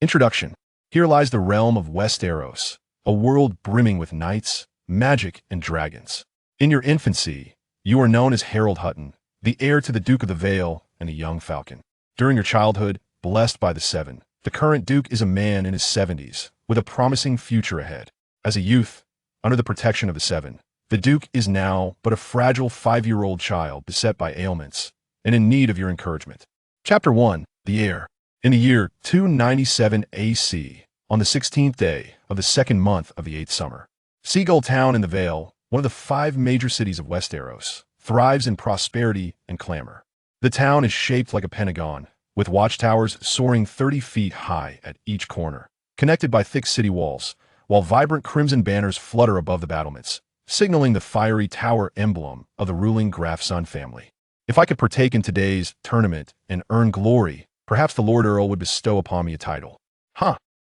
Introduction. Here lies the realm of Westeros, a world brimming with knights, magic, and dragons. In your infancy, you are known as Harold Hutton, the heir to the Duke of the Vale and a young falcon. During your childhood, blessed by the Seven, the current Duke is a man in his 70s, with a promising future ahead. As a youth, under the protection of the Seven, the Duke is now but a fragile 5-year-old child beset by ailments and in need of your encouragement. Chapter 1. The Heir. In the year 297 AC, on the 16th day of the second month of the 8th summer, Seagull town in the Vale, one of the 5 major cities of Westeros, thrives in prosperity and clamor. The town is shaped like a pentagon, with watchtowers soaring 30 feet high at each corner, connected by thick city walls, while vibrant crimson banners flutter above the battlements, signaling the fiery tower emblem of the ruling Grafson family. If I could partake in today's tournament and earn glory, perhaps the Lord Earl would bestow upon me a title.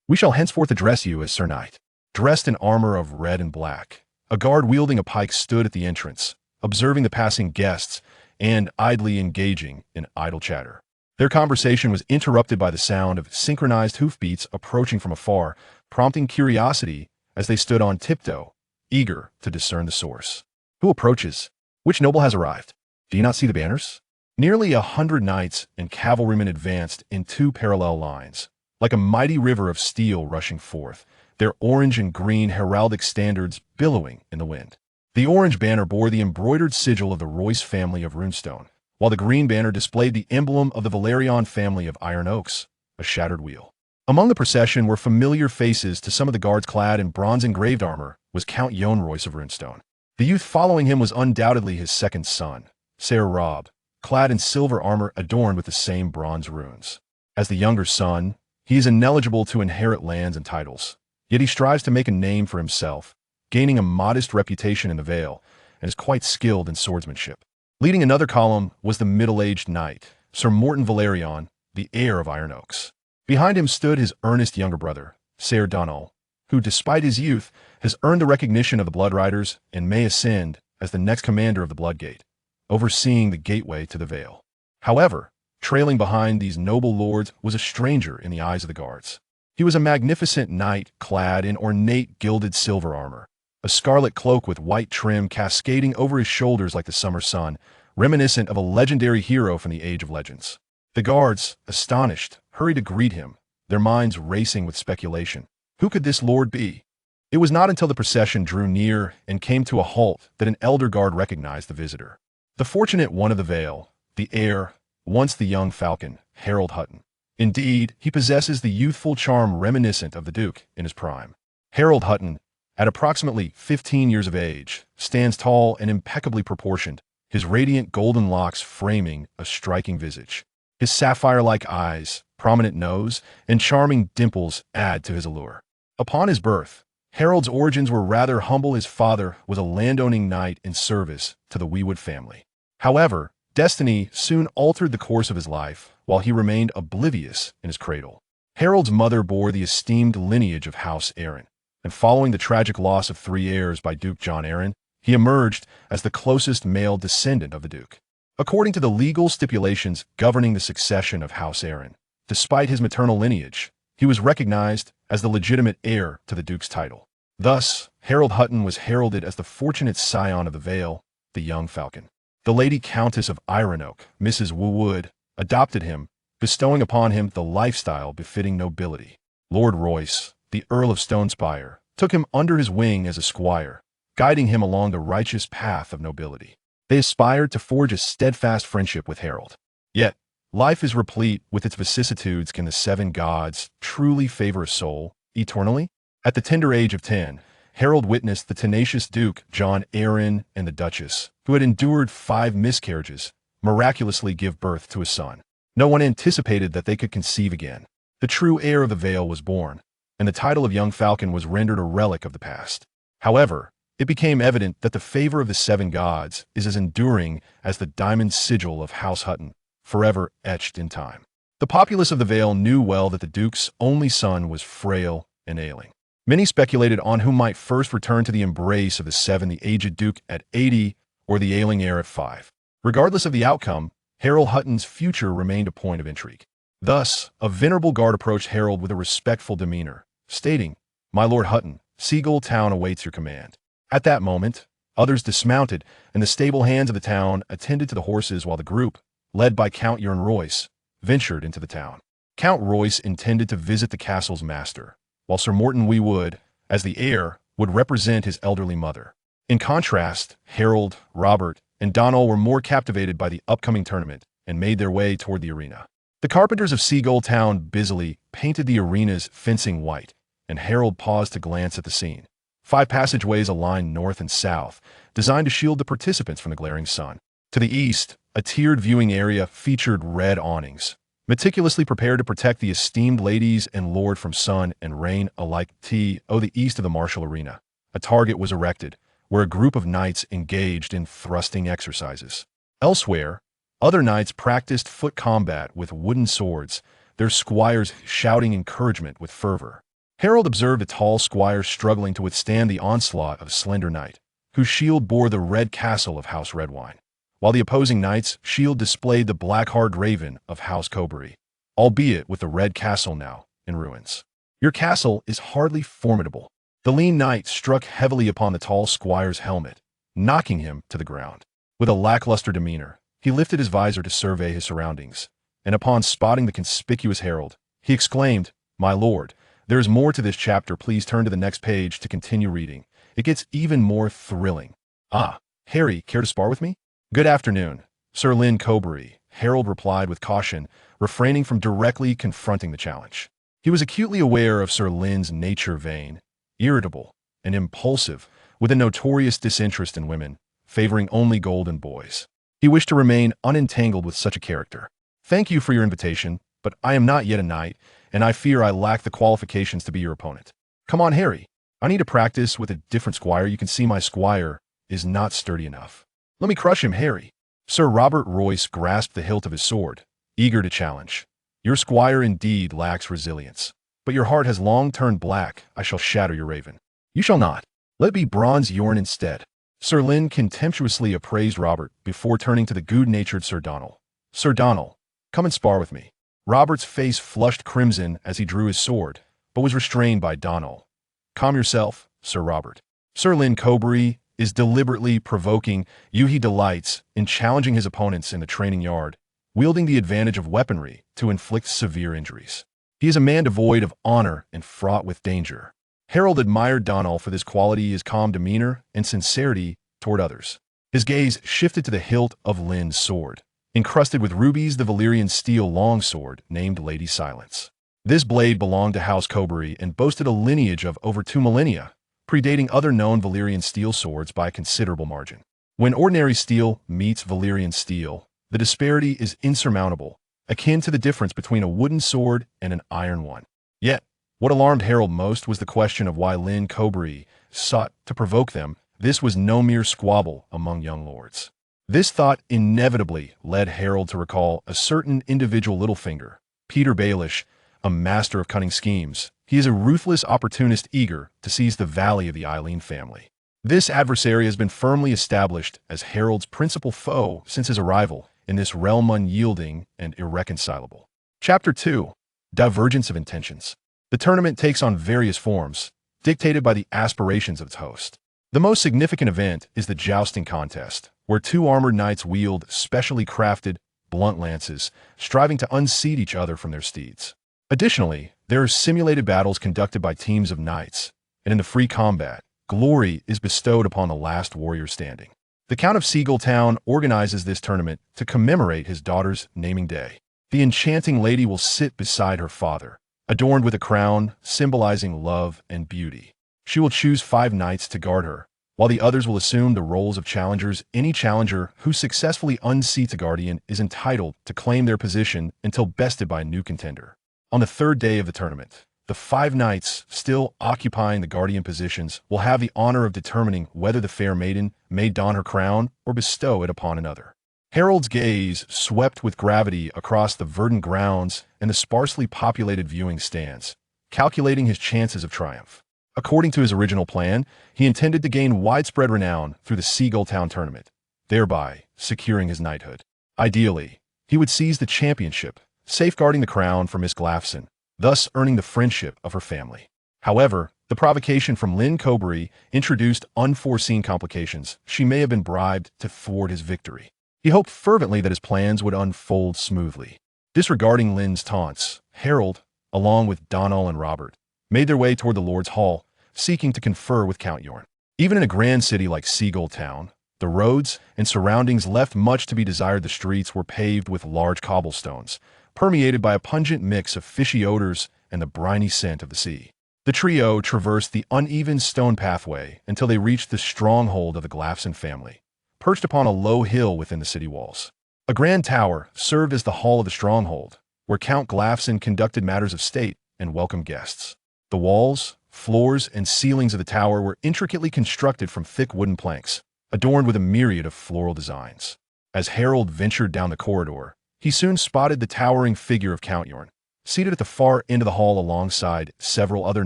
We shall henceforth address you as Sir Knight. Dressed in armor of red and black, a guard wielding a pike stood at the entrance, observing the passing guests and idly engaging in idle chatter. Their conversation was interrupted by the sound of synchronized hoofbeats approaching from afar, prompting curiosity as they stood on tiptoe, eager to discern the source. Who approaches? Which noble has arrived? Do you not see the banners? Nearly 100 knights and cavalrymen advanced in 2 parallel lines, like a mighty river of steel rushing forth, their orange and green heraldic standards billowing in the wind. The orange banner bore the embroidered sigil of the Royce family of Runestone, while the green banner displayed the emblem of the Valerion family of Iron Oaks, a shattered wheel. Among the procession were familiar faces. To some of the guards clad in bronze-engraved armor was Count Yohn Royce of Runestone. The youth following him was undoubtedly his second son, Ser Robb, clad in silver armor adorned with the same bronze runes. As the younger son, he is ineligible to inherit lands and titles, yet he strives to make a name for himself, gaining a modest reputation in the Vale, and is quite skilled in swordsmanship. Leading another column was the middle-aged knight, Sir Morton Valerion, the heir of Iron Oaks. Behind him stood his earnest younger brother, Ser Donal, who, despite his youth, has earned the recognition of the Blood Riders and may ascend as the next commander of the Bloodgate, overseeing the gateway to the Vale. However, trailing behind these noble lords was a stranger in the eyes of the guards. He was a magnificent knight clad in ornate gilded silver armor, a scarlet cloak with white trim cascading over his shoulders like the summer sun, reminiscent of a legendary hero from the Age of Legends. The guards, astonished, hurried to greet him, their minds racing with speculation. Who could this lord be? It was not until the procession drew near and came to a halt that an elder guard recognized the visitor. The fortunate one of the Vale, the heir, once the young falcon, Harold Hutton. Indeed, he possesses the youthful charm reminiscent of the Duke in his prime. Harold Hutton, at approximately 15 years of age, stands tall and impeccably proportioned, his radiant golden locks framing a striking visage. His sapphire-like eyes, prominent nose, and charming dimples add to his allure. Upon his birth, Harold's origins were rather humble. His father was a landowning knight in service to the Weewood family. However, destiny soon altered the course of his life, while he remained oblivious in his cradle. Harold's mother bore the esteemed lineage of House Arryn, and following the tragic loss of 3 heirs by Duke Jon Arryn, he emerged as the closest male descendant of the Duke. According to the legal stipulations governing the succession of House Arryn, despite his maternal lineage, he was recognized as the legitimate heir to the Duke's title. Thus, Harold Hutton was heralded as the fortunate scion of the Vale, the young falcon. The Lady Countess of Iron-Oak, Mrs. Wood, adopted him, bestowing upon him the lifestyle befitting nobility. Lord Royce, the Earl of Stonespire, took him under his wing as a squire, guiding him along the righteous path of nobility. They aspired to forge a steadfast friendship with Harold. Yet, life is replete with its vicissitudes. Can the 7 gods truly favor a soul eternally? At the tender age of 10, Harold witnessed the tenacious Duke Jon Arryn and the Duchess, who had endured 5 miscarriages, miraculously give birth to a son. No one anticipated that they could conceive again. The true heir of the Vale was born, and the title of young falcon was rendered a relic of the past. However, it became evident that the favor of the 7 gods is as enduring as the diamond sigil of House Hutton, forever etched in time. The populace of the Vale knew well that the Duke's only son was frail and ailing. Many speculated on who might first return to the embrace of the 7, the aged Duke at 80 or the ailing heir at 5. Regardless of the outcome, Harold Hutton's future remained a point of intrigue. Thus, a venerable guard approached Harold with a respectful demeanor, stating, "My Lord Hutton, Seagull town awaits your command." At that moment, others dismounted, and the stable hands of the town attended to the horses while the group, led by Count Jan Royce, ventured into the town. Count Royce intended to visit the castle's master, while Sir Morton Weewood, as the heir, would represent his elderly mother. In contrast, Harold, Robert, and Donal were more captivated by the upcoming tournament and made their way toward the arena. The carpenters of Seagull town busily painted the arena's fencing white, and Harold paused to glance at the scene. 5 passageways aligned north and south, designed to shield the participants from the glaring sun. To the east, a tiered viewing area featured red awnings, meticulously prepared to protect the esteemed ladies and lord from sun and rain alike. The east of the martial arena, a target was erected, where a group of knights engaged in thrusting exercises. Elsewhere, other knights practiced foot combat with wooden swords, their squires shouting encouragement with fervor. Harold observed a tall squire struggling to withstand the onslaught of a slender knight, whose shield bore the red castle of House Redwine, while the opposing knight's shield displayed the black-hard raven of House Cobury, albeit with the red castle now in ruins. "Your castle is hardly formidable." The lean knight struck heavily upon the tall squire's helmet, knocking him to the ground. With a lackluster demeanor, he lifted his visor to survey his surroundings, and upon spotting the conspicuous Harold, he exclaimed, "My lord, there is more to this chapter. Please turn to the next page to continue reading. It gets even more thrilling." "Ah, Harry, care to spar with me?" "Good afternoon, Sir Lynn Cobury," Harold replied with caution, refraining from directly confronting the challenge. He was acutely aware of Sir Lynn's nature, vain, irritable, and impulsive, with a notorious disinterest in women, favoring only golden boys. He wished to remain unentangled with such a character. "Thank you for your invitation, but I am not yet a knight, and I fear I lack the qualifications to be your opponent." "Come on, Harry. I need to practice with a different squire. You can see my squire is not sturdy enough." "Let me crush him, Harry." Sir Robert Royce grasped the hilt of his sword, eager to challenge. "Your squire indeed lacks resilience, but your heart has long turned black. I shall shatter your raven." "You shall not. Let it be bronze Yorn instead." Sir Lynn contemptuously appraised Robert before turning to the good-natured Sir Donal. "Sir Donal, come and spar with me." Robert's face flushed crimson as he drew his sword, but was restrained by Donal. "Calm yourself, Sir Robert. Sir Lynn Cobury is deliberately provoking you. He delights in challenging his opponents in the training yard, wielding the advantage of weaponry to inflict severe injuries. He is a man devoid of honor and fraught with danger." Harold admired Donal for this quality, his calm demeanor and sincerity toward others. His gaze shifted to the hilt of Lynn's sword, encrusted with rubies, the Valyrian steel longsword named Lady Silence. This blade belonged to House Cobury and boasted a lineage of over 2 millennia, predating other known Valyrian steel swords by a considerable margin. When ordinary steel meets Valyrian steel, the disparity is insurmountable, akin to the difference between a wooden sword and an iron one. Yet, what alarmed Harold most was the question of why Lynn Cobury sought to provoke them. This was no mere squabble among young lords. This thought inevitably led Harold to recall a certain individual Littlefinger, Peter Baelish, a master of cunning schemes. He is a ruthless opportunist eager to seize the valley of the Eileen family. This adversary has been firmly established as Harold's principal foe since his arrival in this realm, unyielding and irreconcilable. Chapter 2. Divergence of Intentions. The tournament takes on various forms, dictated by the aspirations of its host. The most significant event is the jousting contest, where 2 armored knights wield specially crafted, blunt lances, striving to unseat each other from their steeds. Additionally, there are simulated battles conducted by teams of knights, and in the free combat, glory is bestowed upon the last warrior standing. The Count of Seagull Town organizes this tournament to commemorate his daughter's naming day. The enchanting lady will sit beside her father, adorned with a crown symbolizing love and beauty. She will choose 5 knights to guard her, while the others will assume the roles of challengers. Any challenger who successfully unseats a guardian is entitled to claim their position until bested by a new contender. On the 3rd day of the tournament, the 5 knights still occupying the guardian positions will have the honor of determining whether the fair maiden may don her crown or bestow it upon another. Harold's gaze swept with gravity across the verdant grounds and the sparsely populated viewing stands, calculating his chances of triumph. According to his original plan, he intended to gain widespread renown through the Seagull Town tournament, thereby securing his knighthood. Ideally, he would seize the championship safeguarding the crown for Miss Glafson, thus earning the friendship of her family. However, the provocation from Lynn Cobury introduced unforeseen complications. She may have been bribed to thwart his victory. He hoped fervently that his plans would unfold smoothly. Disregarding Lynn's taunts, Harold, along with Donal and Robert, made their way toward the Lord's Hall, seeking to confer with Count Yorn. Even in a grand city like Seagull town, the roads and surroundings left much to be desired. The streets were paved with large cobblestones, permeated by a pungent mix of fishy odors and the briny scent of the sea. The trio traversed the uneven stone pathway until they reached the stronghold of the Glafson family, perched upon a low hill within the city walls. A grand tower served as the hall of the stronghold, where Count Glafson conducted matters of state and welcomed guests. The walls, floors, and ceilings of the tower were intricately constructed from thick wooden planks, adorned with a myriad of floral designs. As Harold ventured down the corridor, he soon spotted the towering figure of Count Yorn, seated at the far end of the hall alongside several other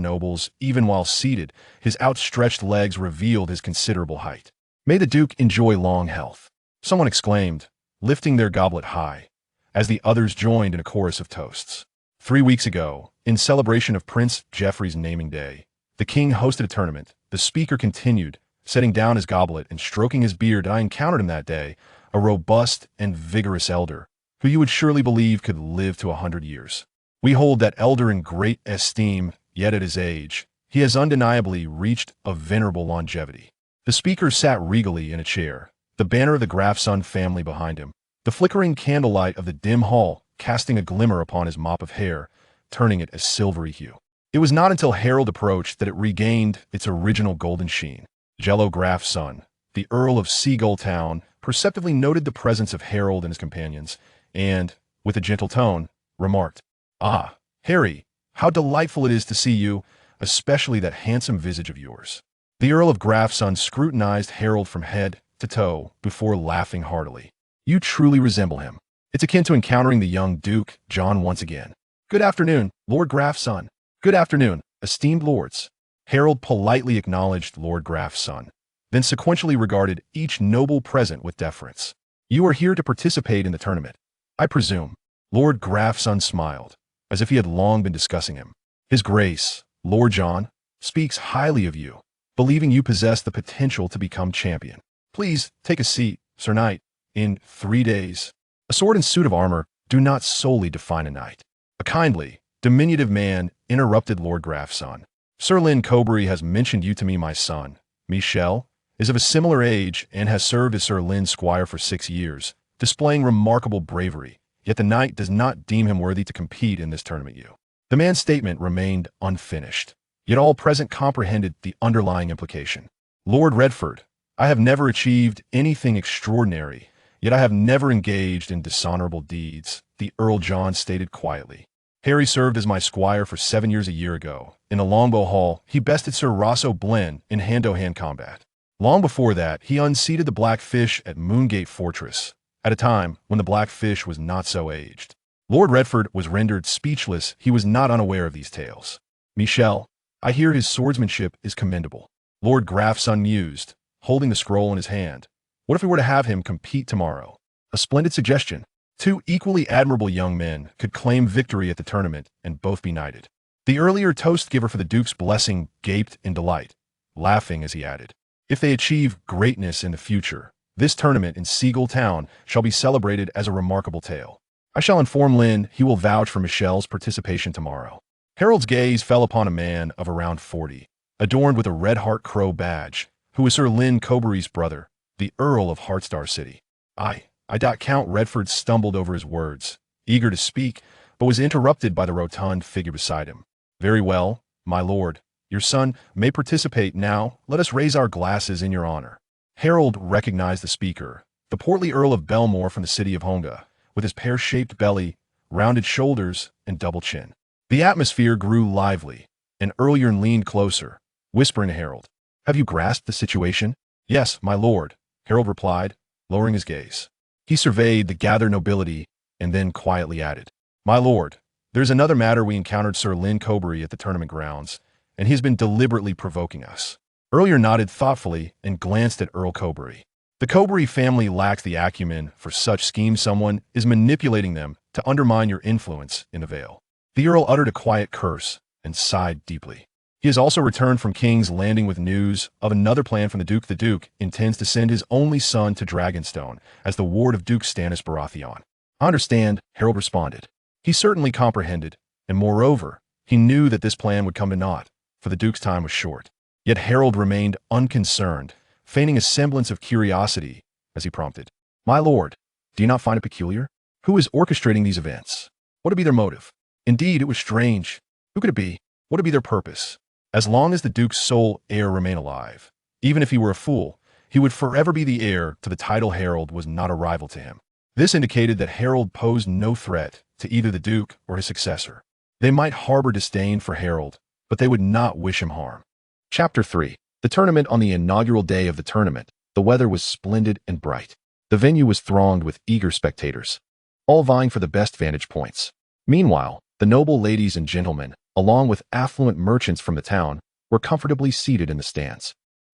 nobles. Even while seated, his outstretched legs revealed his considerable height. "May the Duke enjoy long health," someone exclaimed, lifting their goblet high, as the others joined in a chorus of toasts. 3 weeks ago, in celebration of Prince Geoffrey's naming day, the king hosted a tournament. The speaker continued, setting down his goblet and stroking his beard. "I encountered him that day, a robust and vigorous elder, who you would surely believe could live to 100 years. We hold that elder in great esteem, yet at his age, he has undeniably reached a venerable longevity." The speaker sat regally in a chair, the banner of the Grafson family behind him, the flickering candlelight of the dim hall casting a glimmer upon his mop of hair, turning it a silvery hue. It was not until Harold approached that it regained its original golden sheen. Jello Grafson, the Earl of Seagull Town, perceptibly noted the presence of Harold and his companions, and, with a gentle tone, remarked, "Ah, Harry, how delightful it is to see you, especially that handsome visage of yours." The Earl of Grafson scrutinized Harold from head to toe before laughing heartily. "You truly resemble him. It's akin to encountering the young Duke John once again." "Good afternoon, Lord Grafson." "Good afternoon, esteemed lords." Harold politely acknowledged Lord Grafson, then sequentially regarded each noble present with deference. "You are here to participate in the tournament, I presume." Lord Grafson smiled, as if he had long been discussing him. "His Grace, Lord John, speaks highly of you, believing you possess the potential to become champion. Please take a seat, Sir Knight. In 3 days, a sword and suit of armor do not solely define a knight." A kindly, diminutive man interrupted Lord Grafson. "Sir Lynn Cobury has mentioned you to me. My son, Michel, is of a similar age and has served as Sir Lynn's squire for 6 years, displaying remarkable bravery, yet the knight does not deem him worthy to compete in this tournament. You." The man's statement remained unfinished, yet all present comprehended the underlying implication. "Lord Redford, I have never achieved anything extraordinary, yet I have never engaged in dishonorable deeds," the Earl John stated quietly. "Harry served as my squire for 7 years. A year ago, in the Longbow Hall, he bested Sir Rosso Blen in hand-to-hand combat. Long before that, he unseated the Blackfish at Moongate Fortress, at a time when the Blackfish was not so aged." Lord Redford was rendered speechless. He was not unaware of these tales. "Michel, I hear his swordsmanship is commendable." Lord Grafson mused, holding the scroll in his hand. "What if we were to have him compete tomorrow?" "A splendid suggestion. 2 equally admirable young men could claim victory at the tournament and both be knighted." The earlier toast giver for the Duke's blessing gaped in delight, laughing as he added, "If they achieve greatness in the future, this tournament in Seagull Town shall be celebrated as a remarkable tale. I shall inform Lynn he will vouch for Michel's participation tomorrow." Harold's gaze fell upon a man of around 40, adorned with a red heart crow badge, who was Sir Lynn Cobury's brother, the Earl of Heartstar City. I doubt Count Redford stumbled over his words, eager to speak, but was interrupted by the rotund figure beside him. "Very well, my lord. Your son may participate now. Let us raise our glasses in your honor." Harold recognized the speaker, the portly Earl of Belmore from the city of Honga, with his pear-shaped belly, rounded shoulders, and double chin. The atmosphere grew lively, and Earl Yorn leaned closer, whispering to Harold, "Have you grasped the situation?" "Yes, my lord," Harold replied, lowering his gaze. He surveyed the gathered nobility and then quietly added, "My lord, there's another matter. We encountered Sir Lynn Cobury at the tournament grounds, and he has been deliberately provoking us." Earl Yorn nodded thoughtfully and glanced at Earl Cobury. The Cobury family lacked the acumen for such schemes. Someone is manipulating them to undermine your influence in the Vale. The Earl uttered a quiet curse and sighed deeply. He has also returned from King's Landing with news of another plan from the Duke. The Duke intends to send his only son to Dragonstone as the ward of Duke Stannis Baratheon. I understand, Harold responded. He certainly comprehended, and moreover, he knew that this plan would come to naught, for the Duke's time was short. Yet Harold remained unconcerned, feigning a semblance of curiosity as he prompted. My lord, do you not find it peculiar? Who is orchestrating these events? What would be their motive? Indeed, it was strange. Who could it be? What would be their purpose? As long as the Duke's sole heir remained alive, even if he were a fool, he would forever be the heir to the title. Harold was not a rival to him. This indicated that Harold posed no threat to either the Duke or his successor. They might harbor disdain for Harold, but they would not wish him harm. Chapter 3. The tournament. On the inaugural day of the tournament, the weather was splendid and bright. The venue was thronged with eager spectators, all vying for the best vantage points. Meanwhile, the noble ladies and gentlemen, along with affluent merchants from the town, were comfortably seated in the stands,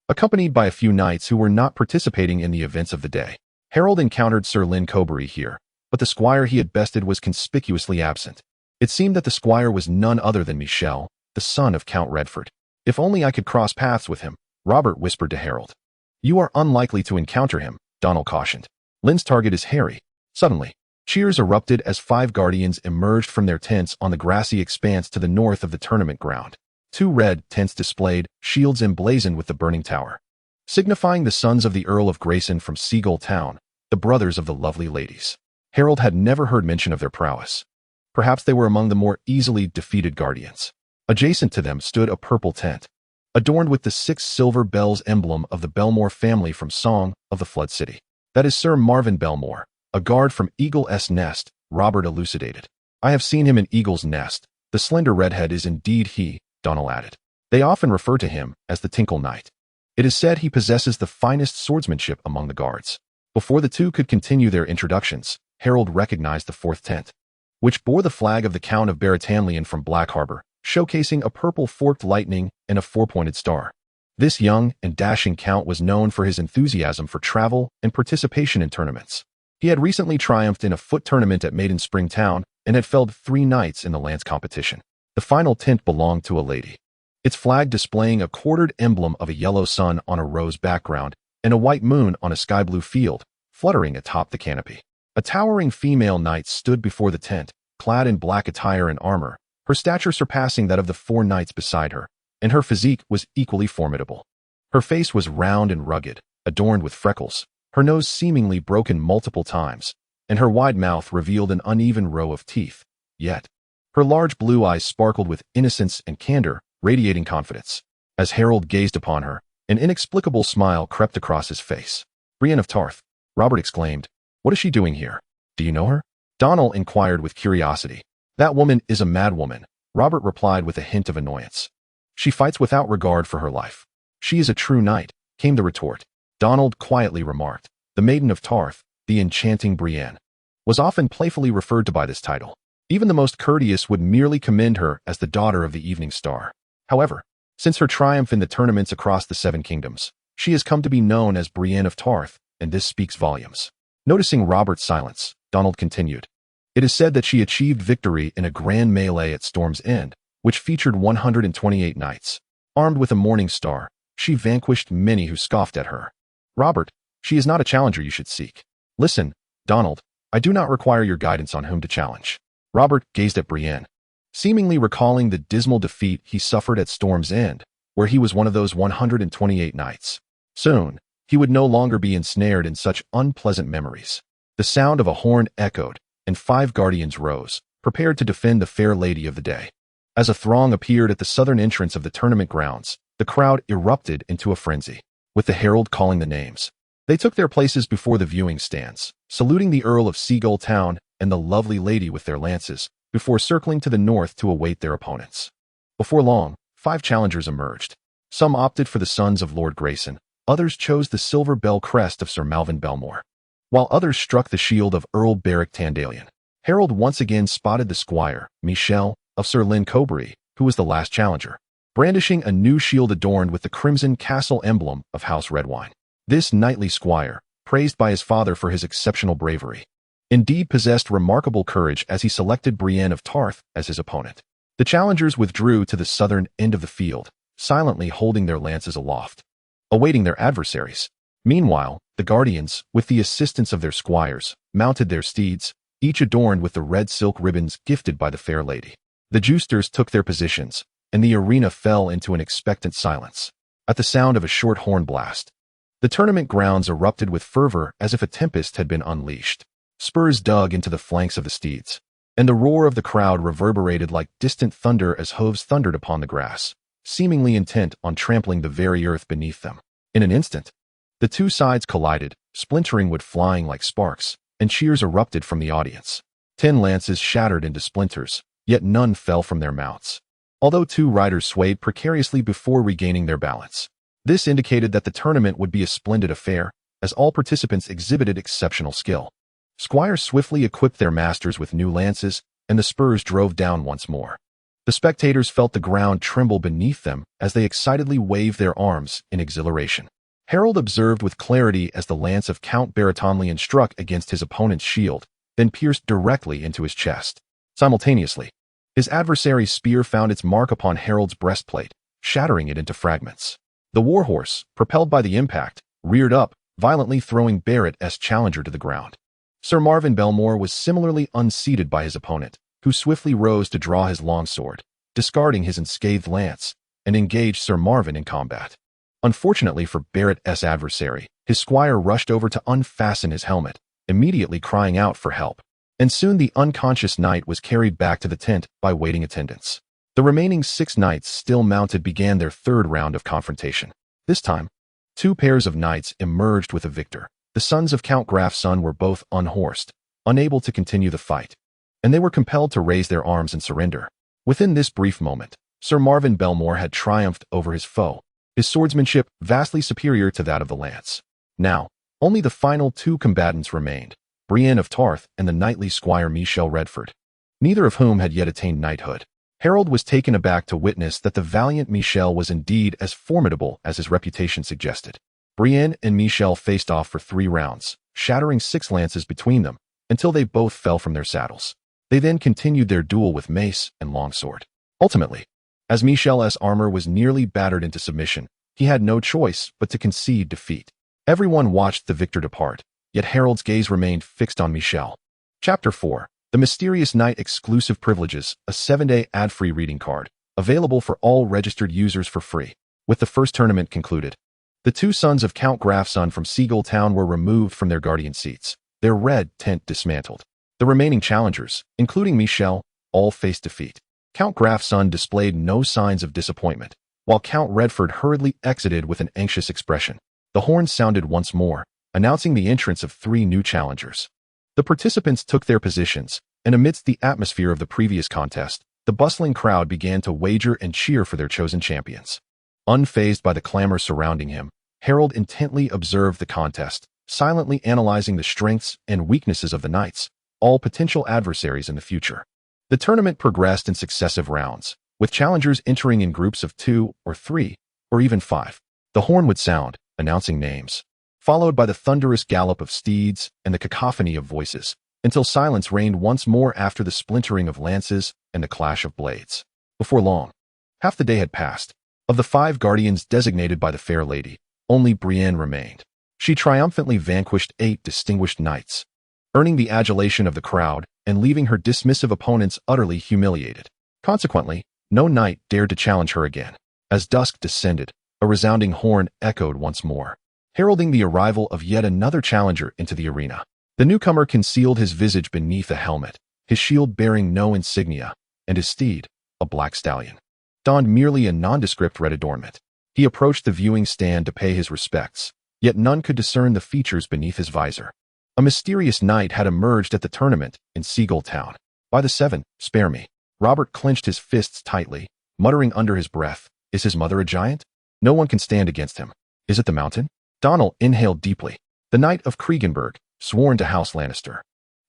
accompanied by a few knights who were not participating in the events of the day. Harold encountered Sir Lyn Cobury here, but the squire he had bested was conspicuously absent. It seemed that the squire was none other than Michel, the son of Count Redford. If only I could cross paths with him, Robert whispered to Harold. You are unlikely to encounter him, Donald cautioned. Lyn's target is Harry. Suddenly, cheers erupted as 5 guardians emerged from their tents on the grassy expanse to the north of the tournament ground. 2 red tents displayed shields emblazoned with the burning tower, signifying the sons of the Earl of Grayson from Seagull town, the brothers of the lovely ladies. Harold had never heard mention of their prowess. Perhaps they were among the more easily defeated guardians. Adjacent to them stood a purple tent, adorned with the 6 silver bells emblem of the Belmore family from Song of the Flood City. That is Sir Marvin Belmore, a guard from Eagle's Nest, Robert elucidated. I have seen him in Eagle's Nest. The slender redhead is indeed he, Donald added. They often refer to him as the Tinkle Knight. It is said he possesses the finest swordsmanship among the guards. Before the two could continue their introductions, Harold recognized the 4th tent, which bore the flag of the Count of Baratanlion from Black Harbor, showcasing a purple forked lightning and a 4-pointed star. This young and dashing count was known for his enthusiasm for travel and participation in tournaments. He had recently triumphed in a foot tournament at Maiden Spring Town and had felled 3 knights in the lance competition. The final tent belonged to a lady, its flag displaying a quartered emblem of a yellow sun on a rose background and a white moon on a sky blue field, fluttering atop the canopy. A towering female knight stood before the tent, clad in black attire and armor, her stature surpassing that of the 4 knights beside her, and her physique was equally formidable. Her face was round and rugged, adorned with freckles, her nose seemingly broken multiple times, and her wide mouth revealed an uneven row of teeth. Yet, her large blue eyes sparkled with innocence and candor, radiating confidence. As Harold gazed upon her, an inexplicable smile crept across his face. Brienne of Tarth, Robert exclaimed. What is she doing here? Do you know her? Donald inquired with curiosity. That woman is a madwoman, Robert replied with a hint of annoyance. She fights without regard for her life. She is a true knight, came the retort. Donald quietly remarked. The Maiden of Tarth, the enchanting Brienne, was often playfully referred to by this title. Even the most courteous would merely commend her as the daughter of the Evening Star. However, since her triumph in the tournaments across the 7 kingdoms, she has come to be known as Brienne of Tarth, and this speaks volumes. Noticing Robert's silence, Donald continued. It is said that she achieved victory in a grand melee at Storm's End, which featured 128 knights. Armed with a morning star, she vanquished many who scoffed at her. Robert, she is not a challenger you should seek. Listen, Donald, I do not require your guidance on whom to challenge. Robert gazed at Brienne, seemingly recalling the dismal defeat he suffered at Storm's End, where he was one of those 128 knights. Soon, he would no longer be ensnared in such unpleasant memories. The sound of a horn echoed, and 5 guardians rose, prepared to defend the fair lady of the day. As a throng appeared at the southern entrance of the tournament grounds, the crowd erupted into a frenzy, with the herald calling the names. They took their places before the viewing stands, saluting the Earl of Seagull Town and the lovely lady with their lances, before circling to the north to await their opponents. Before long, 5 challengers emerged. Some opted for the sons of Lord Grayson, others chose the silver bell crest of Sir Malvin Belmore, while others struck the shield of Earl Beric Tandalion. Harold once again spotted the squire, Michel, of Sir Lyn Cobury, who was the last challenger, brandishing a new shield adorned with the crimson castle emblem of House Redwine. This knightly squire, praised by his father for his exceptional bravery, indeed possessed remarkable courage as he selected Brienne of Tarth as his opponent. The challengers withdrew to the southern end of the field, silently holding their lances aloft, awaiting their adversaries. Meanwhile, the Guardians, with the assistance of their squires, mounted their steeds, each adorned with the red silk ribbons gifted by the fair lady. The Justers took their positions, and the arena fell into an expectant silence. At the sound of a short horn blast, the tournament grounds erupted with fervor as if a tempest had been unleashed. Spurs dug into the flanks of the steeds, and the roar of the crowd reverberated like distant thunder as hooves thundered upon the grass, seemingly intent on trampling the very earth beneath them. In an instant, the two sides collided, splintering wood flying like sparks, and cheers erupted from the audience. 10 lances shattered into splinters, yet none fell from their mounts, although 2 riders swayed precariously before regaining their balance. This indicated that the tournament would be a splendid affair, as all participants exhibited exceptional skill. Squires swiftly equipped their masters with new lances, and the spurs drove down once more. The spectators felt the ground tremble beneath them as they excitedly waved their arms in exhilaration. Harold observed with clarity as the lance of Count Baratonlian struck against his opponent's shield, then pierced directly into his chest. Simultaneously, his adversary's spear found its mark upon Harold's breastplate, shattering it into fragments. The warhorse, propelled by the impact, reared up, violently throwing Barrett's challenger to the ground. Sir Marvin Belmore was similarly unseated by his opponent, who swiftly rose to draw his longsword, discarding his unscathed lance, and engaged Sir Marvin in combat. Unfortunately for Barrett's adversary, his squire rushed over to unfasten his helmet, immediately crying out for help, and soon the unconscious knight was carried back to the tent by waiting attendants. The remaining 6 knights still mounted began their third round of confrontation. This time, 2 pairs of knights emerged with a victor. The sons of Count Grafson were both unhorsed, unable to continue the fight, and they were compelled to raise their arms and surrender. Within this brief moment, Sir Marvin Belmore had triumphed over his foe, his swordsmanship vastly superior to that of the lance. Now, only the final 2 combatants remained, Brienne of Tarth and the knightly squire Michel Redford, neither of whom had yet attained knighthood. Harold was taken aback to witness that the valiant Michel was indeed as formidable as his reputation suggested. Brienne and Michel faced off for 3 rounds, shattering 6 lances between them, until they both fell from their saddles. They then continued their duel with mace and longsword. Ultimately, as Michel's armor was nearly battered into submission, he had no choice but to concede defeat. Everyone watched the victor depart, yet Harold's gaze remained fixed on Michel. Chapter 4. The Mysterious Knight Exclusive Privileges, a 7-day ad-free reading card, available for all registered users for free. With the first tournament concluded, the 2 sons of Count Grafson from Seagull town were removed from their guardian seats, their red tent dismantled. The remaining challengers, including Michel, all faced defeat. Count Grafson displayed no signs of disappointment, while Count Redford hurriedly exited with an anxious expression. The horns sounded once more, announcing the entrance of 3 new challengers. The participants took their positions, and amidst the atmosphere of the previous contest, the bustling crowd began to wager and cheer for their chosen champions. Unfazed by the clamor surrounding him, Harold intently observed the contest, silently analyzing the strengths and weaknesses of the knights, all potential adversaries in the future. The tournament progressed in successive rounds, with challengers entering in groups of 2 or 3, or even 5. The horn would sound, announcing names, followed by the thunderous gallop of steeds and the cacophony of voices, until silence reigned once more after the splintering of lances and the clash of blades. Before long, half the day had passed. Of the 5 guardians designated by the fair lady, only Brienne remained. She triumphantly vanquished 8 distinguished knights, earning the adulation of the crowd and leaving her dismissive opponents utterly humiliated. Consequently, no knight dared to challenge her again. As dusk descended, a resounding horn echoed once more, heralding the arrival of yet another challenger into the arena. The newcomer concealed his visage beneath a helmet, his shield bearing no insignia, and his steed, a black stallion, donned merely a nondescript red adornment. He approached the viewing stand to pay his respects, yet none could discern the features beneath his visor. A mysterious knight had emerged at the tournament in Seagull town. By the 7, spare me. Robert clenched his fists tightly, muttering under his breath, is his mother a giant? No one can stand against him. Is it the mountain? Donald inhaled deeply. The Knight of Cregenberg, sworn to House Lannister.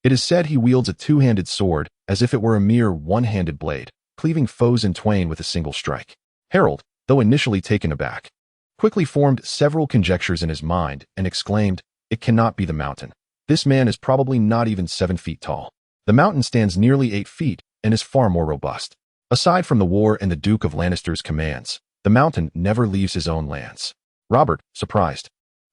It is said he wields a 2-handed sword, as if it were a mere 1-handed blade, cleaving foes in twain with a single strike. Harold, though initially taken aback, quickly formed several conjectures in his mind and exclaimed, it cannot be the mountain. This man is probably not even 7 feet tall. The mountain stands nearly 8 feet and is far more robust. Aside from the war and the Duke of Lannister's commands, the mountain never leaves his own lands. Robert, surprised,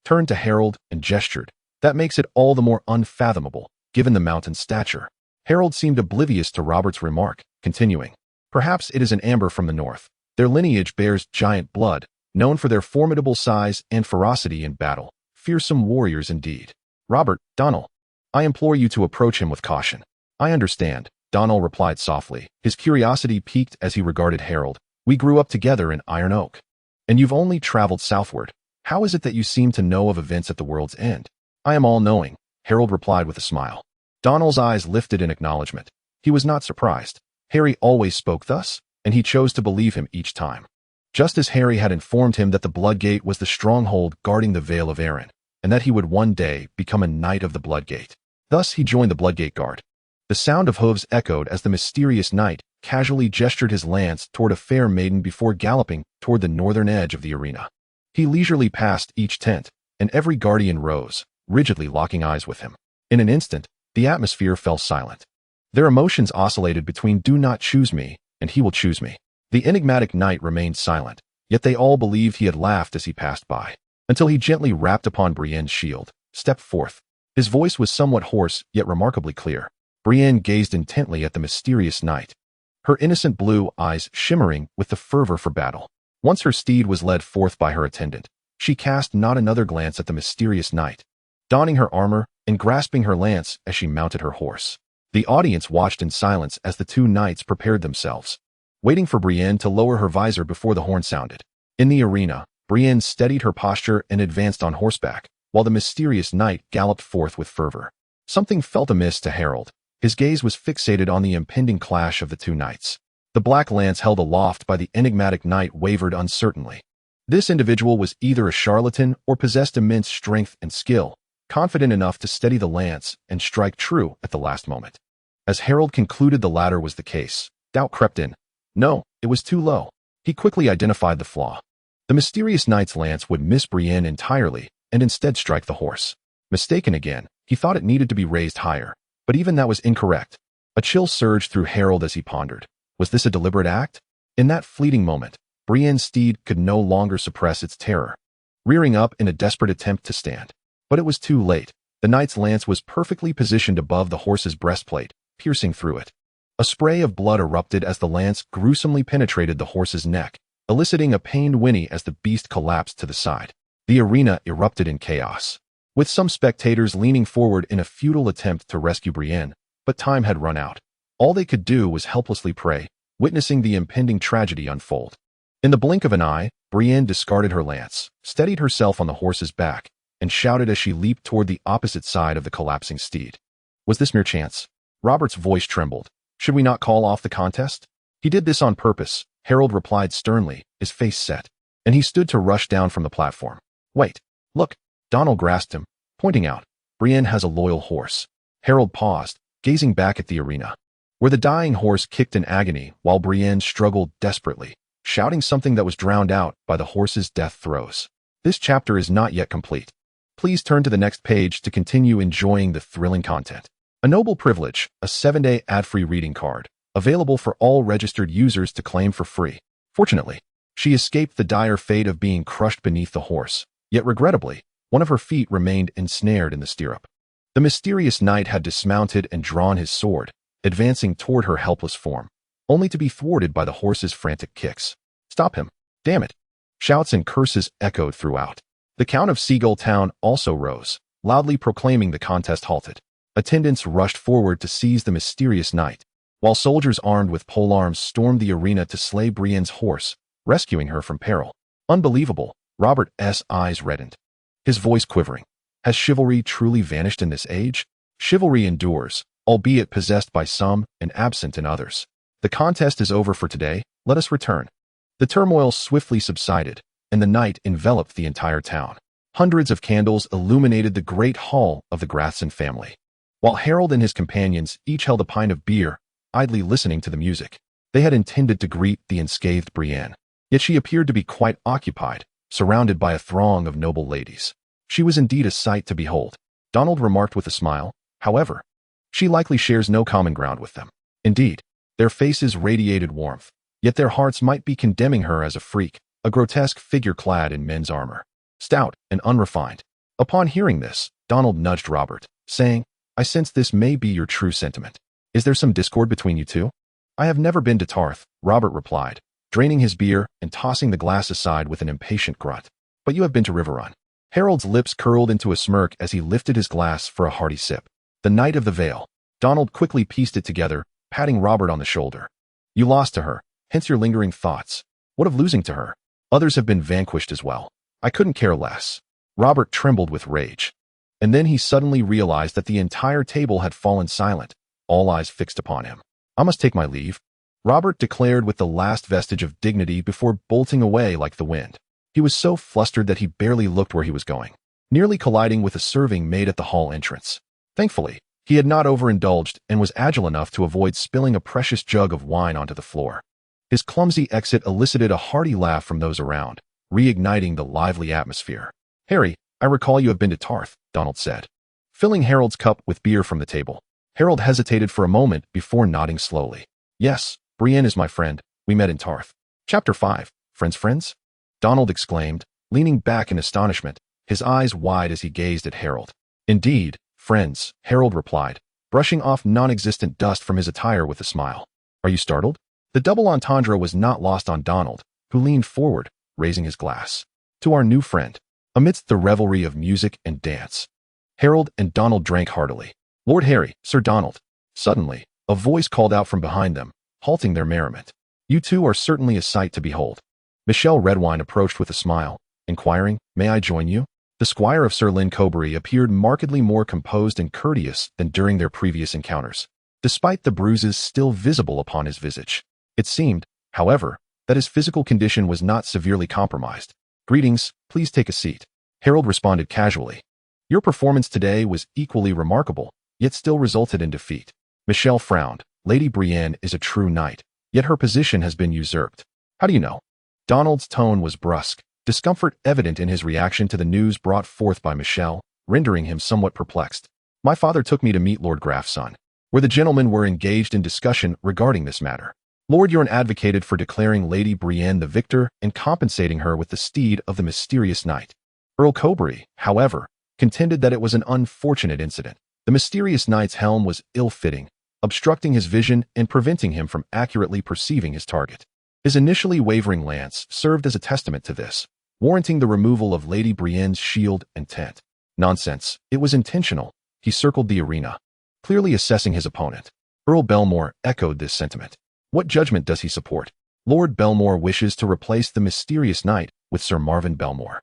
turned to Harold and gestured. That makes it all the more unfathomable, given the mountain's stature. Harold seemed oblivious to Robert's remark, continuing. Perhaps it is an amber from the north. Their lineage bears giant blood, known for their formidable size and ferocity in battle. Fearsome warriors indeed. Robert, Donal, I implore you to approach him with caution. I understand, Donal replied softly. His curiosity piqued as he regarded Harold. We grew up together in Iron Oak. And you've only traveled southward. How is it that you seem to know of events at the world's end? I am all-knowing, Harold replied with a smile. Donal's eyes lifted in acknowledgement. He was not surprised. Harry always spoke thus, and he chose to believe him each time. Just as Harry had informed him that the Bloodgate was the stronghold guarding the Vale of Arryn, and that he would one day become a Knight of the Bloodgate. Thus he joined the Bloodgate Guard. The sound of hooves echoed as the mysterious knight casually gestured his lance toward a fair maiden before galloping toward the northern edge of the arena. He leisurely passed each tent, and every guardian rose, rigidly locking eyes with him. In an instant, the atmosphere fell silent. Their emotions oscillated between "do not choose me" and "he will choose me." The enigmatic knight remained silent, yet they all believed he had laughed as he passed by, until he gently rapped upon Brienne's shield. Step forth. His voice was somewhat hoarse, yet remarkably clear. Brienne gazed intently at the mysterious knight, her innocent blue eyes shimmering with the fervor for battle. Once her steed was led forth by her attendant, she cast not another glance at the mysterious knight, donning her armor and grasping her lance as she mounted her horse. The audience watched in silence as the two knights prepared themselves, waiting for Brienne to lower her visor before the horn sounded. In the arena, Brienne steadied her posture and advanced on horseback, while the mysterious knight galloped forth with fervor. Something felt amiss to Harold. His gaze was fixated on the impending clash of the two knights. The black lance held aloft by the enigmatic knight wavered uncertainly. This individual was either a charlatan or possessed immense strength and skill, confident enough to steady the lance and strike true at the last moment. As Harold concluded the latter was the case, doubt crept in. No, it was too low. He quickly identified the flaw. The mysterious knight's lance would miss Brienne entirely and instead strike the horse. Mistaken again, he thought it needed to be raised higher. But even that was incorrect. A chill surged through Harold as he pondered. Was this a deliberate act? In that fleeting moment, Brienne's steed could no longer suppress its terror, rearing up in a desperate attempt to stand. But it was too late. The knight's lance was perfectly positioned above the horse's breastplate, piercing through it. A spray of blood erupted as the lance gruesomely penetrated the horse's neck, eliciting a pained whinny as the beast collapsed to the side. The arena erupted in chaos, with some spectators leaning forward in a futile attempt to rescue Brienne, but time had run out. All they could do was helplessly pray, witnessing the impending tragedy unfold. In the blink of an eye, Brienne discarded her lance, steadied herself on the horse's back, and shouted as she leaped toward the opposite side of the collapsing steed. Was this mere chance? Robert's voice trembled. Should we not call off the contest? He did this on purpose, Harold replied sternly, his face set, and he stood to rush down from the platform. Wait, look. Donal grasped him, pointing out. Brienne has a loyal horse. Harold paused, gazing back at the arena, where the dying horse kicked in agony while Brienne struggled desperately, shouting something that was drowned out by the horse's death throes. This chapter is not yet complete. Please turn to the next page to continue enjoying the thrilling content. A Noble Privilege, a 7-day ad-free reading card, available for all registered users to claim for free. Fortunately, she escaped the dire fate of being crushed beneath the horse, yet regrettably, one of her feet remained ensnared in the stirrup. The mysterious knight had dismounted and drawn his sword, advancing toward her helpless form, only to be thwarted by the horse's frantic kicks. Stop him! Damn it! Shouts and curses echoed throughout. The Count of Seagull Town also rose, loudly proclaiming the contest halted. Attendants rushed forward to seize the mysterious knight, while soldiers armed with polearms stormed the arena to slay Brienne's horse, rescuing her from peril. Unbelievable! Robert's eyes reddened, his voice quivering. Has chivalry truly vanished in this age? Chivalry endures, albeit possessed by some and absent in others. The contest is over for today, let us return. The turmoil swiftly subsided, and the night enveloped the entire town. Hundreds of candles illuminated the great hall of the Grathson family, while Harold and his companions each held a pint of beer, idly listening to the music. They had intended to greet the unscathed Brienne, yet she appeared to be quite occupied, surrounded by a throng of noble ladies. She was indeed a sight to behold. Donald remarked with a smile. However, she likely shares no common ground with them. Indeed, their faces radiated warmth, yet their hearts might be condemning her as a freak, a grotesque figure clad in men's armor, stout and unrefined. Upon hearing this, Donald nudged Robert, saying, I sense this may be your true sentiment. Is there some discord between you two? I have never been to Tarth, Robert replied, draining his beer and tossing the glass aside with an impatient grunt. But you have been to Riverrun. Harold's lips curled into a smirk as he lifted his glass for a hearty sip. The Knight of the Vale. Donald quickly pieced it together, patting Robert on the shoulder. You lost to her, hence your lingering thoughts. What of losing to her? Others have been vanquished as well. I couldn't care less. Robert trembled with rage. And then he suddenly realized that the entire table had fallen silent, all eyes fixed upon him. I must take my leave, Robert declared with the last vestige of dignity before bolting away like the wind. He was so flustered that he barely looked where he was going, nearly colliding with a serving maid at the hall entrance. Thankfully, he had not overindulged and was agile enough to avoid spilling a precious jug of wine onto the floor. His clumsy exit elicited a hearty laugh from those around, reigniting the lively atmosphere. Harry, I recall you have been to Tarth, Donald said, filling Harold's cup with beer from the table. Harold hesitated for a moment before nodding slowly. Yes, Brienne is my friend. We met in Tarth. Chapter 5. Friends? Donald exclaimed, leaning back in astonishment, his eyes wide as he gazed at Harold. Indeed, friends, Harold replied, brushing off non-existent dust from his attire with a smile. Are you startled? The double entendre was not lost on Donald, who leaned forward, raising his glass. To our new friend. Amidst the revelry of music and dance, Harold and Donald drank heartily. Lord Harry, Sir Donald. Suddenly, a voice called out from behind them, halting their merriment. You two are certainly a sight to behold. Michelle Redwine approached with a smile, inquiring, May I join you? The squire of Sir Lynn Cobury appeared markedly more composed and courteous than during their previous encounters, despite the bruises still visible upon his visage. It seemed, however, that his physical condition was not severely compromised. Greetings, please take a seat. Harold responded casually. Your performance today was equally remarkable, yet still resulted in defeat. Michelle frowned. Lady Brienne is a true knight, yet her position has been usurped. How do you know? Donald's tone was brusque, discomfort evident in his reaction to the news brought forth by Michelle, rendering him somewhat perplexed. My father took me to meet Lord Graf's son, where the gentlemen were engaged in discussion regarding this matter. Lord Yorn advocated for declaring Lady Brienne the victor and compensating her with the steed of the mysterious knight. Earl Cobury, however, contended that it was an unfortunate incident. The mysterious knight's helm was ill-fitting, obstructing his vision and preventing him from accurately perceiving his target. His initially wavering lance served as a testament to this, warranting the removal of Lady Brienne's shield and tent. Nonsense, it was intentional. He circled the arena, clearly assessing his opponent. Earl Belmore echoed this sentiment. What judgment does he support? Lord Belmore wishes to replace the mysterious knight with Sir Marvin Belmore,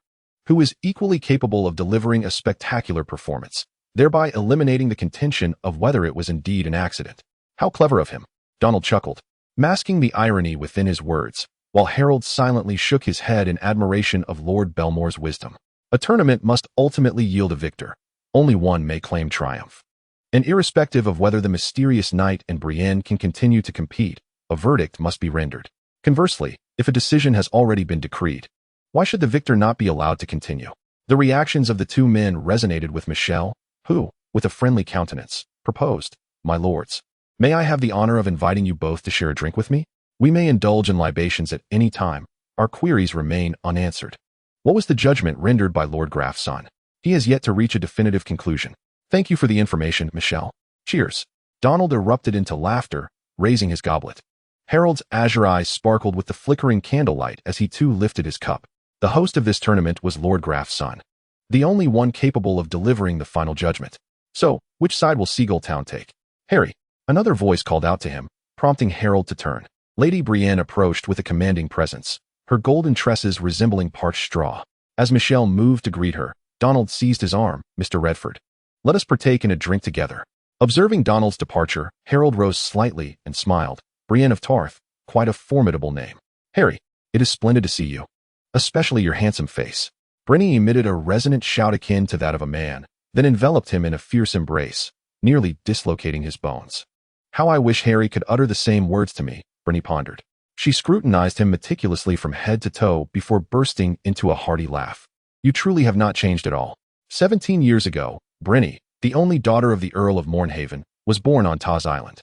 who is equally capable of delivering a spectacular performance, thereby eliminating the contention of whether it was indeed an accident. How clever of him, Donald chuckled, masking the irony within his words, while Harold silently shook his head in admiration of Lord Belmore's wisdom. A tournament must ultimately yield a victor. Only one may claim triumph. And irrespective of whether the mysterious knight and Brienne can continue to compete, a verdict must be rendered. Conversely, if a decision has already been decreed, why should the victor not be allowed to continue? The reactions of the two men resonated with Michelle, who, with a friendly countenance, proposed, My lords, may I have the honor of inviting you both to share a drink with me? We may indulge in libations at any time. Our queries remain unanswered. What was the judgment rendered by Lord Graf's son? He has yet to reach a definitive conclusion. Thank you for the information, Michelle. Cheers. Donald erupted into laughter, raising his goblet. Harold's azure eyes sparkled with the flickering candlelight as he too lifted his cup. The host of this tournament was Lord Graf's son, the only one capable of delivering the final judgment. So, which side will Seagull Town take? Harry, another voice called out to him, prompting Harold to turn. Lady Brienne approached with a commanding presence, her golden tresses resembling parched straw. As Michelle moved to greet her, Donald seized his arm. Mr. Redford, let us partake in a drink together. Observing Donald's departure, Harold rose slightly and smiled. Brienne of Tarth, quite a formidable name. Harry, it is splendid to see you. Especially your handsome face. Brenny emitted a resonant shout akin to that of a man, then enveloped him in a fierce embrace, nearly dislocating his bones. How I wish Harry could utter the same words to me, Brenny pondered. She scrutinized him meticulously from head to toe before bursting into a hearty laugh. You truly have not changed at all. 17 years ago, Brynny, the only daughter of the Earl of Mornhaven, was born on Taz Island.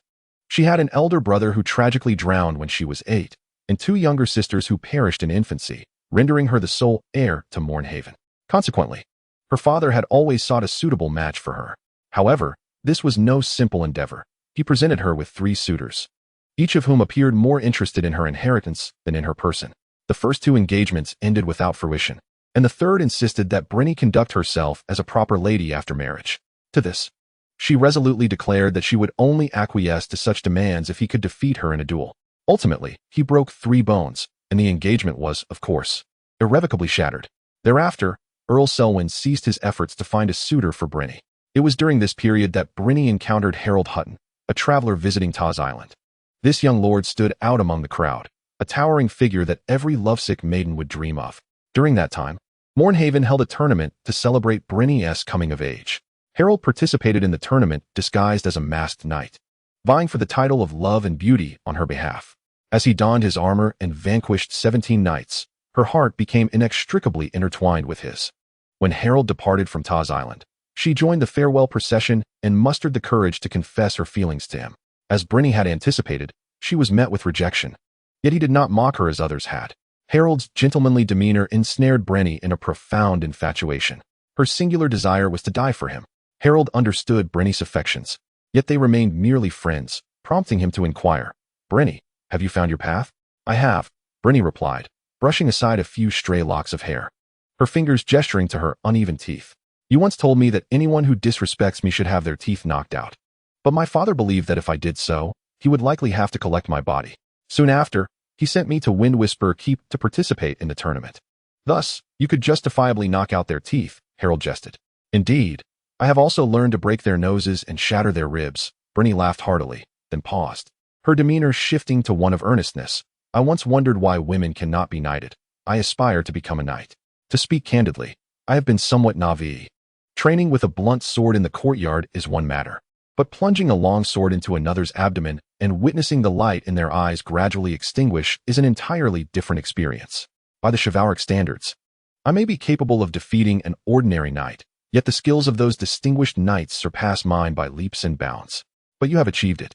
She had an elder brother who tragically drowned when she was 8, and 2 younger sisters who perished in infancy, rendering her the sole heir to Mornhaven. Consequently, her father had always sought a suitable match for her. However, this was no simple endeavor. He presented her with 3 suitors, each of whom appeared more interested in her inheritance than in her person. The first 2 engagements ended without fruition, and the third insisted that Brynny conduct herself as a proper lady after marriage. To this, she resolutely declared that she would only acquiesce to such demands if he could defeat her in a duel. Ultimately, he broke 3 bones, and the engagement was, of course, irrevocably shattered. Thereafter, Earl Selwyn ceased his efforts to find a suitor for Brynny. It was during this period that Brynny encountered Harold Hutton, a traveler visiting Taz Island. This young lord stood out among the crowd, a towering figure that every lovesick maiden would dream of. During that time, Mornhaven held a tournament to celebrate Brynny's coming of age. Harold participated in the tournament disguised as a masked knight, vying for the title of love and beauty on her behalf. As he donned his armor and vanquished 17 knights, her heart became inextricably intertwined with his. When Harold departed from Taz Island, she joined the farewell procession and mustered the courage to confess her feelings to him. As Brynny had anticipated, she was met with rejection. Yet he did not mock her as others had. Harold's gentlemanly demeanor ensnared Brynny in a profound infatuation. Her singular desire was to die for him. Harold understood Brynny's affections, yet they remained merely friends, prompting him to inquire, "Brynny, have you found your path?" "I have," Brynny replied, brushing aside a few stray locks of hair, her fingers gesturing to her uneven teeth. "You once told me that anyone who disrespects me should have their teeth knocked out. But my father believed that if I did so, he would likely have to collect my body. Soon after, he sent me to Windwhisper Keep to participate in the tournament. Thus, you could justifiably knock out their teeth," Harold jested. "Indeed, I have also learned to break their noses and shatter their ribs." Brynny laughed heartily, then paused, her demeanor shifting to one of earnestness. "I once wondered why women cannot be knighted. I aspire to become a knight. To speak candidly, I have been somewhat naive. Training with a blunt sword in the courtyard is one matter, but plunging a long sword into another's abdomen and witnessing the light in their eyes gradually extinguish is an entirely different experience. By the chivalric standards, I may be capable of defeating an ordinary knight, yet the skills of those distinguished knights surpass mine by leaps and bounds. But you have achieved it."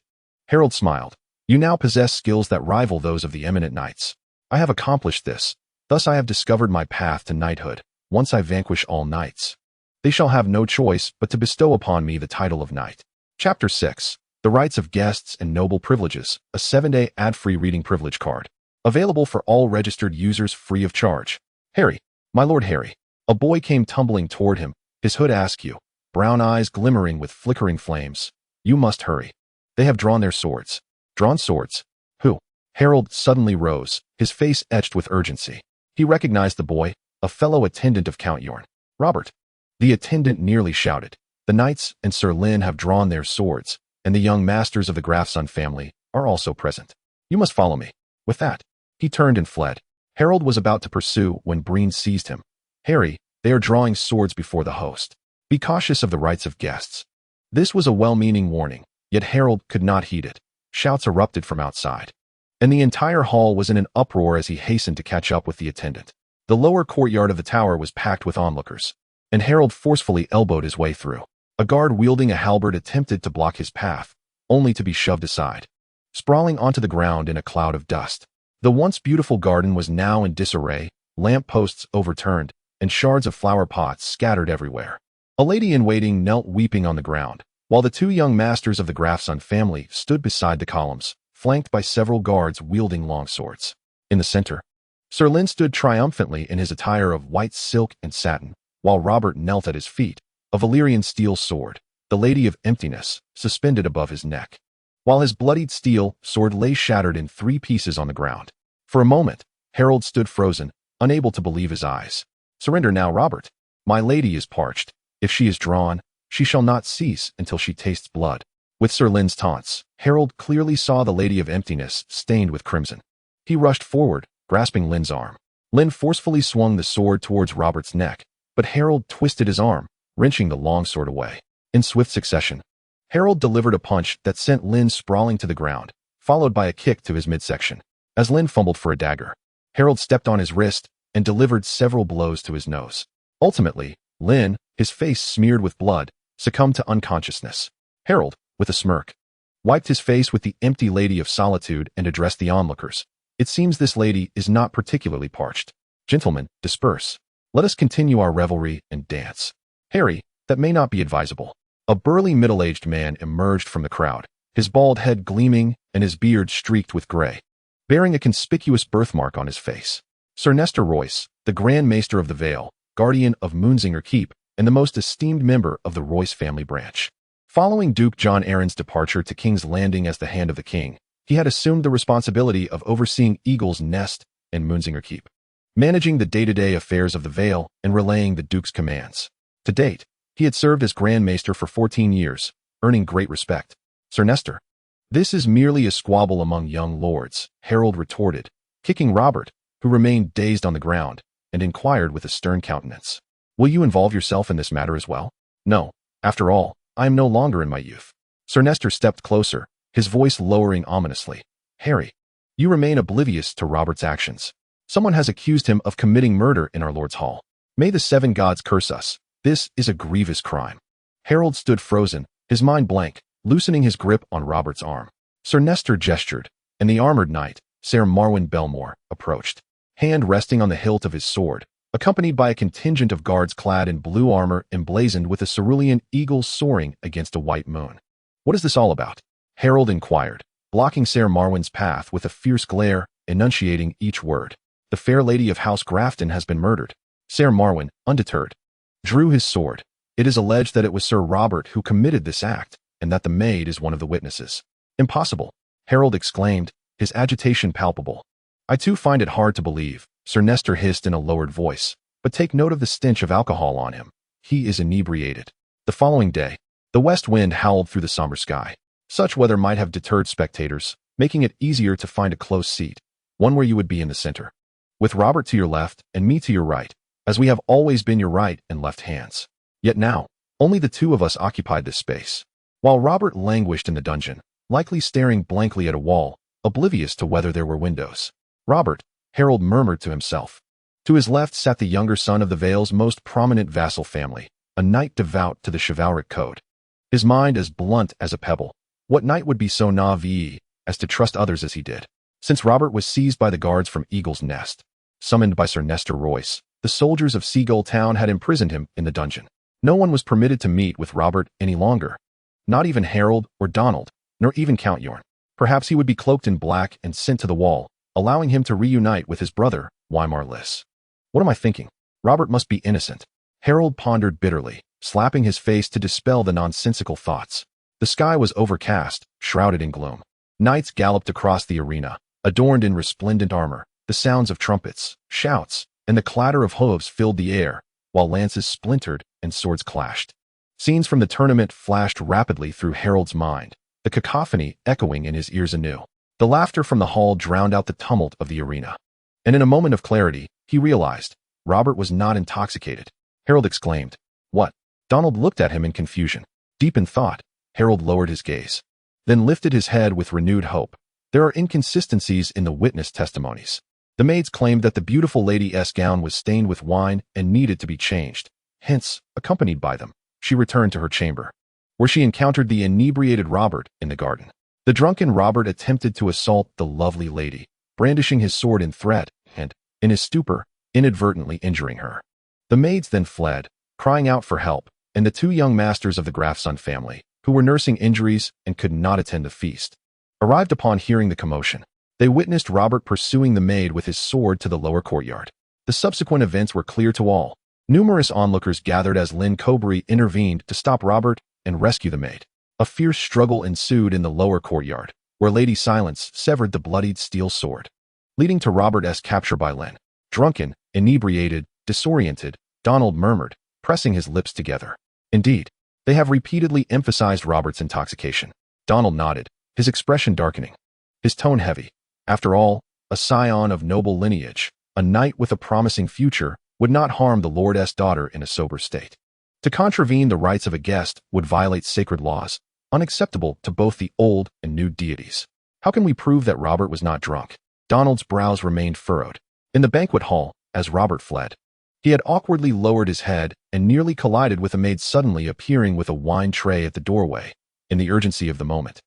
Harold smiled. "You now possess skills that rival those of the eminent knights. I have accomplished this. Thus I have discovered my path to knighthood. Once I vanquish all knights, they shall have no choice but to bestow upon me the title of knight." Chapter 6. The Rights of Guests and Noble Privileges, a 7-day ad-free reading privilege card. Available for all registered users free of charge. "Harry, my lord Harry." A boy came tumbling toward him, his hood askew, brown eyes glimmering with flickering flames. "You must hurry. They have drawn their swords." "Drawn swords? Who?" Harold suddenly rose, his face etched with urgency. He recognized the boy, a fellow attendant of Count Yorn. "Robert." The attendant nearly shouted. "The knights and Sir Lynn have drawn their swords, and the young masters of the Grafson family are also present. You must follow me." With that, he turned and fled. Harold was about to pursue when Breen seized him. "Harry, they are drawing swords before the host. Be cautious of the rights of guests." This was a well-meaning warning, yet Harold could not heed it. Shouts erupted from outside, and the entire hall was in an uproar as he hastened to catch up with the attendant. The lower courtyard of the tower was packed with onlookers, and Harold forcefully elbowed his way through. A guard wielding a halberd attempted to block his path, only to be shoved aside, sprawling onto the ground in a cloud of dust. The once beautiful garden was now in disarray, lamp posts overturned, and shards of flower pots scattered everywhere. A lady-in-waiting knelt weeping on the ground, while the 2 young masters of the Grafson family stood beside the columns, flanked by several guards wielding long swords. In the center, Sir Lynn stood triumphantly in his attire of white silk and satin, while Robert knelt at his feet, a Valyrian steel sword, the Lady of Emptiness, suspended above his neck, while his bloodied steel sword lay shattered in 3 pieces on the ground. For a moment, Harold stood frozen, unable to believe his eyes. "Surrender now, Robert. My lady is parched. If she is drawn, she shall not cease until she tastes blood." With Sir Lynn's taunts, Harold clearly saw the Lady of Emptiness stained with crimson. He rushed forward, grasping Lynn's arm. Lynn forcefully swung the sword towards Robert's neck, but Harold twisted his arm, wrenching the long sword away. In swift succession, Harold delivered a punch that sent Lynn sprawling to the ground, followed by a kick to his midsection. As Lynn fumbled for a dagger, Harold stepped on his wrist and delivered several blows to his nose. Ultimately, Lynn, his face smeared with blood, succumbed to unconsciousness. Harold, with a smirk, wiped his face with the empty lady of solitude and addressed the onlookers. It seems this lady is not particularly parched. Gentlemen, disperse. Let us continue our revelry and dance. Harry, that may not be advisable. A burly middle-aged man emerged from the crowd, his bald head gleaming and his beard streaked with gray, bearing a conspicuous birthmark on his face. Sir Nestor Royce, the Grand Maester of the Vale, guardian of Moonsinger Keep, and the most esteemed member of the Royce family branch. Following Duke John Arryn's departure to King's Landing as the Hand of the King, he had assumed the responsibility of overseeing Eagle's Nest and Moonsinger Keep, managing the day-to-day affairs of the Vale and relaying the Duke's commands. To date, he had served as Grand Maester for 14 years, earning great respect. Sir Nestor, this is merely a squabble among young lords, Harold retorted, kicking Robert, who remained dazed on the ground, and inquired with a stern countenance. Will you involve yourself in this matter as well? No. After all, I am no longer in my youth. Sir Nestor stepped closer, his voice lowering ominously. Harry, you remain oblivious to Robert's actions. Someone has accused him of committing murder in our Lord's Hall. May the 7 gods curse us. This is a grievous crime. Harold stood frozen, his mind blank, loosening his grip on Robert's arm. Sir Nestor gestured, and the armored knight, Sir Marwyn Belmore, approached, hand resting on the hilt of his sword, accompanied by a contingent of guards clad in blue armor emblazoned with a cerulean eagle soaring against a white moon. What is this all about? Harold inquired, blocking Sir Marwyn's path with a fierce glare, enunciating each word. The fair lady of House Grafton has been murdered. Sir Marwyn, undeterred, drew his sword. It is alleged that it was Sir Robert who committed this act, and that the maid is one of the witnesses. Impossible, Harold exclaimed, his agitation palpable. I too find it hard to believe, Sir Nestor hissed in a lowered voice, but take note of the stench of alcohol on him. He is inebriated. The following day, the west wind howled through the somber sky. Such weather might have deterred spectators, making it easier to find a close seat, one where you would be in the center, with Robert to your left and me to your right, as we have always been your right and left hands. Yet now, only the two of us occupied this space, while Robert languished in the dungeon, likely staring blankly at a wall, oblivious to whether there were windows. Robert, Harold murmured to himself. To his left sat the younger son of the Vale's most prominent vassal family, a knight devout to the chivalric code. His mind as blunt as a pebble. What knight would be so naive as to trust others as he did? Since Robert was seized by the guards from Eagle's Nest, summoned by Sir Nestor Royce, the soldiers of Seagull town had imprisoned him in the dungeon. No one was permitted to meet with Robert any longer. Not even Harold or Donald, nor even Count Yorn. Perhaps he would be cloaked in black and sent to the wall, allowing him to reunite with his brother, Wymar Liss. What am I thinking? Robert must be innocent. Harold pondered bitterly, slapping his face to dispel the nonsensical thoughts. The sky was overcast, shrouded in gloom. Knights galloped across the arena, adorned in resplendent armor. The sounds of trumpets, shouts, and the clatter of hooves filled the air, while lances splintered and swords clashed. Scenes from the tournament flashed rapidly through Harold's mind, the cacophony echoing in his ears anew. The laughter from the hall drowned out the tumult of the arena. And in a moment of clarity, he realized Robert was not intoxicated. Harold exclaimed, "What?" Donald looked at him in confusion. Deep in thought, Harold lowered his gaze, then lifted his head with renewed hope. There are inconsistencies in the witness testimonies. The maids claimed that the beautiful lady's gown was stained with wine and needed to be changed. Hence, accompanied by them, she returned to her chamber, where she encountered the inebriated Robert in the garden. The drunken Robert attempted to assault the lovely lady, brandishing his sword in threat and, in his stupor, inadvertently injuring her. The maids then fled, crying out for help, and the 2 young masters of the Grafson family, who were nursing injuries and could not attend the feast, arrived upon hearing the commotion. They witnessed Robert pursuing the maid with his sword to the lower courtyard. The subsequent events were clear to all. Numerous onlookers gathered as Lynn Cobury intervened to stop Robert and rescue the maid. A fierce struggle ensued in the lower courtyard, where Lady Silence severed the bloodied steel sword, leading to Robert's capture by Lynn. Drunken, inebriated, disoriented, Donald murmured, pressing his lips together. Indeed, they have repeatedly emphasized Robert's intoxication. Donald nodded, his expression darkening, his tone heavy. After all, a scion of noble lineage, a knight with a promising future, would not harm the Lord's daughter in a sober state. To contravene the rights of a guest would violate sacred laws, unacceptable to both the old and new deities. How can we prove that Robert was not drunk? Donald's brows remained furrowed. In the banquet hall, as Robert fled, He had awkwardly lowered his head and nearly collided with a maid suddenly appearing with a wine tray at the doorway. In the urgency of the moment,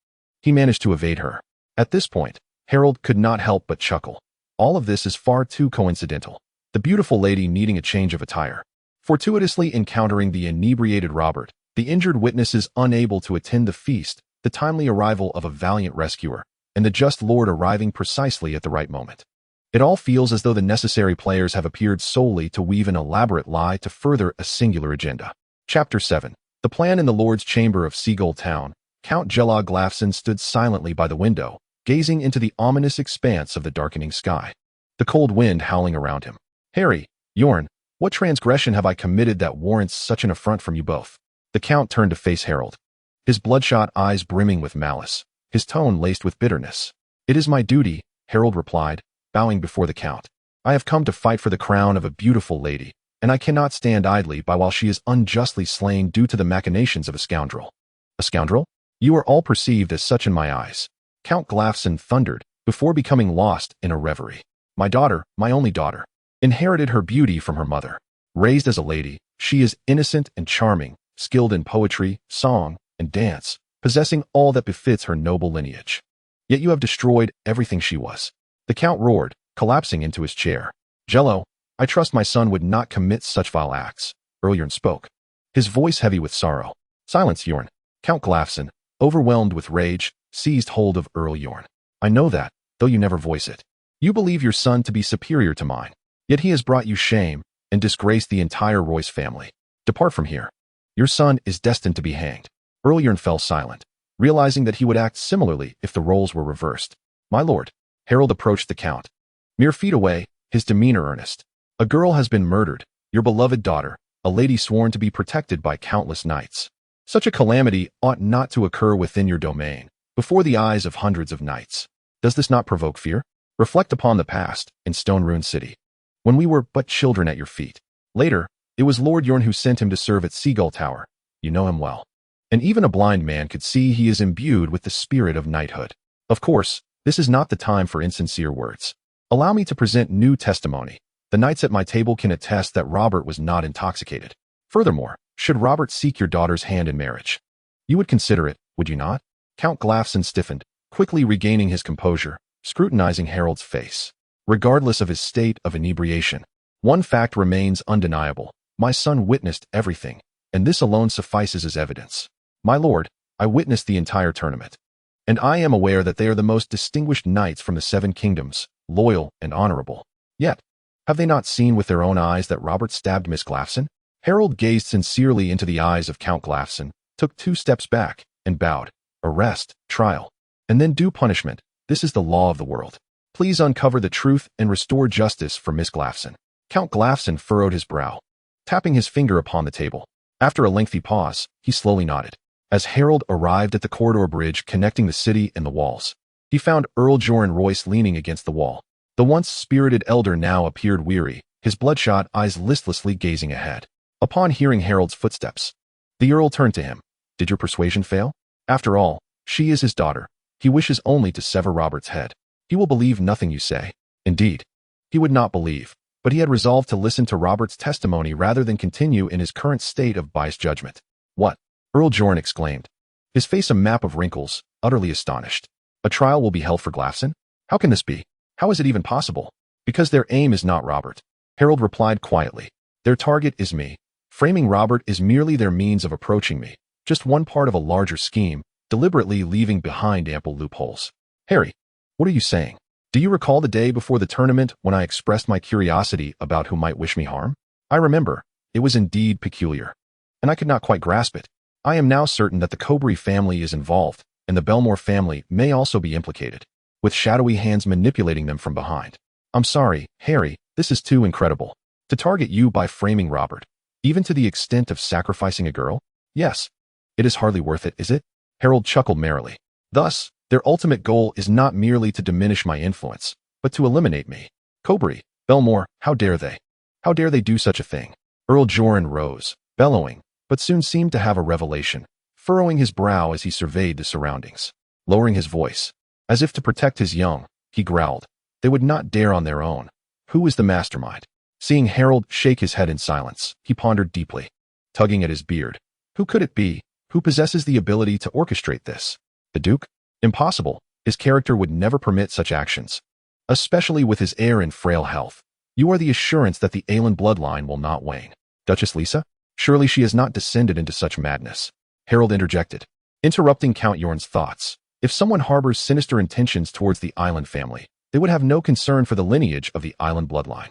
he managed to evade her. At this point, Harold could not help but chuckle. All of this is far too coincidental. The beautiful lady needing a change of attire, fortuitously encountering the inebriated Robert, the injured witnesses unable to attend the feast, the timely arrival of a valiant rescuer, and the just lord arriving precisely at the right moment. It all feels as though the necessary players have appeared solely to weave an elaborate lie to further a singular agenda. Chapter 7. The plan in the Lord's Chamber of Seagull Town. Count Gelag Glafson stood silently by the window, gazing into the ominous expanse of the darkening sky, the cold wind howling around him. Harry, Yorn, what transgression have I committed that warrants such an affront from you both? The Count turned to face Harold, his bloodshot eyes brimming with malice, his tone laced with bitterness. It is my duty, Harold replied, bowing before the Count. I have come to fight for the crown of a beautiful lady, and I cannot stand idly by while she is unjustly slain due to the machinations of a scoundrel. A scoundrel? You are all perceived as such in my eyes, Count Glafson thundered, before becoming lost in a reverie. My daughter, my only daughter, inherited her beauty from her mother. Raised as a lady, she is innocent and charming, skilled in poetry, song, and dance, possessing all that befits her noble lineage. Yet you have destroyed everything she was. The Count roared, collapsing into his chair. Jello, I trust my son would not commit such vile acts. Earl Yorn spoke, his voice heavy with sorrow. Silence, Yorn. Count Glafson, overwhelmed with rage, seized hold of Earl Yorn. I know that, though you never voice it. You believe your son to be superior to mine, yet he has brought you shame and disgraced the entire Royce family. Depart from here. Your son is destined to be hanged. Earl Yorn fell silent, realizing that he would act similarly if the roles were reversed. My lord, Harold approached the Count, mere feet away, his demeanor earnest. A girl has been murdered, your beloved daughter, a lady sworn to be protected by countless knights. Such a calamity ought not to occur within your domain, before the eyes of hundreds of knights. Does this not provoke fear? Reflect upon the past, in Stone-Ruined City, when we were but children at your feet. Later, it was Lord Yorn who sent him to serve at Seagull Tower. You know him well. And even a blind man could see he is imbued with the spirit of knighthood. Of course, this is not the time for insincere words. Allow me to present new testimony. The knights at my table can attest that Robert was not intoxicated. Furthermore, should Robert seek your daughter's hand in marriage, you would consider it, would you not? Count Glafson stiffened, quickly regaining his composure, scrutinizing Harold's face. Regardless of his state of inebriation, one fact remains undeniable. My son witnessed everything, and this alone suffices as evidence. My lord, I witnessed the entire tournament, and I am aware that they are the most distinguished knights from the 7 kingdoms, loyal and honorable. Yet, have they not seen with their own eyes that Robert stabbed Miss Glafson? Harold gazed sincerely into the eyes of Count Glafson, took 2 steps back, and bowed. Arrest, trial, and then due punishment. This is the law of the world. Please uncover the truth and restore justice for Miss Glafson. Count Glafson furrowed his brow, tapping his finger upon the table. After a lengthy pause, he slowly nodded. As Harold arrived at the corridor bridge connecting the city and the walls, he found Earl Jordan Royce leaning against the wall. The once spirited elder now appeared weary, his bloodshot eyes listlessly gazing ahead. Upon hearing Harold's footsteps, the Earl turned to him. Did your persuasion fail? After all, she is his daughter. He wishes only to sever Robert's head. He will believe nothing you say. Indeed, he would not believe, but he had resolved to listen to Robert's testimony rather than continue in his current state of biased judgment. What? Earl Jordan exclaimed, his face a map of wrinkles, utterly astonished. A trial will be held for Glafson? How can this be? How is it even possible? Because their aim is not Robert. Harold replied quietly. Their target is me. Framing Robert is merely their means of approaching me, just one part of a larger scheme, deliberately leaving behind ample loopholes. Harry, what are you saying? Do you recall the day before the tournament when I expressed my curiosity about who might wish me harm? I remember. It was indeed peculiar, and I could not quite grasp it. I am now certain that the Cobry family is involved, and the Belmore family may also be implicated, with shadowy hands manipulating them from behind. I'm sorry, Harry, this is too incredible. To target you by framing Robert, even to the extent of sacrificing a girl? Yes. It is hardly worth it, is it? Harold chuckled merrily. Thus, their ultimate goal is not merely to diminish my influence, but to eliminate me. Cobry, Belmore, how dare they? How dare they do such a thing? Earl Jordan rose, bellowing, but soon seemed to have a revelation, furrowing his brow as he surveyed the surroundings. Lowering his voice, as if to protect his young, he growled, they would not dare on their own. Who is the mastermind? Seeing Harold shake his head in silence, he pondered deeply, tugging at his beard. Who could it be? Who possesses the ability to orchestrate this? The Duke? Impossible. His character would never permit such actions. Especially with his heir in frail health. You are the assurance that the Aelin bloodline will not wane. Duchess Lisa? Surely she has not descended into such madness. Harold interjected, interrupting Count Yorn's thoughts. If someone harbors sinister intentions towards the island family, they would have no concern for the lineage of the island bloodline.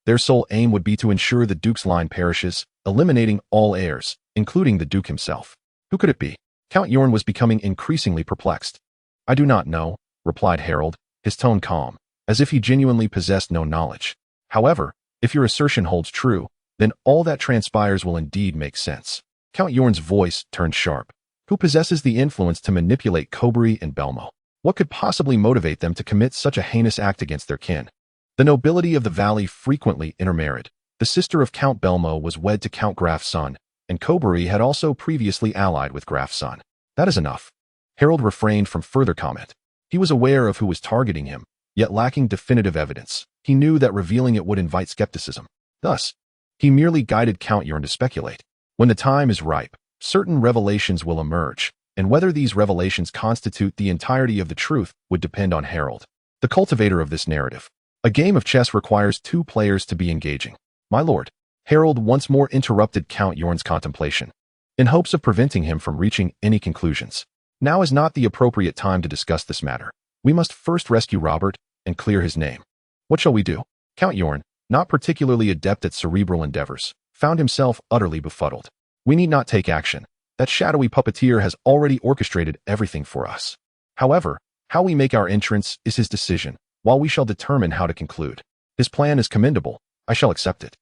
Their sole aim would be to ensure the Duke's line perishes, eliminating all heirs, including the Duke himself. Who could it be? Count Yorn was becoming increasingly perplexed. I do not know, replied Harold, his tone calm, as if he genuinely possessed no knowledge. However, if your assertion holds true, then all that transpires will indeed make sense. Count Yorn's voice turned sharp. Who possesses the influence to manipulate Cobry and Belmo? What could possibly motivate them to commit such a heinous act against their kin? The nobility of the valley frequently intermarried. The sister of Count Belmo was wed to Count Graf's son, and Cobry had also previously allied with Graf's son. That is enough. Harold refrained from further comment. He was aware of who was targeting him, yet lacking definitive evidence. He knew that revealing it would invite skepticism. Thus, he merely guided Count Yorn to speculate. When the time is ripe, certain revelations will emerge, and whether these revelations constitute the entirety of the truth would depend on Harold, the cultivator of this narrative. A game of chess requires two players to be engaging. My lord, Harold once more interrupted Count Yorn's contemplation, in hopes of preventing him from reaching any conclusions. Now is not the appropriate time to discuss this matter. We must first rescue Robert and clear his name. What shall we do? Count Yorn, not particularly adept at cerebral endeavors, found himself utterly befuddled. We need not take action. That shadowy puppeteer has already orchestrated everything for us. However, how we make our entrance is his decision, while we shall determine how to conclude. His plan is commendable. I shall accept it.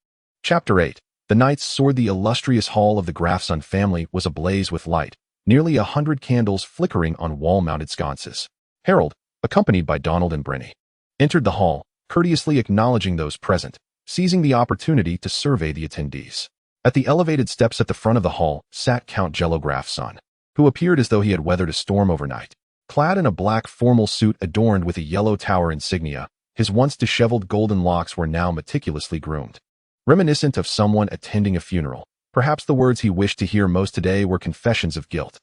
Chapter 8. The knights soared. The illustrious hall of the Grafson family was ablaze with light, nearly 100 candles flickering on wall-mounted sconces. Harold, accompanied by Donald and Brenny, entered the hall, courteously acknowledging those present, seizing the opportunity to survey the attendees. At the elevated steps at the front of the hall sat Count Jello Grafson, who appeared as though he had weathered a storm overnight. Clad in a black formal suit adorned with a yellow tower insignia, his once disheveled golden locks were now meticulously groomed. Reminiscent of someone attending a funeral, perhaps the words he wished to hear most today were confessions of guilt.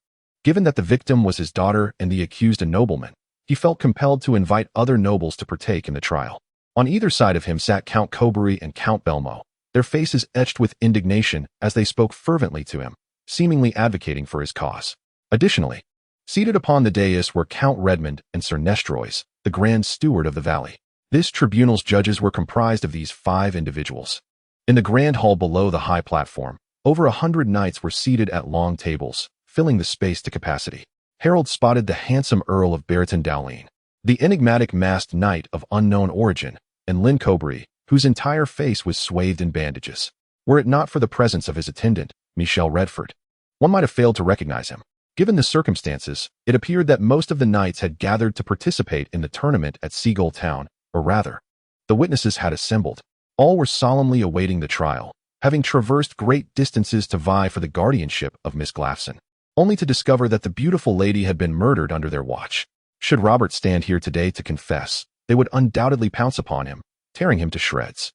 Given that the victim was his daughter and the accused a nobleman, he felt compelled to invite other nobles to partake in the trial. On either side of him sat Count Cobry and Count Belmo, their faces etched with indignation as they spoke fervently to him, seemingly advocating for his cause. Additionally, seated upon the dais were Count Redmond and Sir Nestrois, the Grand Steward of the Valley. This tribunal's judges were comprised of these 5 individuals. In the grand hall below the high platform, over 100 knights were seated at long tables, filling the space to capacity. Harold spotted the handsome Earl of Barrington Dowleen, the enigmatic masked knight of unknown origin, and Lynn Cobry, whose entire face was swathed in bandages. Were it not for the presence of his attendant, Michel Redford, one might have failed to recognize him. Given the circumstances, it appeared that most of the knights had gathered to participate in the tournament at Seagull town, or rather, the witnesses had assembled. All were solemnly awaiting the trial, having traversed great distances to vie for the guardianship of Miss Glafson, only to discover that the beautiful lady had been murdered under their watch. Should Robert stand here today to confess, they would undoubtedly pounce upon him, tearing him to shreds.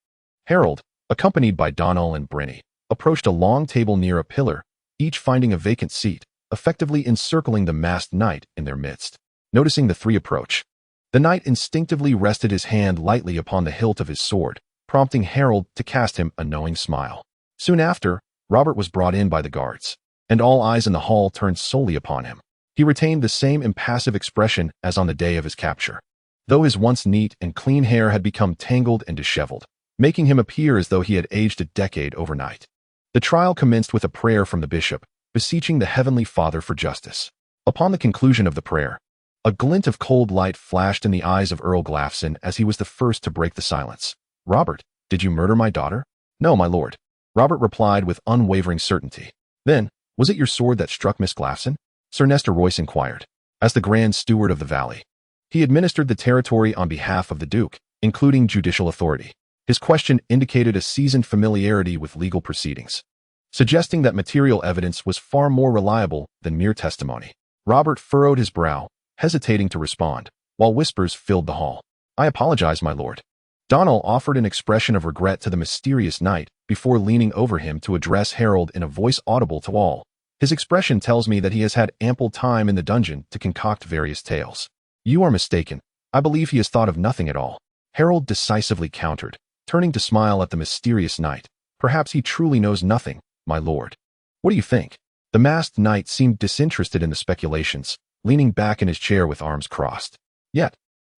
Harold, accompanied by Donald and Brenny, approached a long table near a pillar, each finding a vacant seat, effectively encircling the masked knight in their midst. Noticing the 3 approach, the knight instinctively rested his hand lightly upon the hilt of his sword, prompting Harold to cast him a knowing smile. Soon after, Robert was brought in by the guards, and all eyes in the hall turned solely upon him. He retained the same impassive expression as on the day of his capture, though his once neat and clean hair had become tangled and disheveled, making him appear as though he had aged a decade overnight. The trial commenced with a prayer from the bishop, beseeching the Heavenly Father for justice. Upon the conclusion of the prayer, a glint of cold light flashed in the eyes of Earl Glafson as he was the first to break the silence. Robert, did you murder my daughter? No, my lord. Robert replied with unwavering certainty. Then, was it your sword that struck Miss Glafson? Sir Nestor Royce inquired. As the Grand Steward of the Valley, he administered the territory on behalf of the Duke, including judicial authority. His question indicated a seasoned familiarity with legal proceedings, suggesting that material evidence was far more reliable than mere testimony. Robert furrowed his brow, hesitating to respond, while whispers filled the hall. I apologize, my lord. Donal offered an expression of regret to the mysterious knight before leaning over him to address Harold in a voice audible to all. His expression tells me that he has had ample time in the dungeon to concoct various tales. You are mistaken. I believe he has thought of nothing at all. Harold decisively countered, turning to smile at the mysterious knight. Perhaps he truly knows nothing, my lord. What do you think? The masked knight seemed disinterested in the speculations, leaning back in his chair with arms crossed. Yet,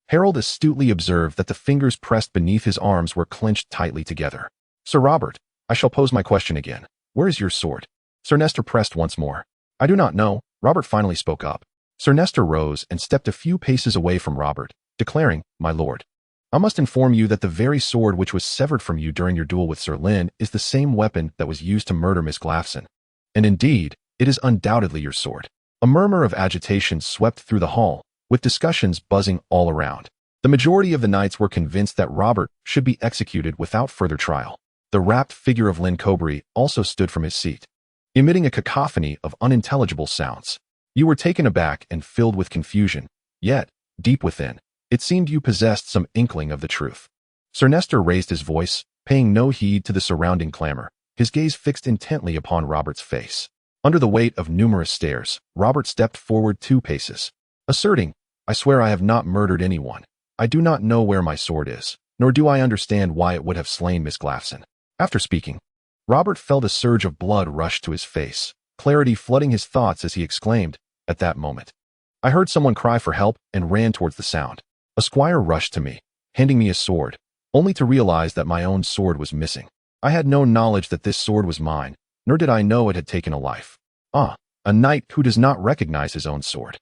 Harold astutely observed that the fingers pressed beneath his arms were clenched tightly together. Sir Robert, I shall pose my question again. Where is your sword? Sir Nestor pressed once more. I do not know. Robert finally spoke up. Sir Nestor rose and stepped a few paces away from Robert, declaring, My lord, I must inform you that the very sword which was severed from you during your duel with Sir Lynn is the same weapon that was used to murder Miss Glaffson. And indeed, it is undoubtedly your sword. A murmur of agitation swept through the hall, with discussions buzzing all around. The majority of the knights were convinced that Robert should be executed without further trial. The wrapped figure of Lynn Cobry also stood from his seat, emitting a cacophony of unintelligible sounds. You were taken aback and filled with confusion, yet, deep within, it seemed you possessed some inkling of the truth. Sir Nestor raised his voice, paying no heed to the surrounding clamor, his gaze fixed intently upon Robert's face. Under the weight of numerous stares, Robert stepped forward 2 paces, asserting, I swear I have not murdered anyone. I do not know where my sword is, nor do I understand why it would have slain Miss Glaffson. After speaking, Robert felt a surge of blood rush to his face, clarity flooding his thoughts as he exclaimed, at that moment, I heard someone cry for help and ran towards the sound. A squire rushed to me, handing me a sword, only to realize that my own sword was missing. I had no knowledge that this sword was mine, nor did I know it had taken a life. Ah, a knight who does not recognize his own sword.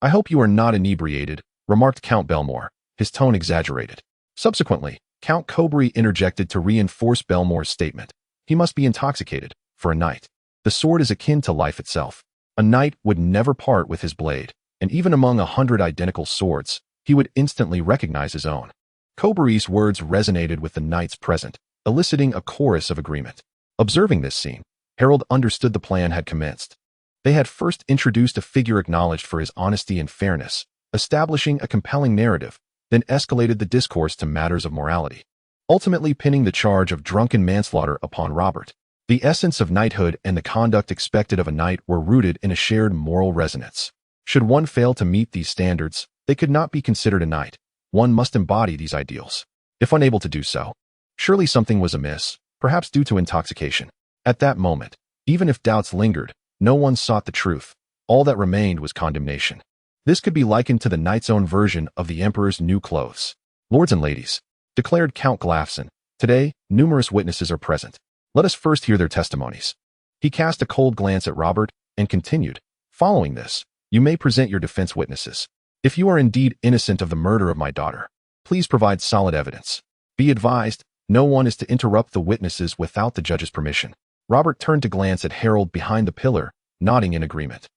I hope you are not inebriated, remarked Count Belmore, his tone exaggerated. Subsequently, Count Cobry interjected to reinforce Belmore's statement. He must be intoxicated, for a knight. The sword is akin to life itself. A knight would never part with his blade, and even among 100 identical swords, he would instantly recognize his own. Cobry's words resonated with the knights present, eliciting a chorus of agreement. Observing this scene, Harold understood the plan had commenced. They had first introduced a figure acknowledged for his honesty and fairness, establishing a compelling narrative, then escalated the discourse to matters of morality, ultimately pinning the charge of drunken manslaughter upon Robert. The essence of knighthood and the conduct expected of a knight were rooted in a shared moral resonance. Should one fail to meet these standards, they could not be considered a knight. One must embody these ideals. If unable to do so, surely something was amiss, perhaps due to intoxication. At that moment, even if doubts lingered, no one sought the truth. All that remained was condemnation. This could be likened to the knight's own version of the emperor's new clothes. Lords and ladies, declared Count Glaffson, today, numerous witnesses are present. Let us first hear their testimonies. He cast a cold glance at Robert and continued, following this, you may present your defense witnesses. If you are indeed innocent of the murder of my daughter, please provide solid evidence. Be advised, no one is to interrupt the witnesses without the judge's permission. Robert turned to glance at Harold behind the pillar, nodding in agreement.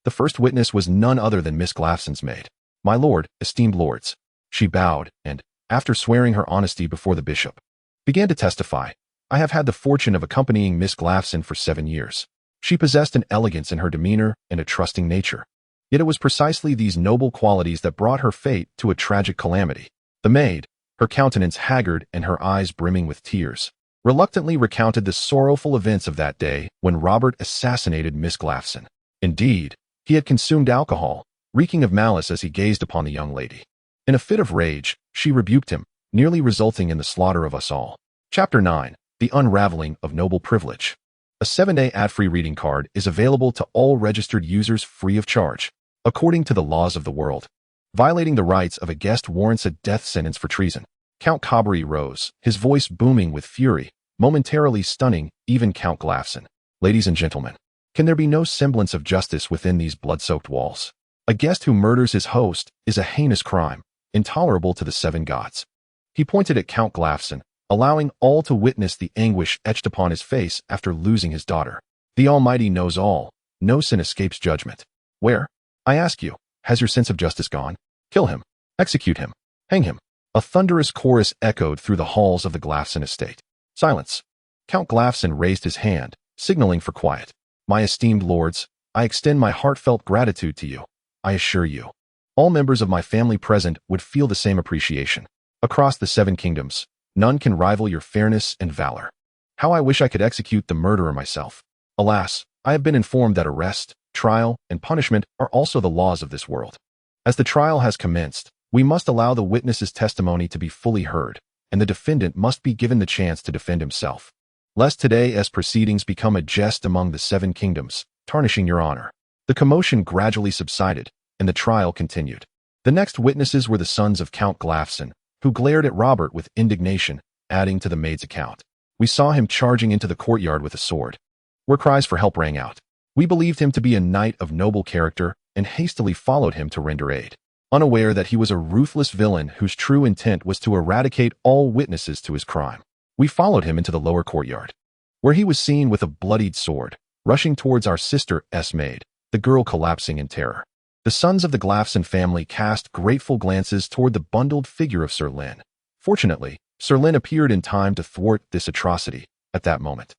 The first witness was none other than Miss Glaffson's maid. My lord, esteemed lords. She bowed and, after swearing her honesty before the bishop, began to testify. I have had the fortune of accompanying Miss Glaffson for 7 years. She possessed an elegance in her demeanor and a trusting nature. Yet it was precisely these noble qualities that brought her fate to a tragic calamity. The maid, her countenance haggard and her eyes brimming with tears, reluctantly recounted the sorrowful events of that day when Robert assassinated Miss Glaffson. Indeed, he had consumed alcohol, reeking of malice as he gazed upon the young lady. In a fit of rage, she rebuked him, nearly resulting in the slaughter of us all. Chapter 9. The Unraveling of Noble Privilege. A 7-day ad-free reading card is available to all registered users free of charge. According to the laws of the world, violating the rights of a guest warrants a death sentence for treason. Count Cobry rose, his voice booming with fury, momentarily stunning even Count Glaffson. Ladies and gentlemen, can there be no semblance of justice within these blood-soaked walls? A guest who murders his host is a heinous crime, intolerable to the 7 gods. He pointed at Count Glaffson, allowing all to witness the anguish etched upon his face after losing his daughter. The Almighty knows all. No sin escapes judgment. Where, I ask you, has your sense of justice gone? Kill him. Execute him. Hang him. A thunderous chorus echoed through the halls of the Glaffson estate. Silence. Count Glaffson raised his hand, signaling for quiet. My esteemed lords, I extend my heartfelt gratitude to you. I assure you, all members of my family present would feel the same appreciation. Across the 7 kingdoms, None can rival your fairness and valor. How I wish I could execute the murderer myself. Alas, I have been informed that arrest, trial, and punishment are also the laws of this world. As the trial has commenced, we must allow the witness's testimony to be fully heard, and the defendant must be given the chance to defend himself. Lest today as proceedings become a jest among the 7 kingdoms, tarnishing your honor. The commotion gradually subsided, and the trial continued. The next witnesses were the sons of Count Glafson, who glared at Robert with indignation, adding to the maid's account. We saw him charging into the courtyard with a sword. Where cries for help rang out. We believed him to be a knight of noble character and hastily followed him to render aid, unaware that he was a ruthless villain whose true intent was to eradicate all witnesses to his crime. We followed him into the lower courtyard, where he was seen with a bloodied sword, rushing towards our sister's maid, the girl collapsing in terror. The sons of the Glafson family cast grateful glances toward the bundled figure of Sir Lin. Fortunately, Sir Lin appeared in time to thwart this atrocity at that moment.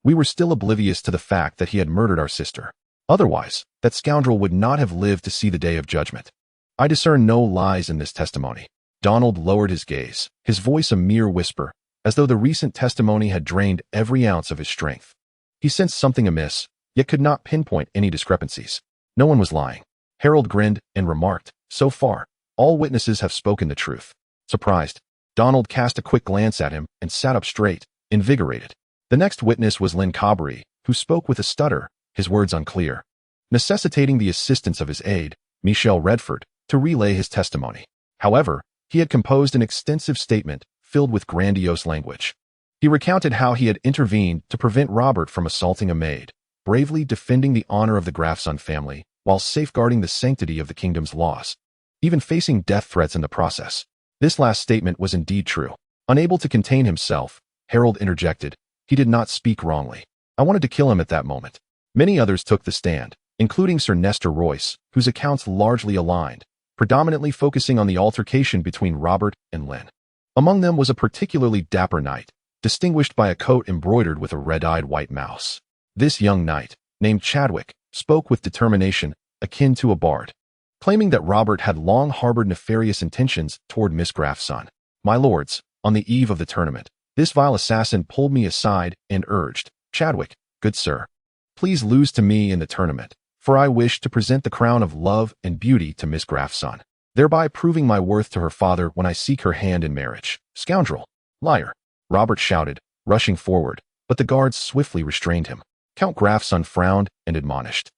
We were still oblivious to the fact that he had murdered our sister. Otherwise, that scoundrel would not have lived to see the day of judgment. I discern no lies in this testimony. Donald lowered his gaze, his voice a mere whisper, as though the recent testimony had drained every ounce of his strength. He sensed something amiss, yet could not pinpoint any discrepancies. No one was lying. Harold grinned and remarked, "So far, all witnesses have spoken the truth." Surprised, Donald cast a quick glance at him and sat up straight, invigorated. The next witness was Lynn Cobbery, who spoke with a stutter, his words unclear, necessitating the assistance of his aide, Michel Redford, to relay his testimony. However, he had composed an extensive statement filled with grandiose language. He recounted how he had intervened to prevent Robert from assaulting a maid, bravely defending the honor of the Grafson family while safeguarding the sanctity of the kingdom's laws, even facing death threats in the process. This last statement was indeed true. Unable to contain himself, Harold interjected, "He did not speak wrongly. I wanted to kill him at that moment." Many others took the stand, including Sir Nestor Royce, whose accounts largely aligned, predominantly focusing on the altercation between Robert and Lynn. Among them was a particularly dapper knight, distinguished by a coat embroidered with a red-eyed white mouse. This young knight, named Chadwick, spoke with determination akin to a bard, claiming that Robert had long harbored nefarious intentions toward Miss Grafson. "My lords, on the eve of the tournament, this vile assassin pulled me aside and urged, 'Chadwick, good sir, please lose to me in the tournament, for I wish to present the crown of love and beauty to Miss Grafson, thereby proving my worth to her father when I seek her hand in marriage.'" "Scoundrel! Liar!" Robert shouted, rushing forward, but the guards swiftly restrained him. Count Grafson frowned and admonished,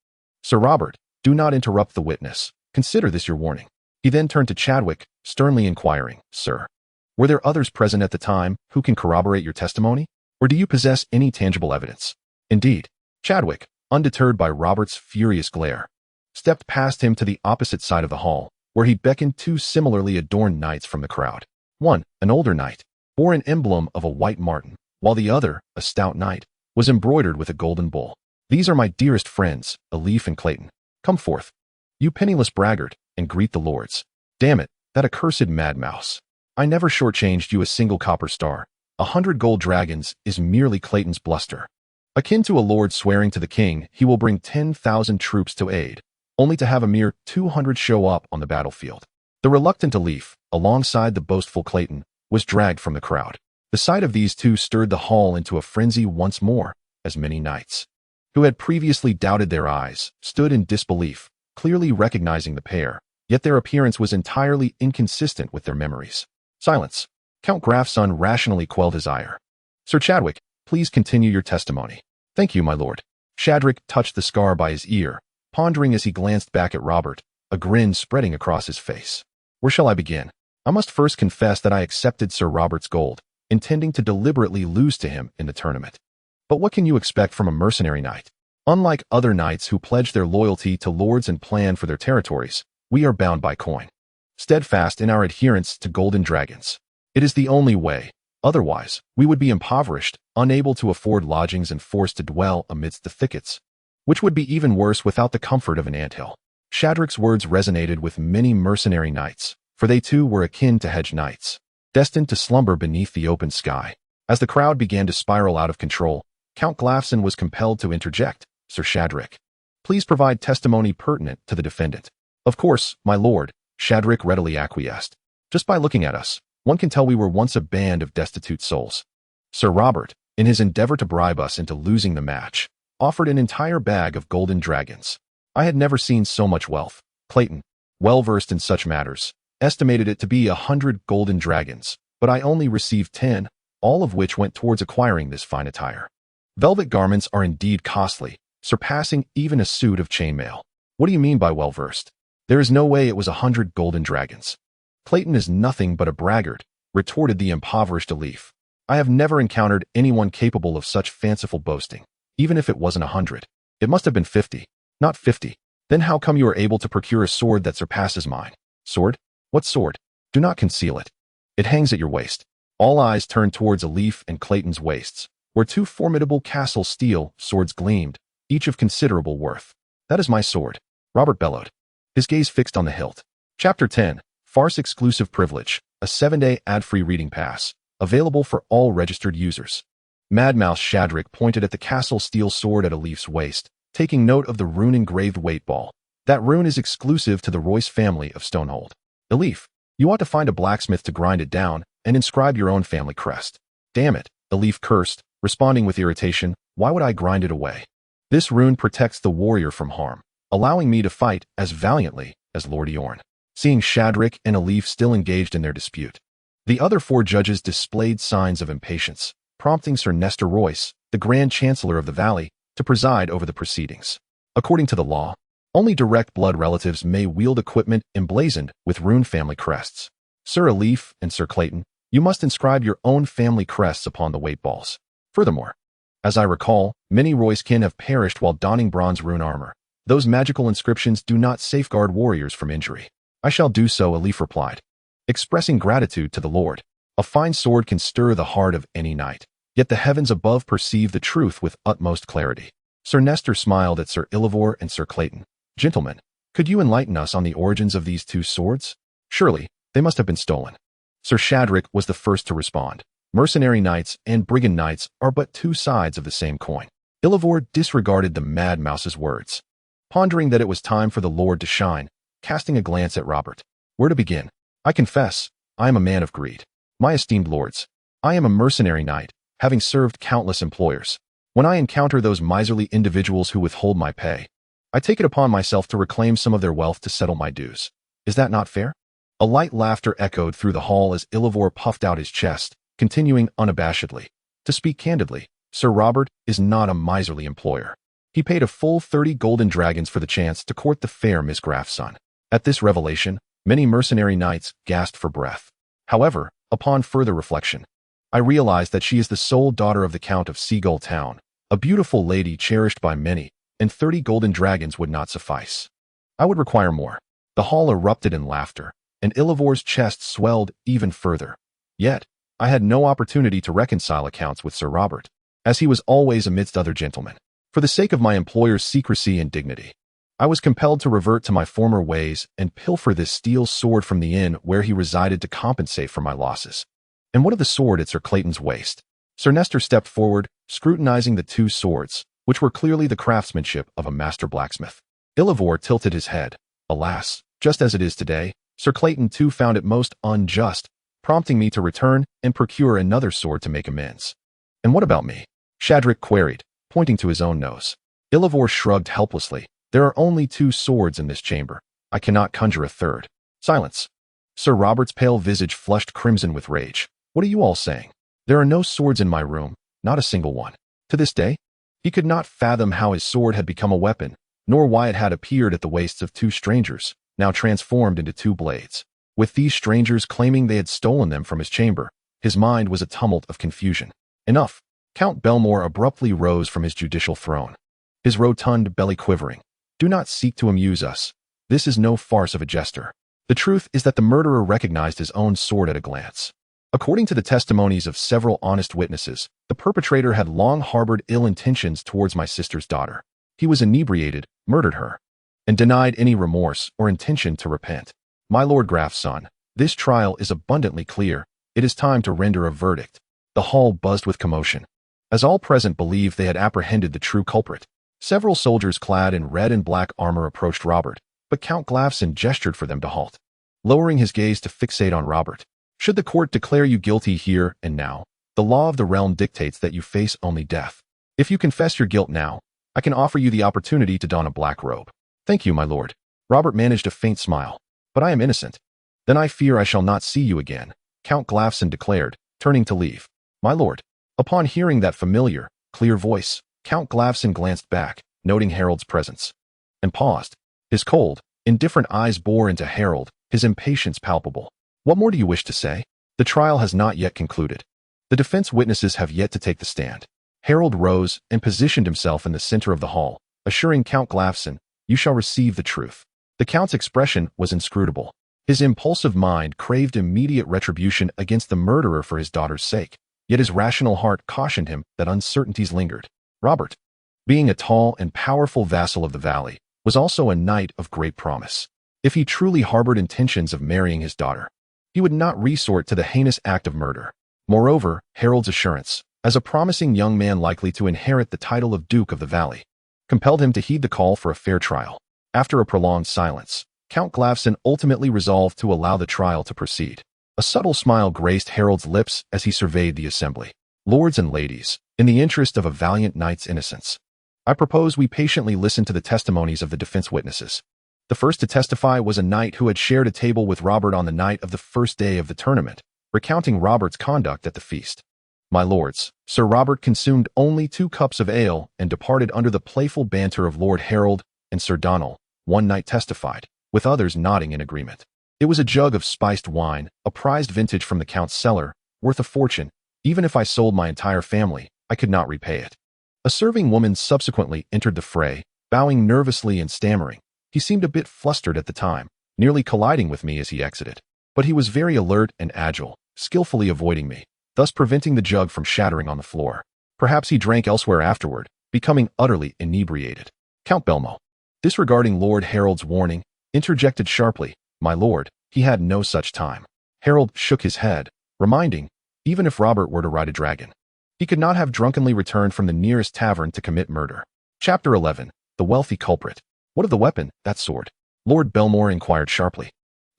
"Sir Robert, do not interrupt the witness. Consider this your warning." He then turned to Chadwick, sternly inquiring, "Sir, were there others present at the time who can corroborate your testimony? Or do you possess any tangible evidence?" Indeed, Chadwick, undeterred by Robert's furious glare, stepped past him to the opposite side of the hall, where he beckoned 2 similarly adorned knights from the crowd. One, an older knight, bore an emblem of a white marten, while the other, a stout knight, was embroidered with a golden bull. "These are my dearest friends, Elif and Clayton. Come forth, you penniless braggart, and greet the lords. Damn it, that accursed mad mouse. I never shortchanged you a single copper star. 100 gold dragons is merely Clayton's bluster. Akin to a lord swearing to the king he will bring 10,000 troops to aid, only to have a mere 200 show up on the battlefield." The reluctant Elif, alongside the boastful Clayton, was dragged from the crowd. The sight of these two stirred the hall into a frenzy once more, as many knights, who had previously doubted their eyes, stood in disbelief, clearly recognizing the pair, yet their appearance was entirely inconsistent with their memories. "Silence." Count Grafson rationally quelled his ire. "Sir Chadwick, please continue your testimony." "Thank you, my lord." Chadwick touched the scar by his ear, pondering as he glanced back at Robert, a grin spreading across his face. "Where shall I begin? I must first confess that I accepted Sir Robert's gold, intending to deliberately lose to him in the tournament. But what can you expect from a mercenary knight? Unlike other knights who pledge their loyalty to lords and plan for their territories, we are bound by coin, steadfast in our adherence to golden dragons. It is the only way. Otherwise, we would be impoverished, unable to afford lodgings and forced to dwell amidst the thickets, which would be even worse without the comfort of an anthill." Chadwick's words resonated with many mercenary knights, for they too were akin to hedge knights, destined to slumber beneath the open sky. As the crowd began to spiral out of control, Count Glafson was compelled to interject, "Sir Chadwick, please provide testimony pertinent to the defendant." "Of course, my lord," Chadwick readily acquiesced. "Just by looking at us, One can tell we were once a band of destitute souls. Sir Robert, in his endeavor to bribe us into losing the match, offered an entire bag of golden dragons. I had never seen so much wealth. Clayton, well-versed in such matters, estimated it to be 100 golden dragons, but I only received 10, all of which went towards acquiring this fine attire. Velvet garments are indeed costly, surpassing even a suit of chainmail. What do you mean by well-versed? There is no way it was 100 golden dragons. Clayton is nothing but a braggart, retorted the impoverished Elif. I have never encountered anyone capable of such fanciful boasting. Even if it wasn't 100, it must have been 50, not 50. Then how come you are able to procure a sword that surpasses mine? Sword? What sword? Do not conceal it. It hangs at your waist. All eyes turned towards Elif and Clayton's waists, where two formidable castle steel swords gleamed, each of considerable worth. That is my sword, Robert bellowed, his gaze fixed on the hilt. Chapter 10, Farce Exclusive Privilege, a 7-day ad-free reading pass, available for all registered users. Madmouse Shadrick pointed at the castle steel sword at Elif's waist, taking note of the rune-engraved weight ball. That rune is exclusive to the Royce family of Stonehold. Elif, you ought to find a blacksmith to grind it down and inscribe your own family crest. Damn it, Elif cursed, responding with irritation. Why would I grind it away? This rune protects the warrior from harm, allowing me to fight as valiantly as Lord Eorn. Seeing Shadrick and Elif still engaged in their dispute, the other four judges displayed signs of impatience, prompting Sir Nestor Royce, the Grand Chancellor of the Valley, to preside over the proceedings. According to the law, only direct blood relatives may wield equipment emblazoned with rune family crests. Sir Elif and Sir Clayton, you must inscribe your own family crests upon the weight balls. Furthermore, as I recall, many Roycekin have perished while donning bronze rune armor. Those magical inscriptions do not safeguard warriors from injury. I shall do so, Elif replied, expressing gratitude to the Lord. A fine sword can stir the heart of any knight, yet the heavens above perceive the truth with utmost clarity. Sir Nestor smiled at Sir Ilivor and Sir Clayton. Gentlemen, could you enlighten us on the origins of these two swords? Surely, they must have been stolen. Sir Shadrick was the first to respond. Mercenary knights and brigand knights are but two sides of the same coin. Ilivor disregarded the Mad Mouse's words, pondering that it was time for the Lord to shine, casting a glance at Robert. Where to begin? I confess, I am a man of greed. My esteemed lords, I am a mercenary knight, having served countless employers. When I encounter those miserly individuals who withhold my pay, I take it upon myself to reclaim some of their wealth to settle my dues. Is that not fair? A light laughter echoed through the hall as Ilivor puffed out his chest, continuing unabashedly. To speak candidly, Sir Robert is not a miserly employer. He paid a full 30 golden dragons for the chance to court the fair Miss Graff's son. At this revelation, many mercenary knights gasped for breath. However, upon further reflection, I realized that she is the sole daughter of the Count of Seagull Town, a beautiful lady cherished by many, and 30 golden dragons would not suffice. I would require more. The hall erupted in laughter, and Ilivor's chest swelled even further. Yet, I had no opportunity to reconcile accounts with Sir Robert, as he was always amidst other gentlemen. For the sake of my employer's secrecy and dignity, I was compelled to revert to my former ways and pilfer this steel sword from the inn where he resided to compensate for my losses. And what of the sword at Sir Clayton's waist? Sir Nestor stepped forward, scrutinizing the two swords, which were clearly the craftsmanship of a master blacksmith. Ilivor tilted his head. Alas, just as it is today, Sir Clayton too found it most unjust, prompting me to return and procure another sword to make amends. And what about me? Shadrick queried, pointing to his own nose. Ilivor shrugged helplessly. There are only two swords in this chamber. I cannot conjure a third. Silence. Sir Robert's pale visage flushed crimson with rage. What are you all saying? There are no swords in my room, not a single one. To this day, he could not fathom how his sword had become a weapon, nor why it had appeared at the waists of two strangers, now transformed into two blades. With these strangers claiming they had stolen them from his chamber, his mind was a tumult of confusion. Enough. Count Belmore abruptly rose from his judicial throne, his rotund belly quivering. Do not seek to amuse us. This is no farce of a jester. The truth is that the murderer recognized his own sword at a glance. According to the testimonies of several honest witnesses, the perpetrator had long harbored ill intentions towards my sister's daughter. He was inebriated, murdered her, and denied any remorse or intention to repent. My Lord Graff's son, this trial is abundantly clear. It is time to render a verdict. The hall buzzed with commotion, as all present believed they had apprehended the true culprit. Several soldiers clad in red and black armor approached Robert, but Count Glafson gestured for them to halt. Lowering his gaze to fixate on Robert, Should the court declare you guilty here and now, the law of the realm dictates that you face only death. If you confess your guilt now, I can offer you the opportunity to don a black robe. Thank you, my lord. Robert managed a faint smile. But I am innocent. Then I fear I shall not see you again, Count Glafson declared, turning to leave. My lord. Upon hearing that familiar, clear voice, Count Glafson glanced back, noting Harold's presence, and paused. His cold, indifferent eyes bore into Harold, his impatience palpable. What more do you wish to say? The trial has not yet concluded. The defense witnesses have yet to take the stand. Harold rose and positioned himself in the center of the hall, assuring Count Glafson, you shall receive the truth. The Count's expression was inscrutable. His impulsive mind craved immediate retribution against the murderer for his daughter's sake, yet his rational heart cautioned him that uncertainties lingered. Robert, being a tall and powerful vassal of the valley, was also a knight of great promise. If he truly harbored intentions of marrying his daughter, he would not resort to the heinous act of murder. Moreover, Harold's assurance, as a promising young man likely to inherit the title of Duke of the Valley, compelled him to heed the call for a fair trial. After a prolonged silence, Count Glafson ultimately resolved to allow the trial to proceed. A subtle smile graced Harold's lips as he surveyed the assembly. Lords and ladies, in the interest of a valiant knight's innocence, I propose we patiently listen to the testimonies of the defense witnesses. The first to testify was a knight who had shared a table with Robert on the night of the first day of the tournament, recounting Robert's conduct at the feast. My lords, Sir Robert consumed only 2 cups of ale and departed under the playful banter of Lord Harold and Sir Donald, one knight testified, with others nodding in agreement. It was a jug of spiced wine, a prized vintage from the Count's cellar, worth a fortune. Even if I sold my entire family, I could not repay it. A serving woman subsequently entered the fray, bowing nervously and stammering. He seemed a bit flustered at the time, nearly colliding with me as he exited. But he was very alert and agile, skillfully avoiding me, thus preventing the jug from shattering on the floor. Perhaps he drank elsewhere afterward, becoming utterly inebriated. Count Belmo, disregarding Lord Harold's warning, interjected sharply, my lord, he had no such time. Harold shook his head, reminding, even if Robert were to ride a dragon, he could not have drunkenly returned from the nearest tavern to commit murder. Chapter 11. The Wealthy Culprit. What of the weapon, that sword? Lord Belmore inquired sharply.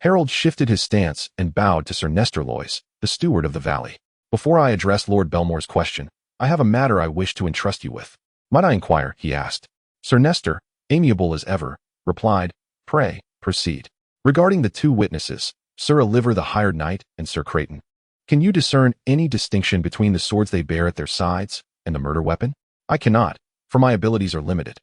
Harold shifted his stance and bowed to Sir Nestor Loys, the steward of the valley. Before I address Lord Belmore's question, I have a matter I wish to entrust you with. Might I inquire? He asked. Sir Nestor, amiable as ever, replied, pray, proceed. Regarding the 2 witnesses, Sir Oliver the hired knight and Sir Creighton, can you discern any distinction between the swords they bear at their sides and the murder weapon? I cannot, for my abilities are limited.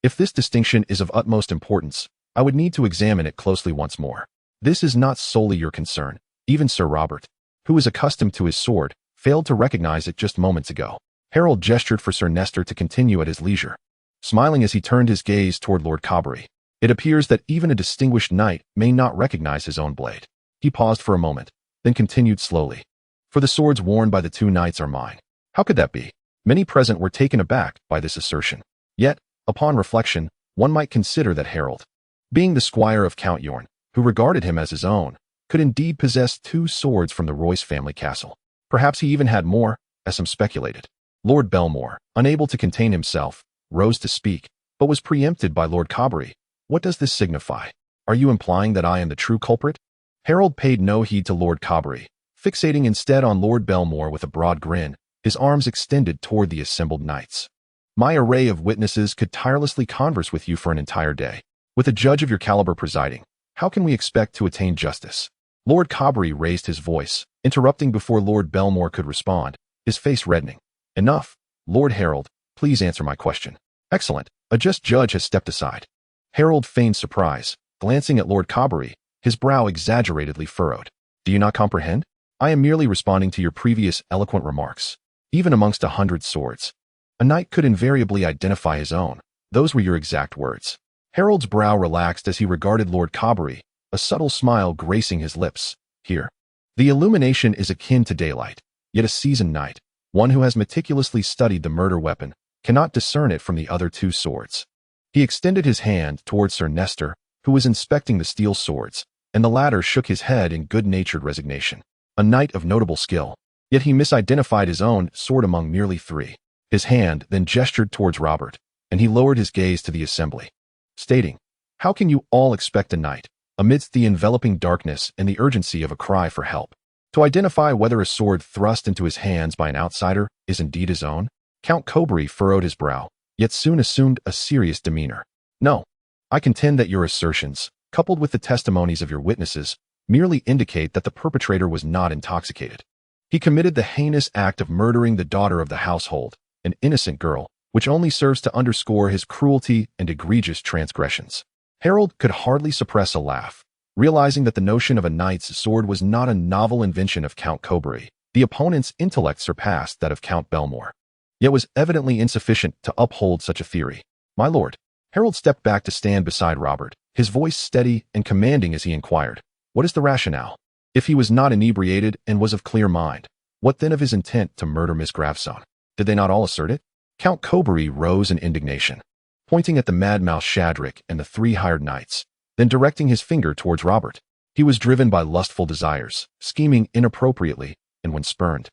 If this distinction is of utmost importance, I would need to examine it closely once more. This is not solely your concern. Even Sir Robert, who is accustomed to his sword, failed to recognize it just moments ago. Harold gestured for Sir Nestor to continue at his leisure, smiling as he turned his gaze toward Lord Cobbery. It appears that even a distinguished knight may not recognize his own blade. He paused for a moment, then continued slowly. For the swords worn by the 2 knights are mine. How could that be? Many present were taken aback by this assertion. Yet, upon reflection, one might consider that Harold, being the squire of Count Yorn, who regarded him as his own, could indeed possess 2 swords from the Royce family castle. Perhaps he even had more, as some speculated. Lord Belmore, unable to contain himself, rose to speak, but was preempted by Lord Cobbery. What does this signify? Are you implying that I am the true culprit? Harold paid no heed to Lord Cobbery, fixating instead on Lord Belmore with a broad grin, his arms extended toward the assembled knights. My array of witnesses could tirelessly converse with you for an entire day. With a judge of your caliber presiding, how can we expect to attain justice? Lord Cobbery raised his voice, interrupting before Lord Belmore could respond, his face reddening. Enough. Lord Harold, please answer my question. Excellent. A just judge has stepped aside. Harold feigned surprise, glancing at Lord Cobbery, his brow exaggeratedly furrowed. Do you not comprehend? I am merely responding to your previous eloquent remarks. Even amongst 100 swords, a knight could invariably identify his own. Those were your exact words. Harold's brow relaxed as he regarded Lord Cobbery, a subtle smile gracing his lips. Here. The illumination is akin to daylight, yet a seasoned knight, one who has meticulously studied the murder weapon, cannot discern it from the other 2 swords. He extended his hand towards Sir Nestor, who was inspecting the steel swords, and the latter shook his head in good-natured resignation. A knight of notable skill, yet he misidentified his own sword among merely 3. His hand then gestured towards Robert, and he lowered his gaze to the assembly, stating, how can you all expect a knight, amidst the enveloping darkness and the urgency of a cry for help, To identify whether a sword thrust into his hands by an outsider is indeed his own, Count Kobri furrowed his brow, yet soon assumed a serious demeanor. No, I contend that your assertions, coupled with the testimonies of your witnesses, merely indicate that the perpetrator was not intoxicated. He committed the heinous act of murdering the daughter of the household, an innocent girl, which only serves to underscore his cruelty and egregious transgressions. Harold could hardly suppress a laugh, realizing that the notion of a knight's sword was not a novel invention of Count Kobri. The opponent's intellect surpassed that of Count Belmore, yet was evidently insufficient to uphold such a theory. My lord, Harold stepped back to stand beside Robert, his voice steady and commanding as he inquired, what is the rationale? If he was not inebriated and was of clear mind, what then of his intent to murder Miss Gravesone? Did they not all assert it? Count Kobri rose in indignation, pointing at the mad-mouthed Shadrick and the 3 hired knights, then directing his finger towards Robert. He was driven by lustful desires, scheming inappropriately, and when spurned,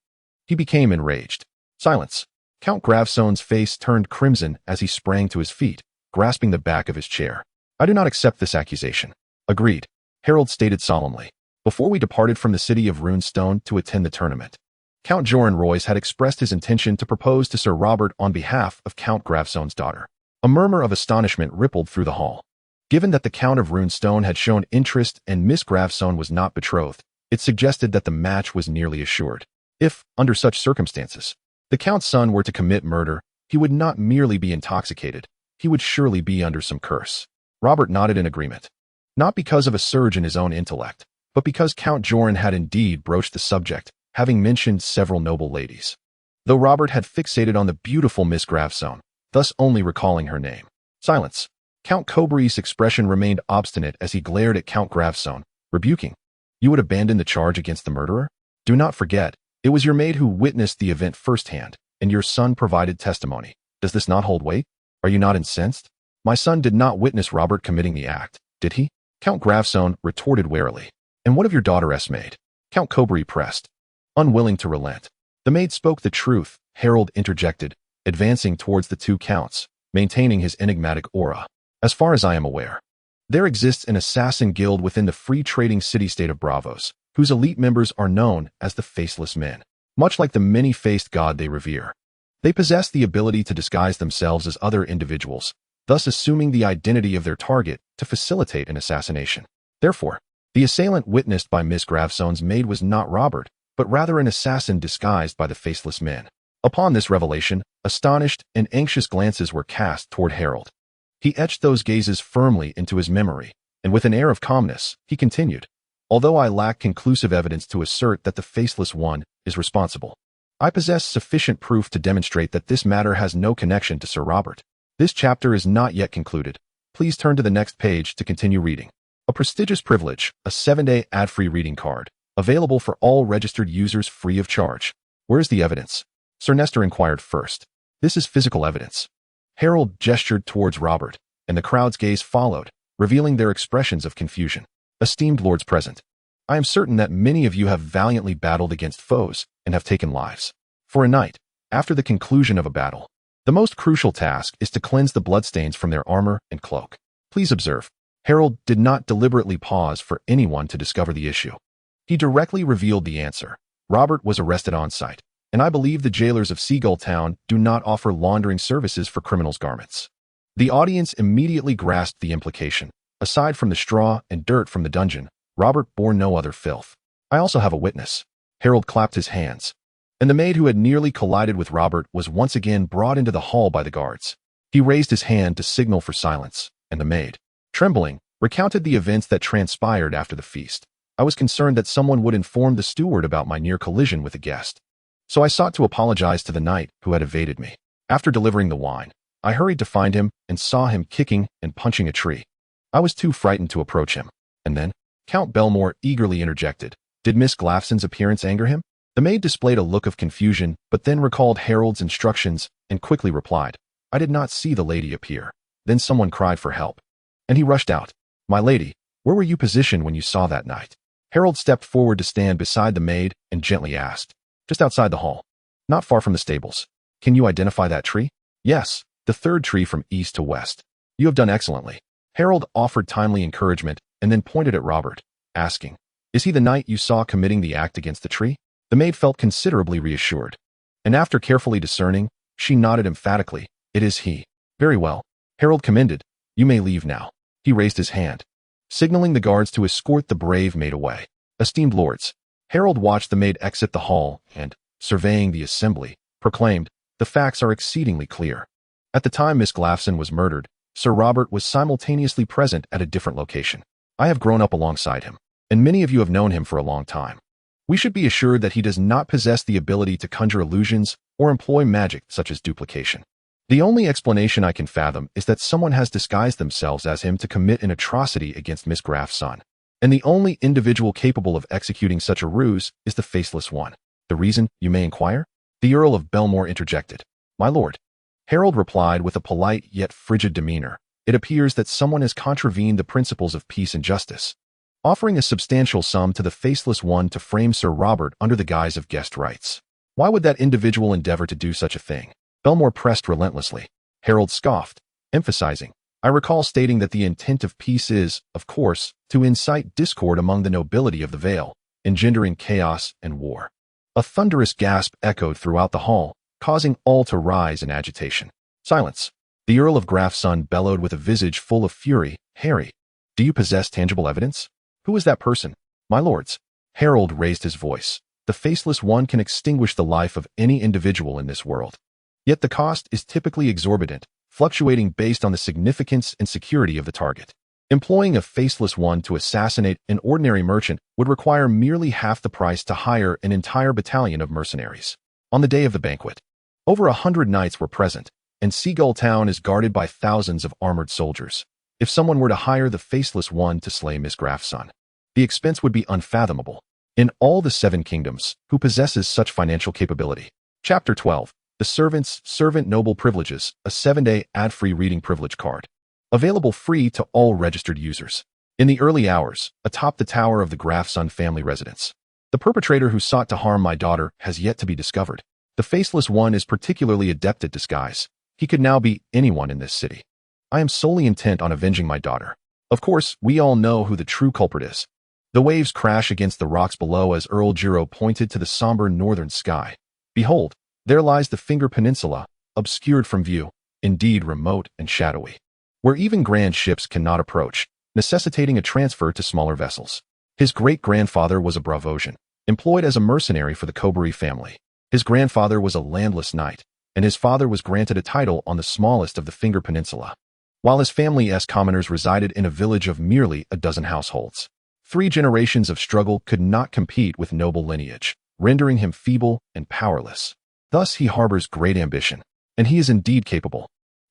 he became enraged. Silence. Count Gravesone's face turned crimson as he sprang to his feet, grasping the back of his chair. I do not accept this accusation. Agreed, Harold stated solemnly. Before we departed from the city of Runestone to attend the tournament, Count Joran Royce had expressed his intention to propose to Sir Robert on behalf of Count Gravesone's daughter. A murmur of astonishment rippled through the hall. Given that the Count of Runestone had shown interest and Miss Gravesone was not betrothed, it suggested that the match was nearly assured. If, under such circumstances, the Count's son were to commit murder, he would not merely be intoxicated, he would surely be under some curse. Robert nodded in agreement. Not because of a surge in his own intellect, but because Count Joran had indeed broached the subject, having mentioned several noble ladies. Though Robert had fixated on the beautiful Miss Gravesone, thus only recalling her name. Silence. Count Kobri's expression remained obstinate as he glared at Count Gravesone, rebuking. You would abandon the charge against the murderer? Do not forget, it was your maid who witnessed the event firsthand, and your son provided testimony. Does this not hold weight? Are you not incensed? My son did not witness Robert committing the act, did he? Count Gravesone retorted warily. And what of your daughter's maid? Count Kobri pressed, unwilling to relent. The maid spoke the truth, Harold interjected, advancing towards the 2 counts, maintaining his enigmatic aura. As far as I am aware, there exists an assassin guild within the free trading city-state of Bravos, whose elite members are known as the Faceless Men. Much like the many-faced god they revere, they possess the ability to disguise themselves as other individuals, thus assuming the identity of their target to facilitate an assassination. Therefore, the assailant witnessed by Miss Gravesone's maid was not Robert, but rather an assassin disguised by the Faceless Men. Upon this revelation, astonished and anxious glances were cast toward Harold. He etched those gazes firmly into his memory, and with an air of calmness, he continued, although I lack conclusive evidence to assert that the Faceless One is responsible, I possess sufficient proof to demonstrate that this matter has no connection to Sir Robert. This chapter is not yet concluded. Please turn to the next page to continue reading. A prestigious privilege, a 7-day ad-free reading card, available for all registered users free of charge. Where's the evidence? Sir Nestor inquired first. This is physical evidence. Harold gestured towards Robert, and the crowd's gaze followed, revealing their expressions of confusion. Esteemed lords present, I am certain that many of you have valiantly battled against foes and have taken lives. For a knight, after the conclusion of a battle, the most crucial task is to cleanse the bloodstains from their armor and cloak. Please observe, Harold did not deliberately pause for anyone to discover the issue. He directly revealed the answer. Robert was arrested on site, and I believe the jailers of Seagull Town do not offer laundering services for criminals' garments. The audience immediately grasped the implication. Aside from the straw and dirt from the dungeon, Robert bore no other filth. I also have a witness. Harold clapped his hands, and the maid who had nearly collided with Robert was once again brought into the hall by the guards. He raised his hand to signal for silence, and the maid, trembling, recounted the events that transpired after the feast. I was concerned that someone would inform the steward about my near collision with a guest, so I sought to apologize to the knight who had evaded me. After delivering the wine, I hurried to find him and saw him kicking and punching a tree. I was too frightened to approach him. And then, Count Belmore eagerly interjected. Did Miss Glaffson's appearance anger him? The maid displayed a look of confusion, but then recalled Harold's instructions and quickly replied, I did not see the lady appear. Then someone cried for help, and he rushed out. My lady, where were you positioned when you saw that knight? Harold stepped forward to stand beside the maid and gently asked. Just outside the hall, not far from the stables. Can you identify that tree? Yes, the 3rd tree from east to west. You have done excellently. Harold offered timely encouragement and then pointed at Robert, asking, Is he the knight you saw committing the act against the tree? The maid felt considerably reassured, and after carefully discerning, she nodded emphatically. It is he. Very well. Harold commended. You may leave now. He raised his hand, signaling the guards to escort the brave maid away. Esteemed lords, Harold watched the maid exit the hall and, surveying the assembly, proclaimed, the facts are exceedingly clear. At the time Miss Glaffson was murdered, Sir Robert was simultaneously present at a different location. I have grown up alongside him, and many of you have known him for a long time. We should be assured that he does not possess the ability to conjure illusions or employ magic such as duplication. The only explanation I can fathom is that someone has disguised themselves as him to commit an atrocity against Miss Graff's son. And the only individual capable of executing such a ruse is the Faceless One. The reason, you may inquire? The Earl of Belmore interjected. My lord. Harold replied with a polite yet frigid demeanor. It appears that someone has contravened the principles of peace and justice, offering a substantial sum to the Faceless One to frame Sir Robert under the guise of guest rights. Why would that individual endeavor to do such a thing? Belmore pressed relentlessly. Harold scoffed, emphasizing, I recall stating that the intent of peace is, of course, to incite discord among the nobility of the Vale, engendering chaos and war. A thunderous gasp echoed throughout the hall, causing all to rise in agitation. Silence. The Earl of Graff's son bellowed with a visage full of fury. Harry, do you possess tangible evidence? Who is that person? My lords. Harold raised his voice. The Faceless One can extinguish the life of any individual in this world. Yet the cost is typically exorbitant, fluctuating based on the significance and security of the target. Employing a Faceless One to assassinate an ordinary merchant would require merely half the price to hire an entire battalion of mercenaries. On the day of the banquet, over 100 knights were present, and Seagull town is guarded by thousands of armored soldiers. If someone were to hire the Faceless One to slay Miss Graff's son, the expense would be unfathomable. In all the 7 kingdoms, who possesses such financial capability? Chapter 12. The Servant Noble Privileges, a 7-day ad-free reading privilege card. Available free to all registered users. In the early hours, atop the tower of the Graffson family residence, the perpetrator who sought to harm my daughter has yet to be discovered. The Faceless One is particularly adept at disguise. He could now be anyone in this city. I am solely intent on avenging my daughter. Of course, we all know who the true culprit is. The waves crash against the rocks below as Earl Giro pointed to the somber northern sky. Behold, there lies the Finger Peninsula, obscured from view, indeed remote and shadowy, where even grand ships cannot approach, necessitating a transfer to smaller vessels. His great-grandfather was a Bravosian, employed as a mercenary for the Cobury family. His grandfather was a landless knight, and his father was granted a title on the smallest of the Finger Peninsula, while his family's commoners resided in a village of merely a dozen households. 3 generations of struggle could not compete with noble lineage, rendering him feeble and powerless. Thus he harbors great ambition, and he is indeed capable.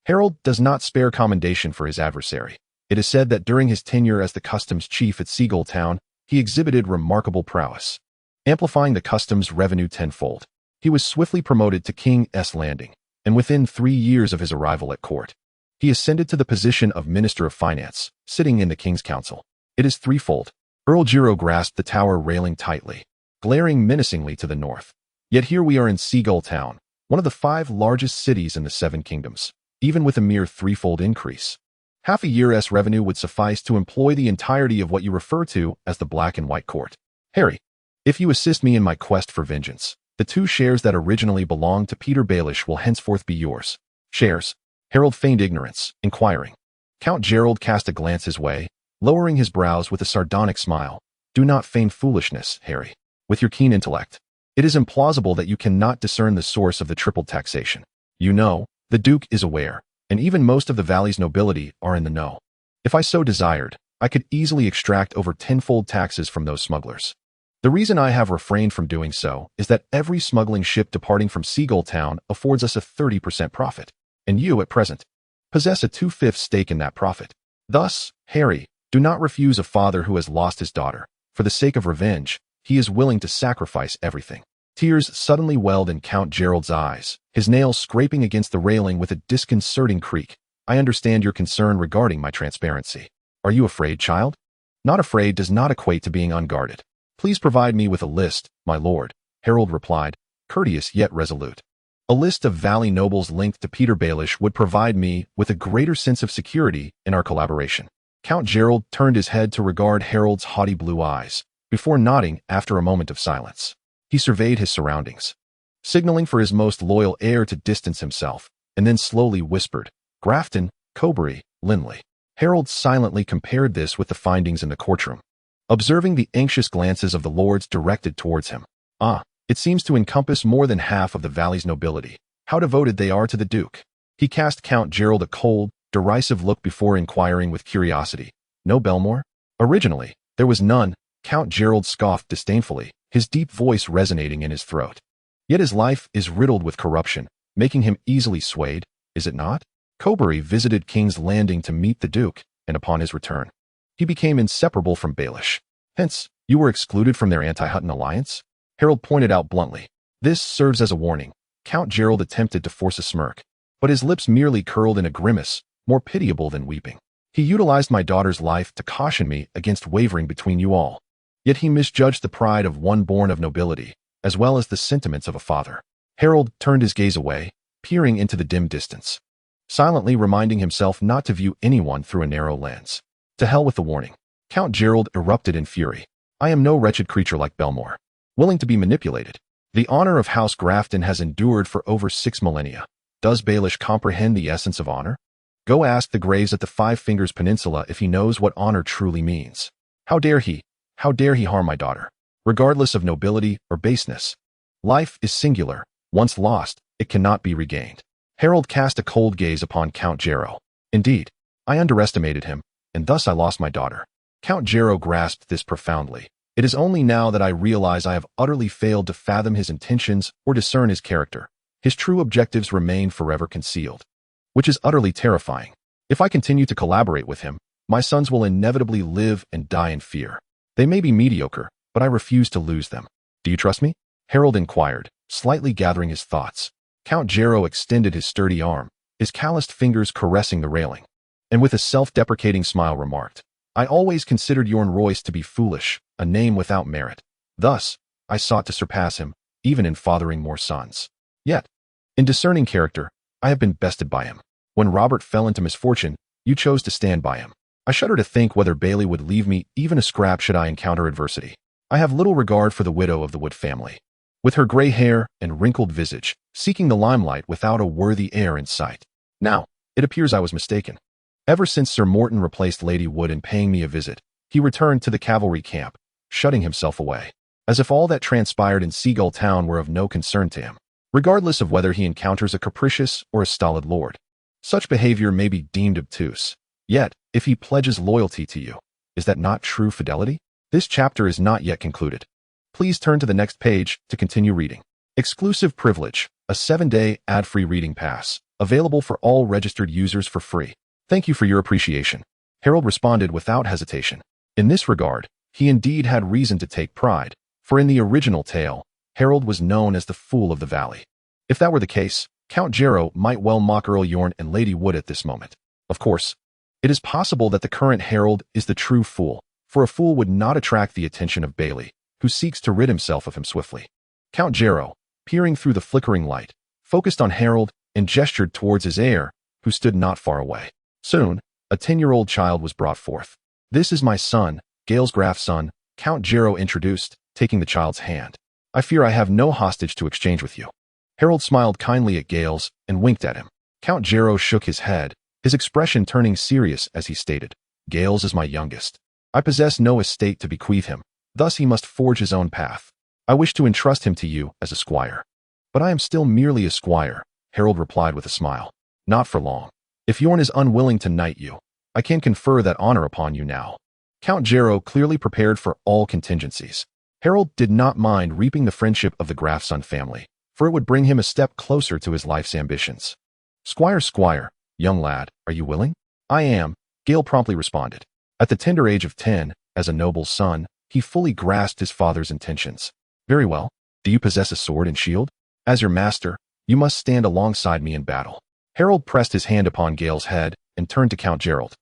Harold does not spare commendation for his adversary. It is said that during his tenure as the customs chief at Seagull town, he exhibited remarkable prowess, amplifying the customs revenue tenfold. He was swiftly promoted to King's Landing, and within 3 years of his arrival at court, he ascended to the position of Minister of Finance, sitting in the King's Council. It is threefold. Earl Giro grasped the tower railing tightly, glaring menacingly to the north. Yet here we are in Seagull town, one of the 5 largest cities in the 7 kingdoms, even with a mere threefold increase. Half a year's revenue would suffice to employ the entirety of what you refer to as the Black and White Court. Harry, if you assist me in my quest for vengeance, the 2 shares that originally belonged to Peter Baelish will henceforth be yours. Shares. Harold feigned ignorance, inquiring. Count Gerald cast a glance his way, lowering his brows with a sardonic smile. Do not feign foolishness, Harry. With your keen intellect, it is implausible that you cannot discern the source of the triple taxation. You know, the Duke is aware, and even most of the valley's nobility are in the know. If I so desired, I could easily extract over tenfold taxes from those smugglers. The reason I have refrained from doing so is that every smuggling ship departing from Seagull town affords us a 30% profit, and you, at present, possess a 2/5 stake in that profit. Thus, Harry, do not refuse a father who has lost his daughter. For the sake of revenge, he is willing to sacrifice everything. Tears suddenly welled in Count Gerald's eyes, his nails scraping against the railing with a disconcerting creak. I understand your concern regarding my transparency. Are you afraid, child? Not afraid does not equate to being unguarded. Please provide me with a list, my lord, Harold replied, courteous yet resolute. A list of valley nobles linked to Peter Baelish would provide me with a greater sense of security in our collaboration. Count Gerald turned his head to regard Harold's haughty blue eyes, before nodding after a moment of silence. He surveyed his surroundings, signaling for his most loyal heir to distance himself, and then slowly whispered, "Grafton, Cobury, Linley." Harold silently compared this with the findings in the courtroom, observing the anxious glances of the lords directed towards him. It seems to encompass more than half of the valley's nobility. How devoted they are to the Duke. He cast Count Gerald a cold, derisive look before inquiring with curiosity, "No Belmore?" "Originally, there was none," Count Gerald scoffed disdainfully, his deep voice resonating in his throat. "Yet his life is riddled with corruption, making him easily swayed, is it not?" Cobury visited King's Landing to meet the Duke, and upon his return, he became inseparable from Baelish. "Hence, you were excluded from their anti-Hutton alliance?" Harold pointed out bluntly. "This serves as a warning." Count Gerald attempted to force a smirk, but his lips merely curled in a grimace, more pitiable than weeping. "He utilized my daughter's life to caution me against wavering between you all. Yet he misjudged the pride of one born of nobility, as well as the sentiments of a father." Harold turned his gaze away, peering into the dim distance, silently reminding himself not to view anyone through a narrow lens. To hell with the warning. Count Gerald erupted in fury. "I am no wretched creature like Belmore, willing to be manipulated. The honor of House Grafton has endured for over 6 millennia. Does Baelish comprehend the essence of honor? Go ask the graves at the Five Fingers Peninsula if he knows what honor truly means. How dare he harm my daughter, regardless of nobility or baseness? Life is singular. Once lost, it cannot be regained." Harold cast a cold gaze upon Count Jarrow. "Indeed, I underestimated him, and thus I lost my daughter." Count Jarrow grasped this profoundly. "It is only now that I realize I have utterly failed to fathom his intentions or discern his character. His true objectives remain forever concealed, which is utterly terrifying. If I continue to collaborate with him, my sons will inevitably live and die in fear. They may be mediocre, but I refuse to lose them. Do you trust me?" Harold inquired, slightly gathering his thoughts. Count Jarrow extended his sturdy arm, his calloused fingers caressing the railing, and with a self-deprecating smile remarked, "I always considered Yorn Royce to be foolish, a name without merit. Thus, I sought to surpass him, even in fathering more sons. Yet, in discerning character, I have been bested by him. When Robert fell into misfortune, you chose to stand by him. I shudder to think whether Bailey would leave me even a scrap should I encounter adversity. I have little regard for the widow of the Wood family, with her gray hair and wrinkled visage, seeking the limelight without a worthy heir in sight. Now, it appears I was mistaken. Ever since Sir Morton replaced Lady Wood in paying me a visit, he returned to the cavalry camp, shutting himself away, as if all that transpired in Seagull town were of no concern to him, regardless of whether he encounters a capricious or a stolid lord. Such behavior may be deemed obtuse. Yet, if he pledges loyalty to you, is that not true fidelity? This chapter is not yet concluded. Please turn to the next page to continue reading. Exclusive privilege, a 7-day ad-free reading pass, available for all registered users for free. Thank you for your appreciation. Harold responded without hesitation. In this regard, he indeed had reason to take pride, for in the original tale, Harold was known as the Fool of the Valley. If that were the case, Count Jarrow might well mock Earl Yorn and Lady Wood at this moment. Of course, it is possible that the current Harold is the true fool, for a fool would not attract the attention of Bailey, who seeks to rid himself of him swiftly. Count Jarrow, peering through the flickering light, focused on Harold and gestured towards his heir, who stood not far away. Soon, a 10-year-old child was brought forth. "This is my son, Galesgraf's son," Count Jarrow introduced, taking the child's hand. "I fear I have no hostage to exchange with you." Harold smiled kindly at Gales and winked at him. Count Jarrow shook his head, his expression turning serious as he stated, "Gales is my youngest. I possess no estate to bequeath him, thus he must forge his own path. I wish to entrust him to you as a squire." "But I am still merely a squire," Harold replied with a smile. "Not for long. If Yorn is unwilling to knight you, I can confer that honor upon you now." Count Jarrow clearly prepared for all contingencies. Harold did not mind reaping the friendship of the Grafson family, for it would bring him a step closer to his life's ambitions. Squire, young lad, are you willing?" "I am," Gale promptly responded. At the tender age of 10, as a noble's son, he fully grasped his father's intentions. "Very well. Do you possess a sword and shield? As your master, you must stand alongside me in battle." Harold pressed his hand upon Gale's head and turned to Count Gerald,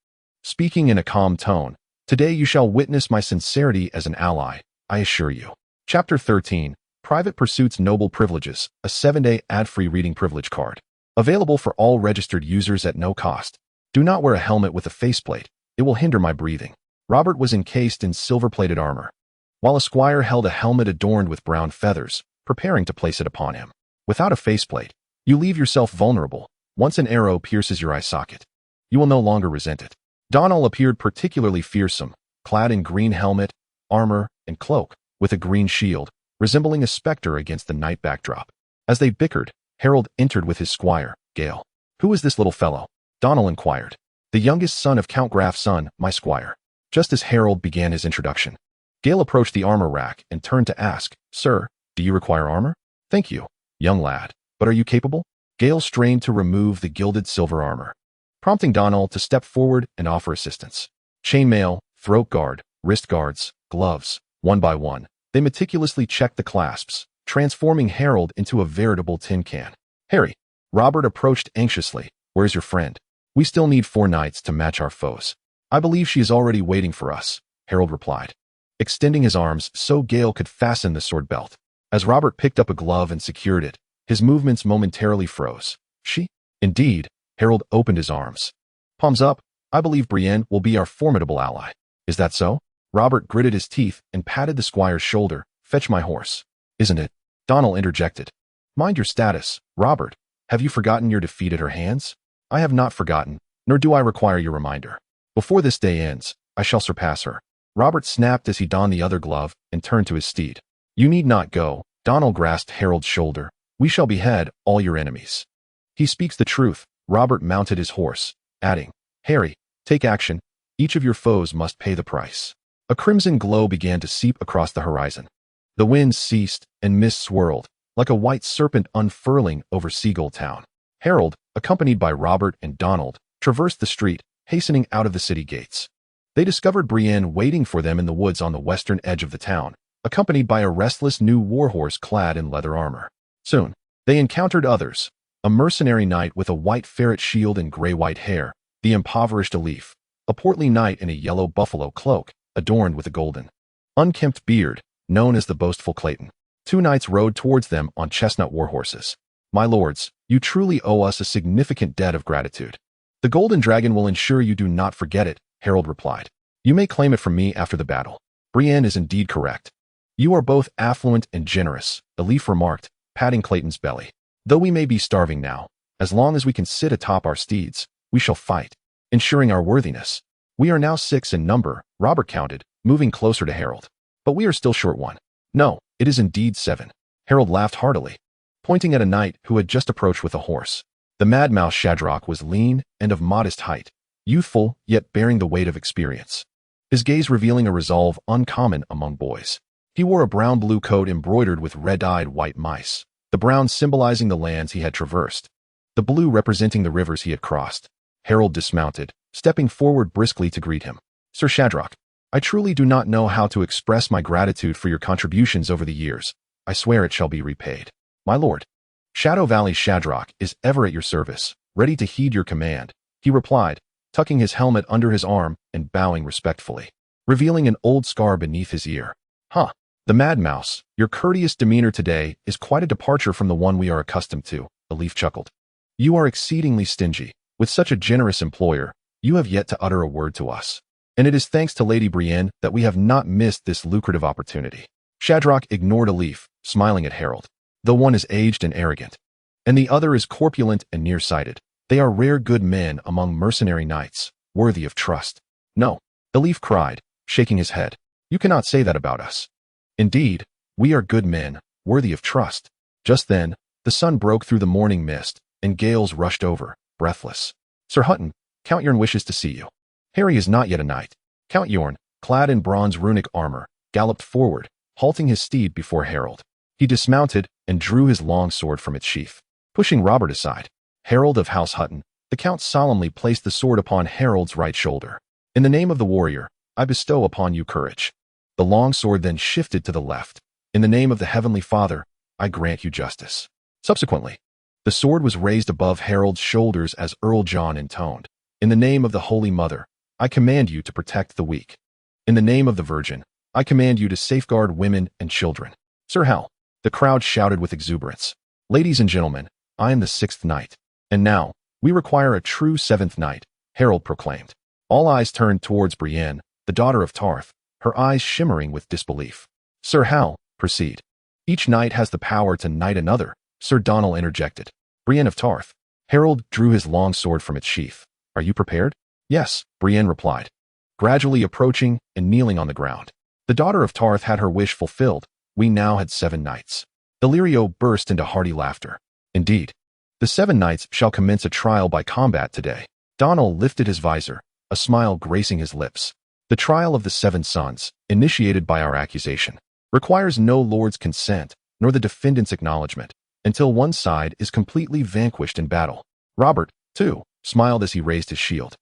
speaking in a calm tone. "Today you shall witness my sincerity as an ally, I assure you." Chapter 13, Private Pursuits Noble Privileges, a 7-day ad-free reading privilege card. Available for all registered users at no cost. Do not wear a helmet with a faceplate. It will hinder my breathing. Robert was encased in silver-plated armor, while a squire held a helmet adorned with brown feathers, preparing to place it upon him. Without a faceplate, you leave yourself vulnerable. Once an arrow pierces your eye socket, you will no longer resent it. Donal appeared particularly fearsome, clad in green helmet, armor, and cloak, with a green shield, resembling a specter against the night backdrop. As they bickered, Harold entered with his squire, Gale. "Who is this little fellow?" Donal inquired. "The youngest son of Count Graf's son, my squire." Just as Harold began his introduction, Gale approached the armor rack and turned to ask, "Sir, do you require armor?" "Thank you, young lad. But are you capable?" Gale strained to remove the gilded silver armor, prompting Donal to step forward and offer assistance. Chainmail, throat guard, wrist guards, gloves, one by one, they meticulously checked the clasps, transforming Harold into a veritable tin can. "Harry," Robert approached anxiously, "where's your friend? We still need 4 knights to match our foes." "I believe she is already waiting for us," Harold replied, extending his arms so Gale could fasten the sword belt. As Robert picked up a glove and secured it, his movements momentarily froze. "She?" "Indeed." Harold opened his arms. "Palms up. I believe Brienne will be our formidable ally." "Is that so?" Robert gritted his teeth and patted the squire's shoulder. "Fetch my horse." "Isn't it?" Donal interjected. "Mind your status, Robert. Have you forgotten your defeat at her hands?" "I have not forgotten, nor do I require your reminder. Before this day ends, I shall surpass her." Robert snapped as he donned the other glove and turned to his steed. "You need not go." Donal grasped Harold's shoulder. "We shall behead all your enemies." "He speaks the truth." Robert mounted his horse, adding, "Harry, take action. Each of your foes must pay the price." A crimson glow began to seep across the horizon. The wind ceased and mist swirled, like a white serpent unfurling over Seagull town. Harold, accompanied by Robert and Donald, traversed the street, hastening out of the city gates. They discovered Brienne waiting for them in the woods on the western edge of the town, accompanied by a restless new warhorse clad in leather armor. Soon, they encountered others, a mercenary knight with a white ferret shield and gray-white hair, the impoverished Elif, a portly knight in a yellow buffalo cloak, adorned with a golden, unkempt beard, known as the boastful Clayton. 2 knights rode towards them on chestnut warhorses. "My lords, you truly owe us a significant debt of gratitude. The Golden Dragon will ensure you do not forget it," Harold replied. "You may claim it from me after the battle." "Brienne is indeed correct. You are both affluent and generous," Elif remarked, patting Clayton's belly. "Though we may be starving now, as long as we can sit atop our steeds, we shall fight, ensuring our worthiness." "We are now 6 in number," Robert counted, moving closer to Harold. "But we are still short 1. "No, it is indeed 7. Harold laughed heartily, pointing at a knight who had just approached with a horse. The mad mouse Shadrach was lean and of modest height, youthful yet bearing the weight of experience, his gaze revealing a resolve uncommon among boys. He wore a brown-blue coat embroidered with red-eyed white mice, the brown symbolizing the lands he had traversed, the blue representing the rivers he had crossed. Harold dismounted, stepping forward briskly to greet him. "Sir Shadrach, I truly do not know how to express my gratitude for your contributions over the years. I swear it shall be repaid." "My lord, Shadow Valley Shadrach is ever at your service, ready to heed your command," he replied, tucking his helmet under his arm and bowing respectfully, revealing an old scar beneath his ear. "Huh, the Mad Mouse, your courteous demeanor today is quite a departure from the one we are accustomed to," Elif chuckled. "You are exceedingly stingy. With such a generous employer, you have yet to utter a word to us. And it is thanks to Lady Brienne that we have not missed this lucrative opportunity." Shadrach ignored Elif, smiling at Harold. "Though one is aged and arrogant, and the other is corpulent and nearsighted, they are rare good men among mercenary knights, worthy of trust." "No," Elif cried, shaking his head. "You cannot say that about us. Indeed, we are good men, worthy of trust." Just then, the sun broke through the morning mist, and Gales rushed over, breathless. "Sir Hutton, Count Yorn wishes to see you." Harry is not yet a knight. Count Yorn, clad in bronze runic armor, galloped forward, halting his steed before Harold. He dismounted and drew his long sword from its sheath. Pushing Robert aside, Harold of House Hutton, the Count solemnly placed the sword upon Harold's right shoulder. "In the name of the warrior, I bestow upon you courage." The long sword then shifted to the left. "In the name of the Heavenly Father, I grant you justice." Subsequently, the sword was raised above Harold's shoulders as Earl John intoned, "In the name of the Holy Mother, I command you to protect the weak. In the name of the Virgin, I command you to safeguard women and children." "Sir Hal," the crowd shouted with exuberance. "Ladies and gentlemen, I am the 6th knight. And now, we require a true 7th knight," Harold proclaimed. All eyes turned towards Brienne, the daughter of Tarth, her eyes shimmering with disbelief. "Sir Hal, proceed." "Each knight has the power to knight another," Sir Donal interjected. "Brienne of Tarth." Harold drew his long sword from its sheath. "Are you prepared?" "Yes," Brienne replied, gradually approaching and kneeling on the ground. The daughter of Tarth had her wish fulfilled. We now had 7 knights. Illyrio burst into hearty laughter. "Indeed. The 7 knights shall commence a trial by combat today." Donal lifted his visor, a smile gracing his lips. "The trial of the 7 sons, initiated by our accusation, requires no lord's consent, nor the defendant's acknowledgement, until one side is completely vanquished in battle." Robert, too, smiled as he raised his shield.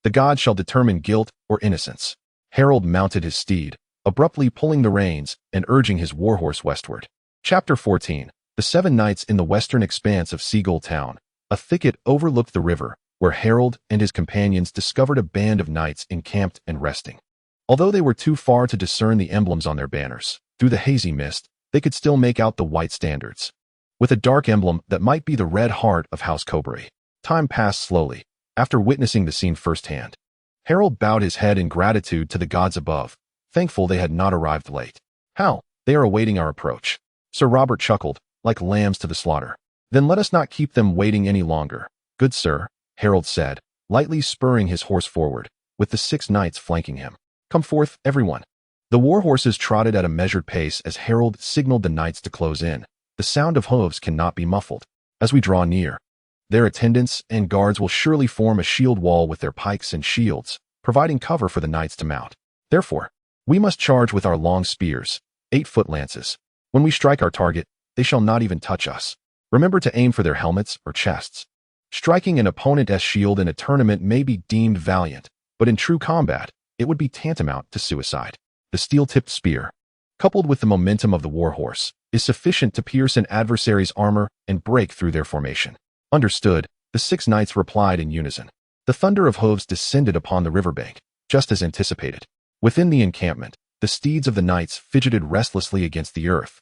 "The gods shall determine guilt or innocence." Harold mounted his steed, abruptly pulling the reins and urging his warhorse westward. Chapter 14. The 7 Knights in the western expanse of Seagull town. A thicket overlooked the river, where Harold and his companions discovered a band of knights encamped and resting. Although they were too far to discern the emblems on their banners, through the hazy mist, they could still make out the white standards, with a dark emblem that might be the red heart of House Cobray. Time passed slowly. After witnessing the scene firsthand, Harold bowed his head in gratitude to the gods above, thankful they had not arrived late. "Hal, they are awaiting our approach." Sir Robert chuckled, "Like lambs to the slaughter." "Then let us not keep them waiting any longer." "Good sir," Harold said, lightly spurring his horse forward, with the 6 knights flanking him. "Come forth, everyone." The war horses trotted at a measured pace as Harold signaled the knights to close in. "The sound of hooves cannot be muffled. As we draw near, their attendants and guards will surely form a shield wall with their pikes and shields, providing cover for the knights to mount. Therefore, we must charge with our long spears, 8-foot lances. When we strike our target, they shall not even touch us. Remember to aim for their helmets or chests." Striking an opponent's shield in a tournament may be deemed valiant, but in true combat, it would be tantamount to suicide. The steel-tipped spear, coupled with the momentum of the warhorse, is sufficient to pierce an adversary's armor and break through their formation. "Understood," the 6 knights replied in unison. The thunder of hooves descended upon the riverbank, just as anticipated. Within the encampment, the steeds of the knights fidgeted restlessly against the earth.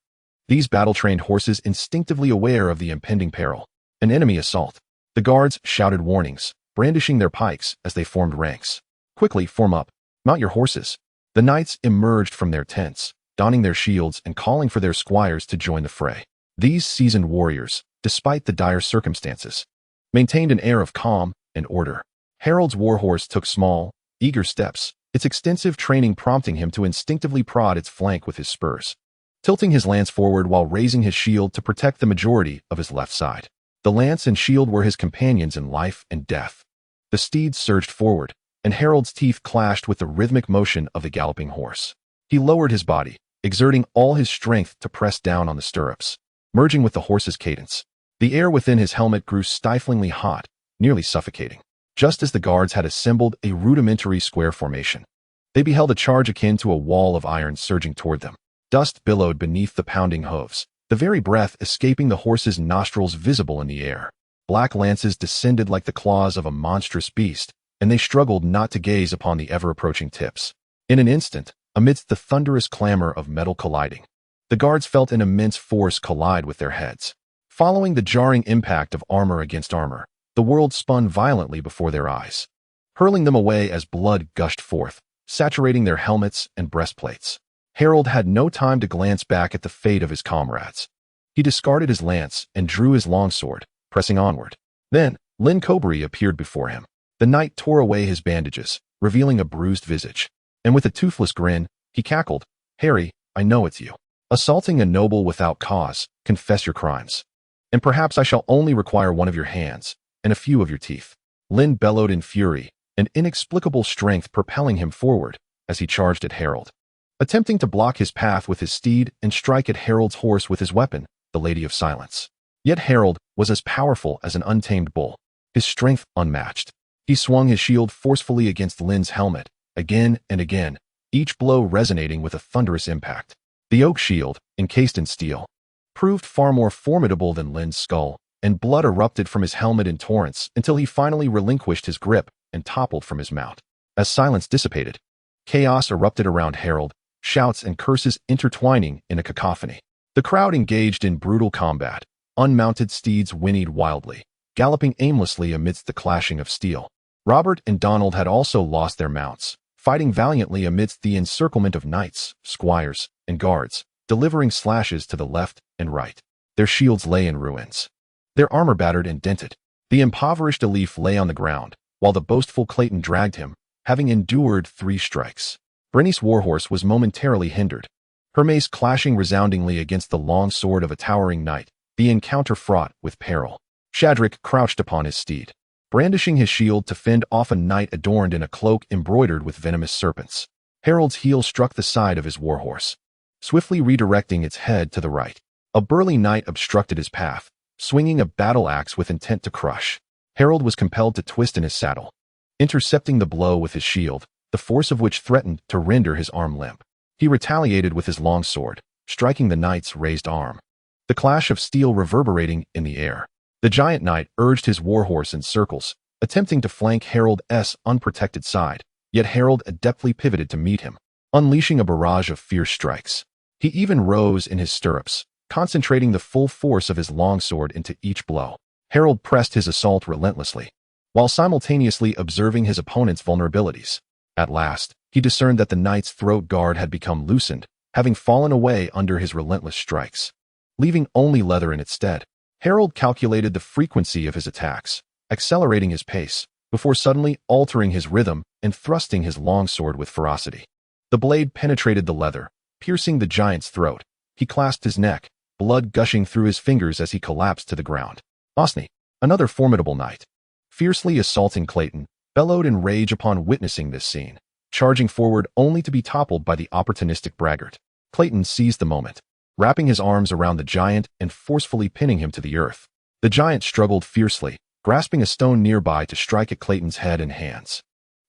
These battle-trained horses instinctively aware of the impending peril, an enemy assault. The guards shouted warnings, brandishing their pikes as they formed ranks. "Quickly, form up. Mount your horses." The knights emerged from their tents, donning their shields and calling for their squires to join the fray. These seasoned warriors, despite the dire circumstances, maintained an air of calm and order. Harold's warhorse took small, eager steps, its extensive training prompting him to instinctively prod its flank with his spurs, tilting his lance forward while raising his shield to protect the majority of his left side. The lance and shield were his companions in life and death. The steeds surged forward, and Harold's teeth clashed with the rhythmic motion of the galloping horse. He lowered his body, exerting all his strength to press down on the stirrups, merging with the horse's cadence. The air within his helmet grew stiflingly hot, nearly suffocating. Just as the guards had assembled a rudimentary square formation, they beheld a charge akin to a wall of iron surging toward them. Dust billowed beneath the pounding hooves, the very breath escaping the horse's nostrils visible in the air. Black lances descended like the claws of a monstrous beast, and they struggled not to gaze upon the ever-approaching tips. In an instant, amidst the thunderous clamor of metal colliding, the guards felt an immense force collide with their heads. Following the jarring impact of armor against armor, the world spun violently before their eyes, hurling them away as blood gushed forth, saturating their helmets and breastplates. Harold had no time to glance back at the fate of his comrades. He discarded his lance and drew his longsword, pressing onward. Then, Lyn Cobray appeared before him. The knight tore away his bandages, revealing a bruised visage. And with a toothless grin, he cackled, "Harry, I know it's you. Assaulting a noble without cause, confess your crimes. And perhaps I shall only require one of your hands, and a few of your teeth." Lyn bellowed in fury, an inexplicable strength propelling him forward as he charged at Harold, attempting to block his path with his steed and strike at Harold's horse with his weapon, the Lady of Silence. Yet Harold was as powerful as an untamed bull, his strength unmatched. He swung his shield forcefully against Lyn's helmet, again and again, each blow resonating with a thunderous impact. The oak shield, encased in steel, proved far more formidable than Lyn's skull, and blood erupted from his helmet in torrents until he finally relinquished his grip and toppled from his mount. As silence dissipated, chaos erupted around Harold, shouts and curses intertwining in a cacophony. The crowd engaged in brutal combat. Unmounted steeds whinnied wildly, galloping aimlessly amidst the clashing of steel. Robert and Donald had also lost their mounts, fighting valiantly amidst the encirclement of knights, squires, and guards, delivering slashes to the left and right. Their shields lay in ruins, their armor battered and dented. The impoverished Elif lay on the ground, while the boastful Clayton dragged him, having endured 3 strikes. Brenny's warhorse was momentarily hindered, her mace clashing resoundingly against the long sword of a towering knight, the encounter fraught with peril. Shadrick crouched upon his steed, brandishing his shield to fend off a knight adorned in a cloak embroidered with venomous serpents. Harold's heel struck the side of his warhorse, swiftly redirecting its head to the right. A burly knight obstructed his path, swinging a battle axe with intent to crush. Harold was compelled to twist in his saddle, intercepting the blow with his shield, the force of which threatened to render his arm limp. He retaliated with his long sword, striking the knight's raised arm, the clash of steel reverberating in the air. The giant knight urged his warhorse in circles, attempting to flank Harold's unprotected side, yet Harold adeptly pivoted to meet him, unleashing a barrage of fierce strikes. He even rose in his stirrups, concentrating the full force of his longsword into each blow. Harold pressed his assault relentlessly, while simultaneously observing his opponent's vulnerabilities. At last, he discerned that the knight's throat guard had become loosened, having fallen away under his relentless strikes, leaving only leather in its stead. Harold calculated the frequency of his attacks, accelerating his pace, before suddenly altering his rhythm and thrusting his longsword with ferocity. The blade penetrated the leather, piercing the giant's throat. He clasped his neck, blood gushing through his fingers as he collapsed to the ground. Osney, another formidable knight, fiercely assaulting Clayton, bellowed in rage upon witnessing this scene, charging forward only to be toppled by the opportunistic braggart. Clayton seized the moment, wrapping his arms around the giant and forcefully pinning him to the earth. The giant struggled fiercely, grasping a stone nearby to strike at Clayton's head and hands.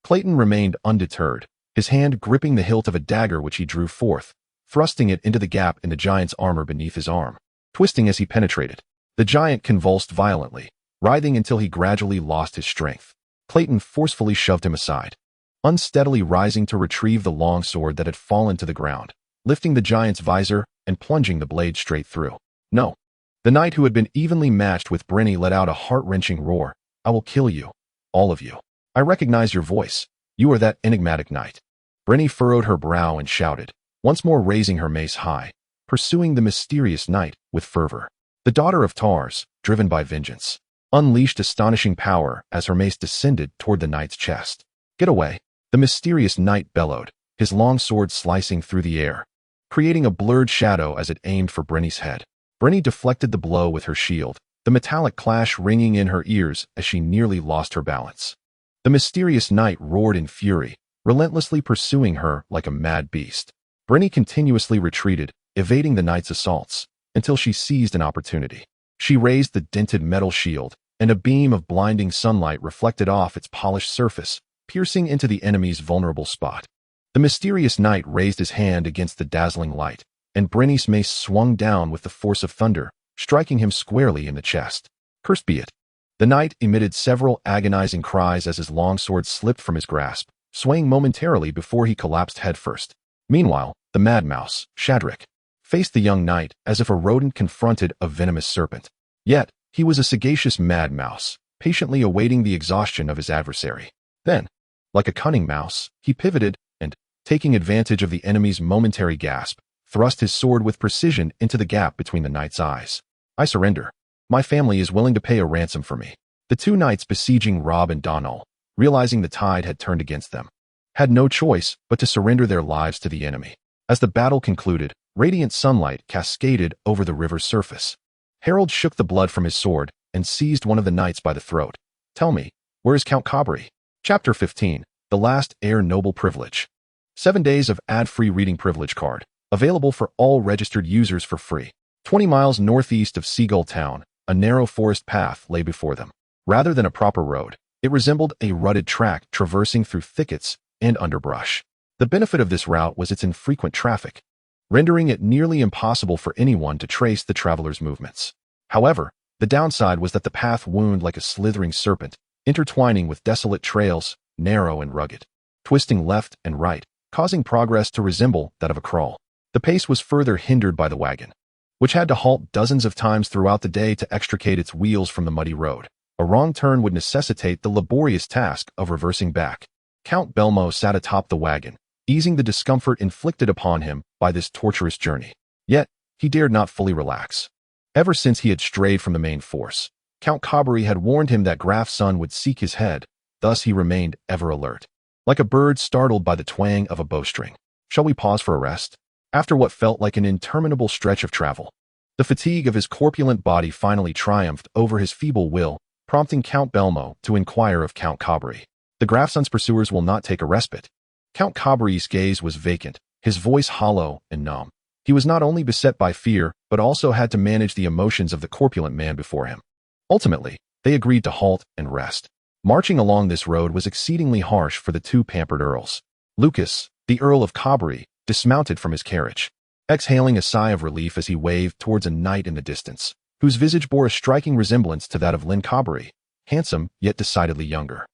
Clayton remained undeterred, his hand gripping the hilt of a dagger which he drew forth, thrusting it into the gap in the giant's armor beneath his arm. Twisting as he penetrated, the giant convulsed violently, writhing until he gradually lost his strength. Clayton forcefully shoved him aside, unsteadily rising to retrieve the long sword that had fallen to the ground, lifting the giant's visor and plunging the blade straight through. No. The knight, who had been evenly matched with Brenny, let out a heart-wrenching roar. I will kill you, all of you. I recognize your voice. You are that enigmatic knight. Brenny furrowed her brow and shouted, once more raising her mace high, pursuing the mysterious knight with fervor. The daughter of Tars, driven by vengeance, unleashed astonishing power as her mace descended toward the knight's chest. Get away, the mysterious knight bellowed, his long sword slicing through the air, creating a blurred shadow as it aimed for Brenny's head. Brenny deflected the blow with her shield, the metallic clash ringing in her ears as she nearly lost her balance. The mysterious knight roared in fury, relentlessly pursuing her like a mad beast. Brenny continuously retreated, evading the knight's assaults, until she seized an opportunity. She raised the dented metal shield, and a beam of blinding sunlight reflected off its polished surface, piercing into the enemy's vulnerable spot. The mysterious knight raised his hand against the dazzling light, and Brenny's mace swung down with the force of thunder, striking him squarely in the chest. Cursed be it! The knight emitted several agonizing cries as his longsword slipped from his grasp, swaying momentarily before he collapsed headfirst. Meanwhile, the mad mouse, Shadrick, faced the young knight as if a rodent confronted a venomous serpent. Yet, he was a sagacious mad mouse, patiently awaiting the exhaustion of his adversary. Then, like a cunning mouse, he pivoted and, taking advantage of the enemy's momentary gasp, thrust his sword with precision into the gap between the knight's eyes. I surrender. My family is willing to pay a ransom for me. The two knights besieging Rob and Donal, realizing the tide had turned against them, had no choice but to surrender their lives to the enemy. As the battle concluded, radiant sunlight cascaded over the river's surface. Harold shook the blood from his sword and seized one of the knights by the throat. Tell me, where is Count Cabri? Chapter 15, The Last Heir Noble Privilege. 7 days of ad-free reading privilege card, available for all registered users for free. 20 miles northeast of Seagull town, a narrow forest path lay before them. Rather than a proper road, it resembled a rutted track traversing through thickets and underbrush. The benefit of this route was its infrequent traffic, rendering it nearly impossible for anyone to trace the traveler's movements. However, the downside was that the path wound like a slithering serpent, intertwining with desolate trails, narrow and rugged, twisting left and right, causing progress to resemble that of a crawl. The pace was further hindered by the wagon, which had to halt dozens of times throughout the day to extricate its wheels from the muddy road. A wrong turn would necessitate the laborious task of reversing back. Count Belmo sat atop the wagon, easing the discomfort inflicted upon him by this torturous journey. Yet, he dared not fully relax. Ever since he had strayed from the main force, Count Caubry had warned him that Graf's son would seek his head, thus he remained ever alert. Like a bird startled by the twang of a bowstring. Shall we pause for a rest? After what felt like an interminable stretch of travel, the fatigue of his corpulent body finally triumphed over his feeble will, prompting Count Belmo to inquire of Count Caubry. The Grafson's pursuers will not take a respite. Count Caubry's gaze was vacant, his voice hollow and numb. He was not only beset by fear, but also had to manage the emotions of the corpulent man before him. Ultimately, they agreed to halt and rest. Marching along this road was exceedingly harsh for the two pampered earls. Lucas, the Earl of Caubry, dismounted from his carriage, exhaling a sigh of relief as he waved towards a knight in the distance, whose visage bore a striking resemblance to that of Lyn Caubry, handsome yet decidedly younger.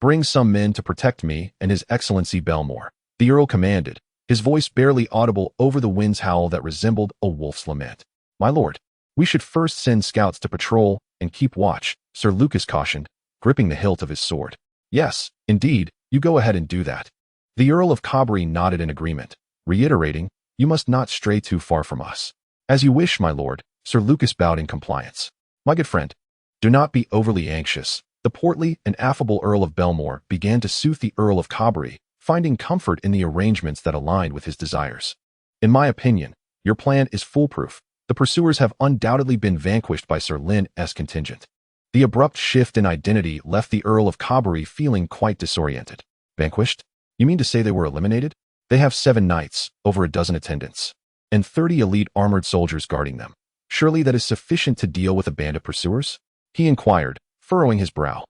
"Bring some men to protect me and His Excellency Belmore," the Earl commanded, his voice barely audible over the wind's howl that resembled a wolf's lament. "My lord, we should first send scouts to patrol and keep watch," Sir Lucas cautioned, gripping the hilt of his sword. "Yes, indeed, you go ahead and do that." The Earl of Caubry nodded in agreement, reiterating, "You must not stray too far from us." "As you wish, my lord," Sir Lucas bowed in compliance. "My good friend, do not be overly anxious." The portly and affable Earl of Belmore began to soothe the Earl of Caubry, finding comfort in the arrangements that aligned with his desires. "In my opinion, your plan is foolproof. The pursuers have undoubtedly been vanquished by Sir Lyn's contingent." The abrupt shift in identity left the Earl of Caubry feeling quite disoriented. "Vanquished? You mean to say they were eliminated? They have 7 knights, over a dozen attendants, and 30 elite armored soldiers guarding them. Surely that is sufficient to deal with a band of pursuers?" he inquired, furrowing his brow.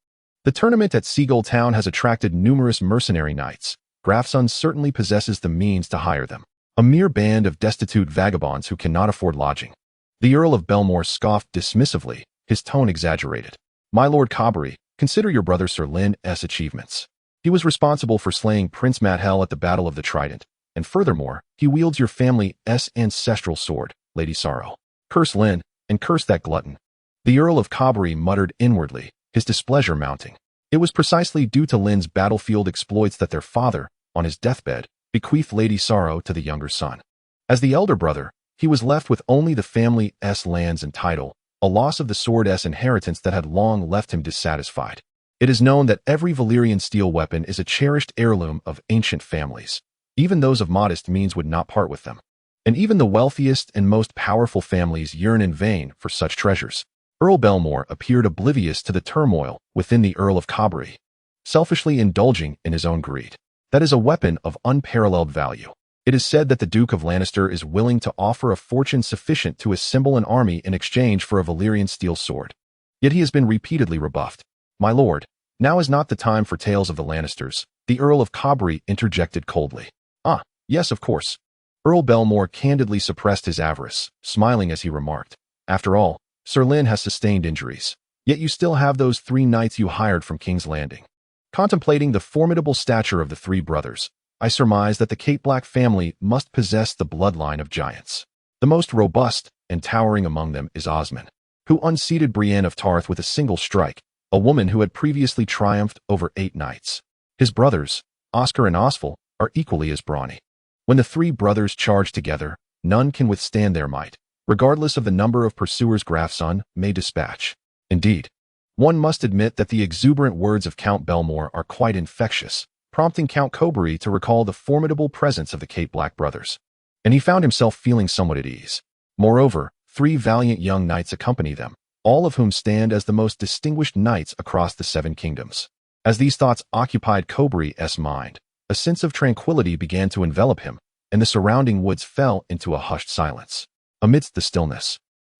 "The tournament at Seagull Town has attracted numerous mercenary knights. Grafson certainly possesses the means to hire them. A mere band of destitute vagabonds who cannot afford lodging." The Earl of Belmore scoffed dismissively, his tone exaggerated. "My Lord Caubry, consider your brother Sir Lyn's achievements. He was responsible for slaying Prince Mathel at the Battle of the Trident, and furthermore, he wields your family's ancestral sword, Lady Sorrow. Curse Lyn, and curse that glutton." The Earl of Caubry muttered inwardly, his displeasure mounting. It was precisely due to Lyn's battlefield exploits that their father, on his deathbed, bequeathed Lady Sorrow to the younger son. As the elder brother, he was left with only the family's lands and title, a loss of the sword's inheritance that had long left him dissatisfied. It is known that every Valyrian steel weapon is a cherished heirloom of ancient families. Even those of modest means would not part with them. And even the wealthiest and most powerful families yearn in vain for such treasures. Earl Belmore appeared oblivious to the turmoil within the Earl of Caubry, selfishly indulging in his own greed. That is a weapon of unparalleled value. It is said that the Duke of Lannister is willing to offer a fortune sufficient to assemble an army in exchange for a Valyrian steel sword. Yet he has been repeatedly rebuffed. "My lord, now is not the time for tales of the Lannisters," the Earl of Caubry interjected coldly. "Ah, yes, of course." Earl Belmore candidly suppressed his avarice, smiling as he remarked, "After all, Sir Lyn has sustained injuries. Yet you still have those 3 knights you hired from King's Landing." Contemplating the formidable stature of the 3 brothers, I surmise that the Cape Black family must possess the bloodline of giants. The most robust and towering among them is Osmond, who unseated Brienne of Tarth with a single strike, a woman who had previously triumphed over 8 knights. His brothers, Oscar and Osful, are equally as brawny. When the 3 brothers charge together, none can withstand their might, regardless of the number of pursuers Grafson may dispatch. Indeed, one must admit that the exuberant words of Count Belmore are quite infectious, prompting Count Caubry to recall the formidable presence of the Cape Black brothers. And he found himself feeling somewhat at ease. Moreover, 3 valiant young knights accompany them, all of whom stand as the most distinguished knights across the 7 kingdoms. As these thoughts occupied Caubry's mind, a sense of tranquility began to envelop him, and the surrounding woods fell into a hushed silence. Amidst the stillness,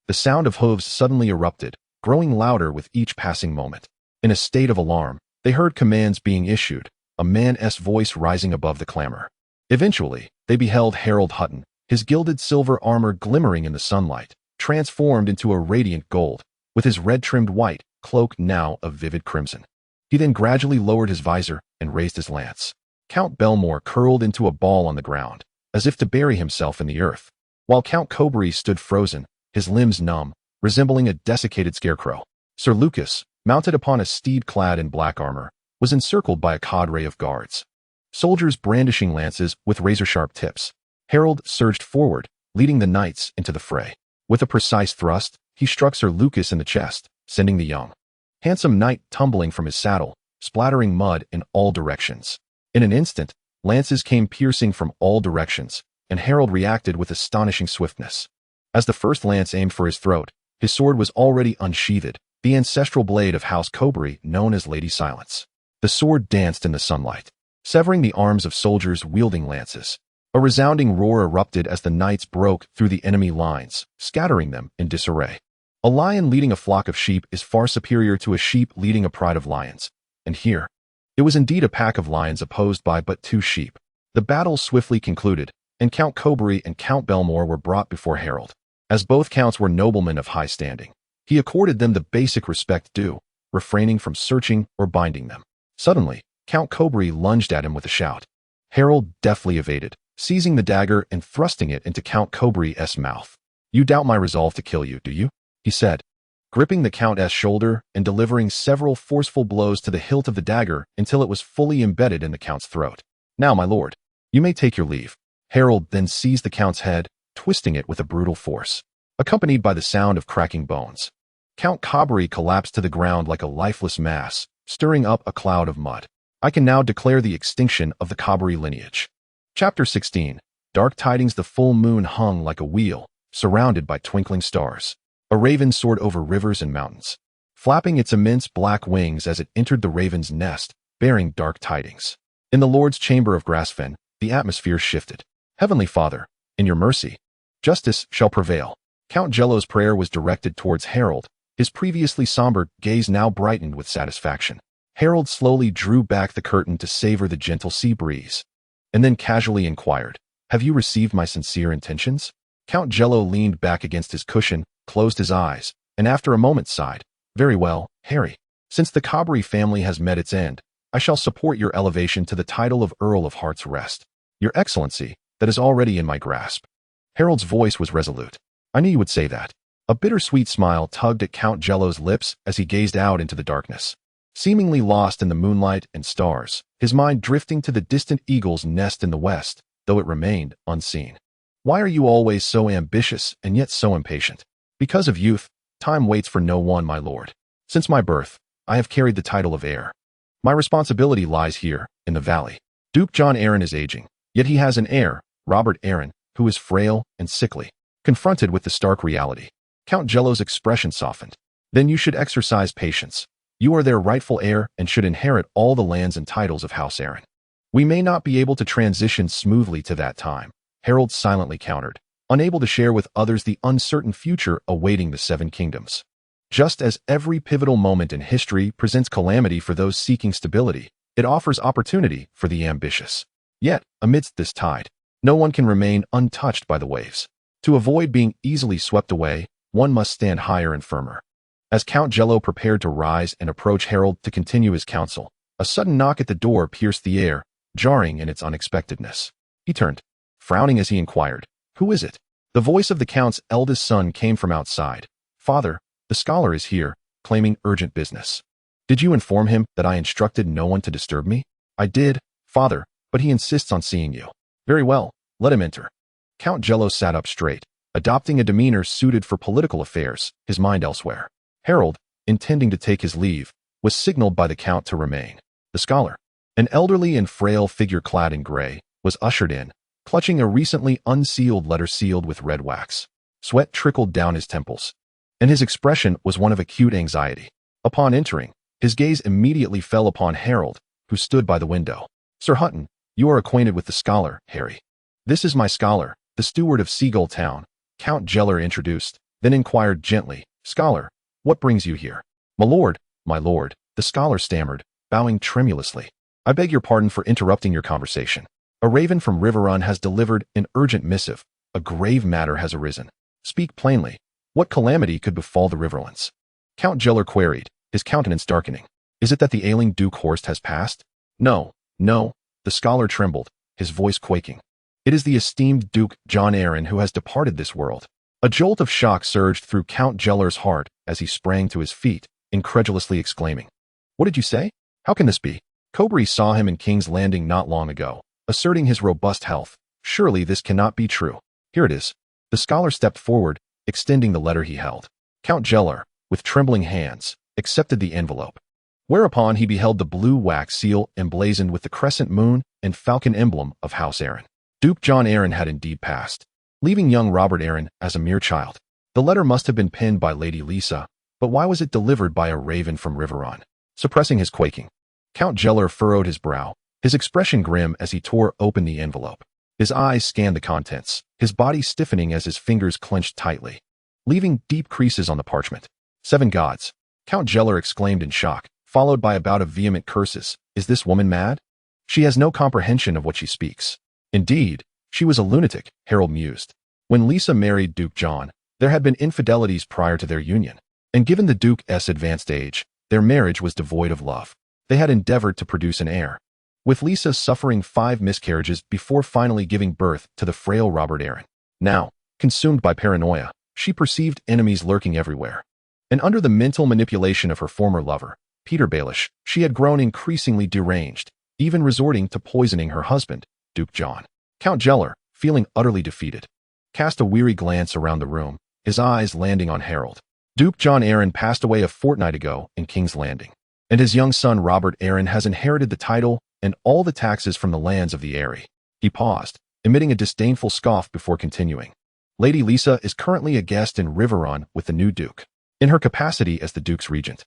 the sound of hooves suddenly erupted, growing louder with each passing moment. In a state of alarm, they heard commands being issued, a man's voice rising above the clamor. Eventually, they beheld Harold Hutton, his gilded silver armor glimmering in the sunlight, transformed into a radiant gold, with his red-trimmed white cloak now of vivid crimson. He then gradually lowered his visor and raised his lance. Count Belmore curled into a ball on the ground, as if to bury himself in the earth, while Count Caubry stood frozen, his limbs numb, resembling a desiccated scarecrow. Sir Lucas, mounted upon a steed clad in black armor, was encircled by a cadre of guards. Soldiers brandishing lances with razor-sharp tips. Harold surged forward, leading the knights into the fray. With a precise thrust, he struck Sir Lucas in the chest, sending the young, handsome knight tumbling from his saddle, splattering mud in all directions. In an instant, lances came piercing from all directions, and Harold reacted with astonishing swiftness. As the first lance aimed for his throat, his sword was already unsheathed, the ancestral blade of House Cobry known as Lady Silence. The sword danced in the sunlight, severing the arms of soldiers wielding lances. A resounding roar erupted as the knights broke through the enemy lines, scattering them in disarray. A lion leading a flock of sheep is far superior to a sheep leading a pride of lions, and here, it was indeed a pack of lions opposed by but 2 sheep. The battle swiftly concluded, and Count Cobry and Count Belmore were brought before Harold. As both counts were noblemen of high standing, he accorded them the basic respect due, refraining from searching or binding them. Suddenly, Count Cobry lunged at him with a shout. Harold deftly evaded, seizing the dagger and thrusting it into Count Cobry's mouth. "You doubt my resolve to kill you, do you?" he said, gripping the Count's shoulder and delivering several forceful blows to the hilt of the dagger until it was fully embedded in the Count's throat. "Now, my lord, you may take your leave." Harold then seized the Count's head, twisting it with a brutal force, accompanied by the sound of cracking bones. Count Cobry collapsed to the ground like a lifeless mass, stirring up a cloud of mud. I can now declare the extinction of the Cobry lineage. Chapter 16. Dark Tidings. The full moon hung like a wheel, surrounded by twinkling stars. A raven soared over rivers and mountains, flapping its immense black wings as it entered the raven's nest, bearing dark tidings. In the Lord's chamber of Grassfen, the atmosphere shifted. "Heavenly Father, in your mercy, justice shall prevail." Count Jello's prayer was directed towards Harold, his previously somber gaze now brightened with satisfaction. Harold slowly drew back the curtain to savor the gentle sea breeze, and then casually inquired, "Have you received my sincere intentions?" Count Jello leaned back against his cushion, closed his eyes, and after a moment sighed, "Very well, Harry. Since the Cobry family has met its end, I shall support your elevation to the title of Earl of Heart's Rest. Your Excellency, that is already in my grasp." Harold's voice was resolute. "I knew you would say that." A bittersweet smile tugged at Count Jello's lips as he gazed out into the darkness. Seemingly lost in the moonlight and stars, his mind drifting to the distant eagle's nest in the west, though it remained unseen. "Why are you always so ambitious and yet so impatient?" "Because of youth, time waits for no one, my lord. Since my birth, I have carried the title of heir. My responsibility lies here, in the valley. Duke John Arryn is aging, yet he has an heir, Robert Arryn, who is frail and sickly." Confronted with the stark reality, Count Jello's expression softened. "Then you should exercise patience. You are their rightful heir and should inherit all the lands and titles of House Arryn." "We may not be able to transition smoothly to that time," Harold silently countered, unable to share with others the uncertain future awaiting the Seven Kingdoms. Just as every pivotal moment in history presents calamity for those seeking stability, it offers opportunity for the ambitious. Yet, amidst this tide, no one can remain untouched by the waves. To avoid being easily swept away, one must stand higher and firmer. As Count Jello prepared to rise and approach Harold to continue his counsel, a sudden knock at the door pierced the air, jarring in its unexpectedness. He turned, frowning as he inquired, "Who is it?" The voice of the Count's eldest son came from outside. "Father, the scholar is here, claiming urgent business." "Did you inform him that I instructed no one to disturb me?" "I did, father, but he insists on seeing you." "Very well, let him enter." Count Jello sat up straight, adopting a demeanor suited for political affairs, his mind elsewhere. Harold, intending to take his leave, was signaled by the Count to remain. The scholar, an elderly and frail figure clad in gray, was ushered in, clutching a recently unsealed letter sealed with red wax. Sweat trickled down his temples, and his expression was one of acute anxiety. Upon entering, his gaze immediately fell upon Harold, who stood by the window. "Sir Hutton, you are acquainted with the scholar, Harry." "This is my scholar, the steward of Seagull town," Count Jello introduced, then inquired gently, "Scholar, what brings you here?" My lord," the scholar stammered, bowing tremulously. "I beg your pardon for interrupting your conversation. A raven from Riverrun has delivered an urgent missive. A grave matter has arisen. Speak plainly. What calamity could befall the Riverlands?" Count Jello queried, his countenance darkening. "Is it that the ailing Duke Horst has passed?" No, the scholar trembled, his voice quaking. "It is the esteemed Duke John Arryn who has departed this world." A jolt of shock surged through Count Jello's heart as he sprang to his feet, incredulously exclaiming, "What did you say? How can this be?" Cobry saw him in King's Landing not long ago, asserting his robust health. Surely this cannot be true. Here it is. The scholar stepped forward, extending the letter he held. Count Geller, with trembling hands, accepted the envelope. Whereupon he beheld the blue wax seal emblazoned with the crescent moon and falcon emblem of House Arryn. Duke John Arryn had indeed passed, leaving young Robert Arryn as a mere child. The letter must have been penned by Lady Lisa, but why was it delivered by a raven from Riverrun? Suppressing his quaking, Count Geller furrowed his brow, his expression grim as he tore open the envelope. His eyes scanned the contents, his body stiffening as his fingers clenched tightly, leaving deep creases on the parchment. 7 gods! Count Geller exclaimed in shock, followed by a bout of vehement curses. Is this woman mad? She has no comprehension of what she speaks. Indeed, she was a lunatic, Harold mused. When Lisa married Duke John, there had been infidelities prior to their union, and given the Duke's advanced age, their marriage was devoid of love. They had endeavored to produce an heir, with Lisa suffering 5 miscarriages before finally giving birth to the frail Robert Arryn. Now, consumed by paranoia, she perceived enemies lurking everywhere. And under the mental manipulation of her former lover, Peter Baelish, she had grown increasingly deranged, even resorting to poisoning her husband, Duke John. Count Geller, feeling utterly defeated, cast a weary glance around the room, his eyes landing on Harold. Duke John Arryn passed away a fortnight ago in King's Landing, and his young son Robert Arryn has inherited the title and all the taxes from the lands of the Eyrie. He paused, emitting a disdainful scoff before continuing. Lady Lisa is currently a guest in Riverrun with the new Duke, in her capacity as the Duke's regent.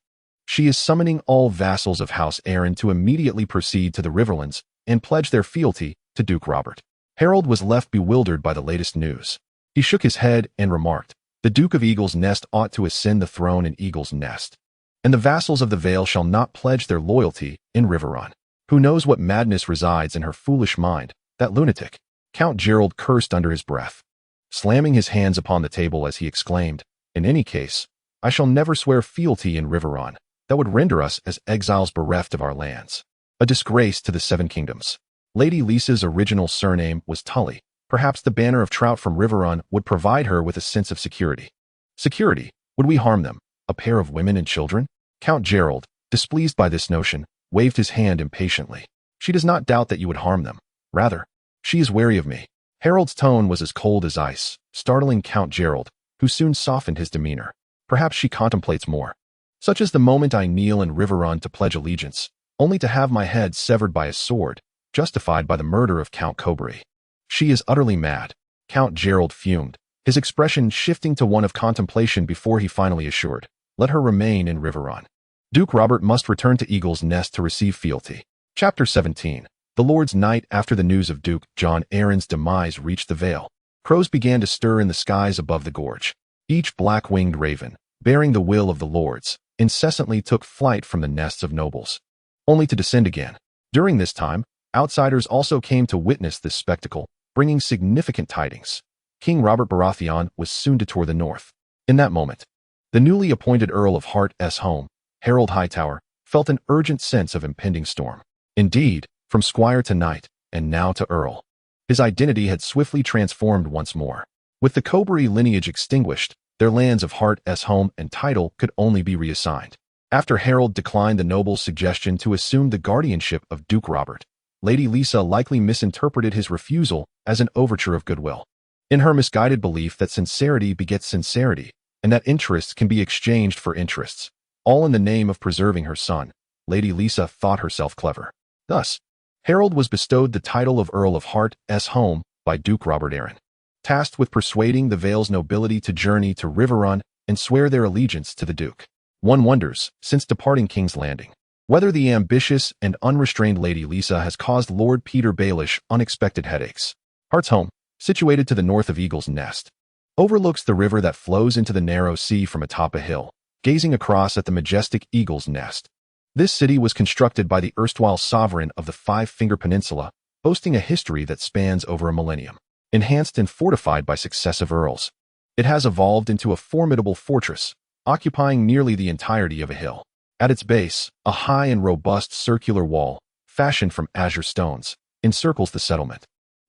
She is summoning all vassals of House Arryn to immediately proceed to the Riverlands and pledge their fealty to Duke Robert. Harold was left bewildered by the latest news. He shook his head and remarked, the Duke of Eagle's Nest ought to ascend the throne in Eagle's Nest, and the vassals of the Vale shall not pledge their loyalty in Riverrun. Who knows what madness resides in her foolish mind, that lunatic? Count Gerald cursed under his breath, slamming his hands upon the table as he exclaimed, in any case, I shall never swear fealty in Riverrun. That would render us as exiles bereft of our lands. A disgrace to the 7 kingdoms. Lady Lisa's original surname was Tully. Perhaps the banner of trout from Riverrun would provide her with a sense of security. Security? Would we harm them? A pair of women and children? Count Gerald, displeased by this notion, waved his hand impatiently. She does not doubt that you would harm them. Rather, she is wary of me. Harold's tone was as cold as ice, startling Count Gerald, who soon softened his demeanor. Perhaps she contemplates more. Such as the moment I kneel in Riverrun to pledge allegiance, only to have my head severed by a sword, justified by the murder of Count Cobry. She is utterly mad. Count Gerald fumed, his expression shifting to one of contemplation before he finally assured, let her remain in Riverrun. Duke Robert must return to Eagle's Nest to receive fealty. Chapter 17. The Lord's night after the news of Duke John Arryn's demise reached the Vale. Crows began to stir in the skies above the gorge. Each black-winged raven, bearing the will of the lords, incessantly took flight from the nests of nobles, only to descend again. During this time, outsiders also came to witness this spectacle, bringing significant tidings. King Robert Baratheon was soon to tour the north. In that moment, the newly appointed Earl of Hart's home, Harold Hightower, felt an urgent sense of impending storm. Indeed, from squire to knight, and now to earl, his identity had swiftly transformed once more. With the Cobry lineage extinguished, their lands of Hart's home and title could only be reassigned. After Harold declined the noble's suggestion to assume the guardianship of Duke Robert, Lady Lisa likely misinterpreted his refusal as an overture of goodwill. In her misguided belief that sincerity begets sincerity, and that interests can be exchanged for interests, all in the name of preserving her son, Lady Lisa thought herself clever. Thus, Harold was bestowed the title of Earl of Hart's home by Duke Robert Arryn, tasked with persuading the Vale's nobility to journey to Riverrun and swear their allegiance to the Duke. One wonders, since departing King's Landing, whether the ambitious and unrestrained Lady Lisa has caused Lord Peter Baelish unexpected headaches. Hart's home, situated to the north of Eagle's Nest, overlooks the river that flows into the narrow sea from atop a hill, gazing across at the majestic Eagle's Nest. This city was constructed by the erstwhile sovereign of the Five-Finger Peninsula, boasting a history that spans over a millennium. Enhanced and fortified by successive earls, it has evolved into a formidable fortress, occupying nearly the entirety of a hill. At its base, a high and robust circular wall, fashioned from azure stones, encircles the settlement,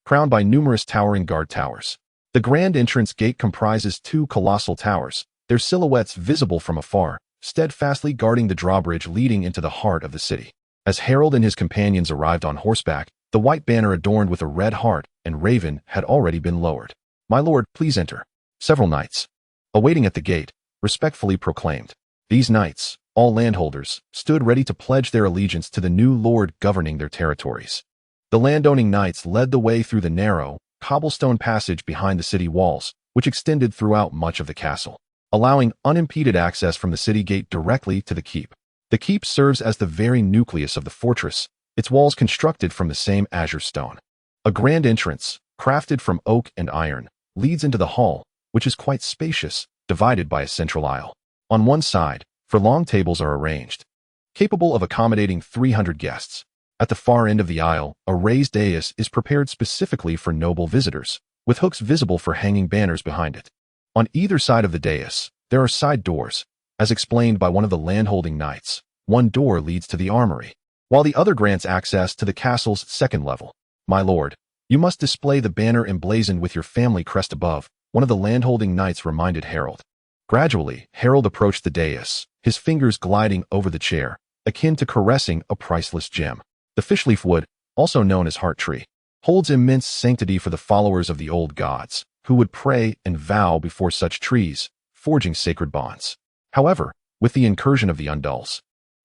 crowned by numerous towering guard towers. The grand entrance gate comprises 2 colossal towers, their silhouettes visible from afar, steadfastly guarding the drawbridge leading into the heart of the city. As Harold and his companions arrived on horseback, the white banner adorned with a red heart and raven had already been lowered. "My lord, please enter." Several knights, awaiting at the gate, respectfully proclaimed. These knights, all landholders, stood ready to pledge their allegiance to the new lord governing their territories. The landowning knights led the way through the narrow, cobblestone passage behind the city walls, which extended throughout much of the castle, allowing unimpeded access from the city gate directly to the keep. The keep serves as the very nucleus of the fortress, its walls constructed from the same azure stone. A grand entrance, crafted from oak and iron, leads into the hall, which is quite spacious, divided by a central aisle. On one side, long tables are arranged, capable of accommodating 300 guests. At the far end of the aisle, a raised dais is prepared specifically for noble visitors, with hooks visible for hanging banners behind it. On either side of the dais, there are side doors. As explained by one of the landholding knights, one door leads to the armory, while the other grants access to the castle's second level. "My lord, you must display the banner emblazoned with your family crest above," one of the landholding knights reminded Harold. Gradually, Harold approached the dais, his fingers gliding over the chair, akin to caressing a priceless gem. The fishleaf wood, also known as heart tree, holds immense sanctity for the followers of the old gods, who would pray and vow before such trees, forging sacred bonds. However, with the incursion of the Undulls,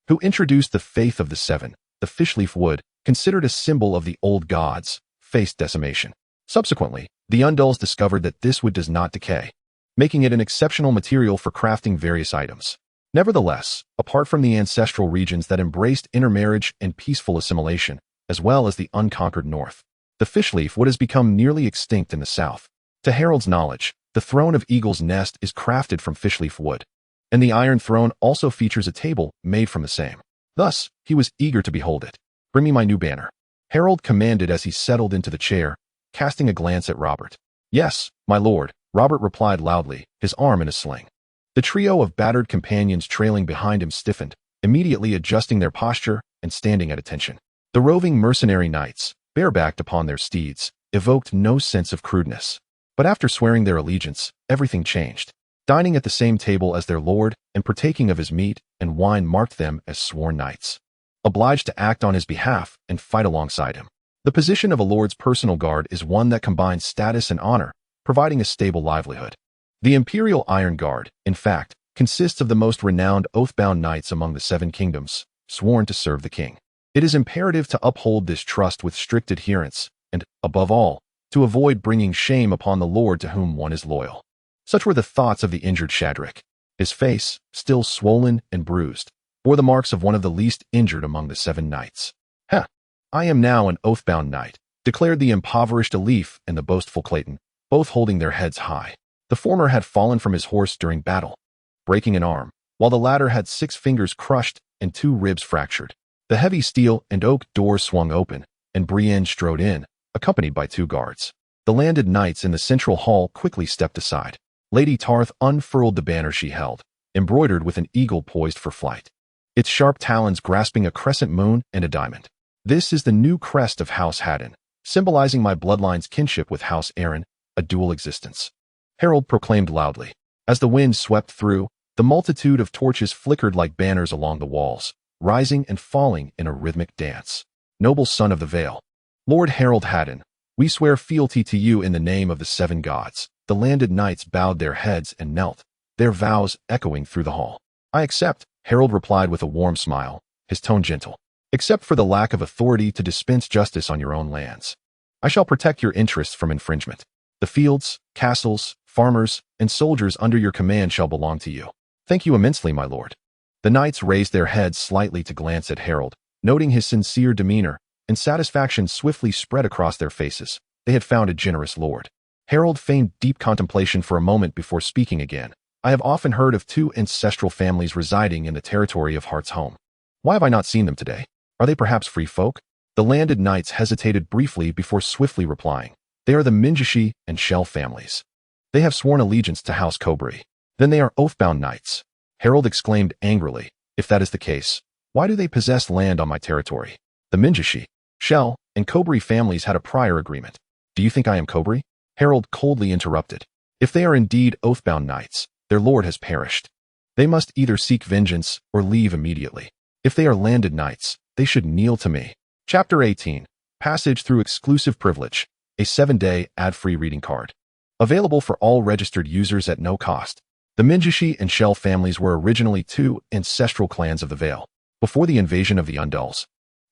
who introduced the faith of the Seven, the fishleaf wood, considered a symbol of the old gods, faced decimation. Subsequently, the Undulls discovered that this wood does not decay, making it an exceptional material for crafting various items. Nevertheless, apart from the ancestral regions that embraced intermarriage and peaceful assimilation, as well as the unconquered north, the fishleaf wood has become nearly extinct in the south. To Harold's knowledge, the throne of Eagle's Nest is crafted from fishleaf wood, and the Iron Throne also features a table made from the same. Thus, he was eager to behold it. "Bring me my new banner," Harold commanded as he settled into the chair, casting a glance at Robert. "Yes, my lord," Robert replied loudly, his arm in a sling. The trio of battered companions trailing behind him stiffened, immediately adjusting their posture and standing at attention. The roving mercenary knights, barebacked upon their steeds, evoked no sense of crudeness. But after swearing their allegiance, everything changed. Dining at the same table as their lord and partaking of his meat and wine marked them as sworn knights, obliged to act on his behalf and fight alongside him. The position of a lord's personal guard is one that combines status and honor, providing a stable livelihood. The Imperial Iron Guard, in fact, consists of the most renowned oath-bound knights among the Seven Kingdoms, sworn to serve the king. It is imperative to uphold this trust with strict adherence, and, above all, to avoid bringing shame upon the lord to whom one is loyal. Such were the thoughts of the injured Shadrach. His face, still swollen and bruised, bore the marks of one of the least injured among the 7 knights. "Heh, I am now an oath-bound knight," declared the impoverished Alif and the boastful Clayton, both holding their heads high. The former had fallen from his horse during battle, breaking an arm, while the latter had 6 fingers crushed and 2 ribs fractured. The heavy steel and oak door swung open, and Brienne strode in, accompanied by 2 guards. The landed knights in the central hall quickly stepped aside. Lady Tarth unfurled the banner she held, embroidered with an eagle poised for flight, its sharp talons grasping a crescent moon and a diamond. "This is the new crest of House Haddon, symbolizing my bloodline's kinship with House Aaron, a dual existence," Harold proclaimed loudly. As the wind swept through, the multitude of torches flickered like banners along the walls, rising and falling in a rhythmic dance. "Noble son of the Vale, Lord Harold Haddon, we swear fealty to you in the name of the 7 gods." The landed knights bowed their heads and knelt, their vows echoing through the hall. "I accept," Harold replied with a warm smile, his tone gentle. "Except for the lack of authority to dispense justice on your own lands. I shall protect your interests from infringement. The fields, castles, farmers, and soldiers under your command shall belong to you." "Thank you immensely, my lord." The knights raised their heads slightly to glance at Harold, noting his sincere demeanor, and satisfaction swiftly spread across their faces. They had found a generous lord. Harold feigned deep contemplation for a moment before speaking again. "I have often heard of 2 ancestral families residing in the territory of Heart's home. Why have I not seen them today? Are they perhaps free folk?" The landed knights hesitated briefly before swiftly replying. "They are the Minjishi and Shell families. They have sworn allegiance to House Kobri." "Then they are oath-bound knights," Harold exclaimed angrily. "If that is the case, why do they possess land on my territory?" "The Minjishi, Shell, and Kobri families had a prior agreement." "Do you think I am Kobri?" Harold coldly interrupted. "If they are indeed oath-bound knights, their lord has perished. They must either seek vengeance or leave immediately. If they are landed knights, they should kneel to me. Chapter 18. Passage through exclusive privilege. A 7-day ad-free reading card. Available for all registered users at no cost. The Minjishi and Shell families were originally two ancestral clans of the Vale. Before the invasion of the Undulls,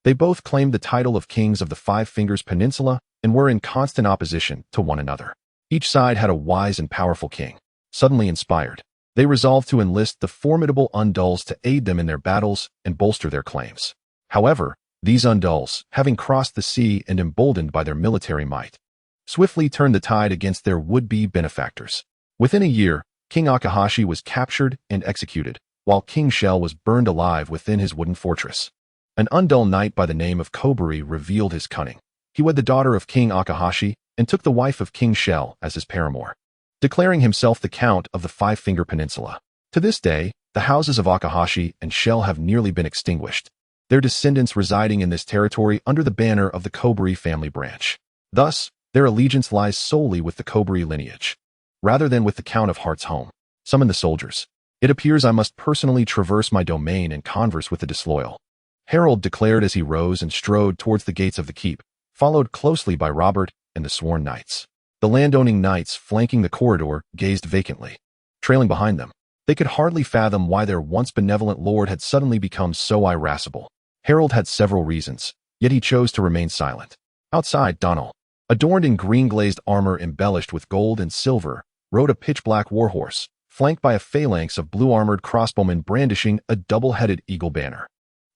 they both claimed the title of kings of the Five Fingers Peninsula and were in constant opposition to one another. Each side had a wise and powerful king. Suddenly inspired, they resolved to enlist the formidable Undulls to aid them in their battles and bolster their claims. However, these Undulls, having crossed the sea and emboldened by their military might, swiftly turned the tide against their would-be benefactors. Within a year, King Akahashi was captured and executed, while King Shell was burned alive within his wooden fortress. An Undull knight by the name of Koburi revealed his cunning. He wed the daughter of King Akahashi and took the wife of King Shell as his paramour, declaring himself the Count of the Five-Finger Peninsula. To this day, the houses of Akahashi and Shell have nearly been extinguished, their descendants residing in this territory under the banner of the Koburi family branch. Thus, their allegiance lies solely with the Koburi lineage, rather than with the Count of Heart's home. Summon the soldiers. It appears I must personally traverse my domain and converse with the disloyal. Harold declared as he rose and strode towards the gates of the keep, followed closely by Robert and the sworn knights. The landowning knights flanking the corridor gazed vacantly. Trailing behind them, they could hardly fathom why their once benevolent lord had suddenly become so irascible. Harold had several reasons, yet he chose to remain silent. Outside, Donald, adorned in green-glazed armor embellished with gold and silver, rode a pitch-black warhorse, flanked by a phalanx of blue-armored crossbowmen brandishing a double-headed eagle banner.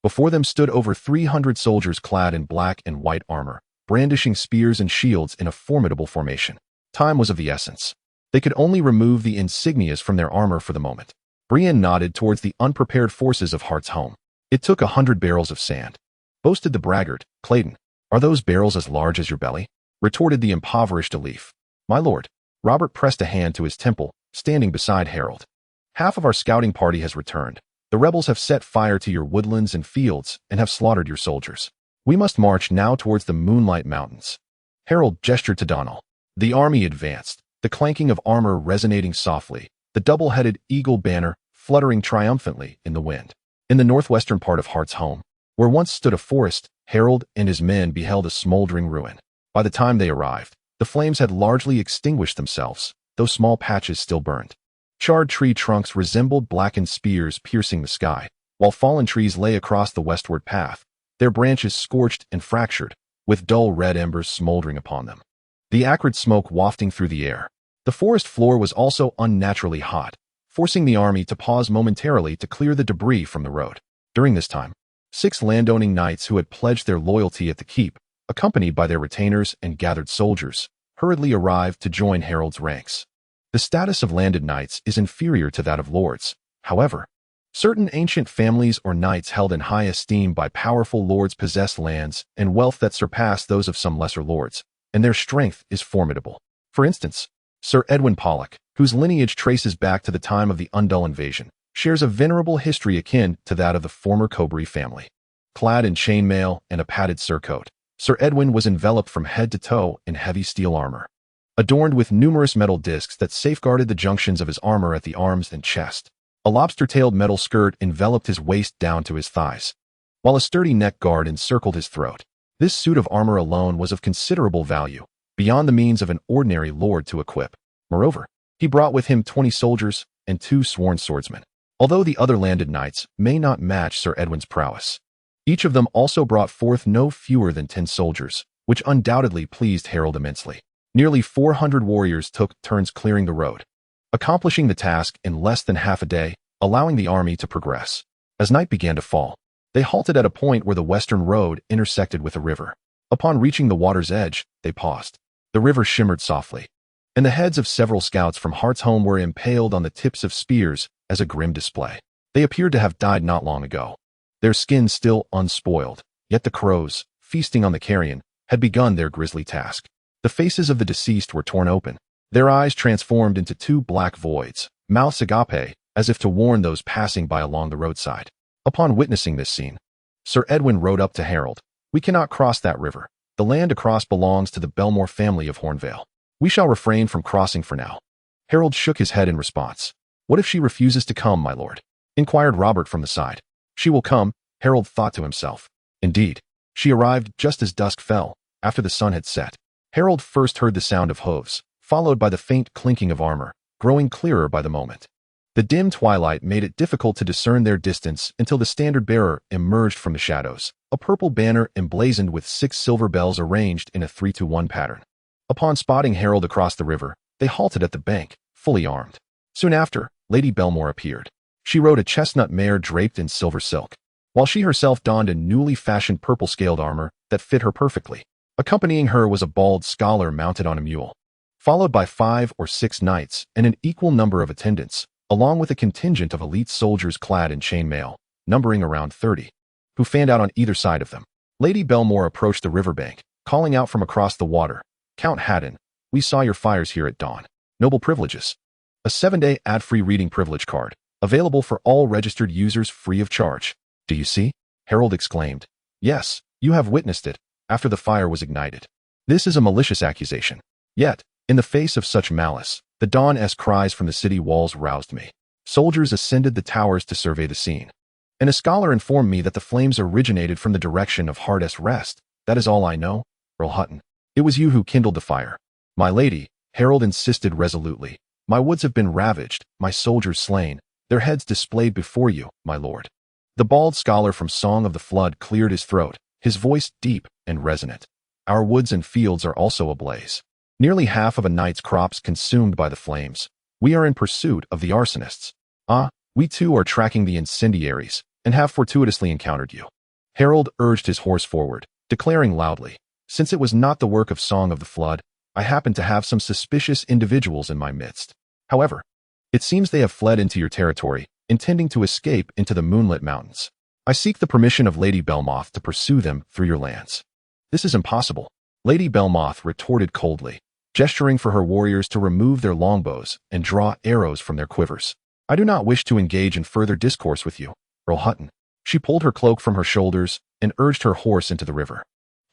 Before them stood over 300 soldiers clad in black and white armor, brandishing spears and shields in a formidable formation. Time was of the essence. They could only remove the insignias from their armor for the moment. Brienne nodded towards the unprepared forces of Heart's home. It took 100 barrels of sand. Boasted the braggart, Clayton. Are those barrels as large as your belly? Retorted the impoverished Alif. My lord. Robert pressed a hand to his temple, standing beside Harold. Half of our scouting party has returned. The rebels have set fire to your woodlands and fields and have slaughtered your soldiers. We must march now towards the Moonlight Mountains. Harold gestured to Donald. The army advanced, the clanking of armor resonating softly, the double-headed eagle banner fluttering triumphantly in the wind. In the northwestern part of Heart's home, where once stood a forest, Harold and his men beheld a smoldering ruin. By the time they arrived, the flames had largely extinguished themselves, though small patches still burned. Charred tree trunks resembled blackened spears piercing the sky, while fallen trees lay across the westward path, their branches scorched and fractured, with dull red embers smoldering upon them. The acrid smoke wafting through the air. The forest floor was also unnaturally hot, forcing the army to pause momentarily to clear the debris from the road. During this time, 6 landowning knights who had pledged their loyalty at the keep, accompanied by their retainers and gathered soldiers, hurriedly arrived to join Harold's ranks. The status of landed knights is inferior to that of lords. However, certain ancient families or knights held in high esteem by powerful lords possess lands and wealth that surpass those of some lesser lords, and their strength is formidable. For instance, Sir Edwin Pollock, whose lineage traces back to the time of the Undull invasion, shares a venerable history akin to that of the former Koburi family. Clad in chainmail and a padded surcoat, Sir Edwin was enveloped from head to toe in heavy steel armor, adorned with numerous metal discs that safeguarded the junctions of his armor at the arms and chest. A lobster-tailed metal skirt enveloped his waist down to his thighs, while a sturdy neck guard encircled his throat. This suit of armor alone was of considerable value, beyond the means of an ordinary lord to equip. Moreover, he brought with him 20 soldiers and 2 sworn swordsmen. Although the other landed knights may not match Sir Edwin's prowess, each of them also brought forth no fewer than 10 soldiers, which undoubtedly pleased Harold immensely. Nearly 400 warriors took turns clearing the road, accomplishing the task in less than half a day, allowing the army to progress. As night began to fall, they halted at a point where the western road intersected with a river. Upon reaching the water's edge, they paused. The river shimmered softly, and the heads of several scouts from Heart's home were impaled on the tips of spears as a grim display. They appeared to have died not long ago, their skins still unspoiled, yet the crows, feasting on the carrion, had begun their grisly task. The faces of the deceased were torn open, their eyes transformed into 2 black voids, mouths agape, as if to warn those passing by along the roadside. Upon witnessing this scene, Sir Edwin rode up to Harold. We cannot cross that river. The land across belongs to the Belmore family of Hornvale. We shall refrain from crossing for now. Harold shook his head in response. What if she refuses to come, my lord? Inquired Robert from the side. She will come, Harold thought to himself. Indeed, she arrived just as dusk fell, after the sun had set. Harold first heard the sound of hooves, followed by the faint clinking of armor, growing clearer by the moment. The dim twilight made it difficult to discern their distance until the standard-bearer emerged from the shadows, a purple banner emblazoned with 6 silver bells arranged in a 3-to-1 pattern. Upon spotting Harold across the river, they halted at the bank, fully armed. Soon after, Lady Belmore appeared. She rode a chestnut mare draped in silver silk, while she herself donned a newly fashioned purple-scaled armor that fit her perfectly. Accompanying her was a bald scholar mounted on a mule, followed by 5 or 6 knights and an equal number of attendants, along with a contingent of elite soldiers clad in chainmail, numbering around 30, who fanned out on either side of them. Lady Belmore approached the riverbank, calling out from across the water, "Count Haddon, we saw your fires here at dawn. Noble privileges. A 7-day ad-free reading privilege card, available for all registered users free of charge. Do you see?" Harold exclaimed. "Yes, you have witnessed it, after the fire was ignited. This is a malicious accusation. Yet, in the face of such malice, the dawn's cries from the city walls roused me. Soldiers ascended the towers to survey the scene, and a scholar informed me that the flames originated from the direction of Hardest Rest. That is all I know, Earl Hutton. It was you who kindled the fire." "My lady," Harold insisted resolutely, "my woods have been ravaged, my soldiers slain, their heads displayed before you, my lord." The bald scholar from Song of the Flood cleared his throat, his voice deep and resonant. "Our woods and fields are also ablaze. Nearly half of a knight's crops consumed by the flames. We are in pursuit of the arsonists. Ah, we too are tracking the incendiaries, and have fortuitously encountered you." Harold urged his horse forward, declaring loudly, "Since it was not the work of Song of the Flood, I happen to have some suspicious individuals in my midst. However, it seems they have fled into your territory, intending to escape into the moonlit mountains. I seek the permission of Lady Belmoth to pursue them through your lands." "This is impossible," Lady Belmoth retorted coldly, gesturing for her warriors to remove their longbows and draw arrows from their quivers. "I do not wish to engage in further discourse with you, Earl Hutton." She pulled her cloak from her shoulders and urged her horse into the river,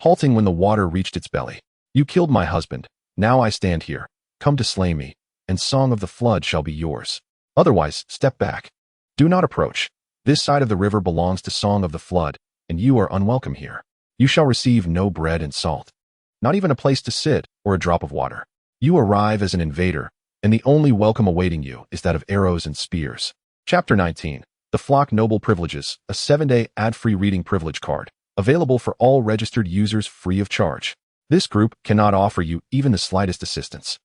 halting when the water reached its belly. "You killed my husband. Now I stand here. Come to slay me, and Song of the Flood shall be yours. Otherwise, step back. Do not approach. This side of the river belongs to Song of the Flood, and you are unwelcome here. You shall receive no bread and salt, not even a place to sit or a drop of water. You arrive as an invader, and the only welcome awaiting you is that of arrows and spears." Chapter 19. The Flock Noble Privileges, a 7-day ad-free reading privilege card, available for all registered users free of charge. This group cannot offer you even the slightest assistance.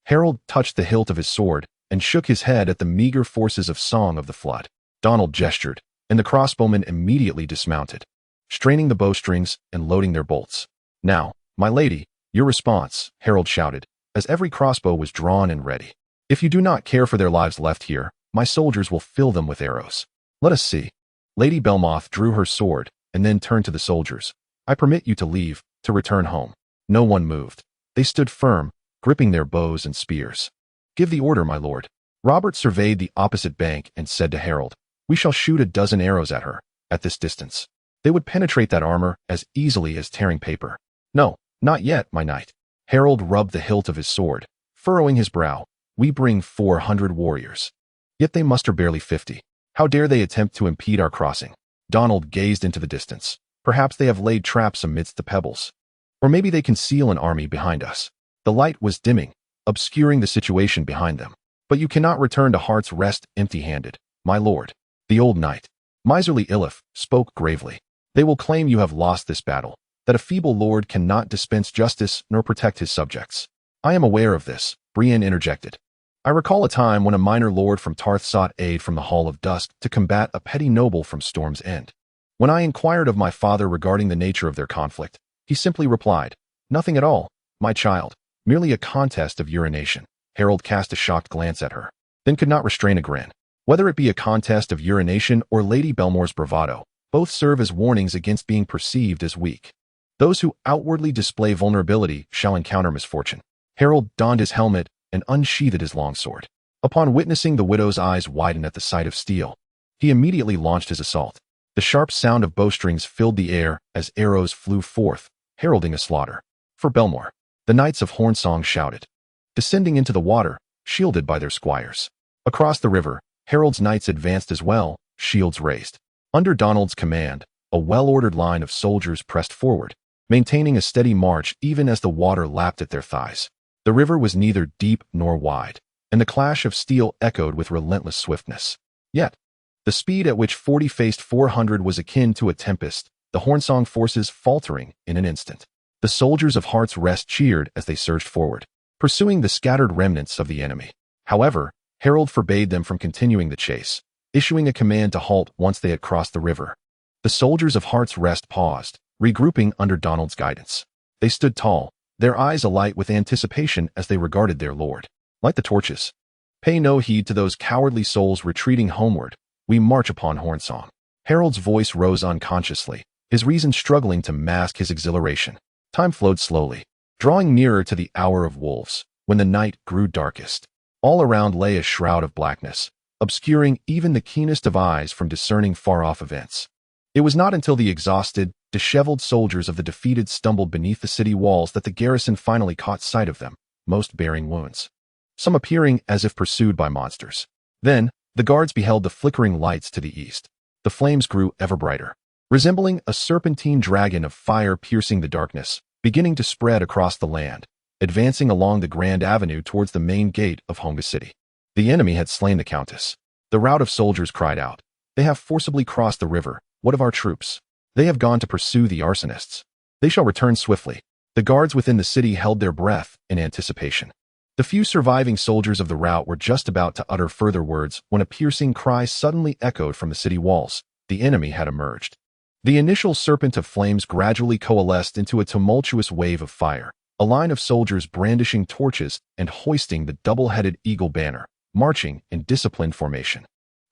Harold touched the hilt of his sword and shook his head at the meager forces of Song of the Flood. Donald gestured, and the crossbowmen immediately dismounted, straining the bowstrings and loading their bolts. "Now, my lady, your response," Harold shouted, as every crossbow was drawn and ready. "If you do not care for their lives left here, my soldiers will fill them with arrows. Let us see." Lady Belmoth drew her sword and then turned to the soldiers. "I permit you to leave, to return home." No one moved. They stood firm, gripping their bows and spears. "Give the order, my lord." Robert surveyed the opposite bank and said to Harold, "We shall shoot a dozen arrows at her, at this distance. They would penetrate that armor as easily as tearing paper." "No, not yet, my knight." Harold rubbed the hilt of his sword, furrowing his brow. "We bring 400 warriors. Yet they muster barely 50. How dare they attempt to impede our crossing?" Donald gazed into the distance. "Perhaps they have laid traps amidst the pebbles. Or maybe they conceal an army behind us." The light was dimming, obscuring the situation behind them. "But you cannot return to Heart's Rest empty-handed, my lord." The old knight, miserly Ilif, spoke gravely. "They will claim you have lost this battle, that a feeble lord cannot dispense justice nor protect his subjects." "I am aware of this," Brienne interjected. "I recall a time when a minor lord from Tarth sought aid from the Hall of Dusk to combat a petty noble from Storm's End. When I inquired of my father regarding the nature of their conflict, he simply replied, 'Nothing at all, my child, merely a contest of urination.'" Harold cast a shocked glance at her, then could not restrain a grin. Whether it be a contest of urination or Lady Belmore's bravado, both serve as warnings against being perceived as weak. Those who outwardly display vulnerability shall encounter misfortune. Harold donned his helmet and unsheathed his longsword. Upon witnessing the widow's eyes widen at the sight of steel, he immediately launched his assault. The sharp sound of bowstrings filled the air as arrows flew forth, heralding a slaughter. "For Belmore," the knights of Hornsong shouted, descending into the water, shielded by their squires. Across the river, Harold's knights advanced as well, shields raised. Under Donald's command, A well-ordered line of soldiers pressed forward, maintaining a steady march even as the water lapped at their thighs. The river was neither deep nor wide, and the clash of steel echoed with relentless swiftness. Yet, the speed at which 40 faced 400 was akin to a tempest, the Hornsong forces faltering in an instant. The soldiers of Heart's Rest cheered as they surged forward, pursuing the scattered remnants of the enemy. However, Harold forbade them from continuing the chase, issuing a command to halt once they had crossed the river. The soldiers of Heart's Rest paused, regrouping under Donald's guidance. They stood tall, their eyes alight with anticipation as they regarded their lord. Light the torches. Pay no heed to those cowardly souls retreating homeward. We march upon Hornsong. Harold's voice rose unconsciously, his reason struggling to mask his exhilaration. Time flowed slowly, drawing nearer to the hour of wolves, when the night grew darkest. All around lay a shroud of blackness, obscuring even the keenest of eyes from discerning far-off events. It was not until the exhausted, disheveled soldiers of the defeated stumbled beneath the city walls that the garrison finally caught sight of them, most bearing wounds, some appearing as if pursued by monsters. Then, the guards beheld the flickering lights to the east. The flames grew ever brighter, resembling a serpentine dragon of fire piercing the darkness, beginning to spread across the land, advancing along the Grand Avenue towards the main gate of Honga City. The enemy had slain the Countess. The rout of soldiers cried out, "They have forcibly crossed the river. What of our troops? They have gone to pursue the arsonists. They shall return swiftly." The guards within the city held their breath in anticipation. The few surviving soldiers of the rout were just about to utter further words when a piercing cry suddenly echoed from the city walls. The enemy had emerged. The initial serpent of flames gradually coalesced into a tumultuous wave of fire, a line of soldiers brandishing torches and hoisting the double-headed eagle banner, marching in disciplined formation.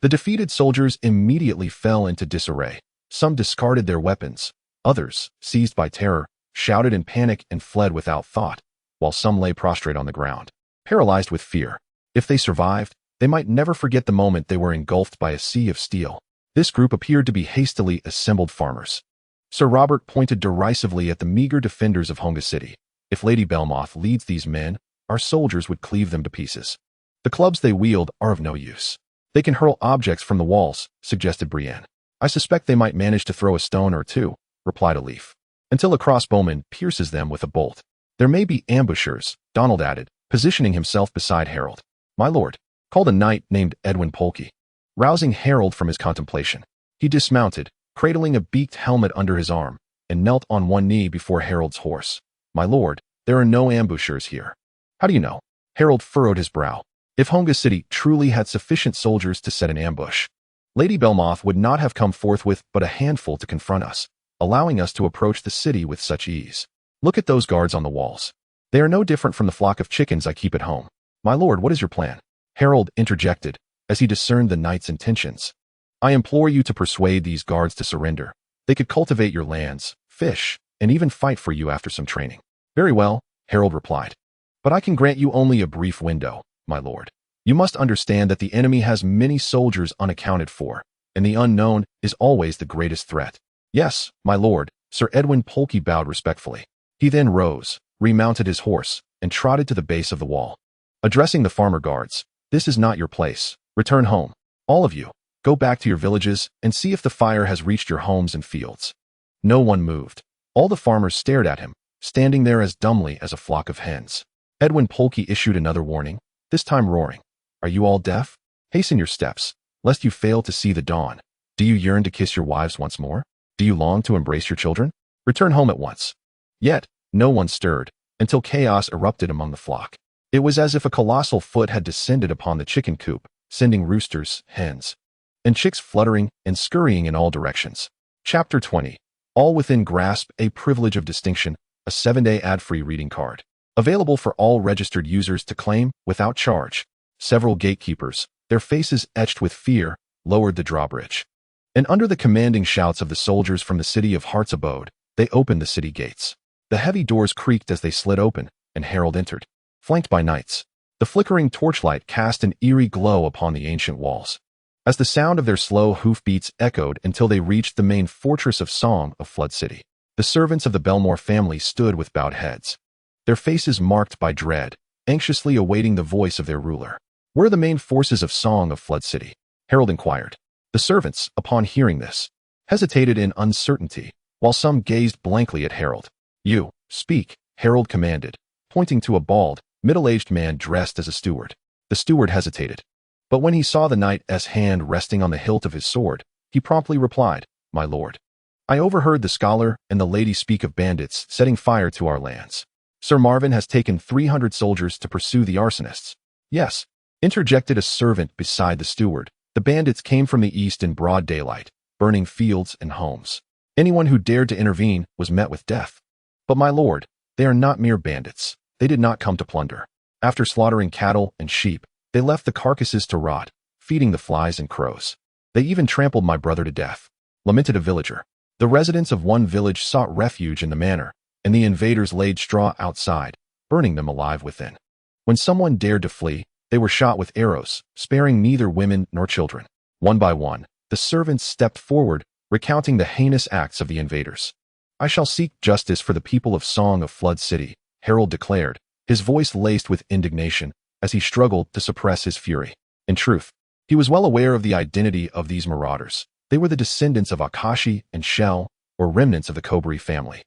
The defeated soldiers immediately fell into disarray. Some discarded their weapons, others, seized by terror, shouted in panic and fled without thought, while some lay prostrate on the ground, paralyzed with fear. If they survived, they might never forget the moment they were engulfed by a sea of steel. This group appeared to be hastily assembled farmers. Sir Robert pointed derisively at the meager defenders of Honga City. "If Lady Belmoth leads these men, our soldiers would cleave them to pieces. The clubs they wield are of no use." "They can hurl objects from the walls," suggested Brienne. "I suspect they might manage to throw a stone or two," replied a leaf, "until a crossbowman pierces them with a bolt. There may be ambushers," Donald added, positioning himself beside Harold. "My lord," called a knight named Edwin Polkey, rousing Harold from his contemplation. He dismounted, cradling a beaked helmet under his arm, and knelt on one knee before Harold's horse. "My lord, there are no ambushers here." "How do you know?" Harold furrowed his brow. If Honga City truly had sufficient soldiers to set an ambush, Lady Belmoth would not have come forth with but a handful to confront us, allowing us to approach the city with such ease. "Look at those guards on the walls. They are no different from the flock of chickens I keep at home." "My lord, what is your plan?" Harold interjected, as he discerned the knight's intentions. "I implore you to persuade these guards to surrender. They could cultivate your lands, fish, and even fight for you after some training." "Very well," Harold replied. "But I can grant you only a brief window, my lord. You must understand that the enemy has many soldiers unaccounted for, and the unknown is always the greatest threat." "Yes, my lord," Sir Edwin Polkey bowed respectfully. He then rose, remounted his horse, and trotted to the base of the wall. Addressing the farmer guards, "This is not your place. Return home. All of you, go back to your villages and see if the fire has reached your homes and fields." No one moved. All the farmers stared at him, standing there as dumbly as a flock of hens. Edwin Polkey issued another warning, this time roaring. "Are you all deaf? Hasten your steps, lest you fail to see the dawn. Do you yearn to kiss your wives once more? Do you long to embrace your children? Return home at once." Yet, no one stirred, until chaos erupted among the flock. It was as if a colossal foot had descended upon the chicken coop, sending roosters, hens, and chicks fluttering and scurrying in all directions. Chapter 20. All within grasp, a privilege of distinction, a 7-day ad-free reading card. Available for all registered users to claim without charge. Several gatekeepers, their faces etched with fear, lowered the drawbridge. And under the commanding shouts of the soldiers from the city of Heart's Abode, they opened the city gates. The heavy doors creaked as they slid open, and Harold entered, flanked by knights. The flickering torchlight cast an eerie glow upon the ancient walls, as the sound of their slow hoofbeats echoed until they reached the main fortress of song of Flood City. The servants of the Belmore family stood with bowed heads, their faces marked by dread, anxiously awaiting the voice of their ruler. "Where are the main forces of song of Flood City?" Harold inquired. The servants, upon hearing this, hesitated in uncertainty, while some gazed blankly at Harold. "You, speak," Harold commanded, pointing to a bald, middle-aged man dressed as a steward. The steward hesitated, but when he saw the knight's hand resting on the hilt of his sword, he promptly replied, "My lord, I overheard the scholar and the lady speak of bandits setting fire to our lands. Sir Marvin has taken 300 soldiers to pursue the arsonists." "Yes," interjected a servant beside the steward. "The bandits came from the east in broad daylight, burning fields and homes. Anyone who dared to intervene was met with death. But my lord, they are not mere bandits. They did not come to plunder. After slaughtering cattle and sheep, they left the carcasses to rot, feeding the flies and crows. They even trampled my brother to death," lamented a villager. The residents of one village sought refuge in the manor, and the invaders laid straw outside, burning them alive within. When someone dared to flee, they were shot with arrows, sparing neither women nor children. One by one, the servants stepped forward, recounting the heinous acts of the invaders. "I shall seek justice for the people of Song of Flood City," Harold declared, his voice laced with indignation as he struggled to suppress his fury. In truth, he was well aware of the identity of these marauders. They were the descendants of Akashi and Shell, or remnants of the Kobri family,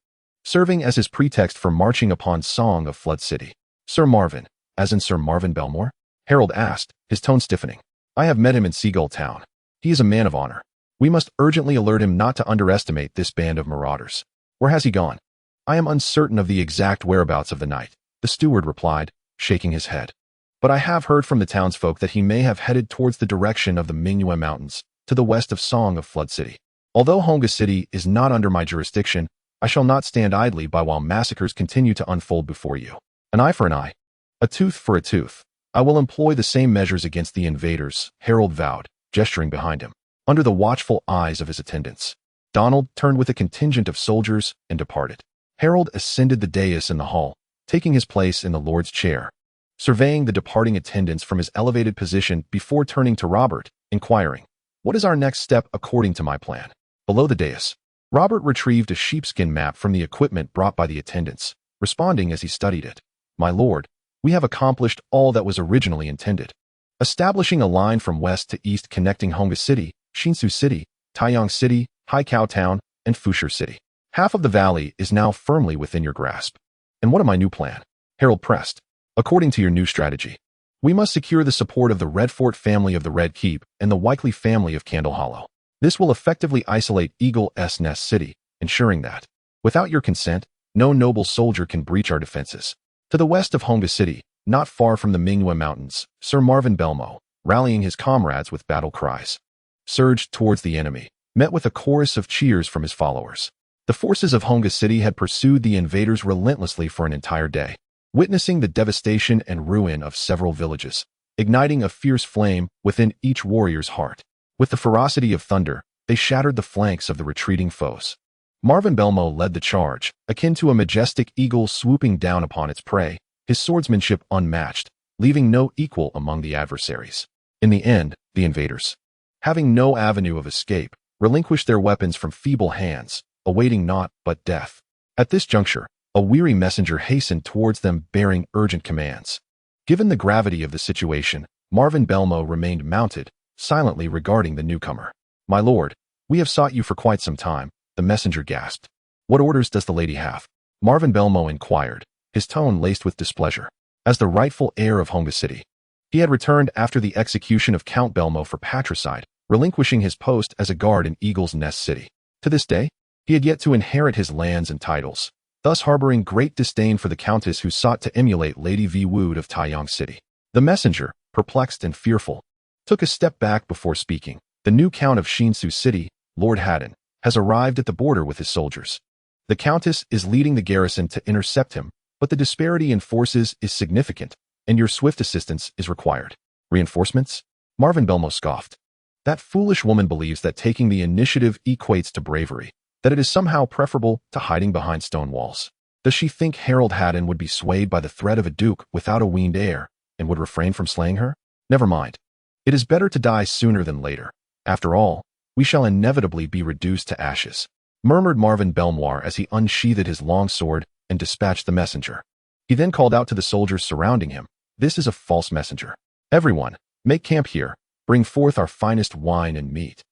serving as his pretext for marching upon Song of Flood City. "Sir Marvin, as in Sir Marvin Belmore?" Harold asked, his tone stiffening. "I have met him in Seagull town. He is a man of honor. We must urgently alert him not to underestimate this band of marauders. Where has he gone?" "I am uncertain of the exact whereabouts of the knight," the steward replied, shaking his head. "But I have heard from the townsfolk that he may have headed towards the direction of the Mingyue Mountains, to the west of Song of Flood City. Although Honga City is not under my jurisdiction, I shall not stand idly by while massacres continue to unfold before you. An eye for an eye, a tooth for a tooth. I will employ the same measures against the invaders," Harold vowed, gesturing behind him, under the watchful eyes of his attendants. Donald turned with a contingent of soldiers and departed. Harold ascended the dais in the hall, taking his place in the Lord's chair, surveying the departing attendants from his elevated position before turning to Robert, inquiring, "What is our next step according to my plan?" Below the dais, Robert retrieved a sheepskin map from the equipment brought by the attendants, responding as he studied it, "My lord, we have accomplished all that was originally intended. Establishing a line from west to east connecting Honga City, Shinsu City, Taiyang City, Haikao Town, and Fushur City. Half of the valley is now firmly within your grasp." "And what of my new plan?" Harold pressed. "According to your new strategy, we must secure the support of the Redfort family of the Red Keep and the Wycliffe family of Candle Hollow. This will effectively isolate Eagle's Nest City, ensuring that, without your consent, no noble soldier can breach our defenses. To the west of Honga City, not far from the Mingyue Mountains, Sir Marvin Belmo, rallying his comrades with battle cries, surged towards the enemy, met with a chorus of cheers from his followers. The forces of Honga City had pursued the invaders relentlessly for an entire day, witnessing the devastation and ruin of several villages, igniting a fierce flame within each warrior's heart. With the ferocity of thunder, they shattered the flanks of the retreating foes. Marvin Belmo led the charge, akin to a majestic eagle swooping down upon its prey, his swordsmanship unmatched, leaving no equal among the adversaries. In the end, the invaders, having no avenue of escape, relinquished their weapons from feeble hands, awaiting naught but death. At this juncture, a weary messenger hastened towards them bearing urgent commands. Given the gravity of the situation, Marvin Belmo remained mounted, silently regarding the newcomer. "My lord, we have sought you for quite some time," the messenger gasped. "What orders does the lady have?" Marvin Belmo inquired, his tone laced with displeasure. As the rightful heir of Honga City, he had returned after the execution of Count Belmo for patricide, relinquishing his post as a guard in Eagle's Nest City. To this day, he had yet to inherit his lands and titles, thus harboring great disdain for the countess who sought to emulate Lady V. Wood of Taiyang City. The messenger, perplexed and fearful, took a step back before speaking. "The new Count of Shinsu City, Lord Haddon, has arrived at the border with his soldiers. The Countess is leading the garrison to intercept him, but the disparity in forces is significant, and your swift assistance is required." "Reinforcements?" Marvin Belmo scoffed. "That foolish woman believes that taking the initiative equates to bravery, that it is somehow preferable to hiding behind stone walls. Does she think Harold Haddon would be swayed by the threat of a duke without a weaned heir, and would refrain from slaying her? Never mind. It is better to die sooner than later. After all, we shall inevitably be reduced to ashes," murmured Marvin Belmoir as he unsheathed his long sword and dispatched the messenger. He then called out to the soldiers surrounding him, "This is a false messenger. Everyone, make camp here, bring forth our finest wine and meat,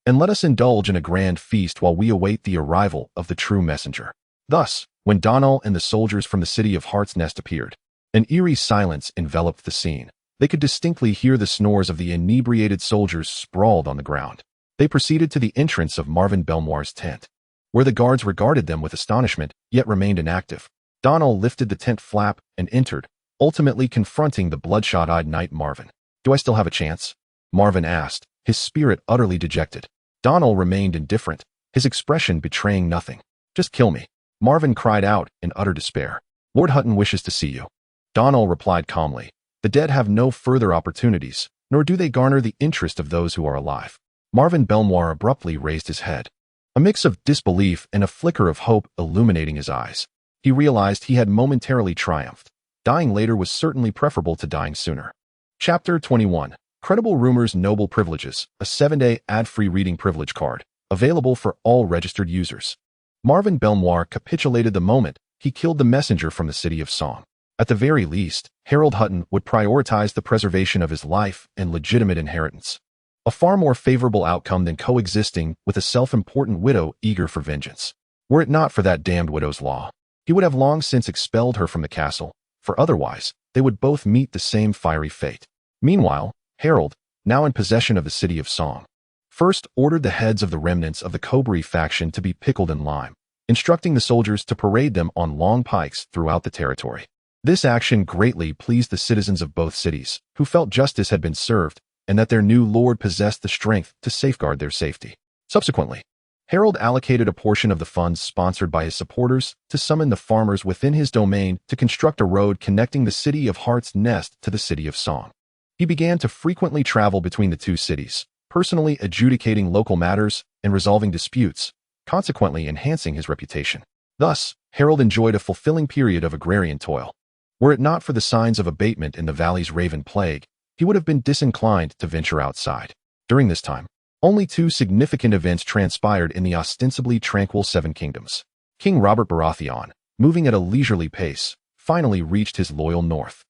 and let us indulge in a grand feast while we await the arrival of the true messenger. Thus, when Donal and the soldiers from the city of Heart's Nest appeared, an eerie silence enveloped the scene. They could distinctly hear the snores of the inebriated soldiers sprawled on the ground. They proceeded to the entrance of Marvin Belmoir's tent, where the guards regarded them with astonishment, yet remained inactive. Donal lifted the tent flap and entered, ultimately confronting the bloodshot-eyed knight Marvin. "Do I still have a chance?" Marvin asked, his spirit utterly dejected. Donal remained indifferent, his expression betraying nothing. "Just kill me," Marvin cried out in utter despair. "Lord Hutton wishes to see you." Donal replied calmly, "The dead have no further opportunities, nor do they garner the interest of those who are alive." Marvin Belmoir abruptly raised his head, a mix of disbelief and a flicker of hope illuminating his eyes. He realized he had momentarily triumphed. Dying later was certainly preferable to dying sooner. Chapter 21. Credible Rumors Noble Privileges, a 7-day ad-free reading privilege card, available for all registered users. Marvin Belmoir capitulated the moment he killed the messenger from the city of Song. At the very least, Harold Hutton would prioritize the preservation of his life and legitimate inheritance. A far more favorable outcome than coexisting with a self-important widow eager for vengeance. Were it not for that damned widow's law, he would have long since expelled her from the castle, for otherwise, they would both meet the same fiery fate. Meanwhile, Harold, now in possession of the city of Song, first ordered the heads of the remnants of the Cobry faction to be pickled in lime, instructing the soldiers to parade them on long pikes throughout the territory. This action greatly pleased the citizens of both cities, who felt justice had been served and that their new lord possessed the strength to safeguard their safety. Subsequently, Harold allocated a portion of the funds sponsored by his supporters to summon the farmers within his domain to construct a road connecting the city of Heart's Nest to the city of Song. He began to frequently travel between the two cities, personally adjudicating local matters and resolving disputes, consequently enhancing his reputation. Thus, Harold enjoyed a fulfilling period of agrarian toil. Were it not for the signs of abatement in the valley's raven plague, he would have been disinclined to venture outside. During this time, only two significant events transpired in the ostensibly tranquil Seven Kingdoms. King Robert Baratheon, moving at a leisurely pace, finally reached his loyal north.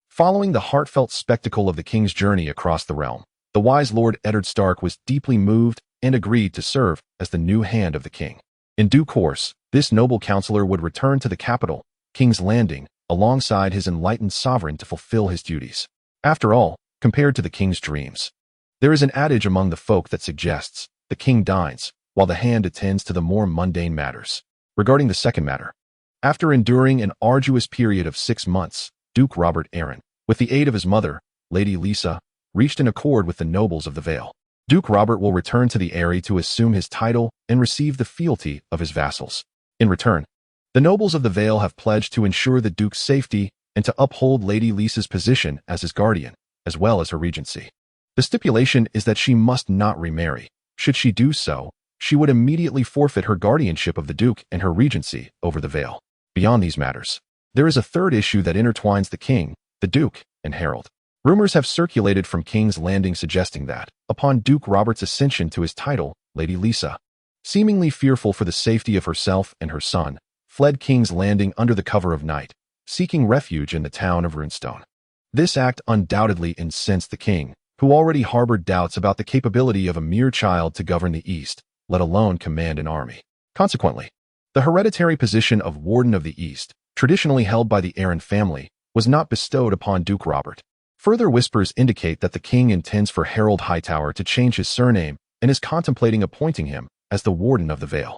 Following the heartfelt spectacle of the king's journey across the realm, the wise Lord Eddard Stark was deeply moved and agreed to serve as the new hand of the king. In due course, this noble counselor would return to the capital, King's Landing, alongside his enlightened sovereign to fulfill his duties. After all, compared to the king's dreams, there is an adage among the folk that suggests the king dines, while the hand attends to the more mundane matters. Regarding the second matter, after enduring an arduous period of 6 months, Duke Robert Arryn, with the aid of his mother, Lady Lisa, reached an accord with the nobles of the Vale. Duke Robert will return to the Eyrie to assume his title and receive the fealty of his vassals. In return, the nobles of the Vale have pledged to ensure the Duke's safety and to uphold Lady Lisa's position as his guardian, as well as her regency. The stipulation is that she must not remarry. Should she do so, she would immediately forfeit her guardianship of the Duke and her regency over the Vale. Beyond these matters, there is a third issue that intertwines the king, the Duke, and Harold. Rumors have circulated from King's Landing suggesting that, upon Duke Robert's ascension to his title, Lady Lisa, seemingly fearful for the safety of herself and her son, fled King's Landing under the cover of night, seeking refuge in the town of Runestone. This act undoubtedly incensed the king, who already harbored doubts about the capability of a mere child to govern the East, let alone command an army. Consequently, the hereditary position of Warden of the East, traditionally held by the Arryn family, was not bestowed upon Duke Robert. Further whispers indicate that the king intends for Harold Hightower to change his surname and is contemplating appointing him as the Warden of the Vale.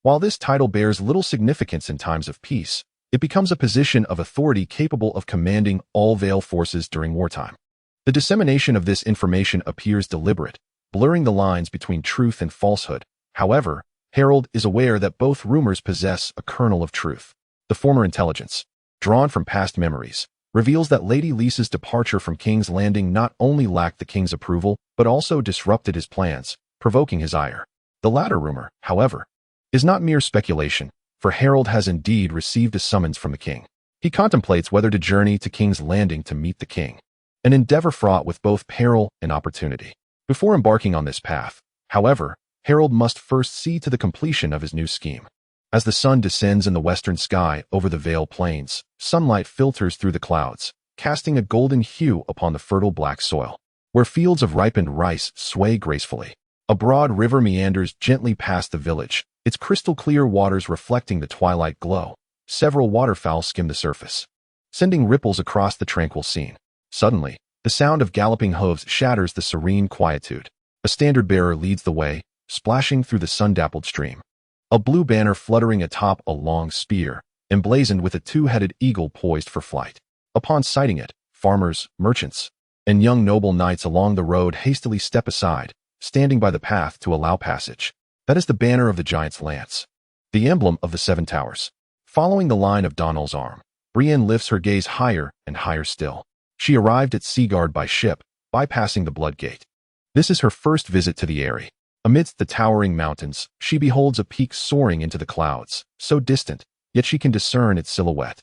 While this title bears little significance in times of peace, it becomes a position of authority capable of commanding all Vale forces during wartime. The dissemination of this information appears deliberate, blurring the lines between truth and falsehood. However, Harold is aware that both rumors possess a kernel of truth. The former intelligence, drawn from past memories, reveals that Lady Lisa's departure from King's Landing not only lacked the king's approval, but also disrupted his plans, provoking his ire. The latter rumor, however, is not mere speculation, for Harold has indeed received a summons from the king. He contemplates whether to journey to King's Landing to meet the king, an endeavor fraught with both peril and opportunity. Before embarking on this path, however, Harold must first see to the completion of his new scheme. As the sun descends in the western sky over the Vale Plains, sunlight filters through the clouds, casting a golden hue upon the fertile black soil, where fields of ripened rice sway gracefully. A broad river meanders gently past the village, its crystal-clear waters reflecting the twilight glow. Several waterfowl skim the surface, sending ripples across the tranquil scene. Suddenly, the sound of galloping hooves shatters the serene quietude. A standard-bearer leads the way, splashing through the sun-dappled stream. A blue banner fluttering atop a long spear, emblazoned with a two-headed eagle poised for flight. Upon sighting it, farmers, merchants, and young noble knights along the road hastily step aside, standing by the path to allow passage. That is the banner of the giant's lance, the emblem of the Seven Towers. Following the line of Donald's arm, Brienne lifts her gaze higher and higher still. She arrived at Seagull by ship, bypassing the Blood Gate. This is her first visit to the Eyrie. Amidst the towering mountains, she beholds a peak soaring into the clouds, so distant, yet she can discern its silhouette.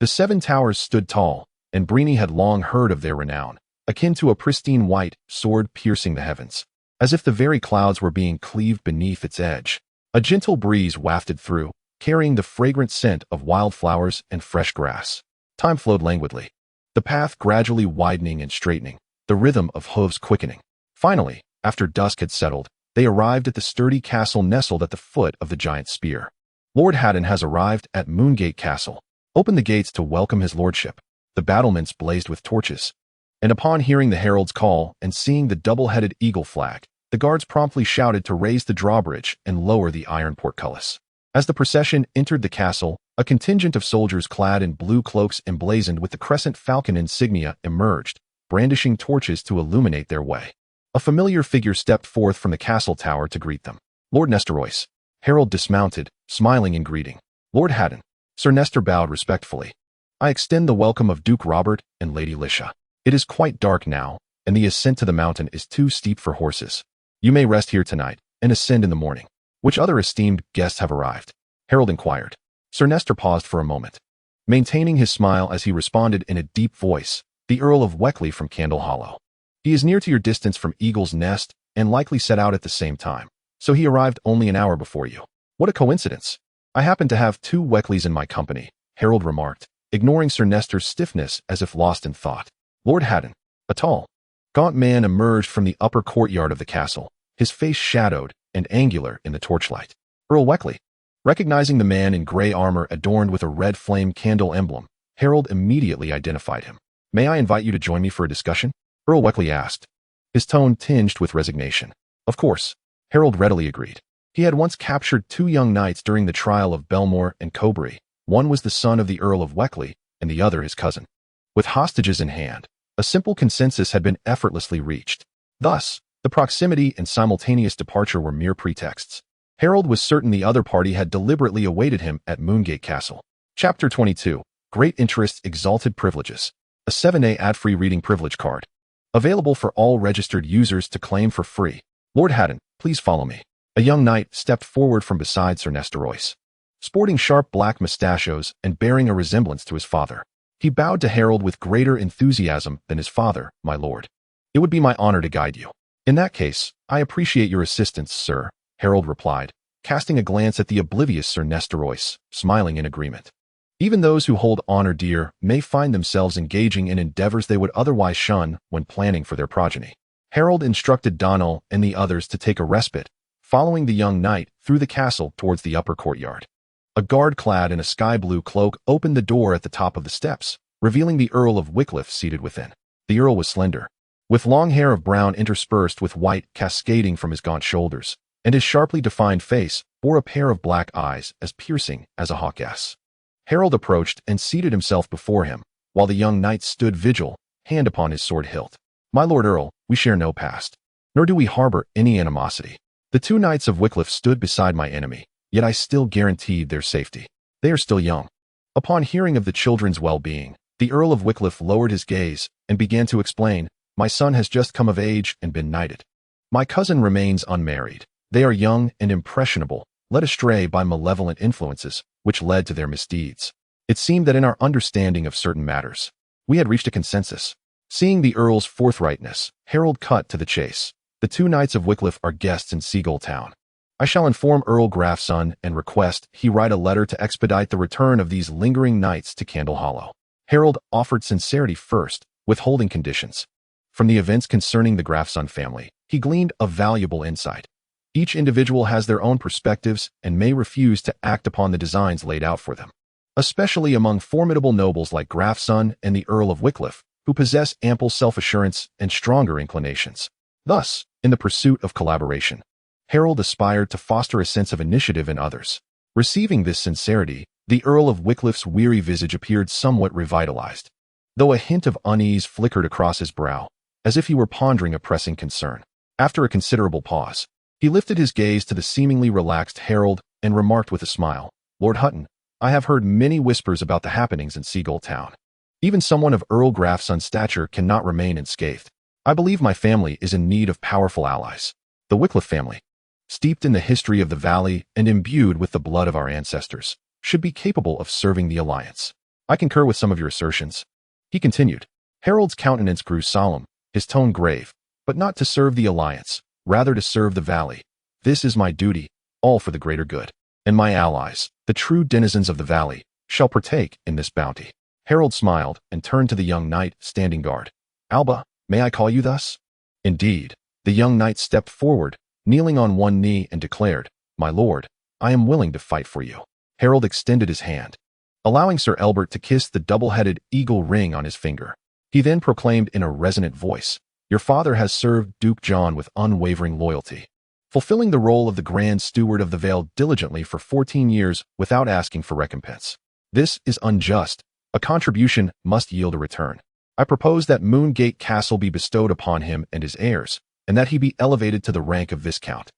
The Seven Towers stood tall, and Brienne had long heard of their renown, akin to a pristine white sword piercing the heavens. As if the very clouds were being cleaved beneath its edge, a gentle breeze wafted through, carrying the fragrant scent of wildflowers and fresh grass. Time flowed languidly, the path gradually widening and straightening, the rhythm of hooves quickening. Finally, after dusk had settled, they arrived at the sturdy castle nestled at the foot of the giant spear. Lord Haddon has arrived at Moongate Castle. Open the gates to welcome his lordship. The battlements blazed with torches, and upon hearing the herald's call and seeing the double-headed eagle flag, the guards promptly shouted to raise the drawbridge and lower the iron portcullis. As the procession entered the castle, a contingent of soldiers clad in blue cloaks emblazoned with the crescent falcon insignia emerged, brandishing torches to illuminate their way. A familiar figure stepped forth from the castle tower to greet them. Lord Nestor Royce. Harold dismounted, smiling in greeting. Lord Haddon. Sir Nestor bowed respectfully. I extend the welcome of Duke Robert and Lady Lisha. It is quite dark now, and the ascent to the mountain is too steep for horses. You may rest here tonight, and ascend in the morning. Which other esteemed guests have arrived? Harold inquired. Sir Nestor paused for a moment, maintaining his smile as he responded in a deep voice. The Earl of Weckley from Candle Hollow. He is near to your distance from Eagle's Nest, and likely set out at the same time, so he arrived only an hour before you. What a coincidence. I happen to have 2 Weckleys in my company, Harold remarked, ignoring Sir Nestor's stiffness as if lost in thought. Lord Haddon, a tall, gaunt man, emerged from the upper courtyard of the castle, his face shadowed and angular in the torchlight. Earl Weckley. Recognizing the man in gray armor adorned with a red flame candle emblem, Harold immediately identified him. May I invite you to join me for a discussion? Earl Weckley asked, his tone tinged with resignation. Of course, Harold readily agreed. He had once captured 2 young knights during the trial of Belmore and Cobry. One was the son of the Earl of Weckley, and the other his cousin. With hostages in hand, a simple consensus had been effortlessly reached. Thus, the proximity and simultaneous departure were mere pretexts. Harold was certain the other party had deliberately awaited him at Moongate Castle. Chapter 22. Great Interest, Exalted Privileges. A 7A ad-free reading privilege card. Available for all registered users to claim for free. Lord Haddon, please follow me. A young knight stepped forward from beside Sir Nestor Royce, sporting sharp black mustachios and bearing a resemblance to his father. He bowed to Harold with greater enthusiasm than his father, my lord. It would be my honor to guide you. In that case, I appreciate your assistance, sir, Harold replied, casting a glance at the oblivious Sir Nestor Royce, smiling in agreement. Even those who hold honor dear may find themselves engaging in endeavors they would otherwise shun when planning for their progeny. Harold instructed Donal and the others to take a respite, following the young knight through the castle towards the upper courtyard. A guard clad in a sky-blue cloak opened the door at the top of the steps, revealing the Earl of Wycliffe seated within. The Earl was slender, with long hair of brown interspersed with white cascading from his gaunt shoulders, and his sharply defined face bore a pair of black eyes as piercing as a hawk's. Harold approached and seated himself before him, while the young knight stood vigil, hand upon his sword hilt. My lord Earl, we share no past, nor do we harbor any animosity. The 2 knights of Wycliffe stood beside my enemy, yet I still guaranteed their safety. They are still young. Upon hearing of the children's well-being, the Earl of Wycliffe lowered his gaze and began to explain, my son has just come of age and been knighted. My cousin remains unmarried. They are young and impressionable, led astray by malevolent influences, which led to their misdeeds. It seemed that in our understanding of certain matters, we had reached a consensus. Seeing the Earl's forthrightness, Harold cut to the chase. The 2 knights of Wycliffe are guests in Seagull town. I shall inform Earl Grafson and request he write a letter to expedite the return of these lingering knights to Candle Hollow. Harold offered sincerity first, withholding conditions. From the events concerning the Grafson family, he gleaned a valuable insight. Each individual has their own perspectives and may refuse to act upon the designs laid out for them, especially among formidable nobles like Graf's son and the Earl of Wycliffe, who possess ample self-assurance and stronger inclinations. Thus, in the pursuit of collaboration, Harold aspired to foster a sense of initiative in others. Receiving this sincerity, the Earl of Wycliffe's weary visage appeared somewhat revitalized, though a hint of unease flickered across his brow, as if he were pondering a pressing concern. After a considerable pause, he lifted his gaze to the seemingly relaxed Harold and remarked with a smile, "Lord Hutton, I have heard many whispers about the happenings in Seagull town. Even someone of Earl Graf's son's stature cannot remain unscathed. I believe my family is in need of powerful allies. The Wycliffe family, steeped in the history of the valley and imbued with the blood of our ancestors, should be capable of serving the Alliance. I concur with some of your assertions," he continued. Harold's countenance grew solemn, his tone grave, "but not to serve the Alliance, rather to serve the valley. This is my duty, all for the greater good. And my allies, the true denizens of the valley, shall partake in this bounty." Harold smiled and turned to the young knight standing guard. "Alba, may I call you thus?" "Indeed." The young knight stepped forward, kneeling on one knee, and declared, "My lord, I am willing to fight for you." Harold extended his hand, allowing Sir Elbert to kiss the double-headed eagle ring on his finger. He then proclaimed in a resonant voice, "Your father has served Duke John with unwavering loyalty, fulfilling the role of the Grand Steward of the Vale diligently for 14 years without asking for recompense. This is unjust. A contribution must yield a return. I propose that Moongate Castle be bestowed upon him and his heirs, and that he be elevated to the rank of Viscount,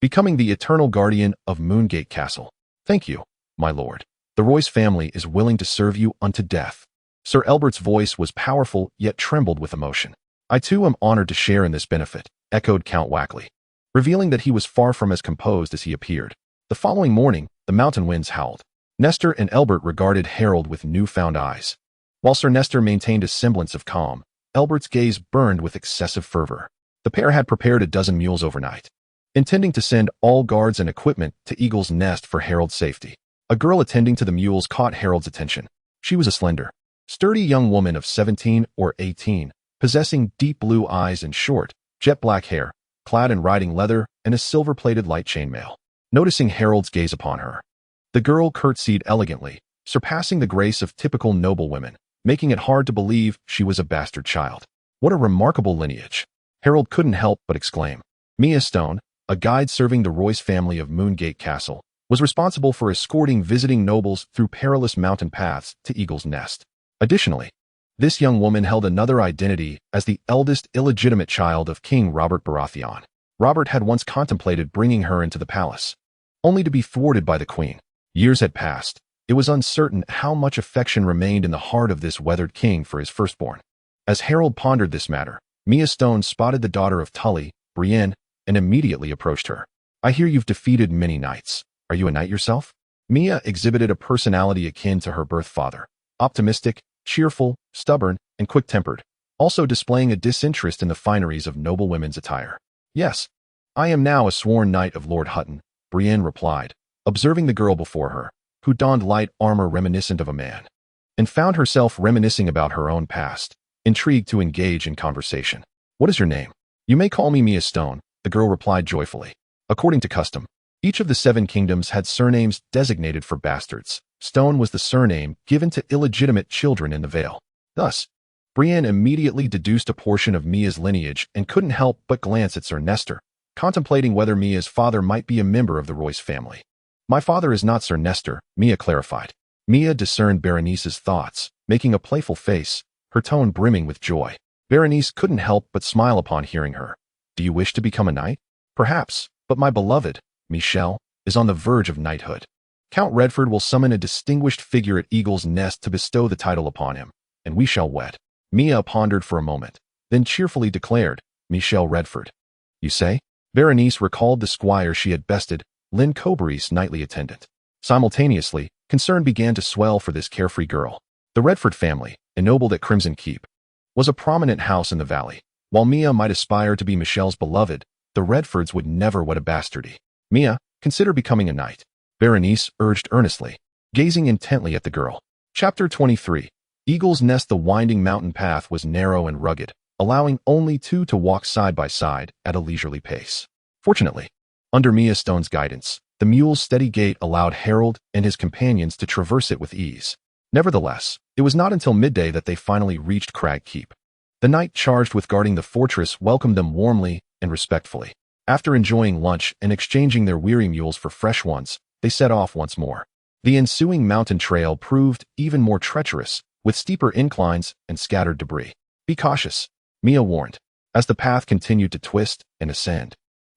becoming the eternal guardian of Moongate Castle. Thank you, my lord. The Royce family is willing to serve you unto death." Sir Elbert's voice was powerful yet trembled with emotion. "I too am honored to share in this benefit," echoed Count Wackley, revealing that he was far from as composed as he appeared. The following morning, the mountain winds howled. Nestor and Elbert regarded Harold with newfound eyes. While Sir Nestor maintained a semblance of calm, Elbert's gaze burned with excessive fervor. The pair had prepared a dozen mules overnight, intending to send all guards and equipment to Eagle's Nest for Harold's safety. A girl attending to the mules caught Harold's attention. She was a slender, sturdy young woman of 17 or 18, possessing deep blue eyes and short, jet-black hair, clad in riding leather and a silver-plated light chainmail. Noticing Harold's gaze upon her, the girl curtsied elegantly, surpassing the grace of typical noblewomen, making it hard to believe she was a bastard child. What a remarkable lineage! Harold couldn't help but exclaim. Mia Stone, a guide serving the Royce family of Moongate Castle, was responsible for escorting visiting nobles through perilous mountain paths to Eagle's Nest. Additionally, this young woman held another identity as the eldest illegitimate child of King Robert Baratheon. Robert had once contemplated bringing her into the palace, only to be thwarted by the queen. Years had passed. It was uncertain how much affection remained in the heart of this weathered king for his firstborn. As Harold pondered this matter, Mia Stone spotted the daughter of Tully, Brienne, and immediately approached her. "I hear you've defeated many knights. Are you a knight yourself?" Mia exhibited a personality akin to her birth father, optimistic, cheerful, stubborn, and quick-tempered, also displaying a disinterest in the fineries of noblewomen's attire. "Yes, I am now a sworn knight of Lord Hutton," Brienne replied, observing the girl before her, who donned light armor reminiscent of a man, and found herself reminiscing about her own past, intrigued to engage in conversation. "What is your name?" "You may call me Mia Stone," the girl replied joyfully. According to custom, each of the 7 kingdoms had surnames designated for bastards. Stone was the surname given to illegitimate children in the Vale. Thus, Brienne immediately deduced a portion of Mia's lineage and couldn't help but glance at Sir Nestor, contemplating whether Mia's father might be a member of the Royce family. "My father is not Sir Nestor," Mia clarified. Mia discerned Berenice's thoughts, making a playful face, her tone brimming with joy. Berenice couldn't help but smile upon hearing her. "Do you wish to become a knight?" "Perhaps, but my beloved, Michel, is on the verge of knighthood. Count Redford will summon a distinguished figure at Eagle's Nest to bestow the title upon him, and we shall wed." Mia pondered for a moment, then cheerfully declared, "Michel Redford, you say?" Berenice recalled the squire she had bested, Lynn Coberry's knightly attendant. Simultaneously, concern began to swell for this carefree girl. The Redford family, ennobled at Crimson Keep, was a prominent house in the valley. While Mia might aspire to be Michelle's beloved, the Redfords would never wed a bastardy. "Mia, consider becoming a knight," Berenice urged earnestly, gazing intently at the girl. Chapter 23. Eagle's Nest. The winding mountain path was narrow and rugged, allowing only 2 to walk side by side at a leisurely pace. Fortunately, Under Mia Stone's guidance, the mule's steady gait allowed Harold and his companions to traverse it with ease. Nevertheless, it was not until midday that they finally reached Crag Keep. The knight charged with guarding the fortress welcomed them warmly and respectfully. After enjoying lunch and exchanging their weary mules for fresh ones, they set off once more. The ensuing mountain trail proved even more treacherous, with steeper inclines and scattered debris. "Be cautious," Mia warned, as the path continued to twist and ascend.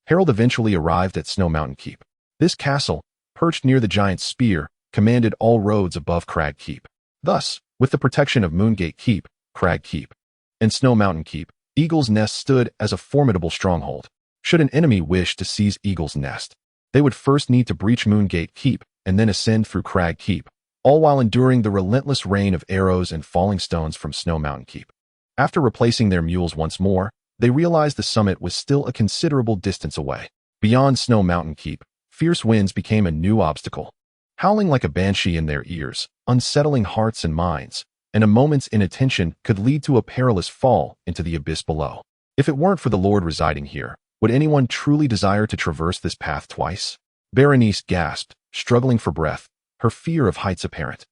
Harold eventually arrived at Snow Mountain Keep. This castle, perched near the giant spear, commanded all roads above Crag Keep. Thus, with the protection of Moongate Keep, Crag Keep, and Snow Mountain Keep, Eagle's Nest stood as a formidable stronghold. Should an enemy wish to seize Eagle's Nest, they would first need to breach Moongate Keep and then ascend through Crag Keep, all while enduring the relentless rain of arrows and falling stones from Snow Mountain Keep. After replacing their mules once more, they realized the summit was still a considerable distance away. Beyond Snow Mountain Keep, fierce winds became a new obstacle, howling like a banshee in their ears, unsettling hearts and minds, and a moment's inattention could lead to a perilous fall into the abyss below. If it weren't for the Lord residing here, would anyone truly desire to traverse this path twice? Berenice gasped, struggling for breath, her fear of heights apparent.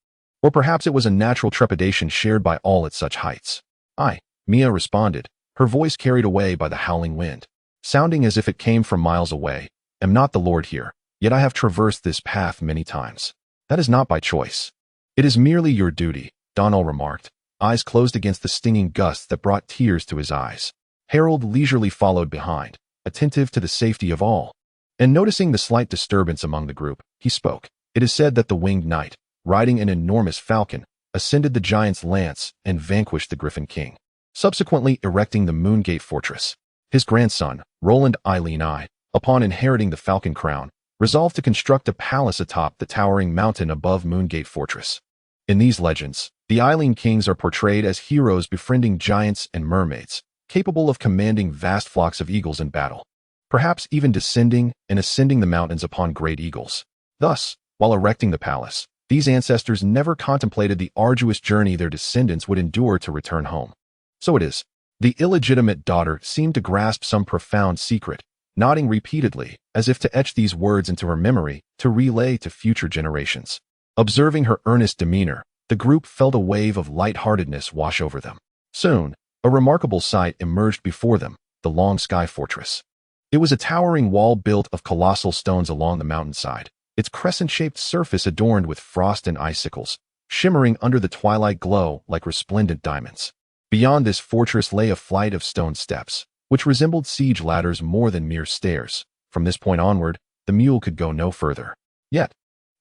Or perhaps it was a natural trepidation shared by all at such heights. "I," Mia responded, her voice carried away by the howling wind, sounding as if it came from miles away. "Am not the Lord here, yet I have traversed this path many times. That is not by choice. It is merely your duty," Donal remarked, eyes closed against the stinging gusts that brought tears to his eyes. Harold leisurely followed behind, attentive to the safety of all. And noticing the slight disturbance among the group, he spoke. "It is said that the winged knight, riding an enormous falcon, ascended the giant's lance and vanquished the Griffin King, subsequently erecting the Moongate Fortress. His grandson, Roland Eileen I, upon inheriting the Falcon Crown, resolved to construct a palace atop the towering mountain above Moongate Fortress. In these legends, the Eileen Kings are portrayed as heroes befriending giants and mermaids, capable of commanding vast flocks of eagles in battle, perhaps even descending and ascending the mountains upon great eagles. Thus, while erecting the palace, these ancestors never contemplated the arduous journey their descendants would endure to return home. So it is. The illegitimate daughter seemed to grasp some profound secret, nodding repeatedly, as if to etch these words into her memory to relay to future generations. Observing her earnest demeanor, the group felt a wave of lightheartedness wash over them. Soon, a remarkable sight emerged before them, the Long Sky Fortress. It was a towering wall built of colossal stones along the mountainside, its crescent-shaped surface adorned with frost and icicles, shimmering under the twilight glow like resplendent diamonds. Beyond this fortress lay a flight of stone steps, which resembled siege ladders more than mere stairs. From this point onward, the mule could go no further. Yet,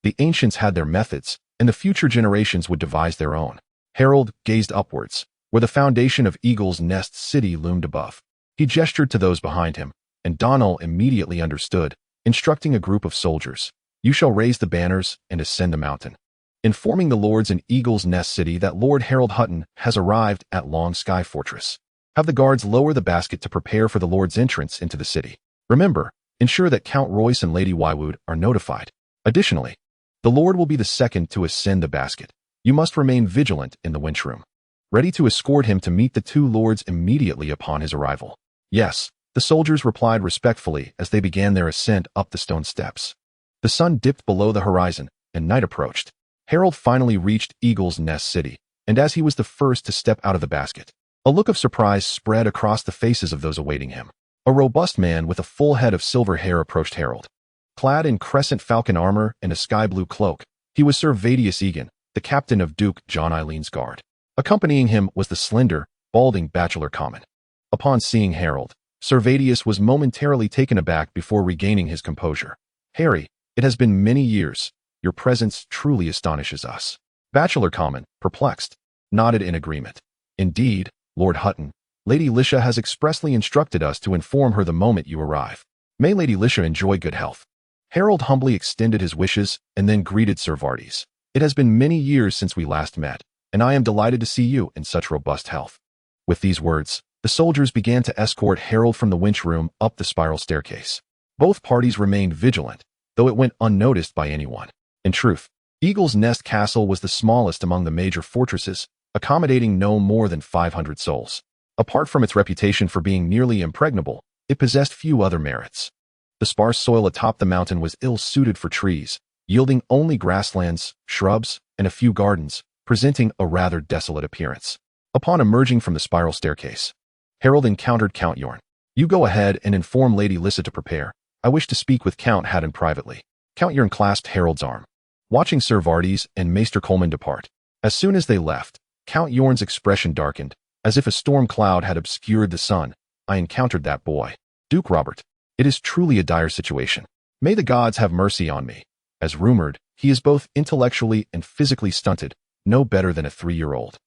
the ancients had their methods, and the future generations would devise their own. Harold gazed upwards, where the foundation of Eagle's Nest City loomed above. He gestured to those behind him, and Donal immediately understood, instructing a group of soldiers. "You shall raise the banners and ascend the mountain," informing the lords in Eagle's Nest City that Lord Harold Hutton has arrived at Long Sky Fortress. Have the guards lower the basket to prepare for the Lord's entrance into the city. Remember, ensure that Count Royce and Lady Wywood are notified. Additionally, the Lord will be the second to ascend the basket. You must remain vigilant in the winchroom, ready to escort him to meet the two lords immediately upon his arrival. "Yes," the soldiers replied respectfully as they began their ascent up the stone steps. The sun dipped below the horizon, and night approached. Harold finally reached Eagle's Nest City, and as he was the first to step out of the basket, a look of surprise spread across the faces of those awaiting him. A robust man with a full head of silver hair approached Harold. Clad in crescent falcon armor and a sky-blue cloak, he was Sir Vadius Egan, the captain of Duke John Eileen's guard. Accompanying him was the slender, balding bachelor Common. Upon seeing Harold, Sir Vadius was momentarily taken aback before regaining his composure. "Harry, it has been many years. Your presence truly astonishes us." Bachelor Common, perplexed, nodded in agreement. "Indeed, Lord Hutton, Lady Lisha has expressly instructed us to inform her the moment you arrive. May Lady Lisha enjoy good health." Harold humbly extended his wishes and then greeted Sir Vardis. "It has been many years since we last met, and I am delighted to see you in such robust health." With these words, the soldiers began to escort Harold from the winch room up the spiral staircase. Both parties remained vigilant, though it went unnoticed by anyone. In truth, Eagle's Nest Castle was the smallest among the major fortresses, accommodating no more than 500 souls. Apart from its reputation for being nearly impregnable, it possessed few other merits. The sparse soil atop the mountain was ill-suited for trees, yielding only grasslands, shrubs, and a few gardens, presenting a rather desolate appearance. Upon emerging from the spiral staircase, Harold encountered Count Yorn. "You go ahead and inform Lady Lissa to prepare. I wish to speak with Count Haddon privately." Count Yorn clasped Harold's arm, watching Sir Vardis and Maester Coleman depart. As soon as they left, Count Yorn's expression darkened, as if a storm cloud had obscured the sun. "I encountered that boy, Duke Robert. It is truly a dire situation. May the gods have mercy on me. As rumored, he is both intellectually and physically stunted, no better than a 3-year-old.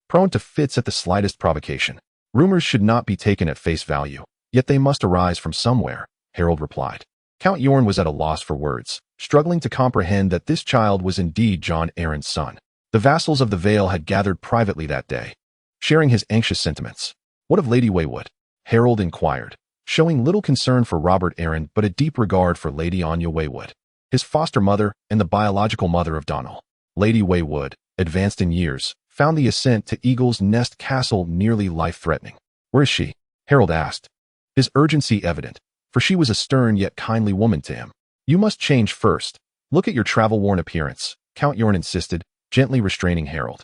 Prone to fits at the slightest provocation. Rumors should not be taken at face value, yet they must arise from somewhere," Harold replied. Count Yorn was at a loss for words, struggling to comprehend that this child was indeed Jon Arryn's son. The vassals of the Vale had gathered privately that day, sharing his anxious sentiments. "What of Lady Waywood?" Harold inquired, showing little concern for Robert Arryn but a deep regard for Lady Anya Waywood, his foster mother and the biological mother of Donal. Lady Waywood, advanced in years, found the ascent to Eagle's Nest Castle nearly life-threatening. "Where is she?" Harold asked, his urgency evident, for she was a stern yet kindly woman to him. "You must change first. Look at your travel-worn appearance," Count Yorn insisted, gently restraining Harold.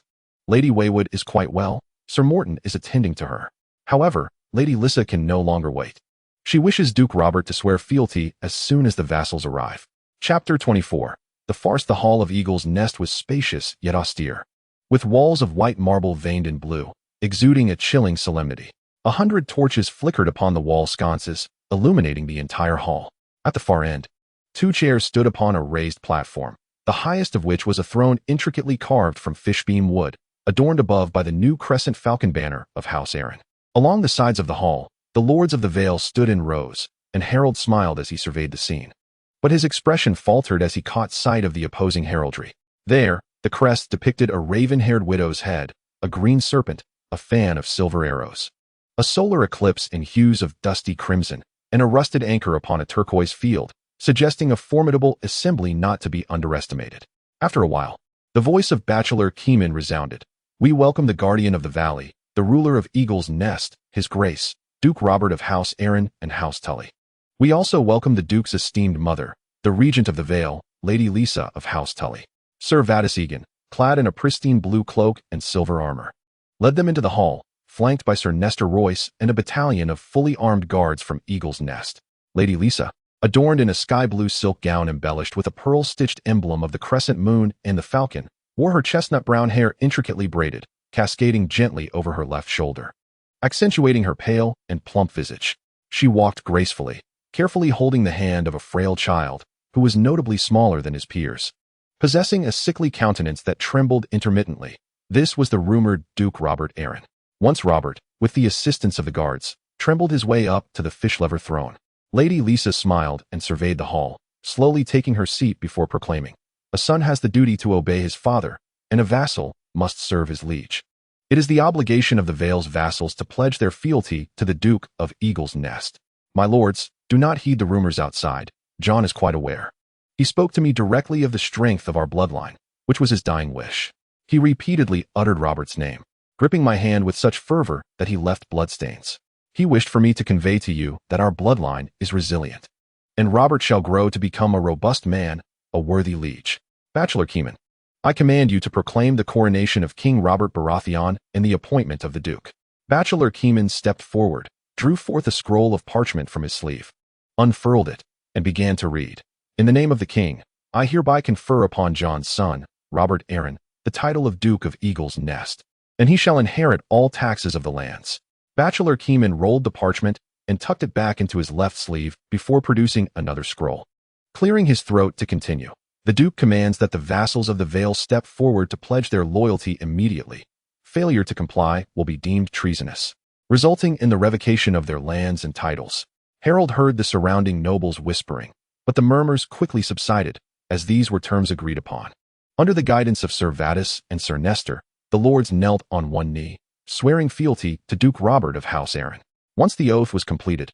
"Lady Waywood is quite well. Sir Morton is attending to her. However, Lady Lissa can no longer wait. She wishes Duke Robert to swear fealty as soon as the vassals arrive." Chapter 24. The farce. The Hall of Eagle's Nest was spacious yet austere, with walls of white marble veined in blue, exuding a chilling solemnity. 100 torches flickered upon the wall sconces, illuminating the entire hall. At the far end, 2 chairs stood upon a raised platform, the highest of which was a throne intricately carved from fishbeam wood, adorned above by the new crescent falcon banner of House Arryn. Along the sides of the hall, the lords of the Vale stood in rows, and Harold smiled as he surveyed the scene. But his expression faltered as he caught sight of the opposing heraldry. There, the crest depicted a raven-haired widow's head, a green serpent, a fan of silver arrows, a solar eclipse in hues of dusty crimson, and a rusted anchor upon a turquoise field, suggesting a formidable assembly not to be underestimated. After a while, the voice of Bachelor Keeman resounded. "We welcome the guardian of the valley, the ruler of Eagle's Nest, His Grace, Duke Robert of House Arryn and House Tully. We also welcome the Duke's esteemed mother, the Regent of the Vale, Lady Lissa of House Tully." Sir Vardis, clad in a pristine blue cloak and silver armor, led them into the hall, flanked by Sir Nestor Royce and a battalion of fully armed guards from Eagle's Nest. Lady Lissa, adorned in a sky-blue silk gown embellished with a pearl-stitched emblem of the crescent moon and the falcon, wore her chestnut-brown hair intricately braided, cascading gently over her left shoulder, accentuating her pale and plump visage. She walked gracefully, carefully holding the hand of a frail child, who was notably smaller than his peers, possessing a sickly countenance that trembled intermittently. This was the rumored Duke Robert Arryn. Once Robert, with the assistance of the guards, trembled his way up to the fish-lever throne. Lady Lissa smiled and surveyed the hall, slowly taking her seat before proclaiming, "A son has the duty to obey his father, and a vassal must serve his liege. It is the obligation of the Vale's vassals to pledge their fealty to the Duke of Eagle's Nest. My lords, do not heed the rumors outside. Jon is quite aware. He spoke to me directly of the strength of our bloodline, which was his dying wish." He repeatedly uttered Robert's name, gripping my hand with such fervor that he left bloodstains. "He wished for me to convey to you that our bloodline is resilient, and Robert shall grow to become a robust man, a worthy liege. Bachelor Keeman, I command you to proclaim the coronation of King Robert Baratheon and the appointment of the Duke." Bachelor Keeman stepped forward, drew forth a scroll of parchment from his sleeve, unfurled it, and began to read. "In the name of the king, I hereby confer upon Jon's son, Robert Arryn, the title of Duke of Eagle's Nest, and he shall inherit all taxes of the lands." Bachelor Keeman rolled the parchment and tucked it back into his left sleeve before producing another scroll. Clearing his throat to continue, "The Duke commands that the vassals of the Vale step forward to pledge their loyalty immediately. Failure to comply will be deemed treasonous, resulting in the revocation of their lands and titles." Harold heard the surrounding nobles whispering, but the murmurs quickly subsided, as these were terms agreed upon. Under the guidance of Sir Vardis and Sir Nestor, the lords knelt on one knee, swearing fealty to Duke Robert of House Arryn. Once the oath was completed,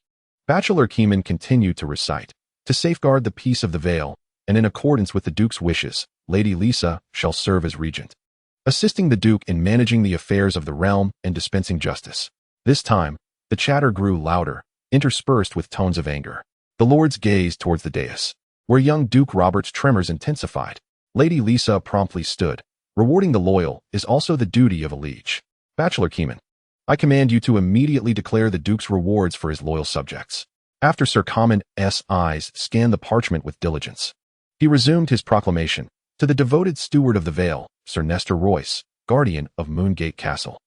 Bachelor Keeman continued to recite, "To safeguard the peace of the Vale, and in accordance with the Duke's wishes, Lady Lissa shall serve as regent, assisting the Duke in managing the affairs of the realm and dispensing justice." This time, the chatter grew louder, interspersed with tones of anger. The lords gazed towards the dais, where young Duke Robert's tremors intensified. Lady Lisa promptly stood. Rewarding the loyal is also the duty of a liege. Bachelor Keeman, I command you to immediately declare the Duke's rewards for his loyal subjects. After Sir Common's eyes scanned the parchment with diligence, he resumed his proclamation. To the devoted steward of the Vale, Sir Nestor Royce, guardian of Moongate Castle.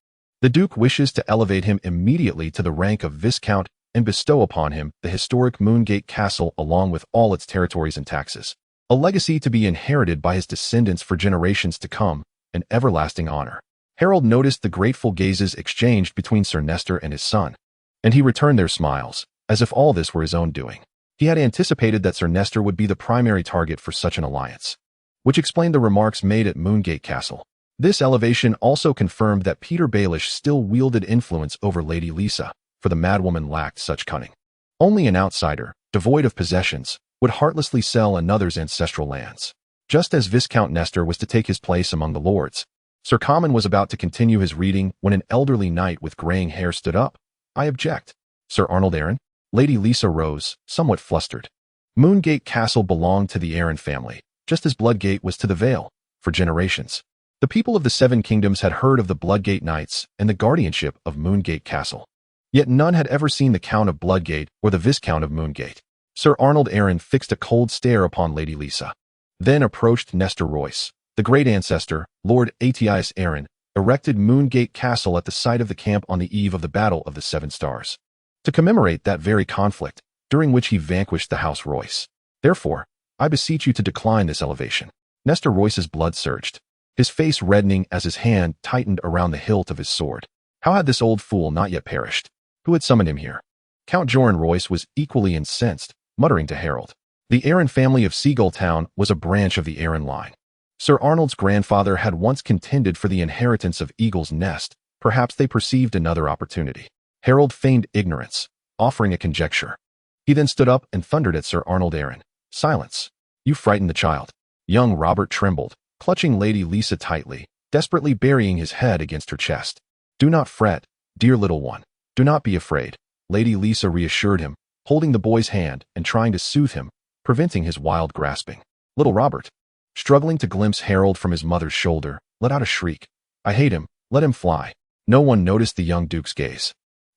The Duke wishes to elevate him immediately to the rank of Viscount and bestow upon him the historic Moongate Castle along with all its territories and taxes. A legacy to be inherited by his descendants for generations to come, an everlasting honor. Harold noticed the grateful gazes exchanged between Sir Nestor and his son, and he returned their smiles, as if all this were his own doing. He had anticipated that Sir Nestor would be the primary target for such an alliance, which explained the remarks made at Moongate Castle. This elevation also confirmed that Peter Baelish still wielded influence over Lady Lisa, for the madwoman lacked such cunning. Only an outsider, devoid of possessions, would heartlessly sell another's ancestral lands. Just as Viscount Nestor was to take his place among the lords, Sir Common was about to continue his reading when an elderly knight with graying hair stood up. I object. Sir Arnold Arryn? Lady Lisa rose, somewhat flustered. Moongate Castle belonged to the Arryn family, just as Bloodgate was to the Vale, for generations. The people of the Seven Kingdoms had heard of the Bloodgate Knights and the guardianship of Moongate Castle. Yet none had ever seen the Count of Bloodgate or the Viscount of Moongate. Sir Arnold Arryn fixed a cold stare upon Lady Lisa, then approached Nestor Royce. The great ancestor, Lord Atias Arryn, erected Moongate Castle at the site of the camp on the eve of the Battle of the Seven Stars, to commemorate that very conflict, during which he vanquished the House Royce. Therefore, I beseech you to decline this elevation. Nestor Royce's blood surged, his face reddening as his hand tightened around the hilt of his sword. How had this old fool not yet perished? Who had summoned him here? Count Joran Royce was equally incensed, muttering to Harold. The Arryn family of Seagull Town was a branch of the Arryn line. Sir Arnold's grandfather had once contended for the inheritance of Eagle's Nest. Perhaps they perceived another opportunity. Harold feigned ignorance, offering a conjecture. He then stood up and thundered at Sir Arnold Arryn. Silence. You frightened the child. Young Robert trembled, clutching Lady Lisa tightly, desperately burying his head against her chest. Do not fret, dear little one. Do not be afraid. Lady Lisa reassured him, holding the boy's hand and trying to soothe him, preventing his wild grasping. Little Robert, struggling to glimpse Harold from his mother's shoulder, let out a shriek. I hate him. Let him fly. No one noticed the young Duke's gaze.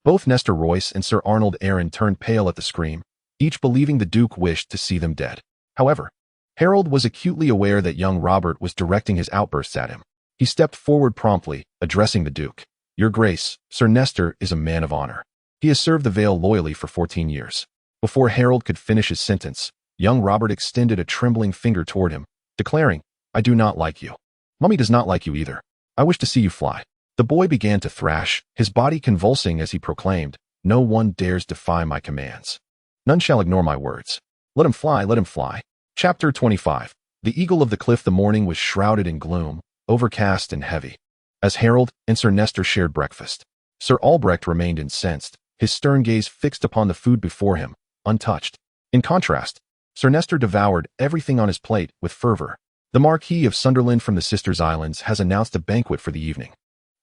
Both Nestor Royce and Sir Arnold Arryn turned pale at the scream, each believing the Duke wished to see them dead. However, Harold was acutely aware that young Robert was directing his outbursts at him. He stepped forward promptly, addressing the Duke. Your Grace, Sir Nestor is a man of honor. He has served the Vale loyally for 14 years. Before Harold could finish his sentence, young Robert extended a trembling finger toward him, declaring, I do not like you. Mummy does not like you either. I wish to see you fly. The boy began to thrash, his body convulsing as he proclaimed, No one dares defy my commands. None shall ignore my words. Let him fly, let him fly. Chapter 25. The Eagle of the Cliff. The morning was shrouded in gloom, overcast and heavy. As Harold and Sir Nestor shared breakfast, Sir Albrecht remained incensed, his stern gaze fixed upon the food before him, untouched. In contrast, Sir Nestor devoured everything on his plate with fervor. The Marquis of Sunderland from the Sisters Islands has announced a banquet for the evening,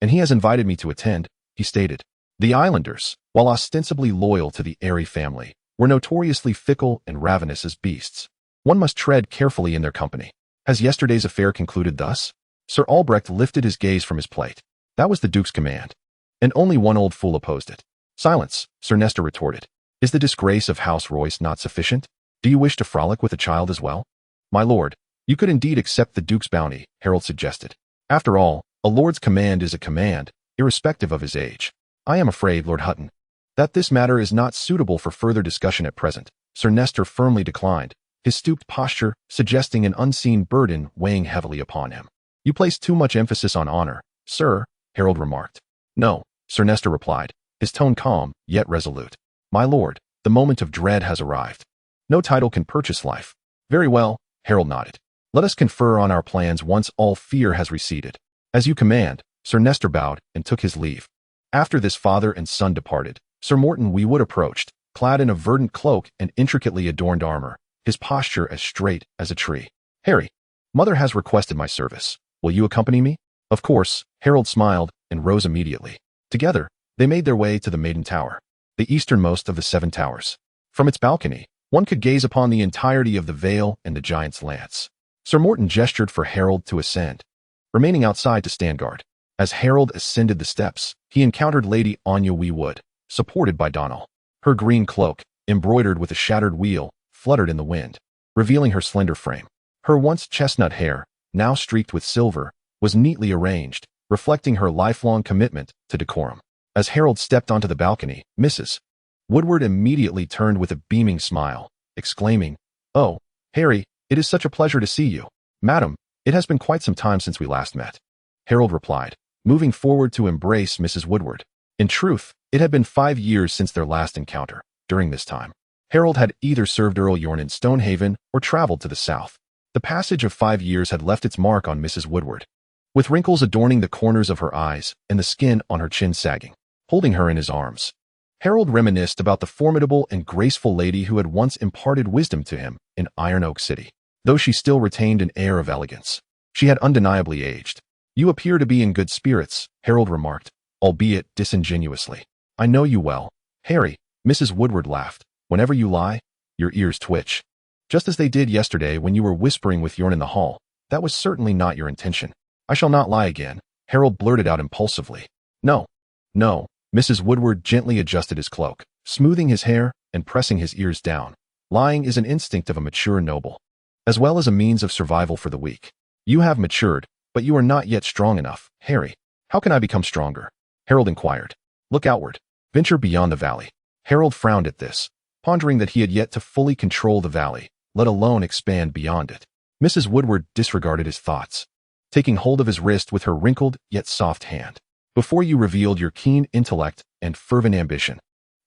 and he has invited me to attend, he stated. The islanders, while ostensibly loyal to the Eyre family, were notoriously fickle and ravenous as beasts. One must tread carefully in their company. Has yesterday's affair concluded thus? Sir Albrecht lifted his gaze from his plate. That was the Duke's command, and only one old fool opposed it. Silence, Sir Nestor retorted. Is the disgrace of House Royce not sufficient? Do you wish to frolic with the child as well? My lord, you could indeed accept the Duke's bounty, Harold suggested. After all, a lord's command is a command, irrespective of his age. I am afraid, Lord Hutton, that this matter is not suitable for further discussion at present. Sir Nestor firmly declined, his stooped posture suggesting an unseen burden weighing heavily upon him. You place too much emphasis on honor, sir, Harold remarked. No, Sir Nestor replied, his tone calm, yet resolute. My lord, the moment of dread has arrived. No title can purchase life. Very well, Harold nodded. Let us confer on our plans once all fear has receded. As you command, Sir Nestor bowed and took his leave. After this father and son departed, Sir Morton Weewood approached, clad in a verdant cloak and intricately adorned armor, his posture as straight as a tree. Harry, mother has requested my service. Will you accompany me? Of course, Harold smiled and rose immediately. Together, they made their way to the Maiden Tower, the easternmost of the 7 towers. From its balcony, One could gaze upon the entirety of the vale and the giant's lance. Sir Morton gestured for Harold to ascend, remaining outside to stand guard. As Harold ascended the steps, he encountered Lady Anya Weewood, supported by Donal. Her green cloak, embroidered with a shattered wheel, fluttered in the wind, revealing her slender frame. Her once chestnut hair, now streaked with silver, was neatly arranged, reflecting her lifelong commitment to decorum. As Harold stepped onto the balcony, Mrs. Woodward immediately turned with a beaming smile, exclaiming, "Oh, Harry, it is such a pleasure to see you." "Madam, it has been quite some time since we last met," Harold replied, moving forward to embrace Mrs. Woodward. In truth, it had been 5 years since their last encounter. During this time, Harold had either served Earl Yorn in Stonehaven or traveled to the south. The passage of 5 years had left its mark on Mrs. Woodward, with wrinkles adorning the corners of her eyes and the skin on her chin sagging. Holding her in his arms, Harold reminisced about the formidable and graceful lady who had once imparted wisdom to him in Iron Oak City. Though she still retained an air of elegance, she had undeniably aged. "You appear to be in good spirits," Harold remarked, albeit disingenuously. "I know you well, Harry," Mrs. Woodward laughed. "Whenever you lie, your ears twitch. Just as they did yesterday when you were whispering with Yorn in the hall. That was certainly not your intention." "I shall not lie again," Harold blurted out impulsively. "No, no." Mrs. Woodward gently adjusted his cloak, smoothing his hair and pressing his ears down. "Lying is an instinct of a mature noble, as well as a means of survival for the weak. You have matured, but you are not yet strong enough, Harry." "How can I become stronger?" Harold inquired. "Look outward. Venture beyond the valley." Harold frowned at this, pondering that he had yet to fully control the valley, let alone expand beyond it. Mrs. Woodward disregarded his thoughts, taking hold of his wrist with her wrinkled yet soft hand. "Before you revealed your keen intellect and fervent ambition,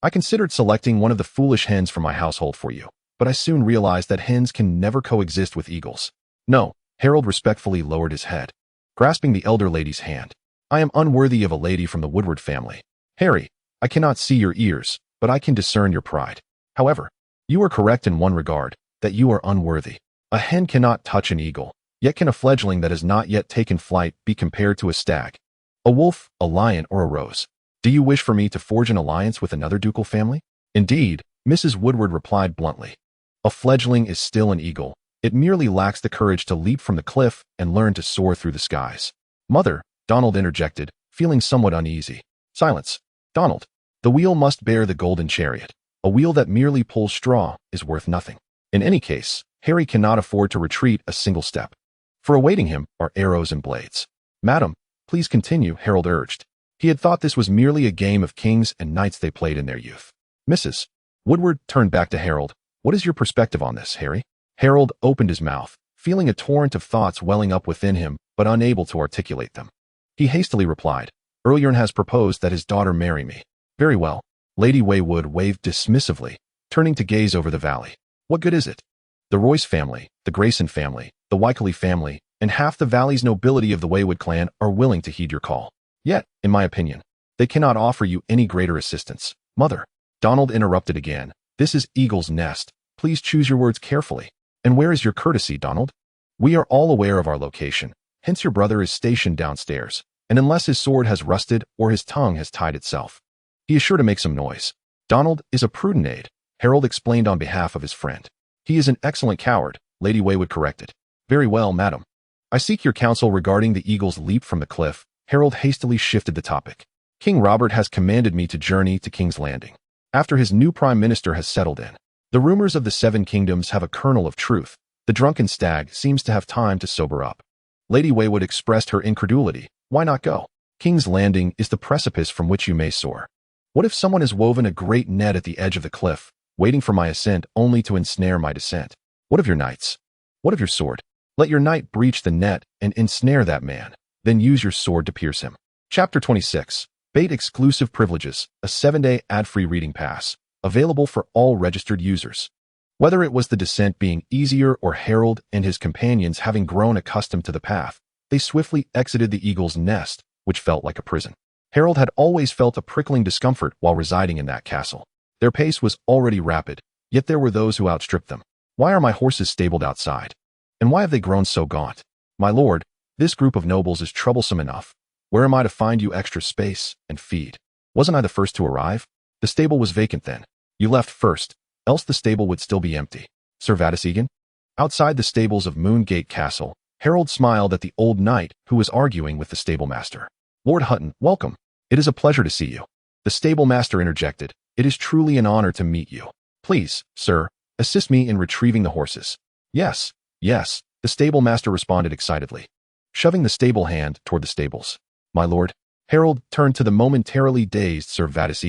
I considered selecting one of the foolish hens from my household for you, but I soon realized that hens can never coexist with eagles." "No." Harold respectfully lowered his head, grasping the elder lady's hand. "I am unworthy of a lady from the Woodward family. Harry, I cannot see your ears, but I can discern your pride. However, you are correct in one regard, that you are unworthy. A hen cannot touch an eagle, yet can a fledgling that has not yet taken flight be compared to a stag, a wolf, a lion, or a rose? Do you wish for me to forge an alliance with another ducal family?" "Indeed," Mrs. Woodward replied bluntly. "A fledgling is still an eagle. It merely lacks the courage to leap from the cliff and learn to soar through the skies." "Mother," Donald interjected, feeling somewhat uneasy. "Silence, Donald. The wheel must bear the golden chariot. A wheel that merely pulls straw is worth nothing." In any case, Harry cannot afford to retreat a single step, for awaiting him are arrows and blades. "Madam, please continue," Harold urged. He had thought this was merely a game of kings and knights they played in their youth. Mrs. Woodward turned back to Harold. "What is your perspective on this, Harry?" Harold opened his mouth, feeling a torrent of thoughts welling up within him, but unable to articulate them. He hastily replied, "Earl Yorn has proposed that his daughter marry me." "Very well." Lady Weewood waved dismissively, turning to gaze over the valley. "What good is it? The Royce family, the Grayson family, the Wycherley family, and half the valley's nobility of the Weewood clan are willing to heed your call. Yet, in my opinion, they cannot offer you any greater assistance." "Mother," Donald interrupted again, "this is Eagle's Nest. Please choose your words carefully. And where is your courtesy, Donald? We are all aware of our location, hence your brother is stationed downstairs, and unless his sword has rusted or his tongue has tied itself, he is sure to make some noise." "Donald is a prudent aide," Harold explained on behalf of his friend. "He is an excellent coward," Lady Weewood corrected. "Very well, madam. I seek your counsel regarding the eagle's leap from the cliff." Harold hastily shifted the topic. "King Robert has commanded me to journey to King's Landing, after his new prime minister has settled in. The rumors of the Seven Kingdoms have a kernel of truth. The drunken stag seems to have time to sober up." Lady Weewood expressed her incredulity. "Why not go? King's Landing is the precipice from which you may soar. What if someone has woven a great net at the edge of the cliff, waiting for my ascent only to ensnare my descent? What of your knights? What of your sword? Let your knight breach the net and ensnare that man, then use your sword to pierce him." Chapter 26. Bait Exclusive Privileges, a 7-day ad-free reading pass, available for all registered users. Whether it was the descent being easier or Harold and his companions having grown accustomed to the path, they swiftly exited the Eagle's Nest, which felt like a prison. Harold had always felt a prickling discomfort while residing in that castle. Their pace was already rapid, yet there were those who outstripped them. "Why are my horses stabled outside? And why have they grown so gaunt? My lord, this group of nobles is troublesome enough. Where am I to find you extra space and feed? Wasn't I the first to arrive? The stable was vacant then. You left first. else the stable would still be empty. Sir Vadis. Outside the stables of Moongate Castle, Harold smiled at the old knight who was arguing with the stablemaster. Lord Hutton, welcome. It is a pleasure to see you. The stablemaster interjected. It is truly an honor to meet you. Please, sir, assist me in retrieving the horses. Yes, yes, the stablemaster responded excitedly, shoving the stable hand toward the stables. My lord. Harold turned to the momentarily dazed Sir Vadis,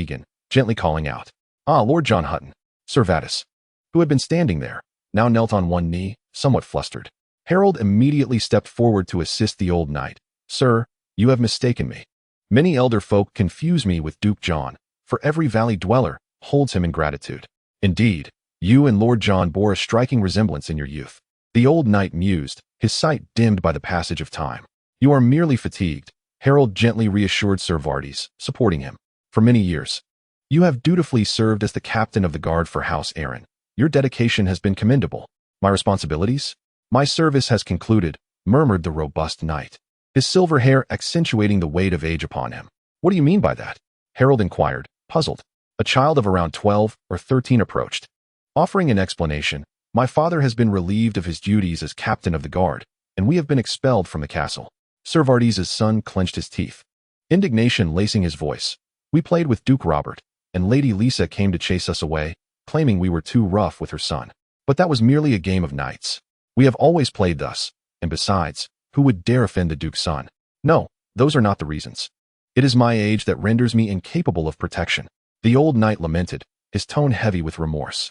gently calling out. Ah, Lord John Hutton. Sir Vadis, who had been standing there, now knelt on one knee, somewhat flustered. Harold immediately stepped forward to assist the old knight. Sir, you have mistaken me. Many elder folk confuse me with Duke John, for every valley dweller holds him in gratitude. Indeed, you and Lord John bore a striking resemblance in your youth. The old knight mused, his sight dimmed by the passage of time. You are merely fatigued, Harold gently reassured Sir Vadis, supporting him. For many years, you have dutifully served as the captain of the guard for House Aaron. Your dedication has been commendable. My responsibilities? My service has concluded, murmured the robust knight, his silver hair accentuating the weight of age upon him. What do you mean by that? Harold inquired, puzzled. A child of around 12 or 13 approached. Offering an explanation, my father has been relieved of his duties as captain of the guard, and we have been expelled from the castle. Sir Vadis's son clenched his teeth, indignation lacing his voice. We played with Duke Robert, and Lady Lisa came to chase us away, claiming we were too rough with her son. But that was merely a game of knights. We have always played thus, and besides, who would dare offend the Duke's son? No, those are not the reasons. It is my age that renders me incapable of protection. The old knight lamented, his tone heavy with remorse,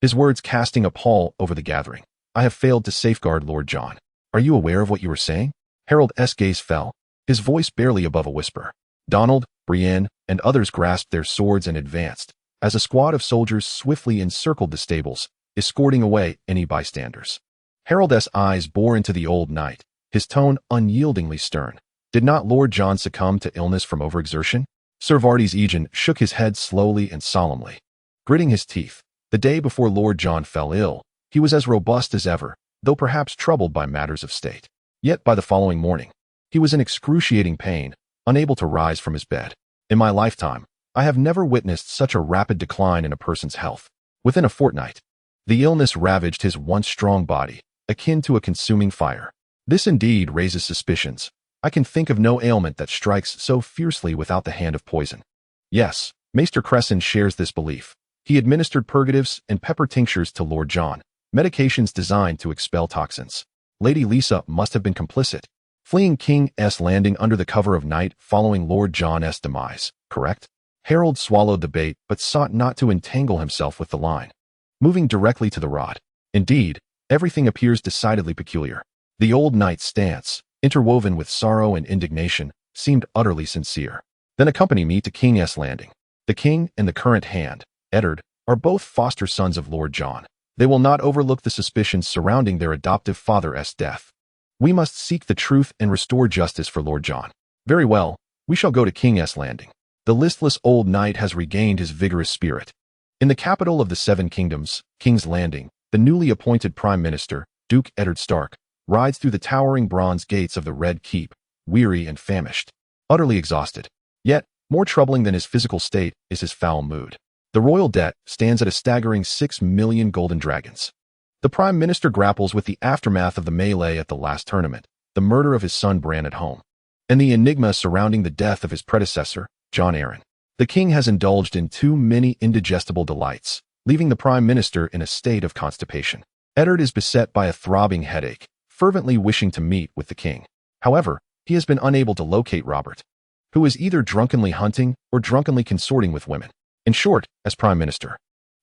his words casting a pall over the gathering. I have failed to safeguard Lord John. Are you aware of what you were saying? Harold's gaze fell, his voice barely above a whisper. Donald, Brienne, and others grasped their swords and advanced, as a squad of soldiers swiftly encircled the stables, escorting away any bystanders. Harold's eyes bore into the old knight, his tone unyieldingly stern. Did not Lord John succumb to illness from overexertion? Sir Vadis shook his head slowly and solemnly, gritting his teeth. The day before Lord John fell ill, he was as robust as ever, though perhaps troubled by matters of state. Yet by the following morning, he was in excruciating pain, unable to rise from his bed. In my lifetime, I have never witnessed such a rapid decline in a person's health. Within a fortnight, the illness ravaged his once strong body, akin to a consuming fire. This indeed raises suspicions. I can think of no ailment that strikes so fiercely without the hand of poison. Yes, Maester Cresson shares this belief. He administered purgatives and pepper tinctures to Lord John, medications designed to expel toxins. Lady Lisa must have been complicit, fleeing King's Landing under the cover of night following Lord John's demise, correct? Harold swallowed the bait but sought not to entangle himself with the line, moving directly to the rod. Indeed, everything appears decidedly peculiar. The old knight's stance, interwoven with sorrow and indignation, seemed utterly sincere. Then accompany me to King's Landing. The king and the current hand, Eddard, are both foster sons of Lord John. They will not overlook the suspicions surrounding their adoptive father's death. We must seek the truth and restore justice for Lord John. Very well, we shall go to King's Landing. The listless old knight has regained his vigorous spirit. In the capital of the Seven Kingdoms, King's Landing, the newly appointed Prime Minister, Duke Eddard Stark, rides through the towering bronze gates of the Red Keep, weary and famished, utterly exhausted. Yet, more troubling than his physical state is his foul mood. The royal debt stands at a staggering 6 million golden dragons. The Prime Minister grapples with the aftermath of the melee at the last tournament, the murder of his son Bran at home, and the enigma surrounding the death of his predecessor, Jon Arryn. The king has indulged in too many indigestible delights, leaving the Prime Minister in a state of constipation. Eddard is beset by a throbbing headache, fervently wishing to meet with the king. However, he has been unable to locate Robert, who is either drunkenly hunting or drunkenly consorting with women. In short, as Prime Minister,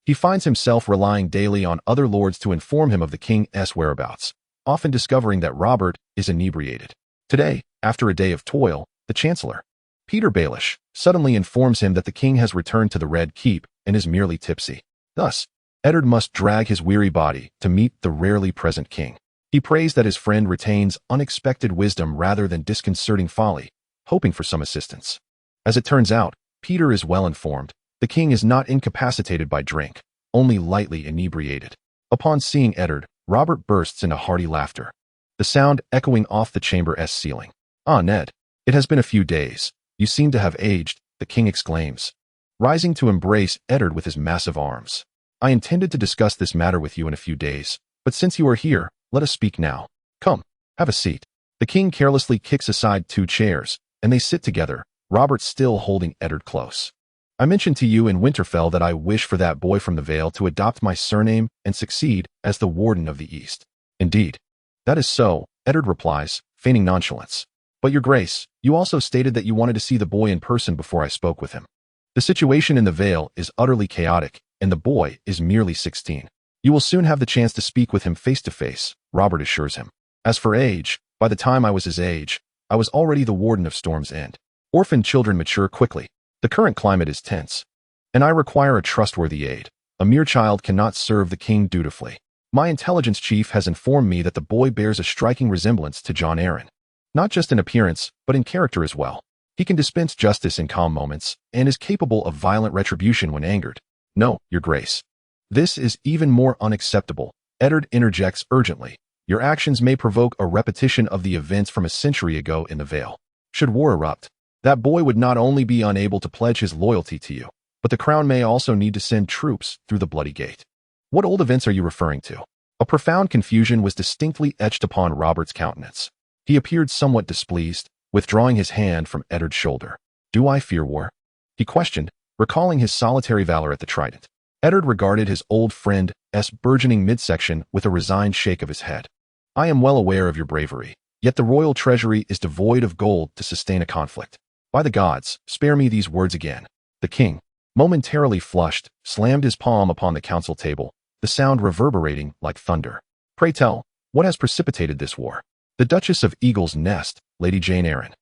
he finds himself relying daily on other lords to inform him of the king's whereabouts, often discovering that Robert is inebriated. Today, after a day of toil, the Chancellor, Peter Baelish, suddenly informs him that the king has returned to the Red Keep and is merely tipsy. Thus, Eddard must drag his weary body to meet the rarely present king. He prays that his friend retains unexpected wisdom rather than disconcerting folly, hoping for some assistance. As it turns out, Peter is well informed. The king is not incapacitated by drink, only lightly inebriated. Upon seeing Eddard, Robert bursts into hearty laughter, the sound echoing off the chamber's ceiling. Ah, Ned, it has been a few days. You seem to have aged, the king exclaims, rising to embrace Eddard with his massive arms. I intended to discuss this matter with you in a few days, but since you are here, let us speak now. Come, have a seat. The king carelessly kicks aside 2 chairs, and they sit together, Robert still holding Eddard close. I mentioned to you in Winterfell that I wish for that boy from the Vale to adopt my surname and succeed as the Warden of the East. Indeed. That is so, Eddard replies, feigning nonchalance. But your grace, you also stated that you wanted to see the boy in person before I spoke with him. The situation in the Vale is utterly chaotic, and the boy is merely 16. You will soon have the chance to speak with him face to face, Robert assures him. As for age, by the time I was his age, I was already the Warden of Storm's End. Orphan children mature quickly. The current climate is tense, and I require a trustworthy aide. A mere child cannot serve the king dutifully. My intelligence chief has informed me that the boy bears a striking resemblance to Jon Arryn. Not just in appearance, but in character as well. He can dispense justice in calm moments, and is capable of violent retribution when angered. No, your grace. This is even more unacceptable, Eddard interjects urgently. Your actions may provoke a repetition of the events from a century ago in the Vale. Should war erupt, that boy would not only be unable to pledge his loyalty to you, but the crown may also need to send troops through the Bloody Gate. What old events are you referring to? A profound confusion was distinctly etched upon Robert's countenance. He appeared somewhat displeased, withdrawing his hand from Eddard's shoulder. Do I fear war? He questioned, recalling his solitary valor at the Trident. Eddard regarded his old friend's burgeoning midsection with a resigned shake of his head. I am well aware of your bravery, yet the royal treasury is devoid of gold to sustain a conflict. By the gods, spare me these words again. The king, momentarily flushed, slammed his palm upon the council table, the sound reverberating like thunder. Pray tell, what has precipitated this war? The Duchess of Eagle's Nest, Lady Jane Arryn,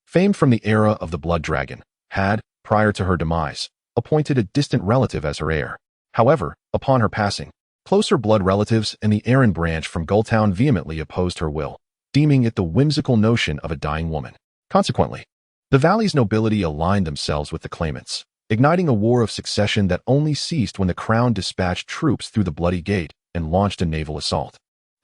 famed from the era of the Blood Dragon, had, prior to her demise, appointed a distant relative as her heir. However, upon her passing, closer blood relatives and the Arryn branch from Gulltown vehemently opposed her will, deeming it the whimsical notion of a dying woman. Consequently, the valley's nobility aligned themselves with the claimants, igniting a war of succession that only ceased when the crown dispatched troops through the Bloody Gate and launched a naval assault.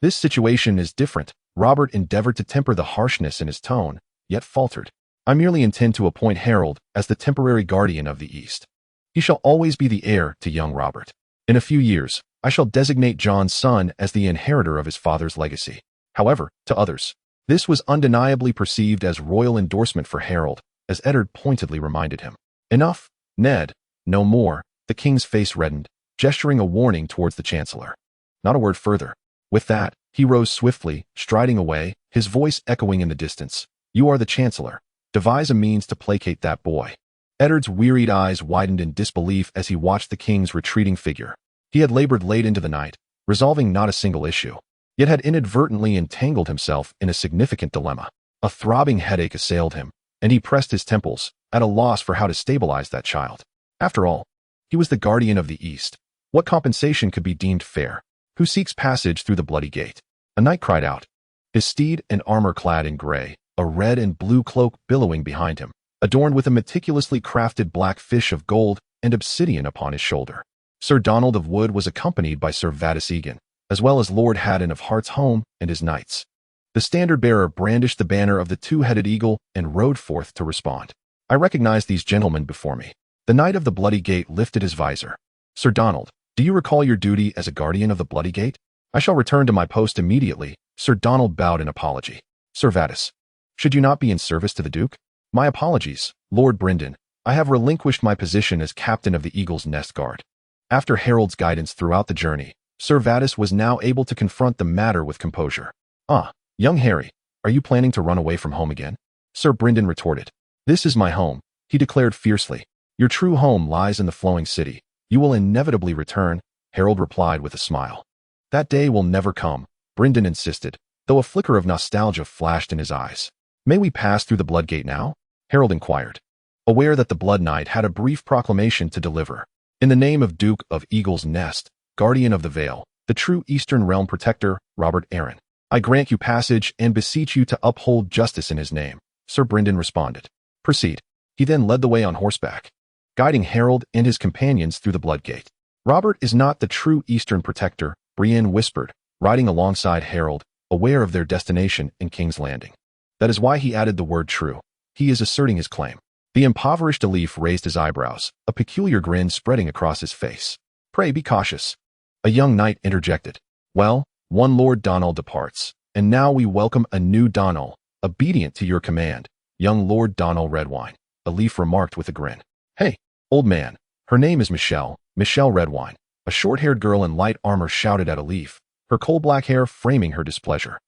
This situation is different. Robert endeavored to temper the harshness in his tone, yet faltered. I merely intend to appoint Harold as the temporary guardian of the East. He shall always be the heir to young Robert. In a few years, I shall designate Jon's son as the inheritor of his father's legacy. However, to others, this was undeniably perceived as royal endorsement for Harold, as Eddard pointedly reminded him. Enough, Ned, no more. The king's face reddened, gesturing a warning towards the chancellor. Not a word further. With that, he rose swiftly, striding away, his voice echoing in the distance. You are the chancellor. Devise a means to placate that boy. Eddard's wearied eyes widened in disbelief as he watched the king's retreating figure. He had labored late into the night, resolving not a single issue, yet had inadvertently entangled himself in a significant dilemma. A throbbing headache assailed him, and he pressed his temples, at a loss for how to stabilize that child. After all, he was the guardian of the East. What compensation could be deemed fair? Who seeks passage through the Bloody Gate? A knight cried out, his steed and armor clad in gray, a red and blue cloak billowing behind him, adorned with a meticulously crafted black fish of gold and obsidian upon his shoulder. Sir Donald of Wood was accompanied by Sir Vadis Egan, as well as Lord Haddon of Heart's Home and his knights. The standard-bearer brandished the banner of the two-headed eagle and rode forth to respond. I recognize these gentlemen before me. The Knight of the Bloody Gate lifted his visor. Sir Donald, do you recall your duty as a guardian of the Bloody Gate? I shall return to my post immediately. Sir Donald bowed in apology. Sir Vadis, should you not be in service to the Duke? My apologies, Lord Brynden. I have relinquished my position as captain of the Eagle's Nest Guard. After Harold's guidance throughout the journey, Sir Vadis was now able to confront the matter with composure. Ah, young Harry, are you planning to run away from home again? Sir Brynden retorted. This is my home, he declared fiercely. Your true home lies in the flowing city. You will inevitably return, Harold replied with a smile. That day will never come, Brynden insisted, though a flicker of nostalgia flashed in his eyes. May we pass through the Bloodgate now? Harold inquired, aware that the Blood Knight had a brief proclamation to deliver. In the name of Duke of Eagle's Nest, Guardian of the Vale, the true Eastern Realm Protector, Robert Arryn, I grant you passage and beseech you to uphold justice in his name, Sir Brynden responded. Proceed. He then led the way on horseback, guiding Harold and his companions through the Bloodgate. Robert is not the true Eastern Protector, Brienne whispered, riding alongside Harold, aware of their destination in King's Landing. That is why he added the word true. He is asserting his claim. The impoverished Elif raised his eyebrows, a peculiar grin spreading across his face. Pray be cautious. A young knight interjected. Well, one Lord Donald departs, and now we welcome a new Donald, obedient to your command, young Lord Donald Redwine, a leaf remarked with a grin. Hey, old man, her name is Michelle Redwine. A short-haired girl in light armor shouted at a leaf, her coal-black hair framing her displeasure.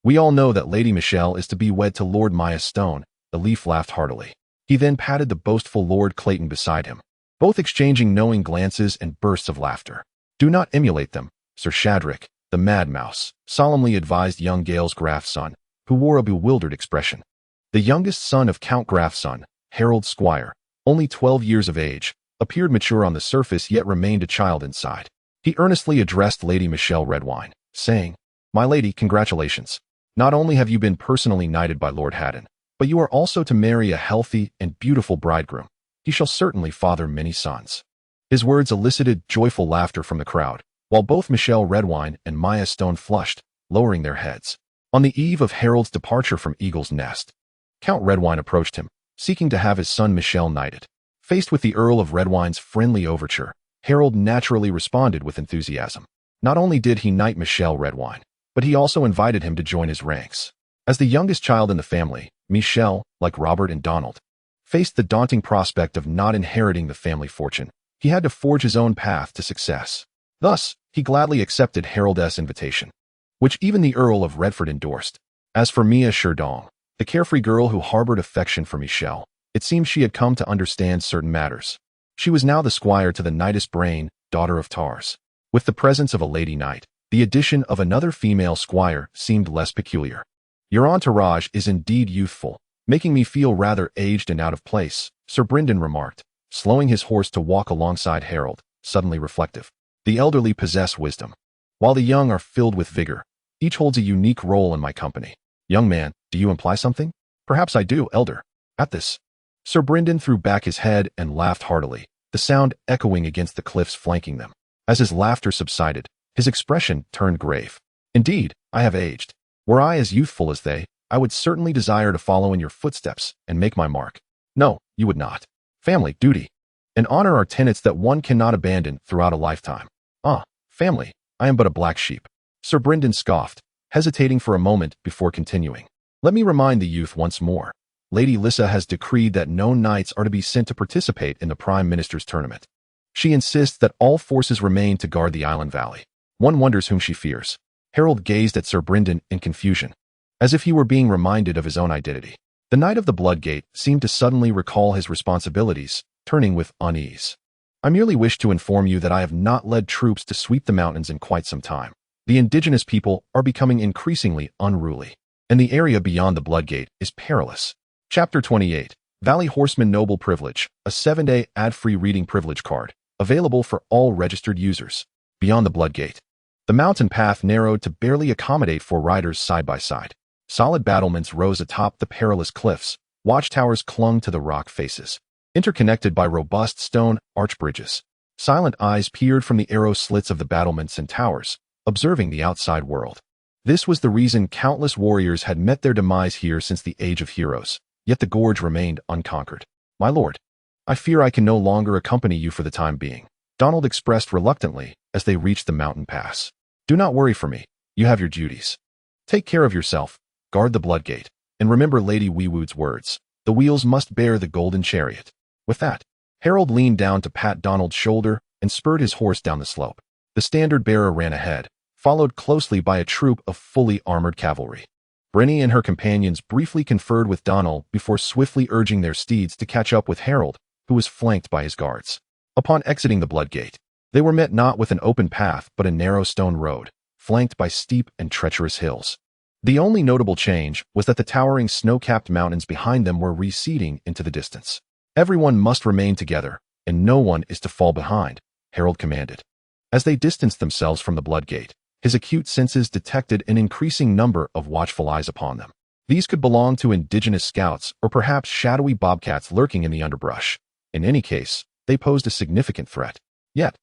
We all know that Lady Michelle is to be wed to Lord Maya Stone, the leaf laughed heartily. He then patted the boastful Lord Clayton beside him, both exchanging knowing glances and bursts of laughter. Do not emulate them, Sir Shadrick, the Mad Mouse, solemnly advised young Gales Graf's son, who wore a bewildered expression. The youngest son of Count Graf's son, Harold Squire, only 12 years of age, appeared mature on the surface yet remained a child inside. He earnestly addressed Lady Michelle Redwine, saying, My lady, congratulations. Not only have you been personally knighted by Lord Haddon, but you are also to marry a healthy and beautiful bridegroom. He shall certainly father many sons. His words elicited joyful laughter from the crowd, while both Michelle Redwine and Maya Stone flushed, lowering their heads. On the eve of Harold's departure from Eagle's Nest, Count Redwine approached him, seeking to have his son Michelle knighted. Faced with the Earl of Redwine's friendly overture, Harold naturally responded with enthusiasm. Not only did he knight Michelle Redwine, but he also invited him to join his ranks. As the youngest child in the family, Michelle, like Robert and Donald, faced the daunting prospect of not inheriting the family fortune. He had to forge his own path to success. Thus, he gladly accepted Harold's invitation, which even the Earl of Redford endorsed. As for Mia Sherdong, the carefree girl who harbored affection for Michelle, it seemed she had come to understand certain matters. She was now the squire to the knightess Brain, daughter of Tars. With the presence of a lady knight, the addition of another female squire seemed less peculiar. Your entourage is indeed youthful, making me feel rather aged and out of place, Sir Brynden remarked, slowing his horse to walk alongside Harold, suddenly reflective. The elderly possess wisdom, while the young are filled with vigor. Each holds a unique role in my company. Young man, do you imply something? Perhaps I do, elder. At this, Sir Brynden threw back his head and laughed heartily, the sound echoing against the cliffs flanking them. As his laughter subsided, his expression turned grave. Indeed, I have aged. Were I as youthful as they, I would certainly desire to follow in your footsteps and make my mark. No, you would not. Family, duty, and honor are tenets that one cannot abandon throughout a lifetime. Family, I am but a black sheep. Sir Brynden scoffed, hesitating for a moment before continuing. Let me remind the youth once more. Lady Lissa has decreed that no knights are to be sent to participate in the Prime Minister's tournament. She insists that all forces remain to guard the Island Valley. One wonders whom she fears. Harold gazed at Sir Brynden in confusion, as if he were being reminded of his own identity. The Knight of the Bloodgate seemed to suddenly recall his responsibilities, turning with unease. I merely wish to inform you that I have not led troops to sweep the mountains in quite some time. The indigenous people are becoming increasingly unruly, and the area beyond the Bloodgate is perilous. Chapter 28, Valley Horseman Noble Privilege, a 7-day ad-free reading privilege card, available for all registered users. Beyond the Bloodgate, the mountain path narrowed to barely accommodate 4 riders side by side. Solid battlements rose atop the perilous cliffs, watchtowers clung to the rock faces, interconnected by robust stone arch bridges. Silent eyes peered from the arrow slits of the battlements and towers, observing the outside world. This was the reason countless warriors had met their demise here since the Age of Heroes, yet the gorge remained unconquered. My lord, I fear I can no longer accompany you for the time being, Donald expressed reluctantly as they reached the mountain pass. Do not worry for me, you have your duties. Take care of yourself, guard the Bloodgate, and remember Lady Weewood's words, the wheels must bear the golden chariot. With that, Harold leaned down to pat Donald's shoulder and spurred his horse down the slope. The standard-bearer ran ahead, followed closely by a troop of fully armored cavalry. Brenny and her companions briefly conferred with Donald before swiftly urging their steeds to catch up with Harold, who was flanked by his guards. Upon exiting the Bloodgate, they were met not with an open path but a narrow stone road, flanked by steep and treacherous hills. The only notable change was that the towering snow-capped mountains behind them were receding into the distance. Everyone must remain together, and no one is to fall behind, Harold commanded. As they distanced themselves from the Bloodgate, his acute senses detected an increasing number of watchful eyes upon them. These could belong to indigenous scouts or perhaps shadowy bobcats lurking in the underbrush. In any case, they posed a significant threat. Yet,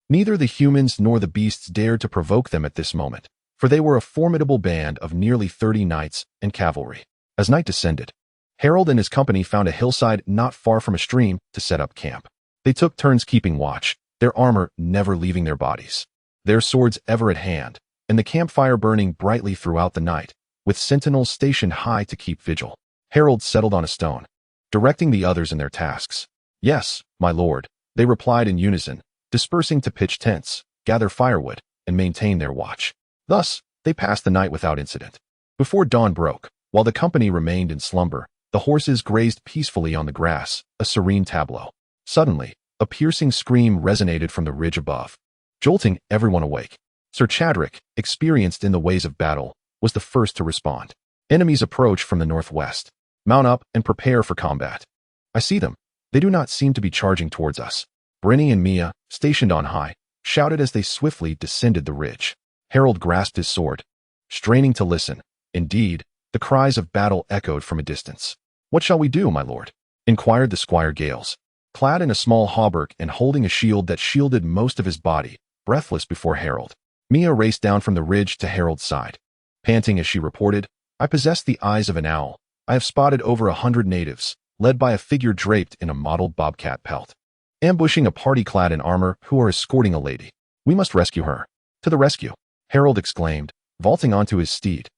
neither the humans nor the beasts dared to provoke them at this moment, for they were a formidable band of nearly 30 knights and cavalry. As night descended, Harold and his company found a hillside not far from a stream to set up camp. They took turns keeping watch, their armor never leaving their bodies, their swords ever at hand, and the campfire burning brightly throughout the night, with sentinels stationed high to keep vigil. Harold settled on a stone, directing the others in their tasks. "Yes, my lord," they replied in unison, dispersing to pitch tents, gather firewood, and maintain their watch. Thus, they passed the night without incident. Before dawn broke, while the company remained in slumber, the horses grazed peacefully on the grass, a serene tableau. Suddenly, a piercing scream resonated from the ridge above, jolting everyone awake. Sir Chadrick, experienced in the ways of battle, was the first to respond. "Enemies approach from the northwest. Mount up and prepare for combat." "I see them. They do not seem to be charging towards us," Brenny and Mia, stationed on high, shouted as they swiftly descended the ridge. Harold grasped his sword, straining to listen. Indeed, the cries of battle echoed from a distance. "What shall we do, my lord?" inquired the Squire Gales, clad in a small hauberk and holding a shield that shielded most of his body, breathless before Harold. Mia raced down from the ridge to Harold's side. Panting as she reported, "I possess the eyes of an owl. I have spotted over 100 natives, led by a figure draped in a mottled bobcat pelt, ambushing a party clad in armor who are escorting a lady. We must rescue her." "To the rescue!" Harold exclaimed, vaulting onto his steed,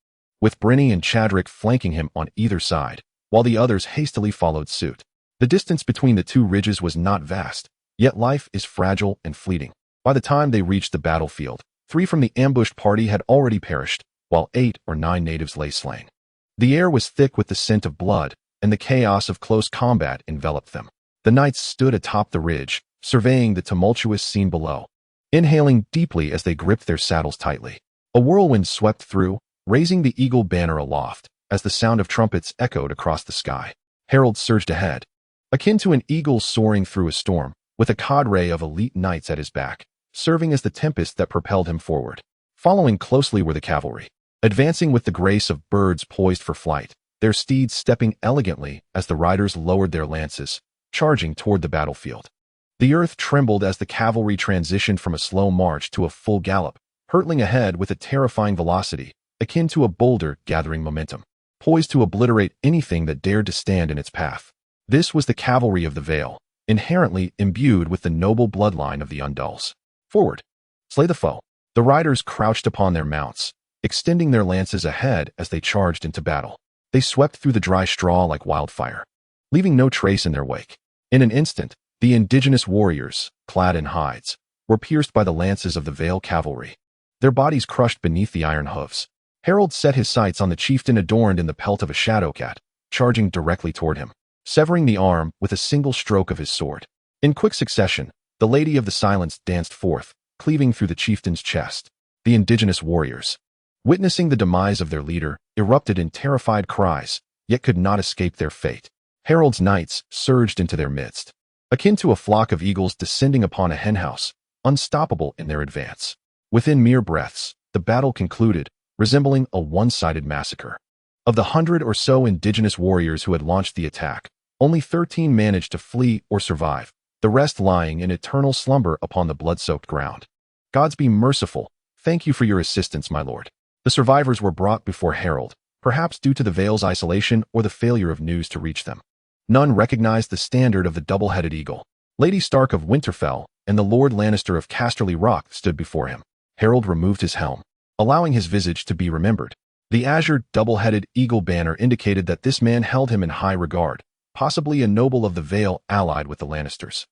with Brenny and Chadrick flanking him on either side, while the others hastily followed suit. The distance between the two ridges was not vast, yet life is fragile and fleeting. By the time they reached the battlefield, 3 from the ambushed party had already perished, while 8 or 9 natives lay slain. The air was thick with the scent of blood, and the chaos of close combat enveloped them. The knights stood atop the ridge, surveying the tumultuous scene below, inhaling deeply as they gripped their saddles tightly. A whirlwind swept through, raising the eagle banner aloft, as the sound of trumpets echoed across the sky. Harold surged ahead, akin to an eagle soaring through a storm, with a cadre of elite knights at his back, serving as the tempest that propelled him forward. Following closely were the cavalry, advancing with the grace of birds poised for flight, their steeds stepping elegantly as the riders lowered their lances, charging toward the battlefield. The earth trembled as the cavalry transitioned from a slow march to a full gallop, hurtling ahead with a terrifying velocity, akin to a boulder gathering momentum, poised to obliterate anything that dared to stand in its path. This was the cavalry of the Vale, inherently imbued with the noble bloodline of the Undulls. "Forward! Slay the foe!" The riders crouched upon their mounts, extending their lances ahead as they charged into battle. They swept through the dry straw like wildfire, leaving no trace in their wake. In an instant, the indigenous warriors, clad in hides, were pierced by the lances of the Vale cavalry, their bodies crushed beneath the iron hooves. Harold set his sights on the chieftain adorned in the pelt of a shadowcat, charging directly toward him, severing the arm with a single stroke of his sword. In quick succession, the Lady of the Silence danced forth, cleaving through the chieftain's chest. The indigenous warriors, witnessing the demise of their leader, erupted in terrified cries, yet could not escape their fate. Harold's knights surged into their midst, akin to a flock of eagles descending upon a henhouse, unstoppable in their advance. Within mere breaths, the battle concluded, resembling a one-sided massacre. Of the 100 or so indigenous warriors who had launched the attack, only 13 managed to flee or survive, the rest lying in eternal slumber upon the blood-soaked ground. "Gods be merciful. Thank you for your assistance, my lord." The survivors were brought before Harold, perhaps due to the Vale's isolation or the failure of news to reach them. None recognized the standard of the double-headed eagle. Lady Stark of Winterfell and the Lord Lannister of Casterly Rock stood before him. Harold removed his helm, allowing his visage to be remembered. The azure double-headed eagle banner indicated that this man held him in high regard, possibly a noble of the Vale allied with the Lannisters,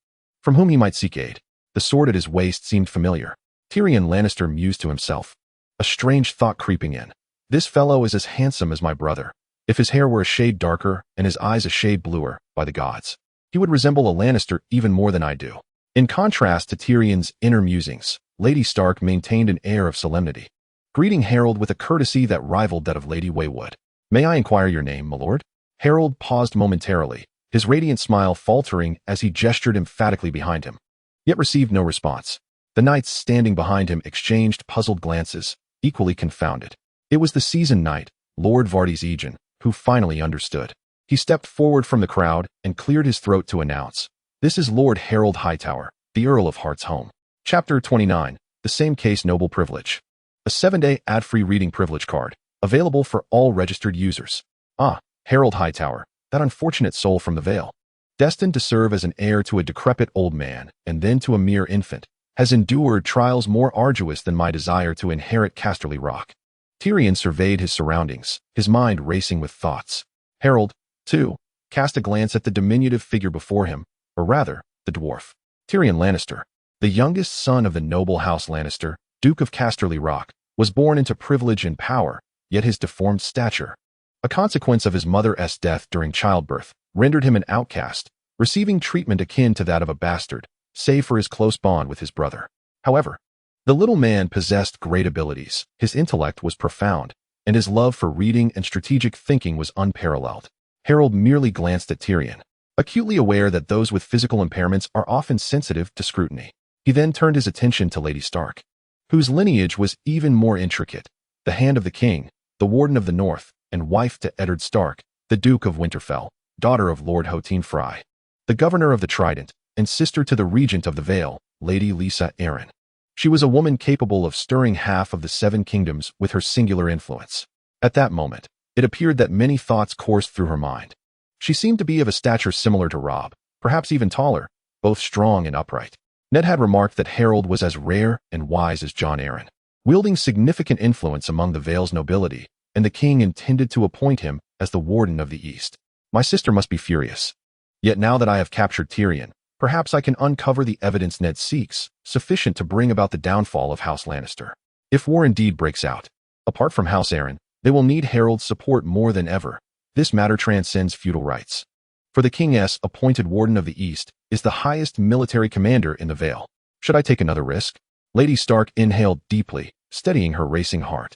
from whom he might seek aid. The sword at his waist seemed familiar. Tyrion Lannister mused to himself, a strange thought creeping in. This fellow is as handsome as my brother. If his hair were a shade darker and his eyes a shade bluer, by the gods, he would resemble a Lannister even more than I do. In contrast to Tyrion's inner musings, Lady Stark maintained an air of solemnity, greeting Harold with a courtesy that rivaled that of Lady Waywood. "May I inquire your name, my lord?" Harold paused momentarily, his radiant smile faltering as he gestured emphatically behind him, yet received no response. The knights standing behind him exchanged puzzled glances, equally confounded. It was the seasoned knight, Lord Vardy's Egan, who finally understood. He stepped forward from the crowd and cleared his throat to announce, "This is Lord Harold Hightower, the Earl of Heart's home." Chapter 29, The Same Case Noble Privilege. A 7-day ad-free reading privilege card, available for all registered users. Ah, Harold Hightower, that unfortunate soul from the Vale. destined to serve as an heir to a decrepit old man and then to a mere infant, has endured trials more arduous than my desire to inherit Casterly Rock. Tyrion surveyed his surroundings, his mind racing with thoughts. Harold, too, cast a glance at the diminutive figure before him, or rather, the dwarf. Tyrion Lannister, the youngest son of the noble House Lannister, Duke of Casterly Rock, was born into privilege and power, yet his deformed stature, a consequence of his mother's death during childbirth, rendered him an outcast, receiving treatment akin to that of a bastard, save for his close bond with his brother. However, the little man possessed great abilities, his intellect was profound, and his love for reading and strategic thinking was unparalleled. Harold merely glanced at Tyrion, acutely aware that those with physical impairments are often sensitive to scrutiny. He then turned his attention to Lady Stark, whose lineage was even more intricate, the hand of the king, the Warden of the North, and wife to Eddard Stark, the Duke of Winterfell, daughter of Lord Hotain Frey, the governor of the Trident, and sister to the Regent of the Vale, Lady Lisa Arryn. She was a woman capable of stirring half of the Seven Kingdoms with her singular influence. At that moment, it appeared that many thoughts coursed through her mind. She seemed to be of a stature similar to Robb, perhaps even taller, both strong and upright. Ned had remarked that Harold was as rare and wise as Jon Arryn, wielding significant influence among the Vale's nobility, and the king intended to appoint him as the Warden of the East. My sister must be furious. Yet now that I have captured Tyrion, perhaps I can uncover the evidence Ned seeks, sufficient to bring about the downfall of House Lannister. If war indeed breaks out, apart from House Arryn, they will need Harold's support more than ever. This matter transcends feudal rights. For the king's appointed Warden of the East is the highest military commander in the Vale. Should I take another risk? Lady Stark inhaled deeply, steadying her racing heart.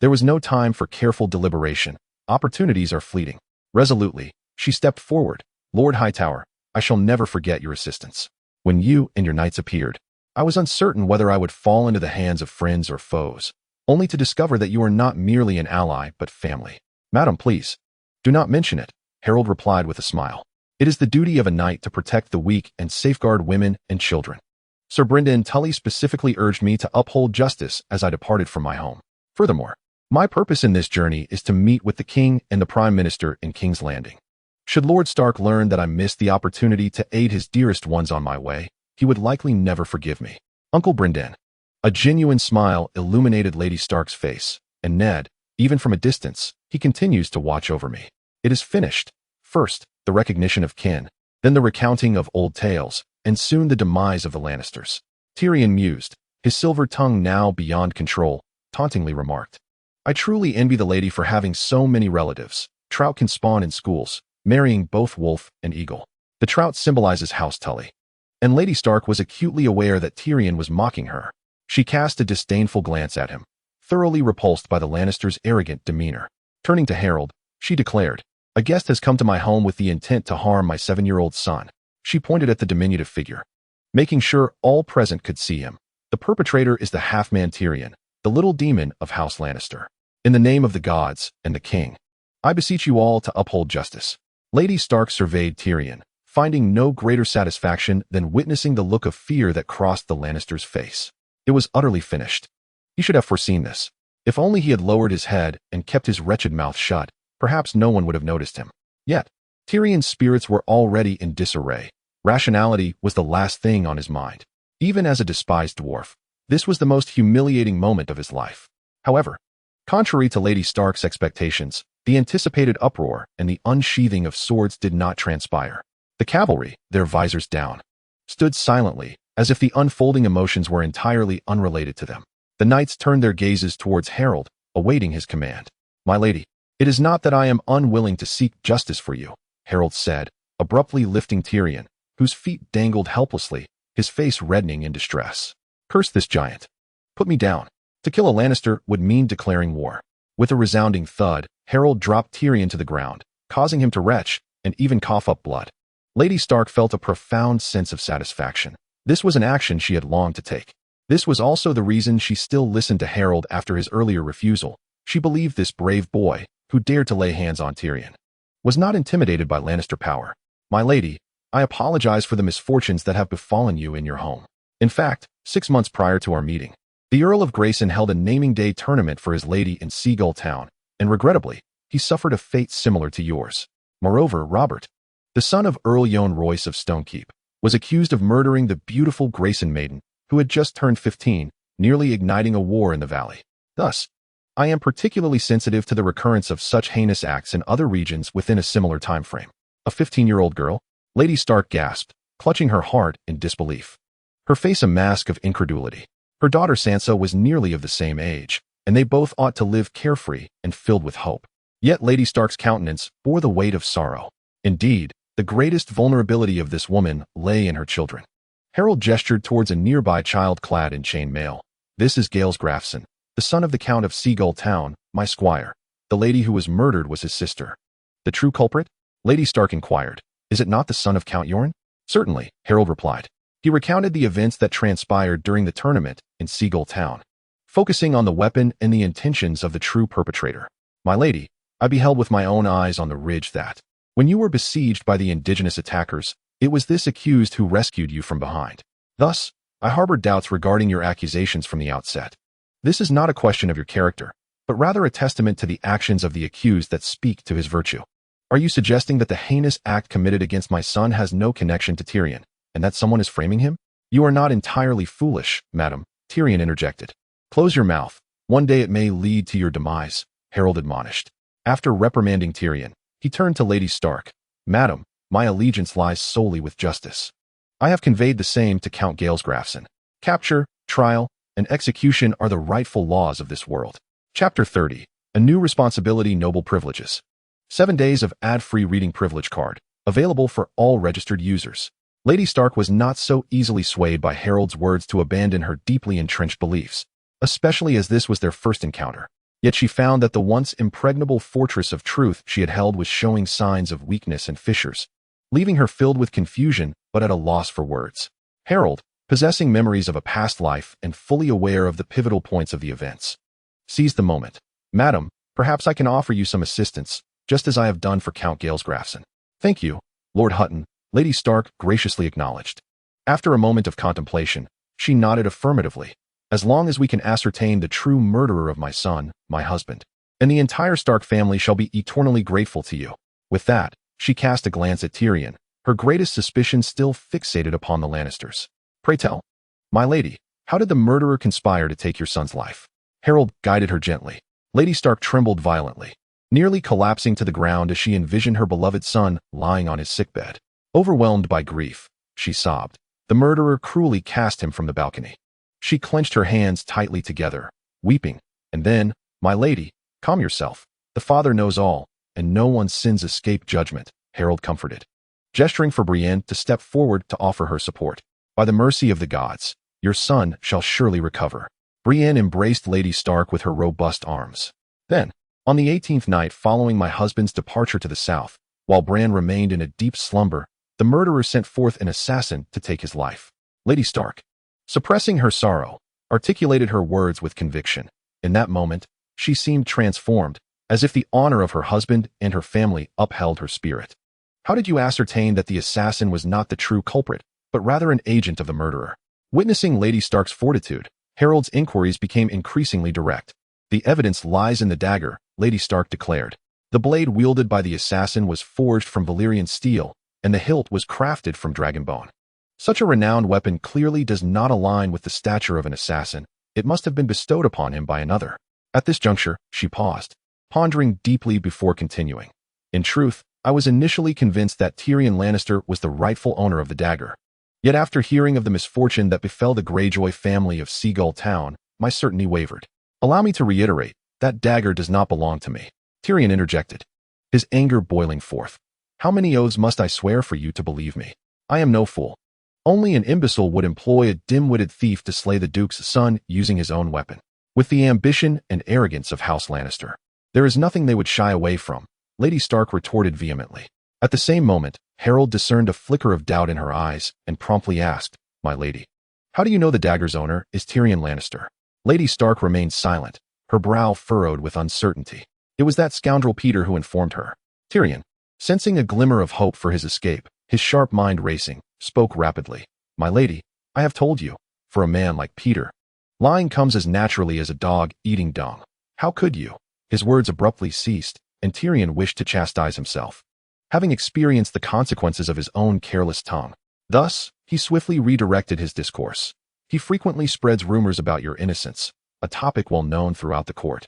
There was no time for careful deliberation. Opportunities are fleeting. Resolutely, she stepped forward. Lord Hightower, I shall never forget your assistance. When you and your knights appeared, I was uncertain whether I would fall into the hands of friends or foes, only to discover that you are not merely an ally but family. Madam, please, do not mention it, Harold replied with a smile. It is the duty of a knight to protect the weak and safeguard women and children. Sir Brynden Tully specifically urged me to uphold justice as I departed from my home. Furthermore, my purpose in this journey is to meet with the king and the Prime Minister in King's Landing. Should Lord Stark learn that I missed the opportunity to aid his dearest ones on my way, he would likely never forgive me. Uncle Brynden. A genuine smile illuminated Lady Stark's face, and Ned, even from a distance, he continues to watch over me. It is finished. First, the recognition of kin, then the recounting of old tales, and soon the demise of the Lannisters. Tyrion mused, his silver tongue now beyond control, tauntingly remarked, I truly envy the lady for having so many relatives. Trout can spawn in schools, marrying both wolf and eagle. The trout symbolizes House Tully. And Lady Stark was acutely aware that Tyrion was mocking her. She cast a disdainful glance at him, thoroughly repulsed by the Lannisters' arrogant demeanor. Turning to Harold, she declared, a guest has come to my home with the intent to harm my 7-year-old son. She pointed at the diminutive figure, making sure all present could see him. The perpetrator is the half-man Tyrion, the little demon of House Lannister. In the name of the gods and the king, I beseech you all to uphold justice. Lady Stark surveyed Tyrion, finding no greater satisfaction than witnessing the look of fear that crossed the Lannister's face. It was utterly finished. He should have foreseen this. If only he had lowered his head and kept his wretched mouth shut, perhaps no one would have noticed him. Yet, Tyrion's spirits were already in disarray. Rationality was the last thing on his mind. Even as a despised dwarf, this was the most humiliating moment of his life. However, contrary to Lady Stark's expectations, the anticipated uproar and the unsheathing of swords did not transpire. The cavalry, their visors down, stood silently, as if the unfolding emotions were entirely unrelated to them. The knights turned their gazes towards Harold, awaiting his command. My lady, it is not that I am unwilling to seek justice for you, Harold said, abruptly lifting Tyrion, whose feet dangled helplessly, his face reddening in distress. Curse this giant. Put me down. To kill a Lannister would mean declaring war. With a resounding thud, Harold dropped Tyrion to the ground, causing him to retch and even cough up blood. Lady Stark felt a profound sense of satisfaction. This was an action she had longed to take. This was also the reason she still listened to Harold after his earlier refusal. She believed this brave boy, who dared to lay hands on Tyrion, was not intimidated by Lannister power. My lady, I apologize for the misfortunes that have befallen you in your home. In fact, 6 months prior to our meeting, the Earl of Grayson held a naming day tournament for his lady in Seagull town, and regrettably, he suffered a fate similar to yours. Moreover, Robert, the son of Earl Yon Royce of Stonekeep, was accused of murdering the beautiful Grayson maiden who had just turned 15, nearly igniting a war in the valley. Thus, I am particularly sensitive to the recurrence of such heinous acts in other regions within a similar time frame. A 15-year-old girl? Lady Stark gasped, clutching her heart in disbelief. Her face a mask of incredulity. Her daughter Sansa was nearly of the same age, and they both ought to live carefree and filled with hope. Yet Lady Stark's countenance bore the weight of sorrow. Indeed, the greatest vulnerability of this woman lay in her children. Harold gestured towards a nearby child clad in chain mail. This is Gales Grafson, the son of the Count of Seagull Town, my squire. The lady who was murdered was his sister. The true culprit? Lady Stark inquired. Is it not the son of Count Yorn? Certainly, Harold replied. He recounted the events that transpired during the tournament in Seagull Town, focusing on the weapon and the intentions of the true perpetrator. My lady, I beheld with my own eyes on the ridge that, when you were besieged by the indigenous attackers, it was this accused who rescued you from behind. Thus, I harbored doubts regarding your accusations from the outset. This is not a question of your character, but rather a testament to the actions of the accused that speak to his virtue. Are you suggesting that the heinous act committed against my son has no connection to Tyrion, and that someone is framing him? You are not entirely foolish, madam, Tyrion interjected. Close your mouth. One day it may lead to your demise, Harold admonished. After reprimanding Tyrion, he turned to Lady Stark. Madam, my allegiance lies solely with justice. I have conveyed the same to Count Gales Grafson. Capture, trial, and execution are the rightful laws of this world. Chapter 30. A new responsibility, noble privileges. 7 days of ad-free reading privilege card, available for all registered users. Lady Stark was not so easily swayed by Harold's words to abandon her deeply entrenched beliefs, especially as this was their first encounter. Yet she found that the once impregnable fortress of truth she had held was showing signs of weakness and fissures, leaving her filled with confusion but at a loss for words. Harold, possessing memories of a past life and fully aware of the pivotal points of the events, seized the moment. Madam, perhaps I can offer you some assistance, just as I have done for Count Gales Grafson. Thank you, Lord Hutton, Lady Stark graciously acknowledged. After a moment of contemplation, she nodded affirmatively. As long as we can ascertain the true murderer of my son, my husband, and the entire Stark family shall be eternally grateful to you. With that, she cast a glance at Tyrion, her greatest suspicion still fixated upon the Lannisters. Pray tell, my lady, how did the murderer conspire to take your son's life? Harold guided her gently. Lady Stark trembled violently, nearly collapsing to the ground as she envisioned her beloved son lying on his sickbed. Overwhelmed by grief, she sobbed. The murderer cruelly cast him from the balcony. She clenched her hands tightly together, weeping, and then, my lady, calm yourself. The Father knows all, and no one's sins escape judgment, Harold comforted, gesturing for Brienne to step forward to offer her support. By the mercy of the gods, your son shall surely recover. Brienne embraced Lady Stark with her robust arms. Then, on the 18th night following my husband's departure to the south, while Bran remained in a deep slumber, the murderer sent forth an assassin to take his life. Lady Stark, suppressing her sorrow, articulated her words with conviction. In that moment, she seemed transformed, as if the honor of her husband and her family upheld her spirit. How did you ascertain that the assassin was not the true culprit, but rather an agent of the murderer? Witnessing Lady Stark's fortitude, Harold's inquiries became increasingly direct. The evidence lies in the dagger, Lady Stark declared. The blade wielded by the assassin was forged from Valyrian steel, and the hilt was crafted from dragon bone. Such a renowned weapon clearly does not align with the stature of an assassin. It must have been bestowed upon him by another. At this juncture, she paused, pondering deeply before continuing. In truth, I was initially convinced that Tyrion Lannister was the rightful owner of the dagger. Yet after hearing of the misfortune that befell the Greyjoy family of Seagull Town, my certainty wavered. Allow me to reiterate, that dagger does not belong to me, Tyrion interjected, his anger boiling forth. How many oaths must I swear for you to believe me? I am no fool. Only an imbecile would employ a dim-witted thief to slay the Duke's son using his own weapon. With the ambition and arrogance of House Lannister, there is nothing they would shy away from, Lady Stark retorted vehemently. At the same moment, Harold discerned a flicker of doubt in her eyes and promptly asked, my lady, how do you know the dagger's owner is Tyrion Lannister? Lady Stark remained silent, her brow furrowed with uncertainty. It was that scoundrel Peter who informed her. Tyrion, sensing a glimmer of hope for his escape, his sharp mind racing, spoke rapidly. My lady, I have told you, for a man like Peter, lying comes as naturally as a dog eating dung. How could you? His words abruptly ceased, and Tyrion wished to chastise himself. having experienced the consequences of his own careless tongue. Thus, he swiftly redirected his discourse. He frequently spreads rumors about your innocence, a topic well known throughout the court.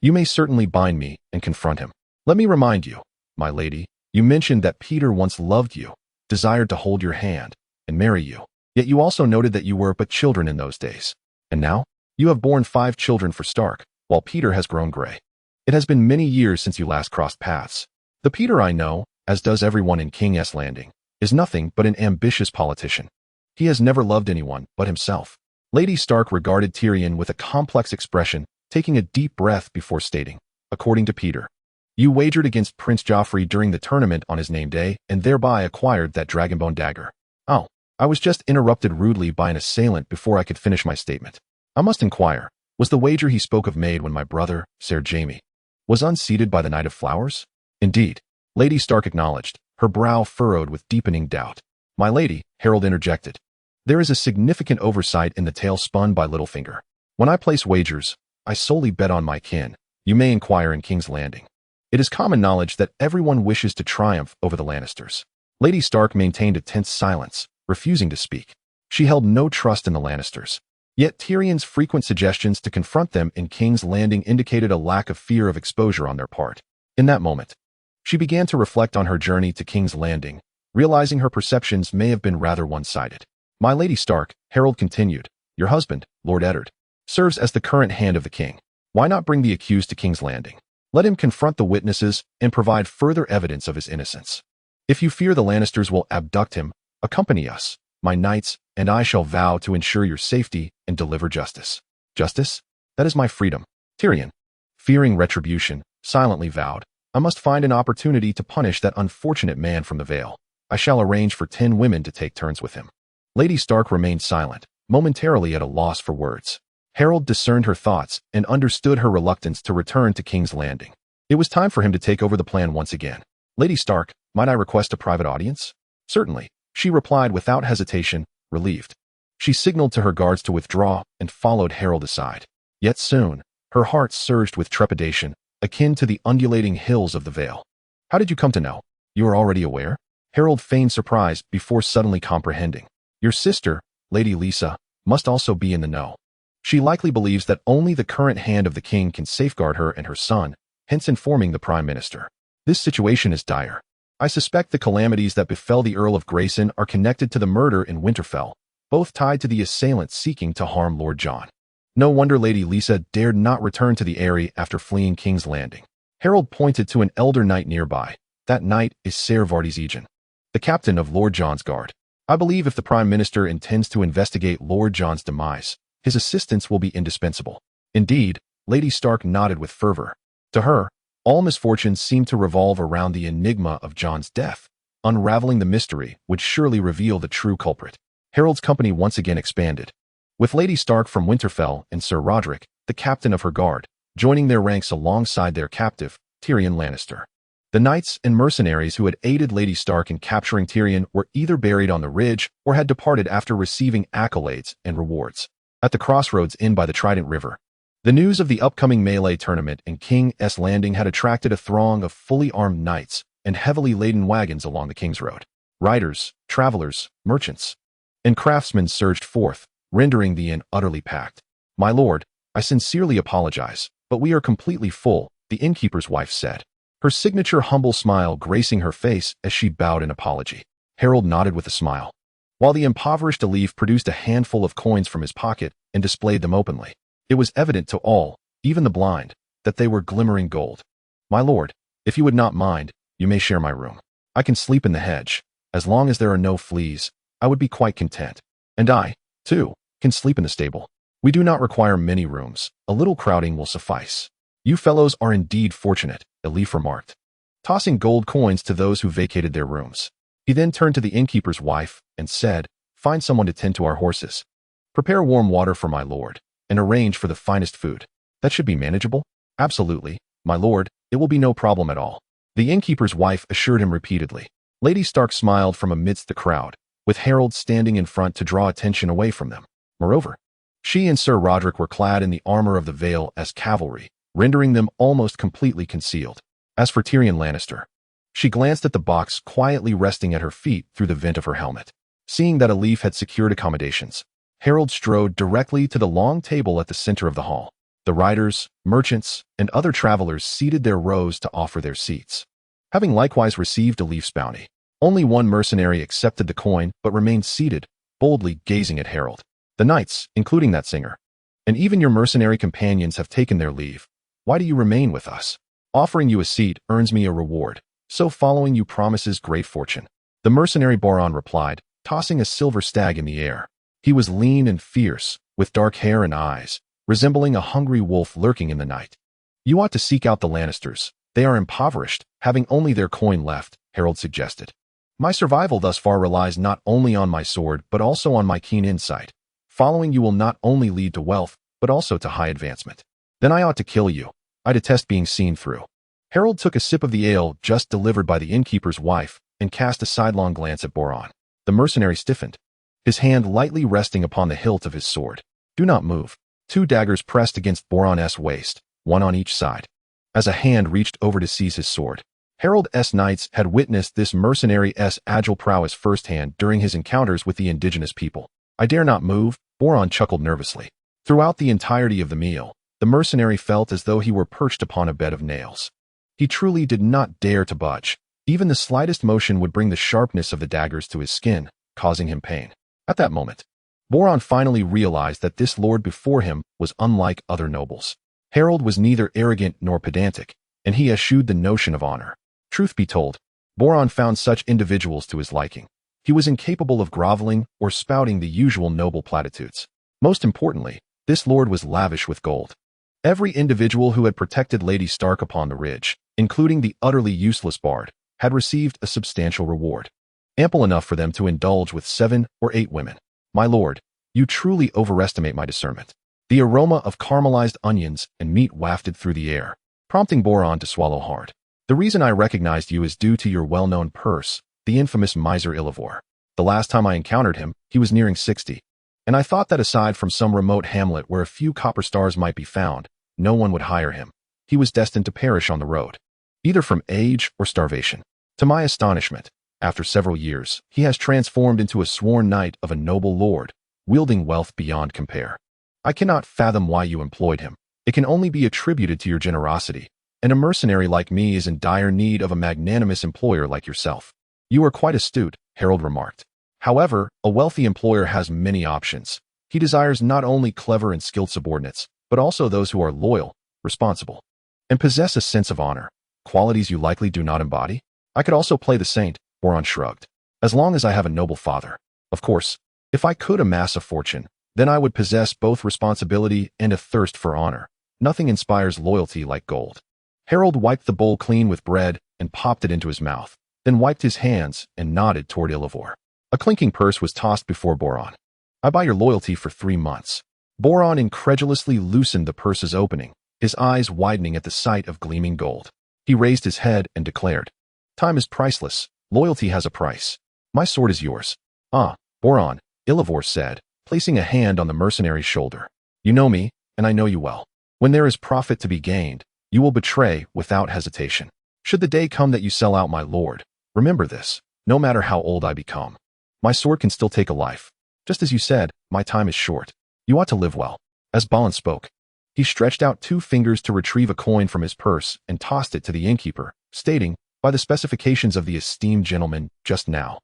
You may certainly bind me and confront him. Let me remind you, my lady, you mentioned that Peter once loved you, desired to hold your hand, and marry you. Yet you also noted that you were but children in those days. And now, you have borne 5 children for Stark, while Peter has grown gray. It has been many years since you last crossed paths. The Peter I know, as does everyone in King's Landing, is nothing but an ambitious politician. He has never loved anyone but himself. Lady Stark regarded Tyrion with a complex expression, taking a deep breath before stating, according to Peter, you wagered against Prince Joffrey during the tournament on his name day and thereby acquired that dragonbone dagger. Oh, I was just interrupted rudely by an assailant before I could finish my statement. I must inquire, was the wager he spoke of made when my brother, Ser Jaime, was unseated by the Knight of Flowers? Indeed, Lady Stark acknowledged, her brow furrowed with deepening doubt. My lady, Harold interjected. There is a significant oversight in the tale spun by Littlefinger. When I place wagers, I solely bet on my kin. You may inquire in King's Landing. It is common knowledge that everyone wishes to triumph over the Lannisters. Lady Stark maintained a tense silence, refusing to speak. She held no trust in the Lannisters. Yet Tyrion's frequent suggestions to confront them in King's Landing indicated a lack of fear of exposure on their part. In that moment, she began to reflect on her journey to King's Landing, realizing her perceptions may have been rather one-sided. My Lady Stark, Harold continued, your husband, Lord Eddard, serves as the current hand of the king. Why not bring the accused to King's Landing? Let him confront the witnesses and provide further evidence of his innocence. If you fear the Lannisters will abduct him, accompany us, my knights, and I shall vow to ensure your safety and deliver justice. Justice? That is my freedom. Tyrion, fearing retribution, silently vowed, I must find an opportunity to punish that unfortunate man from the Vale. I shall arrange for 10 women to take turns with him. Lady Stark remained silent, momentarily at a loss for words. Harold discerned her thoughts and understood her reluctance to return to King's Landing. It was time for him to take over the plan once again. Lady Stark, might I request a private audience? Certainly, she replied without hesitation, relieved. She signaled to her guards to withdraw and followed Harold aside. Yet soon, her heart surged with trepidation, akin to the undulating hills of the Vale. How did you come to know? You are already aware? Harold feigned surprise before suddenly comprehending. Your sister, Lady Lisa, must also be in the know. She likely believes that only the current hand of the king can safeguard her and her son, hence informing the Prime Minister. This situation is dire. I suspect the calamities that befell the Earl of Grayson are connected to the murder in Winterfell, both tied to the assailant seeking to harm Lord Jon. No wonder Lady Lisa dared not return to the Eyrie after fleeing King's Landing. Harold pointed to an elder knight nearby. That knight is Ser Vardis, the captain of Lord Jon's guard. I believe if the Prime Minister intends to investigate Lord Jon's demise, his assistance will be indispensable. Indeed, Lady Stark nodded with fervor. To her, all misfortunes seemed to revolve around the enigma of Jon's death. Unraveling the mystery would surely reveal the true culprit. Harold's company once again expanded, with Lady Stark from Winterfell and Sir Roderick, the captain of her guard, joining their ranks alongside their captive, Tyrion Lannister. The knights and mercenaries who had aided Lady Stark in capturing Tyrion were either buried on the ridge or had departed after receiving accolades and rewards. At the crossroads inn by the Trident River, the news of the upcoming melee tournament in King's Landing had attracted a throng of fully armed knights and heavily laden wagons along the King's Road. Riders, travelers, merchants, and craftsmen surged forth, rendering the inn utterly packed. My lord, I sincerely apologize, but we are completely full, the innkeeper's wife said, her signature humble smile gracing her face as she bowed in apology. Harold nodded with a smile, while the impoverished Alif produced a handful of coins from his pocket and displayed them openly. It was evident to all, even the blind, that they were glimmering gold. My lord, if you would not mind, you may share my room. I can sleep in the hedge. As long as there are no fleas, I would be quite content. And I, too, can sleep in the stable. We do not require many rooms. A little crowding will suffice. You fellows are indeed fortunate, Alif remarked, tossing gold coins to those who vacated their rooms. He then turned to the innkeeper's wife and said, find someone to tend to our horses. Prepare warm water for my lord, and arrange for the finest food. That should be manageable? Absolutely, my lord, it will be no problem at all. The innkeeper's wife assured him repeatedly. Lady Stark smiled from amidst the crowd, with Harold standing in front to draw attention away from them. Moreover, she and Sir Roderick were clad in the armor of the Vale as cavalry, rendering them almost completely concealed. As for Tyrion Lannister, She glanced at the box quietly resting at her feet through the vent of her helmet. Seeing that a leaf had secured accommodations, Harold strode directly to the long table at the center of the hall. The riders, merchants, and other travelers seated their rows to offer their seats. Having likewise received a leaf's bounty, only one mercenary accepted the coin but remained seated, boldly gazing at Harold. The knights, including that singer, and even your mercenary companions have taken their leave. Why do you remain with us? Offering you a seat earns me a reward, so following you promises great fortune. The mercenary Boron replied, tossing a silver stag in the air. He was lean and fierce, with dark hair and eyes, resembling a hungry wolf lurking in the night. You ought to seek out the Lannisters. They are impoverished, having only their coin left, Harold suggested. My survival thus far relies not only on my sword but also on my keen insight. Following you will not only lead to wealth, but also to high advancement. Then I ought to kill you. I detest being seen through. Harold took a sip of the ale just delivered by the innkeeper's wife and cast a sidelong glance at Boron. The mercenary stiffened, his hand lightly resting upon the hilt of his sword. Do not move. 2 daggers pressed against Boron's waist, one on each side. As a hand reached over to seize his sword, Harold's knights had witnessed this mercenary's agile prowess firsthand during his encounters with the indigenous people. I dare not move, Boron chuckled nervously. Throughout the entirety of the meal, the mercenary felt as though he were perched upon a bed of nails. He truly did not dare to budge. Even the slightest motion would bring the sharpness of the daggers to his skin, causing him pain. At that moment, Boron finally realized that this lord before him was unlike other nobles. Harold was neither arrogant nor pedantic, and he eschewed the notion of honor. Truth be told, Boron found such individuals to his liking. He was incapable of groveling or spouting the usual noble platitudes. Most importantly, this lord was lavish with gold. Every individual who had protected Lady Stark upon the ridge, including the utterly useless bard, had received a substantial reward, ample enough for them to indulge with 7 or 8 women. My lord, you truly overestimate my discernment. The aroma of caramelized onions and meat wafted through the air, prompting Boron to swallow hard. The reason I recognized you is due to your well-known purse, the infamous miser Ilivor. The last time I encountered him, he was nearing 60, and I thought that aside from some remote hamlet where a few copper stars might be found, no one would hire him. He was destined to perish on the road, either from age or starvation. To my astonishment, after several years, he has transformed into a sworn knight of a noble lord, wielding wealth beyond compare. I cannot fathom why you employed him. It can only be attributed to your generosity, and a mercenary like me is in dire need of a magnanimous employer like yourself. You are quite astute, Harold remarked. However, a wealthy employer has many options. He desires not only clever and skilled subordinates, but also those who are loyal, responsible, and possess a sense of honor, qualities you likely do not embody. I could also play the saint, Boron shrugged, as long as I have a noble father. Of course, if I could amass a fortune, then I would possess both responsibility and a thirst for honor. Nothing inspires loyalty like gold. Harold wiped the bowl clean with bread and popped it into his mouth, then wiped his hands and nodded toward Ilivor. A clinking purse was tossed before Boron. I buy your loyalty for 3 months. Boron incredulously loosened the purse's opening, his eyes widening at the sight of gleaming gold. He raised his head and declared, Time is priceless. Loyalty has a price. My sword is yours. Ah, Boron, Ilivor said, placing a hand on the mercenary's shoulder. You know me, and I know you well. When there is profit to be gained, you will betray without hesitation. Should the day come that you sell out my lord, remember this, no matter how old I become. My sword can still take a life. Just as you said, my time is short. You ought to live well. As Boron spoke, he stretched out 2 fingers to retrieve a coin from his purse and tossed it to the innkeeper, stating, by the specifications of the esteemed gentleman just now,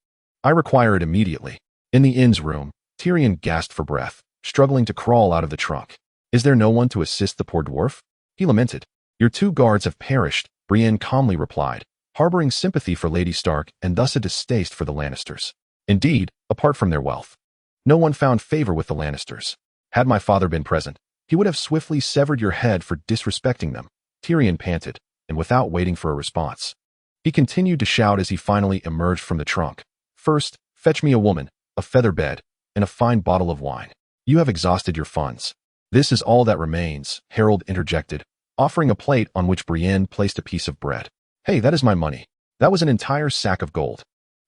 I require it immediately. In the inn's room, Tyrion gasped for breath, struggling to crawl out of the trunk. Is there no one to assist the poor dwarf? He lamented. Your 2 guards have perished, Brienne calmly replied, harboring sympathy for Lady Stark and thus a distaste for the Lannisters. Indeed, apart from their wealth, no one found favor with the Lannisters. Had my father been present, he would have swiftly severed your head for disrespecting them, Tyrion panted, and without waiting for a response, he continued to shout as he finally emerged from the trunk. First, fetch me a woman, a feather bed, and a fine bottle of wine. You have exhausted your funds. This is all that remains, Harold interjected, offering a plate on which Brienne placed a piece of bread. Hey, that is my money. That was an entire sack of gold.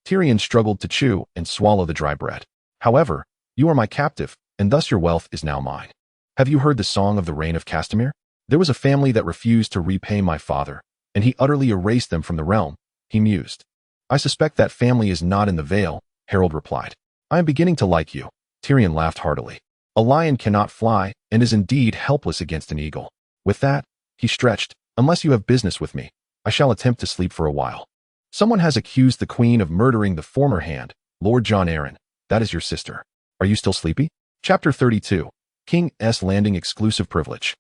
Tyrion struggled to chew and swallow the dry bread. However, you are my captive, and thus your wealth is now mine. Have you heard the song of the reign of Castamere? There was a family that refused to repay my father, and he utterly erased them from the realm, he mused. I suspect that family is not in the Vale, Harold replied. I am beginning to like you. Tyrion laughed heartily. A lion cannot fly and is indeed helpless against an eagle. With that, he stretched. Unless you have business with me, I shall attempt to sleep for a while. Someone has accused the queen of murdering the former hand, Lord Jon Arryn. That is your sister. Are you still sleepy? Chapter 32. King's Landing Exclusive Privilege.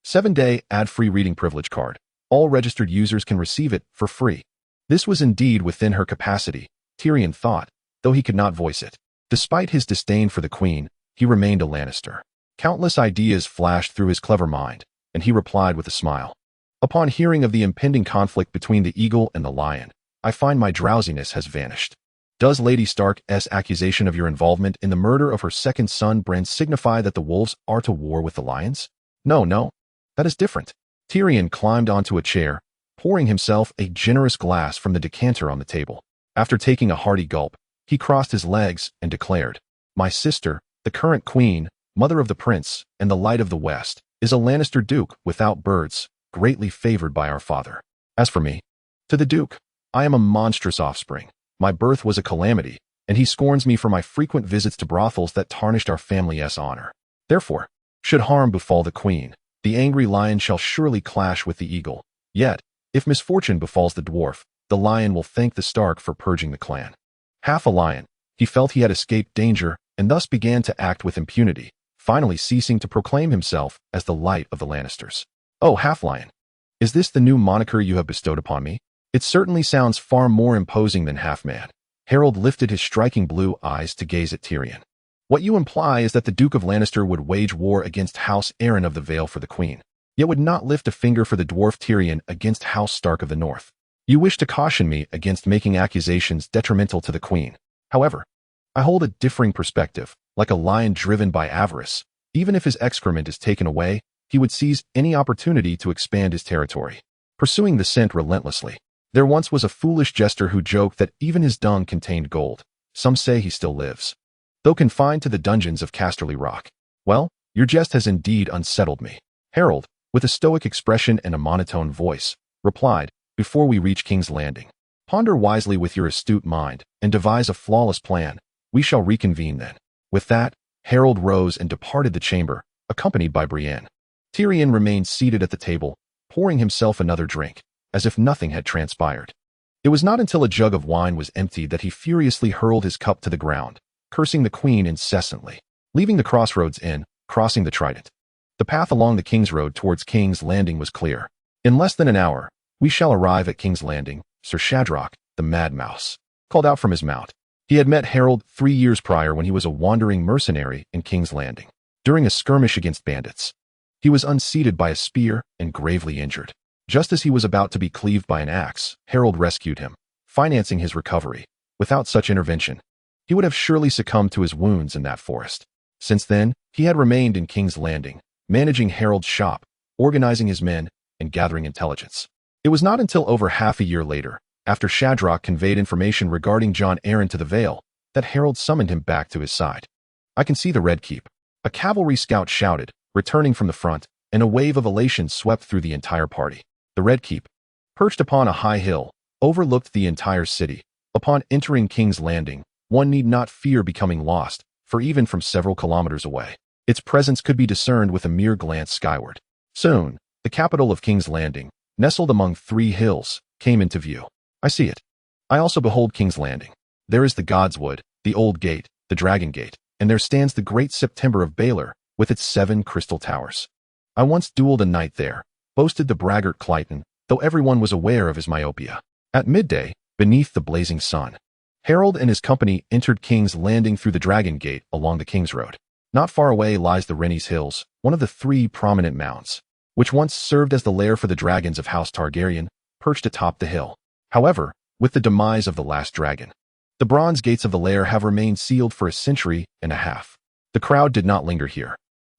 7-day ad-free reading privilege card. All registered users can receive it for free. This was indeed within her capacity, Tyrion thought, though he could not voice it. Despite his disdain for the queen, he remained a Lannister. Countless ideas flashed through his clever mind, and he replied with a smile. Upon hearing of the impending conflict between the eagle and the lion, I find my drowsiness has vanished. Does Lady Stark's accusation of your involvement in the murder of her second son Bran signify that the wolves are to war with the lions? No, that is different. Tyrion climbed onto a chair, pouring himself a generous glass from the decanter on the table. After taking a hearty gulp, he crossed his legs and declared, My sister, the current queen, mother of the prince, and the light of the west, is a Lannister duke without birds, greatly favored by our father. As for me, to the duke, I am a monstrous offspring. My birth was a calamity, and he scorns me for my frequent visits to brothels that tarnished our family's honor. Therefore, should harm befall the queen, the angry lion shall surely clash with the eagle. Yet, if misfortune befalls the dwarf, the lion will thank the Stark for purging the clan. Half a lion, he felt he had escaped danger and thus began to act with impunity, finally ceasing to proclaim himself as the light of the Lannisters. Oh, half-lion, is this the new moniker you have bestowed upon me? It certainly sounds far more imposing than half-man. Harold lifted his striking blue eyes to gaze at Tyrion. What you imply is that the Duke of Lannister would wage war against House Arryn of the Vale for the Queen, yet would not lift a finger for the dwarf Tyrion against House Stark of the North. You wish to caution me against making accusations detrimental to the Queen. However, I hold a differing perspective. Like a lion driven by avarice, even if his excrement is taken away, he would seize any opportunity to expand his territory, pursuing the scent relentlessly. There once was a foolish jester who joked that even his dung contained gold. Some say he still lives, though confined to the dungeons of Casterly Rock. Well, your jest has indeed unsettled me. Harold, with a stoic expression and a monotone voice, replied, Before we reach King's Landing, ponder wisely with your astute mind and devise a flawless plan. We shall reconvene then. With that, Harold rose and departed the chamber, accompanied by Brienne. Tyrion remained seated at the table, pouring himself another drink, as if nothing had transpired. It was not until a jug of wine was emptied that he furiously hurled his cup to the ground, cursing the queen incessantly. Leaving the crossroads inn, crossing the Trident, the path along the King's Road towards King's Landing was clear. In less than an hour, we shall arrive at King's Landing, Sir Shadrach, the Mad Mouse, called out from his mount. He had met Harold 3 years prior when he was a wandering mercenary in King's Landing. During a skirmish against bandits, he was unseated by a spear and gravely injured. Just as he was about to be cleaved by an axe, Harold rescued him, financing his recovery. Without such intervention, he would have surely succumbed to his wounds in that forest. Since then, he had remained in King's Landing, managing Harold's shop, organizing his men, and gathering intelligence. It was not until over half a year later, after Shadrach conveyed information regarding Jon Arryn to the Vale, that Harold summoned him back to his side. I can see the Red Keep, a cavalry scout shouted, returning from the front, and a wave of elation swept through the entire party. The Red Keep, perched upon a high hill, overlooked the entire city. Upon entering King's Landing, one need not fear becoming lost, for even from several kilometers away, its presence could be discerned with a mere glance skyward. Soon, the capital of King's Landing, nestled among 3 hills, came into view. I see it. I also behold King's Landing. There is the Godswood, the Old Gate, the Dragon Gate, and there stands the great September of Baelor, with its 7 crystal towers. I once dueled a knight there, boasted the braggart Clyton, though everyone was aware of his myopia. At midday, beneath the blazing sun, Harold and his company entered King's Landing through the Dragon Gate along the King's Road. Not far away lies the Rennies Hills, one of the 3 prominent mounds, which once served as the lair for the dragons of House Targaryen, perched atop the hill. However, with the demise of the last dragon, the bronze gates of the lair have remained sealed for a century and a half. The crowd did not linger here.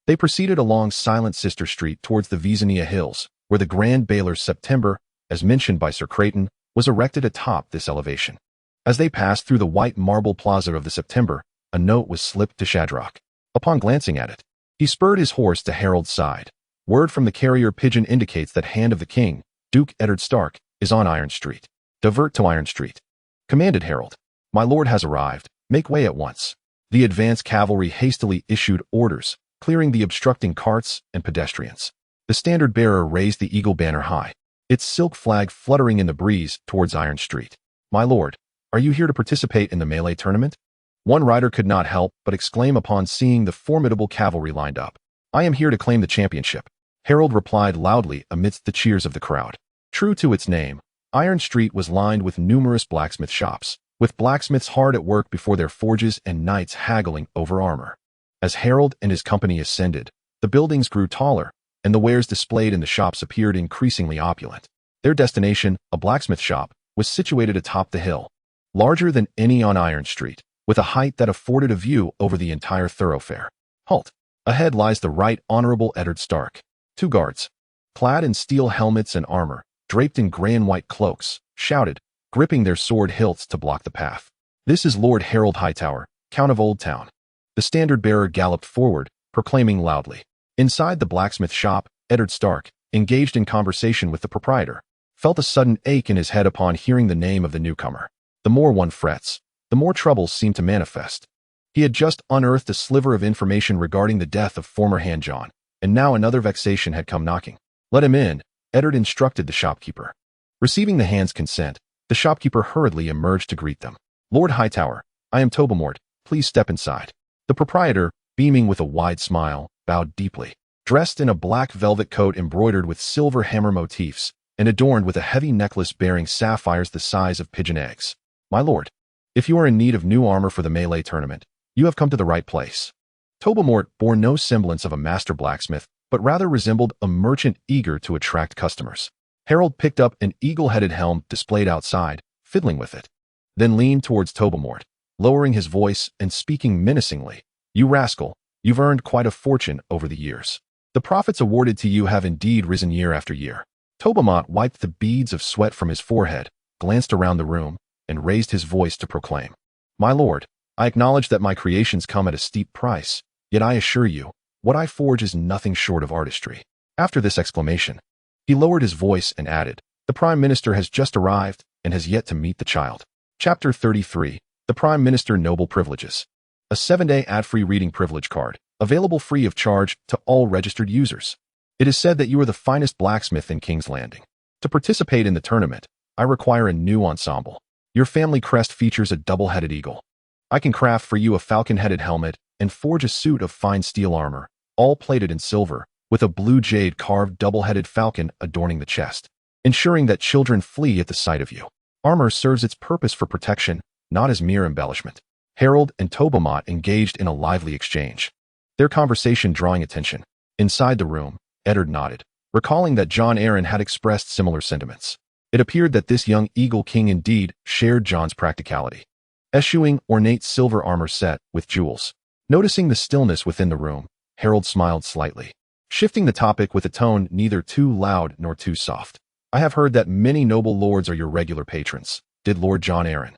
They proceeded along Silent Sister Street towards the Visania Hills, where the Grand Baelor's September, as mentioned by Sir Creighton, was erected atop this elevation. As they passed through the white marble plaza of the September, a note was slipped to Shadrach. Upon glancing at it, he spurred his horse to Harold's side. Word from the carrier pigeon indicates that Hand of the King, Duke Eddard Stark, is on Iron Street. Divert to Iron Street. Commanded Herald. My lord has arrived. Make way at once. The advance cavalry hastily issued orders, clearing the obstructing carts and pedestrians. The standard-bearer raised the eagle banner high, its silk flag fluttering in the breeze towards Iron Street. My lord, are you here to participate in the melee tournament? One rider could not help but exclaim upon seeing the formidable cavalry lined up. I am here to claim the championship. Herald replied loudly amidst the cheers of the crowd. True to its name, Iron Street was lined with numerous blacksmith shops, with blacksmiths hard at work before their forges and knights haggling over armor. As Herald and his company ascended, the buildings grew taller, and the wares displayed in the shops appeared increasingly opulent. Their destination, a blacksmith shop, was situated atop the hill, larger than any on Iron Street, with a height that afforded a view over the entire thoroughfare. Halt! Ahead lies the Right Honorable Eddard Stark. 2 guards, clad in steel helmets and armor, draped in gray and white cloaks, shouted, gripping their sword hilts to block the path. This is Lord Harold Hightower, Count of Old Town. The standard-bearer galloped forward, proclaiming loudly. Inside the blacksmith shop, Eddard Stark, engaged in conversation with the proprietor, felt a sudden ache in his head upon hearing the name of the newcomer. The more one frets, the more troubles seem to manifest. He had just unearthed a sliver of information regarding the death of former Hand John, and now another vexation had come knocking. Let him in, Eddard instructed the shopkeeper. Receiving the hand's consent, the shopkeeper hurriedly emerged to greet them. Lord Hightower, I am Tobamort, please step inside. The proprietor, beaming with a wide smile, bowed deeply. Dressed in a black velvet coat embroidered with silver hammer motifs, and adorned with a heavy necklace bearing sapphires the size of pigeon eggs. My lord, if you are in need of new armor for the melee tournament, you have come to the right place. Tobamort bore no semblance of a master blacksmith, but rather resembled a merchant eager to attract customers. Harold picked up an eagle-headed helm displayed outside, fiddling with it, then leaned towards Tobamort, lowering his voice and speaking menacingly. You rascal, you've earned quite a fortune over the years. The profits awarded to you have indeed risen year after year. Tobamort wiped the beads of sweat from his forehead, glanced around the room, and raised his voice to proclaim. My lord, I acknowledge that my creations come at a steep price, yet I assure you, what I forge is nothing short of artistry. After this exclamation, he lowered his voice and added, the Prime Minister has just arrived and has yet to meet the child. Chapter 33, The Prime Minister Noble Privileges. A 7-day ad-free reading privilege card, available free of charge to all registered users. It is said that you are the finest blacksmith in King's Landing. To participate in the tournament, I require a new ensemble. Your family crest features a double-headed eagle. I can craft for you a falcon-headed helmet and forge a suit of fine steel armor, all plated in silver, with a blue jade carved double-headed falcon adorning the chest, ensuring that children flee at the sight of you. Armor serves its purpose for protection, not as mere embellishment. Harold and Tobamort engaged in a lively exchange, their conversation drawing attention. Inside the room, Eddard nodded, recalling that Jon Arryn had expressed similar sentiments. It appeared that this young Eagle King indeed shared Jon's practicality, eschewing ornate silver armor set with jewels. Noticing the stillness within the room, Harold smiled slightly, shifting the topic with a tone neither too loud nor too soft. I have heard that many noble lords are your regular patrons. Did Lord Jon Arryn,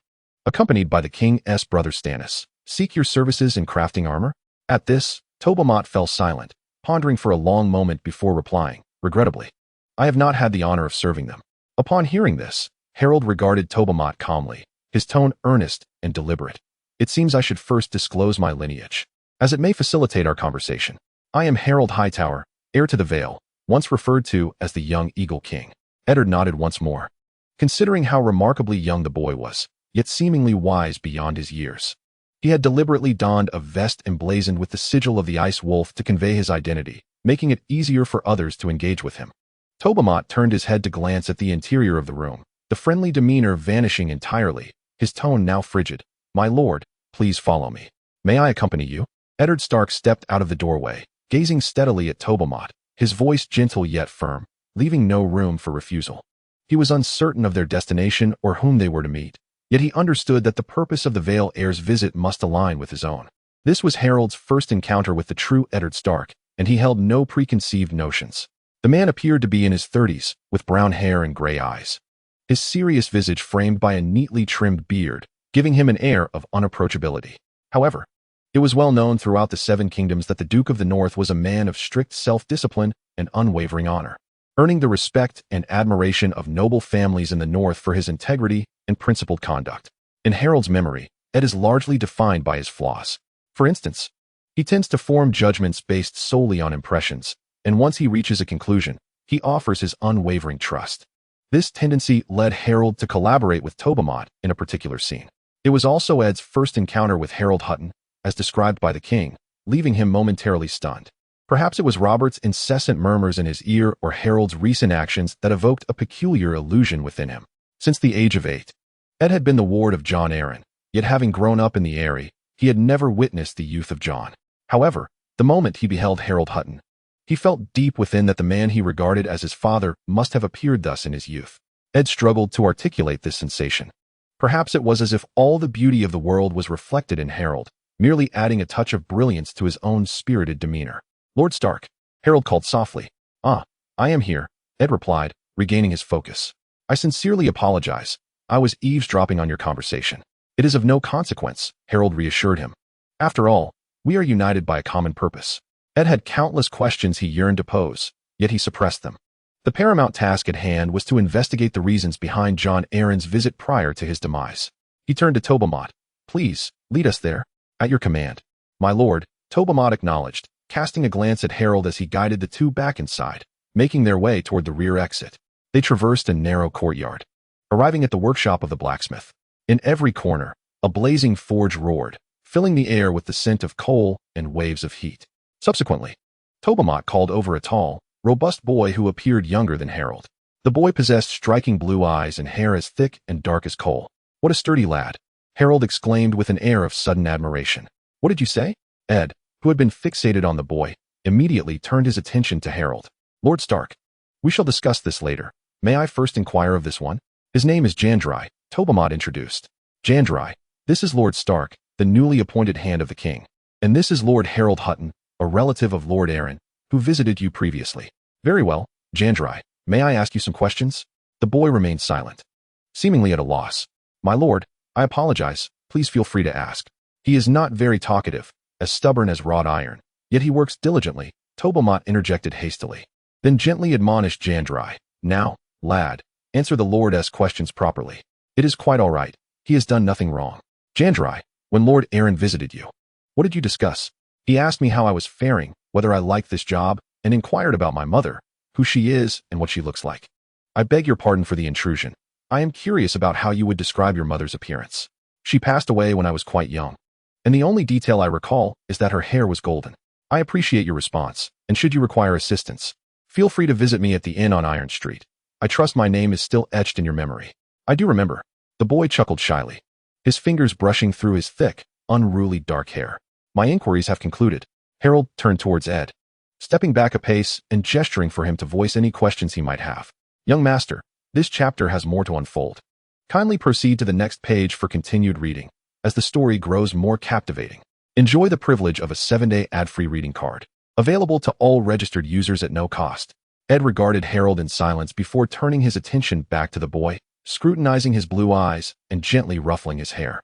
accompanied by the King's brother Stannis, seek your services in crafting armor? At this, Tobamort fell silent, pondering for a long moment before replying, regrettably. I have not had the honor of serving them. Upon hearing this, Harold regarded Tobamort calmly, his tone earnest and deliberate. It seems I should first disclose my lineage, as it may facilitate our conversation. I am Harold Hightower, heir to the Vale, once referred to as the young Eagle King. Eddard nodded once more, considering how remarkably young the boy was, yet seemingly wise beyond his years. He had deliberately donned a vest emblazoned with the sigil of the Ice Wolf to convey his identity, making it easier for others to engage with him. Tobamort turned his head to glance at the interior of the room, the friendly demeanor vanishing entirely, his tone now frigid. My lord, please follow me. May I accompany you? Eddard Stark stepped out of the doorway, gazing steadily at Tobamort, his voice gentle yet firm, leaving no room for refusal. He was uncertain of their destination or whom they were to meet, yet he understood that the purpose of the Vale heir's visit must align with his own. This was Harold's first encounter with the true Eddard Stark, and he held no preconceived notions. The man appeared to be in his 30s, with brown hair and gray eyes, his serious visage framed by a neatly trimmed beard, giving him an air of unapproachability. However, it was well known throughout the Seven Kingdoms that the Duke of the North was a man of strict self-discipline and unwavering honor. earning the respect and admiration of noble families in the north for his integrity and principled conduct. In Harold's memory, Ed is largely defined by his flaws. For instance, he tends to form judgments based solely on impressions, and once he reaches a conclusion, he offers his unwavering trust. This tendency led Harold to collaborate with Tobamot in a particular scene. It was also Ed's first encounter with Harold Hutton, as described by the king, leaving him momentarily stunned. Perhaps it was Robert's incessant murmurs in his ear or Harold's recent actions that evoked a peculiar illusion within him. Since the age of 8, Ed had been the ward of John Arryn, yet having grown up in the Eyrie, he had never witnessed the youth of John. However, the moment he beheld Harold Hutton, he felt deep within that the man he regarded as his father must have appeared thus in his youth. Ed struggled to articulate this sensation. Perhaps it was as if all the beauty of the world was reflected in Harold, merely adding a touch of brilliance to his own spirited demeanor. "Lord Stark," Harold called softly. "Ah, I am here," Ed replied, regaining his focus. "I sincerely apologize. I was eavesdropping on your conversation." "It is of no consequence," Harold reassured him. "After all, we are united by a common purpose." Ed had countless questions he yearned to pose, yet he suppressed them. The paramount task at hand was to investigate the reasons behind John Arryn's visit prior to his demise. He turned to Tobamot. "Please, lead us there." "At your command." "My lord," Tobamot acknowledged, casting a glance at Harold as he guided the two back inside, making their way toward the rear exit. They traversed a narrow courtyard, arriving at the workshop of the blacksmith. In every corner, a blazing forge roared, filling the air with the scent of coal and waves of heat. Subsequently, Tobamot called over a tall, robust boy who appeared younger than Harold. The boy possessed striking blue eyes and hair as thick and dark as coal. "What a sturdy lad," Harold exclaimed with an air of sudden admiration. "What did you say?" Ed, who had been fixated on the boy, immediately turned his attention to Harold. "Lord Stark, we shall discuss this later. May I first inquire of this one?" "His name is Jandrai," Tobamot introduced. "Jandrai, this is Lord Stark, the newly appointed hand of the king. And this is Lord Harold Hutton, a relative of Lord Arryn, who visited you previously." "Very well, Jandrai, may I ask you some questions?" The boy remained silent, seemingly at a loss. "My lord, I apologize, please feel free to ask." "He is not very talkative, as stubborn as wrought iron, yet he works diligently," Tobamot interjected hastily. Then gently admonished Jandrai. "Now, lad, answer the Lord's questions properly." "It is quite all right. He has done nothing wrong." "Jandrai, when Lord Arryn visited you, what did you discuss?" "He asked me how I was faring, whether I liked this job, and inquired about my mother, who she is and what she looks like." "I beg your pardon for the intrusion. I am curious about how you would describe your mother's appearance." "She passed away when I was quite young, and the only detail I recall is that her hair was golden." "I appreciate your response, and should you require assistance, feel free to visit me at the inn on Iron Street. I trust my name is still etched in your memory." "I do remember." The boy chuckled shyly, his fingers brushing through his thick, unruly dark hair. "My inquiries have concluded." Harold turned towards Ed, stepping back a pace and gesturing for him to voice any questions he might have. "Young master, this chapter has more to unfold. Kindly proceed to the next page for continued reading, as the story grows more captivating. Enjoy the privilege of a 7-day ad-free reading card, available to all registered users at no cost." Ed regarded Harold in silence before turning his attention back to the boy, scrutinizing his blue eyes and gently ruffling his hair.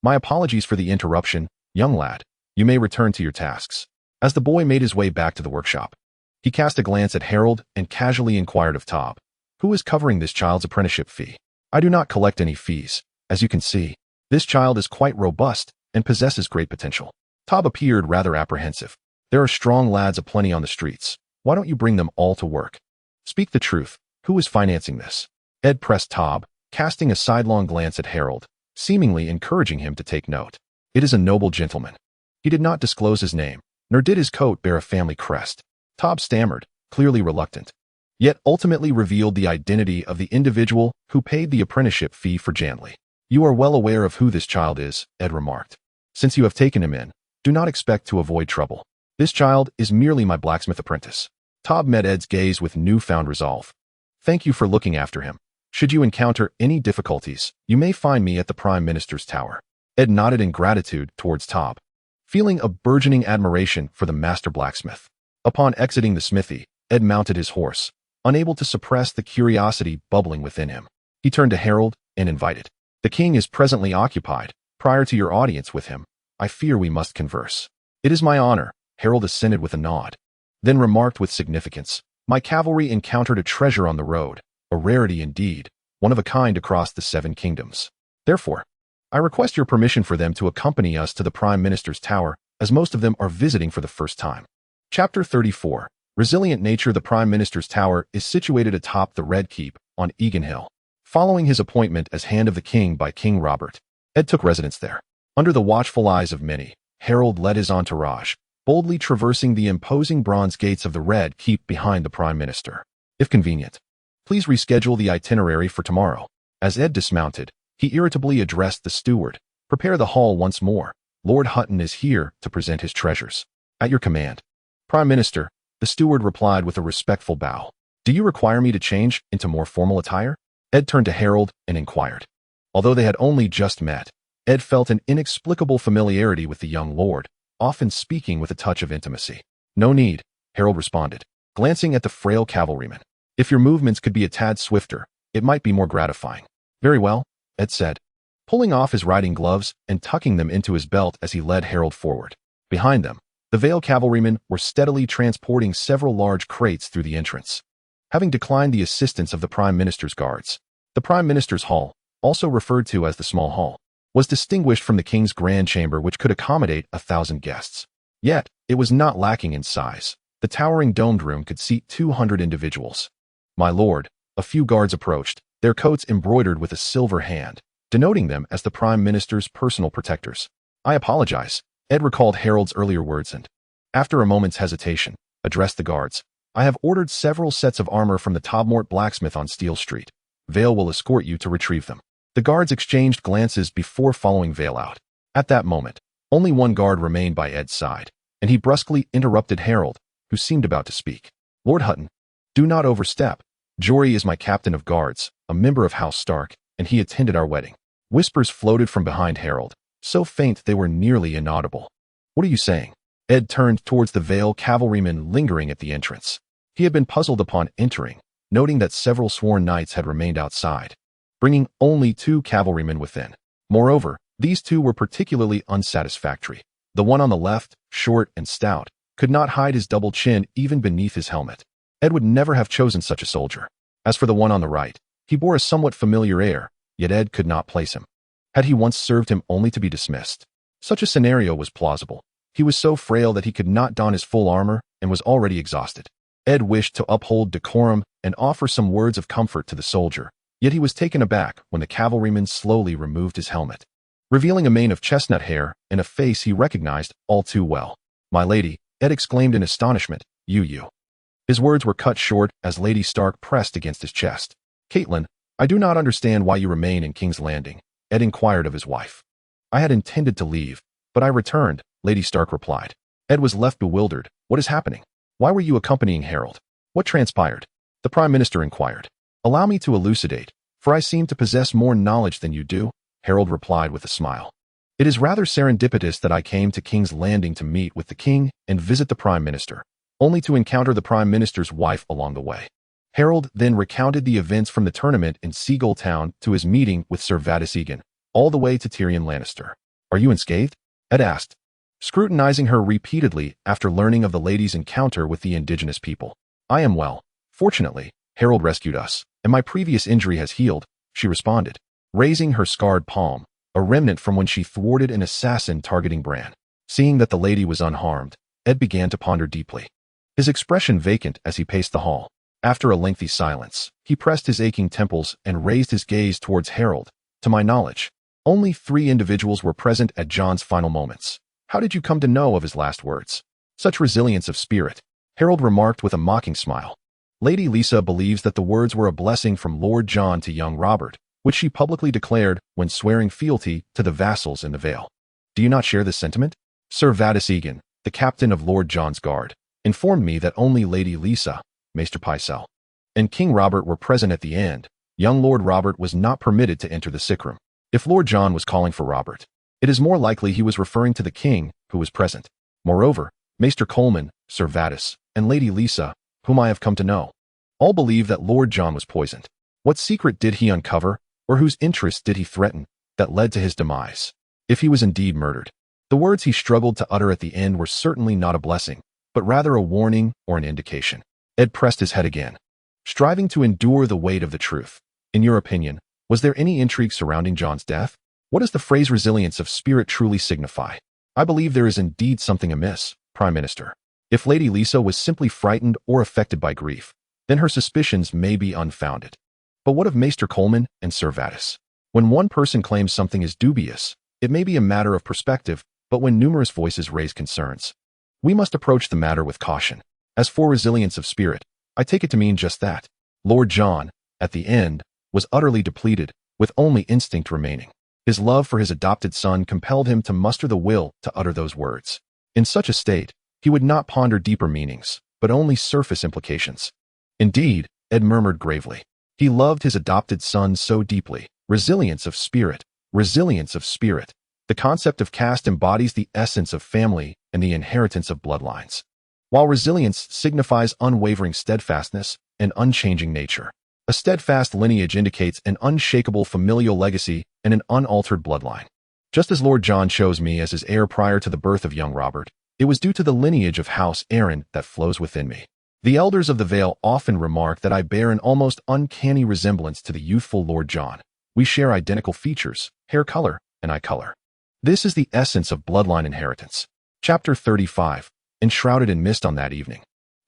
"My apologies for the interruption, young lad. You may return to your tasks." As the boy made his way back to the workshop, he cast a glance at Harold and casually inquired of Tob, "Who is covering this child's apprenticeship fee?" "I do not collect any fees. As you can see, this child is quite robust and possesses great potential." Tob appeared rather apprehensive. "There are strong lads aplenty on the streets. Why don't you bring them all to work? Speak the truth. Who is financing this?" Ed pressed Tob, casting a sidelong glance at Harold, seemingly encouraging him to take note. "It is a noble gentleman." He did not disclose his name, nor did his coat bear a family crest. Tob stammered, clearly reluctant, yet ultimately revealed the identity of the individual who paid the apprenticeship fee for Janley. "You are well aware of who this child is," Ed remarked. "Since you have taken him in, do not expect to avoid trouble. This child is merely my blacksmith apprentice." Tob met Ed's gaze with newfound resolve. "Thank you for looking after him. Should you encounter any difficulties, you may find me at the Prime Minister's tower." Ed nodded in gratitude towards Tob, feeling a burgeoning admiration for the master blacksmith. Upon exiting the smithy, Ed mounted his horse, unable to suppress the curiosity bubbling within him. He turned to Harold and invited, "The king is presently occupied. Prior to your audience with him, I fear we must converse." "It is my honor," Harold assented with a nod, then remarked with significance, My cavalry encountered a treasure on the road, a rarity indeed, one of a kind across the 7 kingdoms. Therefore, I request your permission for them to accompany us to the Prime Minister's tower, as most of them are visiting for the first time. Chapter 34. Resilient Nature. The Prime Minister's tower is situated atop the Red Keep on Egan Hill. Following his appointment as Hand of the King by King Robert, Ed took residence there. Under the watchful eyes of many, Harold led his entourage, boldly traversing the imposing bronze gates of the Red Keep behind the Prime Minister. If convenient, please reschedule the itinerary for tomorrow. As Ed dismounted, he irritably addressed the steward. Prepare the hall once more. Lord Hutton is here to present his treasures. At your command. Prime Minister, the steward replied with a respectful bow. Do you require me to change into more formal attire? Ed turned to Harold and inquired. Although they had only just met, Ed felt an inexplicable familiarity with the young lord, often speaking with a touch of intimacy. No need, Harold responded, glancing at the frail cavalryman. If your movements could be a tad swifter, it might be more gratifying. Very well, Ed said, pulling off his riding gloves and tucking them into his belt as he led Harold forward. Behind them, the Vale cavalrymen were steadily transporting several large crates through the entrance. Having declined the assistance of the Prime Minister's guards, the Prime Minister's Hall, also referred to as the Small Hall, was distinguished from the King's Grand Chamber, which could accommodate 1,000 guests. Yet, it was not lacking in size. The towering domed room could seat 200 individuals. My lord, a few guards approached, their coats embroidered with a silver hand, denoting them as the Prime Minister's personal protectors. I apologize, Ed recalled Harold's earlier words and, after a moment's hesitation, addressed the guards. I have ordered several sets of armor from the Tobmort blacksmith on Steel Street. Vale will escort you to retrieve them. The guards exchanged glances before following Vale out. At that moment, only one guard remained by Ed's side, and he brusquely interrupted Harold, who seemed about to speak. Lord Hutton, do not overstep. Jory is my captain of guards, a member of House Stark, and he attended our wedding. Whispers floated from behind Harold, so faint they were nearly inaudible. What are you saying? Ed turned towards the Vale cavalrymen lingering at the entrance. He had been puzzled upon entering, noting that several sworn knights had remained outside, bringing only 2 cavalrymen within. Moreover, these 2 were particularly unsatisfactory. The one on the left, short and stout, could not hide his double chin even beneath his helmet. Ed would never have chosen such a soldier. As for the one on the right, he bore a somewhat familiar air, yet Ed could not place him. Had he once served him only to be dismissed? Such a scenario was plausible. He was so frail that he could not don his full armor and was already exhausted. Ed wished to uphold decorum and offer some words of comfort to the soldier, yet he was taken aback when the cavalryman slowly removed his helmet, revealing a mane of chestnut hair and a face he recognized all too well. My lady, Ed exclaimed in astonishment, you. His words were cut short as Lady Stark pressed against his chest. Caitlin, I do not understand why you remain in King's Landing, Ed inquired of his wife. I had intended to leave, but I returned, Lady Stark replied. Ed was left bewildered. What is happening? Why were you accompanying Harold? What transpired? The Prime Minister inquired. Allow me to elucidate, for I seem to possess more knowledge than you do, Harold replied with a smile. It is rather serendipitous that I came to King's Landing to meet with the King and visit the Prime Minister, only to encounter the Prime Minister's wife along the way. Harold then recounted the events from the tournament in Seagull Town to his meeting with Sir Vadis Egan, all the way to Tyrion Lannister. Are you unscathed? Ed asked, scrutinizing her repeatedly after learning of the lady's encounter with the indigenous people. I am well. Fortunately, Harold rescued us, and my previous injury has healed, she responded, raising her scarred palm, a remnant from when she thwarted an assassin targeting Bran. Seeing that the lady was unharmed, Ed began to ponder deeply, his expression vacant as he paced the hall. After a lengthy silence, he pressed his aching temples and raised his gaze towards Harold. To my knowledge, only 3 individuals were present at Jon's final moments. How did you come to know of his last words? Such resilience of spirit, Harold remarked with a mocking smile. Lady Lisa believes that the words were a blessing from Lord Jon to young Robert, which she publicly declared when swearing fealty to the vassals in the Vale. Do you not share this sentiment? Sir Vadis Egan, the captain of Lord Jon's guard, informed me that only Lady Lisa, Maester Pycelle, and King Robert were present at the end. Young Lord Robert was not permitted to enter the sick room. If Lord Jon was calling for Robert, it is more likely he was referring to the king, who was present. Moreover, Maester Coleman, Sir Vadis, and Lady Lisa, whom I have come to know, all believe that Lord Jon was poisoned. What secret did he uncover, or whose interests did he threaten, that led to his demise? If he was indeed murdered, the words he struggled to utter at the end were certainly not a blessing, but rather a warning or an indication. Ed pressed his head again, striving to endure the weight of the truth. In your opinion, was there any intrigue surrounding John's death? What does the phrase resilience of spirit truly signify? I believe there is indeed something amiss, Prime Minister. If Lady Lisa was simply frightened or affected by grief, then her suspicions may be unfounded. But what of Maester Coleman and Sir Vatus? When one person claims something is dubious, it may be a matter of perspective, but when numerous voices raise concerns, we must approach the matter with caution. As for resilience of spirit, I take it to mean just that. Lord John, at the end, was utterly depleted, with only instinct remaining. His love for his adopted son compelled him to muster the will to utter those words. In such a state, he would not ponder deeper meanings, but only surface implications. Indeed, Ed murmured gravely, he loved his adopted son so deeply. Resilience of spirit. Resilience of spirit. The concept of caste embodies the essence of family and the inheritance of bloodlines, while resilience signifies unwavering steadfastness and unchanging nature. A steadfast lineage indicates an unshakable familial legacy and an unaltered bloodline. Just as Lord John chose me as his heir prior to the birth of young Robert, it was due to the lineage of House Aaron that flows within me. The elders of the Vale often remark that I bear an almost uncanny resemblance to the youthful Lord John. We share identical features, hair color, and eye color. This is the essence of bloodline inheritance. Chapter 35. Enshrouded in mist on that evening,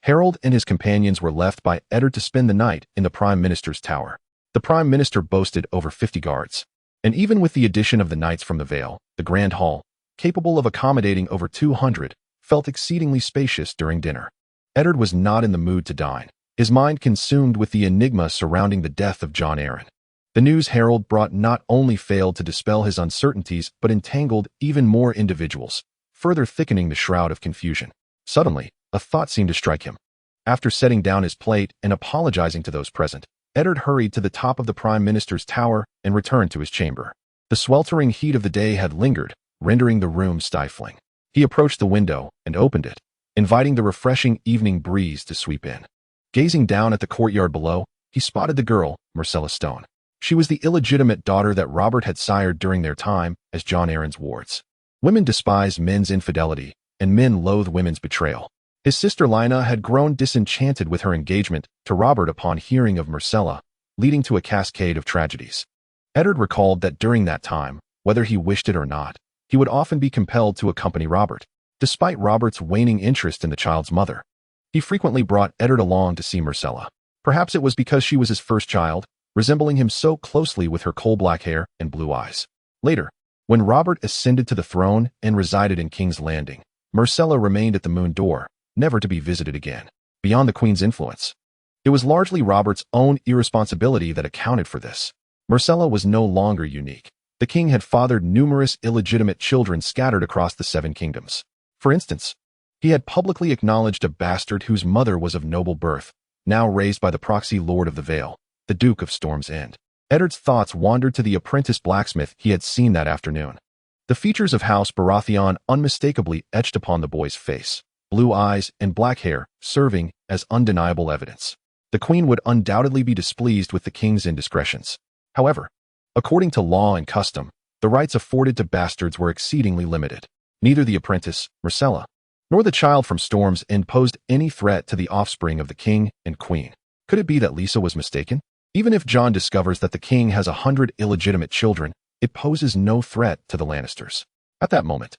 Harold and his companions were left by Eddard to spend the night in the Prime Minister's tower. The Prime Minister boasted over 50 guards, and even with the addition of the knights from the Vale, the Grand Hall, capable of accommodating over 200, felt exceedingly spacious during dinner. Eddard was not in the mood to dine, his mind consumed with the enigma surrounding the death of John Arryn. The news Harold brought not only failed to dispel his uncertainties but entangled even more individuals, further thickening the shroud of confusion. Suddenly, a thought seemed to strike him. After setting down his plate and apologizing to those present, Eddard hurried to the top of the Prime Minister's tower and returned to his chamber. The sweltering heat of the day had lingered, rendering the room stifling. He approached the window and opened it, inviting the refreshing evening breeze to sweep in. Gazing down at the courtyard below, he spotted the girl, Myrcella Stone. She was the illegitimate daughter that Robert had sired during their time as John Arryn's wards. Women despise men's infidelity, and men loathe women's betrayal. His sister Lina had grown disenchanted with her engagement to Robert upon hearing of Myrcella, leading to a cascade of tragedies. Eddard recalled that during that time, whether he wished it or not, he would often be compelled to accompany Robert, despite Robert's waning interest in the child's mother. He frequently brought Eddard along to see Myrcella. Perhaps it was because she was his first child, resembling him so closely with her coal-black hair and blue eyes. Later, when Robert ascended to the throne and resided in King's Landing, Myrcella remained at the Moon Door, never to be visited again. Beyond the Queen's influence, it was largely Robert's own irresponsibility that accounted for this. Myrcella was no longer unique. The king had fathered numerous illegitimate children scattered across the 7 kingdoms. For instance, he had publicly acknowledged a bastard whose mother was of noble birth, now raised by the proxy Lord of the Vale, the Duke of Storm's End. Eddard's thoughts wandered to the apprentice blacksmith he had seen that afternoon. The features of House Baratheon unmistakably etched upon the boy's face, blue eyes and black hair serving as undeniable evidence. The queen would undoubtedly be displeased with the king's indiscretions. However, according to law and custom, the rights afforded to bastards were exceedingly limited. Neither the apprentice, Myrcella, nor the child from Storm's End posed any threat to the offspring of the king and queen. Could it be that Lisa was mistaken? Even if John discovers that the king has 100 illegitimate children, it poses no threat to the Lannisters. At that moment,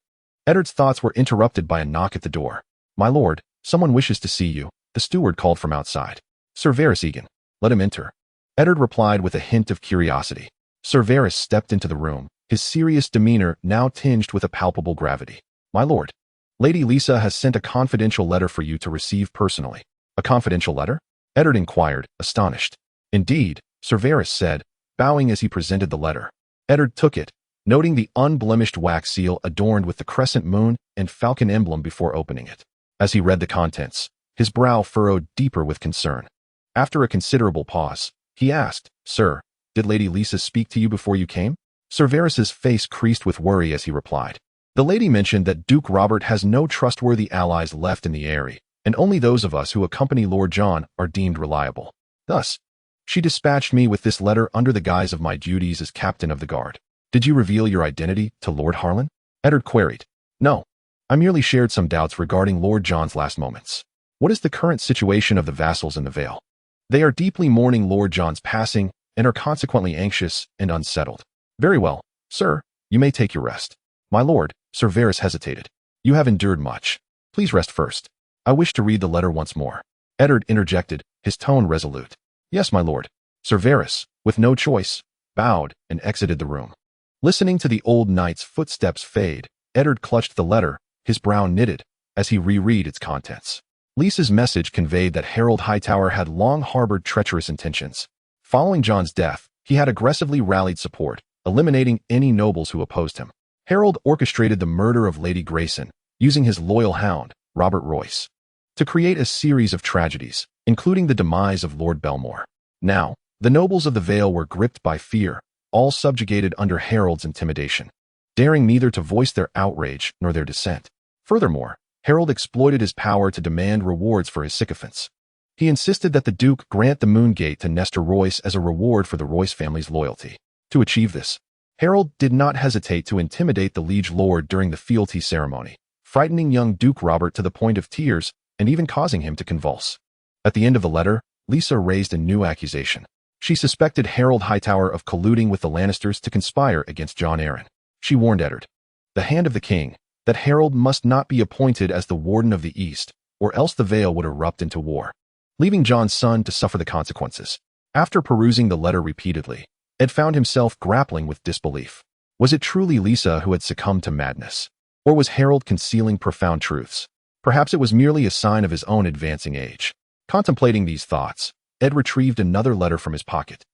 Eddard's thoughts were interrupted by a knock at the door. "My lord, someone wishes to see you," the steward called from outside. "Sir Varys Egan, let him enter," Eddard replied with a hint of curiosity. Sir Varys stepped into the room, his serious demeanor now tinged with a palpable gravity. "My lord, Lady Lisa has sent a confidential letter for you to receive personally." "A confidential letter?" Eddard inquired, astonished. "Indeed," Sir Varys said, bowing as he presented the letter. Eddard took it, noting the unblemished wax seal adorned with the crescent moon and falcon emblem before opening it. As he read the contents, his brow furrowed deeper with concern. After a considerable pause, he asked, "Sir, did Lady Lisa speak to you before you came?" Sir Varys's face creased with worry as he replied. "The lady mentioned that Duke Robert has no trustworthy allies left in the Eyrie, and only those of us who accompany Lord John are deemed reliable. Thus, she dispatched me with this letter under the guise of my duties as captain of the guard." "Did you reveal your identity to Lord Harlan?" Eddard queried. "No. I merely shared some doubts regarding Lord John's last moments." What is the current situation of the vassals in the Vale? They are deeply mourning Lord John's passing and are consequently anxious and unsettled. Very well, sir, you may take your rest. My lord, Sir Varys hesitated. You have endured much. Please rest first. I wish to read the letter once more. Eddard interjected, his tone resolute. Yes, my lord. Sir Varys, with no choice, bowed and exited the room. Listening to the old knight's footsteps fade, Eddard clutched the letter, his brow knitted, as he reread its contents. Lisa's message conveyed that Harold Hightower had long harbored treacherous intentions. Following John's death, he had aggressively rallied support, eliminating any nobles who opposed him. Harold orchestrated the murder of Lady Grayson, using his loyal hound, Robert Royce, to create a series of tragedies, including the demise of Lord Belmore. Now, the nobles of the Vale were gripped by fear, all subjugated under Harold's intimidation, daring neither to voice their outrage nor their dissent. Furthermore, Harold exploited his power to demand rewards for his sycophants. He insisted that the Duke grant the Moongate to Nestor Royce as a reward for the Royce family's loyalty. To achieve this, Harold did not hesitate to intimidate the liege lord during the fealty ceremony, frightening young Duke Robert to the point of tears and even causing him to convulse. At the end of the letter, Lisa raised a new accusation. She suspected Harold Hightower of colluding with the Lannisters to conspire against Jon Arryn. She warned Eddard, the Hand of the King, that Harold must not be appointed as the Warden of the East, or else the Vale would erupt into war, leaving Jon's son to suffer the consequences. After perusing the letter repeatedly, Ed found himself grappling with disbelief. Was it truly Lisa who had succumbed to madness? Or was Harold concealing profound truths? Perhaps it was merely a sign of his own advancing age. Contemplating these thoughts, Ed retrieved another letter from his pocket,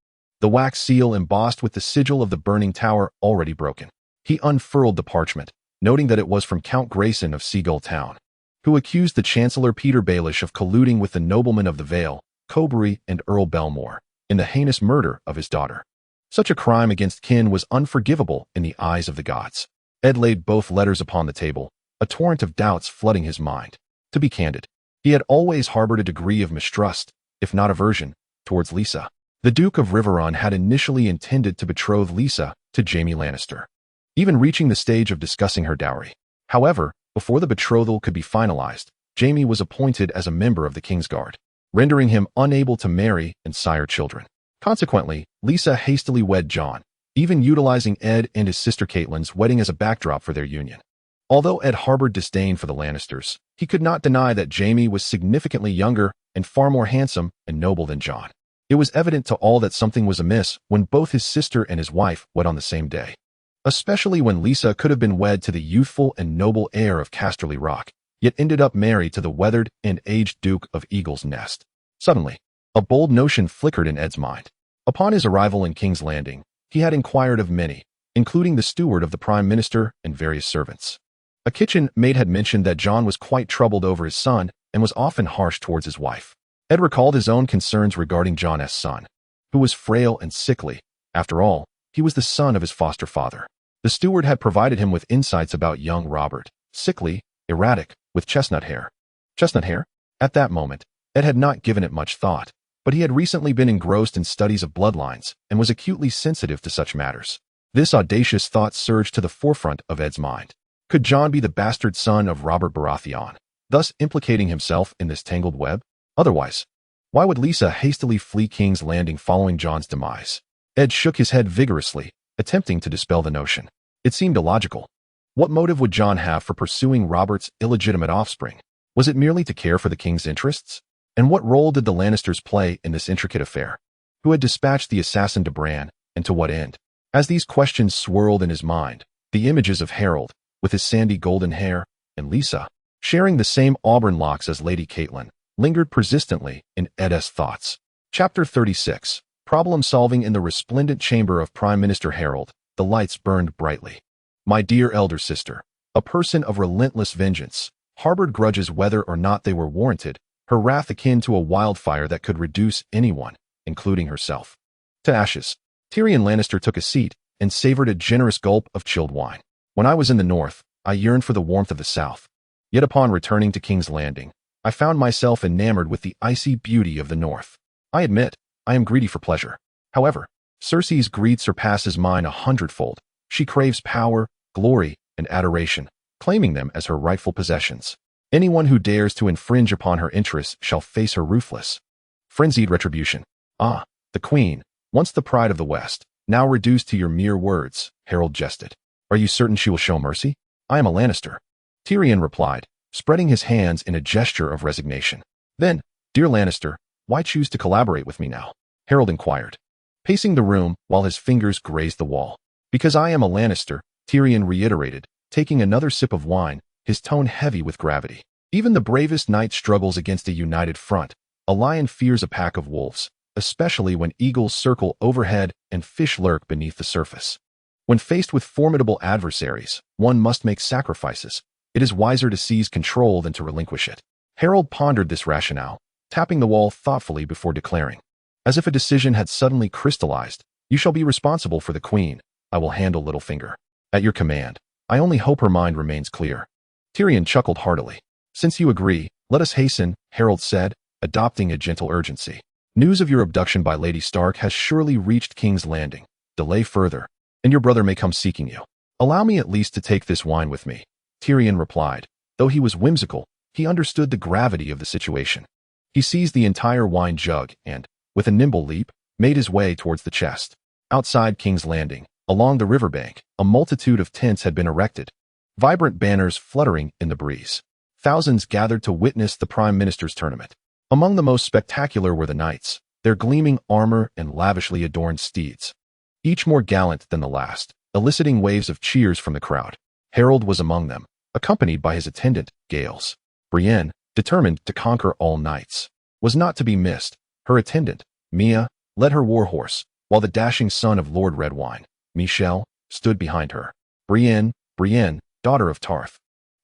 the wax seal embossed with the sigil of the burning tower already broken. He unfurled the parchment, noting that it was from Count Grayson of Seagull Town, who accused the Chancellor Peter Baelish of colluding with the noblemen of the Vale, Cobury and Earl Belmore, in the heinous murder of his daughter. Such a crime against kin was unforgivable in the eyes of the gods. Ed laid both letters upon the table, a torrent of doubts flooding his mind. To be candid, he had always harbored a degree of mistrust, if not aversion, towards Lisa. The Duke of Riverrun had initially intended to betroth Lisa to Jaime Lannister, even reaching the stage of discussing her dowry. However, before the betrothal could be finalized, Jaime was appointed as a member of the Kingsguard, rendering him unable to marry and sire children. Consequently, Lisa hastily wed Jon, even utilizing Ed and his sister Catelyn's wedding as a backdrop for their union. Although Ed harbored disdain for the Lannisters, he could not deny that Jaime was significantly younger and far more handsome and noble than Jon. It was evident to all that something was amiss when both his sister and his wife wed on the same day, especially when Lisa could have been wed to the youthful and noble heir of Casterly Rock, yet ended up married to the weathered and aged Duke of Eagle's Nest. Suddenly, a bold notion flickered in Ed's mind. Upon his arrival in King's Landing, he had inquired of many, including the steward of the Prime Minister and various servants. A kitchen maid had mentioned that Jon was quite troubled over his son and was often harsh towards his wife. Ed recalled his own concerns regarding Jon's son, who was frail and sickly. After all, he was the son of his foster father. The steward had provided him with insights about young Robert, sickly, erratic, with chestnut hair. Chestnut hair? At that moment, Ed had not given it much thought, but he had recently been engrossed in studies of bloodlines and was acutely sensitive to such matters. This audacious thought surged to the forefront of Ed's mind. Could Jon be the bastard son of Robert Baratheon, thus implicating himself in this tangled web? Otherwise, why would Lisa hastily flee King's Landing following Jon's demise? Ed shook his head vigorously, attempting to dispel the notion. It seemed illogical. What motive would Jon have for pursuing Robert's illegitimate offspring? Was it merely to care for the king's interests? And what role did the Lannisters play in this intricate affair? Who had dispatched the assassin to Bran, and to what end? As these questions swirled in his mind, the images of Harold, with his sandy golden hair, and Lisa, sharing the same auburn locks as Lady Catelyn, lingered persistently in Ed's thoughts. Chapter 36. Problem-solving in the resplendent chamber of Prime Minister Harold. The lights burned brightly. My dear elder sister, a person of relentless vengeance, harbored grudges whether or not they were warranted, her wrath akin to a wildfire that could reduce anyone, including herself, to ashes. Tyrion Lannister took a seat and savored a generous gulp of chilled wine. When I was in the north, I yearned for the warmth of the south. Yet upon returning to King's Landing, I found myself enamored with the icy beauty of the north. I admit, I am greedy for pleasure. However, Cersei's greed surpasses mine 100-fold. She craves power, glory, and adoration, claiming them as her rightful possessions. Anyone who dares to infringe upon her interests shall face her ruthless, frenzied retribution. Ah, the queen, once the pride of the West, now reduced to your mere words, Harold jested. Are you certain she will show mercy? I am a Lannister, Tyrion replied, spreading his hands in a gesture of resignation. Then, dear Lannister, why choose to collaborate with me now? Harold inquired, pacing the room while his fingers grazed the wall. Because I am a Lannister, Tyrion reiterated, taking another sip of wine, his tone heavy with gravity. Even the bravest knight struggles against a united front. A lion fears a pack of wolves, especially when eagles circle overhead and fish lurk beneath the surface. When faced with formidable adversaries, one must make sacrifices. It is wiser to seize control than to relinquish it. Harold pondered this rationale, tapping the wall thoughtfully before declaring. As if a decision had suddenly crystallized, you shall be responsible for the queen. I will handle Littlefinger. At your command. I only hope her mind remains clear. Tyrion chuckled heartily. Since you agree, let us hasten, Harold said, adopting a gentle urgency. News of your abduction by Lady Stark has surely reached King's Landing. Delay further, and your brother may come seeking you. Allow me at least to take this wine with me, Tyrion replied. Though he was whimsical, he understood the gravity of the situation. He seized the entire wine jug and, with a nimble leap, made his way towards the chest. Outside King's Landing, along the riverbank, a multitude of tents had been erected, vibrant banners fluttering in the breeze. Thousands gathered to witness the Prime Minister's tournament. Among the most spectacular were the knights, their gleaming armor and lavishly adorned steeds, each more gallant than the last, eliciting waves of cheers from the crowd. Harold was among them, accompanied by his attendant, Gales. Brienne, determined to conquer all knights, was not to be missed. Her attendant, Mia, led her warhorse, while the dashing son of Lord Redwine, Michel, stood behind her. Brienne, daughter of Tarth.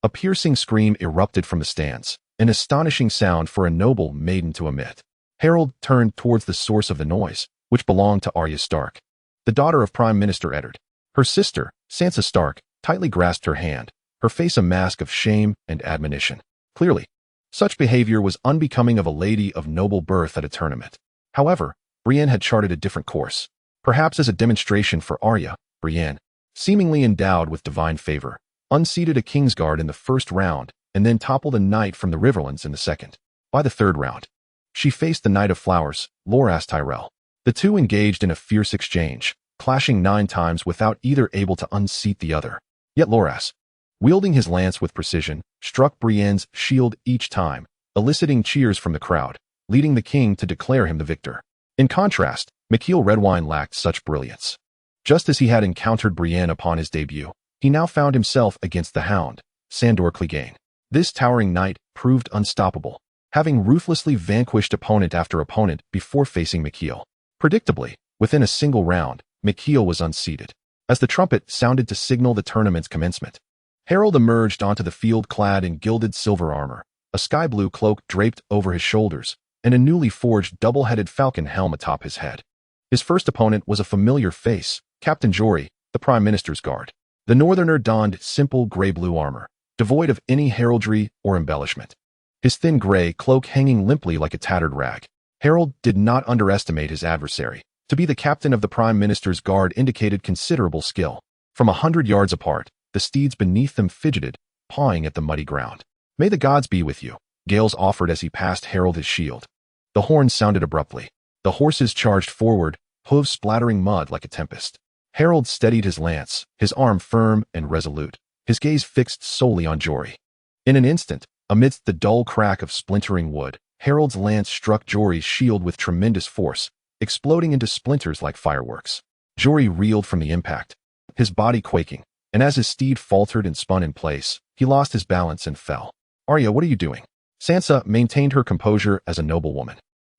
A piercing scream erupted from the stands, an astonishing sound for a noble maiden to emit. Harold turned towards the source of the noise, which belonged to Arya Stark, the daughter of Prime Minister Eddard. Her sister, Sansa Stark, tightly grasped her hand, her face a mask of shame and admonition. Clearly, such behavior was unbecoming of a lady of noble birth at a tournament. However, Brienne had charted a different course. Perhaps as a demonstration for Arya, Brienne, seemingly endowed with divine favor, unseated a Kingsguard in the first round and then toppled a knight from the Riverlands in the second. By the third round, she faced the Knight of Flowers, Loras Tyrell. The two engaged in a fierce exchange, clashing 9 times without either able to unseat the other. Yet Loras, wielding his lance with precision, struck Brienne's shield each time, eliciting cheers from the crowd, leading the king to declare him the victor. In contrast, Mikhail Redwine lacked such brilliance. Just as he had encountered Brienne upon his debut, he now found himself against the Hound, Sandor Clegane. This towering knight proved unstoppable, having ruthlessly vanquished opponent after opponent before facing Mikhail. Predictably, within a single round, Mikhail was unseated. As the trumpet sounded to signal the tournament's commencement, Harold emerged onto the field clad in gilded silver armor, a sky-blue cloak draped over his shoulders, and a newly forged double-headed falcon helm atop his head. His first opponent was a familiar face, Captain Jory, the Prime Minister's guard. The Northerner donned simple gray-blue armor, devoid of any heraldry or embellishment, his thin gray cloak hanging limply like a tattered rag. Harold did not underestimate his adversary. To be the captain of the Prime Minister's guard indicated considerable skill. From 100 yards apart, the steeds beneath them fidgeted, pawing at the muddy ground. May the gods be with you, Gales offered as he passed Harold his shield. The horn sounded abruptly. The horses charged forward, hooves splattering mud like a tempest. Harold steadied his lance, his arm firm and resolute, his gaze fixed solely on Jory. In an instant, amidst the dull crack of splintering wood, Harold's lance struck Jory's shield with tremendous force, exploding into splinters like fireworks. Jory reeled from the impact, his body quaking, and as his steed faltered and spun in place, he lost his balance and fell. Arya, what are you doing? Sansa maintained her composure as a noblewoman,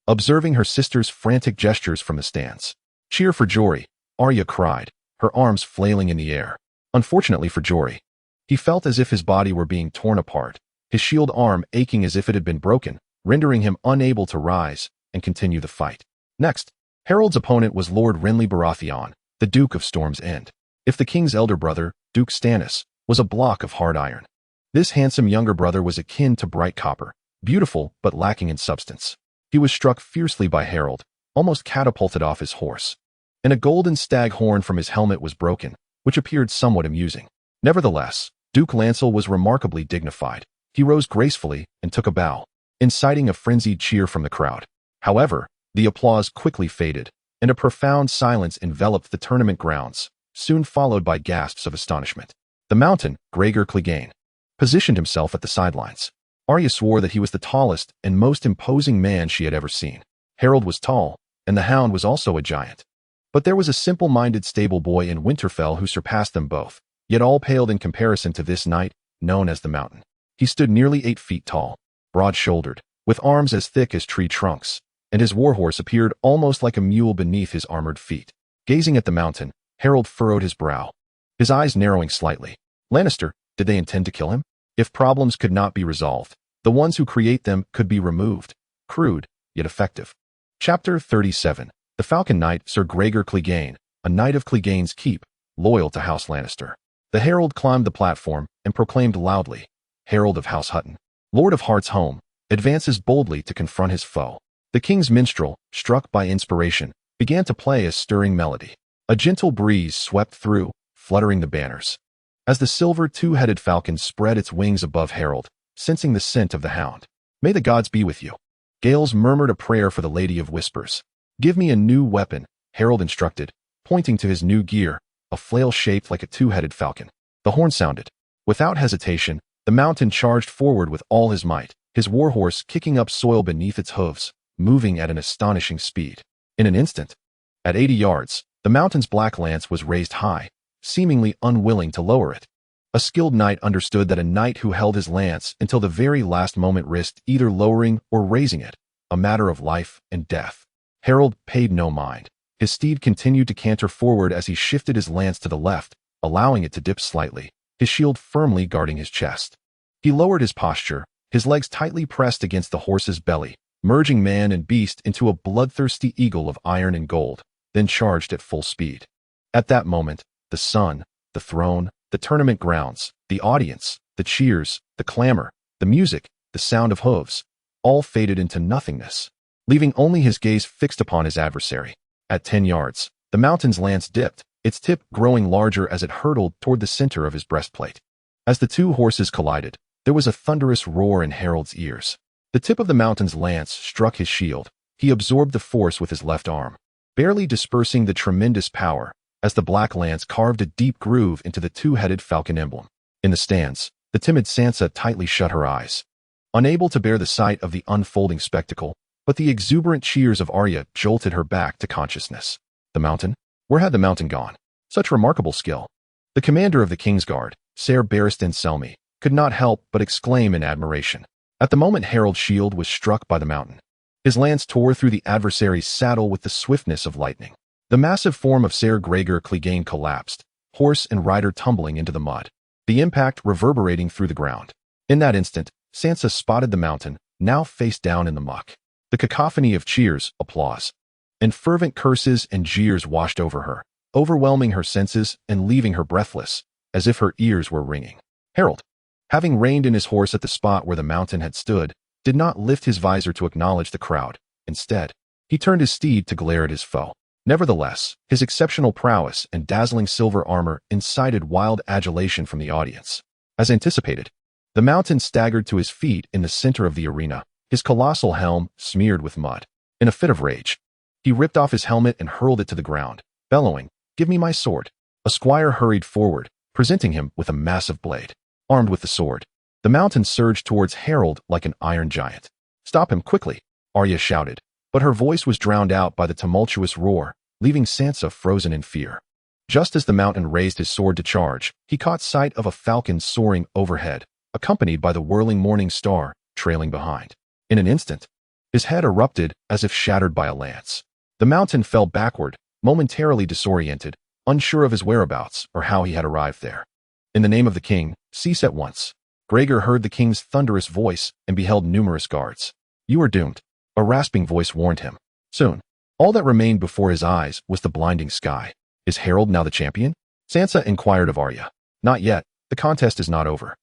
observing her sister's frantic gestures from the stands. Cheer for Jory, Arya cried, her arms flailing in the air. Unfortunately for Jory, he felt as if his body were being torn apart, his shield arm aching as if it had been broken, rendering him unable to rise and continue the fight. Next, Harold's opponent was Lord Renly Baratheon, the Duke of Storm's End. If the king's elder brother, Duke Stannis, was a block of hard iron, this handsome younger brother was akin to bright copper, beautiful but lacking in substance. He was struck fiercely by Harold, almost catapulted off his horse, and a golden stag horn from his helmet was broken, which appeared somewhat amusing. Nevertheless, Duke Lancel was remarkably dignified. He rose gracefully and took a bow, inciting a frenzied cheer from the crowd. However, the applause quickly faded, and a profound silence enveloped the tournament grounds, soon followed by gasps of astonishment. The mountain, Gregor Clegane, positioned himself at the sidelines. Arya swore that he was the tallest and most imposing man she had ever seen. Harold was tall, and the hound was also a giant. But there was a simple-minded stable boy in Winterfell who surpassed them both, yet all paled in comparison to this knight, known as the Mountain. He stood nearly 8 feet tall, broad-shouldered, with arms as thick as tree trunks, and his warhorse appeared almost like a mule beneath his armored feet. Gazing at the Mountain, Harold furrowed his brow, his eyes narrowing slightly. Lannister, did they intend to kill him? If problems could not be resolved, the ones who create them could be removed. Crude, yet effective. Chapter 37. The Falcon Knight, Sir Gregor Clegane, a knight of Clegane's Keep, loyal to House Lannister. The herald climbed the platform and proclaimed loudly, "Herald of House Hutton, Lord of Heart's home, advances boldly to confront his foe." The king's minstrel, struck by inspiration, began to play a stirring melody. A gentle breeze swept through, fluttering the banners. As the silver two-headed falcon spread its wings above Harold, sensing the scent of the hound. "May the gods be with you." Gales murmured a prayer for the Lady of Whispers. "Give me a new weapon," Harold instructed, pointing to his new gear, a flail shaped like a two-headed falcon. The horn sounded. Without hesitation, the Mountain charged forward with all his might, his warhorse kicking up soil beneath its hooves, moving at an astonishing speed. In an instant, at 80 yards, the Mountain's black lance was raised high, seemingly unwilling to lower it. A skilled knight understood that a knight who held his lance until the very last moment risked either lowering or raising it, a matter of life and death. Harold paid no mind. His steed continued to canter forward as he shifted his lance to the left, allowing it to dip slightly, his shield firmly guarding his chest. He lowered his posture, his legs tightly pressed against the horse's belly, merging man and beast into a bloodthirsty eagle of iron and gold, then charged at full speed. At that moment, the sun, the throne, the tournament grounds, the audience, the cheers, the clamor, the music, the sound of hooves, all faded into nothingness, leaving only his gaze fixed upon his adversary. At 10 yards, the Mountain's lance dipped, its tip growing larger as it hurtled toward the center of his breastplate. As the two horses collided, there was a thunderous roar in Harold's ears. The tip of the Mountain's lance struck his shield. He absorbed the force with his left arm, barely dispersing the tremendous power, as the black lance carved a deep groove into the two-headed falcon emblem. In the stands, the timid Sansa tightly shut her eyes, unable to bear the sight of the unfolding spectacle, but the exuberant cheers of Arya jolted her back to consciousness. The Mountain? Where had the Mountain gone? Such remarkable skill. The commander of the Kingsguard, Ser Barristan Selmy, could not help but exclaim in admiration. At the moment Harold's shield was struck by the Mountain, his lance tore through the adversary's saddle with the swiftness of lightning. The massive form of Ser Gregor Clegane collapsed, horse and rider tumbling into the mud, the impact reverberating through the ground. In that instant, Sansa spotted the Mountain, now face down in the muck. The cacophony of cheers, applause, and fervent curses and jeers washed over her, overwhelming her senses and leaving her breathless, as if her ears were ringing. Harold, having reined in his horse at the spot where the Mountain had stood, did not lift his visor to acknowledge the crowd. Instead, he turned his steed to glare at his foe. Nevertheless, his exceptional prowess and dazzling silver armor incited wild adulation from the audience. As anticipated, the Mountain staggered to his feet in the center of the arena, his colossal helm smeared with mud. In a fit of rage, he ripped off his helmet and hurled it to the ground, bellowing, "Give me my sword." A squire hurried forward, presenting him with a massive blade. Armed with the sword, the Mountain surged towards Harold like an iron giant. "Stop him quickly," Arya shouted, but her voice was drowned out by the tumultuous roar, leaving Sansa frozen in fear. Just as the Mountain raised his sword to charge, he caught sight of a falcon soaring overhead, accompanied by the whirling morning star trailing behind. In an instant, his head erupted as if shattered by a lance. The Mountain fell backward, momentarily disoriented, unsure of his whereabouts or how he had arrived there. "In the name of the king, cease at once." Gregor heard the king's thunderous voice and beheld numerous guards. "You are doomed," a rasping voice warned him. Soon, all that remained before his eyes was the blinding sky. "Is Harold now the champion?" Sansa inquired of Arya. "Not yet, the contest is not over."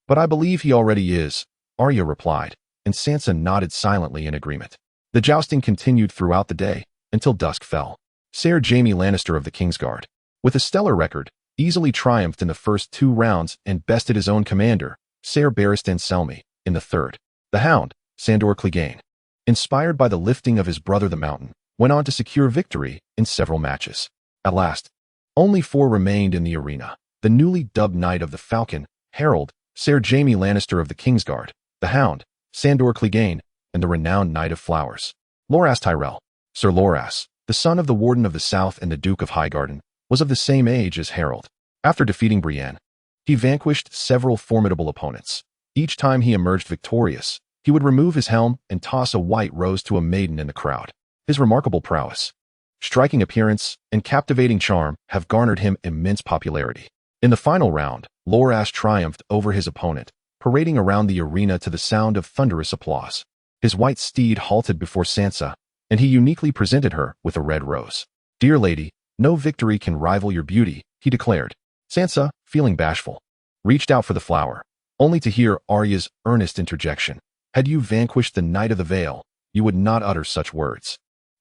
"But I believe he already is," Arya replied, and Sansa nodded silently in agreement. The jousting continued throughout the day, until dusk fell. Ser Jaime Lannister of the Kingsguard, with a stellar record, easily triumphed in the first 2 rounds and bested his own commander, Ser Barristan Selmy, in the third. The Hound, Sandor Clegane, inspired by the lifting of his brother the Mountain, went on to secure victory in several matches. At last, only 4 remained in the arena. The newly dubbed Knight of the Falcon, Harold, Ser Jaime Lannister of the Kingsguard, the Hound, Sandor Clegane, and the renowned Knight of Flowers, Loras Tyrell. Sir Loras, the son of the Warden of the South and the Duke of Highgarden, was of the same age as Harold. After defeating Brienne, he vanquished several formidable opponents. Each time he emerged victorious, he would remove his helm and toss a white rose to a maiden in the crowd. His remarkable prowess, striking appearance, and captivating charm have garnered him immense popularity. In the final round, Loras triumphed over his opponent, parading around the arena to the sound of thunderous applause. His white steed halted before Sansa, and he uniquely presented her with a red rose. "Dear lady, no victory can rival your beauty," he declared. Sansa, feeling bashful, reached out for the flower, only to hear Arya's earnest interjection. "Had you vanquished the Knight of the Vale, you would not utter such words."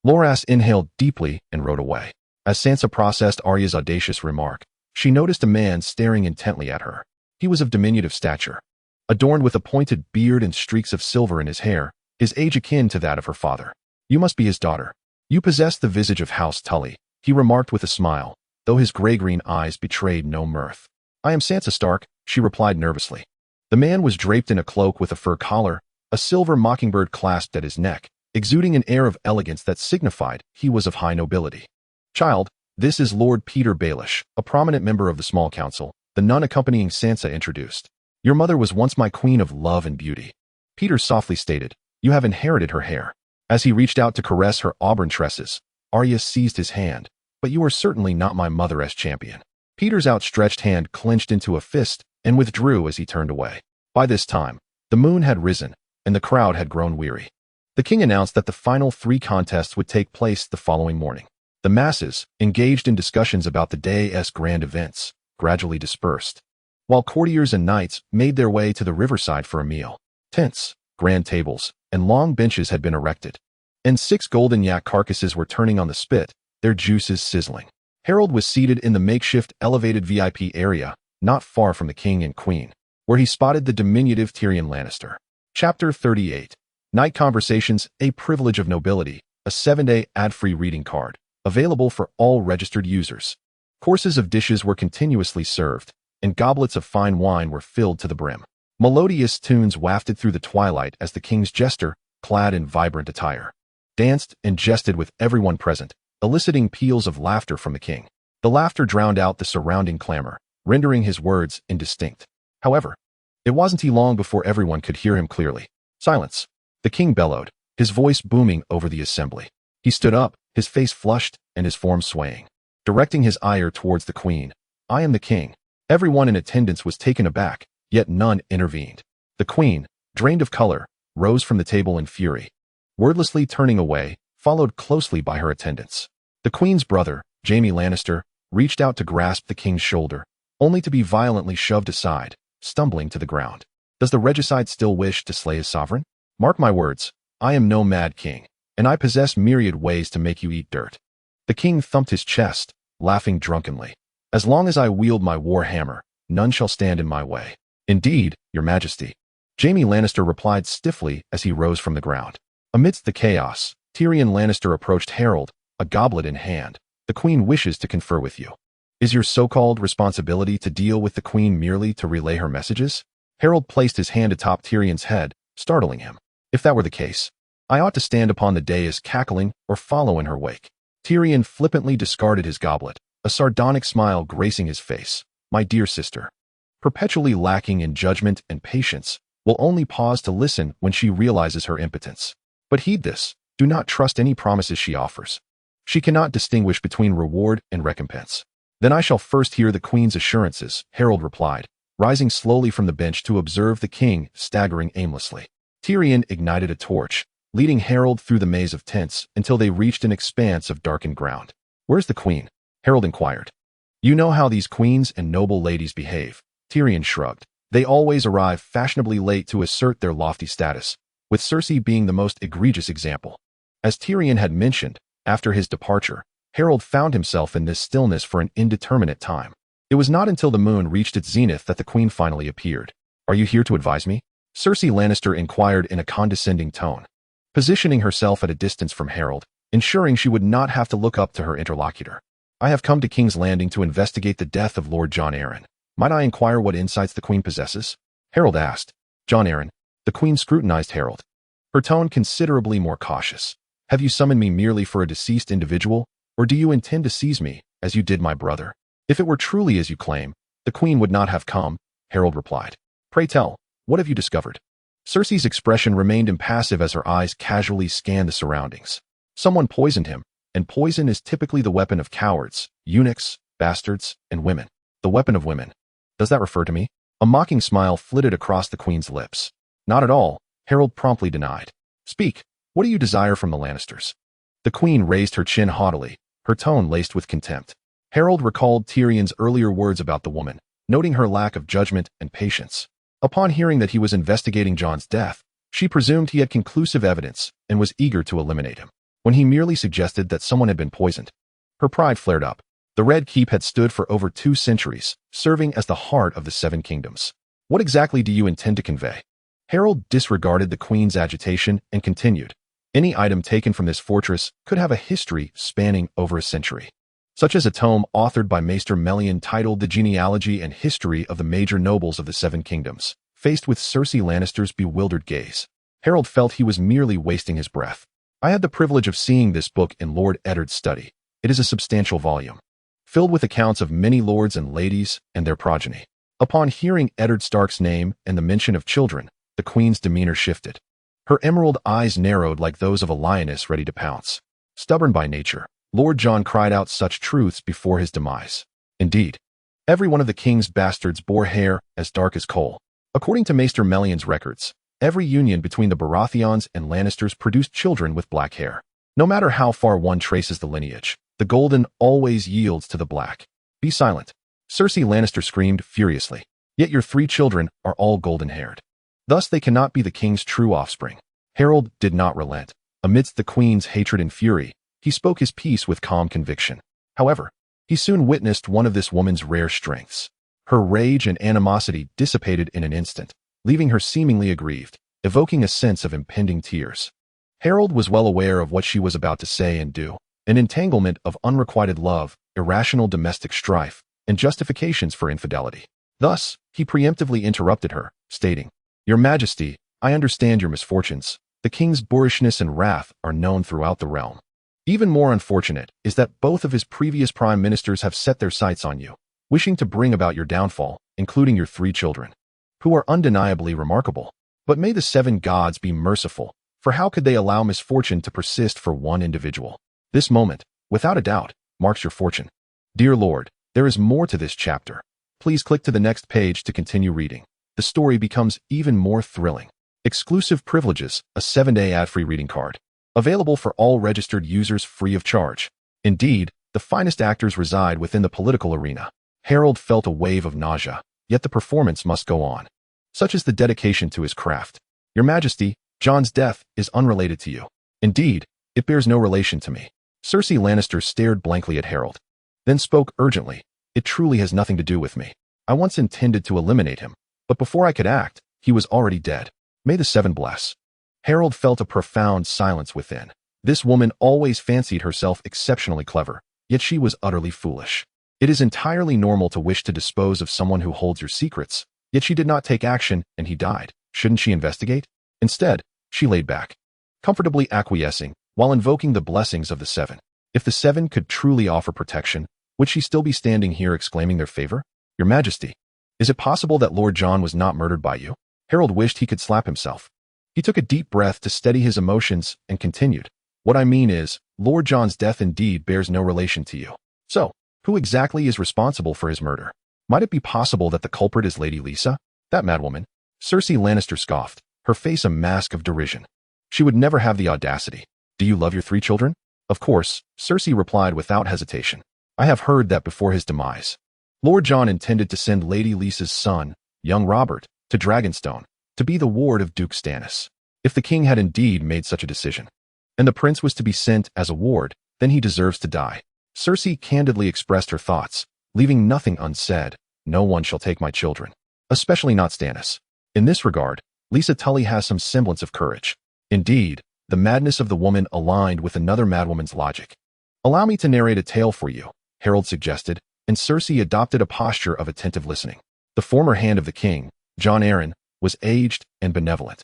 Loras inhaled deeply and rode away. As Sansa processed Arya's audacious remark, she noticed a man staring intently at her. He was of diminutive stature, adorned with a pointed beard and streaks of silver in his hair, his age akin to that of her father. "You must be his daughter. You possess the visage of House Tully," he remarked with a smile, though his gray-green eyes betrayed no mirth. "I am Sansa Stark," she replied nervously. The man was draped in a cloak with a fur collar, a silver mockingbird clasped at his neck, exuding an air of elegance that signified he was of high nobility. "Child, this is Lord Peter Baelish, a prominent member of the Small Council," the nun accompanying Sansa introduced. "Your mother was once my queen of love and beauty." Peter softly stated, "You have inherited her hair." As he reached out to caress her auburn tresses, Arya seized his hand. "But you are certainly not my mother as champion." Peter's outstretched hand clenched into a fist and withdrew as he turned away. By this time, the moon had risen, and the crowd had grown weary. The king announced that the final 3 contests would take place the following morning. The masses, engaged in discussions about the day's grand events, gradually dispersed, while courtiers and knights made their way to the riverside for a meal. Tents, grand tables, and long benches had been erected, and 6 golden yak carcasses were turning on the spit, their juices sizzling. Harold was seated in the makeshift elevated VIP area, not far from the king and queen, where he spotted the diminutive Tyrion Lannister. Chapter 38. Night Conversations, a Privilege of Nobility, a 7-day ad-free reading card, available for all registered users. Courses of dishes were continuously served, and goblets of fine wine were filled to the brim. Melodious tunes wafted through the twilight as the king's jester, clad in vibrant attire, danced and jested with everyone present, eliciting peals of laughter from the king. The laughter drowned out the surrounding clamor, rendering his words indistinct. However, it wasn't long before everyone could hear him clearly. "Silence," the king bellowed, his voice booming over the assembly. He stood up, his face flushed and his form swaying, directing his ire towards the queen. "I am the king." Everyone in attendance was taken aback, yet none intervened. The queen, drained of color, rose from the table in fury, wordlessly turning away, followed closely by her attendants. The queen's brother, Jaime Lannister, reached out to grasp the king's shoulder, only to be violently shoved aside, stumbling to the ground. Does the regicide still wish to slay his sovereign? Mark my words, I am no mad king, and I possess myriad ways to make you eat dirt. The king thumped his chest, laughing drunkenly. As long as I wield my war hammer, none shall stand in my way. Indeed, your majesty. Jaime Lannister replied stiffly as he rose from the ground. Amidst the chaos, Tyrion Lannister approached Harold, a goblet in hand. The queen wishes to confer with you. Is your so-called responsibility to deal with the queen merely to relay her messages? Harold placed his hand atop Tyrion's head, startling him. If that were the case, I ought to stand upon the dais cackling or follow in her wake. Tyrion flippantly discarded his goblet, a sardonic smile gracing his face. My dear sister, perpetually lacking in judgment and patience, will only pause to listen when she realizes her impotence. But heed this, do not trust any promises she offers. She cannot distinguish between reward and recompense. Then I shall first hear the queen's assurances, Harold replied, rising slowly from the bench to observe the king staggering aimlessly. Tyrion ignited a torch, leading Harold through the maze of tents until they reached an expanse of darkened ground. Where's the queen? Harold inquired. You know how these queens and noble ladies behave. Tyrion shrugged. They always arrive fashionably late to assert their lofty status, with Cersei being the most egregious example. As Tyrion had mentioned, after his departure, Harold found himself in this stillness for an indeterminate time. It was not until the moon reached its zenith that the queen finally appeared. Are you here to advise me? Cersei Lannister inquired in a condescending tone, positioning herself at a distance from Harold, ensuring she would not have to look up to her interlocutor. I have come to King's Landing to investigate the death of Lord Jon Arryn. Might I inquire what insights the Queen possesses? Harold asked. Jon Arryn. The Queen scrutinized Harold, her tone considerably more cautious. Have you summoned me merely for a deceased individual, or do you intend to seize me, as you did my brother? If it were truly as you claim, the Queen would not have come, Harold replied. Pray tell, what have you discovered? Cersei's expression remained impassive as her eyes casually scanned the surroundings. Someone poisoned him, and poison is typically the weapon of cowards, eunuchs, bastards, and women. The weapon of women. Does that refer to me? A mocking smile flitted across the Queen's lips. Not at all, Harold promptly denied. Speak, what do you desire from the Lannisters? The Queen raised her chin haughtily, her tone laced with contempt. Harold recalled Tyrion's earlier words about the woman, noting her lack of judgment and patience. Upon hearing that he was investigating Jon's death, she presumed he had conclusive evidence and was eager to eliminate him. When he merely suggested that someone had been poisoned, her pride flared up. The Red Keep had stood for over 2 centuries, serving as the heart of the Seven Kingdoms. What exactly do you intend to convey? Harold disregarded the Queen's agitation and continued. Any item taken from this fortress could have a history spanning over a century, such as a tome authored by Maester Melian titled The Genealogy and History of the Major Nobles of the Seven Kingdoms. Faced with Cersei Lannister's bewildered gaze, Harold felt he was merely wasting his breath. I had the privilege of seeing this book in Lord Eddard's study. It is a substantial volume, filled with accounts of many lords and ladies and their progeny. Upon hearing Eddard Stark's name and the mention of children, the Queen's demeanor shifted. Her emerald eyes narrowed like those of a lioness ready to pounce. Stubborn by nature, Lord Jon cried out such truths before his demise. Indeed, every one of the king's bastards bore hair as dark as coal. According to Maester Melian's records, every union between the Baratheons and Lannisters produced children with black hair. No matter how far one traces the lineage, the golden always yields to the black. Be silent, Cersei Lannister screamed furiously. Yet your 3 children are all golden-haired. Thus they cannot be the king's true offspring. Harold did not relent. Amidst the Queen's hatred and fury, he spoke his piece with calm conviction. However, he soon witnessed one of this woman's rare strengths. Her rage and animosity dissipated in an instant, leaving her seemingly aggrieved, evoking a sense of impending tears. Harold was well aware of what she was about to say and do, an entanglement of unrequited love, irrational domestic strife, and justifications for infidelity. Thus, he preemptively interrupted her, stating, Your Majesty, I understand your misfortunes. The king's boorishness and wrath are known throughout the realm. Even more unfortunate is that both of his previous prime ministers have set their sights on you, wishing to bring about your downfall, including your 3 children, who are undeniably remarkable. But may the 7 gods be merciful, for how could they allow misfortune to persist for one individual? This moment, without a doubt, marks your fortune. Dear Lord, there is more to this chapter. Please click to the next page to continue reading. The story becomes even more thrilling. Exclusive privileges, a 7-day ad-free reading card. Available for all registered users free of charge. Indeed, the finest actors reside within the political arena. Harold felt a wave of nausea, yet the performance must go on. Such is the dedication to his craft. Your Majesty, Jon's death is unrelated to you. Indeed, it bears no relation to me. Cersei Lannister stared blankly at Harold, then spoke urgently. It truly has nothing to do with me. I once intended to eliminate him, but before I could act, he was already dead. May the 7 bless. Harold felt a profound silence within. This woman always fancied herself exceptionally clever, yet she was utterly foolish. It is entirely normal to wish to dispose of someone who holds your secrets, yet she did not take action and he died. Shouldn't she investigate? Instead, she laid back, comfortably acquiescing, while invoking the blessings of the 7. If the 7 could truly offer protection, would she still be standing here exclaiming their favor? Your Majesty, is it possible that Lord Jon was not murdered by you? Harold wished he could slap himself. He took a deep breath to steady his emotions and continued. What I mean is, Lord Jon's death indeed bears no relation to you. So, who exactly is responsible for his murder? Might it be possible that the culprit is Lady Lisa? That madwoman? Cersei Lannister scoffed, her face a mask of derision. She would never have the audacity. Do you love your 3 children? Of course, Cersei replied without hesitation. I have heard that before his demise, Lord Jon intended to send Lady Lisa's son, young Robert, to Dragonstone, to be the ward of Duke Stannis. If the king had indeed made such a decision, and the prince was to be sent as a ward, then he deserves to die. Cersei candidly expressed her thoughts, leaving nothing unsaid. No one shall take my children, especially not Stannis. In this regard, Lisa Tully has some semblance of courage. Indeed, the madness of the woman aligned with another madwoman's logic. Allow me to narrate a tale for you, Harold suggested, and Cersei adopted a posture of attentive listening. The former hand of the king, Jon Arryn, was aged and benevolent,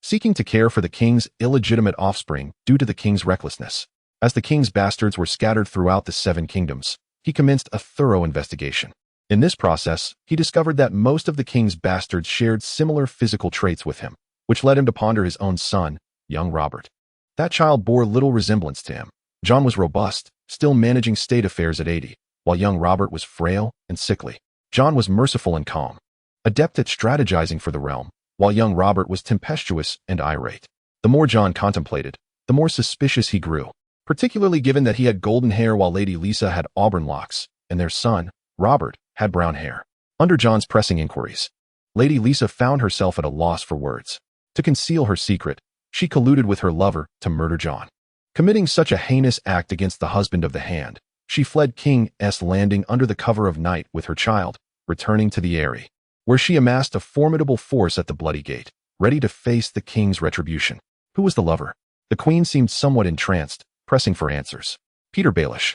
seeking to care for the king's illegitimate offspring due to the king's recklessness. As the king's bastards were scattered throughout the Seven Kingdoms, he commenced a thorough investigation. In this process, he discovered that most of the king's bastards shared similar physical traits with him, which led him to ponder his own son, young Robert. That child bore little resemblance to him. Jon was robust, still managing state affairs at 80, while young Robert was frail and sickly. Jon was merciful and calm, adept at strategizing for the realm, while young Robert was tempestuous and irate. The more Jon contemplated, the more suspicious he grew, particularly given that he had golden hair while Lady Lisa had auburn locks, and their son, Robert, had brown hair. Under Jon's pressing inquiries, Lady Lisa found herself at a loss for words. To conceal her secret, she colluded with her lover to murder Jon. Committing such a heinous act against the husband of the hand, she fled King's Landing under the cover of night with her child, returning to the Eyrie, where she amassed a formidable force at the Bloody Gate, ready to face the king's retribution. Who was the lover? The queen seemed somewhat entranced, pressing for answers. Peter Baelish.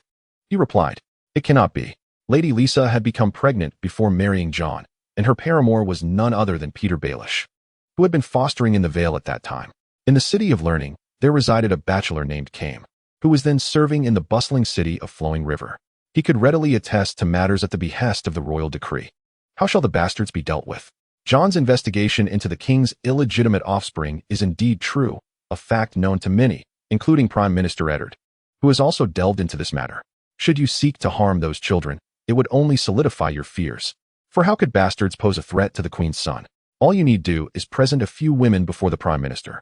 He replied, "It cannot be." Lady Lisa had become pregnant before marrying Jon, and her paramour was none other than Peter Baelish, who had been fostering in the Vale at that time. In the City of Learning, there resided a bachelor named Came, who was then serving in the bustling city of Flowing River. He could readily attest to matters at the behest of the royal decree. How shall the bastards be dealt with? Jon's investigation into the king's illegitimate offspring is indeed true, a fact known to many, including Prime Minister Eddard, who has also delved into this matter. Should you seek to harm those children, it would only solidify your fears. For how could bastards pose a threat to the queen's son? All you need do is present a few women before the prime minister,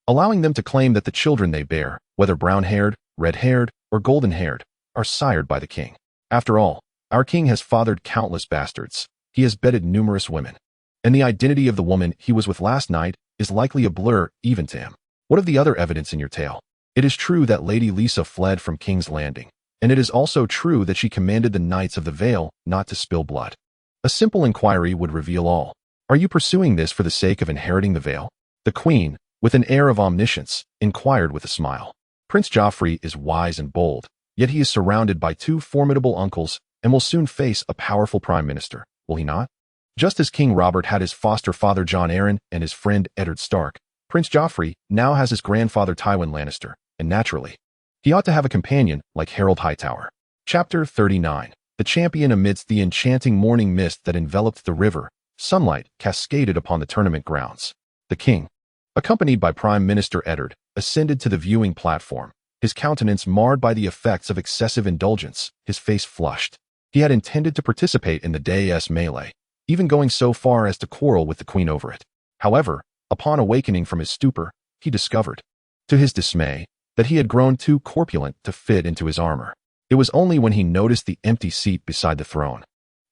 allowing them to claim that the children they bear, whether brown-haired, red-haired, or golden-haired, are sired by the king. After all, our king has fathered countless bastards. He has bedded numerous women, and the identity of the woman he was with last night is likely a blur even to him. What of the other evidence in your tale? It is true that Lady Lisa fled from King's Landing, and it is also true that she commanded the Knights of the Vale not to spill blood. A simple inquiry would reveal all. Are you pursuing this for the sake of inheriting the Vale? The queen, with an air of omniscience, inquired with a smile. Prince Joffrey is wise and bold, yet he is surrounded by two formidable uncles and will soon face a powerful prime minister, will he not? Just as King Robert had his foster father Jon Arryn and his friend Eddard Stark, Prince Joffrey now has his grandfather Tywin Lannister, and naturally, he ought to have a companion like Harold Hightower. Chapter 39. The champion. Amidst the enchanting morning mist that enveloped the river, sunlight cascaded upon the tournament grounds. The king, accompanied by Prime Minister Eddard, ascended to the viewing platform, his countenance marred by the effects of excessive indulgence, his face flushed. He had intended to participate in the day's melee, even going so far as to quarrel with the queen over it. However, upon awakening from his stupor, he discovered, to his dismay, that he had grown too corpulent to fit into his armor. It was only when he noticed the empty seat beside the throne,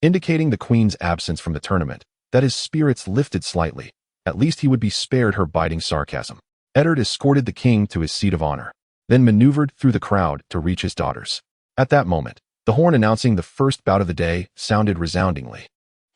indicating the queen's absence from the tournament, that his spirits lifted slightly. At least he would be spared her biting sarcasm. Eddard escorted the king to his seat of honor, then maneuvered through the crowd to reach his daughters. At that moment, the horn announcing the first bout of the day sounded resoundingly.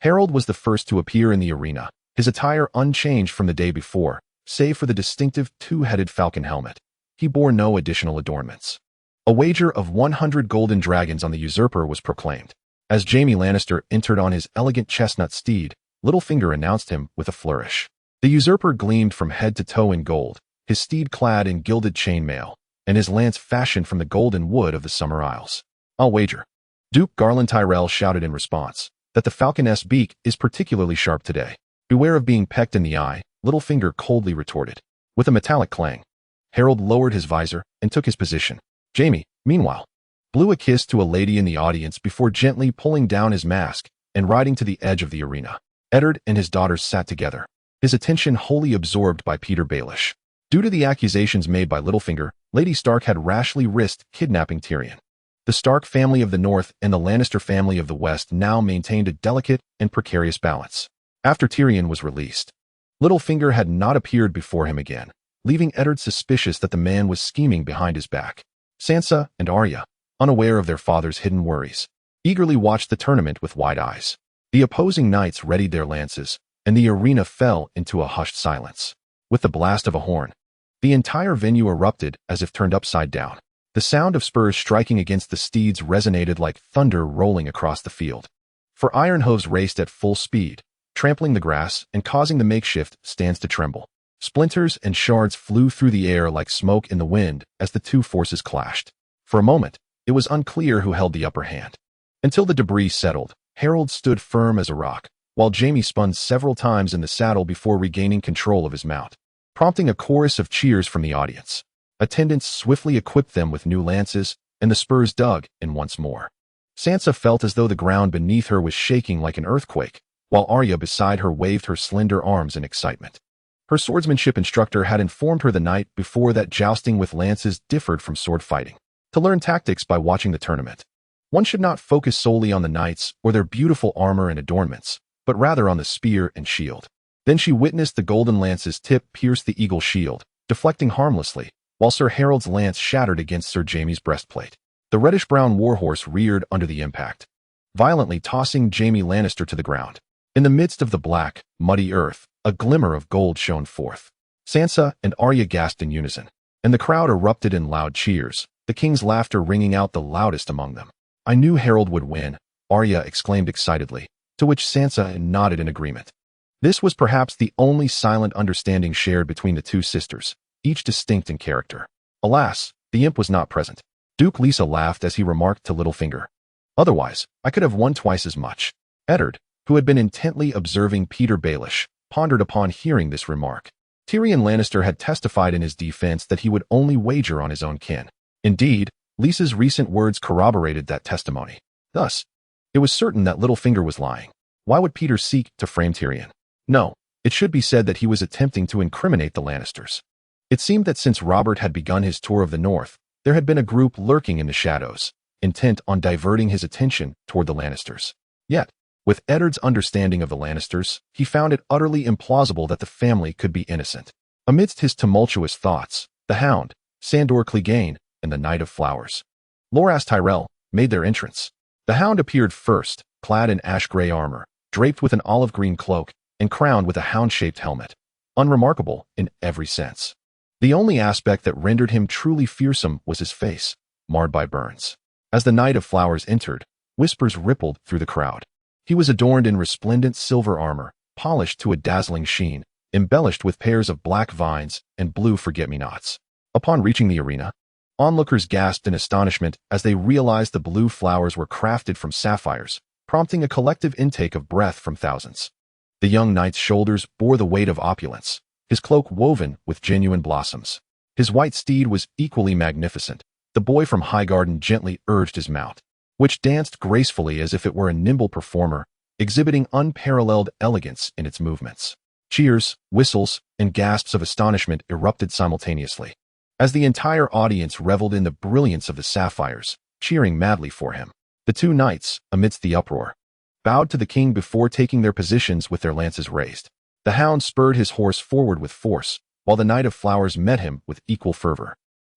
Harold was the first to appear in the arena, his attire unchanged from the day before, save for the distinctive two-headed falcon helmet. He bore no additional adornments. A wager of 100 golden dragons on the usurper was proclaimed. As Jaime Lannister entered on his elegant chestnut steed, Littlefinger announced him with a flourish. The usurper gleamed from head to toe in gold, his steed clad in gilded chainmail, and his lance fashioned from the golden wood of the Summer Isles. I'll wager, Duke Garland Tyrell shouted in response, that the falcon's beak is particularly sharp today. Beware of being pecked in the eye, Littlefinger coldly retorted. With a metallic clang, Harold lowered his visor and took his position. Jaime, meanwhile, blew a kiss to a lady in the audience before gently pulling down his mask and riding to the edge of the arena. Eddard and his daughters sat together, his attention wholly absorbed by Peter Baelish. Due to the accusations made by Littlefinger, Lady Stark had rashly risked kidnapping Tyrion. The Stark family of the North and the Lannister family of the West now maintained a delicate and precarious balance. After Tyrion was released, Littlefinger had not appeared before him again, leaving Eddard suspicious that the man was scheming behind his back. Sansa and Arya, unaware of their father's hidden worries, eagerly watched the tournament with wide eyes. The opposing knights readied their lances, and the arena fell into a hushed silence. With the blast of a horn, the entire venue erupted as if turned upside down. The sound of spurs striking against the steeds resonated like thunder rolling across the field. For iron hooves raced at full speed, trampling the grass and causing the makeshift stands to tremble. Splinters and shards flew through the air like smoke in the wind as the two forces clashed. For a moment, it was unclear who held the upper hand. Until the debris settled, Harold stood firm as a rock, while Jaime spun several times in the saddle before regaining control of his mount, prompting a chorus of cheers from the audience. Attendants swiftly equipped them with new lances, and the spurs dug in once more. Sansa felt as though the ground beneath her was shaking like an earthquake, while Arya beside her waved her slender arms in excitement. Her swordsmanship instructor had informed her the night before that jousting with lances differed from sword fighting. To learn tactics by watching the tournament, one should not focus solely on the knights or their beautiful armor and adornments, but rather on the spear and shield. Then she witnessed the golden lance's tip pierce the eagle shield, deflecting harmlessly, while Sir Harold's lance shattered against Sir Jaime's breastplate. The reddish-brown warhorse reared under the impact, violently tossing Jaime Lannister to the ground. In the midst of the black, muddy earth, a glimmer of gold shone forth. Sansa and Arya gasped in unison, and the crowd erupted in loud cheers, the king's laughter ringing out the loudest among them. "I knew Harold would win," Arya exclaimed excitedly, to which Sansa nodded in agreement. This was perhaps the only silent understanding shared between the two sisters, each distinct in character. Alas, the imp was not present. Duke Lisa laughed as he remarked to Littlefinger, "Otherwise, I could have won twice as much." Eddard, who had been intently observing Peter Baelish, pondered upon hearing this remark. Tyrion Lannister had testified in his defense that he would only wager on his own kin. Indeed, Lisa's recent words corroborated that testimony. Thus, it was certain that Littlefinger was lying. Why would Peter seek to frame Tyrion? No, it should be said that he was attempting to incriminate the Lannisters. It seemed that since Robert had begun his tour of the North, there had been a group lurking in the shadows, intent on diverting his attention toward the Lannisters. Yet, with Eddard's understanding of the Lannisters, he found it utterly implausible that the family could be innocent. Amidst his tumultuous thoughts, the Hound, Sandor Clegane, and the Knight of Flowers, Loras Tyrell, made their entrance. The Hound appeared first, clad in ash-gray armor, draped with an olive-green cloak, and crowned with a hound-shaped helmet, unremarkable in every sense. The only aspect that rendered him truly fearsome was his face, marred by burns. As the Knight of Flowers entered, whispers rippled through the crowd. He was adorned in resplendent silver armor, polished to a dazzling sheen, embellished with pairs of black vines and blue forget-me-nots. Upon reaching the arena, onlookers gasped in astonishment as they realized the blue flowers were crafted from sapphires, prompting a collective intake of breath from thousands. The young knight's shoulders bore the weight of opulence, his cloak woven with genuine blossoms. His white steed was equally magnificent. The boy from Highgarden gently urged his mount, which danced gracefully as if it were a nimble performer, exhibiting unparalleled elegance in its movements. Cheers, whistles, and gasps of astonishment erupted simultaneously, as the entire audience reveled in the brilliance of the sapphires, cheering madly for him. The two knights, amidst the uproar, bowed to the king before taking their positions with their lances raised. The Hound spurred his horse forward with force, while the Knight of Flowers met him with equal fervor.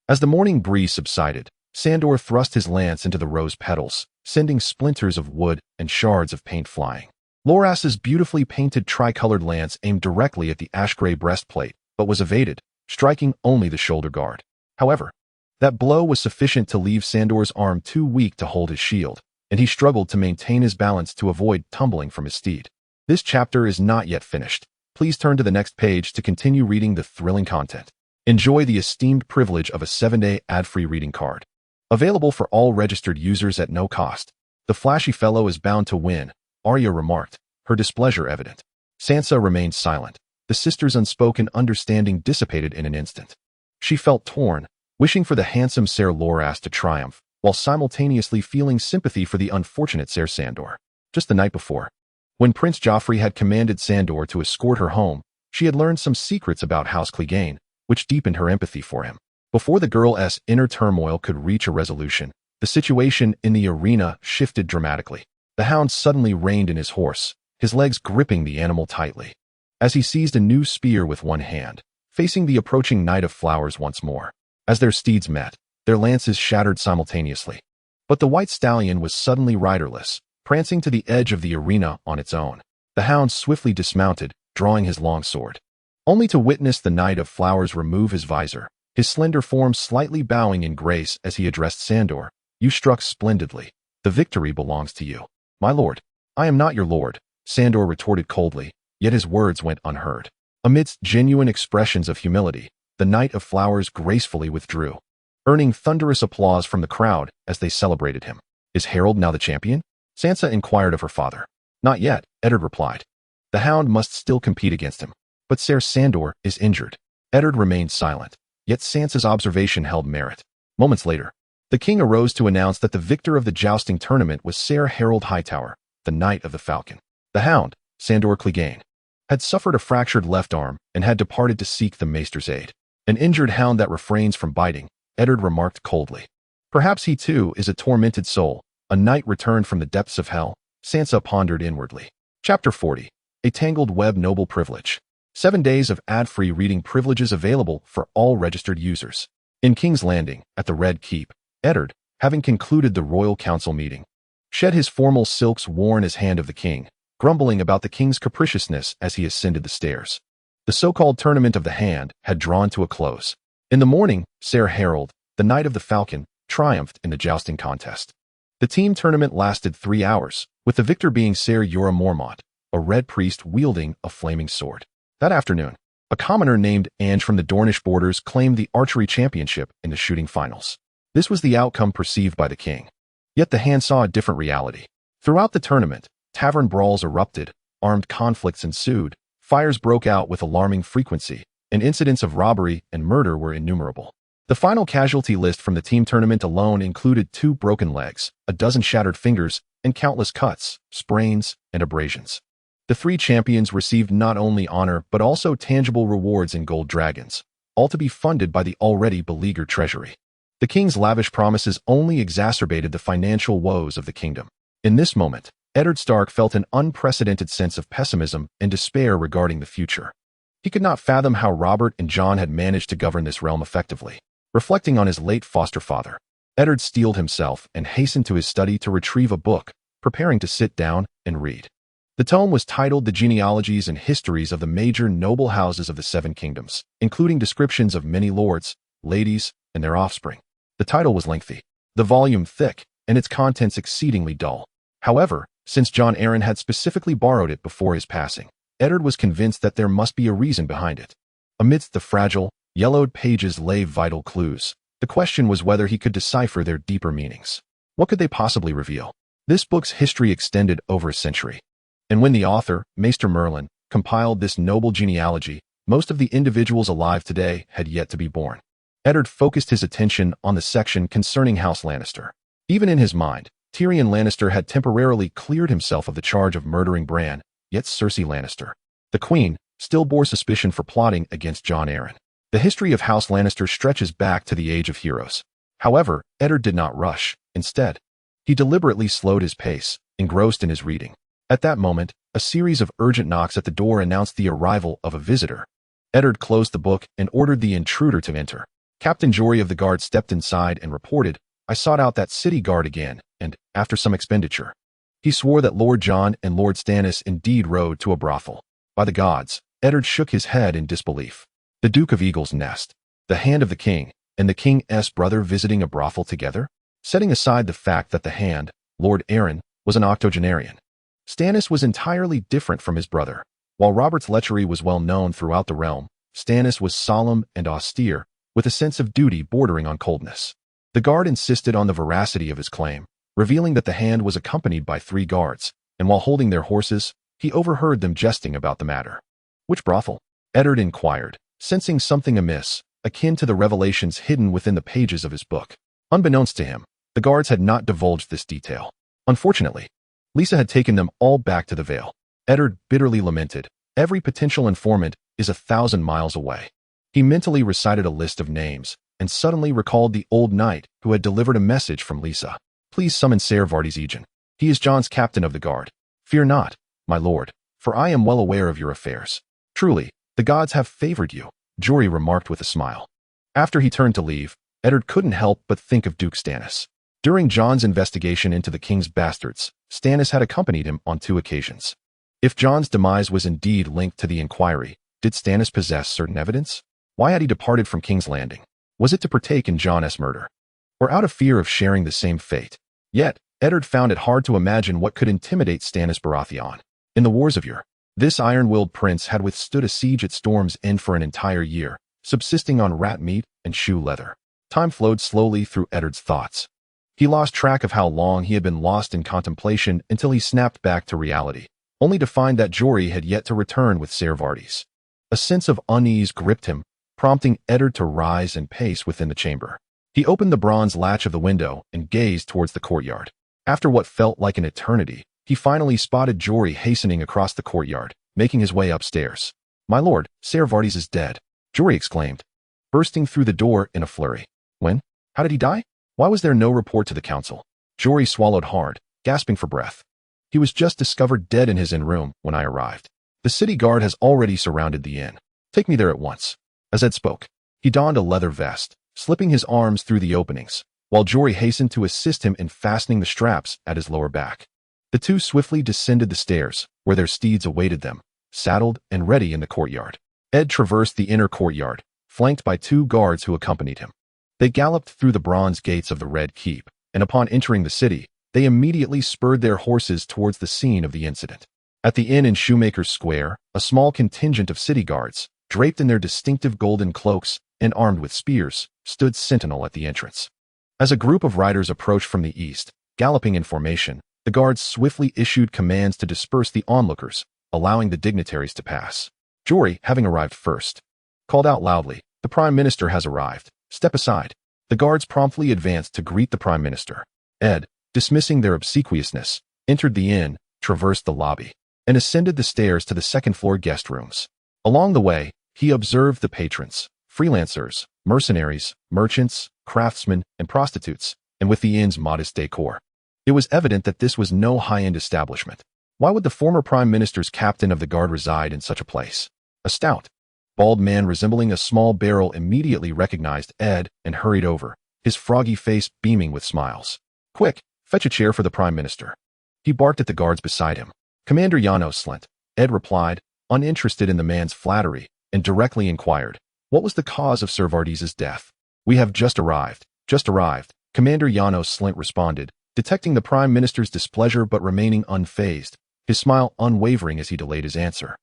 As the morning breeze subsided, Sandor thrust his lance into the rose petals, sending splinters of wood and shards of paint flying. Loras's beautifully painted tricolored lance aimed directly at the ash-gray breastplate, but was evaded, striking only the shoulder guard. However, that blow was sufficient to leave Sandor's arm too weak to hold his shield, and he struggled to maintain his balance to avoid tumbling from his steed. This chapter is not yet finished. Please turn to the next page to continue reading the thrilling content. Enjoy the esteemed privilege of a 7-day ad-free reading card. Available for all registered users at no cost. "The flashy fellow is bound to win," Arya remarked, her displeasure evident. Sansa remained silent. The sisters' unspoken understanding dissipated in an instant. She felt torn, wishing for the handsome Ser Loras to triumph, while simultaneously feeling sympathy for the unfortunate Ser Sandor. Just the night before, when Prince Joffrey had commanded Sandor to escort her home, she had learned some secrets about House Clegane, which deepened her empathy for him. Before the girl's inner turmoil could reach a resolution, the situation in the arena shifted dramatically. The Hound suddenly reined in his horse, his legs gripping the animal tightly, as he seized a new spear with one hand, facing the approaching Knight of Flowers once more. As their steeds met, their lances shattered simultaneously. But the white stallion was suddenly riderless, prancing to the edge of the arena on its own. The Hound swiftly dismounted, drawing his long sword. Only to witness the Knight of Flowers remove his visor, his slender form slightly bowing in grace as he addressed Sandor. You struck splendidly. The victory belongs to you. My lord. I am not your lord, Sandor retorted coldly, yet his words went unheard. Amidst genuine expressions of humility, the Knight of Flowers gracefully withdrew, earning thunderous applause from the crowd as they celebrated him. Is Harold now the champion? Sansa inquired of her father. Not yet, Eddard replied. The Hound must still compete against him. But Ser Sandor is injured. Eddard remained silent, yet Sansa's observation held merit. Moments later, the king arose to announce that the victor of the jousting tournament was Ser Harold Hightower, the Knight of the Falcon. The Hound, Sandor Clegane, had suffered a fractured left arm and had departed to seek the maester's aid. An injured hound that refrains from biting, Eddard remarked coldly. Perhaps he too is a tormented soul, a knight returned from the depths of hell, Sansa pondered inwardly. Chapter 40. A Tangled Web Noble Privilege. 7 days of ad-free reading privileges available for all registered users. In King's Landing, at the Red Keep, Eddard, having concluded the Royal Council meeting, shed his formal silks worn as hand of the king, grumbling about the king's capriciousness as he ascended the stairs. The so-called Tournament of the Hand had drawn to a close. In the morning, Ser Harold, the Knight of the Falcon, triumphed in the jousting contest. The team tournament lasted 3 hours, with the victor being Ser Jorah Mormont, a red priest wielding a flaming sword. That afternoon, a commoner named Ange from the Dornish borders claimed the archery championship in the shooting finals. This was the outcome perceived by the king. Yet the Hand saw a different reality. Throughout the tournament, tavern brawls erupted, armed conflicts ensued, fires broke out with alarming frequency, and incidents of robbery and murder were innumerable. The final casualty list from the team tournament alone included 2 broken legs, a dozen shattered fingers, and countless cuts, sprains, and abrasions. The 3 champions received not only honor but also tangible rewards in gold dragons, all to be funded by the already beleaguered treasury. The king's lavish promises only exacerbated the financial woes of the kingdom. In this moment, Eddard Stark felt an unprecedented sense of pessimism and despair regarding the future. He could not fathom how Robert and Jon had managed to govern this realm effectively. Reflecting on his late foster father, Eddard steeled himself and hastened to his study to retrieve a book, preparing to sit down and read. The tome was titled The Genealogies and Histories of the Major Noble Houses of the 7 Kingdoms, including descriptions of many lords, ladies, and their offspring. The title was lengthy, the volume thick, and its contents exceedingly dull. However, since Jon Arryn had specifically borrowed it before his passing, Eddard was convinced that there must be a reason behind it. Amidst the fragile, yellowed pages lay vital clues. The question was whether he could decipher their deeper meanings. What could they possibly reveal? This book's history extended over a century. And when the author, Maester Merlin, compiled this noble genealogy, most of the individuals alive today had yet to be born. Eddard focused his attention on the section concerning House Lannister. Even in his mind, Tyrion Lannister had temporarily cleared himself of the charge of murdering Bran, yet Cersei Lannister, the queen, still bore suspicion for plotting against Jon Arryn. The history of House Lannister stretches back to the Age of Heroes. However, Eddard did not rush. Instead, he deliberately slowed his pace, engrossed in his reading. At that moment, a series of urgent knocks at the door announced the arrival of a visitor. Eddard closed the book and ordered the intruder to enter. Captain Jory of the guard stepped inside and reported, I sought out that city guard again, and, after some expenditure, he swore that Lord Jon and Lord Stannis indeed rode to a brothel. By the gods, Eddard shook his head in disbelief. The Duke of Eagle's Nest, the Hand of the King, and the King's brother visiting a brothel together? Setting aside the fact that the Hand, Lord Arryn, was an octogenarian, Stannis was entirely different from his brother. While Robert's lechery was well known throughout the realm, Stannis was solemn and austere, with a sense of duty bordering on coldness. The guard insisted on the veracity of his claim, revealing that the Hand was accompanied by 3 guards, and while holding their horses, he overheard them jesting about the matter. Which brothel? Eddard inquired, sensing something amiss, akin to the revelations hidden within the pages of his book. Unbeknownst to him, the guards had not divulged this detail. Unfortunately, Lisa had taken them all back to the Vale. Eddard bitterly lamented, every potential informant is 1,000 miles away. He mentally recited a list of names, and suddenly recalled the old knight who had delivered a message from Lisa. Please summon Ser Vardis Egen. He is Jon's captain of the guard. Fear not, my lord, for I am well aware of your affairs. Truly, the gods have favored you, Jory remarked with a smile. After he turned to leave, Eddard couldn't help but think of Duke Stannis. During Jon's investigation into the king's bastards, Stannis had accompanied him on 2 occasions. If Jon's demise was indeed linked to the inquiry, did Stannis possess certain evidence? Why had he departed from King's Landing? Was it to partake in Jon's murder? Or out of fear of sharing the same fate? Yet, Eddard found it hard to imagine what could intimidate Stannis Baratheon. In the Wars of Yore, this iron-willed prince had withstood a siege at Storm's End for an entire year, subsisting on rat meat and shoe leather. Time flowed slowly through Eddard's thoughts. He lost track of how long he had been lost in contemplation until he snapped back to reality, only to find that Jory had yet to return with Ser Vardis. A sense of unease gripped him, prompting Eddard to rise and pace within the chamber. He opened the bronze latch of the window and gazed towards the courtyard. After what felt like an eternity, he finally spotted Jory hastening across the courtyard, making his way upstairs. "My lord, Ser Vardis is dead," Jory exclaimed, bursting through the door in a flurry. "When? How did he die? Why was there no report to the council?" Jory swallowed hard, gasping for breath. "He was just discovered dead in his inn room when I arrived. The city guard has already surrounded the inn. Take me there at once." As Ed spoke, he donned a leather vest, slipping his arms through the openings, while Jory hastened to assist him in fastening the straps at his lower back. The two swiftly descended the stairs, where their steeds awaited them, saddled and ready in the courtyard. Ed traversed the inner courtyard, flanked by two guards who accompanied him. They galloped through the bronze gates of the Red Keep, and upon entering the city, they immediately spurred their horses towards the scene of the incident. At the inn in Shoemaker's Square, a small contingent of city guards, draped in their distinctive golden cloaks and armed with spears, stood sentinel at the entrance. As a group of riders approached from the east, galloping in formation, the guards swiftly issued commands to disperse the onlookers, allowing the dignitaries to pass. Jory, having arrived first, called out loudly, "The Prime Minister has arrived. Step aside." The guards promptly advanced to greet the Prime Minister. Ed, dismissing their obsequiousness, entered the inn, traversed the lobby, and ascended the stairs to the second-floor guest rooms. Along the way, he observed the patrons, freelancers, mercenaries, merchants, craftsmen, and prostitutes, and with the inn's modest decor. It was evident that this was no high-end establishment. Why would the former Prime Minister's captain of the guard reside in such a place? A stout, bald man resembling a small barrel immediately recognized Ed and hurried over, his froggy face beaming with smiles. "Quick, fetch a chair for the Prime Minister." He barked at the guards beside him. "Commander Janos Slint," Ed replied, uninterested in the man's flattery, and directly inquired, "What was the cause of Ser Vardis' death?" "We have just arrived, Commander Janos Slint responded, detecting the Prime Minister's displeasure but remaining unfazed, his smile unwavering as he delayed his answer.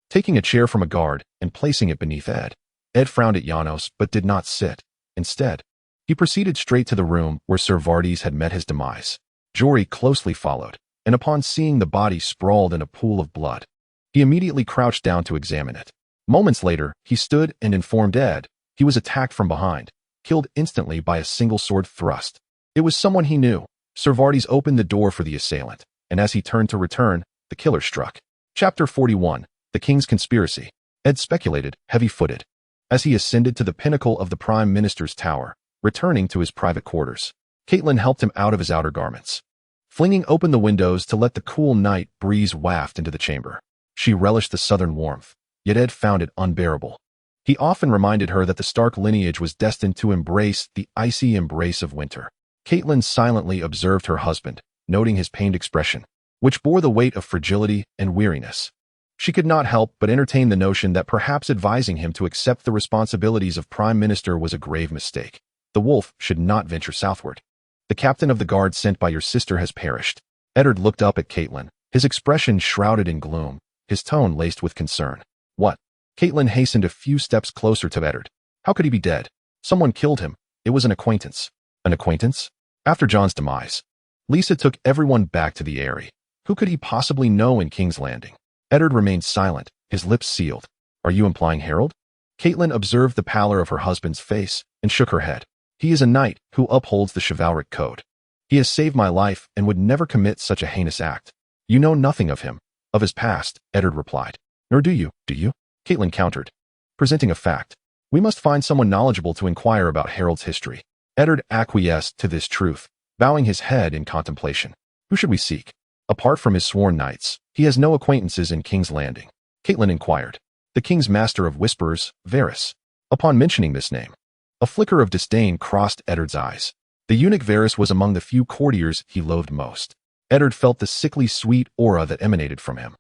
Taking a chair from a guard and placing it beneath Ed, Ed frowned at Janos but did not sit. Instead, he proceeded straight to the room where Ser Vardis had met his demise. Jory closely followed, and upon seeing the body sprawled in a pool of blood, he immediately crouched down to examine it. Moments later, he stood and informed Ed he was attacked from behind, killed instantly by a single sword thrust. It was someone he knew. Ser Vardis opened the door for the assailant, and as he turned to return, the killer struck. Chapter 41, The King's Conspiracy. Ed speculated, heavy-footed, as he ascended to the pinnacle of the Prime Minister's tower, returning to his private quarters. Caitlin helped him out of his outer garments, flinging open the windows to let the cool night breeze waft into the chamber. She relished the southern warmth, yet Ed found it unbearable. He often reminded her that the Stark lineage was destined to embrace the icy embrace of winter. Caitlin silently observed her husband, noting his pained expression, which bore the weight of fragility and weariness. She could not help but entertain the notion that perhaps advising him to accept the responsibilities of Prime Minister was a grave mistake. The wolf should not venture southward. "The captain of the guard sent by your sister has perished." Eddard looked up at Caitlin, his expression shrouded in gloom, his tone laced with concern. "What?" Caitlin hastened a few steps closer to Eddard. "How could he be dead? Someone killed him. It was an acquaintance." "An acquaintance?" After Jon's demise, Lisa took everyone back to the Eyrie. Who could he possibly know in King's Landing? Eddard remained silent, his lips sealed. "Are you implying Harold?" Caitlin observed the pallor of her husband's face and shook her head. "He is a knight who upholds the chivalric code. He has saved my life and would never commit such a heinous act." "You know nothing of him, of his past," Eddard replied. "Nor do you, do you?" Caitlin countered, presenting a fact. "We must find someone knowledgeable to inquire about Harold's history." Eddard acquiesced to this truth, bowing his head in contemplation. "Who should we seek?" "Apart from his sworn knights, he has no acquaintances in King's Landing." Caitlin inquired. "The King's Master of Whisperers, Varys." Upon mentioning this name, a flicker of disdain crossed Eddard's eyes. The eunuch Varys was among the few courtiers he loathed most. Eddard felt the sickly sweet aura that emanated from him.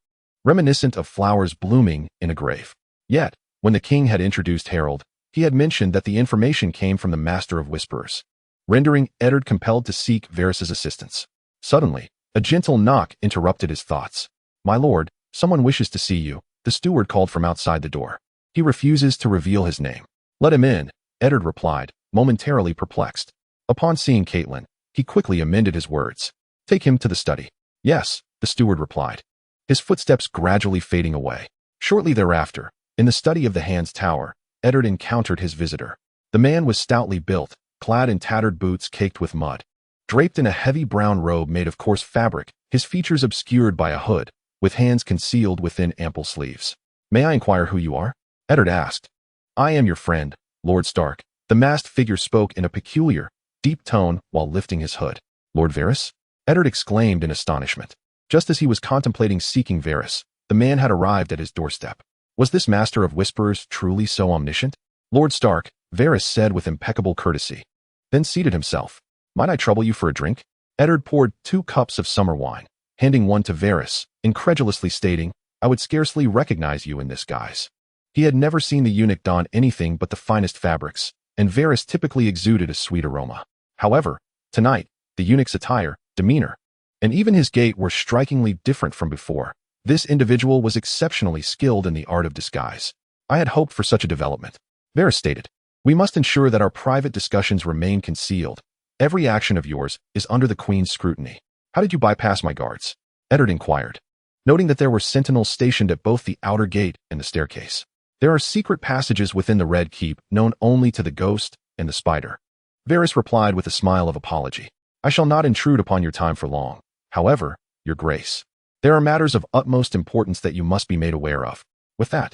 reminiscent of flowers blooming in a grave. Yet, when the king had introduced Harold, he had mentioned that the information came from the Master of Whisperers, rendering Eddard compelled to seek Varys's assistance. Suddenly, a gentle knock interrupted his thoughts. "My lord, someone wishes to see you," the steward called from outside the door. "He refuses to reveal his name." "Let him in," Eddard replied, momentarily perplexed. Upon seeing Caitlin, he quickly amended his words. "Take him to the study." "Yes," the steward replied, his footsteps gradually fading away. Shortly thereafter, in the study of the Hand's Tower, Eddard encountered his visitor. The man was stoutly built, clad in tattered boots caked with mud. Draped in a heavy brown robe made of coarse fabric, his features obscured by a hood, with hands concealed within ample sleeves. "May I inquire who you are?" Eddard asked. "I am your friend, Lord Stark." The masked figure spoke in a peculiar, deep tone while lifting his hood. "Lord Varys?" Eddard exclaimed in astonishment. Just as he was contemplating seeking Varys, the man had arrived at his doorstep. Was this Master of Whisperers truly so omniscient? "Lord Stark," Varys said with impeccable courtesy, then seated himself. "Might I trouble you for a drink?" Eddard poured 2 cups of summer wine, handing one to Varys, incredulously stating, "I would scarcely recognize you in this guise." He had never seen the eunuch don anything but the finest fabrics, and Varys typically exuded a sweet aroma. However, tonight, the eunuch's attire, demeanor, and even his gait were strikingly different from before. This individual was exceptionally skilled in the art of disguise. "I had hoped for such a development," Varys stated. "We must ensure that our private discussions remain concealed. Every action of yours is under the Queen's scrutiny." "How did you bypass my guards?" Eddard inquired, noting that there were sentinels stationed at both the outer gate and the staircase. "There are secret passages within the Red Keep known only to the Ghost and the Spider." Varys replied with a smile of apology. "I shall not intrude upon your time for long. However, your grace, there are matters of utmost importance that you must be made aware of." With that,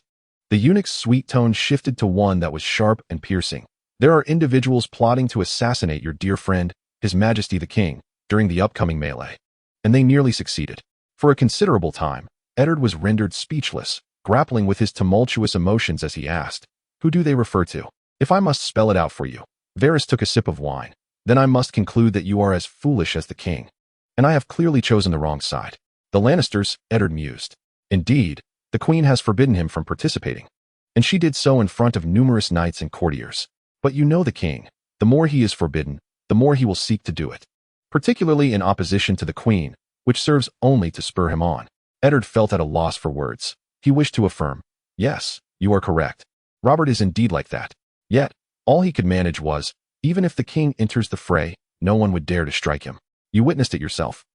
the eunuch's sweet tone shifted to one that was sharp and piercing. "There are individuals plotting to assassinate your dear friend, His Majesty the King, during the upcoming melee. And they nearly succeeded." For a considerable time, Eddard was rendered speechless, grappling with his tumultuous emotions as he asked, "Who do they refer to?" "If I must spell it out for you," Varys took a sip of wine, "then I must conclude that you are as foolish as the king. And I have clearly chosen the wrong side." "The Lannisters," Eddard mused. "Indeed, the Queen has forbidden him from participating. And she did so in front of numerous knights and courtiers. But you know the king. The more he is forbidden, the more he will seek to do it. Particularly in opposition to the Queen, which serves only to spur him on." Eddard felt at a loss for words. He wished to affirm, "Yes, you are correct. Robert is indeed like that." Yet, all he could manage was, even if the king enters the fray, no one would dare to strike him. "You witnessed it yourself."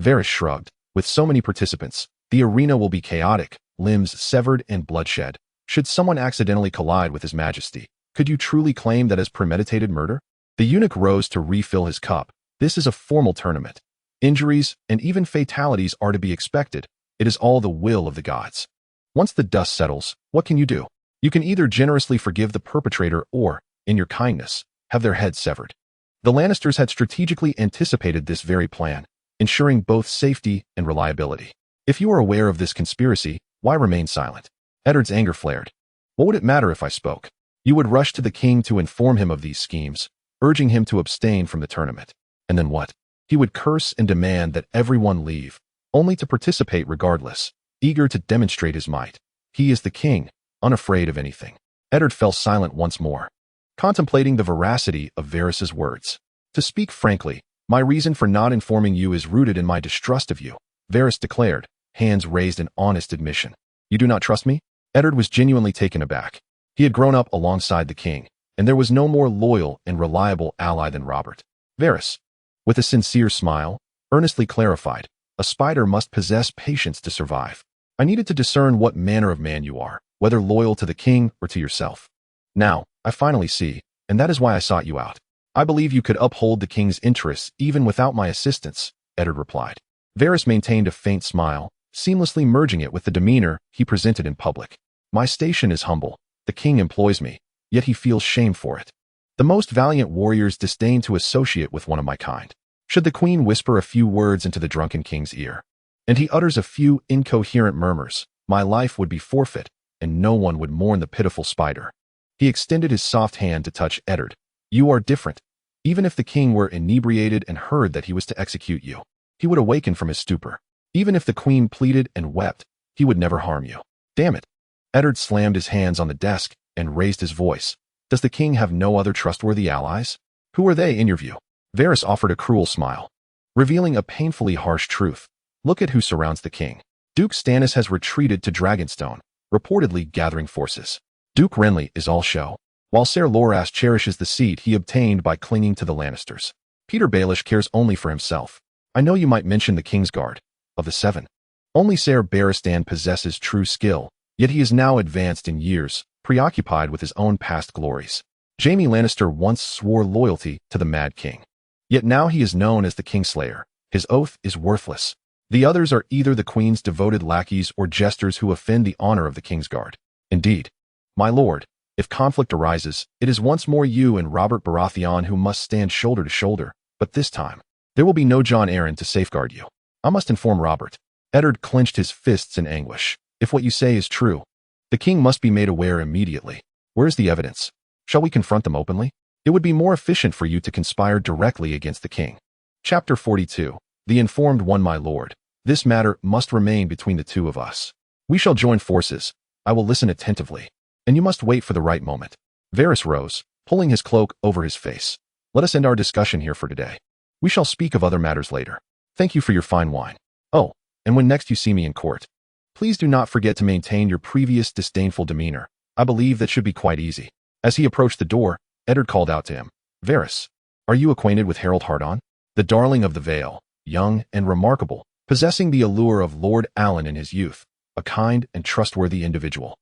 Varys shrugged. "With so many participants, the arena will be chaotic, limbs severed and bloodshed. Should someone accidentally collide with His Majesty, could you truly claim that as premeditated murder?" The eunuch rose to refill his cup. "This is a formal tournament. Injuries and even fatalities are to be expected. It is all the will of the gods. Once the dust settles, what can you do? You can either generously forgive the perpetrator or, in your kindness, have their heads severed." The Lannisters had strategically anticipated this very plan, ensuring both safety and reliability. "If you are aware of this conspiracy, why remain silent?" Eddard's anger flared. "What would it matter if I spoke? You would rush to the king to inform him of these schemes, urging him to abstain from the tournament. And then what? He would curse and demand that everyone leave, only to participate regardless, eager to demonstrate his might. He is the king, unafraid of anything." Eddard fell silent once more, contemplating the veracity of Varys's words. "To speak frankly, my reason for not informing you is rooted in my distrust of you," Varys declared, hands raised in honest admission. "You do not trust me?" Eddard was genuinely taken aback. He had grown up alongside the king, and there was no more loyal and reliable ally than Robert. Varys, with a sincere smile, earnestly clarified, "A spider must possess patience to survive. I needed to discern what manner of man you are, whether loyal to the king or to yourself. Now, I finally see, and that is why I sought you out. I believe you could uphold the king's interests even without my assistance," Eddard replied. Varys maintained a faint smile, seamlessly merging it with the demeanor he presented in public. "My station is humble. The king employs me, yet he feels shame for it. The most valiant warriors disdain to associate with one of my kind. Should the queen whisper a few words into the drunken king's ear, and he utters a few incoherent murmurs, my life would be forfeit, and no one would mourn the pitiful spider." He extended his soft hand to touch Eddard. "You are different. Even if the king were inebriated and heard that he was to execute you, he would awaken from his stupor. Even if the queen pleaded and wept, He would never harm you. Damn it. Eddard slammed his hands on the desk and raised his voice. Does the king have no other trustworthy allies? Who are they in your view? Varys offered a cruel smile, revealing a painfully harsh truth. Look at who surrounds the king. Duke Stannis has retreated to Dragonstone, reportedly gathering forces. Duke Renly is all show, while Ser Loras cherishes the seat he obtained by clinging to the Lannisters. Peter Baelish cares only for himself. I know you might mention the Kingsguard. Of the 7, only Ser Barristan possesses true skill, yet he is now advanced in years, preoccupied with his own past glories. Jaime Lannister once swore loyalty to the Mad King. Yet now he is known as the Kingslayer. His oath is worthless. The others are either the Queen's devoted lackeys or jesters who offend the honor of the Kingsguard. Indeed, my lord, if conflict arises, it is once more you and Robert Baratheon who must stand shoulder to shoulder, but this time, there will be no Jon Arryn to safeguard you. I must inform Robert. Eddard clenched his fists in anguish. If what you say is true, the king must be made aware immediately. Where is the evidence? Shall we confront them openly? It would be more efficient for you to conspire directly against the king. Chapter 42. The Informed One. My lord, this matter must remain between the two of us. We shall join forces. I will listen attentively, and you must wait for the right moment. Varys rose, pulling his cloak over his face. Let us end our discussion here for today. We shall speak of other matters later. Thank you for your fine wine. Oh, and when next you see me in court, please do not forget to maintain your previous disdainful demeanor. I believe that should be quite easy. As he approached the door, Eddard called out to him. Varys, are you acquainted with Harold Hardon? The darling of the Vale, young and remarkable, possessing the allure of Lord Allen in his youth, a kind and trustworthy individual.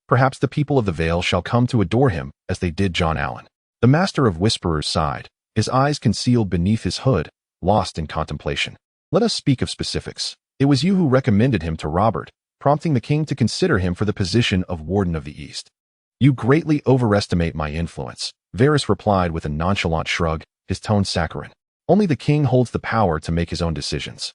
Perhaps the people of the Vale shall come to adore him as they did John Allen. The Master of Whisperers sighed, his eyes concealed beneath his hood, lost in contemplation. Let us speak of specifics. It was you who recommended him to Robert, prompting the king to consider him for the position of Warden of the East. You greatly overestimate my influence, Varys replied with a nonchalant shrug, his tone saccharine. Only the king holds the power to make his own decisions.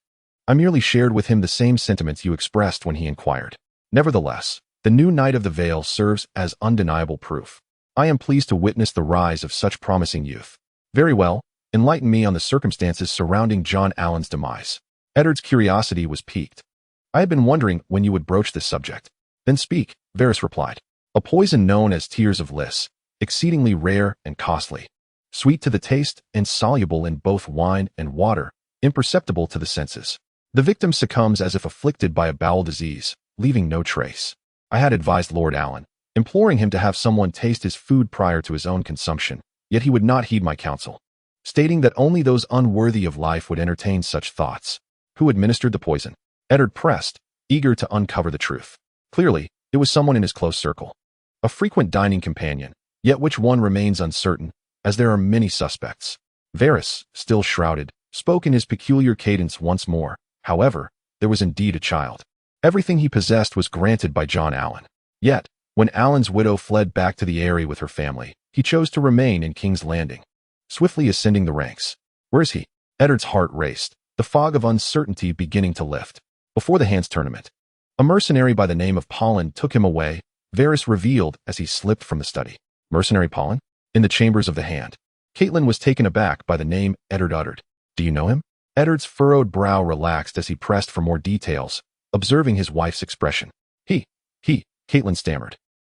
I merely shared with him the same sentiments you expressed when he inquired. Nevertheless, the new Knight of the Vale serves as undeniable proof. I am pleased to witness the rise of such promising youth. Very well, enlighten me on the circumstances surrounding John Allen's demise. Eddard's curiosity was piqued. I had been wondering when you would broach this subject. Then speak, Varys replied. A poison known as Tears of Lys, exceedingly rare and costly, sweet to the taste and soluble in both wine and water, imperceptible to the senses. The victim succumbs as if afflicted by a bowel disease, leaving no trace. I had advised Lord Allen, imploring him to have someone taste his food prior to his own consumption, yet he would not heed my counsel, stating that only those unworthy of life would entertain such thoughts. Who administered the poison? Eddard pressed, eager to uncover the truth. Clearly, it was someone in his close circle. A frequent dining companion, yet which one remains uncertain, as there are many suspects. Varys, still shrouded, spoke in his peculiar cadence once more. However, there was indeed a child. Everything he possessed was granted by John Allen. Yet, when Allen's widow fled back to the Eyrie with her family, he chose to remain in King's Landing, swiftly ascending the ranks. Where is he? Eddard's heart raced, the fog of uncertainty beginning to lift. Before the Hands tournament, a mercenary by the name of Pollen took him away, Varys revealed as he slipped from the study. Mercenary Pollen? In the chambers of the Hand. Catelyn was taken aback by the name Eddard uttered. Do you know him? Eddard's furrowed brow relaxed as he pressed for more details, observing his wife's expression. He, Catelyn stammered,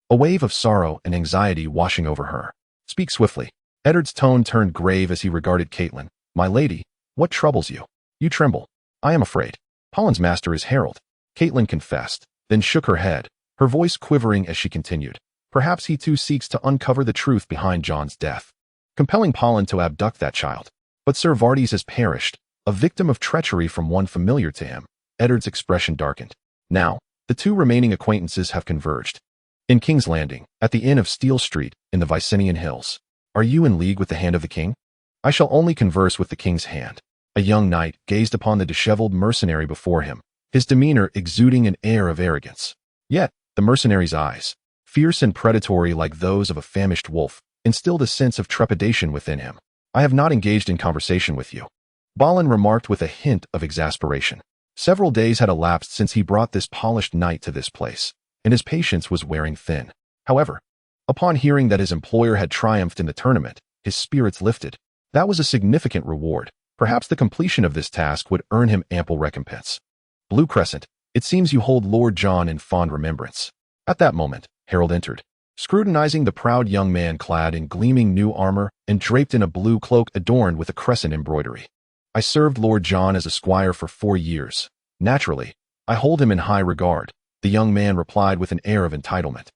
a wave of sorrow and anxiety washing over her. Speak swiftly. Eddard's tone turned grave as he regarded Catelyn. My lady, what troubles you? You tremble. I am afraid. Pollen's master is Harold. Catelyn confessed, then shook her head, her voice quivering as she continued. Perhaps he too seeks to uncover the truth behind Jon's death, compelling Pollen to abduct that child. But Ser Vardys has perished, a victim of treachery from one familiar to him. Eddard's expression darkened. Now, the two remaining acquaintances have converged. In King's Landing, at the Inn of Steel Street, in the Vicinian Hills. Are you in league with the Hand of the King? I shall only converse with the King's Hand. A young knight gazed upon the disheveled mercenary before him, his demeanor exuding an air of arrogance. Yet, the mercenary's eyes, fierce and predatory like those of a famished wolf, instilled a sense of trepidation within him. I have not engaged in conversation with you, Balin remarked with a hint of exasperation. Several days had elapsed since he brought this polished knight to this place, and his patience was wearing thin. However, upon hearing that his employer had triumphed in the tournament, his spirits lifted. That was a significant reward. Perhaps the completion of this task would earn him ample recompense. Blue Crescent, It seems you hold Lord John in fond remembrance. At that moment, Harold entered, scrutinizing the proud young man clad in gleaming new armor and draped in a blue cloak adorned with a crescent embroidery. I served Lord John as a squire for 4 years. Naturally, I hold him in high regard, the young man replied with an air of entitlement,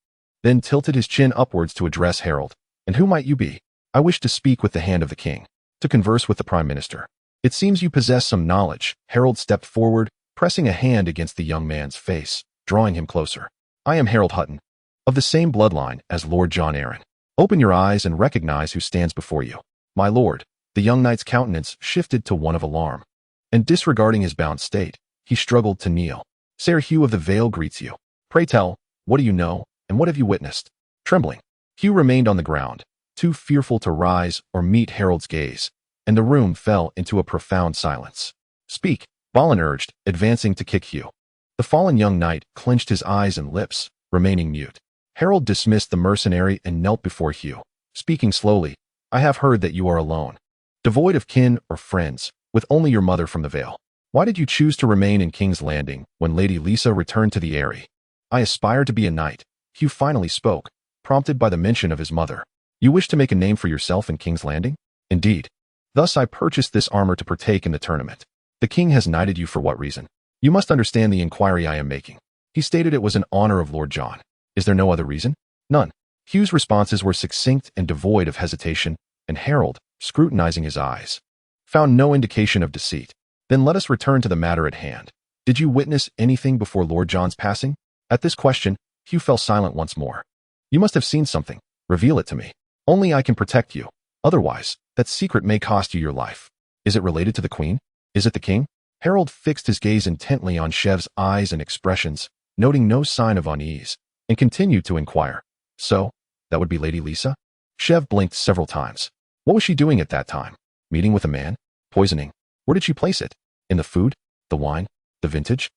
then tilted his chin upwards to address Harold. And who might you be? I wish to speak with the hand of the king, to converse with the prime minister. It seems you possess some knowledge. Harold stepped forward, pressing a hand against the young man's face, drawing him closer. I am Harold Hutton, of the same bloodline as Lord John Arryn. Open your eyes and recognize who stands before you. My lord, the young knight's countenance shifted to one of alarm, and disregarding his bound state, he struggled to kneel. Sir Hugh of the Vale greets you. Pray tell, what do you know, and what have you witnessed? Trembling, Hugh remained on the ground, too fearful to rise or meet Harold's gaze, and the room fell into a profound silence. Speak, Balin urged, advancing to kick Hugh. The fallen young knight clenched his eyes and lips, remaining mute. Harold dismissed the mercenary and knelt before Hugh, speaking slowly. I have heard that you are alone, devoid of kin or friends, with only your mother from the Vale. Why did you choose to remain in King's Landing when Lady Lisa returned to the Eyrie? I aspire to be a knight, Hugh finally spoke, prompted by the mention of his mother. You wish to make a name for yourself in King's Landing? Indeed. Thus I purchased this armor to partake in the tournament. The king has knighted you for what reason? You must understand the inquiry I am making. He stated it was in honor of Lord John. Is there no other reason? None. Hugh's responses were succinct and devoid of hesitation, and Harold, scrutinizing his eyes, found no indication of deceit. Then let us return to the matter at hand. Did you witness anything before Lord John's passing? At this question, Hugh fell silent once more. You must have seen something. Reveal it to me. Only I can protect you. Otherwise, that secret may cost you your life. Is it related to the queen? Is it the king? Harold fixed his gaze intently on Chev's eyes and expressions, noting no sign of unease, and continued to inquire. So, that would be Lady Lisa? Chev blinked several times. What was she doing at that time? Meeting with a man? Poisoning? Where did she place it? In the food? The wine? The vintage?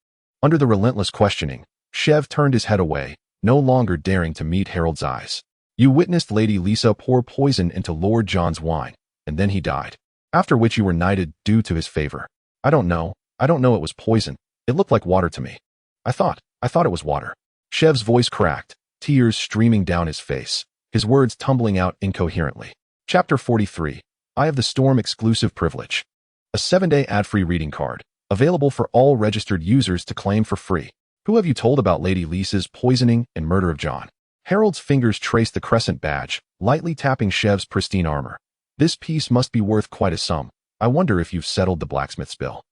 Under the relentless questioning, Chev turned his head away, no longer daring to meet Harold's eyes. You witnessed Lady Lisa pour poison into Lord John's wine, and then he died. After which you were knighted due to his favor. I don't know it was poison. It looked like water to me. I thought it was water. Chev's voice cracked, tears streaming down his face, his words tumbling out incoherently. Chapter 43. Eye of the Storm exclusive privilege. A 7-day ad-free reading card, available for all registered users to claim for free. Who have you told about Lady Lisa's poisoning and murder of John? Harold's fingers traced the crescent badge, lightly tapping Chev's pristine armor. This piece must be worth quite a sum. I wonder if you've settled the blacksmith's bill.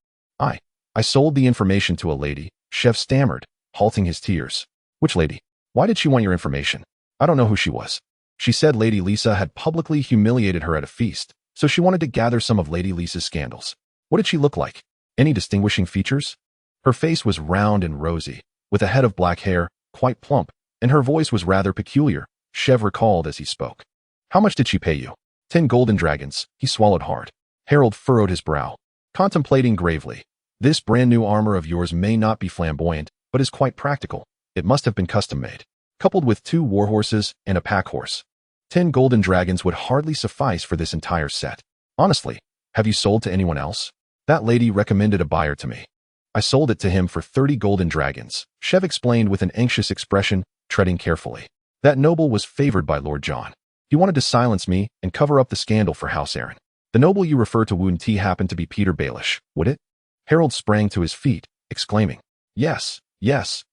I sold the information to a lady, Chev stammered, halting his tears. Which lady? Why did she want your information? I don't know who she was. She said Lady Lisa had publicly humiliated her at a feast, so she wanted to gather some of Lady Lisa's scandals. What did she look like? Any distinguishing features? Her face was round and rosy, with a head of black hair, quite plump, and her voice was rather peculiar, Chev recalled as he spoke. How much did she pay you? 10 golden dragons. He swallowed hard. Harold furrowed his brow, contemplating gravely. This brand new armor of yours may not be flamboyant, but is quite practical. It must have been custom-made, coupled with 2 warhorses and a pack horse. 10 golden dragons would hardly suffice for this entire set. Honestly, have you sold to anyone else? That lady recommended a buyer to me. I sold it to him for 30 golden dragons, Chev explained with an anxious expression, treading carefully. That noble was favored by Lord John. He wanted to silence me and cover up the scandal for House Arryn. The noble you refer to wouldn't happen to be Peter Baelish, would it? Harold sprang to his feet, exclaiming, Yes,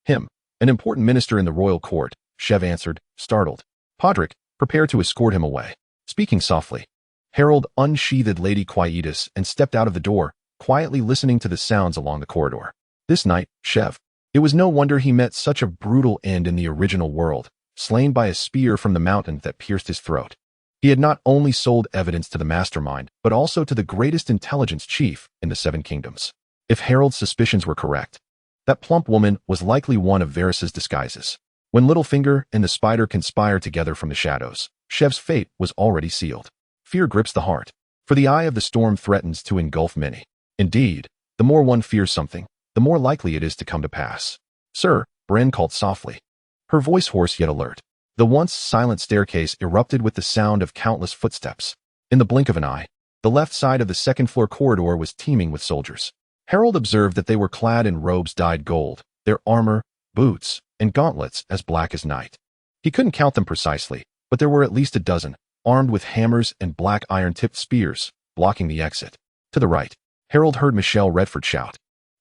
him. An important minister in the royal court, Chev answered, startled. Podrick, prepare to escort him away. Speaking softly, Harold unsheathed Lady Quietus and stepped out of the door, quietly listening to the sounds along the corridor. This night, Chev. It was no wonder he met such a brutal end in the original world, slain by a spear from the mountain that pierced his throat. He had not only sold evidence to the mastermind, but also to the greatest intelligence chief in the 7 kingdoms. If Harold's suspicions were correct, that plump woman was likely one of Varys's disguises. When Littlefinger and the spider conspired together from the shadows, Chev's fate was already sealed. Fear grips the heart, for the eye of the storm threatens to engulf many. Indeed, the more one fears something, the more likely it is to come to pass. Sir, Bren called softly, her voice hoarse yet alert. The once silent staircase erupted with the sound of countless footsteps. In the blink of an eye, the left side of the second-floor corridor was teeming with soldiers. Harold observed that they were clad in robes dyed gold, their armor, boots, and gauntlets as black as night. He couldn't count them precisely, but there were at least a dozen, armed with hammers and black iron-tipped spears, blocking the exit. To the right, Harold heard Michelle Redford shout.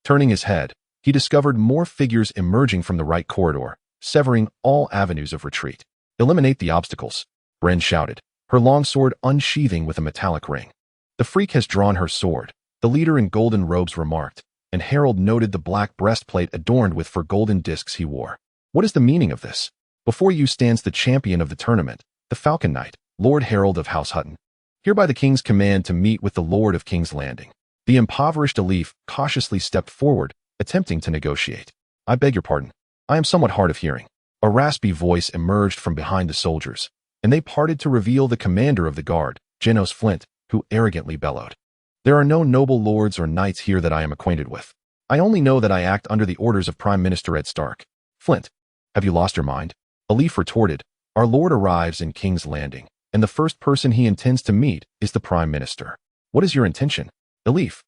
Turning his head, he discovered more figures emerging from the right corridor, severing all avenues of retreat. "Eliminate the obstacles," Bren shouted, her long sword unsheathing with a metallic ring. "The freak has drawn her sword," the leader in golden robes remarked, and Harold noted the black breastplate adorned with four golden discs he wore. "What is the meaning of this? Before you stands the champion of the tournament, the Falcon Knight, Lord Harold of House Hutton. Hereby the king's command to meet with the Lord of King's Landing." The impoverished Elif cautiously stepped forward, attempting to negotiate. "I beg your pardon. I am somewhat hard of hearing." A raspy voice emerged from behind the soldiers, and they parted to reveal the commander of the guard, Genos Flint, who arrogantly bellowed. "There are no noble lords or knights here that I am acquainted with. I only know that I act under the orders of Prime Minister Ed Stark." "Flint, have you lost your mind?" Elif retorted. "Our lord arrives in King's Landing, and the first person he intends to meet is the Prime Minister. What is your intention?" Elif,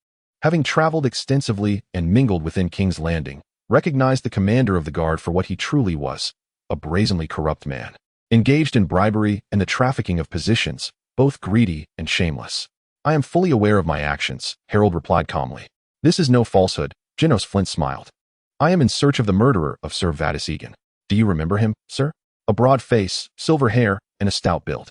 having traveled extensively and mingled within King's Landing, recognized the commander of the guard for what he truly was, a brazenly corrupt man, engaged in bribery and the trafficking of positions, both greedy and shameless. "I am fully aware of my actions," Harold replied calmly. "This is no falsehood," Genos Flint smiled. "I am in search of the murderer of Sir Vadis Egan. Do you remember him, sir? A broad face, silver hair, and a stout build.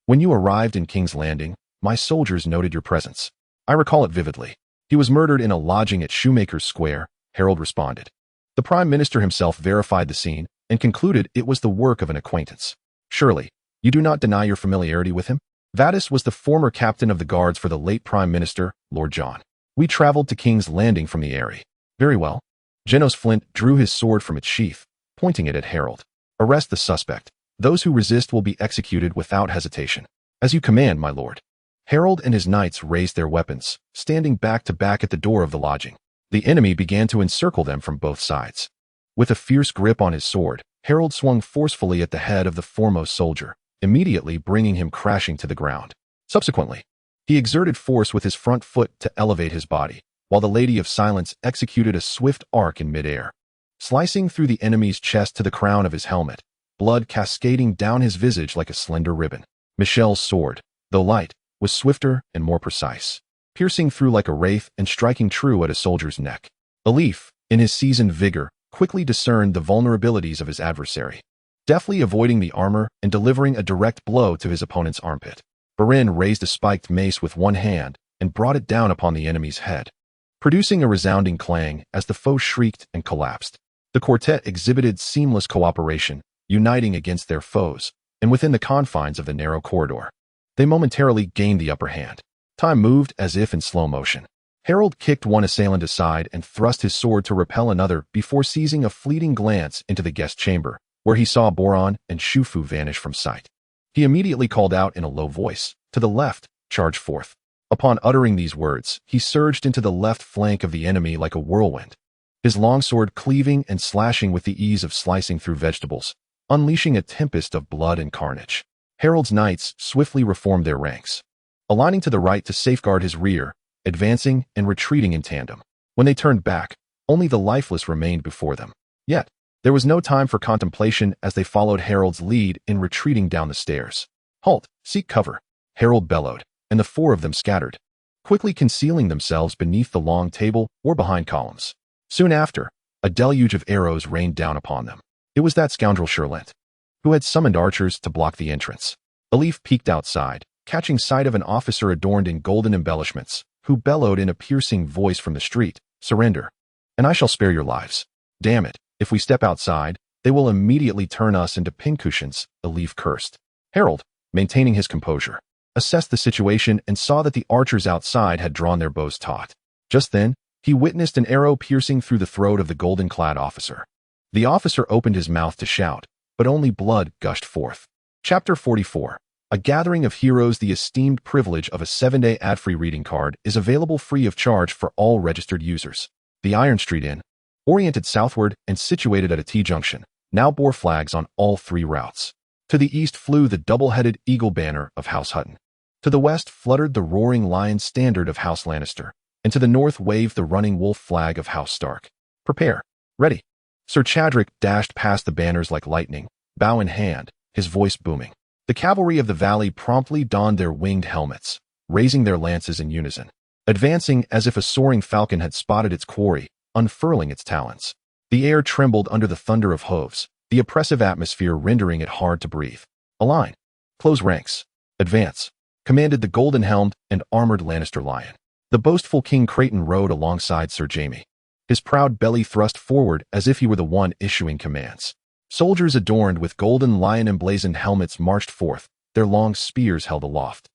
When you arrived in King's Landing, my soldiers noted your presence. I recall it vividly. He was murdered in a lodging at Shoemaker's Square," Harold responded. The Prime Minister himself verified the scene and concluded it was the work of an acquaintance. "Surely, you do not deny your familiarity with him?" "Vadis was the former captain of the guards for the late Prime Minister, Lord John. We traveled to King's Landing from the Eyrie." "Very well." Genos Flint drew his sword from its sheath, pointing it at Harold. "Arrest the suspect. Those who resist will be executed without hesitation." "As you command, my lord." Harold and his knights raised their weapons, standing back to back at the door of the lodging. The enemy began to encircle them from both sides. With a fierce grip on his sword, Harold swung forcefully at the head of the foremost soldier, immediately bringing him crashing to the ground. Subsequently, he exerted force with his front foot to elevate his body, while the Lady of Silence executed a swift arc in midair, slicing through the enemy's chest to the crown of his helmet, blood cascading down his visage like a slender ribbon. Michelle's sword, though light, was swifter and more precise, piercing through like a wraith and striking true at a soldier's neck. Elif, in his seasoned vigor, quickly discerned the vulnerabilities of his adversary, deftly avoiding the armor and delivering a direct blow to his opponent's armpit. Beren raised a spiked mace with one hand and brought it down upon the enemy's head, producing a resounding clang as the foe shrieked and collapsed. The quartet exhibited seamless cooperation, uniting against their foes, and within the confines of the narrow corridor, they momentarily gained the upper hand. Time moved as if in slow motion. Harold kicked one assailant aside and thrust his sword to repel another before seizing a fleeting glance into the guest chamber, where he saw Boron and Shufu vanish from sight. He immediately called out in a low voice, "To the left, charge forth." Upon uttering these words, he surged into the left flank of the enemy like a whirlwind, his longsword cleaving and slashing with the ease of slicing through vegetables, unleashing a tempest of blood and carnage. Harold's knights swiftly reformed their ranks, aligning to the right to safeguard his rear, advancing and retreating in tandem. When they turned back, only the lifeless remained before them. Yet, there was no time for contemplation as they followed Harold's lead in retreating down the stairs. "Halt! Seek cover!" Harold bellowed, and the four of them scattered, quickly concealing themselves beneath the long table or behind columns. Soon after, a deluge of arrows rained down upon them. It was that scoundrel Sherlent, who had summoned archers to block the entrance. Elif peeked outside, catching sight of an officer adorned in golden embellishments, who bellowed in a piercing voice from the street, "Surrender, and I shall spare your lives." "Damn it, if we step outside, they will immediately turn us into pincushions," Elif cursed. Harold, maintaining his composure, assessed the situation and saw that the archers outside had drawn their bows taut. Just then, he witnessed an arrow piercing through the throat of the golden-clad officer. The officer opened his mouth to shout, but only blood gushed forth. Chapter 44. A Gathering of Heroes. The esteemed privilege of a 7-day ad-free reading card is available free of charge for all registered users. The Iron Street Inn, oriented southward and situated at a T-junction, now bore flags on all three routes. To the east flew the double-headed eagle banner of House Hutton. To the west fluttered the roaring lion standard of House Lannister, and to the north waved the running wolf flag of House Stark. Prepare. Ready. Sir Chadrick dashed past the banners like lightning, bow in hand, his voice booming. The cavalry of the valley promptly donned their winged helmets, raising their lances in unison, advancing as if a soaring falcon had spotted its quarry, unfurling its talons. The air trembled under the thunder of hooves, the oppressive atmosphere rendering it hard to breathe. "Align. Close ranks. Advance," commanded the golden-helmed and armored Lannister lion. The boastful King Creighton rode alongside Sir Jaime, his proud belly thrust forward as if he were the one issuing commands. Soldiers adorned with golden lion-emblazoned helmets marched forth, their long spears held aloft,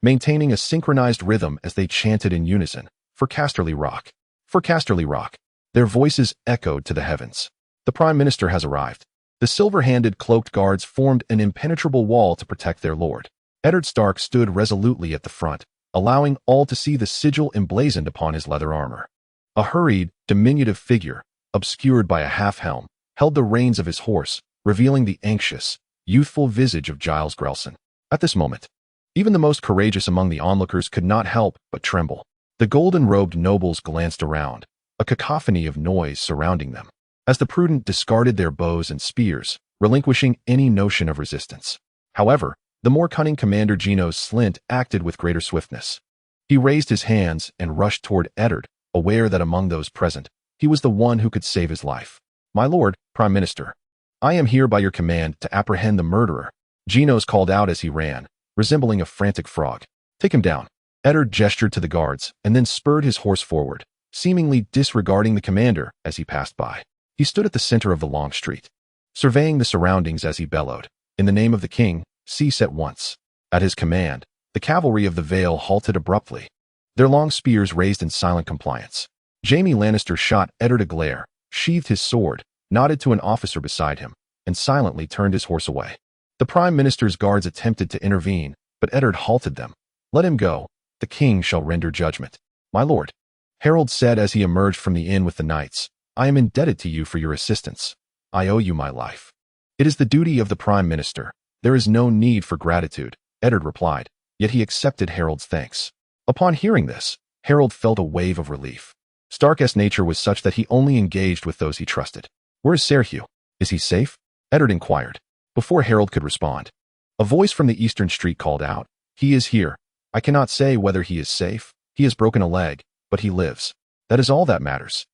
maintaining a synchronized rhythm as they chanted in unison, "For Casterly Rock! For Casterly Rock!" Their voices echoed to the heavens. "The Prime Minister has arrived." The silver-handed cloaked guards formed an impenetrable wall to protect their lord. Eddard Stark stood resolutely at the front, allowing all to see the sigil emblazoned upon his leather armor. A hurried, diminutive figure, obscured by a half-helm, held the reins of his horse, revealing the anxious, youthful visage of Giles Grelson. At this moment, even the most courageous among the onlookers could not help but tremble. The golden-robed nobles glanced around, a cacophony of noise surrounding them, as the prudent discarded their bows and spears, relinquishing any notion of resistance. However, the more cunning Commander Genos Slint acted with greater swiftness. He raised his hands and rushed toward Eddard, aware that among those present, he was the one who could save his life. "My lord, Prime Minister, I am here by your command to apprehend the murderer," Genos called out as he ran, resembling a frantic frog. "Take him down." Eddard gestured to the guards and then spurred his horse forward, seemingly disregarding the commander as he passed by. He stood at the center of the long street, surveying the surroundings as he bellowed, "In the name of the king, cease at once." At his command, the cavalry of the Vale halted abruptly, their long spears raised in silent compliance. Jaime Lannister shot Eddard a glare, sheathed his sword, nodded to an officer beside him, and silently turned his horse away. The Prime Minister's guards attempted to intervene, but Eddard halted them. "Let him go. The king shall render judgment." "My lord," Harold said as he emerged from the inn with the knights, "I am indebted to you for your assistance. I owe you my life." "It is the duty of the Prime Minister. There is no need for gratitude," Eddard replied, yet he accepted Harold's thanks. Upon hearing this, Harold felt a wave of relief. Stark's nature was such that he only engaged with those he trusted. "Where is Serhue? Is he safe?" Eddard inquired. Before Harold could respond, a voice from the eastern street called out, "He is here. I cannot say whether he is safe. He has broken a leg, but he lives. That is all that matters."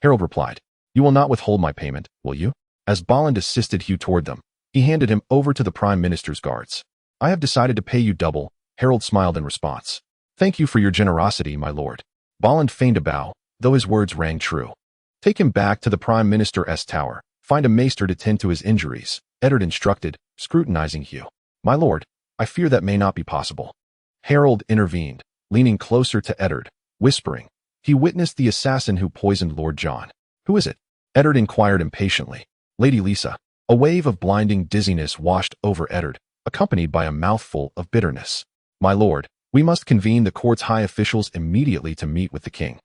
Harold replied, "You will not withhold my payment, will you?" As Bolland assisted Hugh toward them, he handed him over to the Prime Minister's guards. "I have decided to pay you double," Harold smiled in response. "Thank you for your generosity, my lord." Bolland feigned a bow, though his words rang true. "Take him back to the Prime Minister's tower. Find a maester to tend to his injuries," Eddard instructed, scrutinizing Hugh. "My lord, I fear that may not be possible." Harold intervened, leaning closer to Eddard, whispering, "He witnessed the assassin who poisoned Lord John." "Who is it?" Eddard inquired impatiently. "Lady Lisa." A wave of blinding dizziness washed over Eddard, accompanied by a mouthful of bitterness. "My lord, we must convene the court's high officials immediately to meet with the king,"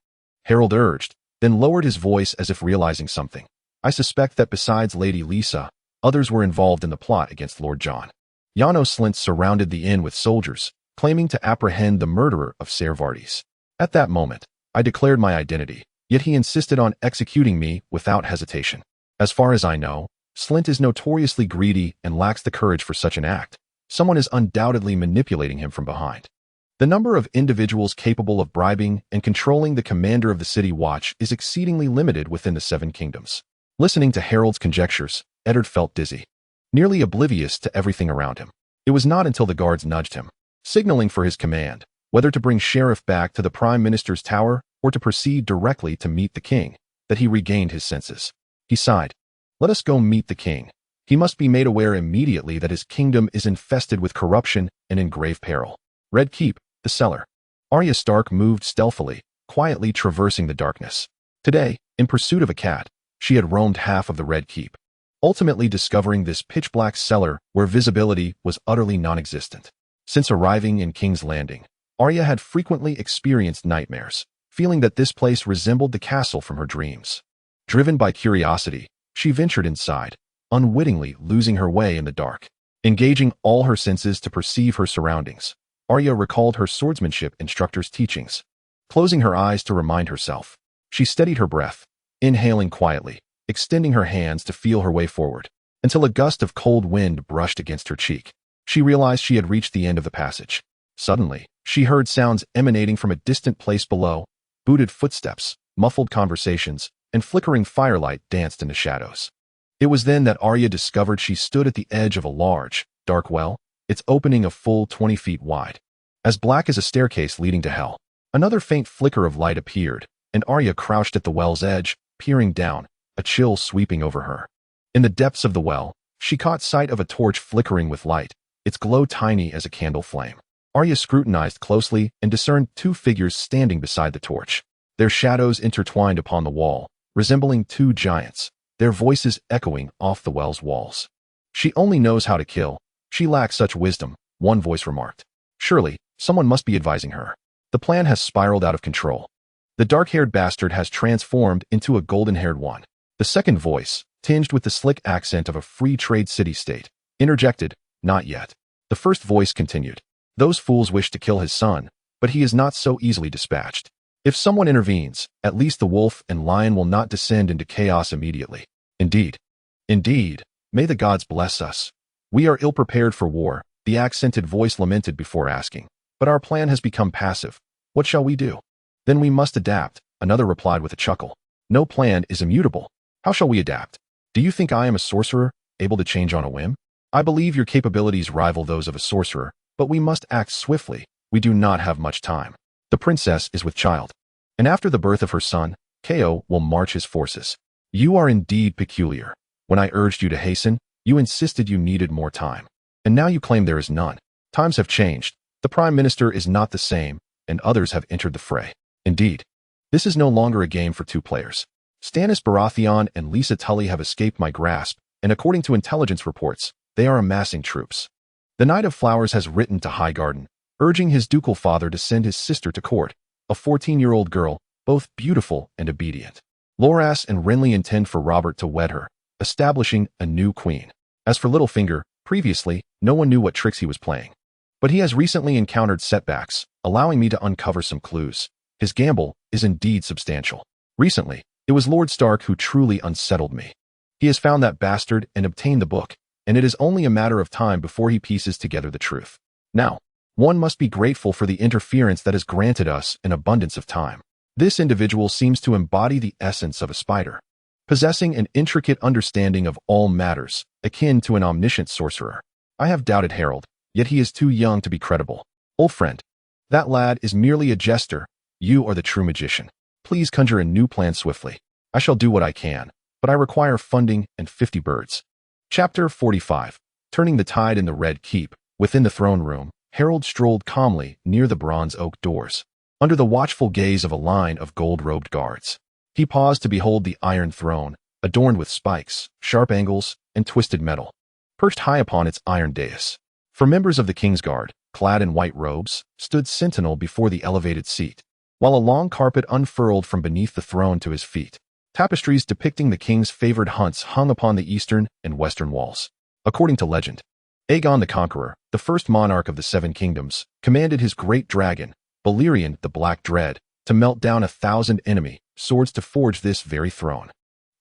Harold urged, then lowered his voice as if realizing something. "I suspect that besides Lady Lisa, others were involved in the plot against Lord John." Janos Slint surrounded the inn with soldiers, claiming to apprehend the murderer of Ser Vardis. At that moment, I declared my identity, yet he insisted on executing me without hesitation. As far as I know, Slint is notoriously greedy and lacks the courage for such an act. Someone is undoubtedly manipulating him from behind. The number of individuals capable of bribing and controlling the commander of the city watch is exceedingly limited within the Seven Kingdoms. Listening to Harold's conjectures, Eddard felt dizzy, nearly oblivious to everything around him. It was not until the guards nudged him, signaling for his command, whether to bring Sheriff back to the Prime Minister's tower or to proceed directly to meet the king, that he regained his senses. He sighed. "Let us go meet the king. He must be made aware immediately that his kingdom is infested with corruption and in grave peril." Red Keep, the cellar. Arya Stark moved stealthily, quietly traversing the darkness. Today, in pursuit of a cat, she had roamed half of the Red Keep, ultimately discovering this pitch-black cellar where visibility was utterly non-existent. Since arriving in King's Landing, Arya had frequently experienced nightmares, feeling that this place resembled the castle from her dreams. Driven by curiosity, she ventured inside, unwittingly losing her way in the dark. Engaging all her senses to perceive her surroundings, Arya recalled her swordsmanship instructor's teachings. Closing her eyes to remind herself, she steadied her breath, inhaling quietly, extending her hands to feel her way forward, until a gust of cold wind brushed against her cheek. She realized she had reached the end of the passage. Suddenly, she heard sounds emanating from a distant place below. Booted footsteps, muffled conversations, and flickering firelight danced in the shadows. It was then that Arya discovered she stood at the edge of a large, dark well, its opening a full 20 feet wide, as black as a staircase leading to hell. Another faint flicker of light appeared, and Arya crouched at the well's edge, peering down, a chill sweeping over her. In the depths of the well, she caught sight of a torch flickering with light, its glow tiny as a candle flame. Arya scrutinized closely and discerned two figures standing beside the torch. Their shadows intertwined upon the wall, resembling two giants, their voices echoing off the well's walls. "She only knows how to kill. She lacks such wisdom," one voice remarked. "Surely, someone must be advising her. The plan has spiraled out of control. The dark-haired bastard has transformed into a golden-haired one." The second voice, tinged with the slick accent of a free trade city-state, interjected, "Not yet." The first voice continued, "Those fools wish to kill his son, but he is not so easily dispatched. If someone intervenes, at least the wolf and lion will not descend into chaos immediately." Indeed. Indeed. May the gods bless us. "We are ill-prepared for war," the accented voice lamented before asking. "But our plan has become passive. What shall we do?" "Then we must adapt," another replied with a chuckle. "No plan is immutable. How shall we adapt? Do you think I am a sorcerer, able to change on a whim? I believe your capabilities rival those of a sorcerer, but we must act swiftly. We do not have much time. The princess is with child, and after the birth of her son, Ko will march his forces. You are indeed peculiar. When I urged you to hasten, you insisted you needed more time. And now you claim there is none. Times have changed. The prime minister is not the same, and others have entered the fray. Indeed, this is no longer a game for two players. Stannis Baratheon and Lisa Tully have escaped my grasp, and according to intelligence reports, they are amassing troops. The Knight of Flowers has written to Highgarden, urging his ducal father to send his sister to court, a 14-year-old girl, both beautiful and obedient. Loras and Renly intend for Robert to wed her, establishing a new queen. As for Littlefinger, previously, no one knew what tricks he was playing. But he has recently encountered setbacks, allowing me to uncover some clues. His gamble is indeed substantial. Recently, it was Lord Stark who truly unsettled me. He has found that bastard and obtained the book, and it is only a matter of time before he pieces together the truth. Now, one must be grateful for the interference that has granted us an abundance of time. This individual seems to embody the essence of a spider, possessing an intricate understanding of all matters, akin to an omniscient sorcerer. I have doubted Harold, yet he is too young to be credible. Old friend, that lad is merely a jester. You are the true magician. Please conjure a new plan swiftly. I shall do what I can, but I require funding and 50 birds. Chapter 45. Turning the tide in the Red Keep. Within the throne room, Harold strolled calmly near the bronze oak doors, under the watchful gaze of a line of gold-robed guards. He paused to behold the iron throne, adorned with spikes, sharp angles, and twisted metal, perched high upon its iron dais. For members of the King's Guard, clad in white robes, stood sentinel before the elevated seat, while a long carpet unfurled from beneath the throne to his feet. Tapestries depicting the king's favored hunts hung upon the eastern and western walls. According to legend, Aegon the Conqueror, the first monarch of the Seven Kingdoms, commanded his great dragon, Balerion the Black Dread, to melt down 1,000 enemy swords to forge this very throne.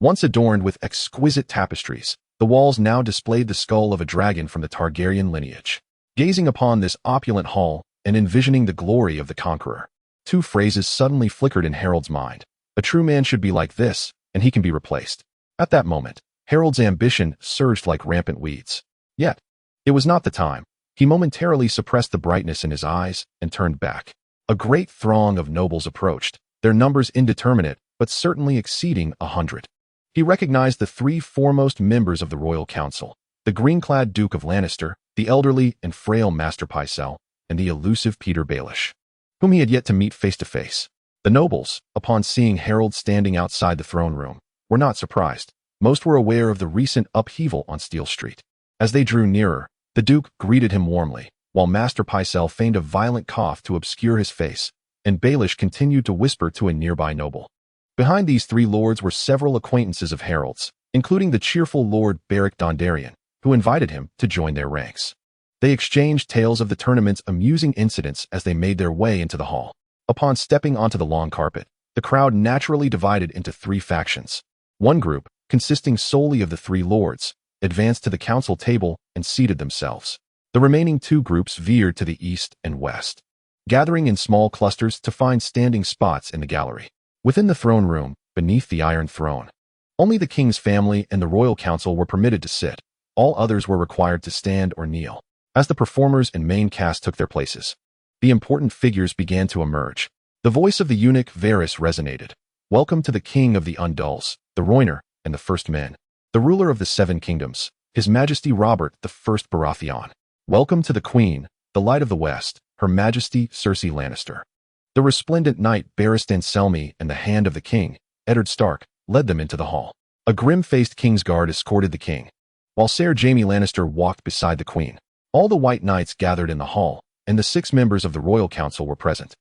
Once adorned with exquisite tapestries, the walls now displayed the skull of a dragon from the Targaryen lineage. Gazing upon this opulent hall and envisioning the glory of the Conqueror, two phrases suddenly flickered in Harold's mind. A true man should be like this, and he can be replaced. At that moment, Harold's ambition surged like rampant weeds. Yet, it was not the time. He momentarily suppressed the brightness in his eyes and turned back. A great throng of nobles approached, their numbers indeterminate, but certainly exceeding 100. He recognized the three foremost members of the royal council, the green-clad Duke of Lannister, the elderly and frail Master Pycelle, and the elusive Peter Baelish, whom he had yet to meet face to face. The nobles, upon seeing Harold standing outside the throne room, were not surprised. Most were aware of the recent upheaval on Steel Street. As they drew nearer, the Duke greeted him warmly, while Master Pycelle feigned a violent cough to obscure his face, and Baelish continued to whisper to a nearby noble. Behind these three lords were several acquaintances of Harold's, including the cheerful Lord Beric Dondarrion, who invited him to join their ranks. They exchanged tales of the tournament's amusing incidents as they made their way into the hall. Upon stepping onto the long carpet, the crowd naturally divided into three factions. One group, consisting solely of the three lords, advanced to the council table and seated themselves. The remaining two groups veered to the east and west, gathering in small clusters to find standing spots in the gallery. Within the throne room, beneath the Iron Throne, only the king's family and the royal council were permitted to sit. All others were required to stand or kneel. As the performers and main cast took their places, the important figures began to emerge. The voice of the eunuch Varys resonated. Welcome to the king of the Undulls, the Rhoynar, and the First Men, the ruler of the Seven Kingdoms, His Majesty Robert the First Baratheon. Welcome to the Queen, the Light of the West, Her Majesty Cersei Lannister. The resplendent knight Barristan Selmy and the Hand of the King, Eddard Stark, led them into the hall. A grim-faced Kingsguard escorted the king, while Ser Jaime Lannister walked beside the queen. All the White Knights gathered in the hall, and the 6 members of the royal council were present,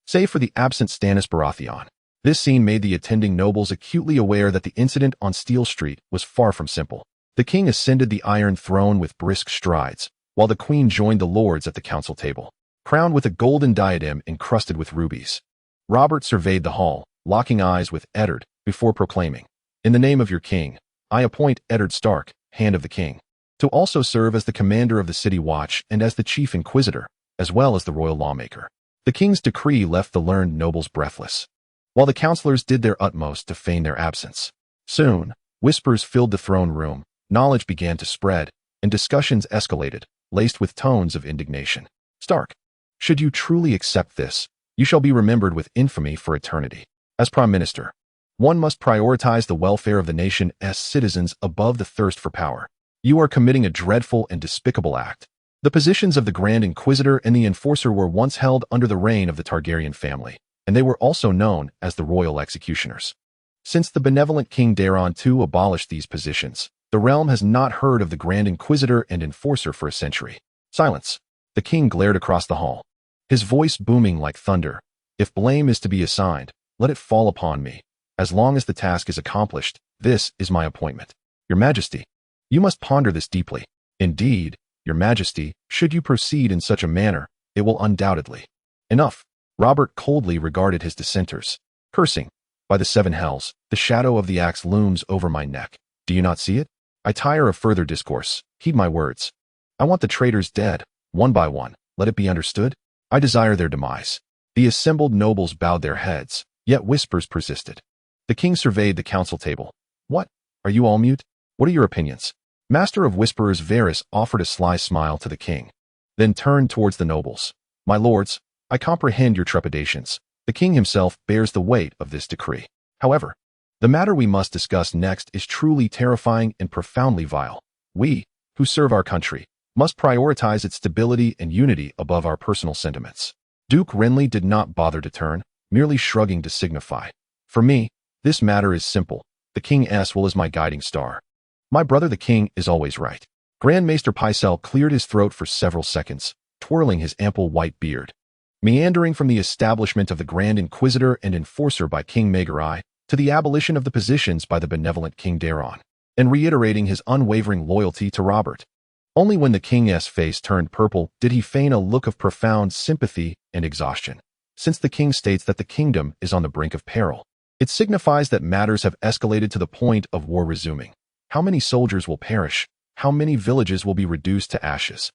save for the absent Stannis Baratheon. This scene made the attending nobles acutely aware that the incident on Steel Street was far from simple. The king ascended the Iron Throne with brisk strides, while the queen joined the lords at the council table, crowned with a golden diadem encrusted with rubies. Robert surveyed the hall, locking eyes with Eddard, before proclaiming, "In the name of your king, I appoint Eddard Stark, Hand of the King, to also serve as the commander of the City Watch and as the chief inquisitor, as well as the royal lawmaker." The king's decree left the learned nobles breathless, while the counselors did their utmost to feign their absence. Soon, whispers filled the throne room, knowledge began to spread, and discussions escalated, laced with tones of indignation. "Stark, should you truly accept this, you shall be remembered with infamy for eternity. As Prime Minister, one must prioritize the welfare of the nation's citizens above the thirst for power. You are committing a dreadful and despicable act." The positions of the Grand Inquisitor and the Enforcer were once held under the reign of the Targaryen family, and they were also known as the Royal Executioners. Since the benevolent King Daeron II abolished these positions, the realm has not heard of the Grand Inquisitor and Enforcer for a century. Silence. The king glared across the hall, his voice booming like thunder. "If blame is to be assigned, let it fall upon me. As long as the task is accomplished, this is my appointment. Your Majesty, you must ponder this deeply. Indeed, Your Majesty, should you proceed in such a manner, it will undoubtedly." "Enough." Robert coldly regarded his dissenters, cursing. "By the 7 hells, the shadow of the axe looms over my neck. Do you not see it? I tire of further discourse. Heed my words. I want the traitors dead, one by one. Let it be understood. I desire their demise." The assembled nobles bowed their heads, yet whispers persisted. The king surveyed the council table. "What? Are you all mute? What are your opinions?" Master of Whisperers Varys offered a sly smile to the king, then turned towards the nobles. "My lords, I comprehend your trepidations. The king himself bears the weight of this decree. However, the matter we must discuss next is truly terrifying and profoundly vile. We, who serve our country, must prioritize its stability and unity above our personal sentiments." Duke Renly did not bother to turn, merely shrugging to signify, "For me, this matter is simple. The King's will is my guiding star. My brother the king is always right." Grand Maester Pycelle cleared his throat for several seconds, twirling his ample white beard. Meandering from the establishment of the Grand Inquisitor and Enforcer by King Maegor to the abolition of the positions by the benevolent King Daeron, and reiterating his unwavering loyalty to Robert. Only when the king's face turned purple did he feign a look of profound sympathy and exhaustion. Since the king states that the kingdom is on the brink of peril, it signifies that matters have escalated to the point of war resuming. How many soldiers will perish? How many villages will be reduced to ashes?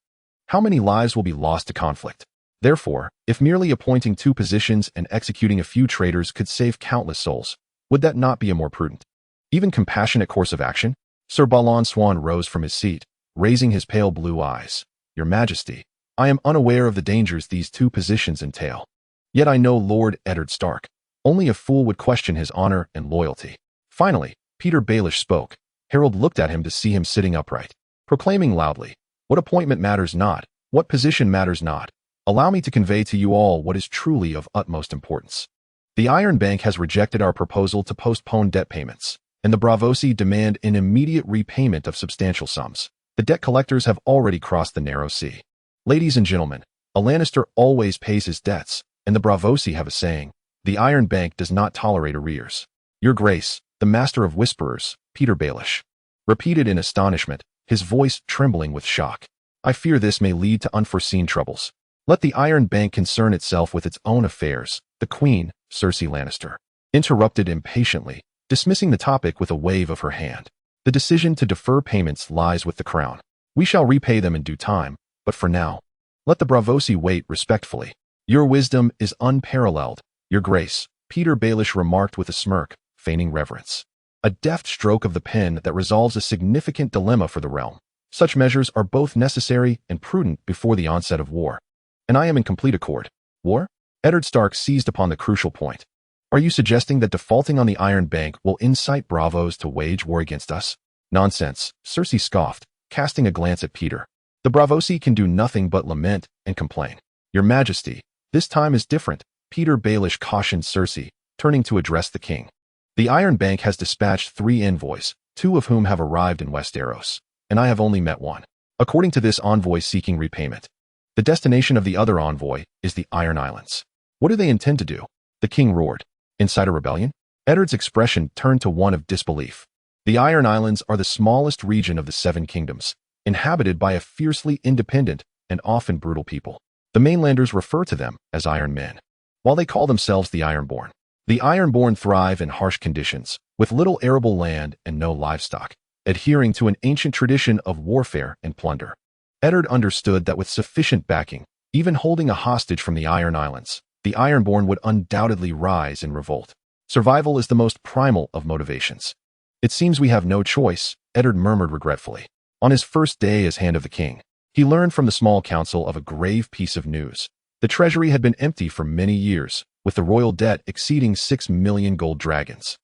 How many lives will be lost to conflict? Therefore, if merely appointing 2 positions and executing a few traitors could save countless souls, would that not be a more prudent, even compassionate course of action? Sir Balon Swan rose from his seat, raising his pale blue eyes. "Your Majesty, I am unaware of the dangers these 2 positions entail. Yet I know Lord Eddard Stark. Only a fool would question his honor and loyalty." Finally, Peter Baelish spoke. Harold looked at him to see him sitting upright, proclaiming loudly, "What appointment matters not, what position matters not. Allow me to convey to you all what is truly of utmost importance. The Iron Bank has rejected our proposal to postpone debt payments, and the Braavosi demand an immediate repayment of substantial sums. The debt collectors have already crossed the narrow sea. Ladies and gentlemen, a Lannister always pays his debts, and the Braavosi have a saying, the Iron Bank does not tolerate arrears. Your Grace, the Master of Whisperers, Peter Baelish," repeated in astonishment, his voice trembling with shock. "I fear this may lead to unforeseen troubles. Let the Iron Bank concern itself with its own affairs." The Queen, Cersei Lannister, interrupted impatiently, dismissing the topic with a wave of her hand. The decision to defer payments lies with the crown. We shall repay them in due time, but for now, let the Bravosi wait respectfully. Your wisdom is unparalleled, Your Grace, Peter Baelish remarked with a smirk, feigning reverence. A deft stroke of the pen that resolves a significant dilemma for the realm. Such measures are both necessary and prudent before the onset of war. And I am in complete accord. War? Eddard Stark seized upon the crucial point. Are you suggesting that defaulting on the Iron Bank will incite Bravos to wage war against us? Nonsense, Cersei scoffed, casting a glance at Peter. The Bravosi can do nothing but lament and complain. Your Majesty, this time is different, Peter Baelish cautioned Cersei, turning to address the king. The Iron Bank has dispatched 3 envoys, 2 of whom have arrived in Westeros, and I have only met one. According to this envoy seeking repayment, the destination of the other envoy is the Iron Islands. What do they intend to do? The king roared. Incite a rebellion? Eddard's expression turned to one of disbelief. The Iron Islands are the smallest region of the 7 kingdoms, inhabited by a fiercely independent and often brutal people. The mainlanders refer to them as Iron Men, while they call themselves the Ironborn. The Ironborn thrive in harsh conditions, with little arable land and no livestock, adhering to an ancient tradition of warfare and plunder. Eddard understood that with sufficient backing, even holding a hostage from the Iron Islands, the Ironborn would undoubtedly rise in revolt. Survival is the most primal of motivations. It seems we have no choice, Eddard murmured regretfully. On his first day as Hand of the King, he learned from the small council of a grave piece of news. The treasury had been empty for many years, with the royal debt exceeding 6 million gold dragons.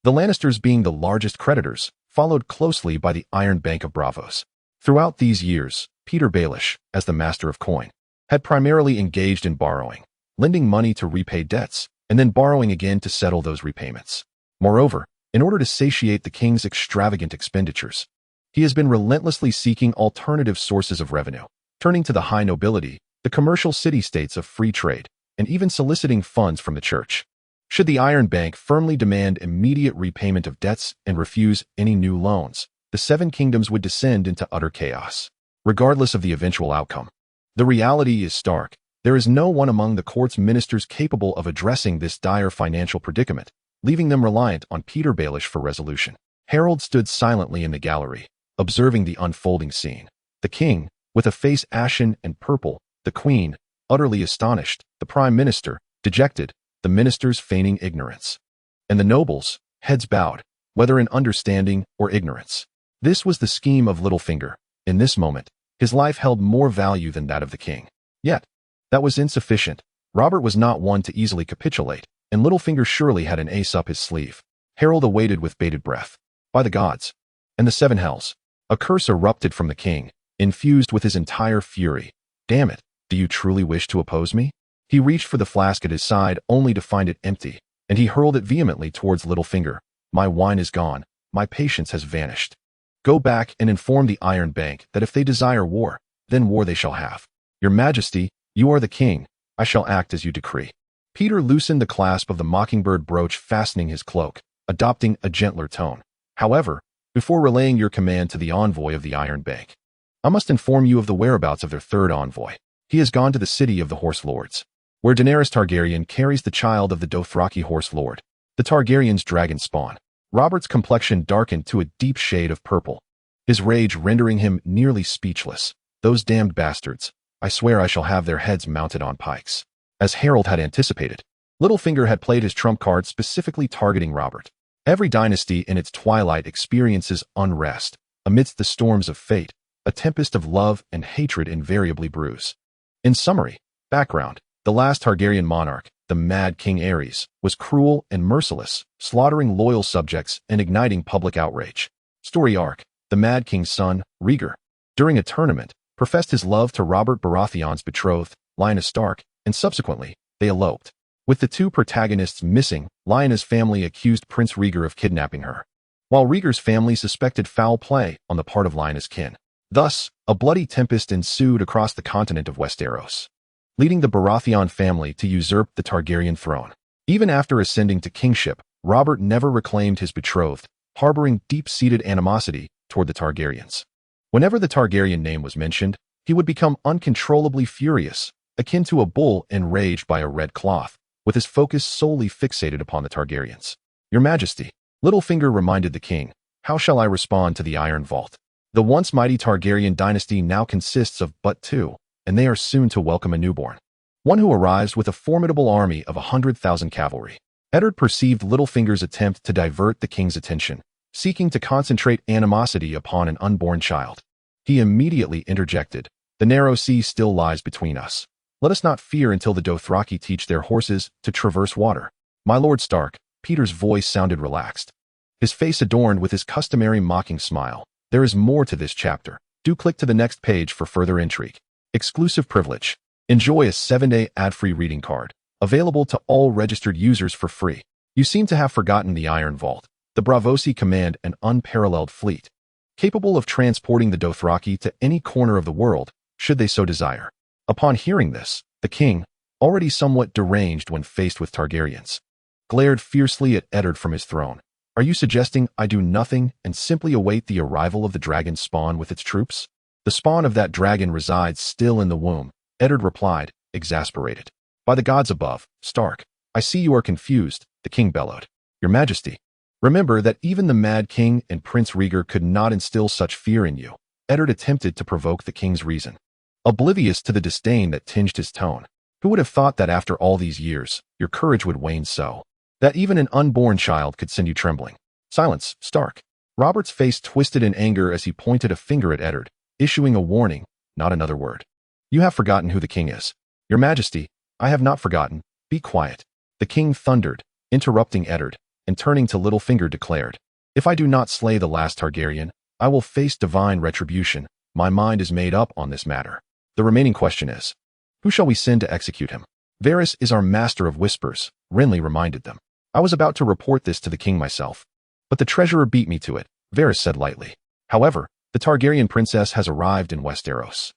The Lannisters being the largest creditors, followed closely by the Iron Bank of Bravos. Throughout these years, Peter Baelish, as the master of coin, had primarily engaged in borrowing, lending money to repay debts, and then borrowing again to settle those repayments. Moreover, in order to satiate the king's extravagant expenditures, he has been relentlessly seeking alternative sources of revenue, turning to the high nobility, the commercial city-states of free trade, and even soliciting funds from the church. Should the Iron Bank firmly demand immediate repayment of debts and refuse any new loans, the 7 kingdoms would descend into utter chaos, regardless of the eventual outcome. The reality is stark. There is no one among the court's ministers capable of addressing this dire financial predicament, leaving them reliant on Peter Baelish for resolution. Harold stood silently in the gallery, observing the unfolding scene. The king, with a face ashen and purple, the queen, utterly astonished, the prime minister, dejected, the ministers feigning ignorance, and the nobles, heads bowed, whether in understanding or ignorance. This was the scheme of Littlefinger. In this moment, his life held more value than that of the king. Yet, that was insufficient. Robert was not one to easily capitulate, and Littlefinger surely had an ace up his sleeve. Harold awaited with bated breath. By the gods, and the 7 hells, a curse erupted from the king, infused with his entire fury. Damn it, do you truly wish to oppose me? He reached for the flask at his side only to find it empty, and he hurled it vehemently towards Littlefinger. My wine is gone, my patience has vanished. Go back and inform the Iron Bank that if they desire war, then war they shall have. Your Majesty, you are the king, I shall act as you decree. Peter loosened the clasp of the mockingbird brooch fastening his cloak, adopting a gentler tone. However, before relaying your command to the envoy of the Iron Bank, I must inform you of the whereabouts of their 3rd envoy. He has gone to the city of the Horse Lords, where Daenerys Targaryen carries the child of the Dothraki Horse Lord, the Targaryens' dragon spawn. Robert's complexion darkened to a deep shade of purple, his rage rendering him nearly speechless. Those damned bastards, I swear I shall have their heads mounted on pikes. As Harold had anticipated, Littlefinger had played his trump card specifically targeting Robert. Every dynasty in its twilight experiences unrest. Amidst the storms of fate, a tempest of love and hatred invariably brews. In summary, background, the last Targaryen monarch, the Mad King Aerys, was cruel and merciless, slaughtering loyal subjects and igniting public outrage. Story arc, the Mad King's son, Rhaegar, during a tournament, professed his love to Robert Baratheon's betrothed, Lyanna Stark, and subsequently, they eloped. With the 2 protagonists missing, Lyanna's family accused Prince Rhaegar of kidnapping her, while Rhaegar's family suspected foul play on the part of Lyanna's kin. Thus, a bloody tempest ensued across the continent of Westeros, leading the Baratheon family to usurp the Targaryen throne. Even after ascending to kingship, Robert never reclaimed his betrothed, harboring deep-seated animosity toward the Targaryens. Whenever the Targaryen name was mentioned, he would become uncontrollably furious, akin to a bull enraged by a red cloth, with his focus solely fixated upon the Targaryens. Your Majesty, Littlefinger reminded the king, how shall I respond to the Iron Vault? The once mighty Targaryen dynasty now consists of but two, and they are soon to welcome a newborn. One who arrives with a formidable army of 100,000 cavalry. Eddard perceived Littlefinger's attempt to divert the king's attention, seeking to concentrate animosity upon an unborn child. He immediately interjected, the narrow sea still lies between us. Let us not fear until the Dothraki teach their horses to traverse water. My Lord Stark, Peter's voice sounded relaxed, his face adorned with his customary mocking smile. There is more to this chapter. Do click to the next page for further intrigue. Exclusive privilege. Enjoy a 7-day ad-free reading card, available to all registered users for free. You seem to have forgotten the Iron Vault. The Braavosi command an unparalleled fleet, capable of transporting the Dothraki to any corner of the world, should they so desire. Upon hearing this, the king, already somewhat deranged when faced with Targaryens, glared fiercely at Eddard from his throne. Are you suggesting I do nothing and simply await the arrival of the dragon spawn with its troops? The spawn of that dragon resides still in the womb, Eddard replied, exasperated. By the gods above, Stark, I see you are confused, the king bellowed. Your Majesty, remember that even the Mad King and Prince Rhaegar could not instill such fear in you. Eddard attempted to provoke the king's reason, oblivious to the disdain that tinged his tone. Who would have thought that after all these years, your courage would wane so? That even an unborn child could send you trembling. Silence, Stark. Robert's face twisted in anger as he pointed a finger at Eddard, issuing a warning, not another word. You have forgotten who the king is. Your Majesty, I have not forgotten. Be quiet. The king thundered, interrupting Eddard, and turning to Littlefinger declared, if I do not slay the last Targaryen, I will face divine retribution. My mind is made up on this matter. The remaining question is, who shall we send to execute him? Varys is our master of whispers, Renly reminded them. I was about to report this to the king myself, but the treasurer beat me to it, Varys said lightly. However, the Targaryen princess has arrived in Westeros.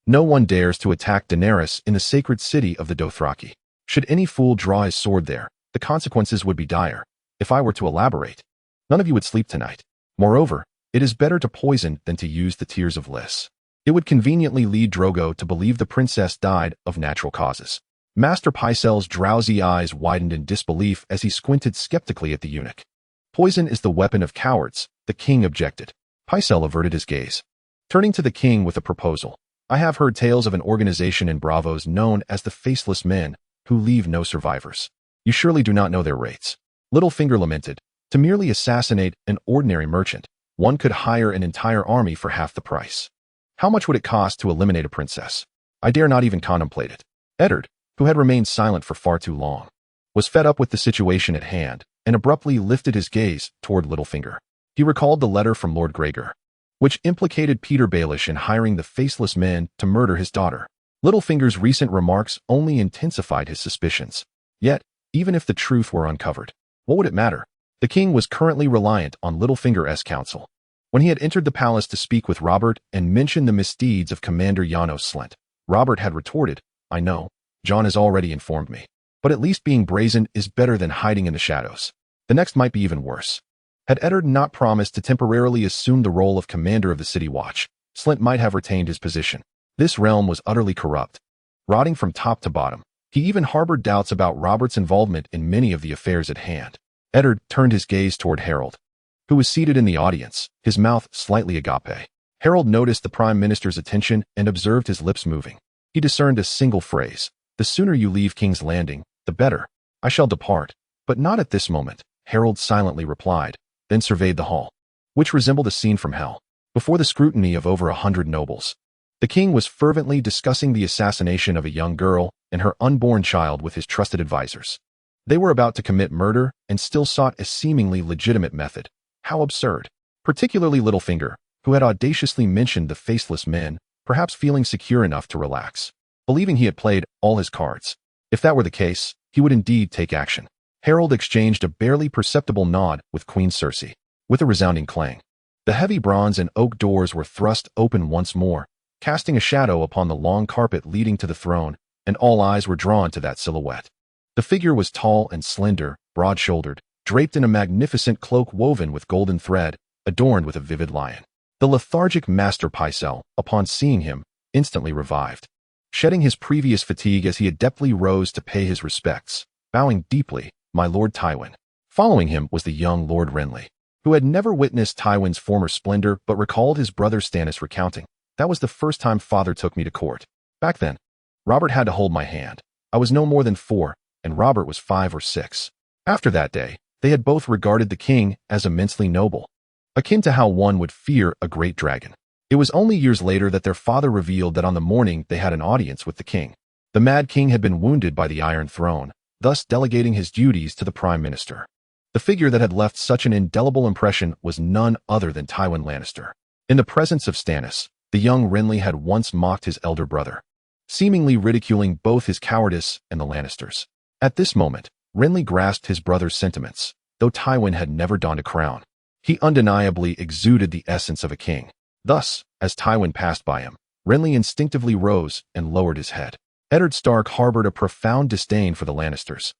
No one dares to attack Daenerys in the sacred city of the Dothraki. Should any fool draw his sword there, the consequences would be dire. If I were to elaborate, none of you would sleep tonight. Moreover, it is better to poison than to use the tears of Lys. It would conveniently lead Drogo to believe the princess died of natural causes. Master Pycelle's drowsy eyes widened in disbelief as he squinted skeptically at the eunuch. Poison is the weapon of cowards, the king objected. Pycelle averted his gaze, turning to the king with a proposal. I have heard tales of an organization in Braavos known as the Faceless Men, who leave no survivors. You surely do not know their rates. Littlefinger lamented. To merely assassinate an ordinary merchant, one could hire an entire army for half the price. How much would it cost to eliminate a princess? I dare not even contemplate it. Eddard, who had remained silent for far too long, was fed up with the situation at hand and abruptly lifted his gaze toward Littlefinger. He recalled the letter from Lord Gregor, which implicated Peter Baelish in hiring the Faceless Men to murder his daughter. Littlefinger's recent remarks only intensified his suspicions. Yet, even if the truth were uncovered, what would it matter? The king was currently reliant on Littlefinger's counsel. When he had entered the palace to speak with Robert and mentioned the misdeeds of Commander Janos Slint, Robert had retorted, I know, Jon has already informed me, but at least being brazen is better than hiding in the shadows. The next might be even worse. Had Eddard not promised to temporarily assume the role of commander of the City Watch, Slint might have retained his position. This realm was utterly corrupt, rotting from top to bottom. He even harbored doubts about Robert's involvement in many of the affairs at hand. Eddard turned his gaze toward Harold, who was seated in the audience, his mouth slightly agape. Harold noticed the Prime Minister's attention and observed his lips moving. He discerned a single phrase. The sooner you leave King's Landing, the better. I shall depart, but not at this moment, Harold silently replied, then surveyed the hall, which resembled a scene from hell. Before the scrutiny of over 100 nobles, the king was fervently discussing the assassination of a young girl and her unborn child with his trusted advisors. They were about to commit murder and still sought a seemingly legitimate method. How absurd. Particularly Littlefinger, who had audaciously mentioned the Faceless Men, perhaps feeling secure enough to relax, believing he had played all his cards. If that were the case, he would indeed take action. Harold exchanged a barely perceptible nod with Queen Cersei. With a resounding clang, the heavy bronze and oak doors were thrust open once more, casting a shadow upon the long carpet leading to the throne, and all eyes were drawn to that silhouette. The figure was tall and slender, broad-shouldered, draped in a magnificent cloak woven with golden thread, adorned with a vivid lion. The lethargic Master Pycelle, upon seeing him, instantly revived, shedding his previous fatigue as he adeptly rose to pay his respects, bowing deeply, My Lord Tywin. Following him was the young Lord Renly, who had never witnessed Tywin's former splendor but recalled his brother Stannis recounting, "That was the first time father took me to court. Back then, Robert had to hold my hand. I was no more than 4, and Robert was 5 or 6. After that day, they had both regarded the king as immensely noble, akin to how one would fear a great dragon. It was only years later that their father revealed that on the morning they had an audience with the king, the Mad King had been wounded by the Iron Throne, thus delegating his duties to the Prime Minister. The figure that had left such an indelible impression was none other than Tywin Lannister. In the presence of Stannis, the young Renly had once mocked his elder brother, seemingly ridiculing both his cowardice and the Lannisters. At this moment, Renly grasped his brother's sentiments. Though Tywin had never donned a crown, he undeniably exuded the essence of a king. Thus, as Tywin passed by him, Renly instinctively rose and lowered his head. Eddard Stark harbored a profound disdain for the Lannisters,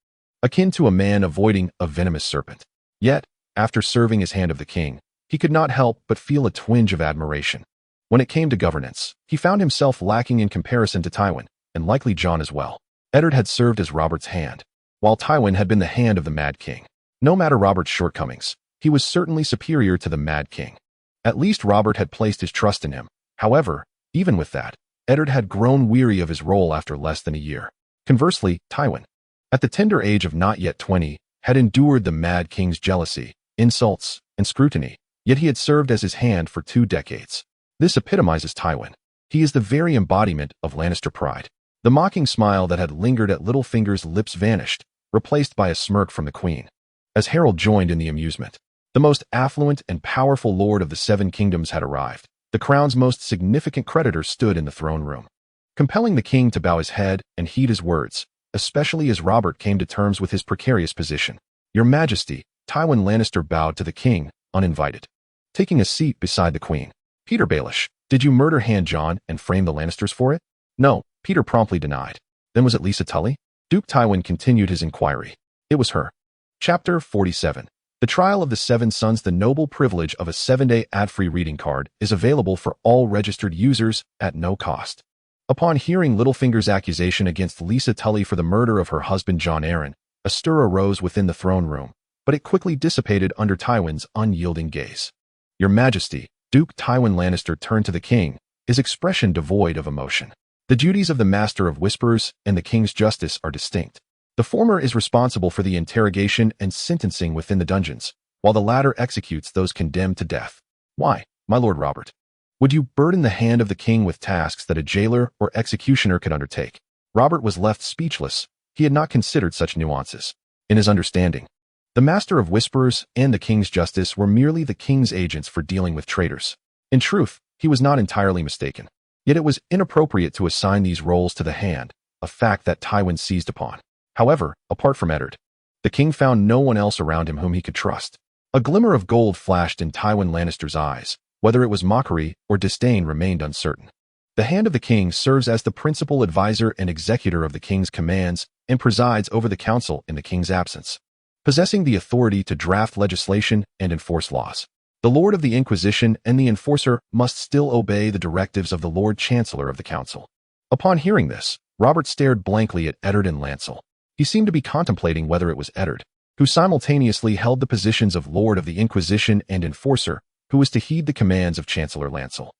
akin to a man avoiding a venomous serpent. Yet, after serving as Hand of the King, he could not help but feel a twinge of admiration. When it came to governance, he found himself lacking in comparison to Tywin, and likely Jon as well. Eddard had served as Robert's hand, while Tywin had been the hand of the Mad King. No matter Robert's shortcomings, he was certainly superior to the Mad King. At least Robert had placed his trust in him. However, even with that, Eddard had grown weary of his role after less than a year. Conversely, Tywin, at the tender age of not yet 20, had endured the Mad King's jealousy, insults, and scrutiny, yet he had served as his hand for 2 decades. This epitomizes Tywin. He is the very embodiment of Lannister pride. The mocking smile that had lingered at Littlefinger's lips vanished, replaced by a smirk from the Queen, as Harold joined in the amusement. The most affluent and powerful lord of the 7 kingdoms had arrived. The crown's most significant creditor stood in the throne room, compelling the king to bow his head and heed his words, especially as Robert came to terms with his precarious position. "Your Majesty," Tywin Lannister bowed to the king, uninvited, taking a seat beside the Queen. "Peter Baelish, did you murder Hand Jon and frame the Lannisters for it?" "No," Peter promptly denied. "Then was it Lisa Tully?" Duke Tywin continued his inquiry. "It was her." Chapter 47. The Trial of the 7 Sons. The noble privilege of a 7-day ad-free reading card is available for all registered users at no cost. Upon hearing Littlefinger's accusation against Lisa Tully for the murder of her husband Jon Arryn, a stir arose within the throne room, but it quickly dissipated under Tywin's unyielding gaze. "Your Majesty," Duke Tywin Lannister turned to the king, his expression devoid of emotion. "The duties of the Master of Whispers and the King's Justice are distinct. The former is responsible for the interrogation and sentencing within the dungeons, while the latter executes those condemned to death. Why, my Lord Robert, would you burden the hand of the king with tasks that a jailer or executioner could undertake?" Robert was left speechless. He had not considered such nuances. In his understanding, the Master of Whispers and the King's Justice were merely the king's agents for dealing with traitors. In truth, he was not entirely mistaken. Yet it was inappropriate to assign these roles to the hand, a fact that Tywin seized upon. However, apart from Eddard, the king found no one else around him whom he could trust. A glimmer of gold flashed in Tywin Lannister's eyes. Whether it was mockery or disdain remained uncertain. The Hand of the King serves as the principal advisor and executor of the king's commands and presides over the council in the king's absence, possessing the authority to draft legislation and enforce laws. The Lord of the Inquisition and the enforcer must still obey the directives of the Lord Chancellor of the council. Upon hearing this, Robert stared blankly at Eddard and Lancel. He seemed to be contemplating whether it was Eddard, who simultaneously held the positions of Lord of the Inquisition and Enforcer, who was to heed the commands of Chancellor Lancel,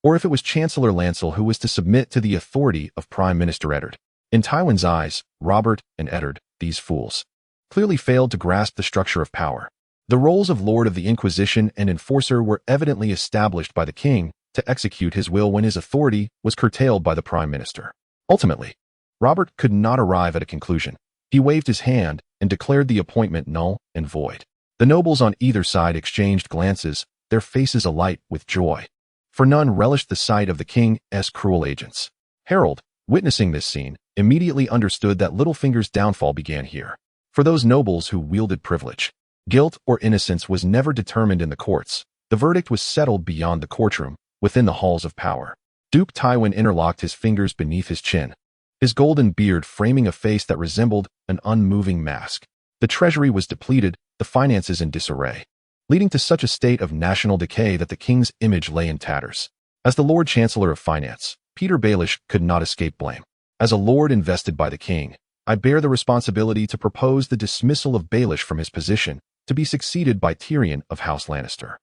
or if it was Chancellor Lancel who was to submit to the authority of Prime Minister Eddard. In Tywin's eyes, Robert and Eddard, these fools, clearly failed to grasp the structure of power. The roles of Lord of the Inquisition and Enforcer were evidently established by the king to execute his will when his authority was curtailed by the Prime Minister. Ultimately, Robert could not arrive at a conclusion. He waved his hand and declared the appointment null and void. The nobles on either side exchanged glances, their faces alight with joy, for none relished the sight of the king's cruel agents. Harold, witnessing this scene, immediately understood that Littlefinger's downfall began here. For those nobles who wielded privilege, guilt or innocence was never determined in the courts. The verdict was settled beyond the courtroom, within the halls of power. Duke Tywin interlocked his fingers beneath his chin, his golden beard framing a face that resembled an unmoving mask. The treasury was depleted, the finances in disarray, leading to such a state of national decay that the king's image lay in tatters. As the Lord Chancellor of Finance, Peter Baelish could not escape blame. As a lord invested by the king, I bear the responsibility to propose the dismissal of Baelish from his position to be succeeded by Tyrion of House Lannister.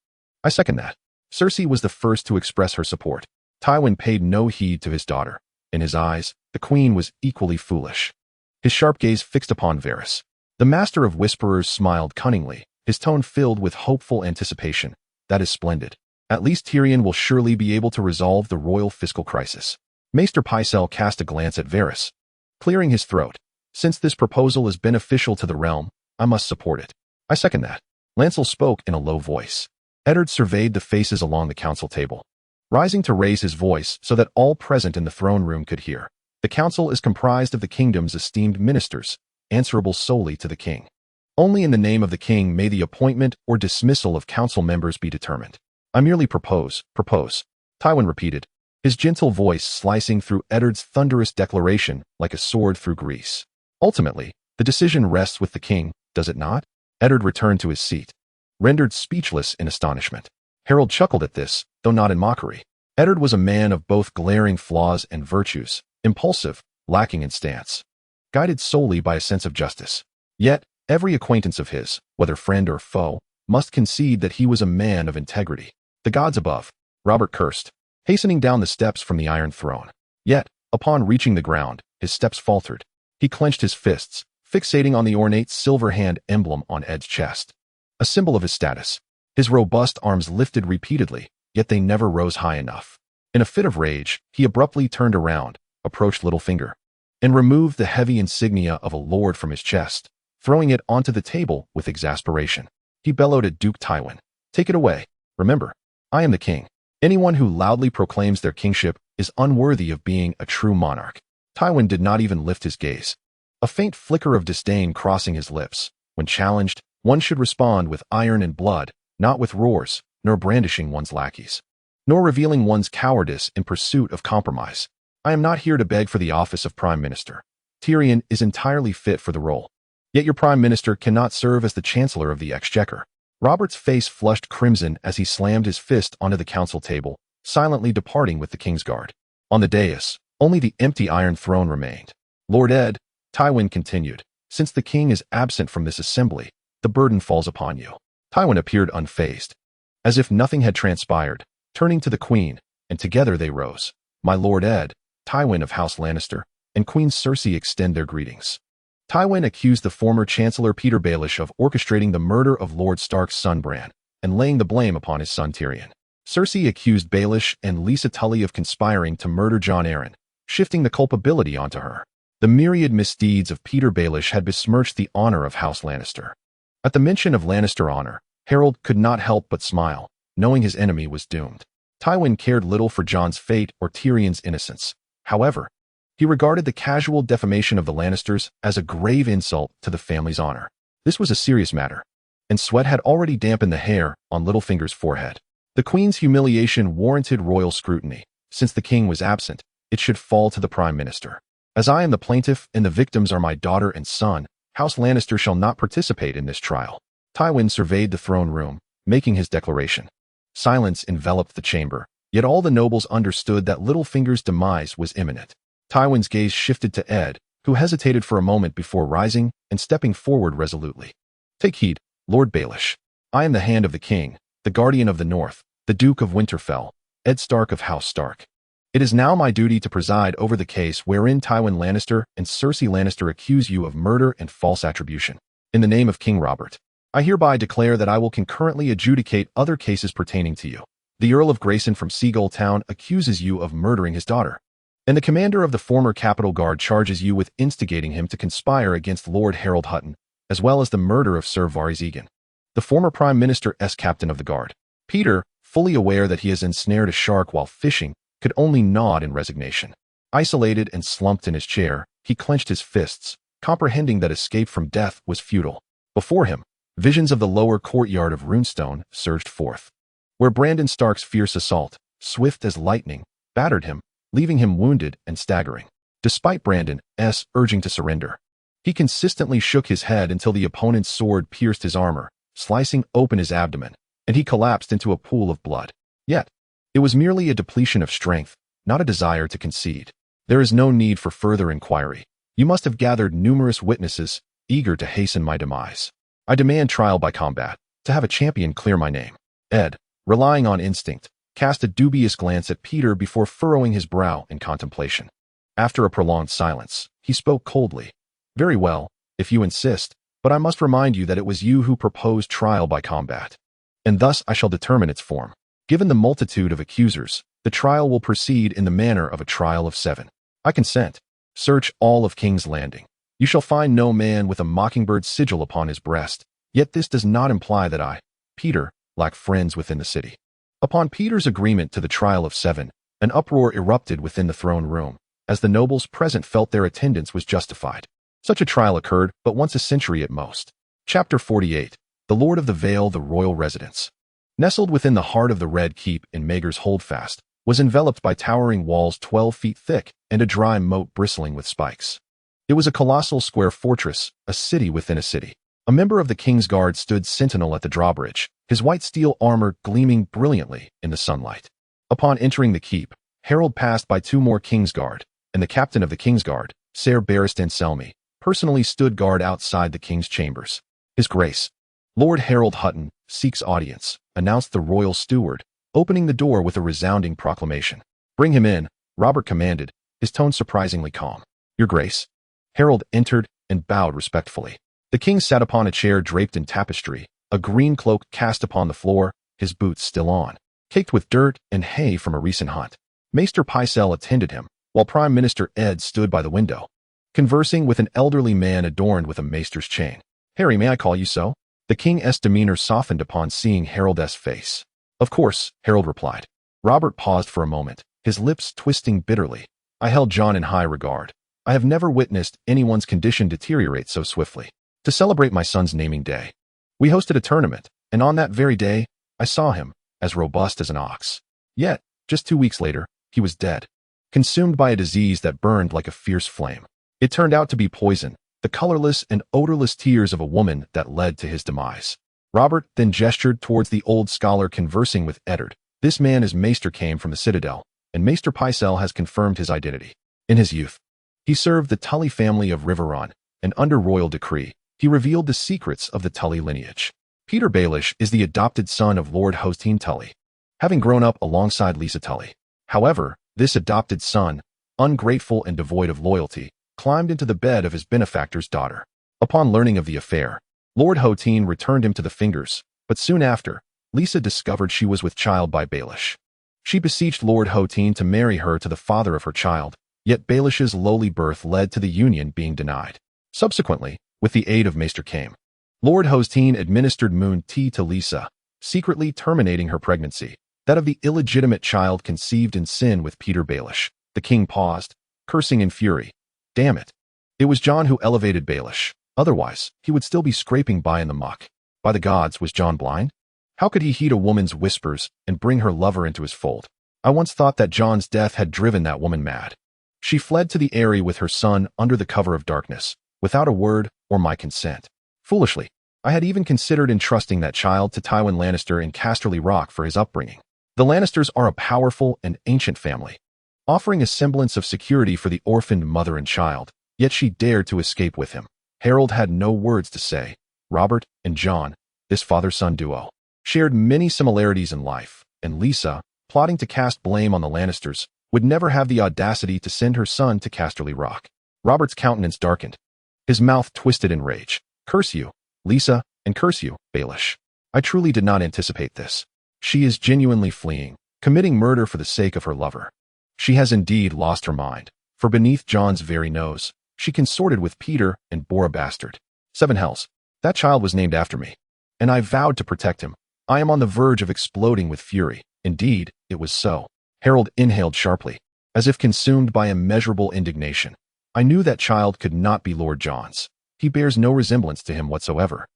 I second that. Cersei was the first to express her support. Tywin paid no heed to his daughter. In his eyes, the queen was equally foolish. His sharp gaze fixed upon Varys. The master of whisperers smiled cunningly, his tone filled with hopeful anticipation. That is splendid. At least Tyrion will surely be able to resolve the royal fiscal crisis. Maester Pycelle cast a glance at Varys, clearing his throat. Since this proposal is beneficial to the realm, I must support it. I second that. Lancel spoke in a low voice. Eddard surveyed the faces along the council table, rising to raise his voice so that all present in the throne room could hear. The council is comprised of the kingdom's esteemed ministers, answerable solely to the king. Only in the name of the king may the appointment or dismissal of council members be determined. I merely propose, Tywin repeated, his gentle voice slicing through Eddard's thunderous declaration like a sword through grease. Ultimately, the decision rests with the king, does it not? Eddard returned to his seat, rendered speechless in astonishment. Harold chuckled at this, though not in mockery. Eddard was a man of both glaring flaws and virtues, impulsive, lacking in stance, guided solely by a sense of justice. Yet, every acquaintance of his, whether friend or foe, must concede that he was a man of integrity. The gods above, Robert cursed, hastening down the steps from the Iron Throne. Yet, upon reaching the ground, his steps faltered. He clenched his fists, fixating on the ornate silver hand emblem on Ed's chest, a symbol of his status. His robust arms lifted repeatedly, yet they never rose high enough. In a fit of rage, he abruptly turned around, approached Littlefinger, and removed the heavy insignia of a lord from his chest, throwing it onto the table with exasperation. He bellowed at Duke Tywin, "Take it away. Remember, I am the king. Anyone who loudly proclaims their kingship is unworthy of being a true monarch." Tywin did not even lift his gaze, a faint flicker of disdain crossing his lips. When challenged, one should respond with iron and blood, not with roars, nor brandishing one's lackeys, nor revealing one's cowardice in pursuit of compromise. I am not here to beg for the office of Prime Minister. Tyrion is entirely fit for the role. Yet your Prime Minister cannot serve as the Chancellor of the Exchequer. Robert's face flushed crimson as he slammed his fist onto the council table, silently departing with the Kingsguard. On the dais, only the empty Iron Throne remained. Lord Ed, Tywin continued, since the king is absent from this assembly, the burden falls upon you. Tywin appeared unfazed, as if nothing had transpired, turning to the queen, and together they rose. My Lord Ed, Tywin of House Lannister, and Queen Cersei extend their greetings. Tywin accused the former Chancellor Peter Baelish of orchestrating the murder of Lord Stark's son Bran, and laying the blame upon his son Tyrion. Cersei accused Baelish and Lisa Tully of conspiring to murder Jon Arryn, shifting the culpability onto her. The myriad misdeeds of Peter Baelish had besmirched the honor of House Lannister. At the mention of Lannister honor, Harold could not help but smile, knowing his enemy was doomed. Tywin cared little for Jon's fate or Tyrion's innocence. However, he regarded the casual defamation of the Lannisters as a grave insult to the family's honor. This was a serious matter, and sweat had already dampened the hair on Littlefinger's forehead. The queen's humiliation warranted royal scrutiny. Since the king was absent, it should fall to the Prime Minister. As I am the plaintiff and the victims are my daughter and son, House Lannister shall not participate in this trial. Tywin surveyed the throne room, making his declaration. Silence enveloped the chamber, yet all the nobles understood that Littlefinger's demise was imminent. Tywin's gaze shifted to Ed, who hesitated for a moment before rising and stepping forward resolutely. Take heed, Lord Baelish. I am the hand of the king, the guardian of the north, the Duke of Winterfell, Ed Stark of House Stark. It is now my duty to preside over the case wherein Tywin Lannister and Cersei Lannister accuse you of murder and false attribution. In the name of King Robert, I hereby declare that I will concurrently adjudicate other cases pertaining to you. The Earl of Grayson from Seagull Town accuses you of murdering his daughter, and the commander of the former Capital Guard charges you with instigating him to conspire against Lord Harold Hutton, as well as the murder of Sir Varys Egan, the former Prime Minister's captain of the guard. Peter, fully aware that he has ensnared a shark while fishing, could only nod in resignation. Isolated and slumped in his chair, he clenched his fists, comprehending that escape from death was futile. Before him, visions of the lower courtyard of Runestone surged forth, where Brandon Stark's fierce assault, swift as lightning, battered him, leaving him wounded and staggering. Despite Brandon's urging to surrender, he consistently shook his head until the opponent's sword pierced his armor, slicing open his abdomen, and he collapsed into a pool of blood. Yet, it was merely a depletion of strength, not a desire to concede. There is no need for further inquiry. You must have gathered numerous witnesses, eager to hasten my demise. I demand trial by combat, to have a champion clear my name." Ed, relying on instinct, cast a dubious glance at Peter before furrowing his brow in contemplation. After a prolonged silence, he spoke coldly. "Very well, if you insist, but I must remind you that it was you who proposed trial by combat. And thus I shall determine its form. Given the multitude of accusers, the trial will proceed in the manner of a trial of 7. I consent. Search all of King's Landing. You shall find no man with a mockingbird's sigil upon his breast, yet this does not imply that I, Peter, lack friends within the city." Upon Peter's agreement to the trial of 7, an uproar erupted within the throne room, as the nobles present felt their attendance was justified. Such a trial occurred but once a century at most. Chapter 48. The Lord of the Vale, the Royal Residence. Nestled within the heart of the Red Keep in Maegor's Holdfast, was enveloped by towering walls 12 feet thick and a dry moat bristling with spikes. It was a colossal square fortress, a city within a city. A member of the King's Guard stood sentinel at the drawbridge, his white steel armor gleaming brilliantly in the sunlight. Upon entering the keep, Harold passed by 2 more King's Guard, and the captain of the King's Guard, Ser Barristan Anselmi, personally stood guard outside the King's chambers. "His Grace, Lord Harold Hutton, seeks audience," announced the royal steward, opening the door with a resounding proclamation. "Bring him in," Robert commanded, his tone surprisingly calm. "Your Grace." Harold entered and bowed respectfully. The king sat upon a chair draped in tapestry, a green cloak cast upon the floor, his boots still on, caked with dirt and hay from a recent hunt. Maester Pycelle attended him, while Prime Minister Ed stood by the window, conversing with an elderly man adorned with a maester's chain. "Harry, may I call you so?" The king's demeanor softened upon seeing Harold's face. "Of course," Harold replied. Robert paused for a moment, his lips twisting bitterly. "I held John in high regard. I have never witnessed anyone's condition deteriorate so swiftly. To celebrate my son's naming day, we hosted a tournament, and on that very day, I saw him, as robust as an ox. Yet, just 2 weeks later, he was dead, consumed by a disease that burned like a fierce flame. It turned out to be poison, the colorless and odorless tears of a woman that led to his demise." Robert then gestured towards the old scholar conversing with Eddard. "This man is Maester came from the Citadel, and Maester Pycelle has confirmed his identity. In his youth, he served the Tully family of Riveron, and under royal decree, he revealed the secrets of the Tully lineage. Peter Baelish is the adopted son of Lord Hostine Tully, having grown up alongside Lisa Tully. However, this adopted son, ungrateful and devoid of loyalty, climbed into the bed of his benefactor's daughter. Upon learning of the affair, Lord Hostine returned him to the Fingers, but soon after, Lisa discovered she was with child by Baelish. She beseeched Lord Hostine to marry her to the father of her child, yet Baelish's lowly birth led to the union being denied. Subsequently, with the aid of Maester Kame, Lord Hostine administered Moon Tea to Lisa, secretly terminating her pregnancy, that of the illegitimate child conceived in sin with Peter Baelish. The king paused, cursing in fury. Damn it. It was John who elevated Baelish. Otherwise, he would still be scraping by in the muck. By the gods, was John blind? How could he heed a woman's whispers and bring her lover into his fold? I once thought that John's death had driven that woman mad. She fled to the Eyrie with her son under the cover of darkness, without a word or my consent. Foolishly, I had even considered entrusting that child to Tywin Lannister in Casterly Rock for his upbringing. The Lannisters are a powerful and ancient family, offering a semblance of security for the orphaned mother and child, yet she dared to escape with him. Harold had no words to say. Robert and John, this father-son duo, shared many similarities in life, and Lisa, plotting to cast blame on the Lannisters, would never have the audacity to send her son to Casterly Rock. Robert's countenance darkened. His mouth twisted in rage. Curse you, Lisa, and curse you, Baelish. I truly did not anticipate this. She is genuinely fleeing, committing murder for the sake of her lover. She has indeed lost her mind, for beneath John's very nose, she consorted with Peter and bore a bastard. 7 hells. That child was named after me, and I vowed to protect him. I am on the verge of exploding with fury. Indeed, it was so. Harold inhaled sharply, as if consumed by immeasurable indignation. I knew that child could not be Lord John's. He bears no resemblance to him whatsoever,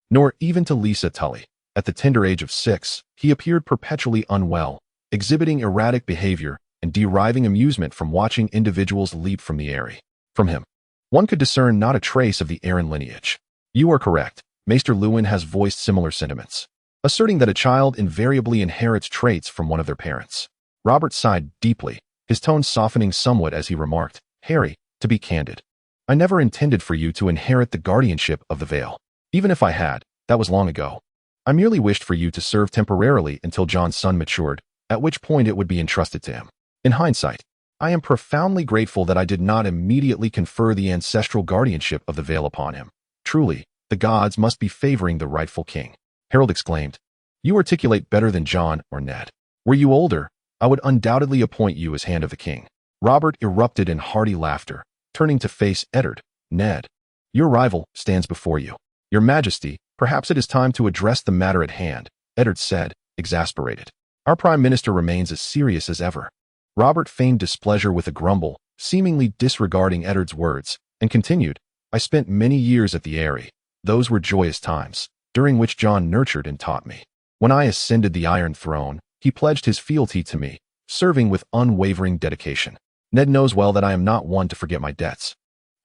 nor even to Lisa Tully. At the tender age of 6, he appeared perpetually unwell, exhibiting erratic behavior and deriving amusement from watching individuals leap from the Eyrie. From him, one could discern not a trace of the Arryn lineage. You are correct. Maester Luwin has voiced similar sentiments, asserting that a child invariably inherits traits from one of their parents. Robert sighed deeply, his tone softening somewhat as he remarked, Harry, to be candid, I never intended for you to inherit the guardianship of the Vale. Even if I had, that was long ago. I merely wished for you to serve temporarily until Jon's son matured, at which point it would be entrusted to him. In hindsight, I am profoundly grateful that I did not immediately confer the ancestral guardianship of the Vale upon him. Truly, the gods must be favoring the rightful king. Harold exclaimed. You articulate better than Jon or Ned. Were you older, I would undoubtedly appoint you as Hand of the King. Robert erupted in hearty laughter, turning to face Eddard. Ned, your rival stands before you. Your Majesty, perhaps it is time to address the matter at hand, Eddard said, exasperated. Our Prime Minister remains as serious as ever. Robert feigned displeasure with a grumble, seemingly disregarding Eddard's words, and continued, I spent many years at the Eyrie. Those were joyous times, during which Jon nurtured and taught me. When I ascended the Iron Throne, he pledged his fealty to me, serving with unwavering dedication. Ned knows well that I am not one to forget my debts.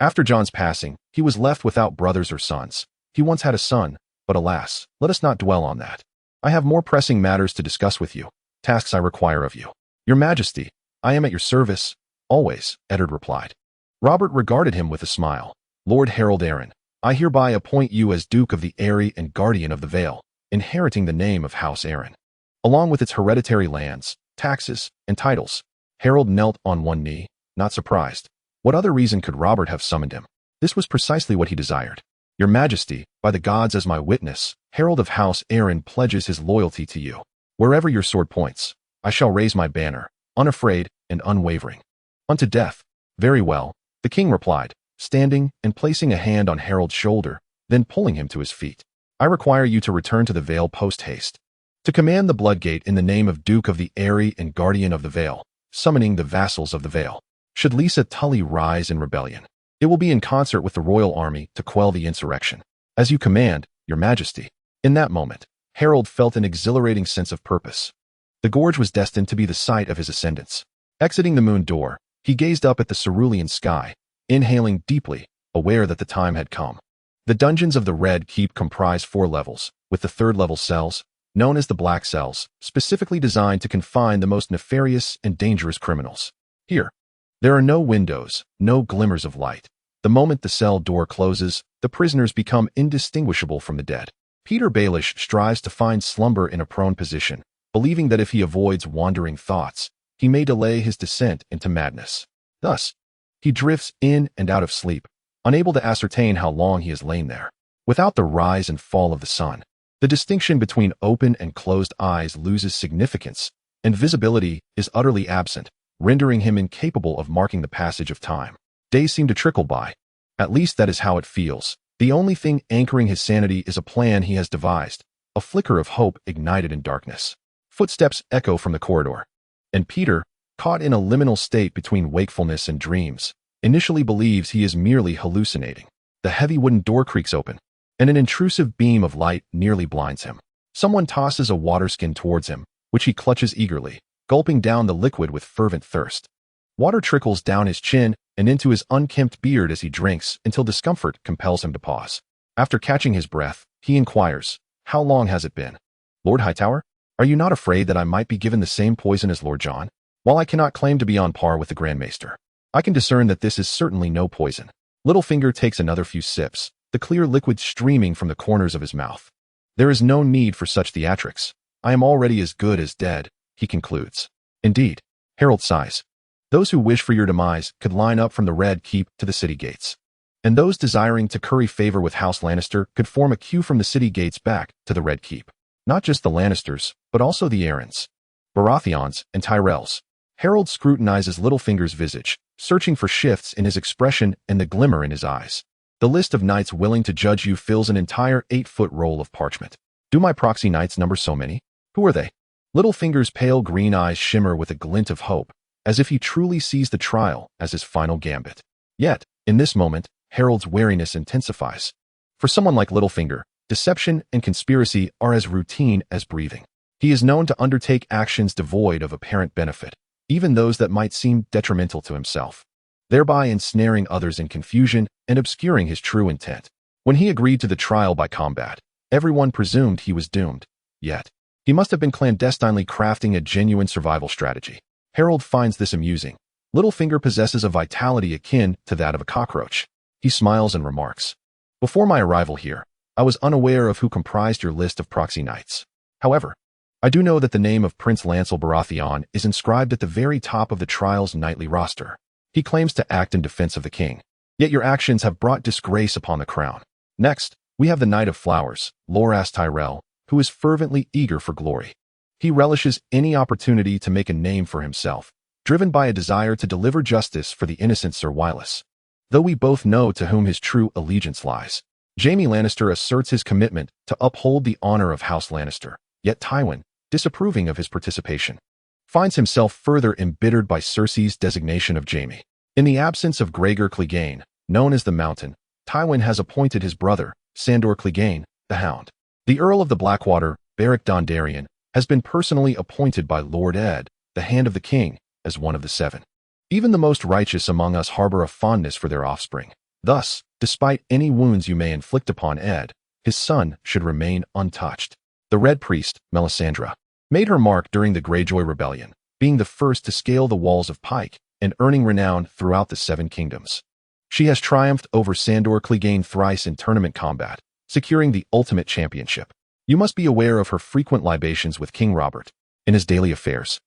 After Jon's passing, he was left without brothers or sons. He once had a son, but alas, let us not dwell on that. I have more pressing matters to discuss with you, tasks I require of you. Your Majesty, I am at your service, always, Eddard replied. Robert regarded him with a smile. Lord Harold Arryn, I hereby appoint you as Duke of the Eyrie and Guardian of the Vale, inheriting the name of House Arryn. Along with its hereditary lands, taxes, and titles. Harold knelt on one knee, not surprised. What other reason could Robert have summoned him? This was precisely what he desired. Your Majesty, by the gods as my witness, Harold of House Arryn pledges his loyalty to you. Wherever your sword points, I shall raise my banner, unafraid and unwavering. Unto death. Very well, the king replied, standing and placing a hand on Harold's shoulder, then pulling him to his feet. I require you to return to the Vale post-haste. To command the Bloodgate in the name of Duke of the Eyrie and Guardian of the Vale, summoning the vassals of the Vale. Should Lisa Tully rise in rebellion, it will be in concert with the royal army to quell the insurrection. As you command, Your Majesty. In that moment, Harold felt an exhilarating sense of purpose. The gorge was destined to be the site of his ascendance. Exiting the moon door, he gazed up at the cerulean sky, inhaling deeply, aware that the time had come. The dungeons of the Red Keep comprise 4 levels, with the 3rd-level cells, known as the Black Cells, specifically designed to confine the most nefarious and dangerous criminals. Here, there are no windows, no glimmers of light. The moment the cell door closes, the prisoners become indistinguishable from the dead. Peter Baelish strives to find slumber in a prone position, believing that if he avoids wandering thoughts, he may delay his descent into madness. Thus, he drifts in and out of sleep, unable to ascertain how long he has lain there. Without the rise and fall of the sun, the distinction between open and closed eyes loses significance, and visibility is utterly absent, rendering him incapable of marking the passage of time. Days seem to trickle by. At least that is how it feels. The only thing anchoring his sanity is a plan he has devised, a flicker of hope ignited in darkness. Footsteps echo from the corridor, and Peter, caught in a liminal state between wakefulness and dreams, initially believes he is merely hallucinating. The heavy wooden door creaks open, and an intrusive beam of light nearly blinds him. Someone tosses a water skin towards him, which he clutches eagerly, gulping down the liquid with fervent thirst. Water trickles down his chin and into his unkempt beard as he drinks until discomfort compels him to pause. After catching his breath, he inquires, How long has it been? Lord Hightower, are you not afraid that I might be given the same poison as Lord Jon? While I cannot claim to be on par with the Grand Maester, I can discern that this is certainly no poison. Littlefinger takes another few sips, the clear liquid streaming from the corners of his mouth. There is no need for such theatrics. I am already as good as dead, he concludes. Indeed, Harold sighs. Those who wish for your demise could line up from the Red Keep to the city gates. And those desiring to curry favor with House Lannister could form a queue from the city gates back to the Red Keep. Not just the Lannisters, but also the Arryns, Baratheons, and Tyrells. Harold scrutinizes Littlefinger's visage, searching for shifts in his expression and the glimmer in his eyes. The list of knights willing to judge you fills an entire 8-foot roll of parchment. Do my proxy knights number so many? Who are they? Littlefinger's pale green eyes shimmer with a glint of hope, as if he truly sees the trial as his final gambit. Yet, in this moment, Harold's wariness intensifies. For someone like Littlefinger, deception and conspiracy are as routine as breathing. He is known to undertake actions devoid of apparent benefit, even those that might seem detrimental to himself, thereby ensnaring others in confusion and obscuring his true intent. When he agreed to the trial by combat, everyone presumed he was doomed. Yet, he must have been clandestinely crafting a genuine survival strategy. Harold finds this amusing. Littlefinger possesses a vitality akin to that of a cockroach. He smiles and remarks, "Before my arrival here, I was unaware of who comprised your list of proxy knights. However, I do know that the name of Prince Lancel Baratheon is inscribed at the very top of the trial's nightly roster. He claims to act in defense of the king, yet your actions have brought disgrace upon the crown. Next, we have the Knight of Flowers, Loras Tyrell, who is fervently eager for glory. He relishes any opportunity to make a name for himself, driven by a desire to deliver justice for the innocent Sir Wylis. Though we both know to whom his true allegiance lies, Jaime Lannister asserts his commitment to uphold the honor of House Lannister, yet Tywin, disapproving of his participation, finds himself further embittered by Cersei's designation of Jaime. In the absence of Gregor Clegane, known as the Mountain, Tywin has appointed his brother, Sandor Clegane, the Hound. The Earl of the Blackwater, Beric Dondarrion, has been personally appointed by Lord Ed, the Hand of the King, as one of the seven. Even the most righteous among us harbor a fondness for their offspring. Thus, despite any wounds you may inflict upon Ed, his son should remain untouched. The Red Priest, Melisandre, made her mark during the Greyjoy Rebellion, being the first to scale the walls of Pike and earning renown throughout the Seven Kingdoms. She has triumphed over Sandor Clegane thrice in tournament combat, securing the ultimate championship. You must be aware of her frequent libations with King Robert in his daily affairs.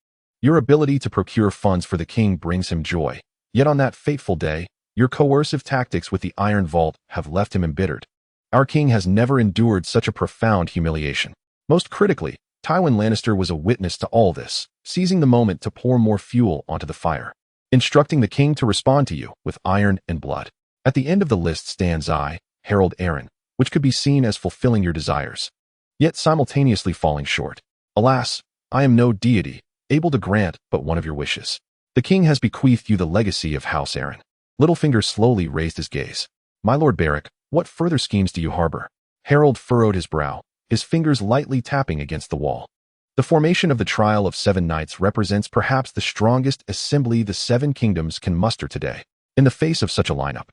Your ability to procure funds for the king brings him joy, yet on that fateful day, your coercive tactics with the Iron Vault have left him embittered. Our king has never endured such a profound humiliation. Most critically, Tywin Lannister was a witness to all this, seizing the moment to pour more fuel onto the fire, instructing the king to respond to you with iron and blood. At the end of the list stands I, Harold Arryn, which could be seen as fulfilling your desires, yet simultaneously falling short. Alas, I am no deity, able to grant but one of your wishes. The king has bequeathed you the legacy of House Arryn. Littlefinger slowly raised his gaze. My Lord Beric, what further schemes do you harbor? Harold furrowed his brow, his fingers lightly tapping against the wall. The formation of the Trial of Seven Knights represents perhaps the strongest assembly the Seven Kingdoms can muster today. In the face of such a lineup,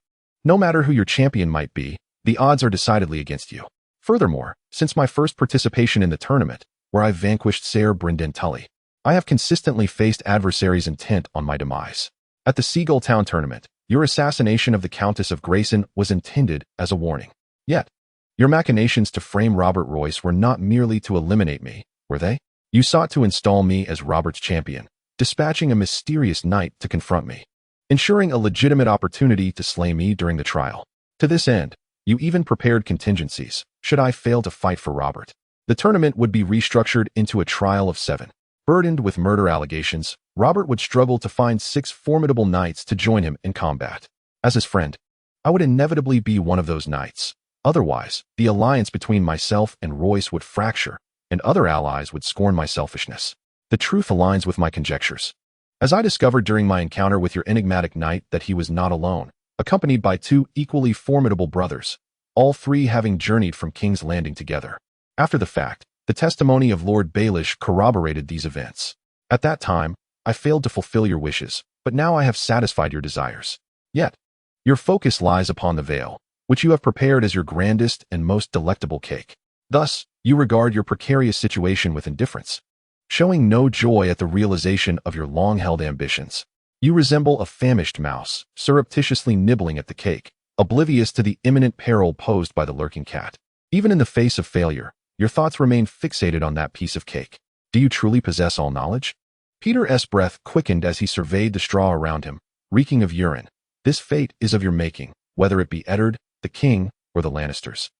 no matter who your champion might be, the odds are decidedly against you. Furthermore, since my first participation in the tournament, where I vanquished Ser Brynden Tully, I have consistently faced adversaries intent on my demise. At the Seagull Town tournament, your assassination of the Countess of Grayson was intended as a warning. Yet, your machinations to frame Robert Royce were not merely to eliminate me, were they? You sought to install me as Robert's champion, dispatching a mysterious knight to confront me, ensuring a legitimate opportunity to slay me during the trial. To this end, you even prepared contingencies, should I fail to fight for Robert. The tournament would be restructured into a trial of seven. Burdened with murder allegations, Robert would struggle to find 6 formidable knights to join him in combat. As his friend, I would inevitably be one of those knights. Otherwise, the alliance between myself and Royce would fracture, and other allies would scorn my selfishness. The truth aligns with my conjectures, as I discovered during my encounter with your enigmatic knight that he was not alone, accompanied by 2 equally formidable brothers, all 3 having journeyed from King's Landing together. After the fact, the testimony of Lord Baelish corroborated these events. At that time, I failed to fulfill your wishes, but now I have satisfied your desires. Yet, your focus lies upon the veil, which you have prepared as your grandest and most delectable cake. Thus, you regard your precarious situation with indifference, showing no joy at the realization of your long-held ambitions. You resemble a famished mouse, surreptitiously nibbling at the cake, oblivious to the imminent peril posed by the lurking cat. Even in the face of failure, your thoughts remain fixated on that piece of cake. Do you truly possess all knowledge? Peter's breath quickened as he surveyed the straw around him, reeking of urine. This fate is of your making, whether it be Eddard, the king, or the Lannisters.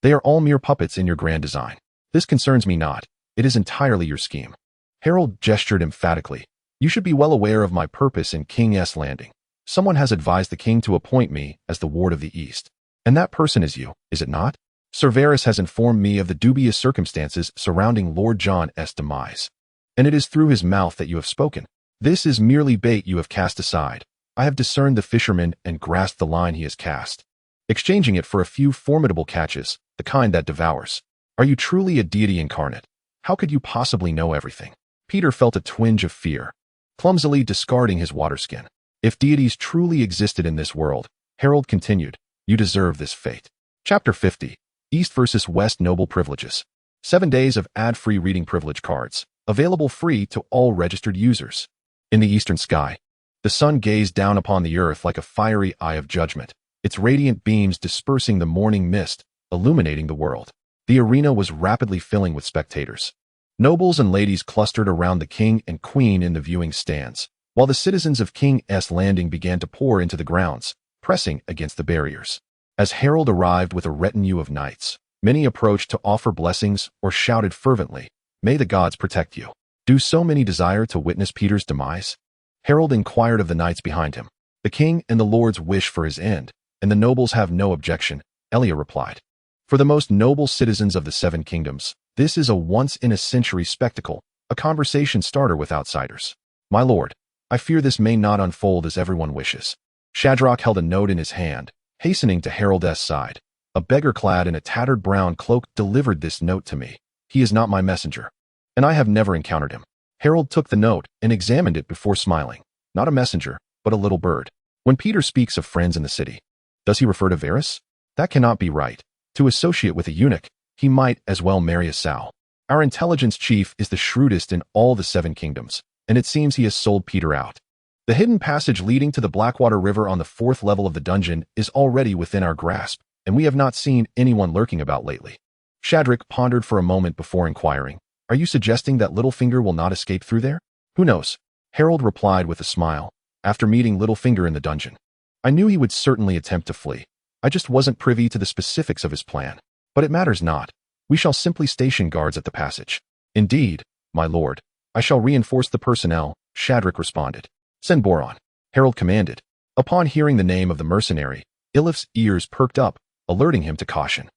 They are all mere puppets in your grand design. This concerns me not. It is entirely your scheme. Harold gestured emphatically. You should be well aware of my purpose in King's Landing. Someone has advised the king to appoint me as the Ward of the East. And that person is you, is it not? Sir Varys has informed me of the dubious circumstances surrounding Lord Jon's demise, and it is through his mouth that you have spoken. This is merely bait you have cast aside. I have discerned the fisherman and grasped the line he has cast, exchanging it for a few formidable catches, the kind that devours. Are you truly a deity incarnate? How could you possibly know everything? Peter felt a twinge of fear, clumsily discarding his waterskin. If deities truly existed in this world, Harold continued, you deserve this fate. Chapter 50. East versus West Noble Privileges. 7 days of ad-free reading privilege cards, available free to all registered users. In the eastern sky, the sun gazed down upon the earth like a fiery eye of judgment, its radiant beams dispersing the morning mist, illuminating the world. The arena was rapidly filling with spectators. Nobles and ladies clustered around the king and queen in the viewing stands, while the citizens of King's Landing began to pour into the grounds, pressing against the barriers. As Harold arrived with a retinue of knights, many approached to offer blessings or shouted fervently, "May the gods protect you." Do so many desire to witness Peter's demise? Harold inquired of the knights behind him. The king and the lords wish for his end, and the nobles have no objection, Elia replied. For the most noble citizens of the Seven Kingdoms, this is a once-in-a-century spectacle, a conversation starter with outsiders. My lord, I fear this may not unfold as everyone wishes. Shadrach held a note in his hand, hastening to Harold's side. A beggar clad in a tattered brown cloak delivered this note to me. He is not my messenger, and I have never encountered him. Harold took the note and examined it before smiling. Not a messenger, but a little bird. When Peter speaks of friends in the city, does he refer to Varys? That cannot be right. To associate with a eunuch, he might as well marry a sow. Our intelligence chief is the shrewdest in all the Seven Kingdoms, and it seems he has sold Peter out. The hidden passage leading to the Blackwater River on the 4th level of the dungeon is already within our grasp, and we have not seen anyone lurking about lately. Shadrach pondered for a moment before inquiring, "Are you suggesting that Littlefinger will not escape through there?" "Who knows?" Harold replied with a smile. After meeting Littlefinger in the dungeon, I knew he would certainly attempt to flee. I just wasn't privy to the specifics of his plan. But it matters not. We shall simply station guards at the passage. Indeed, my lord, I shall reinforce the personnel, Shadrach responded. Send Boron, Harold commanded. Upon hearing the name of the mercenary, Ilif's ears perked up, alerting him to caution.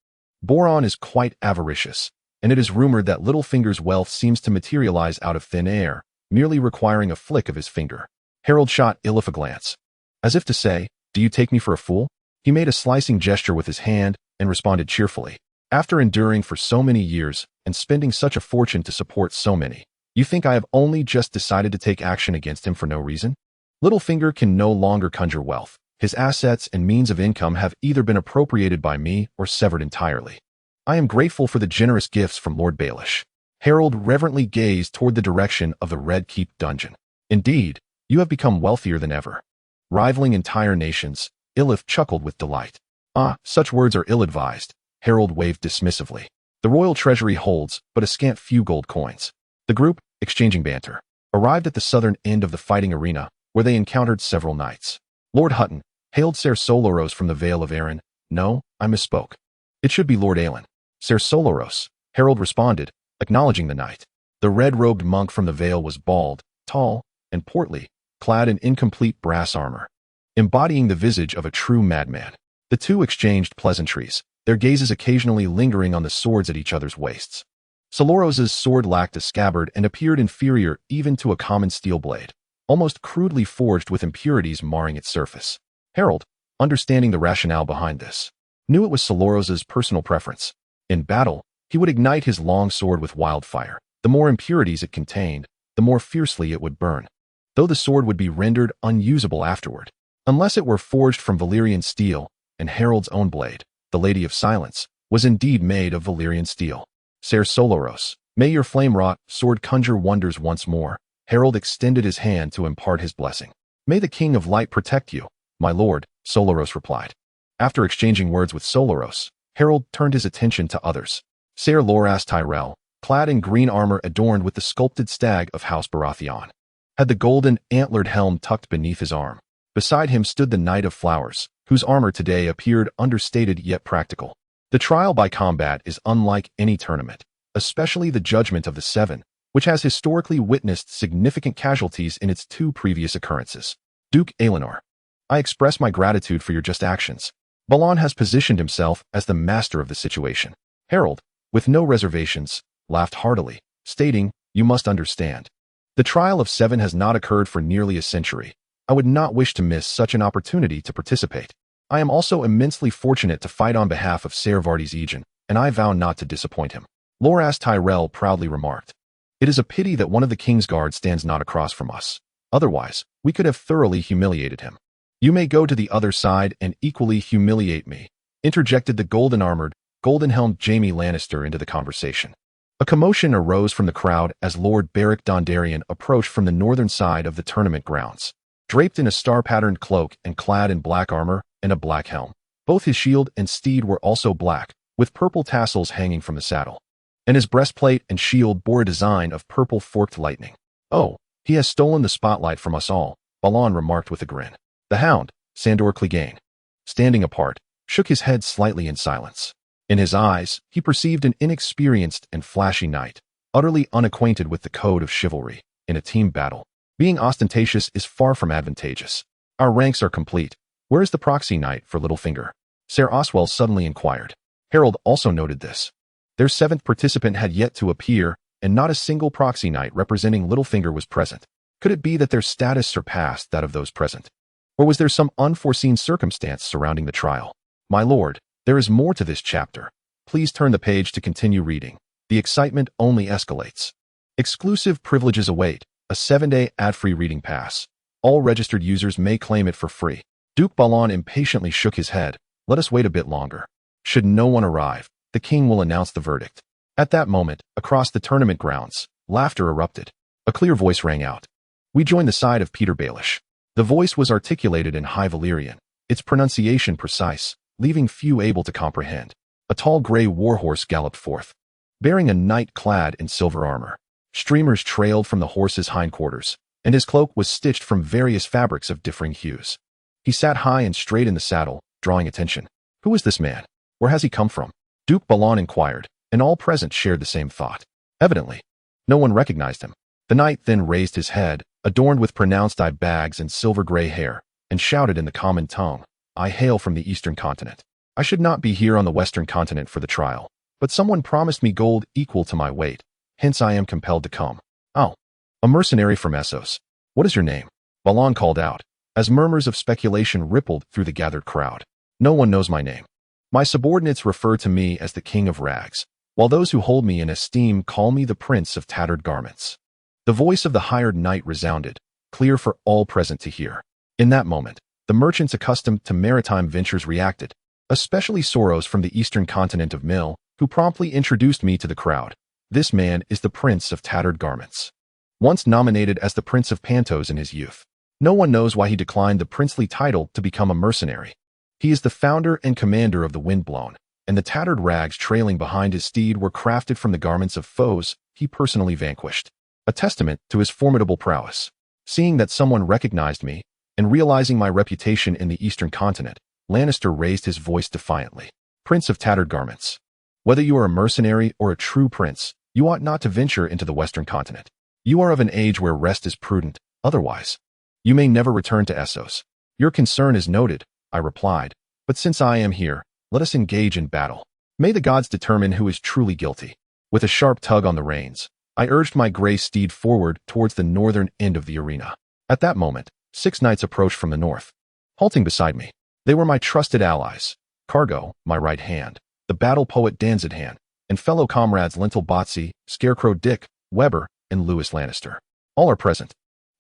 Boron is quite avaricious, and it is rumored that Littlefinger's wealth seems to materialize out of thin air, merely requiring a flick of his finger. Harold shot Ilif a glance. As if to say, "Do you take me for a fool?" He made a slicing gesture with his hand and responded cheerfully. "After enduring for so many years and spending such a fortune to support so many, you think I have only just decided to take action against him for no reason? Littlefinger can no longer conjure wealth. His assets and means of income have either been appropriated by me or severed entirely. I am grateful for the generous gifts from Lord Baelish." Harold reverently gazed toward the direction of the Red Keep dungeon. "Indeed, you have become wealthier than ever, rivaling entire nations." Ilif chuckled with delight. "Ah, such words are ill-advised," Harold waved dismissively. "The royal treasury holds but a scant few gold coins." The group, exchanging banter, arrived at the southern end of the fighting arena, where they encountered several knights. Lord Hutton hailed Ser Soloros from the Vale of Arryn. "No, I misspoke. It should be Lord Aelin." "Ser Soloros," Harold responded, acknowledging the knight. The red-robed monk from the Vale was bald, tall, and portly, clad in incomplete brass armor, embodying the visage of a true madman. The two exchanged pleasantries, their gazes occasionally lingering on the swords at each other's waists. Soloros's sword lacked a scabbard and appeared inferior even to a common steel blade, almost crudely forged with impurities marring its surface. Harold, understanding the rationale behind this, knew it was Soloros's personal preference. In battle, he would ignite his long sword with wildfire. The more impurities it contained, the more fiercely it would burn, though the sword would be rendered unusable afterward. Unless it were forged from Valyrian steel, and Harold's own blade, the Lady of Silence, was indeed made of Valyrian steel. Ser Soloros, may your flame-wrought sword conjure wonders once more. Harold extended his hand to impart his blessing. May the King of Light protect you, my lord, Soloros replied. After exchanging words with Soloros, Harold turned his attention to others. Ser Loras Tyrell, clad in green armor adorned with the sculpted stag of House Baratheon, had the golden antlered helm tucked beneath his arm. Beside him stood the Knight of Flowers, whose armor today appeared understated yet practical. The trial by combat is unlike any tournament, especially the Judgment of the Seven, which has historically witnessed significant casualties in its two previous occurrences. Duke Aelinor, I express my gratitude for your just actions. Balon has positioned himself as the master of the situation. Harold, with no reservations, laughed heartily, stating, "You must understand. The trial of seven has not occurred for nearly a century. I would not wish to miss such an opportunity to participate. I am also immensely fortunate to fight on behalf of Ser Vardis Egen, and I vow not to disappoint him." Loras Tyrell proudly remarked, "It is a pity that one of the King's Guard stands not across from us. Otherwise, we could have thoroughly humiliated him." "You may go to the other side and equally humiliate me," interjected the golden-armored, golden-helmed Jaime Lannister into the conversation. A commotion arose from the crowd as Lord Beric Dondarrion approached from the northern side of the tournament grounds. Draped in a star-patterned cloak and clad in black armor and a black helm, Both his shield and steed were also black, with purple tassels hanging from the saddle. And his breastplate and shield bore a design of purple forked lightning. "Oh, he has stolen the spotlight from us all," Balon remarked with a grin. The hound, Sandor Clegane, standing apart, shook his head slightly in silence. In his eyes, he perceived an inexperienced and flashy knight, utterly unacquainted with the code of chivalry. In a team battle, being ostentatious is far from advantageous. "Our ranks are complete. Where is the proxy knight for Littlefinger?" Ser Oswell suddenly inquired. Harold also noted this. Their seventh participant had yet to appear, and not a single proxy knight representing Littlefinger was present. Could it be that their status surpassed that of those present? Or was there some unforeseen circumstance surrounding the trial? My lord, there is more to this chapter. Please turn the page to continue reading. The excitement only escalates. Exclusive privileges await, a 7-day ad-free reading pass. All registered users may claim it for free. Duke Balon impatiently shook his head. Let us wait a bit longer. Should no one arrive, the king will announce the verdict. At that moment, across the tournament grounds, laughter erupted. A clear voice rang out. We joined the side of Peter Baelish. The voice was articulated in High Valyrian, its pronunciation precise, leaving few able to comprehend. A tall gray warhorse galloped forth, bearing a knight clad in silver armor. Streamers trailed from the horse's hindquarters, and his cloak was stitched from various fabrics of differing hues. He sat high and straight in the saddle, drawing attention. Who is this man? Where has he come from? Duke Balon inquired, and all present shared the same thought. Evidently, no one recognized him. The knight then raised his head, adorned with pronounced eye bags and silver gray hair, and shouted in the common tongue, I hail from the eastern continent. I should not be here on the western continent for the trial, but someone promised me gold equal to my weight, hence I am compelled to come. Oh, a mercenary from Essos. What is your name? Balon called out, as murmurs of speculation rippled through the gathered crowd. No one knows my name. My subordinates refer to me as the King of Rags, while those who hold me in esteem call me the Prince of Tattered Garments. The voice of the hired knight resounded, clear for all present to hear. In that moment, the merchants accustomed to maritime ventures reacted, especially Soros from the eastern continent of Mill, who promptly introduced me to the crowd. This man is the Prince of Tattered Garments. Once nominated as the Prince of Pantos in his youth, no one knows why he declined the princely title to become a mercenary. He is the founder and commander of the Windblown, and the tattered rags trailing behind his steed were crafted from the garments of foes he personally vanquished, a testament to his formidable prowess. Seeing that someone recognized me, and realizing my reputation in the eastern continent, Lannister raised his voice defiantly. Prince of Tattered Garments. Whether you are a mercenary or a true prince, you ought not to venture into the western continent. You are of an age where rest is prudent, otherwise, you may never return to Essos. Your concern is noted, I replied, but since I am here, let us engage in battle. May the gods determine who is truly guilty. With a sharp tug on the reins, I urged my gray steed forward towards the northern end of the arena. At that moment, 6 knights approached from the north, halting beside me. They were my trusted allies, Cargo, my right hand, the battle poet Danzidhan, and fellow comrades Lentil Botsy, Scarecrow Dick, Weber, and Lewis Lannister. All are present,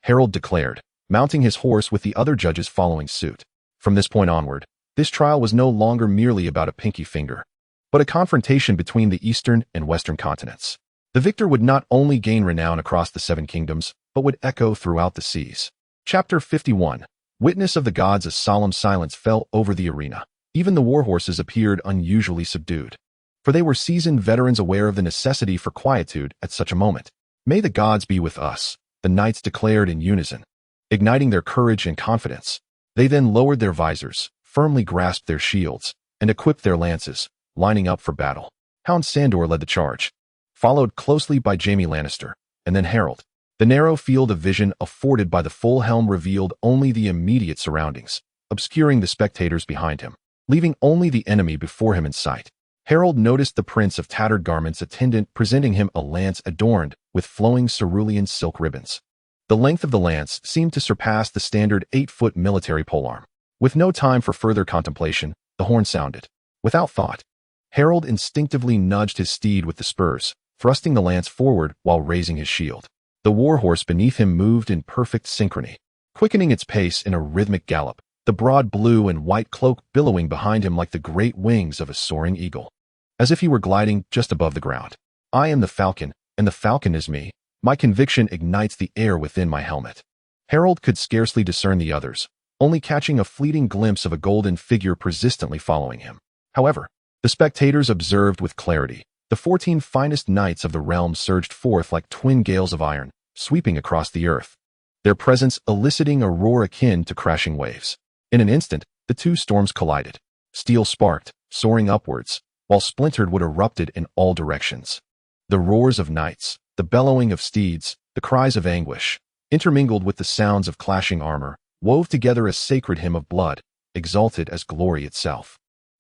Harold declared, mounting his horse with the other judges following suit. From this point onward, this trial was no longer merely about a pinky finger, but a confrontation between the eastern and western continents. The victor would not only gain renown across the 7 kingdoms, but would echo throughout the seas. Chapter 51. Witness of the gods. A solemn silence fell over the arena. Even the warhorses appeared unusually subdued, for they were seasoned veterans aware of the necessity for quietude at such a moment. May the gods be with us, the knights declared in unison, igniting their courage and confidence. They then lowered their visors, firmly grasped their shields, and equipped their lances, lining up for battle. Hound Sandor led the charge, followed closely by Jaime Lannister, and then Harold. The narrow field of vision afforded by the full helm revealed only the immediate surroundings, obscuring the spectators behind him, leaving only the enemy before him in sight. Harold noticed the Prince of Tattered Garments attendant presenting him a lance adorned with flowing cerulean silk ribbons. The length of the lance seemed to surpass the standard 8-foot military polearm. With no time for further contemplation, the horn sounded. Without thought, Harold instinctively nudged his steed with the spurs, thrusting the lance forward while raising his shield. The warhorse beneath him moved in perfect synchrony, quickening its pace in a rhythmic gallop, the broad blue and white cloak billowing behind him like the great wings of a soaring eagle, as if he were gliding just above the ground. I am the falcon, and the falcon is me. My conviction ignites the air within my helmet. Harold could scarcely discern the others, only catching a fleeting glimpse of a golden figure persistently following him. However, the spectators observed with clarity. The 14 finest knights of the realm surged forth like twin gales of iron, sweeping across the earth, their presence eliciting a roar akin to crashing waves. In an instant, the two storms collided. Steel sparked, soaring upwards, while splintered wood erupted in all directions. The roars of knights, the bellowing of steeds, the cries of anguish, intermingled with the sounds of clashing armor, wove together a sacred hymn of blood, exalted as glory itself.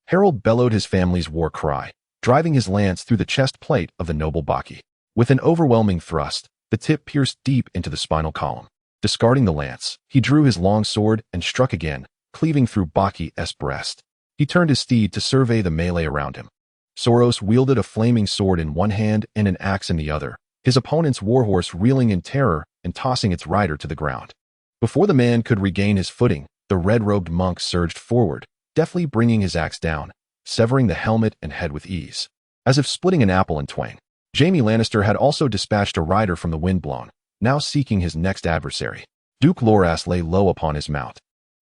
Harold bellowed his family's war cry, driving his lance through the chest plate of the noble Baki. With an overwhelming thrust, the tip pierced deep into the spinal column. Discarding the lance, he drew his long sword and struck again, cleaving through Baki's breast. He turned his steed to survey the melee around him. Soros wielded a flaming sword in one hand and an axe in the other, his opponent's warhorse reeling in terror and tossing its rider to the ground. Before the man could regain his footing, the red-robed monk surged forward, deftly bringing his axe down, severing the helmet and head with ease. As if splitting an apple in twain, Jaime Lannister had also dispatched a rider from the Windblown, now seeking his next adversary. Duke Loras lay low upon his mount,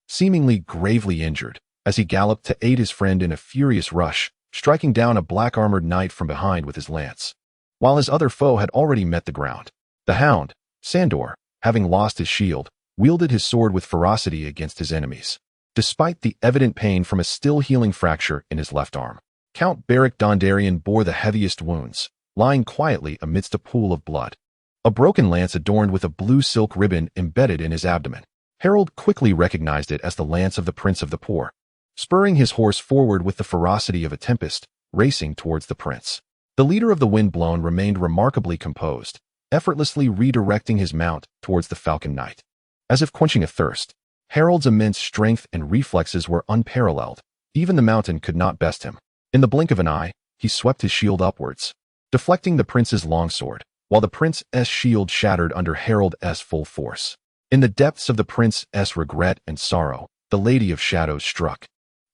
seemingly gravely injured, as he galloped to aid his friend in a furious rush, striking down a black-armored knight from behind with his lance. While his other foe had already met the ground, the hound, Sandor, having lost his shield, wielded his sword with ferocity against his enemies. Despite the evident pain from a still-healing fracture in his left arm, Count Beric Dondarrion bore the heaviest wounds, lying quietly amidst a pool of blood. A broken lance adorned with a blue silk ribbon embedded in his abdomen. Harold quickly recognized it as the lance of the Prince of the Poor. Spurring his horse forward with the ferocity of a tempest, racing towards the prince. The leader of the Windblown remained remarkably composed, effortlessly redirecting his mount towards the Falcon Knight. As if quenching a thirst, Harold's immense strength and reflexes were unparalleled. Even the mountain could not best him. In the blink of an eye, he swept his shield upwards, deflecting the prince's longsword, while the prince's shield shattered under Harold's full force. In the depths of the prince's regret and sorrow, the Lady of Shadows struck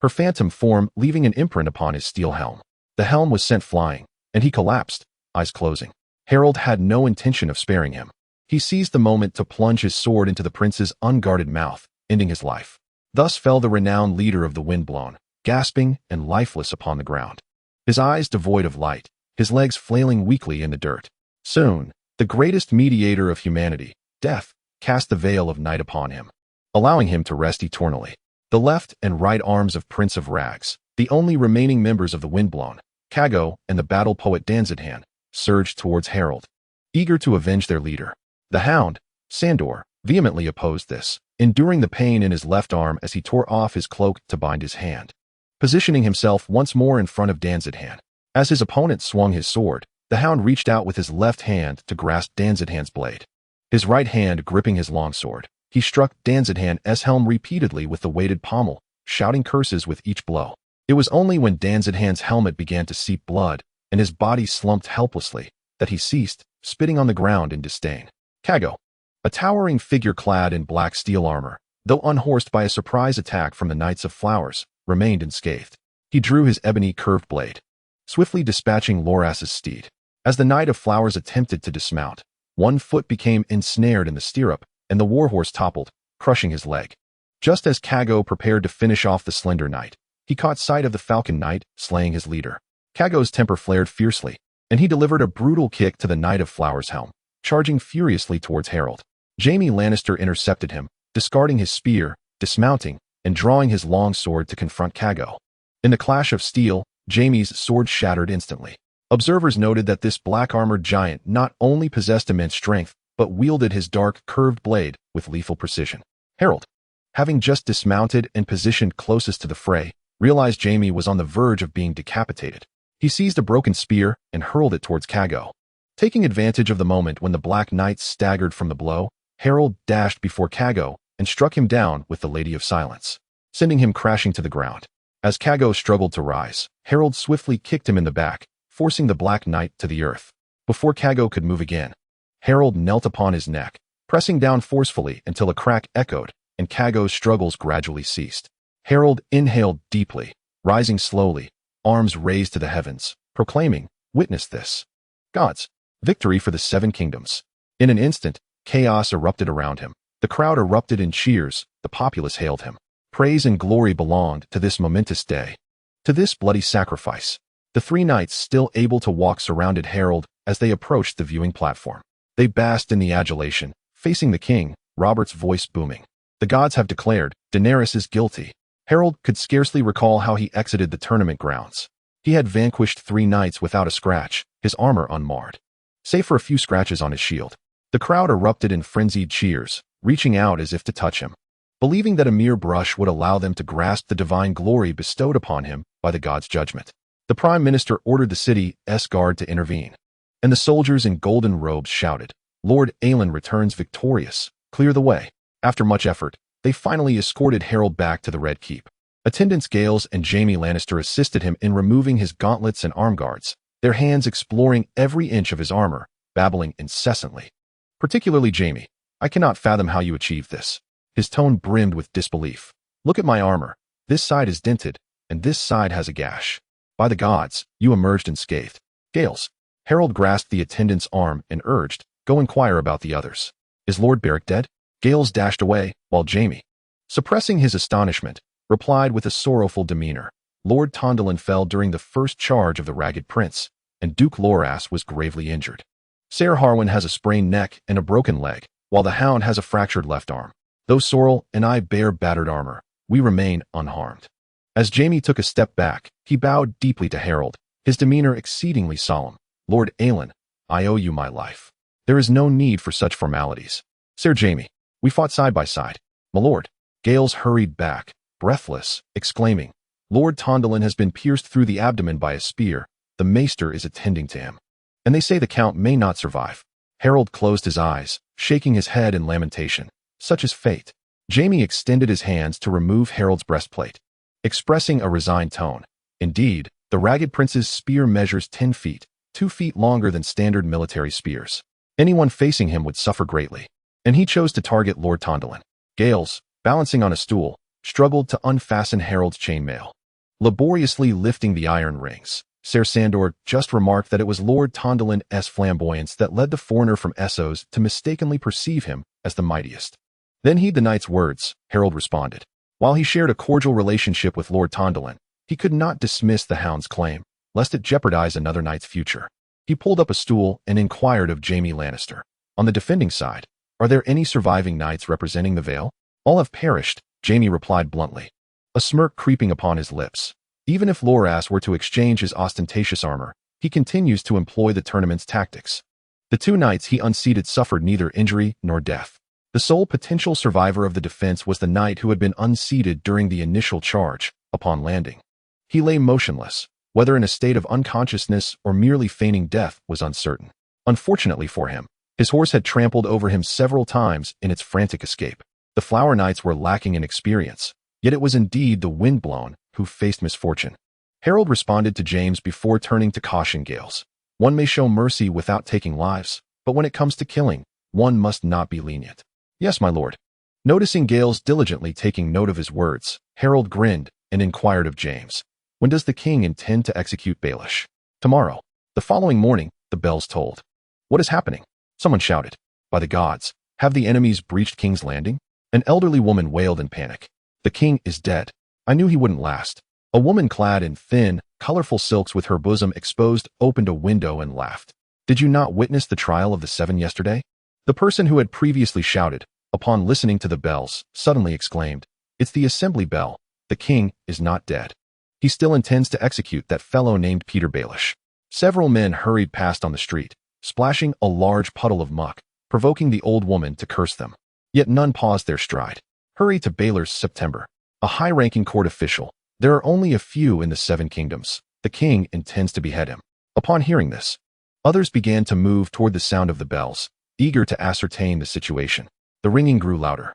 her phantom form, leaving an imprint upon his steel helm. The helm was sent flying, and he collapsed, eyes closing. Harold had no intention of sparing him. He seized the moment to plunge his sword into the prince's unguarded mouth, ending his life. Thus fell the renowned leader of the Windblown, gasping and lifeless upon the ground. His eyes devoid of light, his legs flailing weakly in the dirt. Soon, the greatest mediator of humanity, death, cast the veil of night upon him, allowing him to rest eternally. The left and right arms of Prince of Rags, the only remaining members of the Windblown, Kago and the battle poet Danzidhan, surged towards Harold, eager to avenge their leader. The hound, Sandor, vehemently opposed this, enduring the pain in his left arm as he tore off his cloak to bind his hand. Positioning himself once more in front of Danzidhan, as his opponent swung his sword, the hound reached out with his left hand to grasp Danzidhan's blade. His right hand gripping his longsword, he struck Danzidhan's helm repeatedly with the weighted pommel, shouting curses with each blow. It was only when Danzidhan's helmet began to seep blood, and his body slumped helplessly, that he ceased, spitting on the ground in disdain. Kago, a towering figure clad in black steel armor, though unhorsed by a surprise attack from the Knights of Flowers, remained unscathed. He drew his ebony curved blade, swiftly dispatching Loras's steed. As the Knight of Flowers attempted to dismount, one foot became ensnared in the stirrup, and the warhorse toppled, crushing his leg. Just as Kago prepared to finish off the slender knight, he caught sight of the Falcon Knight, slaying his leader. Kago's temper flared fiercely, and he delivered a brutal kick to the Knight of Flowers' helm, charging furiously towards Harold. Jaime Lannister intercepted him, discarding his spear, dismounting, and drawing his long sword to confront Kago. In the clash of steel, Jaime's sword shattered instantly. Observers noted that this black-armored giant not only possessed immense strength, but wielded his dark, curved blade with lethal precision. Harold, having just dismounted and positioned closest to the fray, realized Jaime was on the verge of being decapitated. He seized a broken spear and hurled it towards Kago. Taking advantage of the moment when the Black Knight staggered from the blow, Harold dashed before Kago and struck him down with the Lady of Silence, sending him crashing to the ground. As Kago struggled to rise, Harold swiftly kicked him in the back, forcing the Black Knight to the earth. Before Kago could move again, Harold knelt upon his neck, pressing down forcefully until a crack echoed and Kago's struggles gradually ceased. Harold inhaled deeply, rising slowly, arms raised to the heavens, proclaiming, "Witness this. Gods, victory for the Seven Kingdoms." In an instant, chaos erupted around him. The crowd erupted in cheers, the populace hailed him. Praise and glory belonged to this momentous day, to this bloody sacrifice. The three knights, still able to walk, surrounded Harold as they approached the viewing platform. They basked in the adulation, facing the king, Robert's voice booming. The gods have declared, Daenerys is guilty. Harold could scarcely recall how he exited the tournament grounds. He had vanquished three knights without a scratch, his armor unmarred, save for a few scratches on his shield. The crowd erupted in frenzied cheers, reaching out as if to touch him, believing that a mere brush would allow them to grasp the divine glory bestowed upon him by the god's judgment. The prime minister ordered the city's guard to intervene, and the soldiers in golden robes shouted, Lord Aelin returns victorious, clear the way. After much effort, they finally escorted Harold back to the Red Keep. Attendants Gales and Jaime Lannister assisted him in removing his gauntlets and arm guards, their hands exploring every inch of his armor, babbling incessantly. Particularly Jaime, I cannot fathom how you achieved this. His tone brimmed with disbelief. Look at my armor. This side is dented, and this side has a gash. By the gods, you emerged unscathed. Gales. Harold grasped the attendant's arm and urged, go inquire about the others. Is Lord Beric dead? Gales dashed away, while Jaime, suppressing his astonishment, replied with a sorrowful demeanor. Lord Tondalin fell during the first charge of the Ragged Prince, and Duke Loras was gravely injured. Ser Harwin has a sprained neck and a broken leg, while the Hound has a fractured left arm. Though Sorrel and I bear battered armor, we remain unharmed. As Jaime took a step back, he bowed deeply to Harold, his demeanor exceedingly solemn. Lord Aelin, I owe you my life. There is no need for such formalities. Sir Jaime, we fought side by side. My lord. Gales hurried back, breathless, exclaiming, Lord Tondalin has been pierced through the abdomen by a spear. The maester is attending to him, and they say the count may not survive. Harold closed his eyes, shaking his head in lamentation. Such is fate. Jaime extended his hands to remove Harold's breastplate, expressing a resigned tone. Indeed, the Ragged Prince's spear measures 10 feet, 2 feet longer than standard military spears. Anyone facing him would suffer greatly, and he chose to target Lord Tondalin. Gales, balancing on a stool, struggled to unfasten Harold's chainmail, laboriously lifting the iron rings. Ser Sandor just remarked that it was Lord Tondalin's flamboyance that led the foreigner from Essos to mistakenly perceive him as the mightiest. Then heed the knight's words, Harold responded. While he shared a cordial relationship with Lord Tondalin, he could not dismiss the Hound's claim, lest it jeopardize another knight's future. He pulled up a stool and inquired of Jaime Lannister. On the defending side, are there any surviving knights representing the Vale? All have perished, Jaime replied bluntly, a smirk creeping upon his lips. Even if Loras were to exchange his ostentatious armor, he continues to employ the tournament's tactics. The two knights he unseated suffered neither injury nor death. The sole potential survivor of the defense was the knight who had been unseated during the initial charge. Upon landing, he lay motionless. Whether in a state of unconsciousness or merely feigning death was uncertain. Unfortunately for him, his horse had trampled over him several times in its frantic escape. The Flower Knights were lacking in experience, yet it was indeed the windblown who faced misfortune. Harold responded to James before turning to caution Gales. One may show mercy without taking lives, but when it comes to killing, one must not be lenient. Yes, my lord. Noticing Gales diligently taking note of his words, Harold grinned and inquired of James. When does the king intend to execute Baelish? Tomorrow. The following morning, the bells tolled. What is happening? Someone shouted. By the gods, have the enemies breached King's Landing? An elderly woman wailed in panic. The king is dead. I knew he wouldn't last. A woman clad in thin, colorful silks with her bosom exposed opened a window and laughed. Did you not witness the trial of the 7 yesterday? The person who had previously shouted, upon listening to the bells, suddenly exclaimed, It's the assembly bell. The king is not dead. He still intends to execute that fellow named Peter Baelish. Several men hurried past on the street, splashing a large puddle of muck, provoking the old woman to curse them. Yet none paused their stride. Hurry to Baelish September. A high-ranking court official. There are only a few in the 7 kingdoms. The king intends to behead him. Upon hearing this, others began to move toward the sound of the bells, eager to ascertain the situation. The ringing grew louder,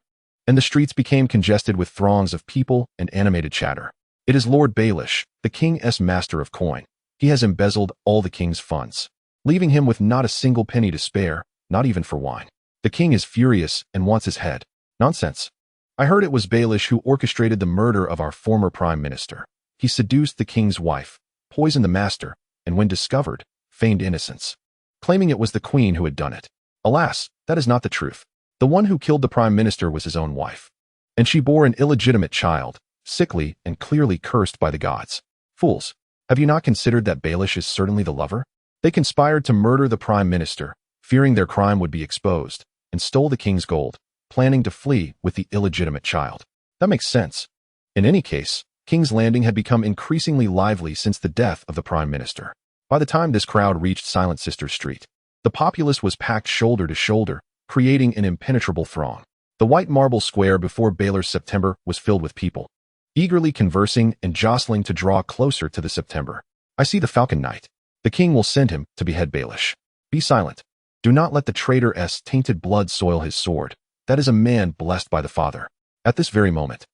and the streets became congested with throngs of people and animated chatter. It is Lord Baelish, the king's master of coin. He has embezzled all the king's funds, leaving him with not a single penny to spare, not even for wine. The king is furious and wants his head. Nonsense. I heard it was Baelish who orchestrated the murder of our former prime minister. He seduced the king's wife, poisoned the master, and when discovered, feigned innocence, claiming it was the queen who had done it. Alas, that is not the truth. The one who killed the prime minister was his own wife. And she bore an illegitimate child, sickly and clearly cursed by the gods. Fools, have you not considered that Baelish is certainly the lover? They conspired to murder the prime minister, fearing their crime would be exposed, and stole the king's gold, planning to flee with the illegitimate child. That makes sense. In any case, King's Landing had become increasingly lively since the death of the prime minister. By the time this crowd reached Silent Sister Street, the populace was packed shoulder to shoulder, creating an impenetrable throng. The white marble square before Baelor's September was filled with people, eagerly conversing and jostling to draw closer to the September. I see the Falcon Knight. The king will send him to behead Baelish. Be silent. Do not let the traitor's tainted blood soil his sword. That is a man blessed by the Father. At this very moment,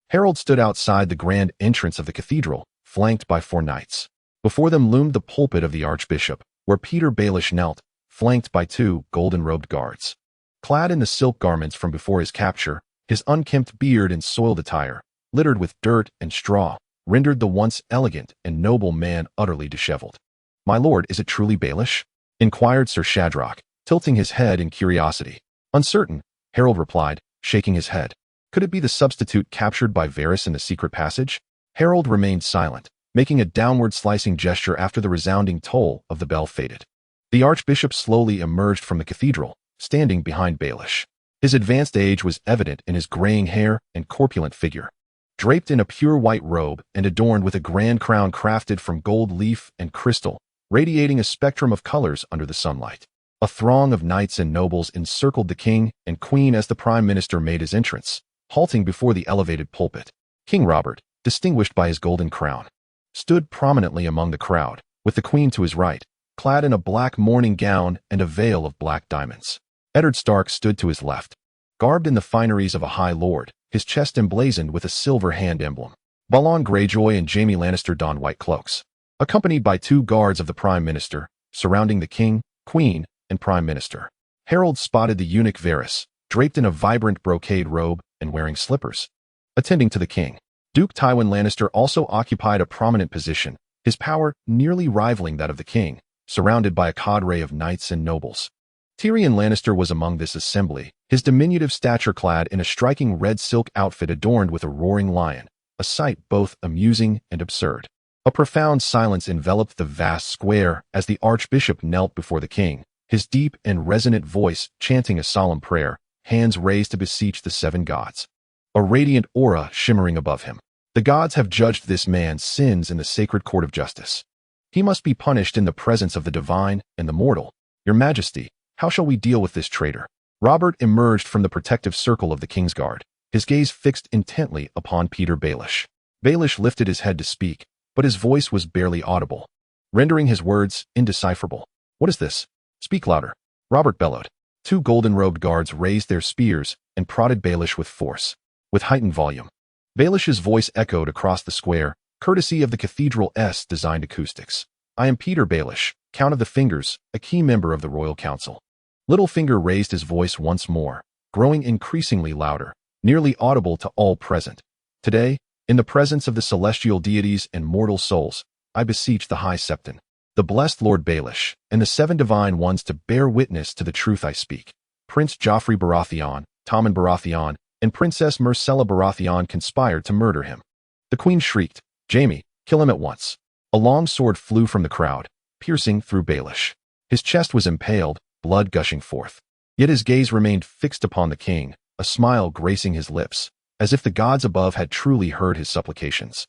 Harold stood outside the grand entrance of the cathedral, flanked by 4 knights. Before them loomed the pulpit of the archbishop, where Peter Baelish knelt, flanked by 2 golden-robed guards. Clad in the silk garments from before his capture, his unkempt beard and soiled attire, littered with dirt and straw, rendered the once elegant and noble man utterly disheveled. "My lord, is it truly Baelish?" inquired Sir Shadrach, tilting his head in curiosity. "Uncertain," Harold replied, shaking his head. "Could it be the substitute captured by Varys in the secret passage?" Harold remained silent, making a downward slicing gesture after the resounding toll of the bell faded. The archbishop slowly emerged from the cathedral, standing behind Baelish. His advanced age was evident in his graying hair and corpulent figure. Draped in a pure white robe and adorned with a grand crown crafted from gold leaf and crystal, radiating a spectrum of colors under the sunlight. A throng of knights and nobles encircled the king and queen as the prime minister made his entrance, halting before the elevated pulpit. King Robert, distinguished by his golden crown, stood prominently among the crowd, with the queen to his right, clad in a black mourning gown and a veil of black diamonds. Eddard Stark stood to his left, garbed in the fineries of a high lord, his chest emblazoned with a silver hand emblem. Balon Greyjoy and Jaime Lannister donned white cloaks, accompanied by 2 guards of the prime minister, surrounding the king, queen, and prime minister. Harold spotted the eunuch Varys, draped in a vibrant brocade robe and wearing slippers, attending to the king. Duke Tywin Lannister also occupied a prominent position, his power nearly rivaling that of the king, surrounded by a cadre of knights and nobles. Tyrion Lannister was among this assembly, his diminutive stature clad in a striking red silk outfit adorned with a roaring lion, a sight both amusing and absurd. A profound silence enveloped the vast square as the archbishop knelt before the king, his deep and resonant voice chanting a solemn prayer, hands raised to beseech the 7 gods. A radiant aura shimmering above him. The gods have judged this man's sins in the sacred court of justice. He must be punished in the presence of the divine and the mortal. Your Majesty, how shall we deal with this traitor? Robert emerged from the protective circle of the king's guard, his gaze fixed intently upon Peter Baelish. Baelish lifted his head to speak, but his voice was barely audible, rendering his words indecipherable. "What is this? Speak louder," Robert bellowed. 2 golden-robed guards raised their spears and prodded Baelish with force. With heightened volume, Baelish's voice echoed across the square, courtesy of the cathedral's designed acoustics. "I am Peter Baelish, Count of the Fingers, a key member of the Royal Council." Littlefinger raised his voice once more, growing increasingly louder, nearly audible to all present. "Today, in the presence of the celestial deities and mortal souls, I beseech the High Septon, the blessed Lord Baelish, and the 7 divine ones to bear witness to the truth I speak. Prince Joffrey Baratheon, Tommen Baratheon, and Princess Myrcella Baratheon conspired to murder him." The queen shrieked, "Jaime, kill him at once." A long sword flew from the crowd, piercing through Baelish. His chest was impaled, blood gushing forth. Yet his gaze remained fixed upon the king, a smile gracing his lips, as if the gods above had truly heard his supplications.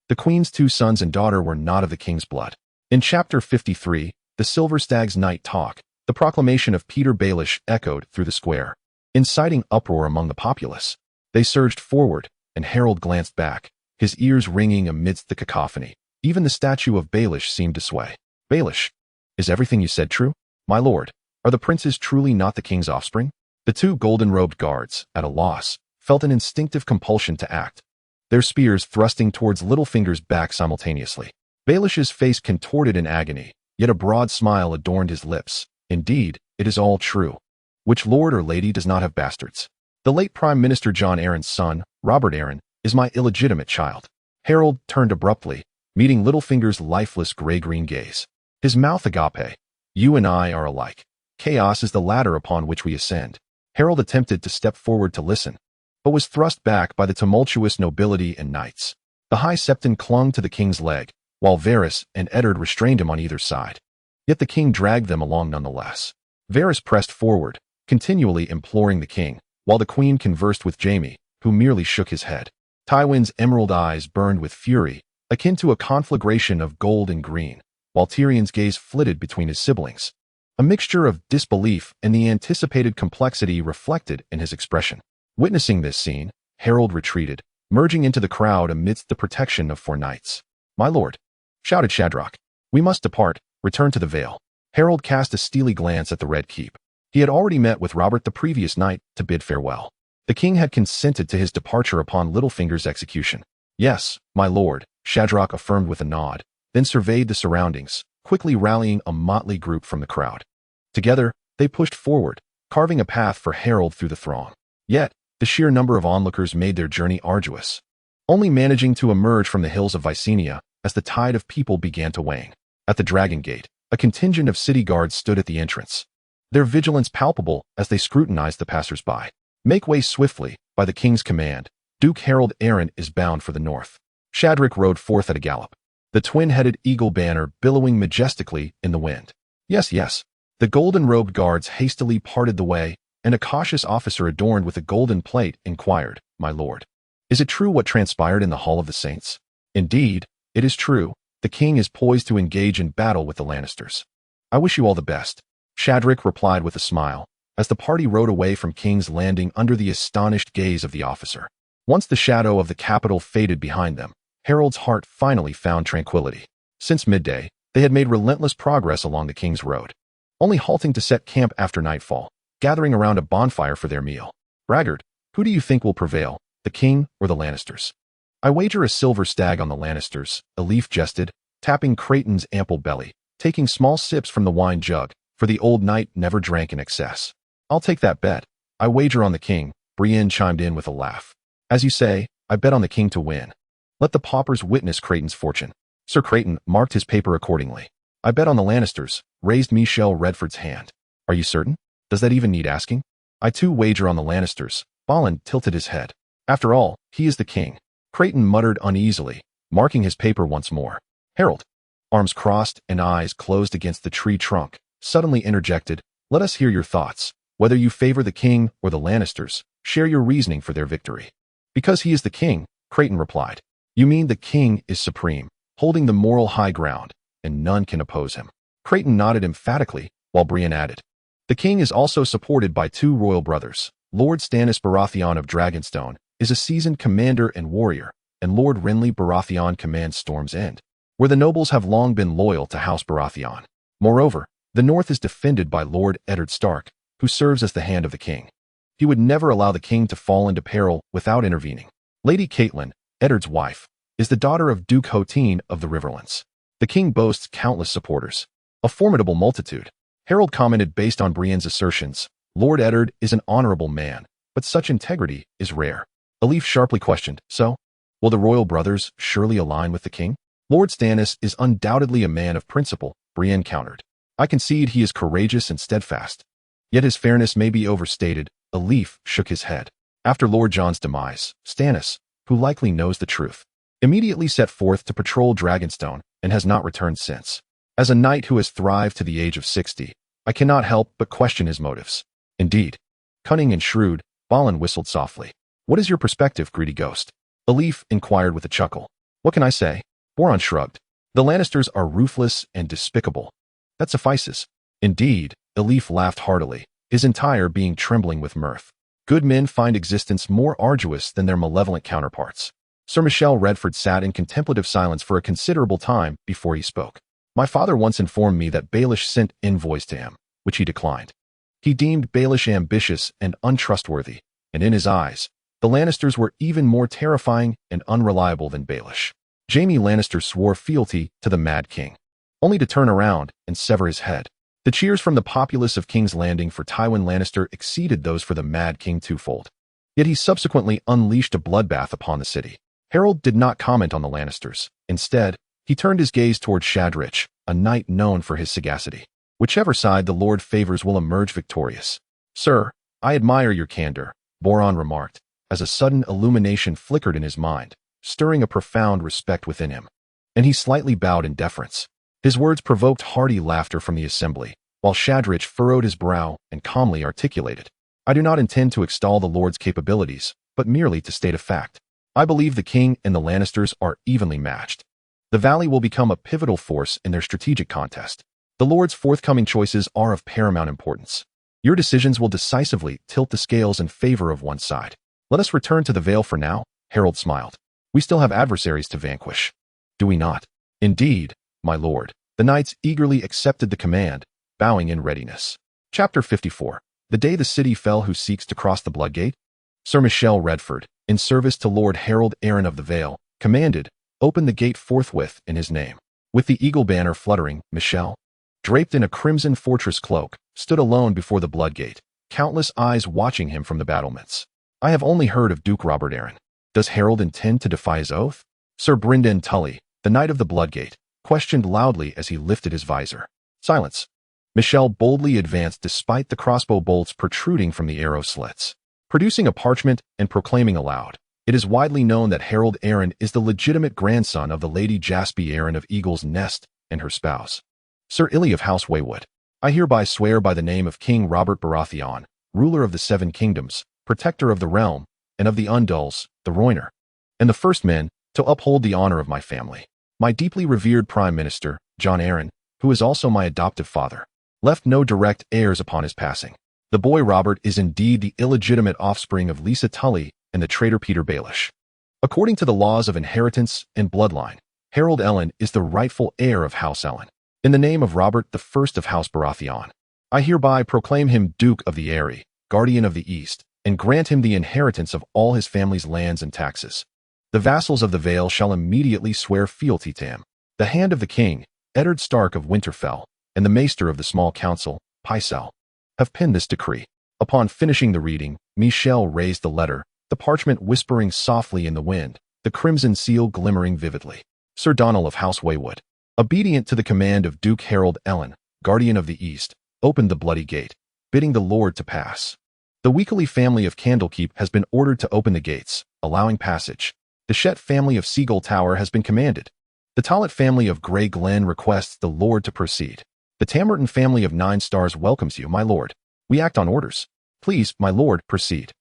The queen's 2 sons and daughter were not of the king's blood. In Chapter 53, the Silver Stag's Night Talk, the proclamation of Peter Baelish echoed through the square, inciting uproar among the populace. They surged forward, and Harold glanced back, his ears ringing amidst the cacophony. Even the statue of Baelish seemed to sway. "Baelish, is everything you said true? My lord, are the princes truly not the king's offspring?" The 2 golden-robed guards, at a loss, felt an instinctive compulsion to act, their spears thrusting towards Littlefinger's back simultaneously. Baelish's face contorted in agony, yet a broad smile adorned his lips. "Indeed, it is all true. Which lord or lady does not have bastards? The late Prime Minister Jon Arryn's son, Robert Arryn, is my illegitimate child." Harold turned abruptly, meeting Littlefinger's lifeless gray-green gaze. His mouth agape. "You and I are alike. Chaos is the ladder upon which we ascend." Harold attempted to step forward to listen, but was thrust back by the tumultuous nobility and knights. The High Septon clung to the king's leg, while Varys and Eddard restrained him on either side. Yet the king dragged them along nonetheless. Varys pressed forward, continually imploring the king, while the queen conversed with Jaime, who merely shook his head. Tywin's emerald eyes burned with fury, akin to a conflagration of gold and green, while Tyrion's gaze flitted between his siblings. A mixture of disbelief and the anticipated complexity reflected in his expression. Witnessing this scene, Harold retreated, merging into the crowd amidst the protection of 4 knights. "My lord," shouted Shadrach, "we must depart, return to the Vale." Harold cast a steely glance at the Red Keep. He had already met with Robert the previous night to bid farewell. The king had consented to his departure upon Littlefinger's execution. "Yes, my lord," Shadrach affirmed with a nod, then surveyed the surroundings, quickly rallying a motley group from the crowd. Together, they pushed forward, carving a path for Harold through the throng. Yet, the sheer number of onlookers made their journey arduous, only managing to emerge from the hills of Vicenia as the tide of people began to wane. At the Dragon Gate, a contingent of city guards stood at the entrance, their vigilance palpable as they scrutinized the passers-by. "Make way swiftly, by the king's command. Duke Harold Arryn is bound for the north." Shadrach rode forth at a gallop, the twin-headed eagle banner billowing majestically in the wind. Yes, yes. The golden-robed guards hastily parted the way, and a cautious officer adorned with a golden plate inquired, "My lord, is it true what transpired in the Hall of the Saints?" "Indeed, it is true. The king is poised to engage in battle with the Lannisters." "I wish you all the best," Shadrach replied with a smile, as the party rode away from King's Landing under the astonished gaze of the officer. Once the shadow of the capital faded behind them, Harold's heart finally found tranquility. Since midday, they had made relentless progress along the King's Road, only halting to set camp after nightfall, gathering around a bonfire for their meal. "Braggart, who do you think will prevail, the king or the Lannisters?" "I wager a silver stag on the Lannisters," Elif jested, tapping Creighton's ample belly, taking small sips from the wine jug, for the old knight never drank in excess. "I'll take that bet. I wager on the king," Brienne chimed in with a laugh. "As you say, I bet on the king to win. Let the paupers witness Creighton's fortune." Sir Creighton marked his paper accordingly. "I bet on the Lannisters," raised Michelle Redford's hand. "Are you certain? Does that even need asking?" "I too wager on the Lannisters." Balin tilted his head. "After all, he is the king." Creighton muttered uneasily, marking his paper once more. Harold, arms crossed and eyes closed against the tree trunk, suddenly interjected, "Let us hear your thoughts. Whether you favor the king or the Lannisters, share your reasoning for their victory." "Because he is the king," Creighton replied. "You mean the king is supreme, holding the moral high ground, and none can oppose him." Creighton nodded emphatically, while Brienne added, "The king is also supported by 2 royal brothers. Lord Stannis Baratheon of Dragonstone is a seasoned commander and warrior, and Lord Renly Baratheon commands Storm's End, where the nobles have long been loyal to House Baratheon. Moreover, the north is defended by Lord Eddard Stark, who serves as the hand of the king. He would never allow the king to fall into peril without intervening. Lady Catelyn, Eddard's wife, is the daughter of Duke Hotin of the Riverlands. The king boasts countless supporters, a formidable multitude." Harold commented based on Brienne's assertions, "Lord Eddard is an honorable man, but such integrity is rare." Elif sharply questioned, "So? Will the royal brothers surely align with the king?" "Lord Stannis is undoubtedly a man of principle," Brienne countered. "I concede he is courageous and steadfast. Yet his fairness may be overstated." Elif shook his head. After Lord Jon's demise, Stannis, who likely knows the truth, immediately set forth to patrol Dragonstone and has not returned since. As a knight who has thrived to the age of 60, I cannot help but question his motives. "Indeed. Cunning and shrewd," Balin whistled softly. "What is your perspective, greedy ghost?" Elif inquired with a chuckle. "What can I say?" Boron shrugged. "The Lannisters are ruthless and despicable. That suffices." "Indeed," Elif laughed heartily, his entire being trembling with mirth. "Good men find existence more arduous than their malevolent counterparts." Sir Michelle Redford sat in contemplative silence for a considerable time before he spoke. "My father once informed me that Baelish sent envoys to him, which he declined. He deemed Baelish ambitious and untrustworthy, and in his eyes, the Lannisters were even more terrifying and unreliable than Baelish." Jaime Lannister swore fealty to the Mad King, only to turn around and sever his head. The cheers from the populace of King's Landing for Tywin Lannister exceeded those for the Mad King twofold. Yet he subsequently unleashed a bloodbath upon the city. Harold did not comment on the Lannisters. Instead, he turned his gaze toward Shadrich, a knight known for his sagacity. "Whichever side the Lord favors will emerge victorious." "Sir," I admire your candor, Boron remarked, as a sudden illumination flickered in his mind, stirring a profound respect within him. And he slightly bowed in deference. His words provoked hearty laughter from the assembly, while Shadrich furrowed his brow and calmly articulated, I do not intend to extol the Lord's capabilities, but merely to state a fact. I believe the king and the Lannisters are evenly matched. The valley will become a pivotal force in their strategic contest. The Lord's forthcoming choices are of paramount importance. Your decisions will decisively tilt the scales in favor of one side. Let us return to the Vale for now, Harold smiled. We still have adversaries to vanquish. Do we not? Indeed, my lord. The knights eagerly accepted the command, bowing in readiness. Chapter 54. The day the city fell who seeks to cross the Bloodgate? Sir Michel Redford, in service to Lord Harold Arryn of the Vale, commanded, open the gate forthwith in his name. With the eagle banner fluttering, Michel, draped in a crimson fortress cloak, stood alone before the Bloodgate, countless eyes watching him from the battlements. I have only heard of Duke Robert Arryn. Does Harold intend to defy his oath? Sir Brynden Tully, the Knight of the Bloodgate, questioned loudly as he lifted his visor. Silence. Michel boldly advanced despite the crossbow bolts protruding from the arrow slits, producing a parchment and proclaiming aloud, it is widely known that Harold Arryn is the legitimate grandson of the Lady Jaspie Arryn of Eagle's Nest and her spouse, Sir Illy of House Waywood. I hereby swear by the name of King Robert Baratheon, ruler of the Seven Kingdoms, protector of the realm, and of the Undulls, the Royner, and the first men, to uphold the honor of my family. My deeply revered Prime Minister, John Arryn, who is also my adoptive father, left no direct heirs upon his passing. The boy Robert is indeed the illegitimate offspring of Lisa Tully and the traitor Peter Baelish. According to the laws of inheritance and bloodline, Harold Ellen is the rightful heir of House Ellen. In the name of Robert I of House Baratheon, I hereby proclaim him Duke of the Eyrie, Guardian of the East, and grant him the inheritance of all his family's lands and taxes. The vassals of the Vale shall immediately swear fealty to him. The hand of the king, Eddard Stark of Winterfell, and the maester of the small council, Pycelle, have penned this decree. Upon finishing the reading, Michel raised the letter, the parchment whispering softly in the wind, the crimson seal glimmering vividly. Sir Donal of House Waywood, obedient to the command of Duke Harold Ellen, Guardian of the East, opened the bloody gate, bidding the Lord to pass. The Weekly family of Candlekeep has been ordered to open the gates, allowing passage. The Shet family of Seagull Tower has been commanded. The Tollet family of Grey Glen requests the Lord to proceed. The Tamerton family of Nine Stars welcomes you, my lord. We act on orders. Please, my lord, proceed.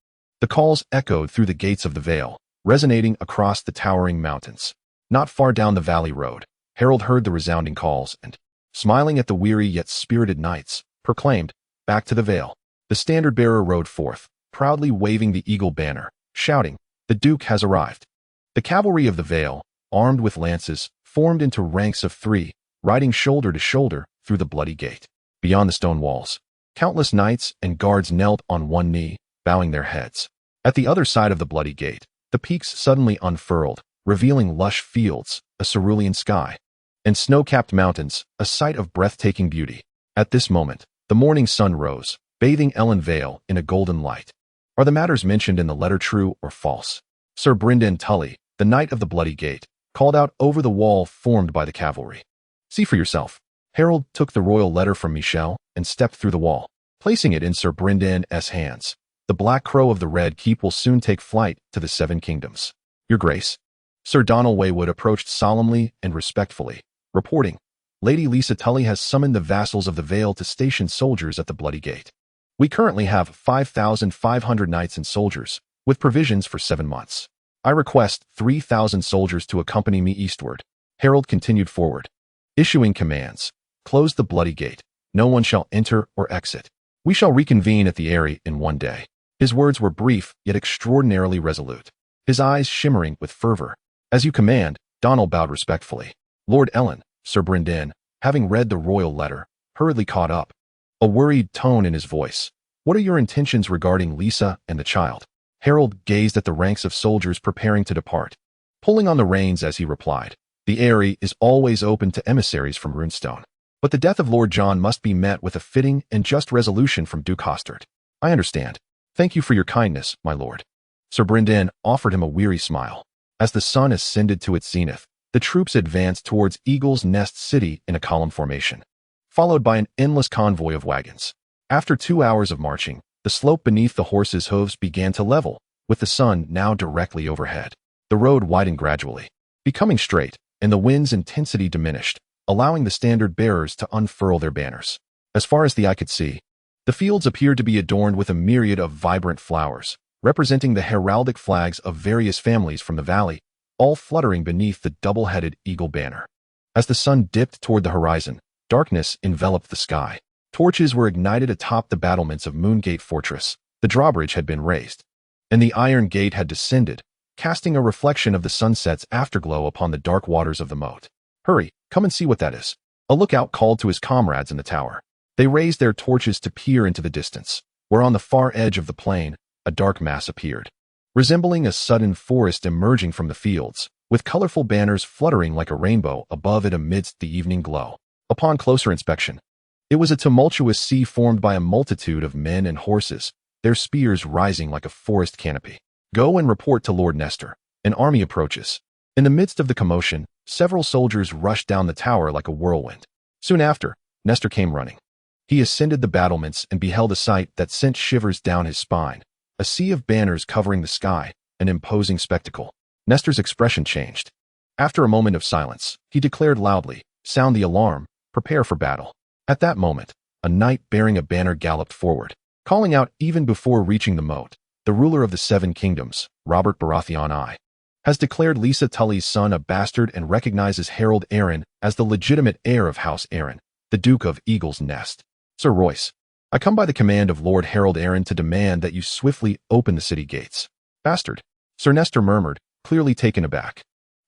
The calls echoed through the gates of the Vale, resonating across the towering mountains. Not far down the valley road, Harold heard the resounding calls and, smiling at the weary yet spirited knights, proclaimed, back to the Vale. The standard-bearer rode forth, proudly waving the eagle banner, shouting, the Duke has arrived. The cavalry of the Vale, armed with lances, formed into ranks of three, riding shoulder to shoulder through the bloody gate. Beyond the stone walls, countless knights and guards knelt on one knee, bowing their heads. At the other side of the bloody gate, the peaks suddenly unfurled, revealing lush fields, a cerulean sky, and snow-capped mountains, a sight of breathtaking beauty. At this moment, the morning sun rose, bathing Ellen Vale in a golden light. Are the matters mentioned in the letter true or false? Sir Brynden Tully, the Knight of the Bloody Gate, called out over the wall formed by the cavalry. See for yourself. Harold took the royal letter from Michel and stepped through the wall, placing it in Sir Brynden's hands. The Black Crow of the Red Keep will soon take flight to the Seven Kingdoms. Your Grace. Sir Donal Waywood approached solemnly and respectfully, reporting, Lady Lisa Tully has summoned the vassals of the Vale to station soldiers at the Bloody Gate. We currently have 5,500 knights and soldiers, with provisions for 7 months. I request 3,000 soldiers to accompany me eastward. Harold continued forward, issuing commands. Close the Bloody Gate. No one shall enter or exit. We shall reconvene at the Eyrie in 1 day. His words were brief, yet extraordinarily resolute, his eyes shimmering with fervor. As you command, Donal bowed respectfully. Lord Ellen, Sir Brynden, having read the royal letter, hurriedly caught up, a worried tone in his voice. What are your intentions regarding Lisa and the child? Harold gazed at the ranks of soldiers preparing to depart, pulling on the reins as he replied. The Eyrie is always open to emissaries from Runestone, but the death of Lord John must be met with a fitting and just resolution from Duke Hostert. I understand. Thank you for your kindness, my lord. Sir Brynden offered him a weary smile. As the sun ascended to its zenith, the troops advanced towards Eagle's Nest City in a column formation, followed by an endless convoy of wagons. After 2 hours of marching, The slope beneath the horses' hooves began to level, with the sun now directly overhead. The road widened gradually, becoming straight, and the wind's intensity diminished, allowing the standard bearers to unfurl their banners. As far as the eye could see, the fields appeared to be adorned with a myriad of vibrant flowers, representing the heraldic flags of various families from the valley, all fluttering beneath the double-headed eagle banner. As the sun dipped toward the horizon, darkness enveloped the sky. Torches were ignited atop the battlements of Moongate Fortress. The drawbridge had been raised, and the iron gate had descended, casting a reflection of the sunset's afterglow upon the dark waters of the moat. "Hurry, come and see what that is," a lookout called to his comrades in the tower. They raised their torches to peer into the distance, where on the far edge of the plain, a dark mass appeared, resembling a sudden forest emerging from the fields, with colorful banners fluttering like a rainbow above it amidst the evening glow. Upon closer inspection, it was a tumultuous sea formed by a multitude of men and horses, their spears rising like a forest canopy. "Go and report to Lord Nestor. An army approaches." In the midst of the commotion, several soldiers rushed down the tower like a whirlwind. Soon after, Nestor came running. He ascended the battlements and beheld a sight that sent shivers down his spine. A sea of banners covering the sky, an imposing spectacle. Nestor's expression changed. After a moment of silence, he declared loudly, "Sound the alarm, prepare for battle." At that moment, a knight bearing a banner galloped forward, calling out even before reaching the moat. "The ruler of the Seven Kingdoms, Robert Baratheon I, has declared Lisa Tully's son a bastard and recognizes Harold Arryn as the legitimate heir of House Arryn, the Duke of Eagle's Nest. Sir Royce, I come by the command of Lord Harold Arryn to demand that you swiftly open the city gates." "Bastard," Sir Nestor murmured, clearly taken aback.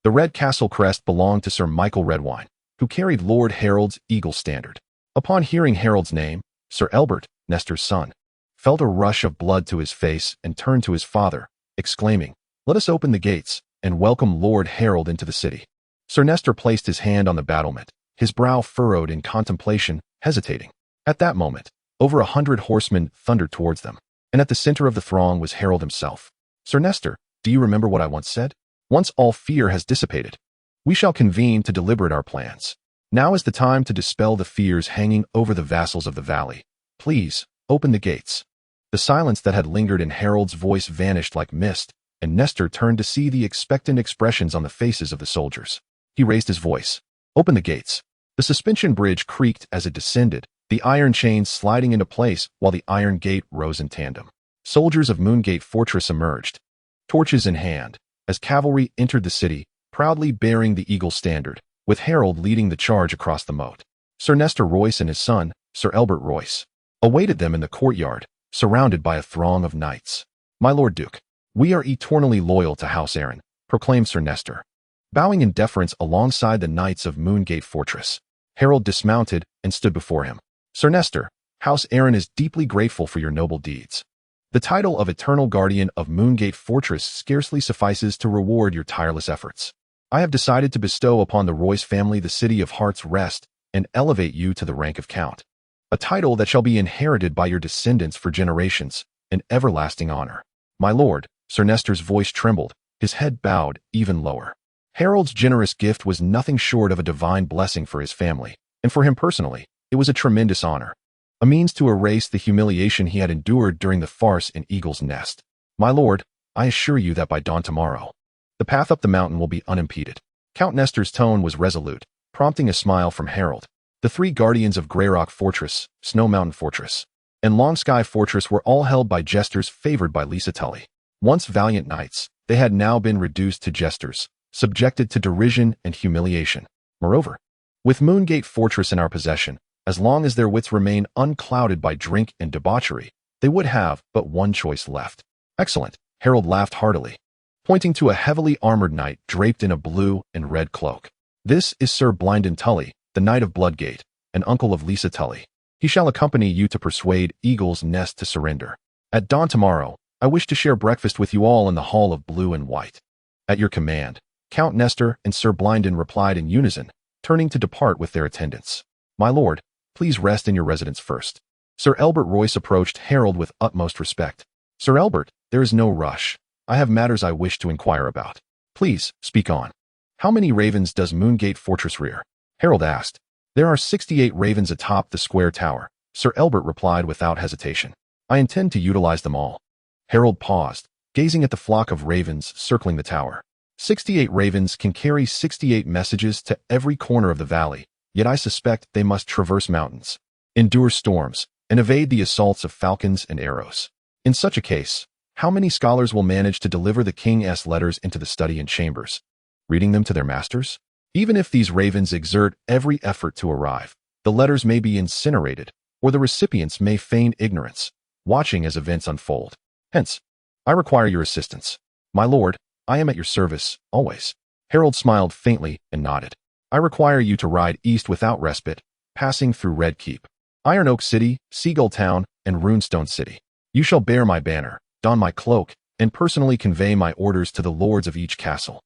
The red castle crest belonged to Sir Michael Redwine, who carried Lord Harold's eagle standard. Upon hearing Harold's name, Sir Elbert, Nestor's son, felt a rush of blood to his face and turned to his father, exclaiming, "Let us open the gates and welcome Lord Harold into the city." Sir Nestor placed his hand on the battlement, his brow furrowed in contemplation, hesitating. At that moment, over 100 horsemen thundered towards them, and at the center of the throng was Harold himself. "Sir Nestor, do you remember what I once said? Once all fear has dissipated, we shall convene to deliberate our plans. Now is the time to dispel the fears hanging over the vassals of the valley. Please, open the gates." The silence that had lingered in Harold's voice vanished like mist, and Nestor turned to see the expectant expressions on the faces of the soldiers. He raised his voice. "Open the gates." The suspension bridge creaked as it descended, the iron chains sliding into place while the iron gate rose in tandem. Soldiers of Moongate Fortress emerged, torches in hand, as cavalry entered the city, proudly bearing the eagle standard, with Harold leading the charge across the moat. Sir Nestor Royce and his son, Sir Elbert Royce, awaited them in the courtyard, surrounded by a throng of knights. "My Lord Duke, we are eternally loyal to House Arryn," proclaimed Sir Nestor, bowing in deference alongside the knights of Moongate Fortress. Harold dismounted and stood before him. "Sir Nestor, House Arryn is deeply grateful for your noble deeds. The title of Eternal Guardian of Moongate Fortress scarcely suffices to reward your tireless efforts. I have decided to bestow upon the Royce family the City of Heart's Rest and elevate you to the rank of Count, a title that shall be inherited by your descendants for generations, an everlasting honor." "My lord," Sir Nestor's voice trembled, his head bowed even lower. Harold's generous gift was nothing short of a divine blessing for his family, and for him personally, it was a tremendous honor, a means to erase the humiliation he had endured during the farce in Eagle's Nest. "My lord, I assure you that by dawn tomorrow, the path up the mountain will be unimpeded." Count Nestor's tone was resolute, prompting a smile from Harold. The three guardians of Greyrock Fortress, Snow Mountain Fortress, and Long Sky Fortress were all held by jesters favored by Lisa Tully. Once valiant knights, they had now been reduced to jesters, subjected to derision and humiliation. Moreover, with Moongate Fortress in our possession, as long as their wits remain unclouded by drink and debauchery, they would have but one choice left. "Excellent," Harold laughed heartily, pointing to a heavily armored knight draped in a blue and red cloak. "This is Sir Blynden Tully, the Knight of Bloodgate, an uncle of Lisa Tully. He shall accompany you to persuade Eagle's Nest to surrender. At dawn tomorrow, I wish to share breakfast with you all in the Hall of Blue and White." "At your command," Count Nestor and Sir Blynden replied in unison, turning to depart with their attendants. "My lord, please rest in your residence first." Sir Elbert Royce approached Harold with utmost respect. "Sir Elbert, there is no rush. I have matters I wish to inquire about. Please, speak on." "How many ravens does Moongate Fortress rear?" Harold asked. "There are 68 ravens atop the square tower," Sir Elbert replied without hesitation. I intend to utilize them all. Harold paused, gazing at the flock of ravens circling the tower. 68 ravens can carry 68 messages to every corner of the valley, yet I suspect they must traverse mountains, endure storms, and evade the assaults of falcons and arrows. In such a case, how many scholars will manage to deliver the king's letters into the study and chambers, reading them to their masters? Even if these ravens exert every effort to arrive, the letters may be incinerated, or the recipients may feign ignorance, watching as events unfold. Hence, I require your assistance. My lord, I am at your service, always. Harold smiled faintly and nodded. I require you to ride east without respite, passing through Red Keep, Iron Oak City, Seagull Town, and Runestone City. You shall bear my banner, don my cloak, and personally convey my orders to the lords of each castle.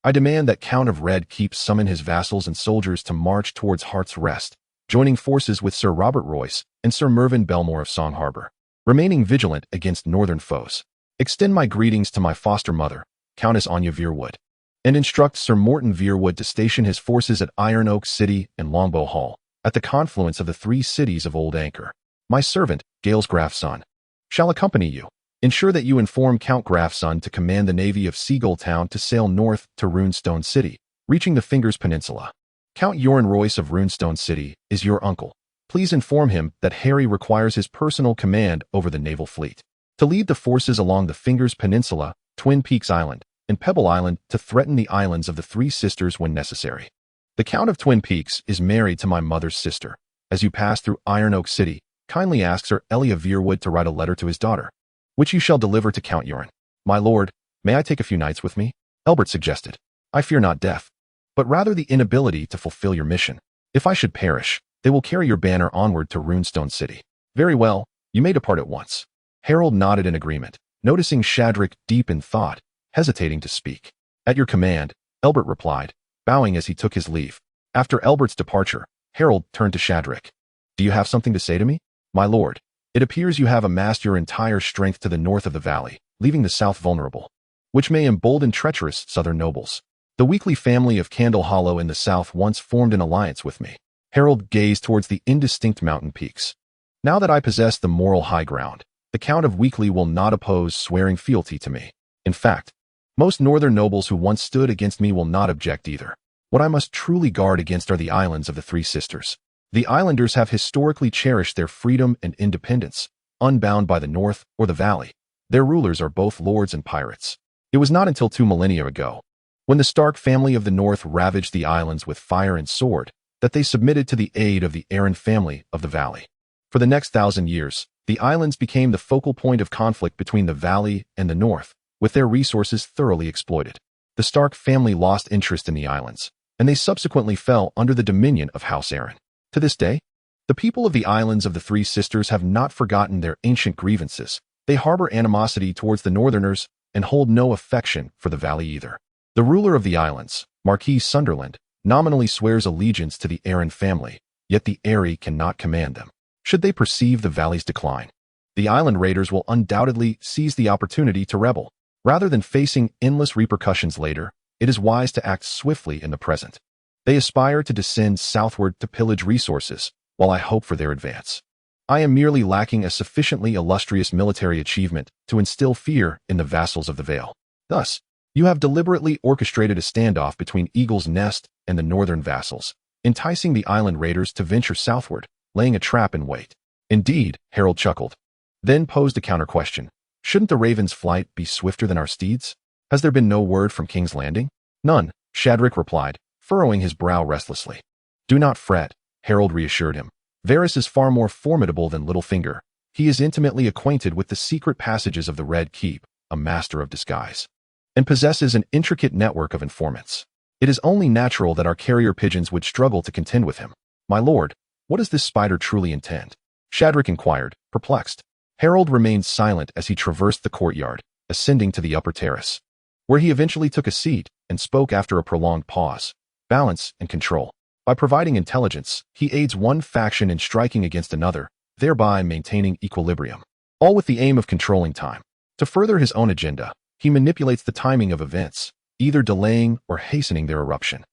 I demand that Count of Red Keep summon his vassals and soldiers to march towards Heart's Rest, joining forces with Sir Robert Royce and Sir Mervyn Belmore of Song Harbor, remaining vigilant against northern foes. Extend my greetings to my foster mother, Countess Anya Veerwood, and instruct Sir Morton Veerwood to station his forces at Iron Oak City and Longbow Hall, at the confluence of the three cities of Old Anchor. My servant, Gales Grafson, shall accompany you. Ensure that you inform Count Grafson to command the navy of Seagull Town to sail north to Runestone City, reaching the Fingers Peninsula. Count Joran Royce of Runestone City is your uncle. Please inform him that Harry requires his personal command over the naval fleet, to lead the forces along the Fingers Peninsula, Twin Peaks Island, and Pebble Island to threaten the islands of the Three Sisters when necessary. The Count of Twin Peaks is married to my mother's sister. As you pass through Iron Oak City, kindly ask Sir Elia Veerwood to write a letter to his daughter, which you shall deliver to Count Joran. My lord, may I take a few knights with me? Elbert suggested. I fear not death, but rather the inability to fulfill your mission. If I should perish, they will carry your banner onward to Runestone City. Very well, you may depart at once. Harold nodded in agreement, noticing Shadrick deep in thought, hesitating to speak. At your command, Elbert replied, bowing as he took his leave. After Elbert's departure, Harold turned to Shadrick. Do you have something to say to me? My lord, it appears you have amassed your entire strength to the north of the valley, leaving the south vulnerable, which may embolden treacherous southern nobles. The weakly family of Candle Hollow in the south once formed an alliance with me. Harold gazed towards the indistinct mountain peaks. Now that I possess the moral high ground, the Count of Weakley will not oppose swearing fealty to me. In fact, most northern nobles who once stood against me will not object either. What I must truly guard against are the islands of the Three Sisters. The islanders have historically cherished their freedom and independence, unbound by the north or the valley. Their rulers are both lords and pirates. It was not until 2 millennia ago, when the Stark family of the north ravaged the islands with fire and sword, that they submitted to the aid of the Arryn family of the valley. For the next 1,000 years, the islands became the focal point of conflict between the valley and the north, with their resources thoroughly exploited. The Stark family lost interest in the islands, and they subsequently fell under the dominion of House Arryn. To this day, the people of the islands of the Three Sisters have not forgotten their ancient grievances. They harbor animosity towards the northerners and hold no affection for the valley either. The ruler of the islands, Marquis Sunderland, nominally swears allegiance to the Arryn family, yet the Eyrie cannot command them. Should they perceive the valley's decline, the island raiders will undoubtedly seize the opportunity to rebel. Rather than facing endless repercussions later, it is wise to act swiftly in the present. They aspire to descend southward to pillage resources, while I hope for their advance. I am merely lacking a sufficiently illustrious military achievement to instill fear in the vassals of the Vale. Thus, you have deliberately orchestrated a standoff between Eagle's Nest and the northern vassals, enticing the island raiders to venture southward, laying a trap in wait. Indeed, Harold chuckled, then posed a counter-question. Shouldn't the raven's flight be swifter than our steeds? Has there been no word from King's Landing? None, Shadrick replied, furrowing his brow restlessly. Do not fret, Harold reassured him. Varys is far more formidable than Littlefinger. He is intimately acquainted with the secret passages of the Red Keep, a master of disguise, and possesses an intricate network of informants. It is only natural that our carrier pigeons would struggle to contend with him. My lord, what does this spider truly intend? Shadrick inquired, perplexed. Harold remained silent as he traversed the courtyard, ascending to the upper terrace, where he eventually took a seat and spoke after a prolonged pause. Balance and control. By providing intelligence, he aids one faction in striking against another, thereby maintaining equilibrium, all with the aim of controlling time. To further his own agenda, he manipulates the timing of events, either delaying or hastening their eruption.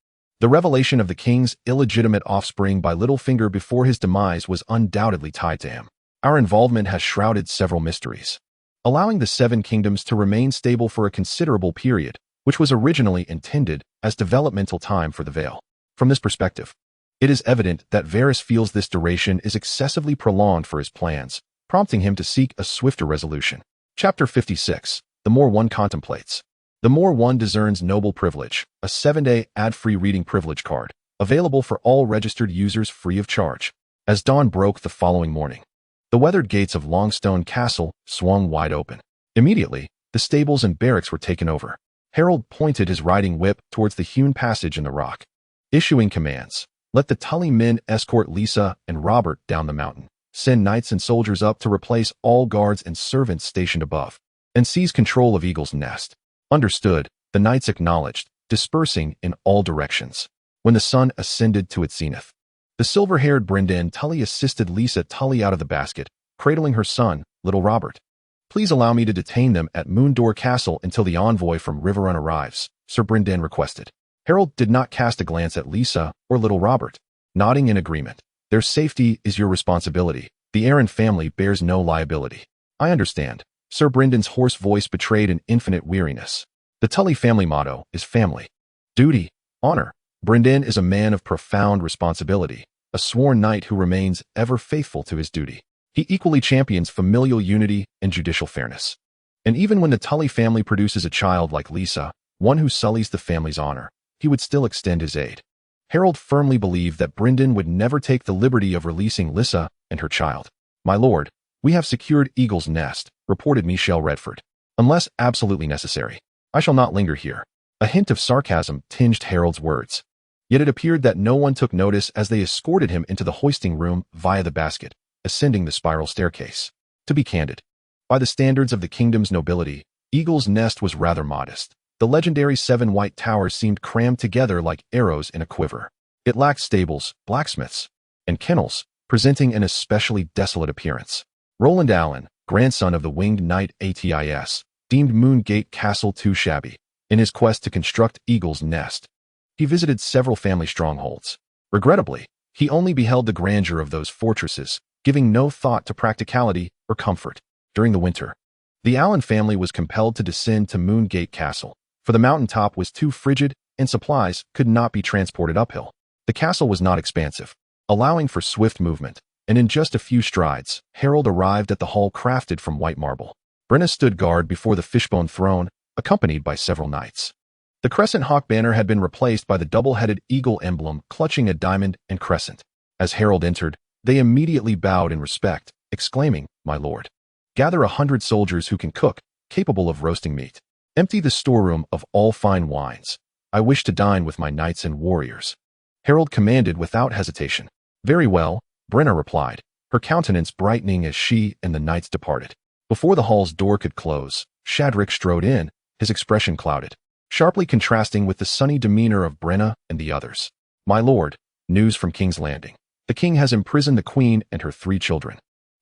The revelation of the king's illegitimate offspring by Littlefinger before his demise was undoubtedly tied to him. Our involvement has shrouded several mysteries, allowing the Seven Kingdoms to remain stable for a considerable period, which was originally intended as developmental time for the Vale. From this perspective, it is evident that Varys feels this duration is excessively prolonged for his plans, prompting him to seek a swifter resolution. Chapter 56. The more one contemplates. The more one discerns noble privilege, a 7-day ad-free reading privilege card, available for all registered users free of charge. As dawn broke the following morning, the weathered gates of Longstone Castle swung wide open. Immediately, the stables and barracks were taken over. Harold pointed his riding whip towards the hewn passage in the rock, issuing commands. Let the Tully men escort Lisa and Robert down the mountain. Send knights and soldiers up to replace all guards and servants stationed above, and seize control of Eagle's Nest. Understood, the knights acknowledged, dispersing in all directions. When the sun ascended to its zenith, the silver-haired Brynden Tully assisted Lisa Tully out of the basket, cradling her son, little Robert. Please allow me to detain them at Moondoor Castle until the envoy from Riverrun arrives, Sir Brynden requested. Harold did not cast a glance at Lisa or little Robert, nodding in agreement. Their safety is your responsibility. The Arryn family bears no liability. I understand. Sir Brendan's hoarse voice betrayed an infinite weariness. The Tully family motto is family, duty, honor. Brynden is a man of profound responsibility, a sworn knight who remains ever faithful to his duty. He equally champions familial unity and judicial fairness. And even when the Tully family produces a child like Lisa, one who sullies the family's honor, he would still extend his aid. Harold firmly believed that Brynden would never take the liberty of releasing Lisa and her child. My lord, we have secured Eagle's Nest, reported Michelle Redford. Unless absolutely necessary, I shall not linger here. A hint of sarcasm tinged Harold's words. Yet it appeared that no one took notice as they escorted him into the hoisting room via the basket, ascending the spiral staircase. To be candid, by the standards of the kingdom's nobility, Eagle's Nest was rather modest. The legendary 7 white towers seemed crammed together like arrows in a quiver. It lacked stables, blacksmiths, and kennels, presenting an especially desolate appearance. Roland Allen, grandson of the winged knight Atis, deemed Moongate Castle too shabby. In his quest to construct Eagle's Nest, he visited several family strongholds. Regrettably, he only beheld the grandeur of those fortresses, giving no thought to practicality or comfort. During the winter, the Allen family was compelled to descend to Moongate Castle, for the mountaintop was too frigid and supplies could not be transported uphill. The castle was not expansive, allowing for swift movement, and in just a few strides, Harold arrived at the hall crafted from white marble. Brenna stood guard before the fishbone throne, accompanied by several knights. The crescent hawk banner had been replaced by the double-headed eagle emblem clutching a diamond and crescent. As Harold entered, they immediately bowed in respect, exclaiming, My lord. Gather 100 soldiers who can cook, capable of roasting meat. Empty the storeroom of all fine wines. I wish to dine with my knights and warriors. Harold commanded without hesitation. Very well, Brenna replied, her countenance brightening as she and the knights departed. Before the hall's door could close, Shadrick strode in, his expression clouded, sharply contrasting with the sunny demeanor of Brenna and the others. My lord, news from King's Landing. The king has imprisoned the queen and her 3 children,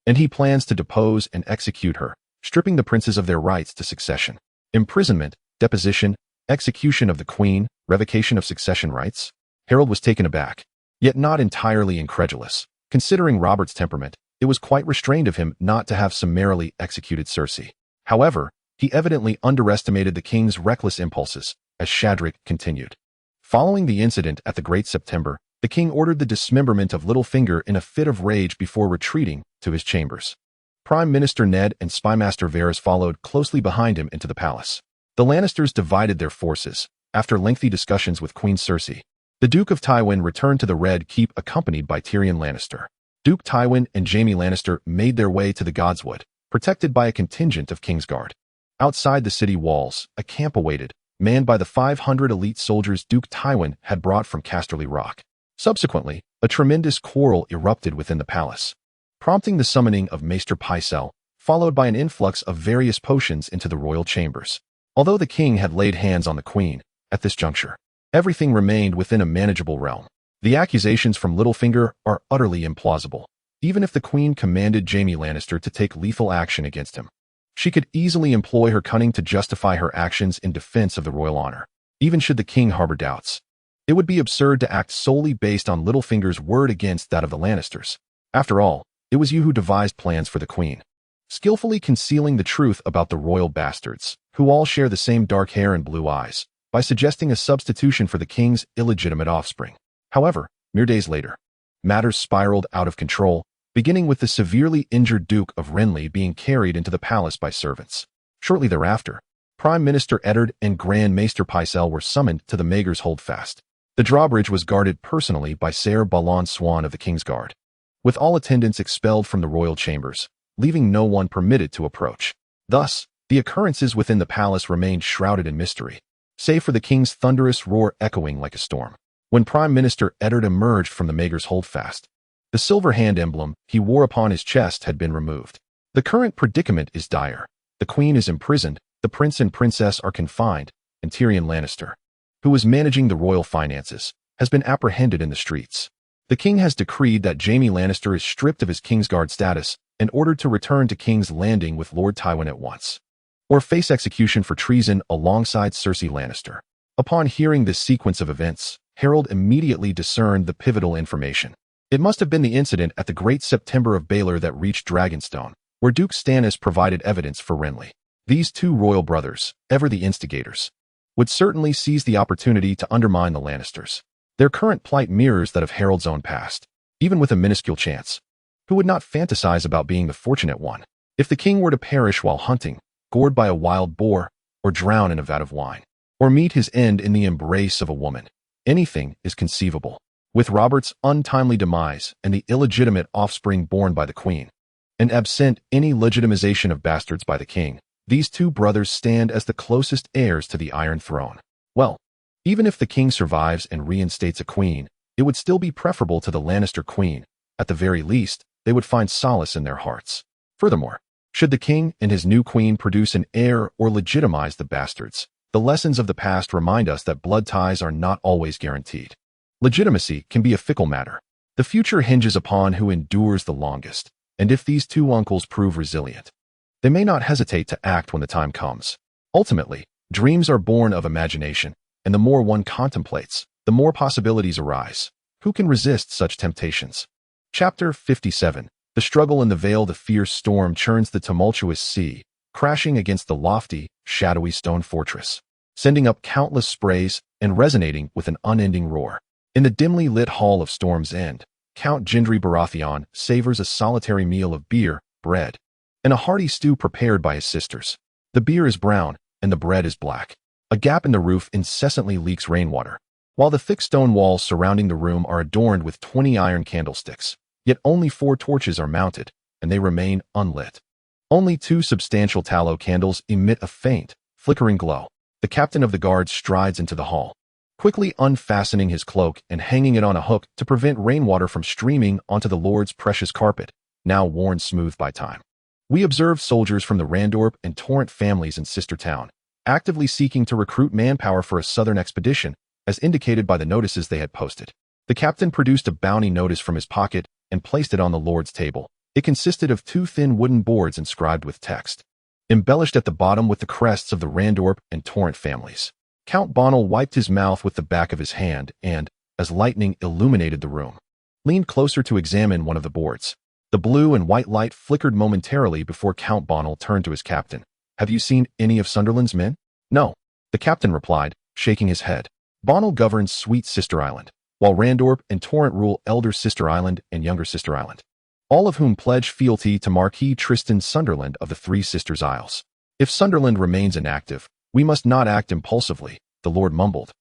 and he plans to depose and execute her, stripping the princes of their rights to succession. Imprisonment, deposition, execution of the queen, revocation of succession rights? Harold was taken aback, yet not entirely incredulous. Considering Robert's temperament, it was quite restrained of him not to have summarily executed Cersei. However, he evidently underestimated the king's reckless impulses, as Shadrick continued. Following the incident at the Great September, the king ordered the dismemberment of Littlefinger in a fit of rage before retreating to his chambers. Prime Minister Ned and Spymaster Varys followed closely behind him into the palace. The Lannisters divided their forces. After lengthy discussions with Queen Cersei, the Duke of Tywin returned to the Red Keep accompanied by Tyrion Lannister. Duke Tywin and Jaime Lannister made their way to the Godswood, protected by a contingent of Kingsguard. Outside the city walls, a camp awaited, manned by the 500 elite soldiers Duke Tywin had brought from Casterly Rock. Subsequently, a tremendous quarrel erupted within the palace, prompting the summoning of Maester Pycelle, followed by an influx of various potions into the royal chambers. Although the king had laid hands on the queen, at this juncture, everything remained within a manageable realm. The accusations from Littlefinger are utterly implausible. Even if the queen commanded Jaime Lannister to take lethal action against him, she could easily employ her cunning to justify her actions in defense of the royal honor. Even should the king harbor doubts, it would be absurd to act solely based on Littlefinger's word against that of the Lannisters. After all, It was you who devised plans for the queen, skillfully concealing the truth about the royal bastards, who all share the same dark hair and blue eyes, by suggesting a substitution for the king's illegitimate offspring. However, mere days later, matters spiraled out of control, beginning with the severely injured Duke of Renly being carried into the palace by servants. Shortly thereafter, Prime Minister Eddard and Grand Maester Pycelle were summoned to the Maegor's Holdfast. The drawbridge was guarded personally by Ser Balon Swan of the King's Guard, with all attendants expelled from the royal chambers, leaving no one permitted to approach. Thus, the occurrences within the palace remained shrouded in mystery, save for the king's thunderous roar echoing like a storm. When Prime Minister Eddard emerged from the Maegor's Holdfast, the silver hand emblem he wore upon his chest had been removed. The current predicament is dire. The queen is imprisoned, the prince and princess are confined, and Tyrion Lannister, who was managing the royal finances, has been apprehended in the streets. The king has decreed that Jaime Lannister is stripped of his Kingsguard status and ordered to return to King's Landing with Lord Tywin at once, or face execution for treason alongside Cersei Lannister. Upon hearing this sequence of events, Harold immediately discerned the pivotal information. It must have been the incident at the Great September of Baelor that reached Dragonstone, where Duke Stannis provided evidence for Renly. These two royal brothers, ever the instigators, would certainly seize the opportunity to undermine the Lannisters. Their current plight mirrors that of Harold's own past, even with a minuscule chance. Who would not fantasize about being the fortunate one? If the king were to perish while hunting, gored by a wild boar, or drown in a vat of wine, or meet his end in the embrace of a woman, anything is conceivable. With Robert's untimely demise and the illegitimate offspring born by the queen, and absent any legitimization of bastards by the king, these two brothers stand as the closest heirs to the Iron Throne. Well, even if the king survives and reinstates a queen, it would still be preferable to the Lannister queen. At the very least, they would find solace in their hearts. Furthermore, should the king and his new queen produce an heir or legitimize the bastards, the lessons of the past remind us that blood ties are not always guaranteed. Legitimacy can be a fickle matter. The future hinges upon who endures the longest, and if these two uncles prove resilient, they may not hesitate to act when the time comes. Ultimately, dreams are born of imagination, and the more one contemplates, the more possibilities arise. Who can resist such temptations? Chapter 57. The struggle in the Vale. The fierce storm churns the tumultuous sea, crashing against the lofty, shadowy stone fortress, sending up countless sprays and resonating with an unending roar. In the dimly lit hall of Storm's End, Count Gendry Baratheon savors a solitary meal of beer, bread, and a hearty stew prepared by his sisters. The beer is brown, and the bread is black. A gap in the roof incessantly leaks rainwater, while the thick stone walls surrounding the room are adorned with 20 iron candlesticks. Yet only 4 torches are mounted, and they remain unlit. Only 2 substantial tallow candles emit a faint, flickering glow. The captain of the guard strides into the hall, quickly unfastening his cloak and hanging it on a hook to prevent rainwater from streaming onto the Lord's precious carpet, now worn smooth by time. We observe soldiers from the Randorp and Torrent families in Sister Town, actively seeking to recruit manpower for a southern expedition, as indicated by the notices they had posted. The captain produced a bounty notice from his pocket and placed it on the Lord's table. It consisted of 2 thin wooden boards inscribed with text, embellished at the bottom with the crests of the Randorp and Torrent families. Count Bonnell wiped his mouth with the back of his hand and, as lightning illuminated the room, leaned closer to examine one of the boards. The blue and white light flickered momentarily before Count Bonnell turned to his captain. "Have you seen any of Sunderland's men?" "No," the captain replied, shaking his head. "Bonnell governs Sweet Sister Island, while Randorp and Torrent rule Elder Sister Island and Younger Sister Island, all of whom pledge fealty to Marquis Tristan Sunderland of the Three Sisters Isles. If Sunderland remains inactive, we must not act impulsively," the Lord mumbled,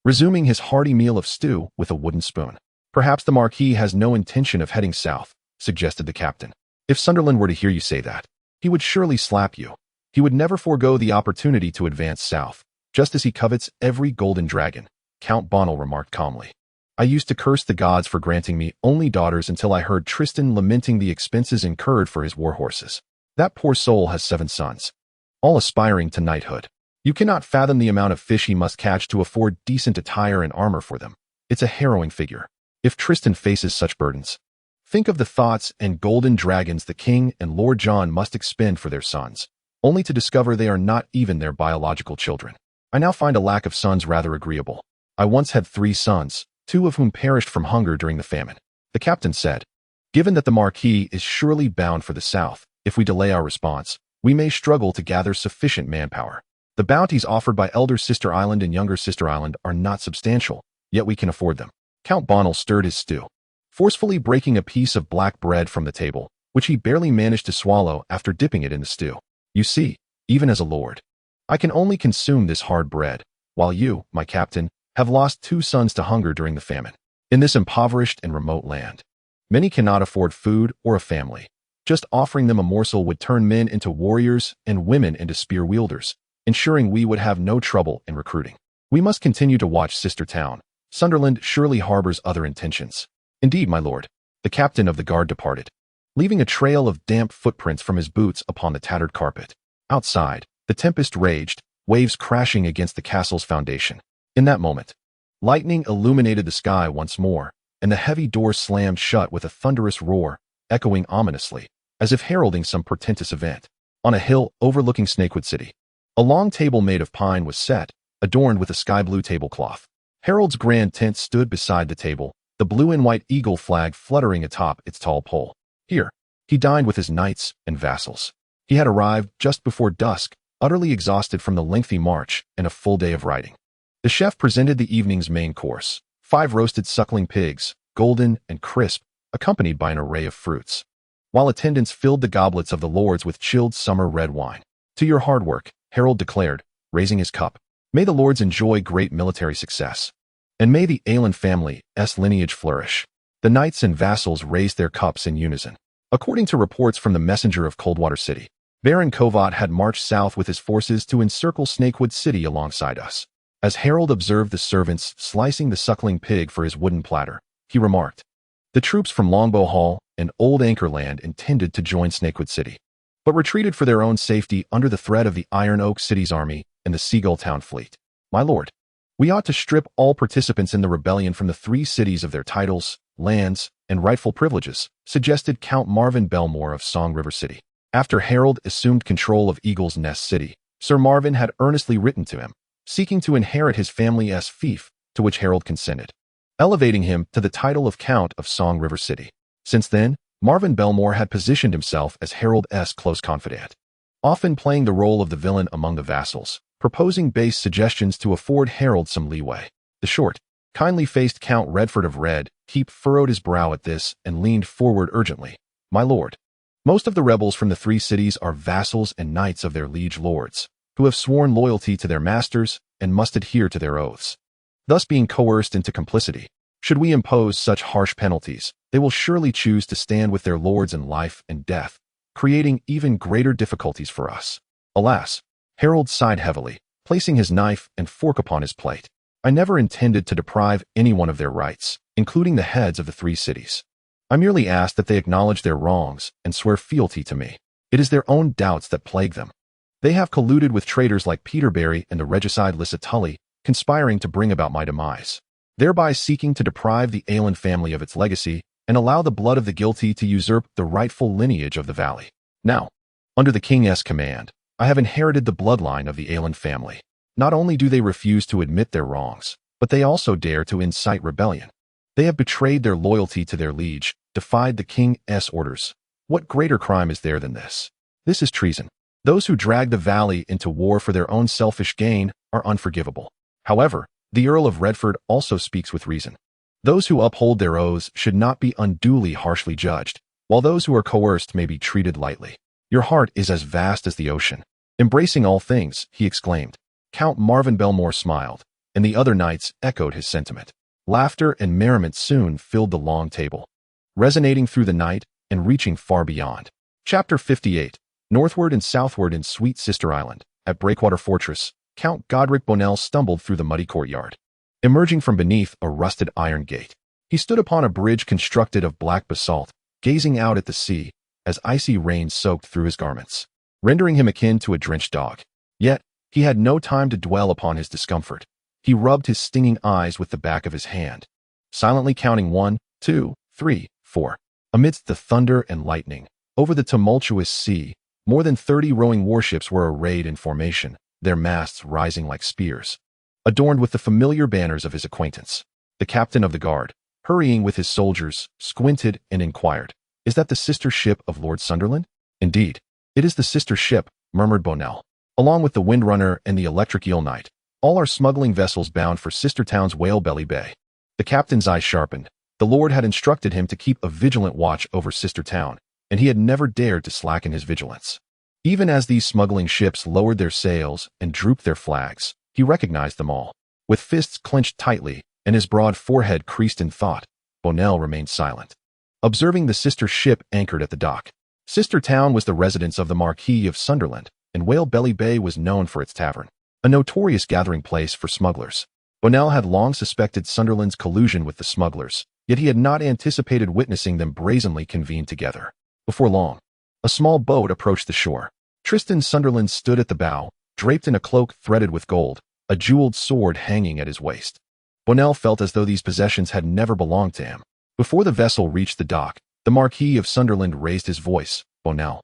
resuming his hearty meal of stew with a wooden spoon. "Perhaps the Marquis has no intention of heading south," suggested the captain. "If Sunderland were to hear you say that, he would surely slap you. He would never forego the opportunity to advance south, just as he covets every golden dragon," Count Bonnell remarked calmly. "I used to curse the gods for granting me only daughters until I heard Tristan lamenting the expenses incurred for his war horses. That poor soul has 7 sons, all aspiring to knighthood. You cannot fathom the amount of fish he must catch to afford decent attire and armor for them. It's a harrowing figure. If Tristan faces such burdens, think of the thoughts and golden dragons the king and Lord John must expend for their sons, only to discover they are not even their biological children. I now find a lack of sons rather agreeable. I once had 3 sons, 2 of whom perished from hunger during the famine," the captain said, Given that the Marquis is surely bound for the south, if we delay our response, we may struggle to gather sufficient manpower. The bounties offered by Elder Sister Island and Younger Sister Island are not substantial, yet we can afford them. Count Bonnell stirred his stew, forcefully breaking a piece of black bread from the table, which he barely managed to swallow after dipping it in the stew. You see, even as a lord, I can only consume this hard bread, while you, my captain, have lost 2 sons to hunger during the famine. In this impoverished and remote land, many cannot afford food or a family. Just offering them a morsel would turn men into warriors and women into spear wielders, ensuring we would have no trouble in recruiting. We must continue to watch Sister Town. Sunderland surely harbors other intentions. Indeed, my lord. The captain of the guard departed, leaving a trail of damp footprints from his boots upon the tattered carpet. Outside, the tempest raged, waves crashing against the castle's foundation. In that moment, lightning illuminated the sky once more, and the heavy door slammed shut with a thunderous roar, echoing ominously, as if heralding some portentous event. On a hill overlooking Snakewood City, a long table made of pine was set, adorned with a sky-blue tablecloth. Harold's grand tent stood beside the table, the blue and white eagle flag fluttering atop its tall pole. Here, he dined with his knights and vassals. He had arrived just before dusk, utterly exhausted from the lengthy march and a full day of riding. The chef presented the evening's main course, 5 roasted suckling pigs, golden and crisp, accompanied by an array of fruits, while attendants filled the goblets of the lords with chilled summer red wine. To your hard work, Harold declared, raising his cup. May the lords enjoy great military success, and may the Aelin family's lineage flourish. The knights and vassals raised their cups in unison. According to reports from the messenger of Coldwater City, Baron Kovat had marched south with his forces to encircle Snakewood City alongside us. As Harold observed the servants slicing the suckling pig for his wooden platter, he remarked, the troops from Longbow Hall and Old Anchor Land intended to join Snakewood City, but retreated for their own safety under the threat of the Iron Oak City's army and the Seagull Town fleet. My lord, we ought to strip all participants in the rebellion from the 3 cities of their titles, lands, and rightful privileges, suggested Count Marvin Belmore of Song River City. After Harold assumed control of Eagle's Nest City, Sir Marvin had earnestly written to him, seeking to inherit his family's fief, to which Harold consented, elevating him to the title of Count of Song River City. Since then, Marvin Belmore had positioned himself as Harold's close confidant, often playing the role of the villain among the vassals, proposing base suggestions to afford Harold some leeway. The short, kindly-faced Count Redford of Red Keep furrowed his brow at this and leaned forward urgently. My lord, most of the rebels from the 3 cities are vassals and knights of their liege lords, who have sworn loyalty to their masters and must adhere to their oaths, thus being coerced into complicity. Should we impose such harsh penalties, they will surely choose to stand with their lords in life and death, creating even greater difficulties for us. Alas, Harold sighed heavily, placing his knife and fork upon his plate. I never intended to deprive anyone of their rights, including the heads of the 3 cities. I merely asked that they acknowledge their wrongs and swear fealty to me. It is their own doubts that plague them. They have colluded with traitors like Peterberry and the regicide Lissa Tully, conspiring to bring about my demise, thereby seeking to deprive the Aelin family of its legacy and allow the blood of the guilty to usurp the rightful lineage of the valley. Now, under the king's command, I have inherited the bloodline of the Aelin family. Not only do they refuse to admit their wrongs, but they also dare to incite rebellion. They have betrayed their loyalty to their liege, defied the king's orders. What greater crime is there than this? This is treason. Those who drag the valley into war for their own selfish gain are unforgivable. However, the Earl of Redford also speaks with reason. Those who uphold their oaths should not be unduly harshly judged, while those who are coerced may be treated lightly. Your heart is as vast as the ocean, embracing all things, he exclaimed. Count Marvin Belmore smiled, and the other knights echoed his sentiment. Laughter and merriment soon filled the long table, resonating through the night and reaching far beyond. Chapter 58. Northward and southward in Sweet Sister Island, at Breakwater Fortress, Count Godric Bonnell stumbled through the muddy courtyard. Emerging from beneath a rusted iron gate, he stood upon a bridge constructed of black basalt, gazing out at the sea as icy rain soaked through his garments, rendering him akin to a drenched dog. Yet, he had no time to dwell upon his discomfort. He rubbed his stinging eyes with the back of his hand, silently counting 1, 2, 3, 4. Amidst the thunder and lightning, over the tumultuous sea, more than 30 rowing warships were arrayed in formation, their masts rising like spears, adorned with the familiar banners of his acquaintance. The captain of the guard, hurrying with his soldiers, squinted and inquired, Is that the sister ship of Lord Sunderland? Indeed, it is the sister ship, murmured Bonell. Along with the Windrunner and the Electric Eel Knight, all are smuggling vessels bound for sister town's Whalebelly Bay. The captain's eyes sharpened. The Lord had instructed him to keep a vigilant watch over sister town, and he had never dared to slacken his vigilance. Even as these smuggling ships lowered their sails and drooped their flags, he recognized them all. With fists clenched tightly and his broad forehead creased in thought, Bonell remained silent, observing the sister ship anchored at the dock. Sister town was the residence of the Marquis of Sunderland, and Whalebelly Bay was known for its tavern, a notorious gathering place for smugglers. Bonell had long suspected Sunderland's collusion with the smugglers, yet he had not anticipated witnessing them brazenly convene together. Before long, a small boat approached the shore. Tristan Sunderland stood at the bow, draped in a cloak threaded with gold, a jeweled sword hanging at his waist. Bonell felt as though these possessions had never belonged to him. Before the vessel reached the dock, the Marquis of Sunderland raised his voice. Bonell,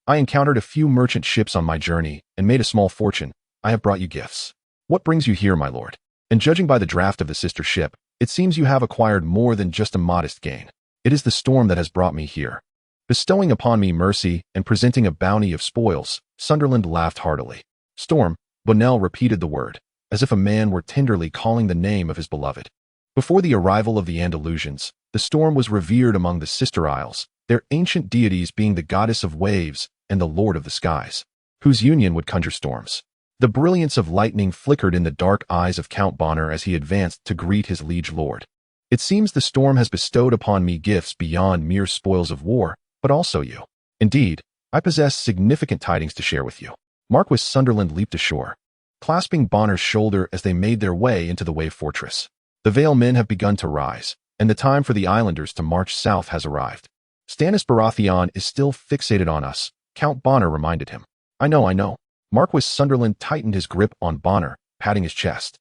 I encountered a few merchant ships on my journey and made a small fortune. I have brought you gifts. What brings you here, my lord? And judging by the draft of the sister ship, it seems you have acquired more than just a modest gain. It is the storm that has brought me here. Bestowing upon me mercy and presenting a bounty of spoils, Sunderland laughed heartily. Storm, Bonell repeated the word, as if a man were tenderly calling the name of his beloved. Before the arrival of the Andalusians, the storm was revered among the sister isles, their ancient deities being the goddess of waves and the lord of the skies, whose union would conjure storms. The brilliance of lightning flickered in the dark eyes of Count Bonner as he advanced to greet his liege lord. It seems the storm has bestowed upon me gifts beyond mere spoils of war, but also you. Indeed, I possess significant tidings to share with you. Marquis Sunderland leaped ashore, clasping Bonner's shoulder as they made their way into the wave fortress. The Vale men have begun to rise, and the time for the islanders to march south has arrived. Stannis Baratheon is still fixated on us, Count Bonner reminded him. I know. Marquis Sunderland tightened his grip on Bonner, patting his chest.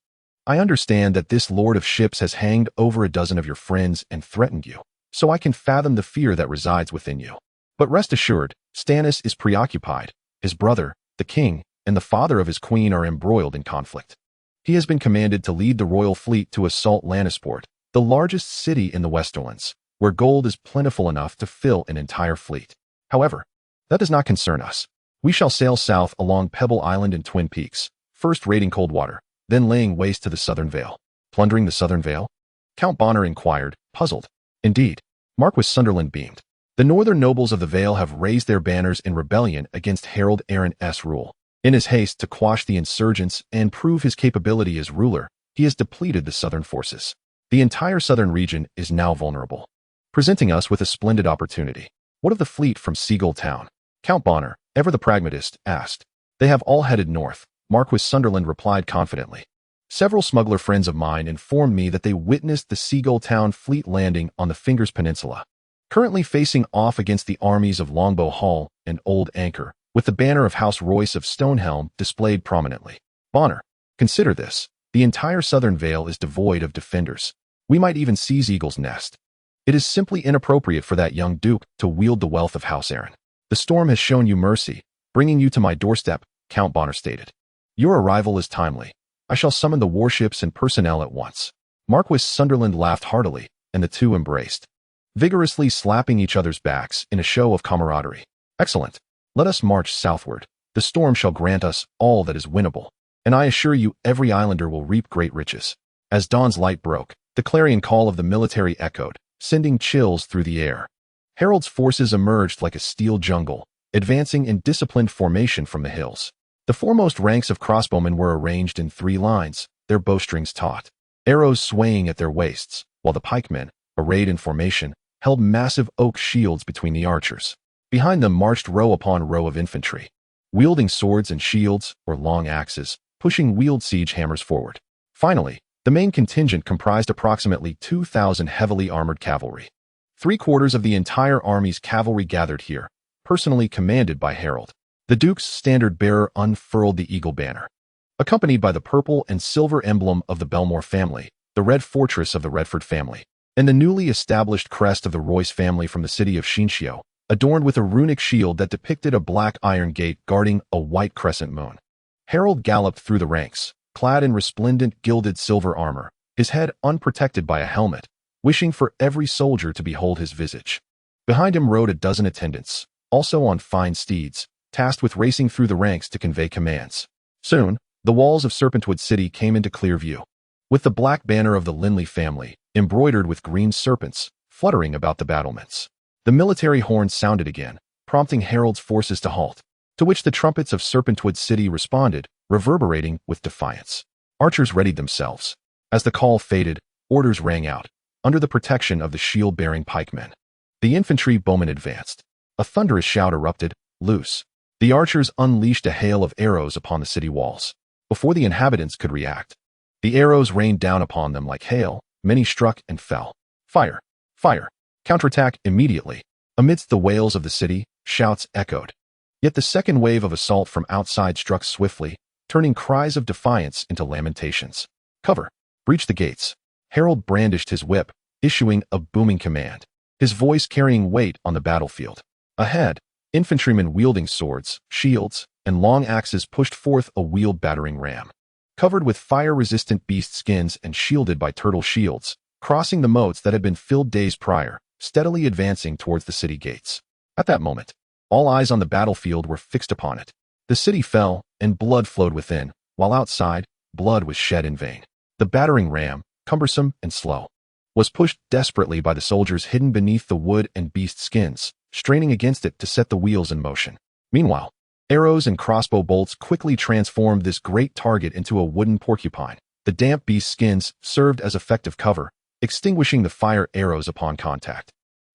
I understand that this lord of ships has hanged over a dozen of your friends and threatened you, so I can fathom the fear that resides within you. But rest assured, Stannis is preoccupied. His brother, the king, and the father of his queen are embroiled in conflict. He has been commanded to lead the royal fleet to assault Lannisport, the largest city in the Westerlands, where gold is plentiful enough to fill an entire fleet. However, that does not concern us. We shall sail south along Pebble Island and Twin Peaks, first raiding Coldwater, then laying waste to the Southern Vale. Plundering the Southern Vale? Count Bonner inquired, puzzled. Indeed, Marquis Sunderland beamed. The northern nobles of the Vale have raised their banners in rebellion against Harold Aaron's rule. In his haste to quash the insurgents and prove his capability as ruler, he has depleted the southern forces. The entire southern region is now vulnerable, presenting us with a splendid opportunity. What of the fleet from Seagull town? Count Bonner, ever the pragmatist, asked. They have all headed north, Marquis Sunderland replied confidently. Several smuggler friends of mine informed me that they witnessed the Seagull town fleet landing on the Fingers Peninsula, currently facing off against the armies of Longbow Hall and Old Anchor, with the banner of House Royce of Stonehelm displayed prominently. Bonner, consider this. The entire southern Vale is devoid of defenders. We might even seize Eagle's Nest. It is simply inappropriate for that young duke to wield the wealth of House Aaron. The storm has shown you mercy, bringing you to my doorstep, Count Bonner stated. Your arrival is timely. I shall summon the warships and personnel at once. Marquis Sunderland laughed heartily, and the two embraced, vigorously slapping each other's backs in a show of camaraderie. Excellent. Let us march southward. The storm shall grant us all that is winnable, and I assure you every islander will reap great riches. As dawn's light broke, the clarion call of the military echoed, sending chills through the air. Harold's forces emerged like a steel jungle, advancing in disciplined formation from the hills. The foremost ranks of crossbowmen were arranged in 3 lines, their bowstrings taut, arrows swaying at their waists, while the pikemen, arrayed in formation, held massive oak shields between the archers. Behind them marched row upon row of infantry, wielding swords and shields or long axes, pushing wheeled siege hammers forward. Finally, the main contingent comprised approximately 2,000 heavily armored cavalry. 3/4 of the entire army's cavalry gathered here, personally commanded by Harold. The Duke's standard-bearer unfurled the eagle banner, accompanied by the purple and silver emblem of the Belmore family, the red fortress of the Redford family, and the newly established crest of the Royce family from the city of Shinshio, adorned with a runic shield that depicted a black iron gate guarding a white crescent moon. Harold galloped through the ranks, clad in resplendent gilded silver armor, his head unprotected by a helmet, wishing for every soldier to behold his visage. Behind him rode a dozen attendants, also on fine steeds, tasked with racing through the ranks to convey commands. Soon, the walls of Serpentwood City came into clear view, with the black banner of the Linley family, embroidered with green serpents, fluttering about the battlements. The military horn sounded again, prompting Harold's forces to halt, to which the trumpets of Serpentwood City responded, reverberating with defiance. Archers readied themselves. As the call faded, orders rang out, under the protection of the shield-bearing pikemen. The infantry bowmen advanced. A thunderous shout erupted, loose. The archers unleashed a hail of arrows upon the city walls. Before the inhabitants could react, the arrows rained down upon them like hail. Many struck and fell. Fire! Fire! Counterattack immediately. Amidst the wails of the city, shouts echoed. Yet the second wave of assault from outside struck swiftly, turning cries of defiance into lamentations. Cover! Breach the gates. Harold brandished his whip, issuing a booming command, his voice carrying weight on the battlefield. Ahead, infantrymen wielding swords, shields, and long axes pushed forth a wheeled battering ram, covered with fire-resistant beast skins and shielded by turtle shields, crossing the moats that had been filled days prior, steadily advancing towards the city gates. At that moment, all eyes on the battlefield were fixed upon it. The city fell, and blood flowed within, while outside, blood was shed in vain. The battering ram, cumbersome and slow, was pushed desperately by the soldiers hidden beneath the wood and beast skins, straining against it to set the wheels in motion. Meanwhile, arrows and crossbow bolts quickly transformed this great target into a wooden porcupine. The damp beast skins served as effective cover, extinguishing the fire arrows upon contact.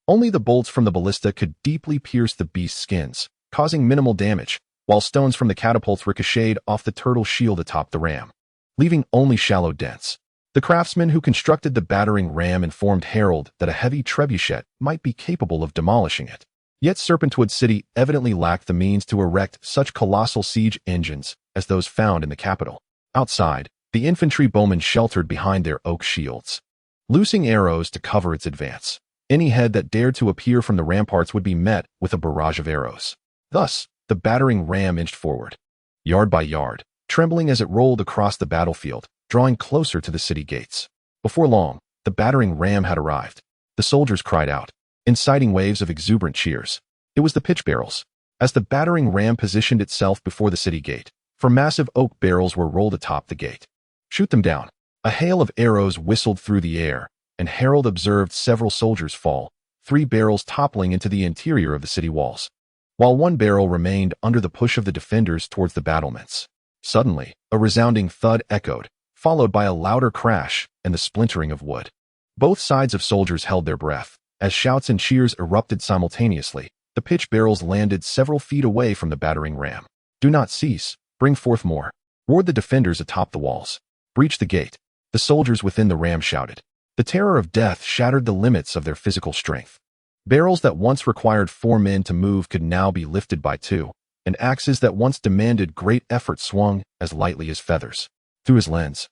Only the bolts from the ballista could deeply pierce the beast skins, causing minimal damage, while stones from the catapults ricocheted off the turtle shield atop the ram, leaving only shallow dents. The craftsmen who constructed the battering ram informed Harold that a heavy trebuchet might be capable of demolishing it. Yet Serpentwood City evidently lacked the means to erect such colossal siege engines as those found in the capital. Outside, the infantry bowmen sheltered behind their oak shields, loosing arrows to cover its advance. Any head that dared to appear from the ramparts would be met with a barrage of arrows. Thus, the battering ram inched forward, yard by yard, trembling as it rolled across the battlefield, drawing closer to the city gates. Before long, the battering ram had arrived. The soldiers cried out, inciting waves of exuberant cheers. It was the pitch barrels. As the battering ram positioned itself before the city gate, for massive oak barrels were rolled atop the gate. Shoot them down. A hail of arrows whistled through the air, and Harold observed several soldiers fall, 3 barrels toppling into the interior of the city walls, while 1 barrel remained under the push of the defenders towards the battlements. Suddenly, a resounding thud echoed, followed by a louder crash and the splintering of wood. Both sides of soldiers held their breath. As shouts and cheers erupted simultaneously, the pitch barrels landed several feet away from the battering ram. Do not cease, bring forth more, roared the defenders atop the walls. Breach the gate, the soldiers within the ram shouted. The terror of death shattered the limits of their physical strength. Barrels that once required 4 men to move could now be lifted by 2, and axes that once demanded great effort swung as lightly as feathers. Through his lens,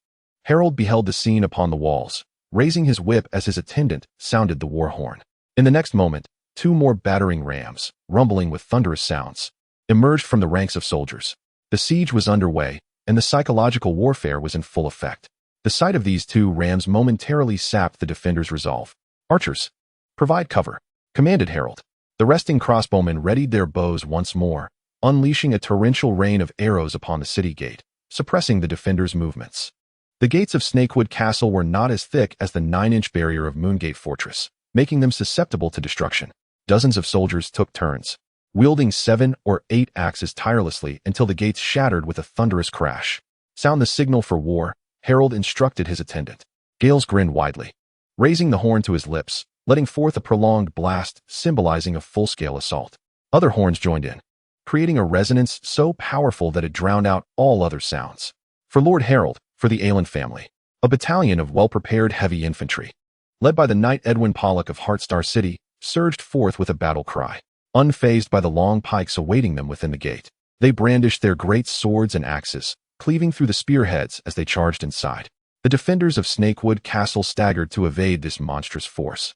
Harold beheld the scene upon the walls, raising his whip as his attendant sounded the war horn. In the next moment, 2 more battering rams, rumbling with thunderous sounds, emerged from the ranks of soldiers. The siege was underway, and the psychological warfare was in full effect. The sight of these 2 rams momentarily sapped the defenders' resolve. Archers, provide cover, commanded Harold. The resting crossbowmen readied their bows once more, unleashing a torrential rain of arrows upon the city gate, suppressing the defenders' movements. The gates of Snakewood Castle were not as thick as the 9-inch barrier of Moongate Fortress, making them susceptible to destruction. Dozens of soldiers took turns, wielding 7 or 8 axes tirelessly until the gates shattered with a thunderous crash. Sound the signal for war, Harold instructed his attendant. Gales grinned widely, raising the horn to his lips, letting forth a prolonged blast symbolizing a full-scale assault. Other horns joined in, creating a resonance so powerful that it drowned out all other sounds. For Lord Harold, for the Aelin family, a battalion of well-prepared heavy infantry, led by the Knight Edwin Pollock of Heartstar City, surged forth with a battle cry. Unfazed by the long pikes awaiting them within the gate, they brandished their great swords and axes, cleaving through the spearheads as they charged inside. The defenders of Snakewood Castle staggered to evade this monstrous force,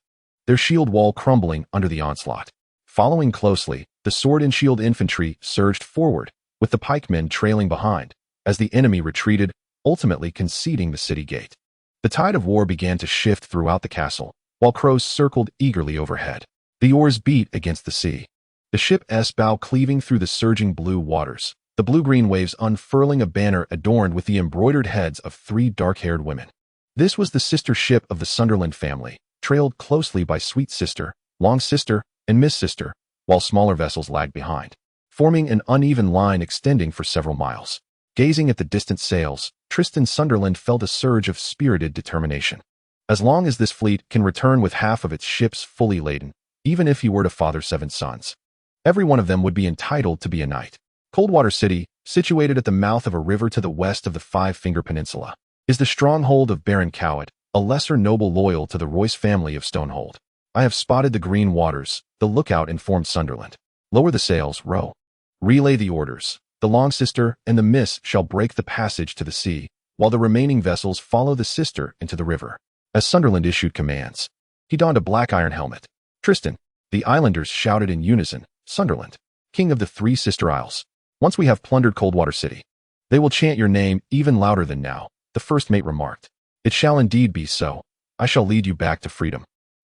their shield wall crumbling under the onslaught. Following closely, the sword and shield infantry surged forward, with the pikemen trailing behind, as the enemy retreated, ultimately conceding the city gate. The tide of war began to shift throughout the castle, while crows circled eagerly overhead. The oars beat against the sea. The ship's bow cleaving through the surging blue waters, the blue-green waves unfurling a banner adorned with the embroidered heads of 3 dark-haired women. This was the sister ship of the Sunderland family, trailed closely by Sweet Sister, Long Sister, and Miss Sister, while smaller vessels lagged behind, forming an uneven line extending for several miles. Gazing at the distant sails, Tristan Sunderland felt a surge of spirited determination. As long as this fleet can return with half of its ships fully laden, even if he were to father 7 sons, every one of them would be entitled to be a knight. Coldwater City, situated at the mouth of a river to the west of the Five-Finger Peninsula, is the stronghold of Baron Cowett, a lesser noble loyal to the Royce family of Stonehold. I have spotted the green waters, the lookout informed Sunderland. Lower the sails, row. Relay the orders. The Long Sister and the Miss shall break the passage to the sea, while the remaining vessels follow the sister into the river. As Sunderland issued commands, he donned a black iron helmet. Tristan, the islanders shouted in unison, Sunderland, king of the 3 sister isles. Once we have plundered Coldwater City, they will chant your name even louder than now, the first mate remarked. It shall indeed be so. I shall lead you back to freedom.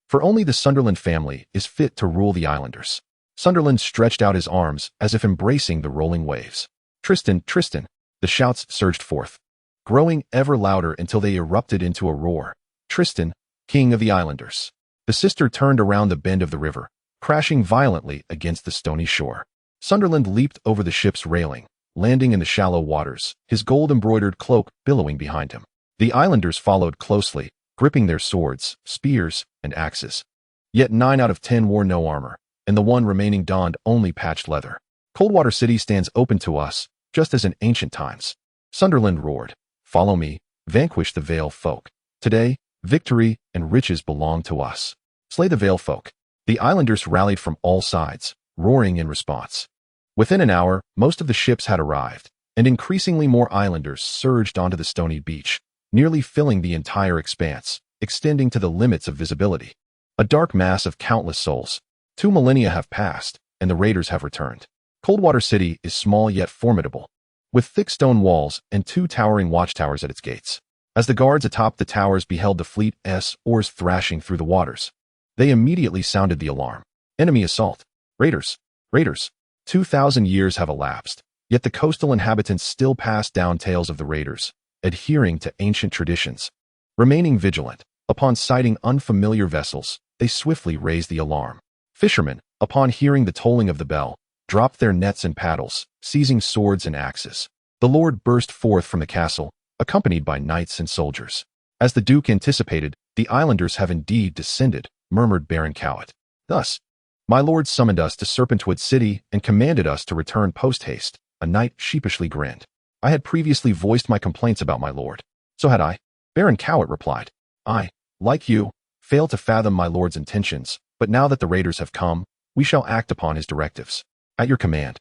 For only the Sunderland family is fit to rule the islanders. Sunderland stretched out his arms as if embracing the rolling waves. Tristan, Tristan, the shouts surged forth, growing ever louder until they erupted into a roar. Tristan, king of the islanders. The sister turned around the bend of the river, crashing violently against the stony shore. Sunderland leaped over the ship's railing, landing in the shallow waters, his gold-embroidered cloak billowing behind him. The islanders followed closely, gripping their swords, spears, and axes. Yet 9 out of 10 wore no armor, and the one remaining donned only patched leather. Coldwater City stands open to us, just as in ancient times. Sunderland roared, follow me, vanquish the Vale folk. Today, victory and riches belong to us. Slay the Vale folk. The islanders rallied from all sides, roaring in response. Within an hour, most of the ships had arrived, and increasingly more islanders surged onto the stony beach, nearly filling the entire expanse, extending to the limits of visibility. A dark mass of countless souls. 2 millennia have passed, and the raiders have returned. Coldwater City is small yet formidable, with thick stone walls and 2 towering watchtowers at its gates. As the guards atop the towers beheld the fleet's oars thrashing through the waters, they immediately sounded the alarm. Enemy assault. Raiders. Raiders. 2,000 years have elapsed, yet the coastal inhabitants still pass down tales of the raiders, adhering to ancient traditions. Remaining vigilant, upon sighting unfamiliar vessels, they swiftly raised the alarm. Fishermen, upon hearing the tolling of the bell, dropped their nets and paddles, seizing swords and axes. The Lord burst forth from the castle, accompanied by knights and soldiers. As the Duke anticipated, the islanders have indeed descended, murmured Baron Cowett. Thus, my lord summoned us to Serpentwood City and commanded us to return post-haste. A knight sheepishly grinned. I had previously voiced my complaints about my lord. So had I. Baron Cowett replied. I, like you, fail to fathom my lord's intentions, but now that the raiders have come, we shall act upon his directives. At your command.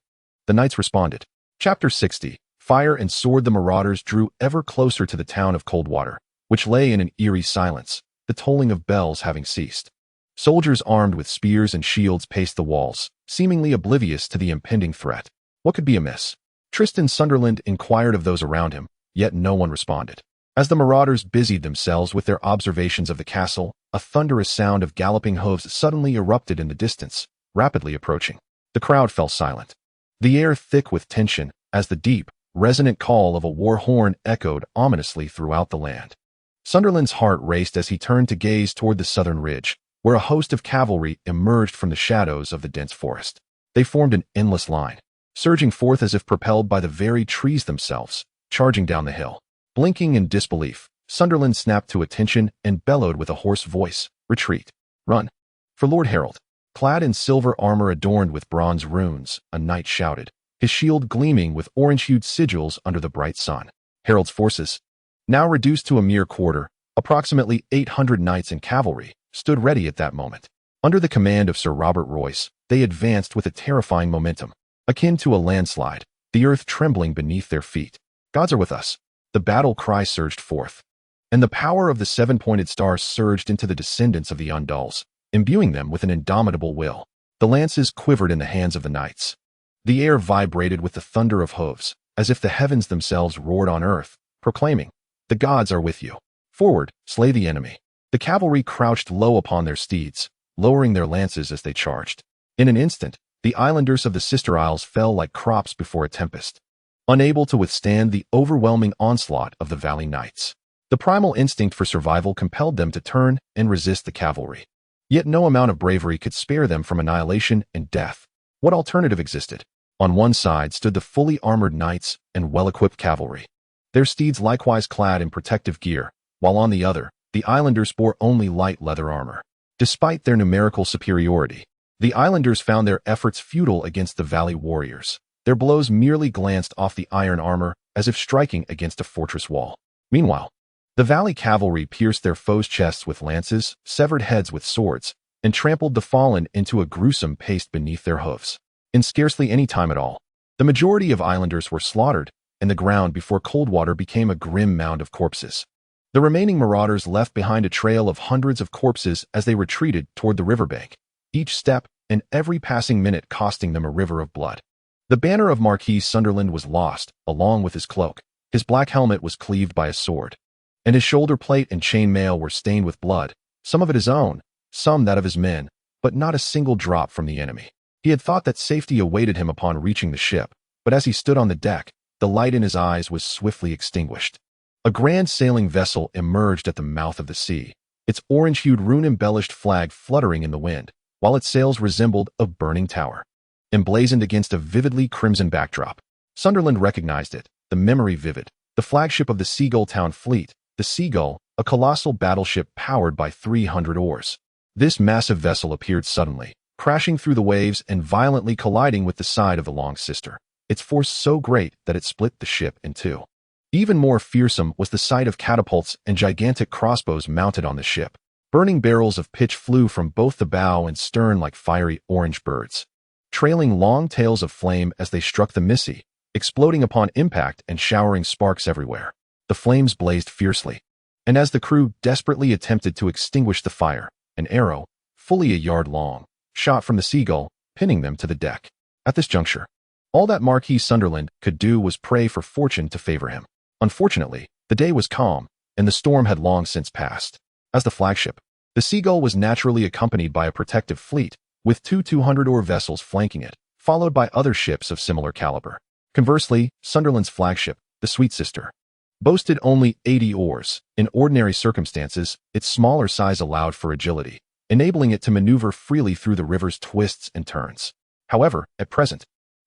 The knights responded. Chapter 60. Fire and sword. The marauders drew ever closer to the town of Coldwater, which lay in an eerie silence, the tolling of bells having ceased. Soldiers armed with spears and shields paced the walls, seemingly oblivious to the impending threat. What could be amiss? Tristan Sunderland inquired of those around him, yet no one responded. As the marauders busied themselves with their observations of the castle, a thunderous sound of galloping hooves suddenly erupted in the distance, rapidly approaching. The crowd fell silent, the air thick with tension, as the deep, resonant call of a war horn echoed ominously throughout the land. Sunderland's heart raced as he turned to gaze toward the southern ridge, where a host of cavalry emerged from the shadows of the dense forest. They formed an endless line, surging forth as if propelled by the very trees themselves, charging down the hill. Blinking in disbelief, Sunderland snapped to attention and bellowed with a hoarse voice, retreat. Run. For Lord Harold. Clad in silver armor adorned with bronze runes, a knight shouted, his shield gleaming with orange-hued sigils under the bright sun. Harold's forces, now reduced to a mere quarter, approximately 800 knights and cavalry, stood ready at that moment. Under the command of Sir Robert Royce, they advanced with a terrifying momentum, akin to a landslide, the earth trembling beneath their feet. Gods are with us. The battle cry surged forth, and the power of the 7-pointed star surged into the descendants of the Undulls, imbuing them with an indomitable will. The lances quivered in the hands of the knights. The air vibrated with the thunder of hooves, as if the heavens themselves roared on earth, proclaiming, the gods are with you. Forward, slay the enemy. The cavalry crouched low upon their steeds, lowering their lances as they charged. In an instant, the islanders of the sister isles fell like crops before a tempest, unable to withstand the overwhelming onslaught of the Valley Knights. The primal instinct for survival compelled them to turn and resist the cavalry. Yet no amount of bravery could spare them from annihilation and death. What alternative existed? On one side stood the fully armored knights and well-equipped cavalry, their steeds likewise clad in protective gear, while on the other, the islanders bore only light leather armor. Despite their numerical superiority, the islanders found their efforts futile against the valley warriors. Their blows merely glanced off the iron armor as if striking against a fortress wall. Meanwhile, the valley cavalry pierced their foes' chests with lances, severed heads with swords, and trampled the fallen into a gruesome paste beneath their hoofs. In scarcely any time at all, the majority of islanders were slaughtered, and the ground before Coldwater became a grim mound of corpses. The remaining marauders left behind a trail of hundreds of corpses as they retreated toward the riverbank, each step and every passing minute costing them a river of blood. The banner of Marquis Sunderland was lost, along with his cloak. His black helmet was cleaved by a sword, and his shoulder plate and chain mail were stained with blood, some of it his own, some that of his men, but not a single drop from the enemy. He had thought that safety awaited him upon reaching the ship, but as he stood on the deck, the light in his eyes was swiftly extinguished. A grand sailing vessel emerged at the mouth of the sea, its orange-hued rune-embellished flag fluttering in the wind, while its sails resembled a burning tower, emblazoned against a vividly crimson backdrop. Sunderland recognized it, the memory vivid, the flagship of the Seagull town fleet, the Seagull, a colossal battleship powered by 300 oars. This massive vessel appeared suddenly, crashing through the waves and violently colliding with the side of the Long Sister, its force so great that it split the ship in two. Even more fearsome was the sight of catapults and gigantic crossbows mounted on the ship. Burning barrels of pitch flew from both the bow and stern like fiery orange birds, trailing long tails of flame as they struck the Missy, exploding upon impact and showering sparks everywhere. The flames blazed fiercely, and as the crew desperately attempted to extinguish the fire, an arrow, fully a yard long, shot from the Seagull, pinning them to the deck. At this juncture, all that Marquis Sunderland could do was pray for fortune to favor him. Unfortunately, the day was calm, and the storm had long since passed. As the flagship, the Seagull was naturally accompanied by a protective fleet, with two 200-oar vessels flanking it, followed by other ships of similar caliber. Conversely, Sunderland's flagship, the Sweet Sister, boasted only 80 oars. In ordinary circumstances, its smaller size allowed for agility, enabling it to maneuver freely through the river's twists and turns. However, at present,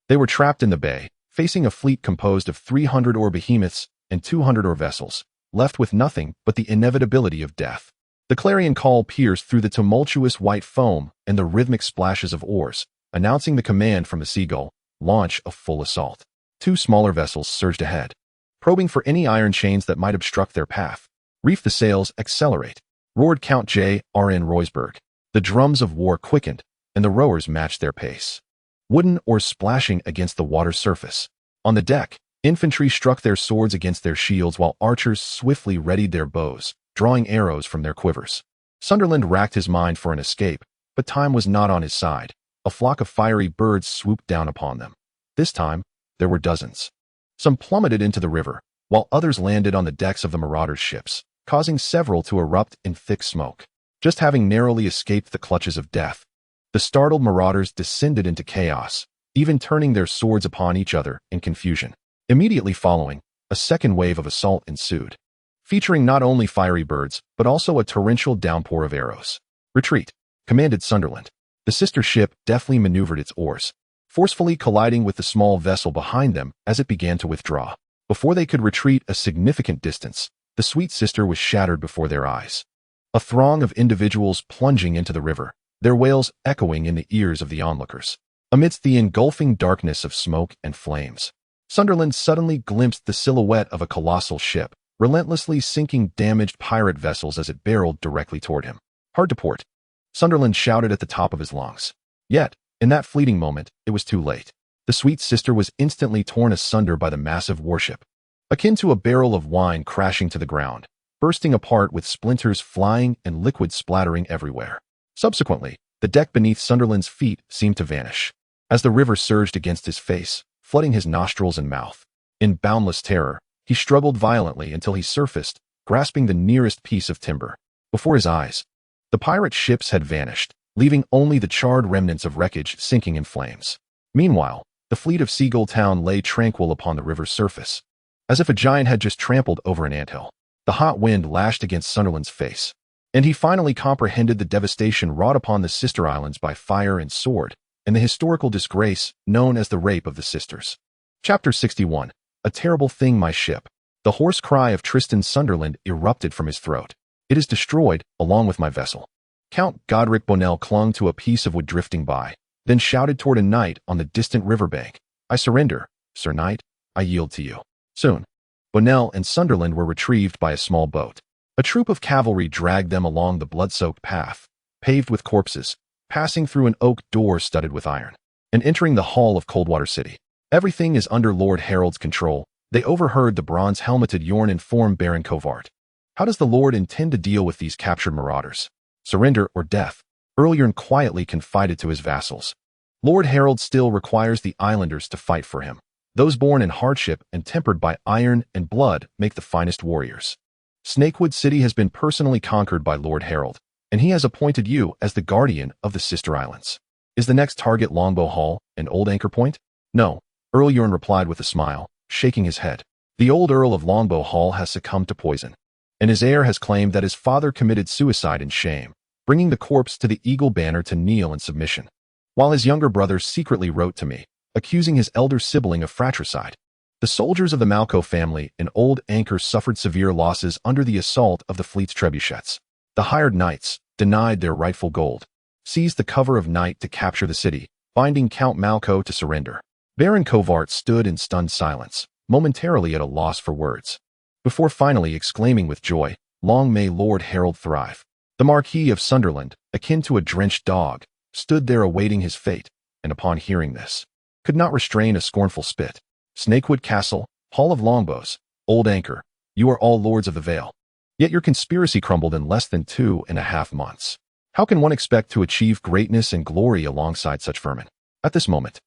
they were trapped in the bay, facing a fleet composed of 300-oar behemoths and 200-oar vessels, left with nothing but the inevitability of death. The clarion call pierced through the tumultuous white foam and the rhythmic splashes of oars, announcing the command from the Seagull, launch a full assault. Two smaller vessels surged ahead, probing for any iron chains that might obstruct their path. Reef the sails, accelerate, roared Count J.R.N. Roysburg. The drums of war quickened, and the rowers matched their pace, wooden oars splashing against the water's surface. On the deck, infantry struck their swords against their shields while archers swiftly readied their bows, drawing arrows from their quivers. Sunderland racked his mind for an escape, but time was not on his side. A flock of fiery birds swooped down upon them. This time, there were dozens. Some plummeted into the river, while others landed on the decks of the marauders' ships, causing several to erupt in thick smoke. Just having narrowly escaped the clutches of death, the startled marauders descended into chaos, even turning their swords upon each other in confusion. Immediately following, a second wave of assault ensued, featuring not only fiery birds, but also a torrential downpour of arrows. Retreat, commanded Sunderland. The sister ship deftly maneuvered its oars, forcefully colliding with the small vessel behind them as it began to withdraw. Before they could retreat a significant distance, the Sweet Sister was shattered before their eyes. A throng of individuals plunging into the river, their wails echoing in the ears of the onlookers. Amidst the engulfing darkness of smoke and flames, Sunderland suddenly glimpsed the silhouette of a colossal ship, relentlessly sinking damaged pirate vessels as it barreled directly toward him. Hard to port, Sunderland shouted at the top of his lungs. Yet, in that fleeting moment, it was too late. The Sweet Sister was instantly torn asunder by the massive warship, akin to a barrel of wine crashing to the ground, bursting apart with splinters flying and liquid splattering everywhere. Subsequently, the deck beneath Sunderland's feet seemed to vanish, as the river surged against his face, flooding his nostrils and mouth. In boundless terror, he struggled violently until he surfaced, grasping the nearest piece of timber. Before his eyes, the pirate ships had vanished, leaving only the charred remnants of wreckage sinking in flames. Meanwhile, the fleet of Seagull town lay tranquil upon the river's surface, as if a giant had just trampled over an anthill. The hot wind lashed against Sunderland's face, and he finally comprehended the devastation wrought upon the sister islands by fire and sword, and the historical disgrace known as the Rape of the Sisters. Chapter 61. A terrible thing, my ship. The hoarse cry of Tristan Sunderland erupted from his throat. It is destroyed, along with my vessel. Count Godric Bonnel clung to a piece of wood drifting by, then shouted toward a knight on the distant riverbank. I surrender, Sir Knight. I yield to you. Soon, Bonnel and Sunderland were retrieved by a small boat. A troop of cavalry dragged them along the blood-soaked path, paved with corpses, passing through an oak door studded with iron, and entering the hall of Coldwater City. Everything is under Lord Harold's control. They overheard the bronze-helmeted Yorn inform Baron Covart. How does the Lord intend to deal with these captured marauders? Surrender or death? Earl Yorn quietly confided to his vassals. Lord Harold still requires the islanders to fight for him. Those born in hardship and tempered by iron and blood make the finest warriors. Snakewood City has been personally conquered by Lord Harold, and he has appointed you as the guardian of the Sister Islands. Is the next target Longbow Hall, an old anchor point? No, Earl Yorn replied with a smile, shaking his head. The old Earl of Longbow Hall has succumbed to poison, and his heir has claimed that his father committed suicide in shame, bringing the corpse to the Eagle Banner to kneel in submission, while his younger brother secretly wrote to me, accusing his elder sibling of fratricide. The soldiers of the Malco family in Old Anchor suffered severe losses under the assault of the fleet's trebuchets. The hired knights, denied their rightful gold, seized the cover of night to capture the city, binding Count Malco to surrender. Baron Covart stood in stunned silence, momentarily at a loss for words, before finally exclaiming with joy, "Long may Lord Harold thrive." The Marquis of Sunderland, akin to a drenched dog, stood there awaiting his fate, and upon hearing this, could not restrain a scornful spit. Snakewood Castle, Hall of Longbows, Old Anchor, you are all lords of the Vale. Yet your conspiracy crumbled in less than 2.5 months. How can one expect to achieve greatness and glory alongside such vermin? At this moment,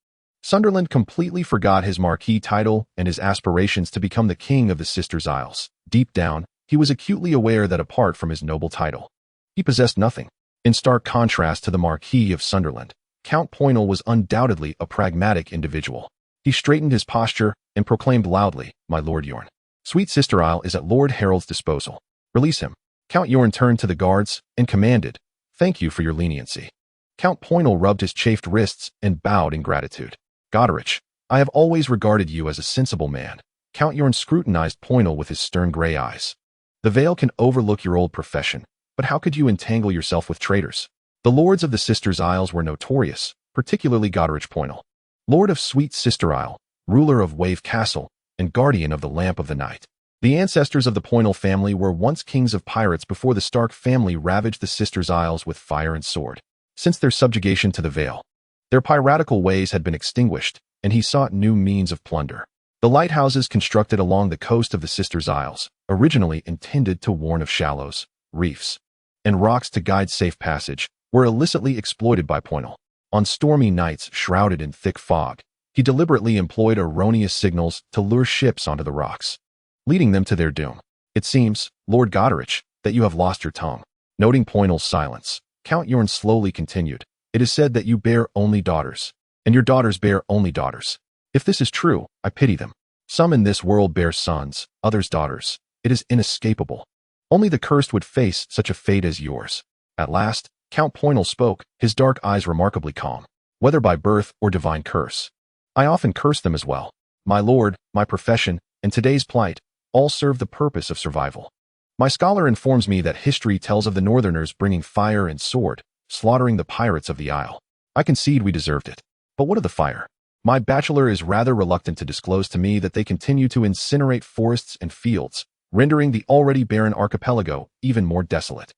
Sunderland completely forgot his marquis title and his aspirations to become the king of the Sisters' Isles. Deep down, he was acutely aware that apart from his noble title, he possessed nothing. In stark contrast to the Marquis of Sunderland, Count Poinel was undoubtedly a pragmatic individual. He straightened his posture and proclaimed loudly, "My Lord Yorn, Sweet Sister Isle is at Lord Harold's disposal. Release him." Count Yorn turned to the guards and commanded, "Thank you for your leniency." Count Poinel rubbed his chafed wrists and bowed in gratitude. "Godrich, I have always regarded you as a sensible man." Count Yorn scrutinized Poinel with his stern gray eyes. "The Vale can overlook your old profession, but how could you entangle yourself with traitors?" The lords of the Sisters' Isles were notorious, particularly Godrich Poinel, Lord of Sweet Sister Isle, ruler of Wave Castle, and guardian of the Lamp of the Night. The ancestors of the Poinel family were once kings of pirates before the Stark family ravaged the Sisters' Isles with fire and sword. Since their subjugation to the Vale, their piratical ways had been extinguished, and he sought new means of plunder. The lighthouses constructed along the coast of the Sisters' Isles, originally intended to warn of shallows, reefs, and rocks to guide safe passage, were illicitly exploited by Poinel. On stormy nights shrouded in thick fog, he deliberately employed erroneous signals to lure ships onto the rocks, leading them to their doom. "It seems, Lord Godrich, that you have lost your tongue." Noting Poinel's silence, Count Yorn slowly continued, "It is said that you bear only daughters, and your daughters bear only daughters. If this is true, I pity them. Some in this world bear sons, others daughters. It is inescapable. Only the cursed would face such a fate as yours." At last, Count Poinel spoke, his dark eyes remarkably calm. "Whether by birth or divine curse, I often curse them as well. My lord, my profession, and today's plight, all serve the purpose of survival. My scholar informs me that history tells of the Northerners bringing fire and sword, slaughtering the pirates of the Isle. I concede we deserved it. But what of the fire? My bachelor is rather reluctant to disclose to me that they continue to incinerate forests and fields, rendering the already barren archipelago even more desolate.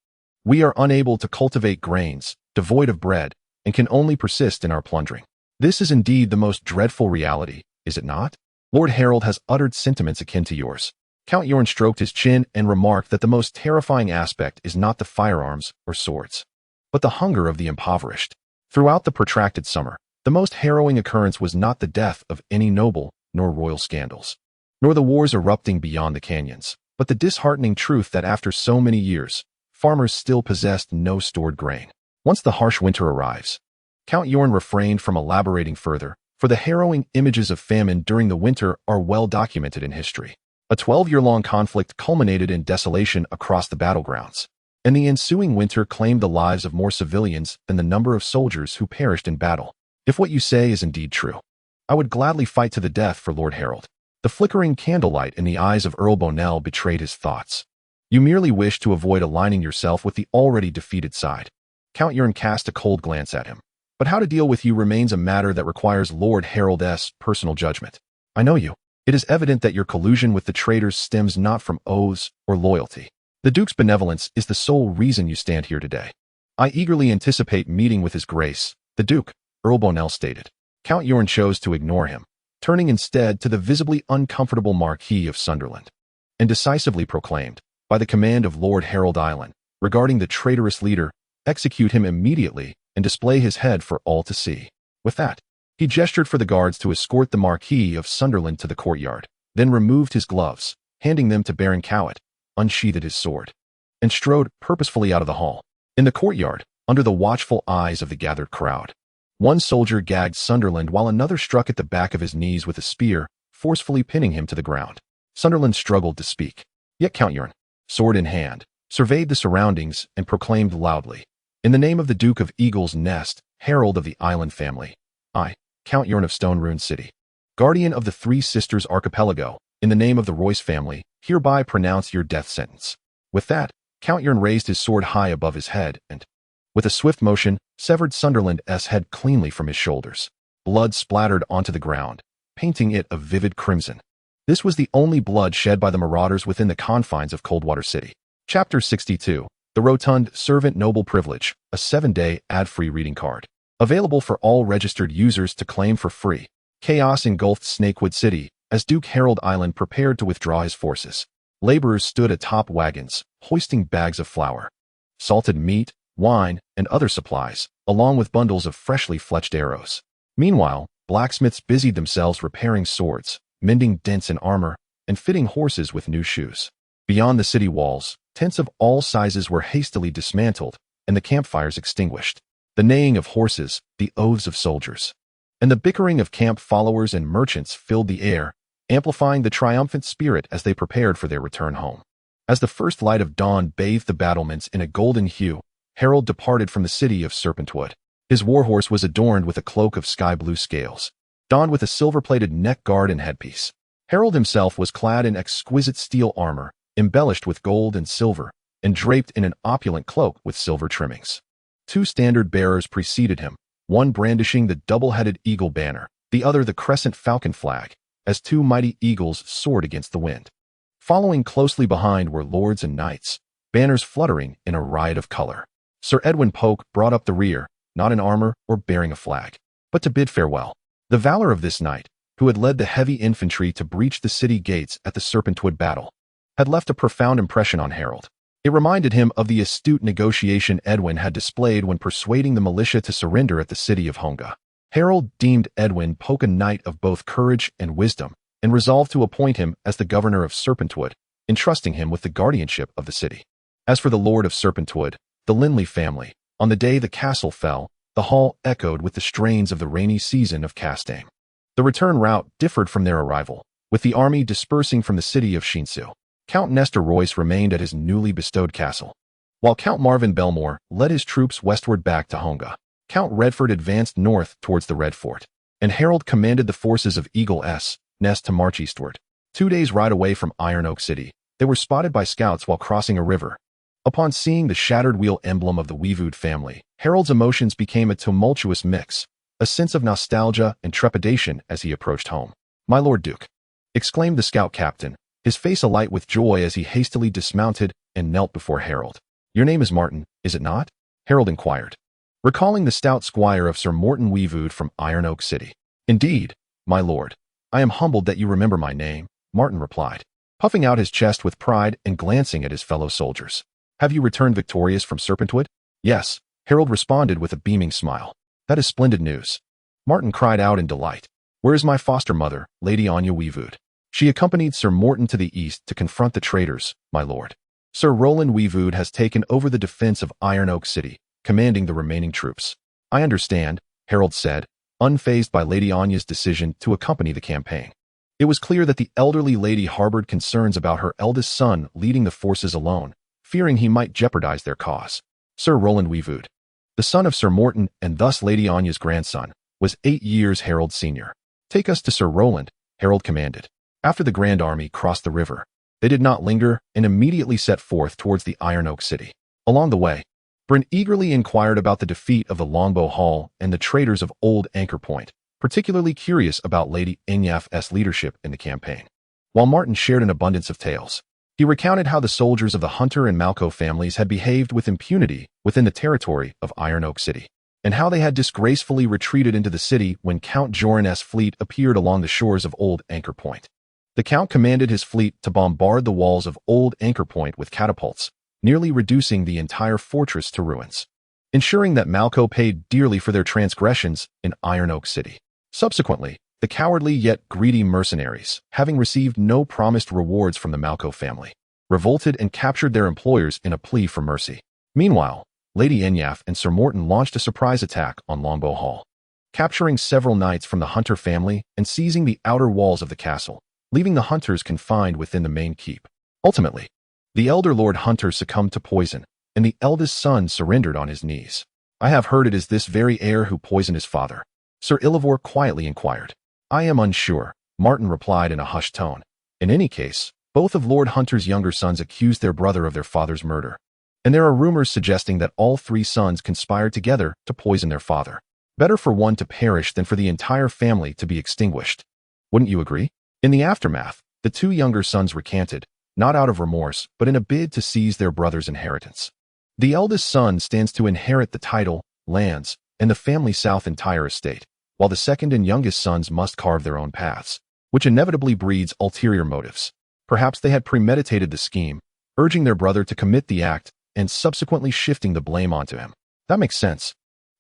We are unable to cultivate grains, devoid of bread, and can only persist in our plundering. This is indeed the most dreadful reality, is it not? Lord Harold has uttered sentiments akin to yours." Count Yorn stroked his chin and remarked that the most terrifying aspect is not the firearms or swords, but the hunger of the impoverished. Throughout the protracted summer, the most harrowing occurrence was not the death of any noble nor royal scandals, nor the wars erupting beyond the canyons, but the disheartening truth that after so many years, farmers still possessed no stored grain. Once the harsh winter arrives, Count Yorn refrained from elaborating further, for the harrowing images of famine during the winter are well documented in history. A 12-year-long conflict culminated in desolation across the battlegrounds, and the ensuing winter claimed the lives of more civilians than the number of soldiers who perished in battle. If what you say is indeed true, I would gladly fight to the death for Lord Harold. The flickering candlelight in the eyes of Earl Bonell betrayed his thoughts. You merely wish to avoid aligning yourself with the already defeated side. Count Yorn cast a cold glance at him. But how to deal with you remains a matter that requires Lord Harold's personal judgment. I know you. It is evident that your collusion with the traitors stems not from oaths or loyalty. The Duke's benevolence is the sole reason you stand here today. I eagerly anticipate meeting with His Grace, the Duke, Earl Bonell stated. Count Yorn chose to ignore him, turning instead to the visibly uncomfortable Marquis of Sunderland, and decisively proclaimed, by the command of Lord Harold Island, regarding the traitorous leader, execute him immediately and display his head for all to see. With that, he gestured for the guards to escort the Marquis of Sunderland to the courtyard, then removed his gloves, handing them to Baron Cowett, unsheathed his sword, and strode purposefully out of the hall. In the courtyard, under the watchful eyes of the gathered crowd, one soldier gagged Sunderland while another struck at the back of his knees with a spear, forcefully pinning him to the ground. Sunderland struggled to speak, yet Count Yorn, sword in hand, surveyed the surroundings and proclaimed loudly, "In the name of the Duke of Eagle's Nest, Herald of the Island family, I, Count Yorn of Stone Ruin City, Guardian of the Three Sisters Archipelago, in the name of the Royce family, hereby pronounce your death sentence." With that, Count Yorn raised his sword high above his head and, with a swift motion, severed Sunderland's head cleanly from his shoulders. Blood splattered onto the ground, painting it a vivid crimson. This was the only blood shed by the marauders within the confines of Coldwater City. Chapter 62. The Rotund Servant Noble Privilege, a 7-day ad-free reading card. Available for all registered users to claim for free. Chaos engulfed Snakewood City as Duke Harold Island prepared to withdraw his forces. Laborers stood atop wagons, hoisting bags of flour, salted meat, wine, and other supplies, along with bundles of freshly fletched arrows. Meanwhile, blacksmiths busied themselves repairing swords, mending dents in armor, and fitting horses with new shoes. Beyond the city walls, tents of all sizes were hastily dismantled, and the campfires extinguished. The neighing of horses, the oaths of soldiers, and the bickering of camp followers and merchants filled the air, amplifying the triumphant spirit as they prepared for their return home. As the first light of dawn bathed the battlements in a golden hue, Harold departed from the city of Serpentwood. His warhorse was adorned with a cloak of sky-blue scales, donned with a silver-plated neck guard and headpiece. Harold himself was clad in exquisite steel armor, embellished with gold and silver, and draped in an opulent cloak with silver trimmings. 2 standard bearers preceded him, one brandishing the double-headed eagle banner, the other the crescent falcon flag, as 2 mighty eagles soared against the wind. Following closely behind were lords and knights, banners fluttering in a riot of color. Sir Edwin Polk brought up the rear, not in armor or bearing a flag, but to bid farewell. The valor of this knight, who had led the heavy infantry to breach the city gates at the Serpentwood battle, had left a profound impression on Harold. It reminded him of the astute negotiation Edwin had displayed when persuading the militia to surrender at the city of Honga. Harold deemed Edwin Polk a knight of both courage and wisdom, and resolved to appoint him as the governor of Serpentwood, entrusting him with the guardianship of the city. As for the Lord of Serpentwood, the Linley family, on the day the castle fell, the hall echoed with the strains of the rainy season of Castaigne. The return route differed from their arrival, with the army dispersing from the city of Shinsu. Count Nestor Royce remained at his newly bestowed castle, while Count Marvin Belmore led his troops westward back to Honga. Count Redford advanced north towards the Red Fort, and Harold commanded the forces of Eagle's Nest to march eastward. 2 days' ride away from Iron Oak City, they were spotted by scouts while crossing a river. Upon seeing the shattered wheel emblem of the Weevood family, Harold's emotions became a tumultuous mix, a sense of nostalgia and trepidation as he approached home. "My Lord Duke," exclaimed the scout captain, his face alight with joy as he hastily dismounted and knelt before Harold. "Your name is Martin, is it not?" Harold inquired, recalling the stout squire of Sir Morton Weevood from Iron Oak City. "Indeed, my lord, I am humbled that you remember my name," Martin replied, puffing out his chest with pride and glancing at his fellow soldiers. "Have you returned victorious from Serpentwood?" "Yes," Harold responded with a beaming smile. "That is splendid news." Martin cried out in delight. "Where is my foster mother, Lady Anya Weevood?" "She accompanied Sir Morton to the east to confront the traitors, my lord. Sir Roland Weevood has taken over the defense of Iron Oak City, commanding the remaining troops. I understand, Harold said, unfazed by Lady Anya's decision to accompany the campaign. It was clear that the elderly lady harbored concerns about her eldest son leading the forces alone, fearing he might jeopardize their cause. Sir Roland Weevood, the son of Sir Morton and thus Lady Anya's grandson, was 8 years Harold's senior. Take us to Sir Roland, Harold commanded. After the Grand Army crossed the river, they did not linger and immediately set forth towards the Iron Oak City. Along the way, Bryn eagerly inquired about the defeat of the Longbow Hall and the traitors of Old Anchor Point, particularly curious about Lady Enyaf's leadership in the campaign. While Martin shared an abundance of tales, he recounted how the soldiers of the Hunter and Malco families had behaved with impunity within the territory of Iron Oak City, and how they had disgracefully retreated into the city when Count Joran's fleet appeared along the shores of Old Anchor Point. The Count commanded his fleet to bombard the walls of Old Anchor Point with catapults, nearly reducing the entire fortress to ruins, ensuring that Malco paid dearly for their transgressions in Iron Oak City. Subsequently, the cowardly yet greedy mercenaries, having received no promised rewards from the Malco family, revolted and captured their employers in a plea for mercy. Meanwhile, Lady Enyaf and Sir Morton launched a surprise attack on Longbow Hall, capturing several knights from the Hunter family and seizing the outer walls of the castle, leaving the Hunters confined within the main keep. Ultimately, the elder Lord Hunter succumbed to poison, and the eldest son surrendered on his knees. I have heard it is this very heir who poisoned his father, Sir Ilivor quietly inquired. I am unsure, Martin replied in a hushed tone. In any case, both of Lord Hunter's younger sons accused their brother of their father's murder, and there are rumors suggesting that all 3 sons conspired together to poison their father. Better for one to perish than for the entire family to be extinguished. Wouldn't you agree? In the aftermath, the 2 younger sons recanted, not out of remorse, but in a bid to seize their brother's inheritance. The eldest son stands to inherit the title, lands, and the family's south entire estate, while the second and youngest sons must carve their own paths, which inevitably breeds ulterior motives. Perhaps they had premeditated the scheme, urging their brother to commit the act and subsequently shifting the blame onto him. That makes sense.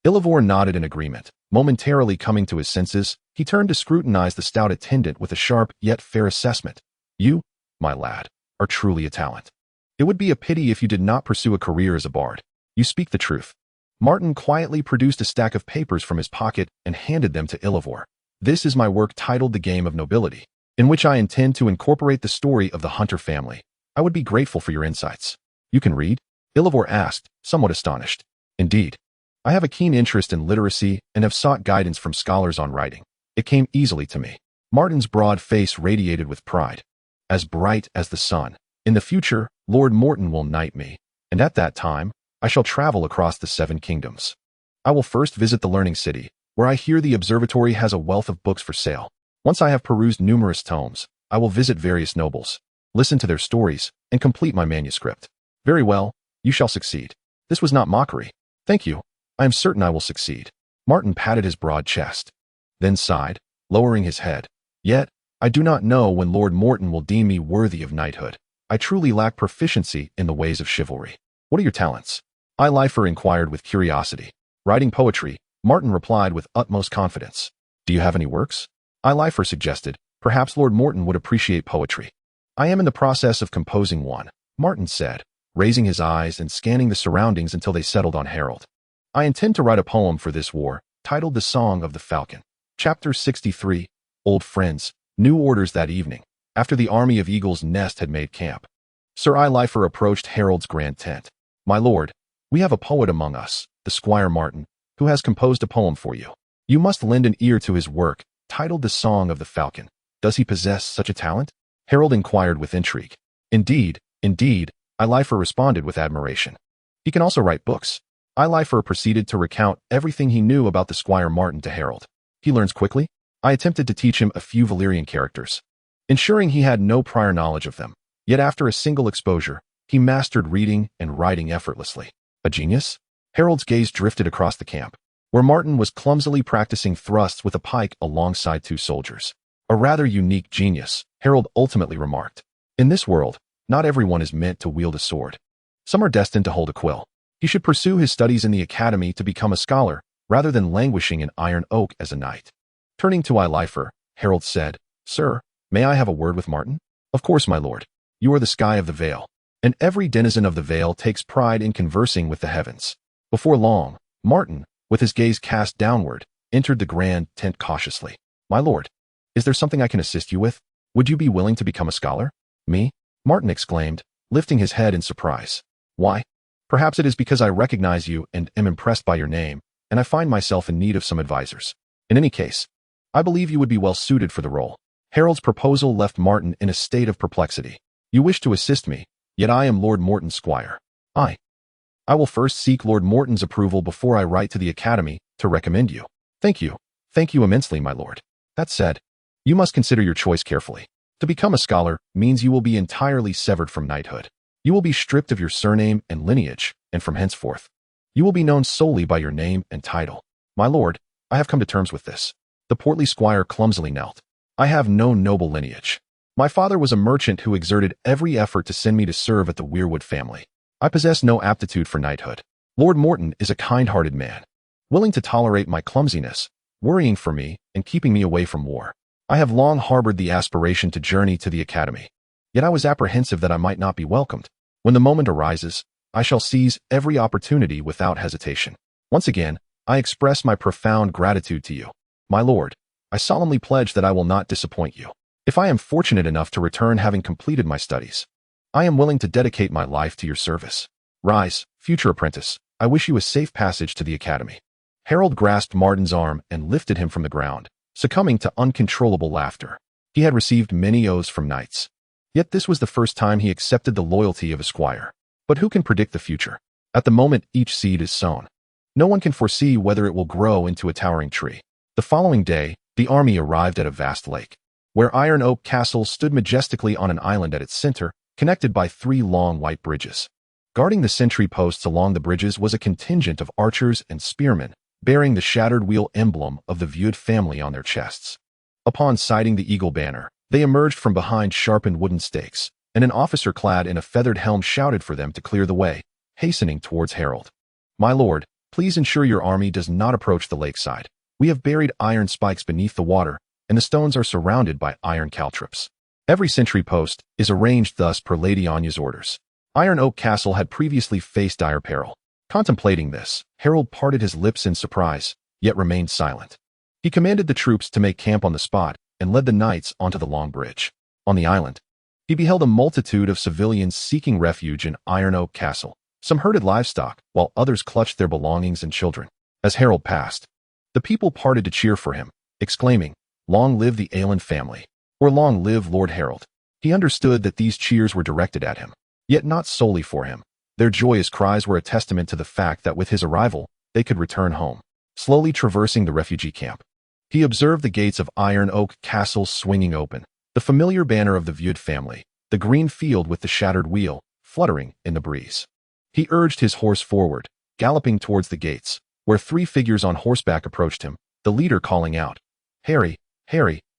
Ilivor nodded in agreement. Momentarily coming to his senses, he turned to scrutinize the stout attendant with a sharp yet fair assessment. You, my lad, are truly a talent. It would be a pity if you did not pursue a career as a bard. You speak the truth. Martin quietly produced a stack of papers from his pocket and handed them to Ilivor. This is my work titled The Game of Nobility, in which I intend to incorporate the story of the Hunter family. I would be grateful for your insights. You can read? Ilivor asked, somewhat astonished. Indeed. I have a keen interest in literacy and have sought guidance from scholars on writing. It came easily to me. Martin's broad face radiated with pride. As bright as the sun. In the future, Lord Morton will knight me, and at that time, I shall travel across the 7 kingdoms. I will first visit the Learning City, where I hear the observatory has a wealth of books for sale. Once I have perused numerous tomes, I will visit various nobles, listen to their stories, and complete my manuscript. Very well, you shall succeed. This was not mockery. Thank you. I am certain I will succeed. Martin patted his broad chest, then sighed, lowering his head. Yet, I do not know when Lord Morton will deem me worthy of knighthood. I truly lack proficiency in the ways of chivalry. What are your talents? Eilifer inquired with curiosity. Writing poetry, Martin replied with utmost confidence. Do you have any works? Eilifer suggested. Perhaps Lord Morton would appreciate poetry. I am in the process of composing one, Martin said, raising his eyes and scanning the surroundings until they settled on Harold. I intend to write a poem for this war, titled The Song of the Falcon. Chapter 63, Old Friends, New Orders that evening, after the army of Eagle's Nest had made camp. Sir Eilifer approached Harold's grand tent. My lord, we have a poet among us, the Squire Martin, who has composed a poem for you. You must lend an ear to his work, titled The Song of the Falcon. Does he possess such a talent? Harold inquired with intrigue. Indeed, Eilifer responded with admiration. He can also write books. Eilifer proceeded to recount everything he knew about the Squire Martin to Harold. He learns quickly. I attempted to teach him a few Valyrian characters, ensuring he had no prior knowledge of them. Yet after a single exposure, he mastered reading and writing effortlessly. A genius? Harold's gaze drifted across the camp, where Martin was clumsily practicing thrusts with a pike alongside 2 soldiers. A rather unique genius, Harold ultimately remarked. In this world, not everyone is meant to wield a sword. Some are destined to hold a quill. He should pursue his studies in the academy to become a scholar, rather than languishing in Iron Oak as a knight. Turning to Eilifer, Harold said, Sir, may I have a word with Martin? Of course, my lord. You are the sky of the Vale, and every denizen of the Vale takes pride in conversing with the heavens. Before long, Martin, with his gaze cast downward, entered the grand tent cautiously. "My lord, is there something I can assist you with? Would you be willing to become a scholar?" "Me?" Martin exclaimed, lifting his head in surprise. "Why? Perhaps it is because I recognize you and am impressed by your name, and I find myself in need of some advisors. In any case, I believe you would be well suited for the role." Harold's proposal left Martin in a state of perplexity. "You wish to assist me, yet I am Lord Morton's squire. I will first seek Lord Morton's approval before I write to the Academy to recommend you." Thank you immensely, my lord. That said, you must consider your choice carefully. To become a scholar means you will be entirely severed from knighthood. You will be stripped of your surname and lineage, and from henceforth, you will be known solely by your name and title. My lord, I have come to terms with this. The portly squire clumsily knelt. "I have no noble lineage. My father was a merchant who exerted every effort to send me to serve at the Weirwood family. I possess no aptitude for knighthood. Lord Morton is a kind-hearted man, willing to tolerate my clumsiness, worrying for me, and keeping me away from war. I have long harbored the aspiration to journey to the Academy, yet I was apprehensive that I might not be welcomed. When the moment arises, I shall seize every opportunity without hesitation. Once again, I express my profound gratitude to you. My lord, I solemnly pledge that I will not disappoint you. If I am fortunate enough to return having completed my studies, I am willing to dedicate my life to your service. Rise, future apprentice. I wish you a safe passage to the Academy." Harold grasped Martin's arm and lifted him from the ground, succumbing to uncontrollable laughter. He had received many oaths from knights, yet this was the first time he accepted the loyalty of a squire. But who can predict the future? At the moment each seed is sown, no one can foresee whether it will grow into a towering tree. The following day, the army arrived at a vast lake, where Iron Oak Castle stood majestically on an island at its center, connected by 3 long white bridges. Guarding the sentry posts along the bridges was a contingent of archers and spearmen, bearing the shattered wheel emblem of the Viewed family on their chests. Upon sighting the eagle banner, they emerged from behind sharpened wooden stakes, and an officer clad in a feathered helm shouted for them to clear the way, hastening towards Harold. "My lord, please ensure your army does not approach the lakeside. We have buried iron spikes beneath the water, and the stones are surrounded by iron caltrops. Every sentry post is arranged thus per Lady Anya's orders." Iron Oak Castle had previously faced dire peril. Contemplating this, Harold parted his lips in surprise, yet remained silent. He commanded the troops to make camp on the spot and led the knights onto the long bridge. On the island, he beheld a multitude of civilians seeking refuge in Iron Oak Castle. Some herded livestock, while others clutched their belongings and children. As Harold passed, the people parted to cheer for him, exclaiming, "Long live the Aelin family," or "Long live Lord Harold." He understood that these cheers were directed at him, yet not solely for him. Their joyous cries were a testament to the fact that with his arrival, they could return home. Slowly traversing the refugee camp, he observed the gates of Iron Oak Castle swinging open, the familiar banner of the Viewed family, the green field with the shattered wheel, fluttering in the breeze. He urged his horse forward, galloping towards the gates, where 3 figures on horseback approached him, the leader calling out, Harry,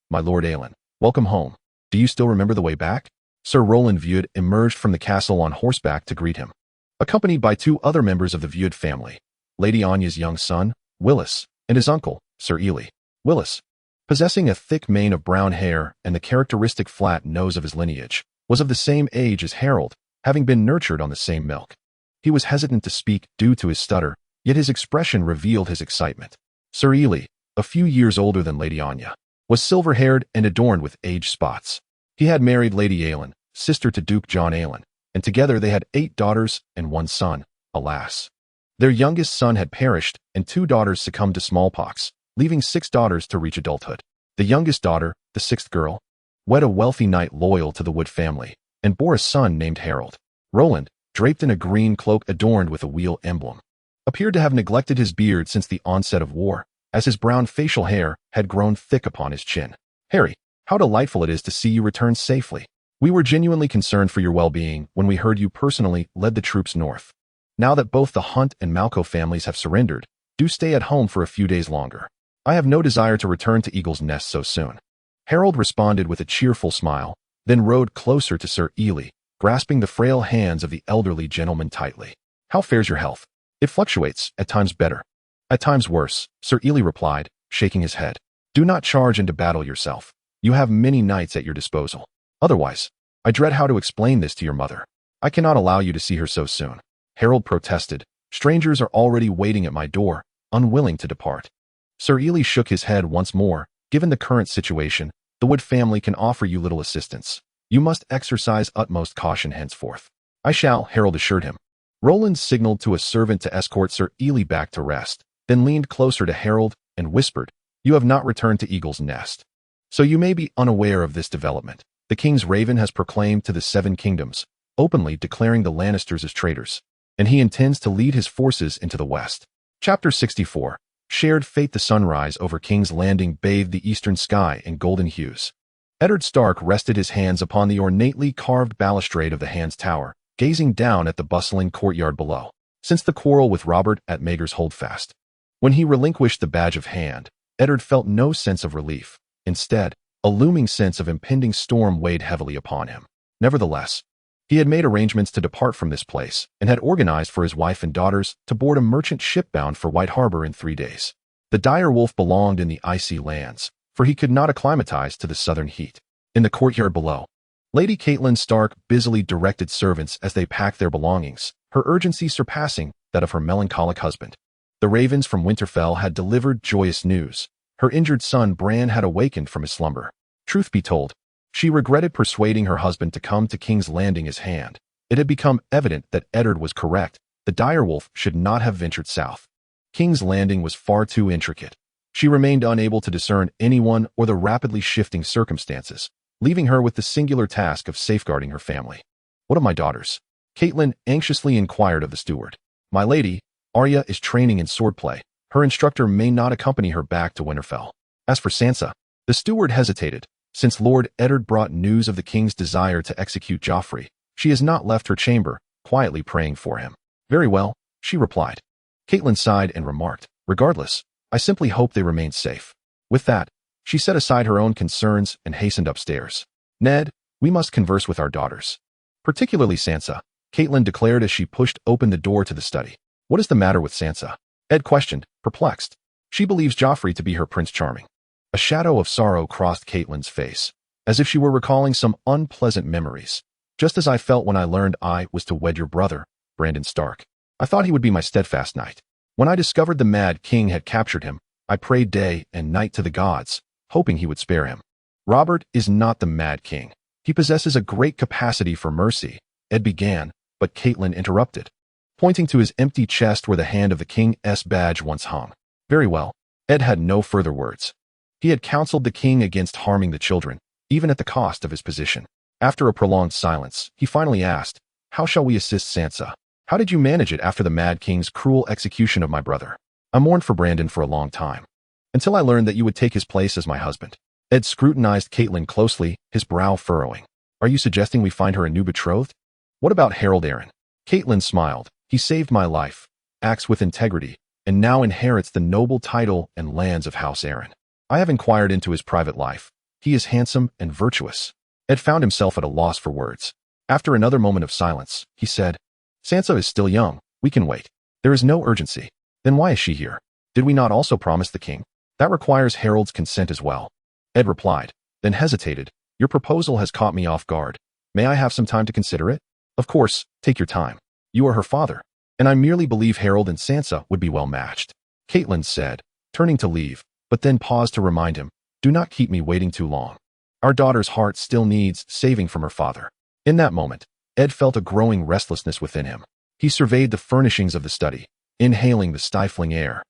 my Lord Aelin, welcome home. Do you still remember the way back?" Sir Roland Viewed emerged from the castle on horseback to greet him, accompanied by 2 other members of the Viewed family, Lady Anya's young son, Willis, and his uncle, Sir Ely. Willis, possessing a thick mane of brown hair and the characteristic flat nose of his lineage, was of the same age as Harold, having been nurtured on the same milk. He was hesitant to speak due to his stutter, yet his expression revealed his excitement. Sir Ely, a few years older than Lady Anya, was silver-haired and adorned with age spots. He had married Lady Aelin, sister to Duke John Aelin, and together they had 8 daughters and 1 son. Alas, their youngest son had perished, and 2 daughters succumbed to smallpox, leaving 6 daughters to reach adulthood. The youngest daughter, the 6th girl, wed a wealthy knight loyal to the Wood family, and bore a son named Harold. Roland, draped in a green cloak adorned with a wheel emblem, appeared to have neglected his beard since the onset of war, as his brown facial hair had grown thick upon his chin. "Harry, how delightful it is to see you return safely. We were genuinely concerned for your well-being when we heard you personally led the troops north. Now that both the Hunt and Malco families have surrendered, do stay at home for a few days longer. I have no desire to return to Eagle's Nest so soon." Harold responded with a cheerful smile, then rode closer to Sir Ely, grasping the frail hands of the elderly gentleman tightly. "How fares your health?" "It fluctuates, at times better, at times worse," Sir Ely replied, shaking his head. "Do not charge into battle yourself. You have many knights at your disposal. Otherwise, I dread how to explain this to your mother. I cannot allow you to see her so soon." Harold protested, Strangers are already waiting at my door, unwilling to depart. Sir Ely shook his head once more. Given the current situation, the Wood family can offer you little assistance. You must exercise utmost caution henceforth. I shall, Harold assured him. Roland signaled to a servant to escort Sir Ely back to rest, then leaned closer to Harold and whispered, "You have not returned to Eagle's Nest. So you may be unaware of this development. The King's Raven has proclaimed to the Seven Kingdoms, openly declaring the Lannisters as traitors, and he intends to lead his forces into the west." Chapter 64. Shared fate. The sunrise over King's Landing bathed the eastern sky in golden hues. Eddard Stark rested his hands upon the ornately carved balustrade of the Hand's Tower, gazing down at the bustling courtyard below. Since the quarrel with Robert at Maegor's Holdfast, when he relinquished the badge of Hand, Eddard felt no sense of relief. Instead, a looming sense of impending storm weighed heavily upon him. Nevertheless, he had made arrangements to depart from this place and had organized for his wife and daughters to board a merchant ship bound for White Harbor in 3 days. The dire wolf belonged in the icy lands, for he could not acclimatize to the southern heat. In the courtyard below, Lady Catelyn Stark busily directed servants as they packed their belongings, her urgency surpassing that of her melancholic husband. The ravens from Winterfell had delivered joyous news. Her injured son Bran had awakened from his slumber. Truth be told, she regretted persuading her husband to come to King's Landing as Hand. It had become evident that Eddard was correct. The direwolf should not have ventured south. King's Landing was far too intricate. She remained unable to discern anyone or the rapidly shifting circumstances, leaving her with the singular task of safeguarding her family. "What of my daughters?" Catelyn anxiously inquired of the steward. "My lady, Arya is training in swordplay. Her instructor may not accompany her back to Winterfell. As for Sansa," the steward hesitated. "Since Lord Eddard brought news of the king's desire to execute Joffrey, she has not left her chamber, quietly praying for him." "Very well," she replied. Catelyn sighed and remarked, "Regardless, I simply hope they remain safe." With that, she set aside her own concerns and hastened upstairs. "Ned, we must converse with our daughters. Particularly Sansa," Catelyn declared as she pushed open the door to the study. "What is the matter with Sansa?" Ed questioned, perplexed. "She believes Joffrey to be her Prince Charming." A shadow of sorrow crossed Catelyn's face, as if she were recalling some unpleasant memories. "Just as I felt when I learned I was to wed your brother, Brandon Stark. I thought he would be my steadfast knight. When I discovered the Mad King had captured him, I prayed day and night to the gods, hoping he would spare him. Robert is not the Mad King. He possesses a great capacity for mercy," Ed began, but Catelyn interrupted, pointing to his empty chest where the hand of the King's badge once hung. "Very well." Ed had no further words. He had counseled the king against harming the children, even at the cost of his position. After a prolonged silence, he finally asked, "How shall we assist Sansa? How did you manage it after the Mad King's cruel execution of my brother?" "I mourned for Brandon for a long time, until I learned that you would take his place as my husband." Ed scrutinized Catelyn closely, his brow furrowing. "Are you suggesting we find her a new betrothed? What about Harold Arryn?" Catelyn smiled. "He saved my life, acts with integrity, and now inherits the noble title and lands of House Arryn. I have inquired into his private life. He is handsome and virtuous." Ed found himself at a loss for words. After another moment of silence, he said, "Sansa is still young. We can wait. There is no urgency." "Then why is she here? Did we not also promise the king?" "That requires Harold's consent as well," Ed replied, then hesitated. "Your proposal has caught me off guard. May I have some time to consider it?" "Of course, take your time. You are her father, and I merely believe Harold and Sansa would be well matched," Catelyn said, turning to leave, but then paused to remind him, "Do not keep me waiting too long. Our daughter's heart still needs saving from her father." In that moment, Ed felt a growing restlessness within him. He surveyed the furnishings of the study, inhaling the stifling air,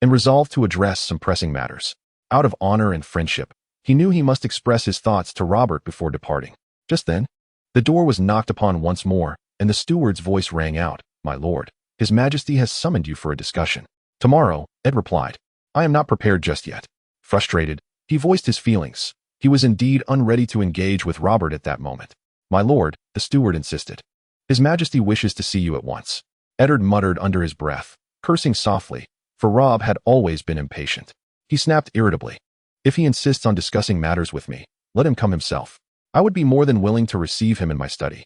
and resolved to address some pressing matters. Out of honor and friendship, he knew he must express his thoughts to Robert before departing. Just then, the door was knocked upon once more, and the steward's voice rang out, "My lord, His Majesty has summoned you for a discussion." "Tomorrow," Ed replied. "I am not prepared just yet." Frustrated, he voiced his feelings. He was indeed unready to engage with Robert at that moment. "My lord," the steward insisted, "His Majesty wishes to see you at once." Eddard muttered under his breath, cursing softly, for Rob had always been impatient. He snapped irritably, "If he insists on discussing matters with me, let him come himself. I would be more than willing to receive him in my study.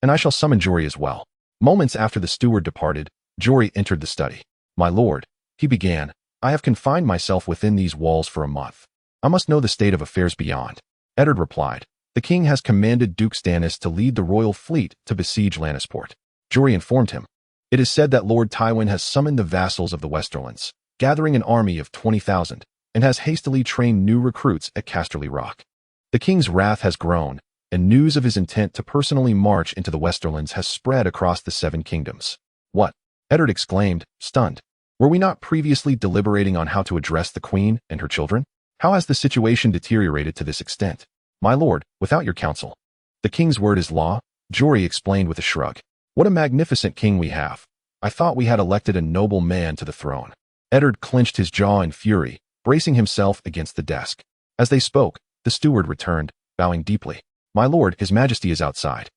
And I shall summon Jory as well." Moments after the steward departed, Jory entered the study. "My lord," he began, "I have confined myself within these walls for a month. I must know the state of affairs beyond." Eddard replied, "The king has commanded Duke Stannis to lead the royal fleet to besiege Lannisport." Jory informed him, It is said that Lord Tywin has summoned the vassals of the Westerlands, gathering an army of 20,000, and has hastily trained new recruits at Casterly Rock. The king's wrath has grown, and news of his intent to personally march into the Westerlands has spread across the Seven Kingdoms. What? Eddard exclaimed, stunned. Were we not previously deliberating on how to address the queen and her children? How has the situation deteriorated to this extent? My lord, without your counsel. The king's word is law, Jory explained with a shrug. What a magnificent king we have. I thought we had elected a noble man to the throne. Eddard clenched his jaw in fury, bracing himself against the desk. As they spoke, the steward returned, bowing deeply. My lord, his majesty is outside,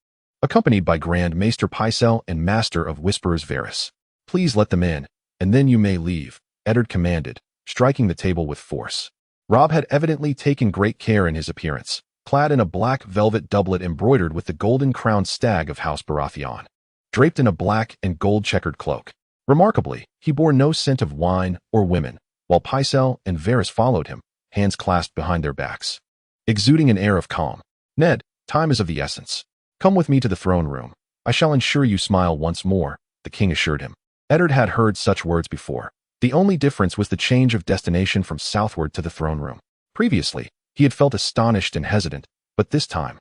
accompanied by Grand Maester Pycelle and Master of Whisperers Varys. Please let them in, and then you may leave, Eddard commanded, striking the table with force. Robb had evidently taken great care in his appearance, clad in a black velvet doublet embroidered with the golden-crowned stag of House Baratheon, draped in a black and gold-checkered cloak. Remarkably, he bore no scent of wine or women, while Pycelle and Varys followed him, hands clasped behind their backs, exuding an air of calm. Ned, time is of the essence. Come with me to the throne room. I shall ensure you smile once more, the king assured him. Eddard had heard such words before. The only difference was the change of destination from southward to the throne room. Previously, he had felt astonished and hesitant, but this time,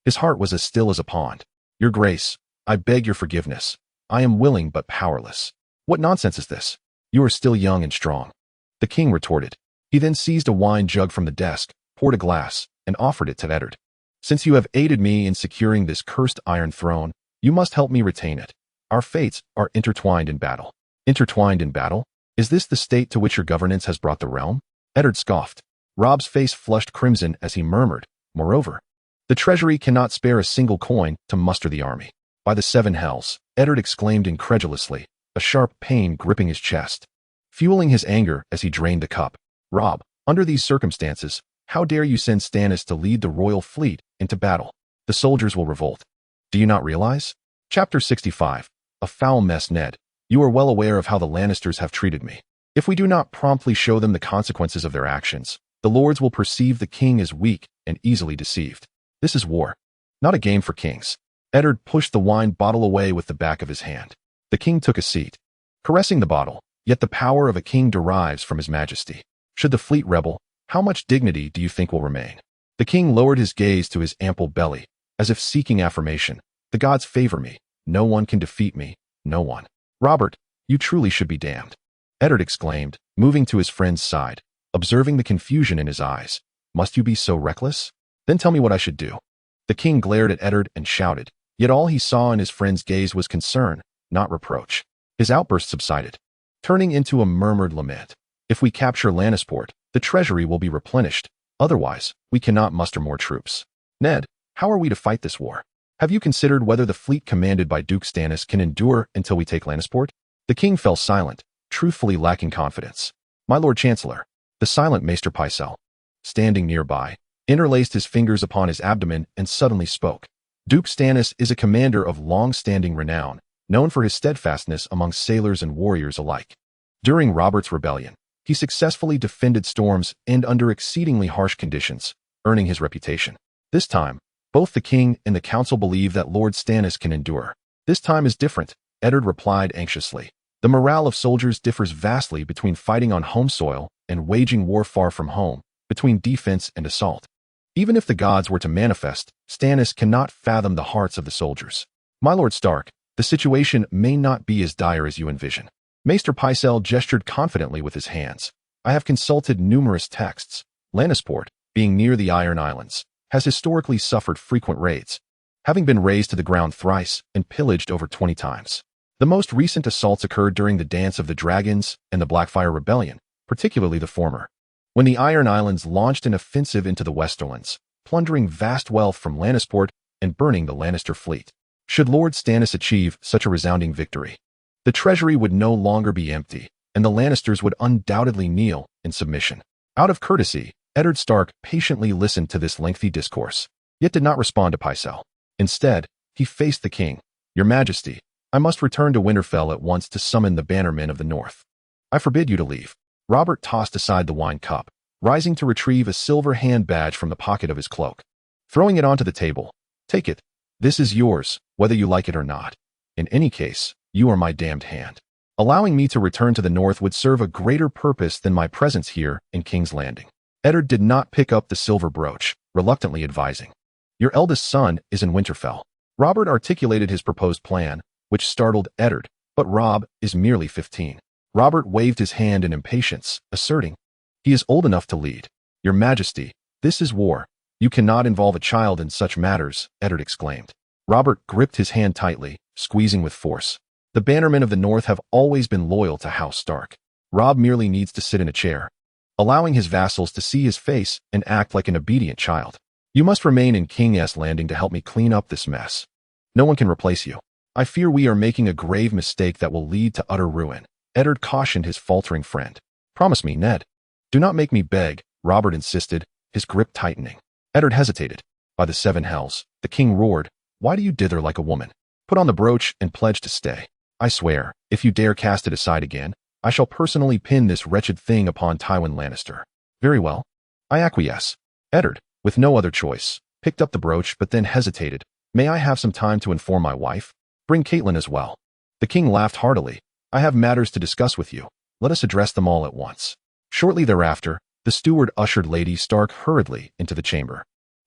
his heart was as still as a pond. Your Grace, I beg your forgiveness. I am willing but powerless. What nonsense is this? You are still young and strong. The king retorted. He then seized a wine jug from the desk, poured a glass, and offered it to Eddard. Since you have aided me in securing this cursed Iron Throne, you must help me retain it. Our fates are intertwined in battle. Intertwined in battle? Is this the state to which your governance has brought the realm? Eddard scoffed. Robb's face flushed crimson as he murmured, moreover, the treasury cannot spare a single coin to muster the army. By the seven hells, Eddard exclaimed incredulously, a sharp pain gripping his chest, fueling his anger as he drained the cup. Robb, under these circumstances, how dare you send Stannis to lead the royal fleet into battle? The soldiers will revolt. Do you not realize? Chapter 65. A foul mess, Ned. You are well aware of how the Lannisters have treated me. If we do not promptly show them the consequences of their actions, the lords will perceive the king as weak and easily deceived. This is war, not a game for kings. Eddard pushed the wine bottle away with the back of his hand. The king took a seat, caressing the bottle, yet the power of a king derives from his majesty. Should the fleet rebel, how much dignity do you think will remain? The king lowered his gaze to his ample belly, as if seeking affirmation. The gods favor me. No one can defeat me. No one. Robert, you truly should be damned. Eddard exclaimed, moving to his friend's side, observing the confusion in his eyes. Must you be so reckless? Then tell me what I should do. The king glared at Eddard and shouted, yet all he saw in his friend's gaze was concern, not reproach. His outburst subsided, turning into a murmured lament. If we capture Lannisport, the treasury will be replenished. Otherwise, we cannot muster more troops. Ned, how are we to fight this war? Have you considered whether the fleet commanded by Duke Stannis can endure until we take Lannisport? The king fell silent, truthfully lacking confidence. My Lord Chancellor, the silent Maester Pycelle, standing nearby, interlaced his fingers upon his abdomen and suddenly spoke. Duke Stannis is a commander of long-standing renown, known for his steadfastness among sailors and warriors alike. During Robert's rebellion, he successfully defended Storm's End under exceedingly harsh conditions, earning his reputation. This time, both the king and the council believe that Lord Stannis can endure. This time is different, Eddard replied anxiously. The morale of soldiers differs vastly between fighting on home soil and waging war far from home, between defense and assault. Even if the gods were to manifest, Stannis cannot fathom the hearts of the soldiers. My Lord Stark, the situation may not be as dire as you envision. Maester Pycelle gestured confidently with his hands. I have consulted numerous texts. Lannisport, being near the Iron Islands, has historically suffered frequent raids, having been razed to the ground thrice and pillaged over 20 times. The most recent assaults occurred during the Dance of the Dragons and the Blackfire Rebellion, particularly the former, when the Iron Islands launched an offensive into the Westerlands, plundering vast wealth from Lannisport and burning the Lannister fleet. Should Lord Stannis achieve such a resounding victory, the treasury would no longer be empty, and the Lannisters would undoubtedly kneel in submission. Out of courtesy, Eddard Stark patiently listened to this lengthy discourse, yet did not respond to Pycelle. Instead, he faced the king. Your Majesty, I must return to Winterfell at once to summon the bannermen of the North. I forbid you to leave. Robert tossed aside the wine cup, rising to retrieve a silver hand badge from the pocket of his cloak. Throwing it onto the table, take it. This is yours, whether you like it or not. In any case, you are my damned hand. Allowing me to return to the north would serve a greater purpose than my presence here in King's Landing. Eddard did not pick up the silver brooch, reluctantly advising. Your eldest son is in Winterfell. Robert articulated his proposed plan, which startled Eddard, but Robb is merely 15. Robert waved his hand in impatience, asserting, he is old enough to lead. Your Majesty, this is war. You cannot involve a child in such matters, Eddard exclaimed. Robert gripped his hand tightly, squeezing with force. The bannermen of the North have always been loyal to House Stark. Robb merely needs to sit in a chair, allowing his vassals to see his face and act like an obedient child. You must remain in King's Landing to help me clean up this mess. No one can replace you. I fear we are making a grave mistake that will lead to utter ruin, Eddard cautioned his faltering friend. Promise me, Ned. Do not make me beg, Robert insisted, his grip tightening. Eddard hesitated. By the seven hells, the king roared, why do you dither like a woman? Put on the brooch and pledge to stay. I swear, if you dare cast it aside again, I shall personally pin this wretched thing upon Tywin Lannister. Very well. I acquiesce. Eddard, with no other choice, picked up the brooch but then hesitated. May I have some time to inform my wife? Bring Catelyn as well. The king laughed heartily. I have matters to discuss with you. Let us address them all at once. Shortly thereafter, the steward ushered Lady Stark hurriedly into the chamber.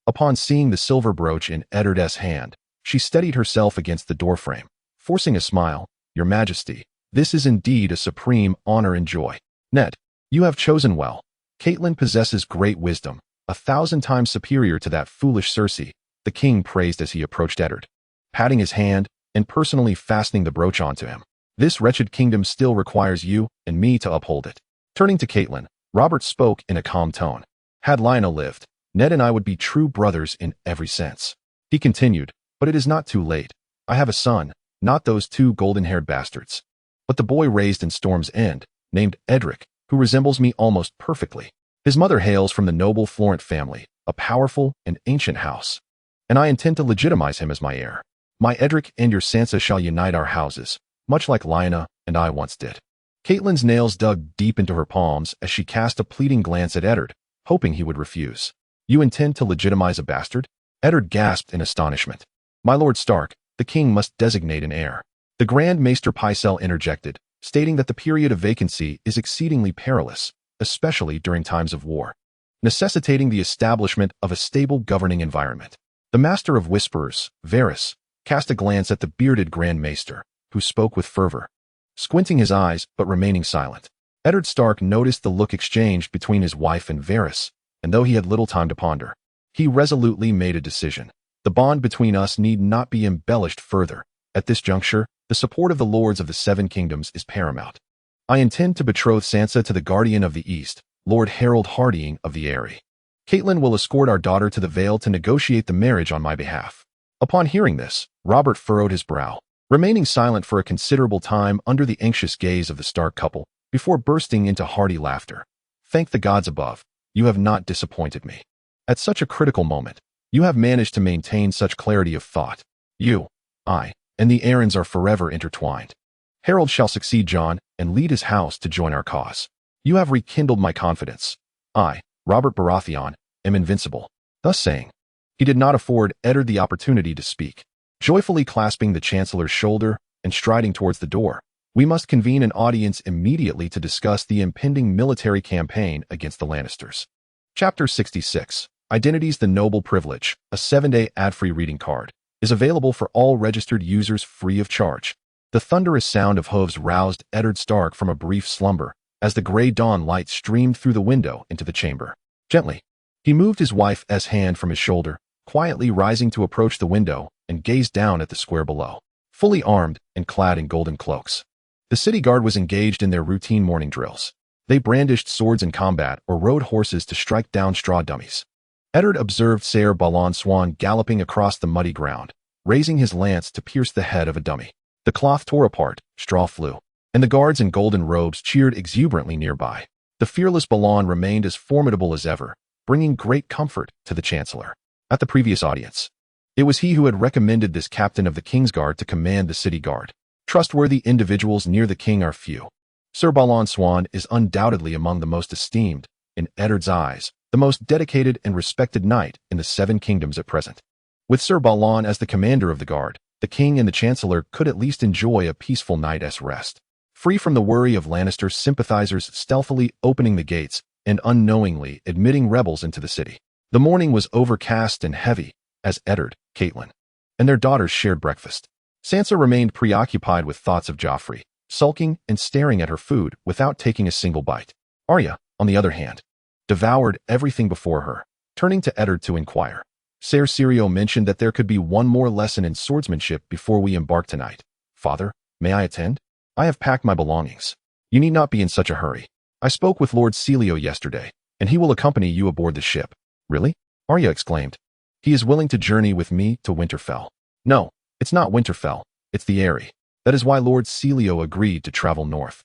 Upon seeing the silver brooch in Eddard's hand, she steadied herself against the doorframe, forcing a smile. Your Majesty, this is indeed a supreme honor and joy. Ned, you have chosen well. Catelyn possesses great wisdom, 1,000 times superior to that foolish Cersei, the king praised as he approached Eddard, patting his hand and personally fastening the brooch onto him. This wretched kingdom still requires you and me to uphold it. Turning to Catelyn, Robert spoke in a calm tone. Had Lyanna lived, Ned and I would be true brothers in every sense. He continued, but it is not too late. I have a son, not those two golden-haired bastards, but the boy raised in Storm's End, named Edric, who resembles me almost perfectly. His mother hails from the noble Florent family, a powerful and ancient house, and I intend to legitimize him as my heir. My Edric and your Sansa shall unite our houses, much like Lyanna and I once did. Catelyn's nails dug deep into her palms as she cast a pleading glance at Eddard, hoping he would refuse. You intend to legitimize a bastard? Eddard gasped in astonishment. My Lord Stark, the king must designate an heir. The Grand Maester Pycelle interjected, stating that the period of vacancy is exceedingly perilous, especially during times of war, necessitating the establishment of a stable governing environment. The Master of Whisperers, Varys, cast a glance at the bearded Grand Maester, who spoke with fervor, squinting his eyes but remaining silent. Eddard Stark noticed the look exchanged between his wife and Varys, and though he had little time to ponder, he resolutely made a decision. The bond between us need not be embellished further. At this juncture, the support of the Lords of the Seven Kingdoms is paramount. I intend to betroth Sansa to the Guardian of the East, Lord Harold Hardying of the Eyrie. Catelyn will escort our daughter to the Vale to negotiate the marriage on my behalf. Upon hearing this, Robert furrowed his brow, remaining silent for a considerable time under the anxious gaze of the Stark couple, before bursting into hearty laughter. Thank the gods above, you have not disappointed me. At such a critical moment, you have managed to maintain such clarity of thought. You, I, and the Arryns are forever intertwined. Harold shall succeed Jon and lead his house to join our cause. You have rekindled my confidence. I, Robert Baratheon, am invincible. Thus saying, he did not afford Eddard the opportunity to speak. Joyfully clasping the Chancellor's shoulder and striding towards the door, we must convene an audience immediately to discuss the impending military campaign against the Lannisters. Chapter 66. Identities: The Noble Privilege, a 7-day ad-free reading card, is available for all registered users free of charge. The thunderous sound of hooves roused Eddard Stark from a brief slumber as the gray dawn light streamed through the window into the chamber. Gently, he moved his wife's hand from his shoulder, quietly rising to approach the window and gaze down at the square below. Fully armed and clad in golden cloaks, the city guard was engaged in their routine morning drills. They brandished swords in combat or rode horses to strike down straw dummies. Eddard observed Ser Balon Swan galloping across the muddy ground, raising his lance to pierce the head of a dummy. The cloth tore apart, straw flew, and the guards in golden robes cheered exuberantly nearby. The fearless Balon remained as formidable as ever, bringing great comfort to the Chancellor. At the previous audience, it was he who had recommended this captain of the Kingsguard to command the city guard. Trustworthy individuals near the king are few. Ser Balon Swan is undoubtedly among the most esteemed, in Eddard's eyes, the most dedicated and respected knight in the Seven Kingdoms at present. With Ser Balon as the commander of the guard, the king and the chancellor could at least enjoy a peaceful night's rest, free from the worry of Lannister sympathizers stealthily opening the gates and unknowingly admitting rebels into the city. The morning was overcast and heavy as Eddard, Catelyn, and their daughters shared breakfast. Sansa remained preoccupied with thoughts of Joffrey, sulking and staring at her food without taking a single bite. Arya, on the other hand, devoured everything before her, turning to Eddard to inquire. Ser Syrio mentioned that there could be one more lesson in swordsmanship before we embark tonight. Father, may I attend? I have packed my belongings. You need not be in such a hurry. I spoke with Lord Celio yesterday, and he will accompany you aboard the ship. Really? Arya exclaimed. He is willing to journey with me to Winterfell. No, it's not Winterfell, it's the Eyrie. That is why Lord Celio agreed to travel north.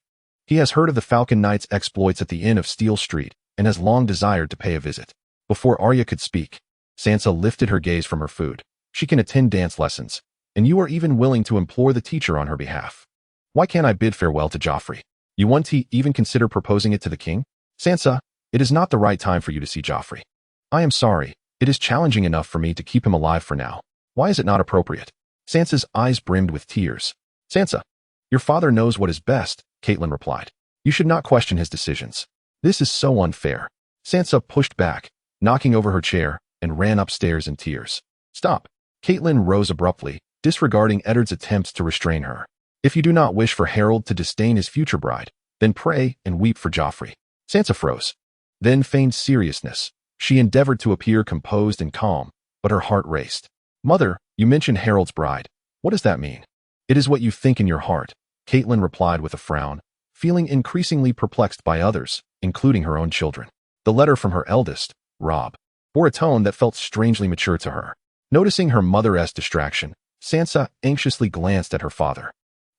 He has heard of the Falcon Knight's exploits at the Inn of Steel Street and has long desired to pay a visit. Before Arya could speak, Sansa lifted her gaze from her food. She can attend dance lessons, and you are even willing to implore the teacher on her behalf. Why can't I bid farewell to Joffrey? You want to even consider proposing it to the king? Sansa, it is not the right time for you to see Joffrey. I am sorry, it is challenging enough for me to keep him alive for now. Why is it not appropriate? Sansa's eyes brimmed with tears. Sansa, your father knows what is best, Catelyn replied. You should not question his decisions. This is so unfair. Sansa pushed back, knocking over her chair, and ran upstairs in tears. Stop. Catelyn rose abruptly, disregarding Eddard's attempts to restrain her. If you do not wish for Harold to disdain his future bride, then pray and weep for Joffrey. Sansa froze. Then feigned seriousness. She endeavored to appear composed and calm, but her heart raced. Mother, you mentioned Harold's bride. What does that mean? It is what you think in your heart, Catelyn replied with a frown, feeling increasingly perplexed by others, including her own children. The letter from her eldest, Robb, bore a tone that felt strangely mature to her. Noticing her mother's distraction, Sansa anxiously glanced at her father.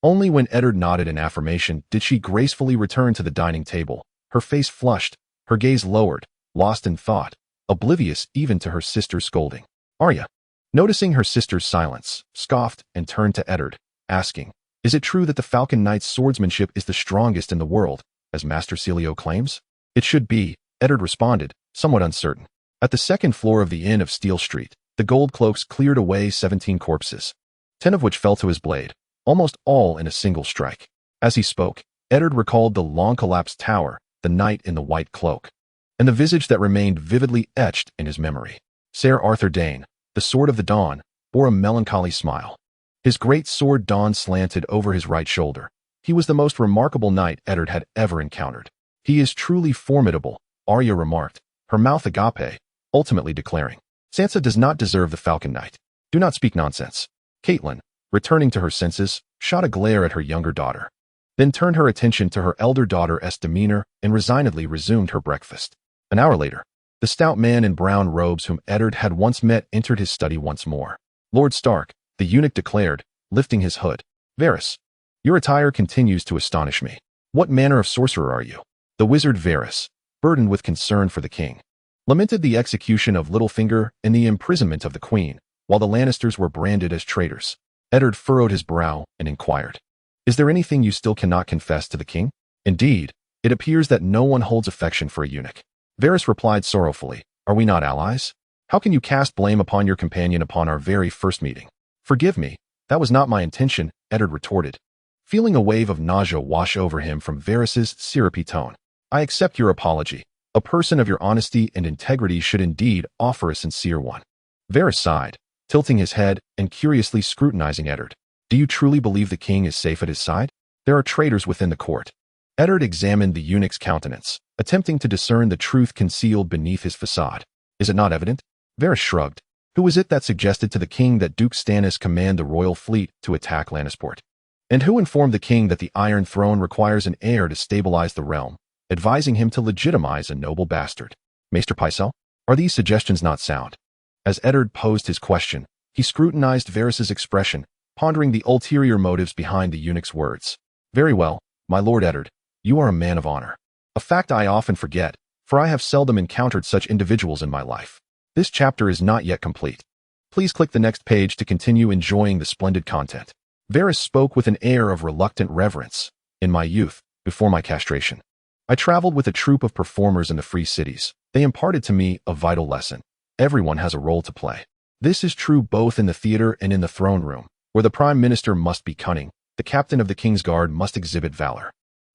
Only when Eddard nodded in affirmation did she gracefully return to the dining table, her face flushed, her gaze lowered, lost in thought, oblivious even to her sister's scolding. Arya, noticing her sister's silence, scoffed and turned to Eddard, asking, is it true that the Falcon Knight's swordsmanship is the strongest in the world, as Master Celio claims? It should be, Eddard responded, somewhat uncertain. At the second floor of the Inn of Steel Street, the gold cloaks cleared away 17 corpses, 10 of which fell to his blade, almost all in a single strike. As he spoke, Eddard recalled the long-collapsed tower, the knight in the white cloak, and the visage that remained vividly etched in his memory. Ser Arthur Dayne, the Sword of the Dawn, bore a melancholy smile. His great sword Dawn slanted over his right shoulder. He was the most remarkable knight Eddard had ever encountered. He is truly formidable, Arya remarked, her mouth agape, ultimately declaring, Sansa does not deserve the Falcon Knight. Do not speak nonsense. Catelyn, returning to her senses, shot a glare at her younger daughter, then turned her attention to her elder daughter's demeanor and resignedly resumed her breakfast. An hour later, the stout man in brown robes whom Eddard had once met entered his study once more. Lord Stark, the eunuch declared, lifting his hood. Varys, your attire continues to astonish me. What manner of sorcerer are you? The wizard Varys, burdened with concern for the king, lamented the execution of Littlefinger and the imprisonment of the queen, while the Lannisters were branded as traitors. Eddard furrowed his brow and inquired, is there anything you still cannot confess to the king? Indeed, it appears that no one holds affection for a eunuch. Varys replied sorrowfully, are we not allies? How can you cast blame upon your companion upon our very first meeting? Forgive me, that was not my intention, Eddard retorted, feeling a wave of nausea wash over him from Varys's syrupy tone. I accept your apology. A person of your honesty and integrity should indeed offer a sincere one. Varys sighed, tilting his head and curiously scrutinizing Eddard. Do you truly believe the king is safe at his side? There are traitors within the court. Eddard examined the eunuch's countenance, attempting to discern the truth concealed beneath his facade. Is it not evident? Varys shrugged. Who was it that suggested to the king that Duke Stannis command the royal fleet to attack Lannisport? And who informed the king that the Iron Throne requires an heir to stabilize the realm, advising him to legitimize a noble bastard? Maester Pycelle, are these suggestions not sound? As Eddard posed his question, he scrutinized Varys's expression, pondering the ulterior motives behind the eunuch's words. Very well, my lord Eddard, you are a man of honor. A fact I often forget, for I have seldom encountered such individuals in my life. This chapter is not yet complete. Please click the next page to continue enjoying the splendid content. Varys spoke with an air of reluctant reverence. In my youth, before my castration, I traveled with a troupe of performers in the free cities. They imparted to me a vital lesson. Everyone has a role to play. This is true both in the theater and in the throne room, Where the prime minister must be cunning, the captain of the king's guard must exhibit valor.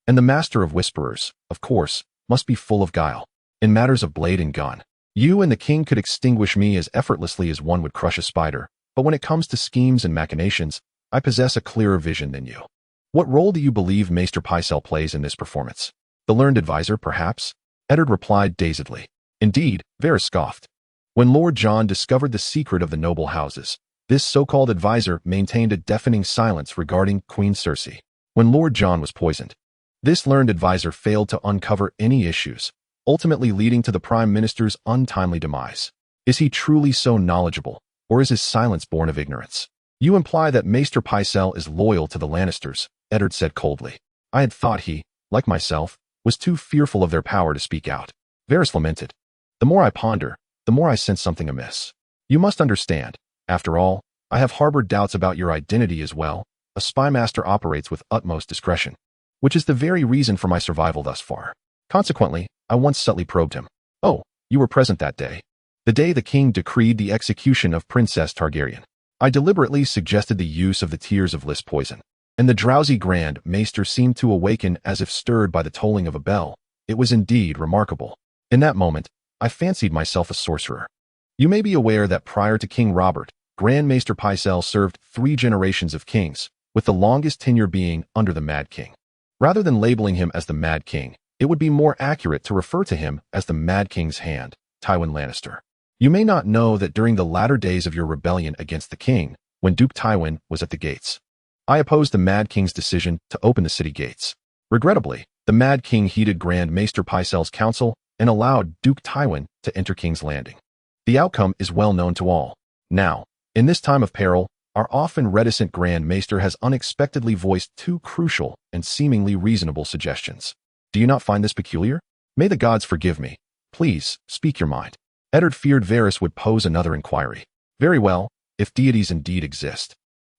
And the master of whisperers, of course, must be full of guile. In matters of blade and gun, you and the king could extinguish me as effortlessly as one would crush a spider, but when it comes to schemes and machinations, I possess a clearer vision than you. What role do you believe Maester Pycelle plays in this performance? The learned advisor, perhaps? Eddard replied dazedly. Indeed, Varys scoffed. When Lord Jon discovered the secret of the noble houses, this so-called advisor maintained a deafening silence regarding Queen Cersei. When Lord Jon was poisoned, this learned advisor failed to uncover any issues, ultimately leading to the prime minister's untimely demise. Is he truly so knowledgeable, or is his silence born of ignorance? You imply that Maester Pycelle is loyal to the Lannisters, Eddard said coldly. I had thought he, like myself, was too fearful of their power to speak out. Varys lamented. The more I ponder, the more I sense something amiss. You must understand, after all, I have harbored doubts about your identity as well. A spymaster operates with utmost discretion, which is the very reason for my survival thus far. Consequently, I once subtly probed him. Oh, you were present that day. The day the king decreed the execution of Princess Targaryen. I deliberately suggested the use of the tears of Lys poison, and the drowsy Grand Maester seemed to awaken as if stirred by the tolling of a bell. It was indeed remarkable. In that moment, I fancied myself a sorcerer. You may be aware that prior to King Robert, Grand Maester Pycelle served 3 generations of kings, with the longest tenure being under the Mad King. Rather than labeling him as the Mad King, it would be more accurate to refer to him as the Mad King's Hand, Tywin Lannister. You may not know that during the latter days of your rebellion against the king, when Duke Tywin was at the gates, I opposed the Mad King's decision to open the city gates. Regrettably, the Mad King heeded Grand Maester Pycelle's counsel and allowed Duke Tywin to enter King's Landing. The outcome is well known to all. Now, in this time of peril, our often reticent Grand Maester has unexpectedly voiced 2 crucial and seemingly reasonable suggestions. Do you not find this peculiar? May the gods forgive me. Please, speak your mind. Eddard feared Varys would pose another inquiry. Very well, if deities indeed exist,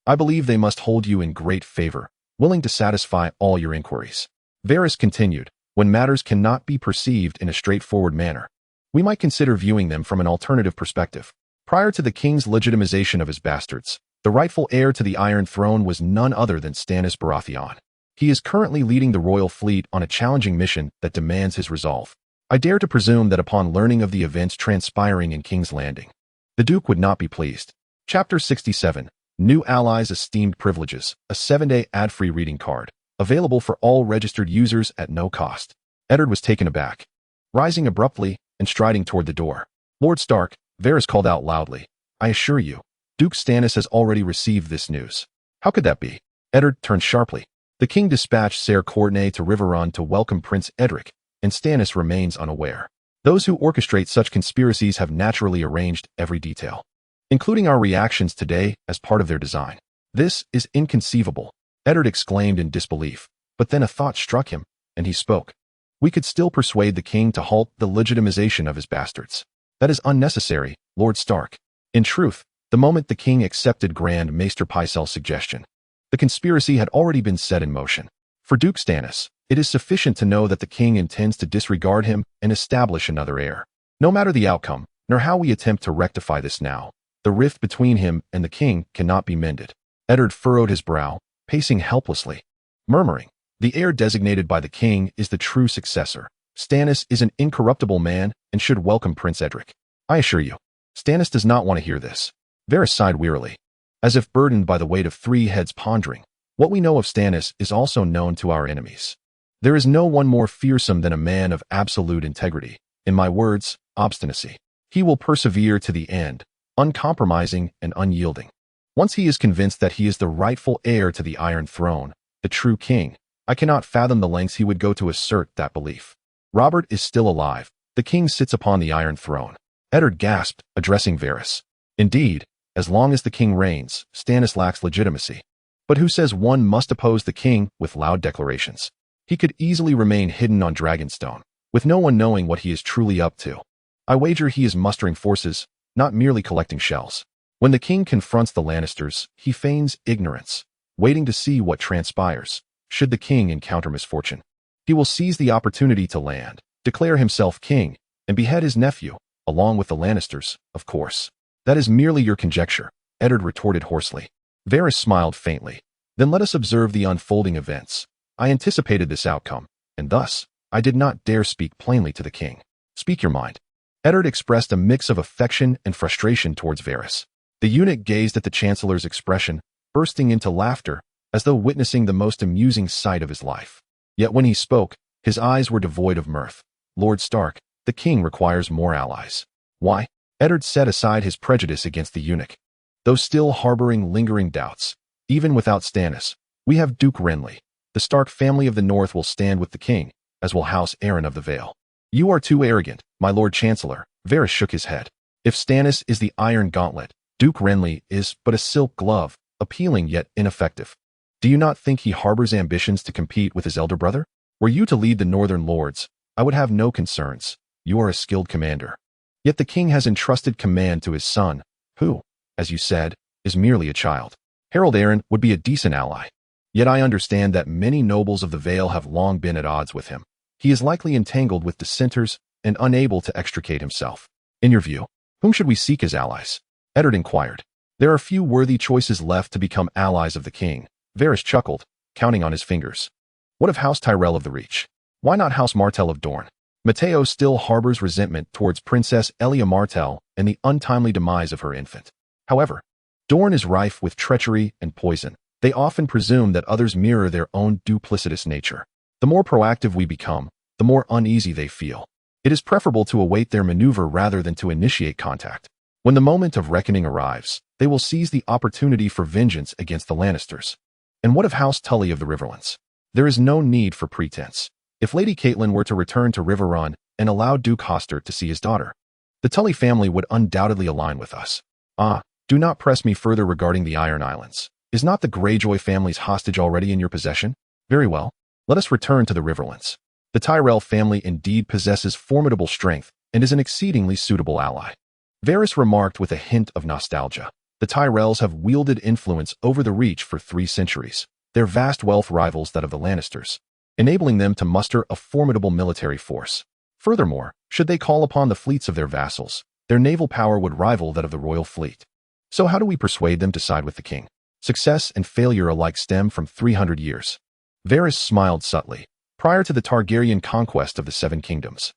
I believe they must hold you in great favor, willing to satisfy all your inquiries. Varys continued, when matters cannot be perceived in a straightforward manner, we might consider viewing them from an alternative perspective. Prior to the king's legitimization of his bastards, the rightful heir to the Iron Throne was none other than Stannis Baratheon. He is currently leading the royal fleet on a challenging mission that demands his resolve. I dare to presume that upon learning of the events transpiring in King's Landing, the Duke would not be pleased. Chapter 67, New Allies Esteemed Privileges, a 7-day ad-free reading card, available for all registered users at no cost. Eddard was taken aback. Rising abruptly and striding toward the door, Lord Stark, Varys called out loudly, I assure you, Duke Stannis has already received this news. How could that be? Eddard turned sharply. The king dispatched Ser Courtenay to Riverrun to welcome Prince Edric, and Stannis remains unaware. Those who orchestrate such conspiracies have naturally arranged every detail, including our reactions today, as part of their design. This is inconceivable, Eddard exclaimed in disbelief, but then a thought struck him, and he spoke. We could still persuade the king to halt the legitimization of his bastards. That is unnecessary, Lord Stark. In truth, the moment the king accepted Grand Maester Pycelle's suggestion, the conspiracy had already been set in motion. For Duke Stannis, it is sufficient to know that the king intends to disregard him and establish another heir. No matter the outcome, nor how we attempt to rectify this now, the rift between him and the king cannot be mended. Eddard furrowed his brow, pacing helplessly, murmuring, the heir designated by the king is the true successor. Stannis is an incorruptible man and should welcome Prince Edric. I assure you, Stannis does not want to hear this. Varys sighed wearily, as if burdened by the weight of 3 heads pondering. What we know of Stannis is also known to our enemies. There is no one more fearsome than a man of absolute integrity. In my words, obstinacy. He will persevere to the end, uncompromising and unyielding. Once he is convinced that he is the rightful heir to the Iron Throne, the true king, I cannot fathom the lengths he would go to assert that belief. Robert is still alive. The king sits upon the Iron Throne. Eddard gasped, addressing Varys. Indeed, as long as the king reigns, Stannis lacks legitimacy. But who says one must oppose the king with loud declarations? He could easily remain hidden on Dragonstone, with no one knowing what he is truly up to. I wager he is mustering forces, not merely collecting shells. When the king confronts the Lannisters, he feigns ignorance, waiting to see what transpires. Should the king encounter misfortune, he will seize the opportunity to land, declare himself king, and behead his nephew, along with the Lannisters, of course. That is merely your conjecture, Eddard retorted hoarsely. Varys smiled faintly. Then let us observe the unfolding events. I anticipated this outcome, and thus, I did not dare speak plainly to the king. Speak your mind. Eddard expressed a mix of affection and frustration towards Varys. The eunuch gazed at the chancellor's expression, bursting into laughter, as though witnessing the most amusing sight of his life. Yet when he spoke, his eyes were devoid of mirth. Lord Stark, the king requires more allies. Why? Eddard set aside his prejudice against the eunuch. Though still harboring lingering doubts, even without Stannis, we have Duke Renly. The Stark family of the North will stand with the king, as will House Arryn of the Vale. You are too arrogant, my Lord Chancellor. Varys shook his head. If Stannis is the iron gauntlet, Duke Renly is but a silk glove, appealing yet ineffective. Do you not think he harbors ambitions to compete with his elder brother? Were you to lead the Northern Lords, I would have no concerns. You are a skilled commander. Yet the king has entrusted command to his son, who, as you said, is merely a child. Harold Arryn would be a decent ally. Yet I understand that many nobles of the Vale have long been at odds with him. He is likely entangled with dissenters and unable to extricate himself. In your view, whom should we seek as allies? Eddard inquired. There are few worthy choices left to become allies of the king. Varys chuckled, counting on his fingers. What of House Tyrell of the Reach? Why not House Martell of Dorne? Mateo still harbors resentment towards Princess Elia Martell and the untimely demise of her infant. However, Dorne is rife with treachery and poison. They often presume that others mirror their own duplicitous nature. The more proactive we become, the more uneasy they feel. It is preferable to await their maneuver rather than to initiate contact. When the moment of reckoning arrives, they will seize the opportunity for vengeance against the Lannisters. And what of House Tully of the Riverlands? There is no need for pretense. If Lady Catelyn were to return to Riverrun and allow Duke Hoster to see his daughter, the Tully family would undoubtedly align with us. Do not press me further regarding the Iron Islands. Is not the Greyjoy family's hostage already in your possession? Very well. Let us return to the Riverlands. The Tyrell family indeed possesses formidable strength and is an exceedingly suitable ally. Varys remarked with a hint of nostalgia. The Tyrells have wielded influence over the Reach for 3 centuries. Their vast wealth rivals that of the Lannisters, enabling them to muster a formidable military force. Furthermore, should they call upon the fleets of their vassals, their naval power would rival that of the royal fleet. So how do we persuade them to side with the king? Success and failure alike stem from 300 years. Varys smiled subtly. Prior to the Targaryen conquest of the 7 kingdoms,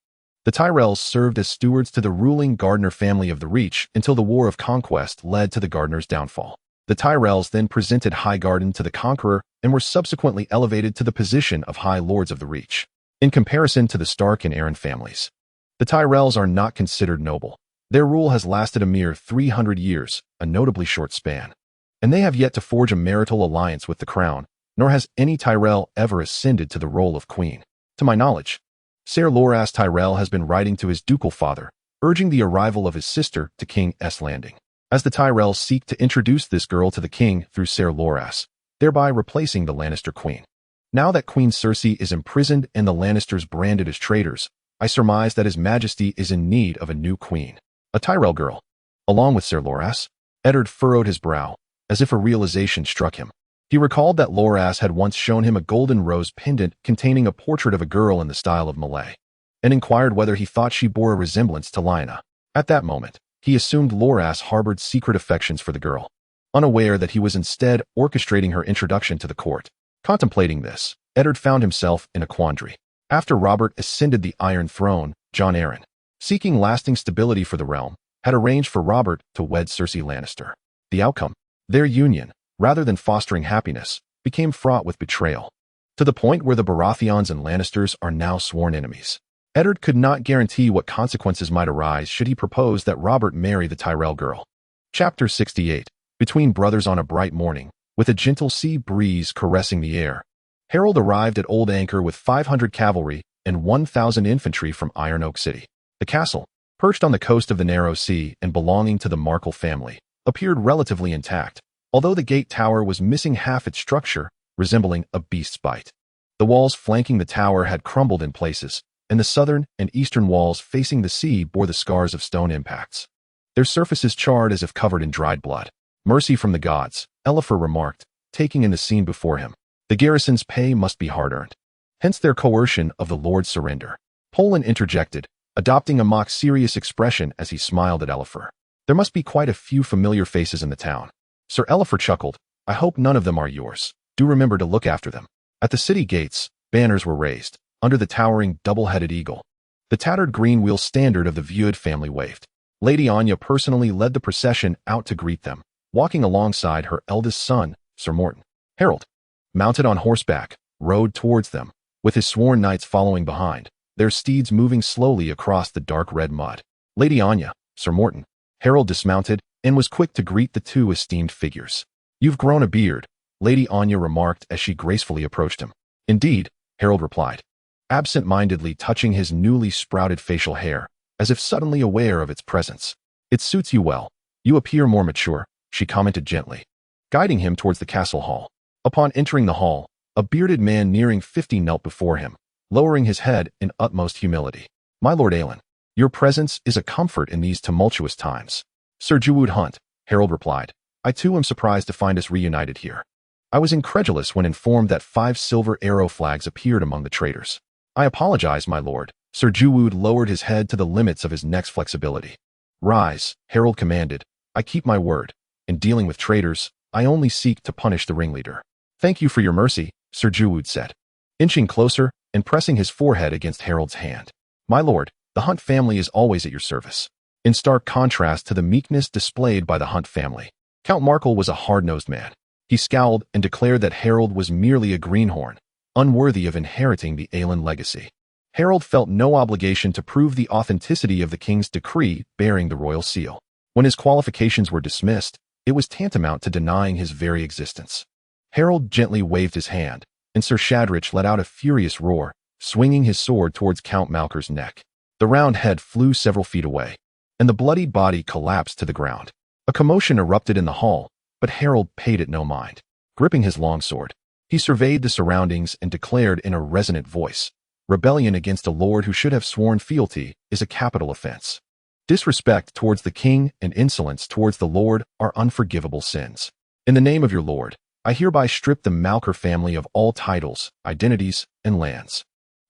the Tyrells served as stewards to the ruling Gardner family of the Reach until the War of Conquest led to the Gardners' downfall. The Tyrells then presented Highgarden to the Conqueror and were subsequently elevated to the position of High Lords of the Reach. In comparison to the Stark and Arryn families, the Tyrells are not considered noble. Their rule has lasted a mere 300 years, a notably short span. And they have yet to forge a marital alliance with the crown, nor has any Tyrell ever ascended to the role of queen. To my knowledge, Ser Loras Tyrell has been writing to his ducal father, urging the arrival of his sister to King S. Landing, as the Tyrells seek to introduce this girl to the king through Ser Loras, thereby replacing the Lannister queen. Now that Queen Cersei is imprisoned and the Lannisters branded as traitors, I surmise that His Majesty is in need of a new queen. A Tyrell girl. Along with Ser Loras, Eddard furrowed his brow, as if a realization struck him. He recalled that Loras had once shown him a golden rose pendant containing a portrait of a girl in the style of Malay, and inquired whether he thought she bore a resemblance to Lyanna. At that moment, he assumed Loras harbored secret affections for the girl, unaware that he was instead orchestrating her introduction to the court. Contemplating this, Eddard found himself in a quandary. After Robert ascended the Iron Throne, Jon Arryn, seeking lasting stability for the realm, had arranged for Robert to wed Cersei Lannister. The outcome, their union, rather than fostering happiness, became fraught with betrayal, to the point where the Baratheons and Lannisters are now sworn enemies. Eddard could not guarantee what consequences might arise should he propose that Robert marry the Tyrell girl. Chapter 68. Between brothers on a bright morning, with a gentle sea breeze caressing the air, Harold arrived at Old Anchor with 500 cavalry and 1,000 infantry from Iron Oak City. The castle, perched on the coast of the Narrow Sea and belonging to the Markle family, appeared relatively intact, although the gate tower was missing half its structure, resembling a beast's bite. The walls flanking the tower had crumbled in places, and the southern and eastern walls facing the sea bore the scars of stone impacts, their surfaces charred as if covered in dried blood. Mercy from the gods, Elifer remarked, taking in the scene before him. The garrison's pay must be hard-earned. Hence their coercion of the Lord's surrender. Poland interjected, adopting a mock-serious expression as he smiled at Elifer. There must be quite a few familiar faces in the town. Sir Elifer chuckled, I hope none of them are yours. Do remember to look after them. At the city gates, banners were raised, under the towering double-headed eagle. The tattered green wheel standard of the Vuid family waved. Lady Anya personally led the procession out to greet them, walking alongside her eldest son, Sir Morton. Harold, mounted on horseback, rode towards them, with his sworn knights following behind, their steeds moving slowly across the dark red mud. Lady Anya, Sir Morton. Harold dismounted and was quick to greet the two esteemed figures. You've grown a beard, Lady Anya remarked as she gracefully approached him. Indeed, Harold replied, absent-mindedly touching his newly sprouted facial hair, as if suddenly aware of its presence. It suits you well. You appear more mature, she commented gently, guiding him towards the castle hall. Upon entering the hall, a bearded man nearing 50 knelt before him, lowering his head in utmost humility. My Lord Aelin, your presence is a comfort in these tumultuous times. Sir Jewud Hunt, Harold replied, I too am surprised to find us reunited here. I was incredulous when informed that 5 silver arrow flags appeared among the traitors. I apologize, my lord. Sir Jewud lowered his head to the limits of his neck's flexibility. Rise, Harold commanded. I keep my word. In dealing with traitors, I only seek to punish the ringleader. Thank you for your mercy, Sir Jewud said, inching closer and pressing his forehead against Harold's hand. My lord, the Hunt family is always at your service. In stark contrast to the meekness displayed by the Hunt family, Count Markle was a hard-nosed man. He scowled and declared that Harold was merely a greenhorn, unworthy of inheriting the Aelin legacy. Harold felt no obligation to prove the authenticity of the king's decree bearing the royal seal. When his qualifications were dismissed, it was tantamount to denying his very existence. Harold gently waved his hand, and Sir Shadrich let out a furious roar, swinging his sword towards Count Malker's neck. The round head flew several feet away, and the bloody body collapsed to the ground. A commotion erupted in the hall, but Harold paid it no mind. Gripping his longsword, he surveyed the surroundings and declared in a resonant voice, rebellion against a lord who should have sworn fealty is a capital offense. Disrespect towards the king and insolence towards the lord are unforgivable sins. In the name of your lord, I hereby strip the Malker family of all titles, identities, and lands.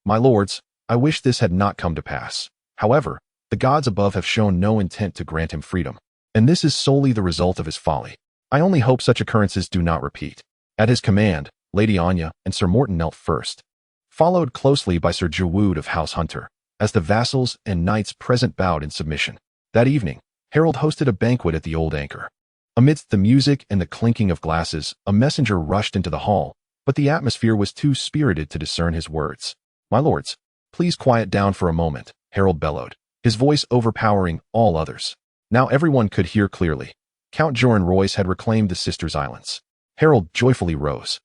My lords, I wish this had not come to pass. However, the gods above have shown no intent to grant him freedom, and this is solely the result of his folly. I only hope such occurrences do not repeat. At his command, Lady Anya and Sir Morton knelt first, followed closely by Sir Jewud of House Hunter, as the vassals and knights present bowed in submission. That evening, Harold hosted a banquet at the Old Anchor. Amidst the music and the clinking of glasses, a messenger rushed into the hall, but the atmosphere was too spirited to discern his words. My lords, please quiet down for a moment, Harold bellowed, his voice overpowering all others. Now everyone could hear clearly. Count Joran Royce had reclaimed the Sisters' Islands. Harold joyfully rose,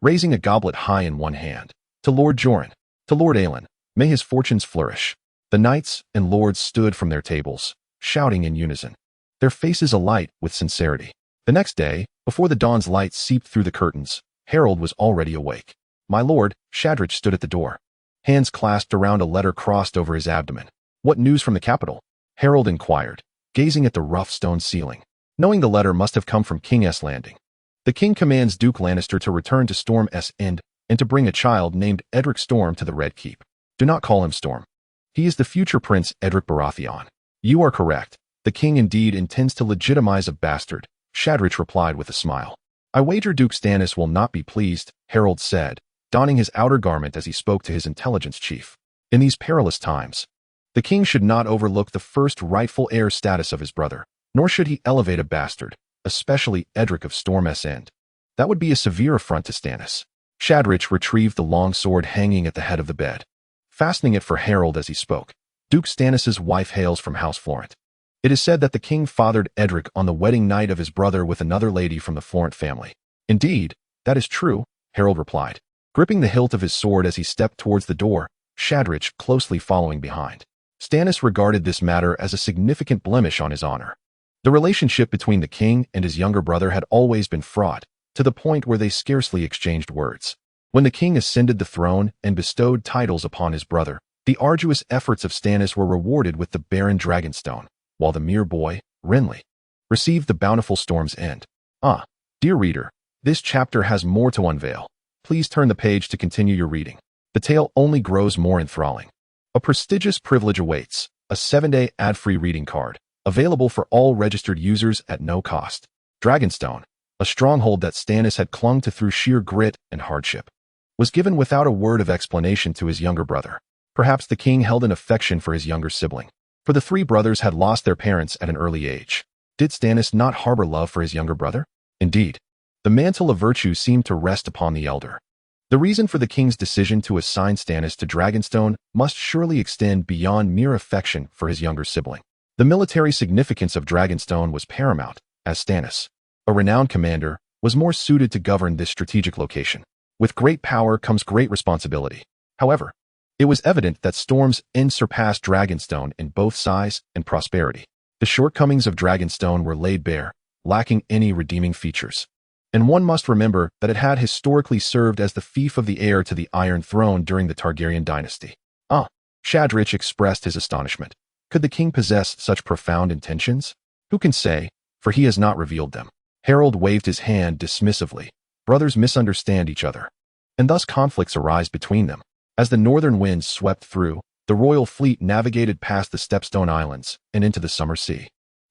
raising a goblet high in one hand. To Lord Joran, to Lord Aelin, may his fortunes flourish. The knights and lords stood from their tables, shouting in unison, their faces alight with sincerity. The next day, before the dawn's light seeped through the curtains, Harold was already awake. My lord, Shadrich stood at the door, hands clasped around a letter crossed over his abdomen. What news from the capital? Harold inquired, gazing at the rough stone ceiling, knowing the letter must have come from King S. Landing. The king commands Duke Lannister to return to Storm S. End and to bring a child named Edric Storm to the Red Keep. Do not call him Storm. He is the future Prince Edric Baratheon. You are correct. The king indeed intends to legitimize a bastard, Shadrich replied with a smile. I wager Duke Stannis will not be pleased, Harold said, donning his outer garment as he spoke to his intelligence chief. In these perilous times, the king should not overlook the first rightful heir status of his brother, nor should he elevate a bastard, especially Edric of Storm S. End. That would be a severe affront to Stannis. Shadrich retrieved the long sword hanging at the head of the bed, fastening it for Harold as he spoke. Duke Stannis' wife hails from House Florent. It is said that the king fathered Edric on the wedding night of his brother with another lady from the Florent family. Indeed, that is true, Harold replied, gripping the hilt of his sword as he stepped towards the door, Shadrich closely following behind. Stannis regarded this matter as a significant blemish on his honor. The relationship between the king and his younger brother had always been fraught, to the point where they scarcely exchanged words. When the king ascended the throne and bestowed titles upon his brother, the arduous efforts of Stannis were rewarded with the barren Dragonstone, while the mere boy, Renly, received the bountiful Storm's End. Ah, dear reader, this chapter has more to unveil. Please turn the page to continue your reading. The tale only grows more enthralling. A prestigious privilege awaits, a 7-day ad-free reading card, available for all registered users at no cost. Dragonstone, a stronghold that Stannis had clung to through sheer grit and hardship, was given without a word of explanation to his younger brother. Perhaps the king held an affection for his younger sibling, for the three brothers had lost their parents at an early age. Did Stannis not harbor love for his younger brother? Indeed, the mantle of virtue seemed to rest upon the elder. The reason for the king's decision to assign Stannis to Dragonstone must surely extend beyond mere affection for his younger sibling. The military significance of Dragonstone was paramount, as Stannis, a renowned commander, was more suited to govern this strategic location. With great power comes great responsibility. However, it was evident that Storm's End surpassed Dragonstone in both size and prosperity. The shortcomings of Dragonstone were laid bare, lacking any redeeming features. And one must remember that it had historically served as the fief of the heir to the Iron Throne during the Targaryen dynasty. Shadrich expressed his astonishment. Could the king possess such profound intentions? Who can say, for he has not revealed them. Harold waved his hand dismissively. Brothers misunderstand each other, and thus conflicts arise between them. As the northern winds swept through, the royal fleet navigated past the Stepstone Islands and into the summer sea.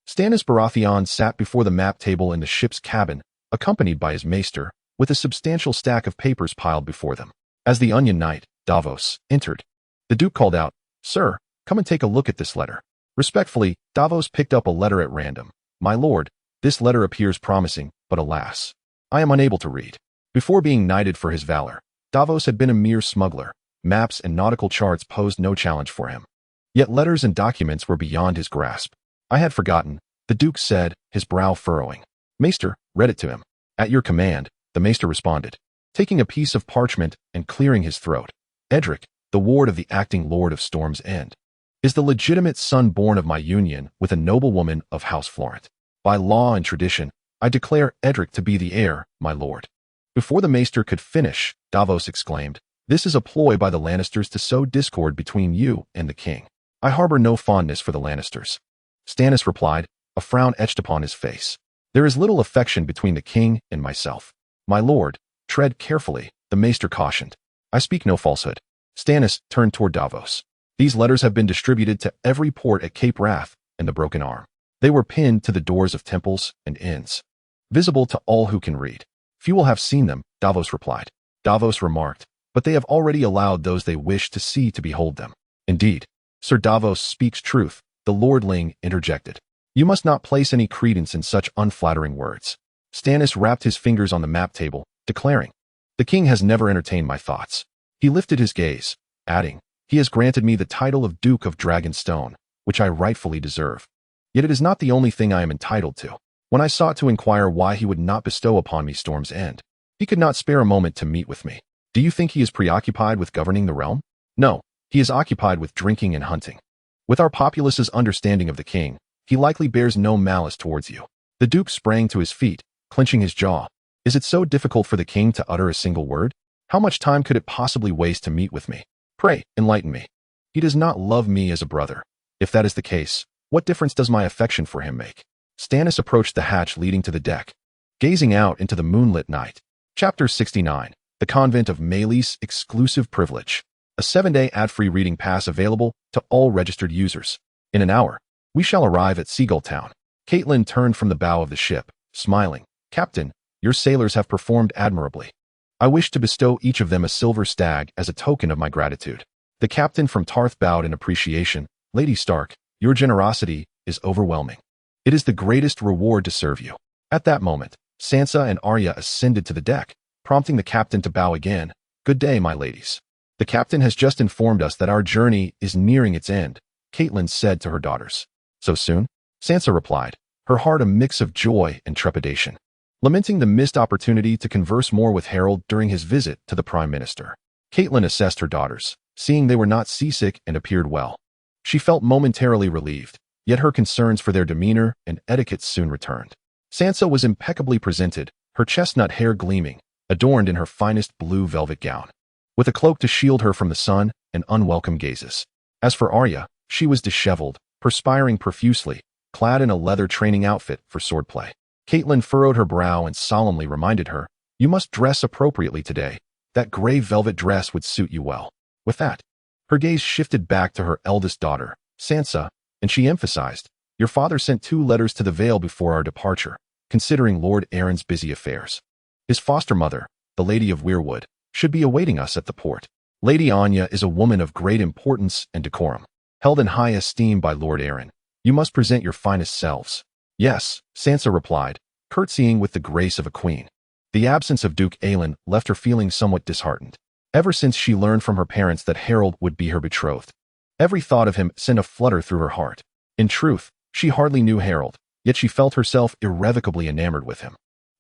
Stannis Baratheon sat before the map table in the ship's cabin, accompanied by his maester, with a substantial stack of papers piled before them. As the Onion Knight, Davos, entered, the Duke called out, "Sir, come and take a look at this letter." Respectfully, Davos picked up a letter at random. "My lord, this letter appears promising, but alas, I am unable to read." Before being knighted for his valor, Davos had been a mere smuggler. Maps and nautical charts posed no challenge for him. Yet letters and documents were beyond his grasp. "I had forgotten," the Duke said, his brow furrowing. Maester, read it to him. "At your command," the Maester responded, taking a piece of parchment and clearing his throat. "Edric, the ward of the acting Lord of Storm's End, is the legitimate son born of my union with a noblewoman of House Florent. By law and tradition, I declare Edric to be the heir, my lord." Before the Maester could finish, Davos exclaimed, "This is a ploy by the Lannisters to sow discord between you and the king." "I harbor no fondness for the Lannisters," Stannis replied, a frown etched upon his face. "There is little affection between the king and myself." "My lord, tread carefully," the Maester cautioned. "I speak no falsehood." Stannis turned toward Davos. "These letters have been distributed to every port at Cape Wrath and the Broken Arm. They were pinned to the doors of temples and inns, visible to all who can read." "Few will have seen them," Davos replied. Davos remarked, "But they have already allowed those they wish to see to behold them." "Indeed, Sir Davos speaks truth," the lordling interjected. "You must not place any credence in such unflattering words." Stannis rapped his fingers on the map table, declaring, "The king has never entertained my thoughts." He lifted his gaze, adding, "He has granted me the title of Duke of Dragonstone, which I rightfully deserve. Yet it is not the only thing I am entitled to." When I sought to inquire why he would not bestow upon me Storm's End, he could not spare a moment to meet with me. "Do you think he is preoccupied with governing the realm?" "No, he is occupied with drinking and hunting. With our populace's understanding of the king, he likely bears no malice towards you." The Duke sprang to his feet, clenching his jaw. "Is it so difficult for the king to utter a single word? How much time could it possibly waste to meet with me? Pray, enlighten me. He does not love me as a brother. If that is the case, what difference does my affection for him make?" Stannis approached the hatch leading to the deck, gazing out into the moonlit night. Chapter 69. The Convent of Meleys Exclusive Privilege. A 7-day ad-free reading pass available to all registered users. In an hour, we shall arrive at Seagull Town. Caitlin turned from the bow of the ship, smiling. "Captain, your sailors have performed admirably. I wish to bestow each of them a silver stag as a token of my gratitude." The captain from Tarth bowed in appreciation. "Lady Stark, your generosity is overwhelming. It is the greatest reward to serve you." At that moment, Sansa and Arya ascended to the deck, prompting the captain to bow again. "Good day, my ladies. The captain has just informed us that our journey is nearing its end," Caitlin said to her daughters. "So soon?" Sansa replied, her heart a mix of joy and trepidation, lamenting the missed opportunity to converse more with Harold during his visit to the Prime Minister. Caitlin assessed her daughters, seeing they were not seasick and appeared well. She felt momentarily relieved, yet her concerns for their demeanor and etiquette soon returned. Sansa was impeccably presented, her chestnut hair gleaming, adorned in her finest blue velvet gown, with a cloak to shield her from the sun and unwelcome gazes. As for Arya, she was disheveled, perspiring profusely, clad in a leather training outfit for swordplay. Caitlin furrowed her brow and solemnly reminded her, "You must dress appropriately today. That gray velvet dress would suit you well." With that, her gaze shifted back to her eldest daughter, Sansa, and she emphasized, "Your father sent 2 letters to the Vale before our departure. considering Lord Aaron's busy affairs. His foster mother, the Lady of Weirwood, should be awaiting us at the port. Lady Anya is a woman of great importance and decorum, held in high esteem by Lord Aaron. You must present your finest selves. Yes, Sansa replied, curtsying with the grace of a queen. The absence of Duke Aelin left her feeling somewhat disheartened. Ever since she learned from her parents that Harold would be her betrothed, every thought of him sent a flutter through her heart. In truth, she hardly knew Harold, yet she felt herself irrevocably enamored with him.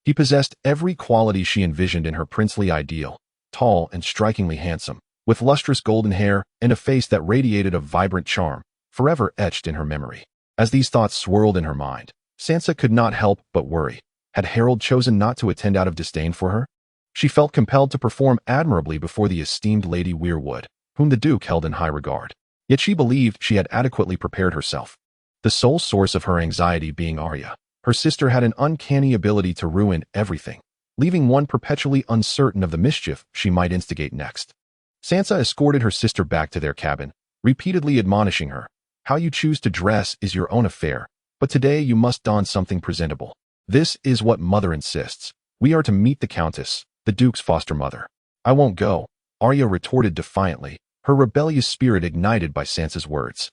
He possessed every quality she envisioned in her princely ideal, tall and strikingly handsome, with lustrous golden hair and a face that radiated a vibrant charm, forever etched in her memory. As these thoughts swirled in her mind, Sansa could not help but worry. Had Harold chosen not to attend out of disdain for her? She felt compelled to perform admirably before the esteemed Lady Weirwood, whom the Duke held in high regard. Yet she believed she had adequately prepared herself. The sole source of her anxiety being Arya, her sister had an uncanny ability to ruin everything, leaving one perpetually uncertain of the mischief she might instigate next. Sansa escorted her sister back to their cabin, repeatedly admonishing her, "How you choose to dress is your own affair, but today you must don something presentable. This is what Mother insists. We are to meet the Countess, the Duke's foster mother." "I won't go," Arya retorted defiantly, her rebellious spirit ignited by Sansa's words.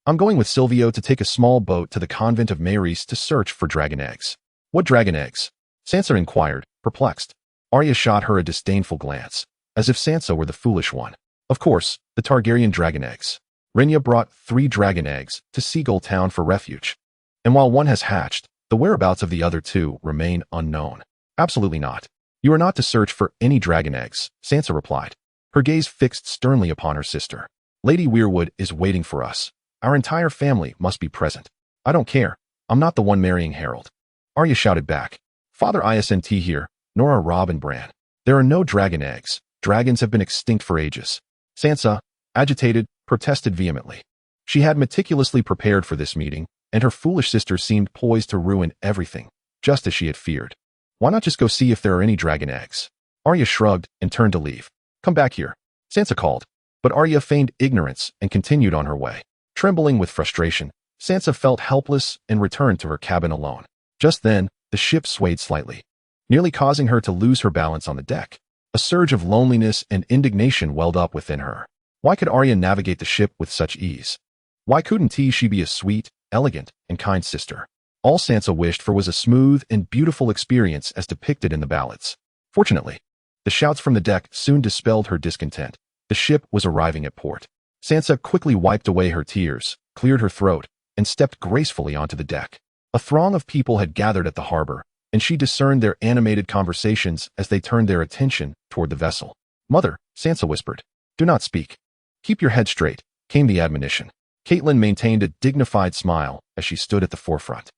"I'm going with Silvio to take a small boat to the convent of Maris to search for dragon eggs." "What dragon eggs?" Sansa inquired, perplexed. Arya shot her a disdainful glance, as if Sansa were the foolish one. "Of course, the Targaryen dragon eggs. Rhaenyra brought 3 dragon eggs to Seagull town for refuge. And while one has hatched, the whereabouts of the other 2 remain unknown." "Absolutely not. You are not to search for any dragon eggs," Sansa replied, her gaze fixed sternly upon her sister. "Lady Weirwood is waiting for us. Our entire family must be present." "I don't care. I'm not the one marrying Harold," Arya shouted back. "Father Isnt here, nor are Robb and Bran. There are no dragon eggs. Dragons have been extinct for ages." Sansa, agitated, protested vehemently. She had meticulously prepared for this meeting, and her foolish sister seemed poised to ruin everything, just as she had feared. "Why not just go see if there are any dragon eggs?" Arya shrugged and turned to leave. "Come back here," Sansa called, but Arya feigned ignorance and continued on her way. Trembling with frustration, Sansa felt helpless and returned to her cabin alone. Just then, the ship swayed slightly, nearly causing her to lose her balance on the deck. A surge of loneliness and indignation welled up within her. Why could Arya navigate the ship with such ease? Why couldn't she be a sweet, elegant, and kind sister? All Sansa wished for was a smooth and beautiful experience as depicted in the ballads. Fortunately, the shouts from the deck soon dispelled her discontent. The ship was arriving at port. Sansa quickly wiped away her tears, cleared her throat, and stepped gracefully onto the deck. A throng of people had gathered at the harbor, and she discerned their animated conversations as they turned their attention toward the vessel. "Mother," Sansa whispered, "do not speak. Keep your head straight," came the admonition. Catelyn maintained a dignified smile as she stood at the forefront.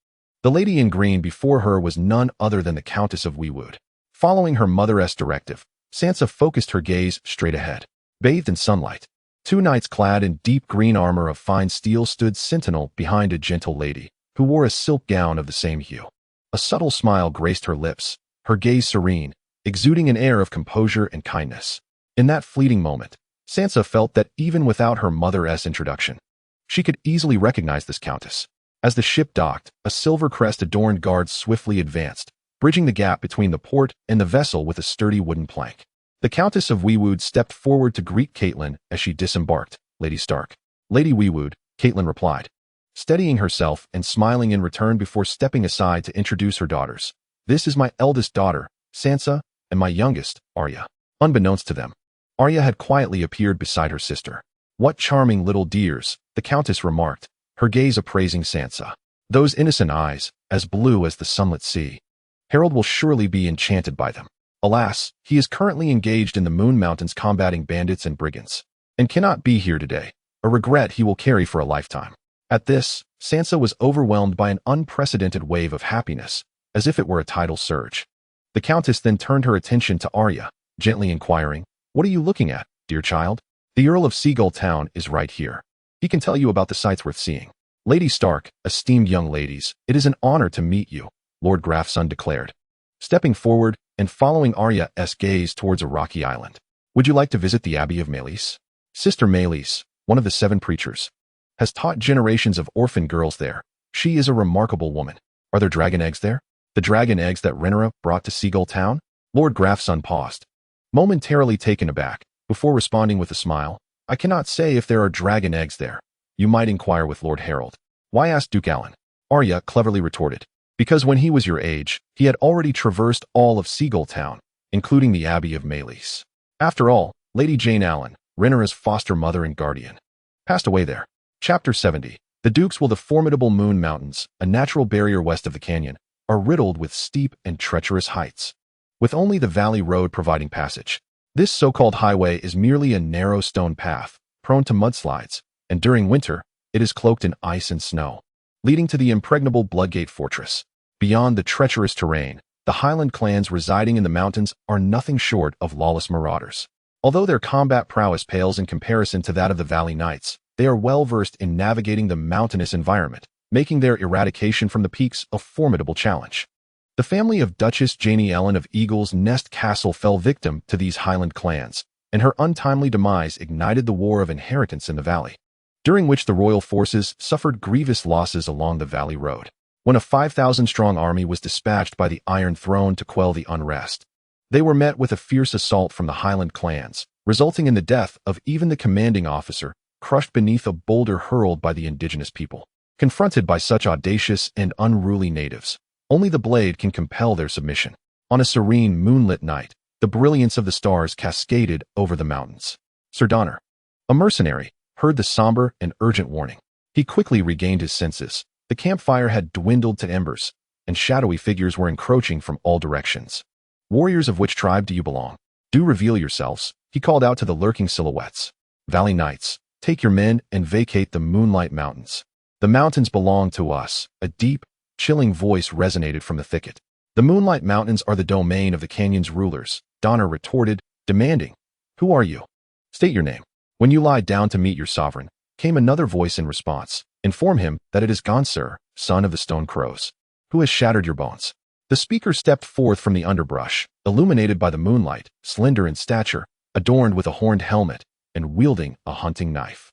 The lady in green before her was none other than the Countess of Weirwood. Following her mother's directive, Sansa focused her gaze straight ahead. Bathed in sunlight, 2 knights clad in deep green armor of fine steel stood sentinel behind a gentle lady, who wore a silk gown of the same hue. A subtle smile graced her lips, her gaze serene, exuding an air of composure and kindness. In that fleeting moment, Sansa felt that even without her mother's introduction, she could easily recognize this countess. As the ship docked, a silver crest-adorned guard swiftly advanced, bridging the gap between the port and the vessel with a sturdy wooden plank. The Countess of Weirwood stepped forward to greet Catelyn as she disembarked. "Lady Stark." "Lady Weirwood," Catelyn replied, steadying herself and smiling in return before stepping aside to introduce her daughters. "This is my eldest daughter, Sansa, and my youngest, Arya." Unbeknownst to them, Arya had quietly appeared beside her sister. "What charming little dears," the Countess remarked, her gaze appraising Sansa. "Those innocent eyes, as blue as the sunlit sea. Harold will surely be enchanted by them. Alas, he is currently engaged in the Moon Mountains combating bandits and brigands, and cannot be here today, a regret he will carry for a lifetime." At this, Sansa was overwhelmed by an unprecedented wave of happiness, as if it were a tidal surge. The Countess then turned her attention to Arya, gently inquiring, "What are you looking at, dear child?" "The Earl of Seagull town is right here. He can tell you about the sights worth seeing." "Lady Stark, esteemed young ladies, it is an honor to meet you," Lord Grafson declared, stepping forward and following Arya's gaze towards a rocky island. "Would you like to visit the Abbey of Maelys? Sister Maelys, one of the 7 preachers, has taught generations of orphan girls there. She is a remarkable woman." "Are there dragon eggs there?" The dragon eggs that Rhaenyra brought to Seagull town? Lord Grafson paused, momentarily taken aback, before responding with a smile. I cannot say if there are dragon eggs there. You might inquire with Lord Harold. Why ask Duke Alan? Arya cleverly retorted. Because when he was your age, he had already traversed all of Seagull town, including the Abbey of Melees. After all, Lady Jane Allen, Rhaenyra's foster mother and guardian, passed away there. Chapter 70. The Dukes will the formidable Moon Mountains, a natural barrier west of the canyon, are riddled with steep and treacherous heights, with only the valley road providing passage. This so-called highway is merely a narrow stone path, prone to mudslides, and during winter, it is cloaked in ice and snow, leading to the impregnable Bloodgate Fortress. Beyond the treacherous terrain, the Highland clans residing in the mountains are nothing short of lawless marauders. Although their combat prowess pales in comparison to that of the Valley Knights, they are well-versed in navigating the mountainous environment, making their eradication from the peaks a formidable challenge. The family of Duchess Janie Ellen of Eagle's Nest Castle fell victim to these Highland clans, and her untimely demise ignited the War of Inheritance in the valley, during which the royal forces suffered grievous losses along the valley road. When a 5,000-strong army was dispatched by the Iron Throne to quell the unrest, they were met with a fierce assault from the Highland clans, resulting in the death of even the commanding officer, crushed beneath a boulder hurled by the indigenous people. Confronted by such audacious and unruly natives, only the blade can compel their submission. On a serene, moonlit night, the brilliance of the stars cascaded over the mountains. Sir Donner, a mercenary, heard the somber and urgent warning. He quickly regained his senses. The campfire had dwindled to embers, and shadowy figures were encroaching from all directions. Warriors, of which tribe do you belong? Do reveal yourselves, he called out to the lurking silhouettes. Valley Knights, take your men and vacate the Moonlight Mountains. The mountains belong to us. A deep, chilling voice resonated from the thicket. The Moonlight Mountains are the domain of the canyon's rulers, Donner retorted, demanding, who are you? State your name. When you lie down to meet your sovereign, came another voice in response. Inform him that it is Gonsur, son of the Stone Crows, who has shattered your bones. The speaker stepped forth from the underbrush, illuminated by the moonlight, slender in stature, adorned with a horned helmet, and wielding a hunting knife.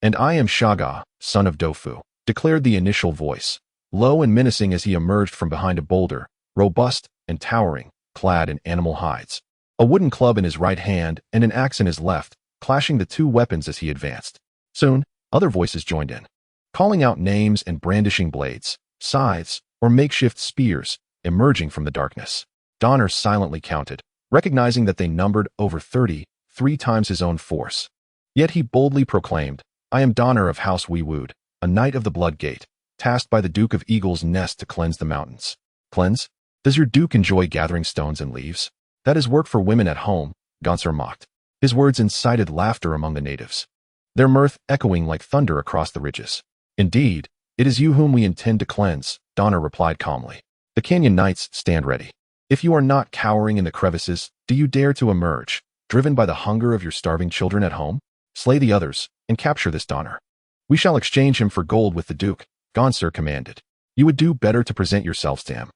And I am Shaga, son of Dofu, declared the initial voice, low and menacing as he emerged from behind a boulder, robust and towering, clad in animal hides. A wooden club in his right hand and an axe in his left, clashing the two weapons as he advanced. Soon, other voices joined in, calling out names and brandishing blades, scythes, or makeshift spears, emerging from the darkness. Donner silently counted, recognizing that they numbered over 30, 3 times his own force. Yet he boldly proclaimed, I am Donner of House Weewood, a knight of the Bloodgate, tasked by the Duke of Eagle's Nest to cleanse the mountains. Cleanse? Does your Duke enjoy gathering stones and leaves? That is work for women at home, Gonsur mocked. His words incited laughter among the natives, their mirth echoing like thunder across the ridges. Indeed, it is you whom we intend to cleanse, Donner replied calmly. The Canyon Knights stand ready. If you are not cowering in the crevices, do you dare to emerge, driven by the hunger of your starving children at home? Slay the others, and capture this Donner. We shall exchange him for gold with the Duke, Gonsur commanded. You would do better to present yourselves to him.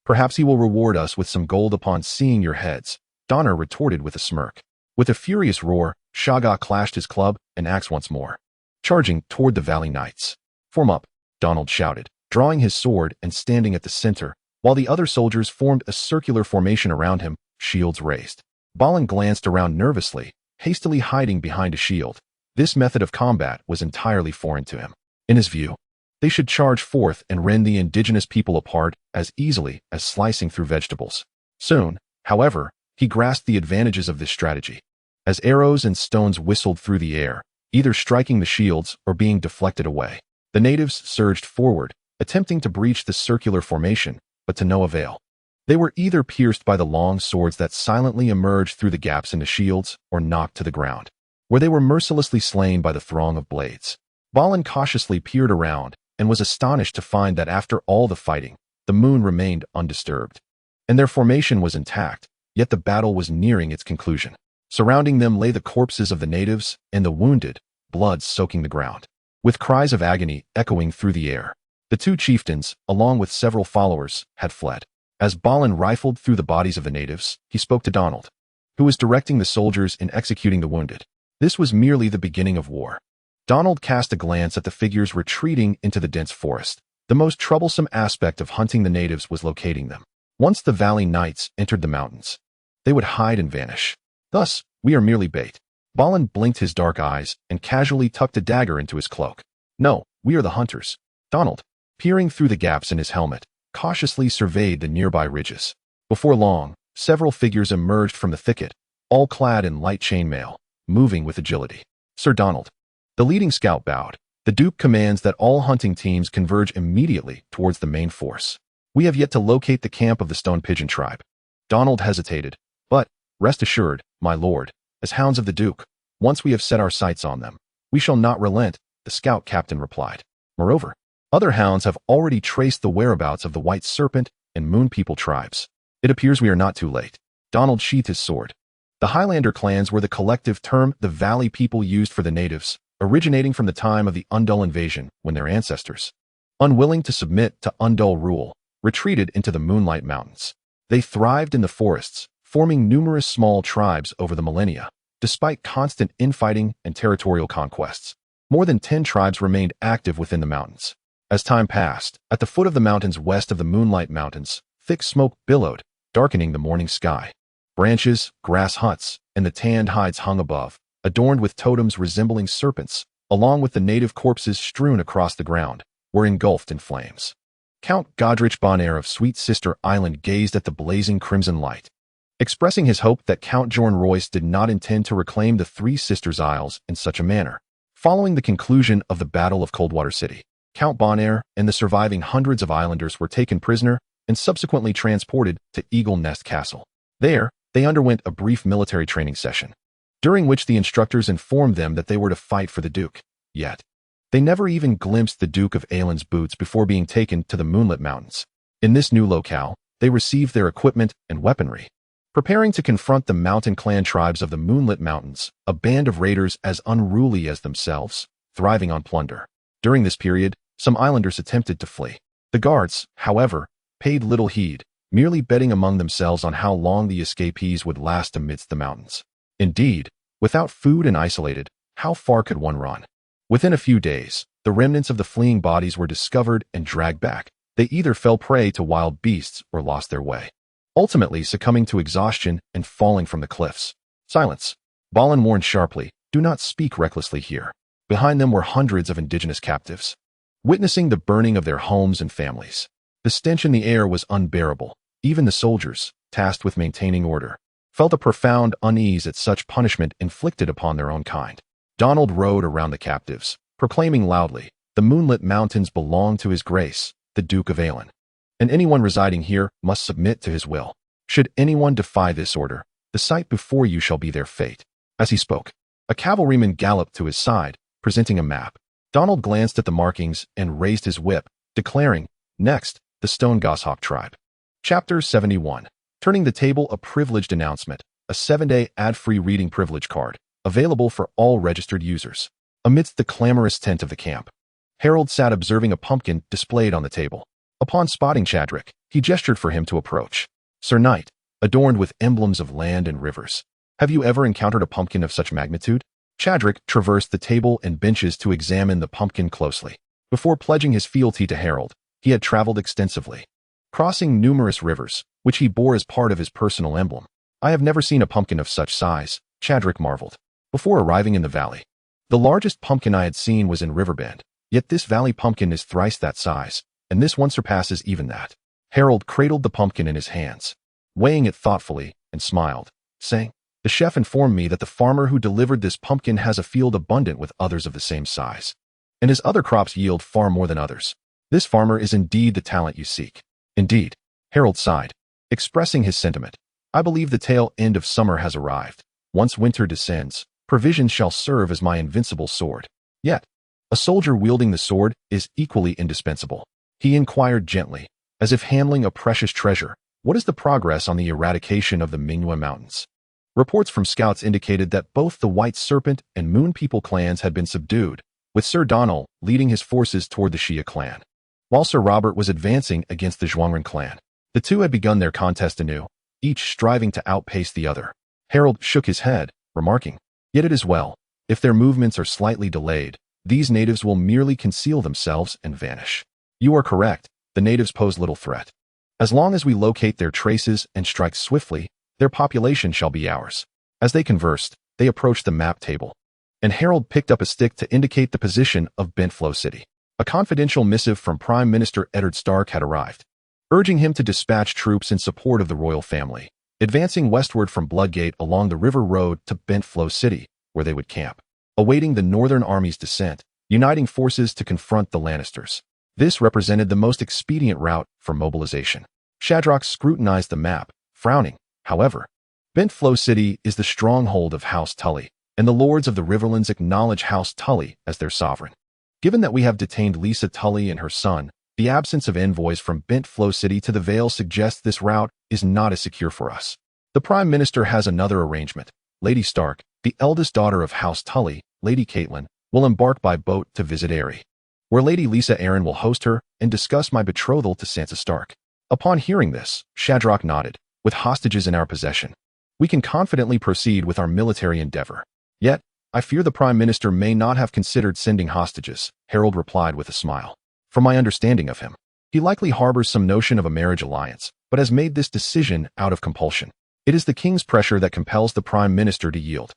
Perhaps he will reward us with some gold upon seeing your heads, Donner retorted with a smirk. With a furious roar, Shaga clashed his club and axe once more, charging toward the Valley Knights. Form up, Donald shouted, drawing his sword and standing at the center, while the other soldiers formed a circular formation around him, shields raised. Balin glanced around nervously, hastily hiding behind a shield. This method of combat was entirely foreign to him. In his view, they should charge forth and rend the indigenous people apart as easily as slicing through vegetables. Soon, however, he grasped the advantages of this strategy. As arrows and stones whistled through the air, either striking the shields or being deflected away, the natives surged forward, attempting to breach the circular formation, but to no avail. They were either pierced by the long swords that silently emerged through the gaps in the shields or knocked to the ground, where they were mercilessly slain by the throng of blades. Balin cautiously peered around and was astonished to find that after all the fighting, the moon remained undisturbed, and their formation was intact, yet the battle was nearing its conclusion. Surrounding them lay the corpses of the natives and the wounded, blood soaking the ground. With cries of agony echoing through the air, the two chieftains, along with several followers, had fled. As Balin rifled through the bodies of the natives, he spoke to Donald, who was directing the soldiers in executing the wounded. This was merely the beginning of war. Donald cast a glance at the figures retreating into the dense forest. The most troublesome aspect of hunting the natives was locating them. Once the valley knights entered the mountains, they would hide and vanish. Thus, we are merely bait. Balin blinked his dark eyes and casually tucked a dagger into his cloak. No, we are the hunters. Donald, peering through the gaps in his helmet, cautiously surveyed the nearby ridges. Before long, several figures emerged from the thicket, all clad in light chainmail, moving with agility. Sir Donald. The leading scout bowed. The Duke commands that all hunting teams converge immediately towards the main force. We have yet to locate the camp of the Stone Pigeon tribe. Donald hesitated, but, rest assured, my lord, as hounds of the Duke, once we have set our sights on them, we shall not relent, the scout captain replied. Moreover, other hounds have already traced the whereabouts of the White Serpent and Moon People tribes. It appears we are not too late. Donald sheathed his sword. The Highlander clans were the collective term the Valley people used for the natives, originating from the time of the Undul invasion when their ancestors, unwilling to submit to Undul rule, retreated into the Moonlight Mountains. They thrived in the forests, forming numerous small tribes over the millennia, despite constant infighting and territorial conquests. More than 10 tribes remained active within the mountains. As time passed, at the foot of the mountains west of the Moonlight Mountains, thick smoke billowed, darkening the morning sky. Branches, grass huts, and the tanned hides hung above, adorned with totems resembling serpents, along with the native corpses strewn across the ground, were engulfed in flames. Count Godrich Bonaire of Sweet Sister Island gazed at the blazing crimson light, expressing his hope that Count Jorn Royce did not intend to reclaim the Three Sisters Isles in such a manner. Following the conclusion of the Battle of Coldwater City, Count Bonaire and the surviving hundreds of islanders were taken prisoner and subsequently transported to Eagle Nest Castle. There, they underwent a brief military training session, during which the instructors informed them that they were to fight for the Duke. Yet, they never even glimpsed the Duke of Aelin's boots before being taken to the Moonlit Mountains. In this new locale, they received their equipment and weaponry. Preparing to confront the mountain clan tribes of the Moonlit Mountains, a band of raiders as unruly as themselves, thriving on plunder. During this period, some islanders attempted to flee. The guards, however, paid little heed, merely betting among themselves on how long the escapees would last amidst the mountains. Indeed, without food and isolated, how far could one run? Within a few days, the remnants of the fleeing bodies were discovered and dragged back. They either fell prey to wild beasts or lost their way, ultimately succumbing to exhaustion and falling from the cliffs. Silence. Balin warned sharply, do not speak recklessly here. Behind them were hundreds of indigenous captives, witnessing the burning of their homes and families. The stench in the air was unbearable. Even the soldiers, tasked with maintaining order, felt a profound unease at such punishment inflicted upon their own kind. Donald rode around the captives, proclaiming loudly, the Moonlit Mountains belong to His Grace, the Duke of Aelin, and anyone residing here must submit to his will. Should anyone defy this order, the sight before you shall be their fate. As he spoke, a cavalryman galloped to his side, presenting a map. Donald glanced at the markings and raised his whip, declaring, next, the Stone Goshawk tribe. Chapter 71. Turning the Table, a privileged announcement, a 7-day ad-free reading privilege card, available for all registered users. Amidst the clamorous tent of the camp, Harold sat observing a pumpkin displayed on the table. Upon spotting Chadrick, he gestured for him to approach. Sir Knight, adorned with emblems of land and rivers, have you ever encountered a pumpkin of such magnitude? Chadrick traversed the table and benches to examine the pumpkin closely. Before pledging his fealty to Harold, he had traveled extensively, crossing numerous rivers, which he bore as part of his personal emblem. I have never seen a pumpkin of such size, Chadrick marveled. Before arriving in the valley, the largest pumpkin I had seen was in Riverbend, yet this valley pumpkin is thrice that size, and this one surpasses even that. Harold cradled the pumpkin in his hands, weighing it thoughtfully, and smiled, saying, the chef informed me that the farmer who delivered this pumpkin has a field abundant with others of the same size, and his other crops yield far more than others. This farmer is indeed the talent you seek. Indeed, Harold sighed, expressing his sentiment. I believe the tail end of summer has arrived. Once winter descends, provisions shall serve as my invincible sword. Yet, a soldier wielding the sword is equally indispensable. He inquired gently, as if handling a precious treasure, what is the progress on the eradication of the Mingyue Mountains? Reports from scouts indicated that both the White Serpent and Moon People clans had been subdued, with Sir Donald leading his forces toward the Xia clan, while Sir Robert was advancing against the Zhuangren clan. The two had begun their contest anew, each striving to outpace the other. Harold shook his head, remarking, yet it is well. If their movements are slightly delayed, these natives will merely conceal themselves and vanish. You are correct, the natives pose little threat. As long as we locate their traces and strike swiftly, their population shall be ours. As they conversed, they approached the map table, and Harold picked up a stick to indicate the position of Bentflow City. A confidential missive from Prime Minister Eddard Stark had arrived, urging him to dispatch troops in support of the royal family, advancing westward from Bloodgate along the river road to Bentflow City, where they would camp, awaiting the Northern Army's descent, uniting forces to confront the Lannisters. This represented the most expedient route for mobilization. Shadrach scrutinized the map, frowning. However, Bentflow City is the stronghold of House Tully, and the lords of the Riverlands acknowledge House Tully as their sovereign. Given that we have detained Lisa Tully and her son, the absence of envoys from Bentflow City to the Vale suggests this route is not as secure for us. The Prime Minister has another arrangement. Lady Stark, the eldest daughter of House Tully, Lady Caitlin, will embark by boat to visit Aerie, where Lady Lisa Arryn will host her and discuss my betrothal to Sansa Stark. Upon hearing this, Shadrach nodded. With hostages in our possession, we can confidently proceed with our military endeavor. Yet, I fear the Prime Minister may not have considered sending hostages, Harold replied with a smile. From my understanding of him, he likely harbors some notion of a marriage alliance, but has made this decision out of compulsion. It is the king's pressure that compels the Prime Minister to yield.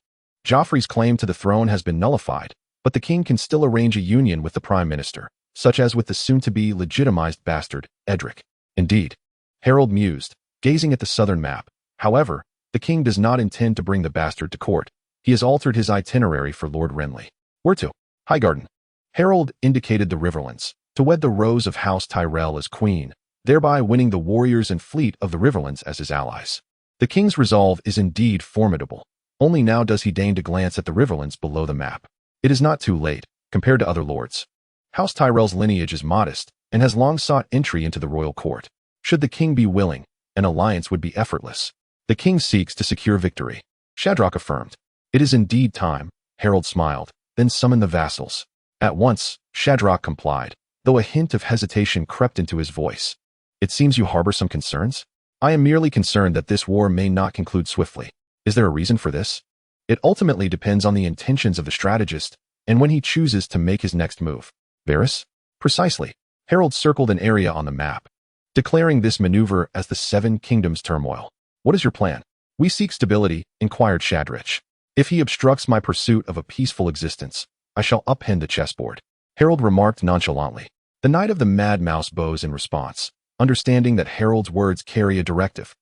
Joffrey's claim to the throne has been nullified, but the king can still arrange a union with the Prime Minister, such as with the soon-to-be legitimized bastard, Edric. Indeed, Harold mused, gazing at the southern map. However, the king does not intend to bring the bastard to court. He has altered his itinerary for Lord Renly. Where to? Highgarden. Harold indicated the Riverlands, to wed the Rose of House Tyrell as queen, thereby winning the warriors and fleet of the Riverlands as his allies. The king's resolve is indeed formidable. Only now does he deign to glance at the Riverlands below the map. It is not too late, compared to other lords. House Tyrell's lineage is modest, and has long sought entry into the royal court. Should the king be willing, an alliance would be effortless. The king seeks to secure victory, Shadrach affirmed. It is indeed time, Harold smiled, then summoned the vassals. At once, Shadrach complied, though a hint of hesitation crept into his voice. It seems you harbor some concerns? I am merely concerned that this war may not conclude swiftly. Is there a reason for this? It ultimately depends on the intentions of the strategist, and when he chooses to make his next move. Varys? Precisely. Harold circled an area on the map, declaring this maneuver as the Seven Kingdoms turmoil. What is your plan? We seek stability, inquired Shadrach. If he obstructs my pursuit of a peaceful existence, I shall upend the chessboard. Harold remarked nonchalantly. The Knight of the Mad Mouse bows in response, understanding that Harold's words carry a directive.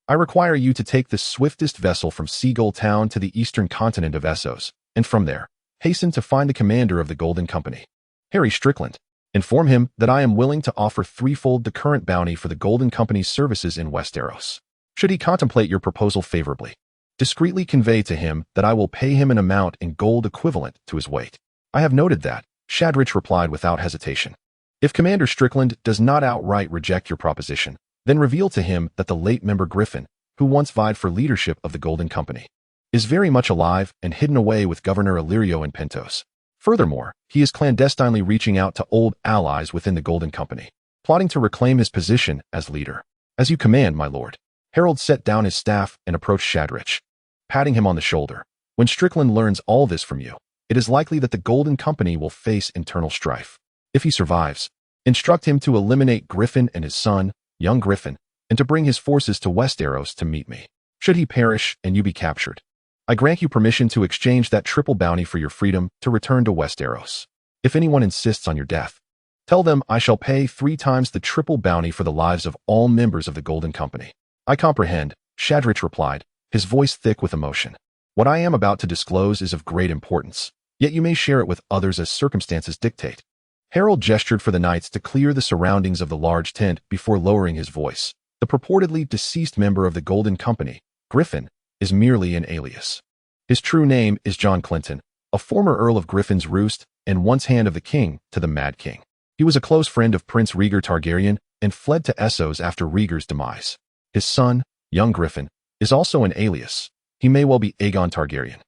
I require you to take the swiftest vessel from Seagull town to the eastern continent of Essos, and from there, hasten to find the commander of the Golden Company, Harry Strickland. Inform him that I am willing to offer threefold the current bounty for the Golden Company's services in Westeros. Should he contemplate your proposal favorably, discreetly convey to him that I will pay him an amount in gold equivalent to his weight. I have noted that, Shadrach replied without hesitation. If Commander Strickland does not outright reject your proposition, then reveal to him that the late member Griffin, who once vied for leadership of the Golden Company, is very much alive and hidden away with Governor Illyrio and Pentos. Furthermore, he is clandestinely reaching out to old allies within the Golden Company, plotting to reclaim his position as leader. As you command, my lord. Harold set down his staff and approached Shadrach, patting him on the shoulder. When Strickland learns all this from you, it is likely that the Golden Company will face internal strife. If he survives, instruct him to eliminate Griffin and his son, young Griffin, and to bring his forces to Westeros to meet me. Should he perish and you be captured, I grant you permission to exchange that triple bounty for your freedom to return to Westeros. If anyone insists on your death, tell them I shall pay 3 times the triple bounty for the lives of all members of the Golden Company. I comprehend, Shadrach replied, his voice thick with emotion. What I am about to disclose is of great importance, yet you may share it with others as circumstances dictate. Harold gestured for the knights to clear the surroundings of the large tent before lowering his voice. The purportedly deceased member of the Golden Company, Griffin, is merely an alias. His true name is John Clinton, a former Earl of Griffin's Roost and once hand of the king to the Mad King. He was a close friend of Prince Rhaegar Targaryen and fled to Essos after Rhaegar's demise. His son, young Griffin, is also an alias. He may well be Aegon Targaryen,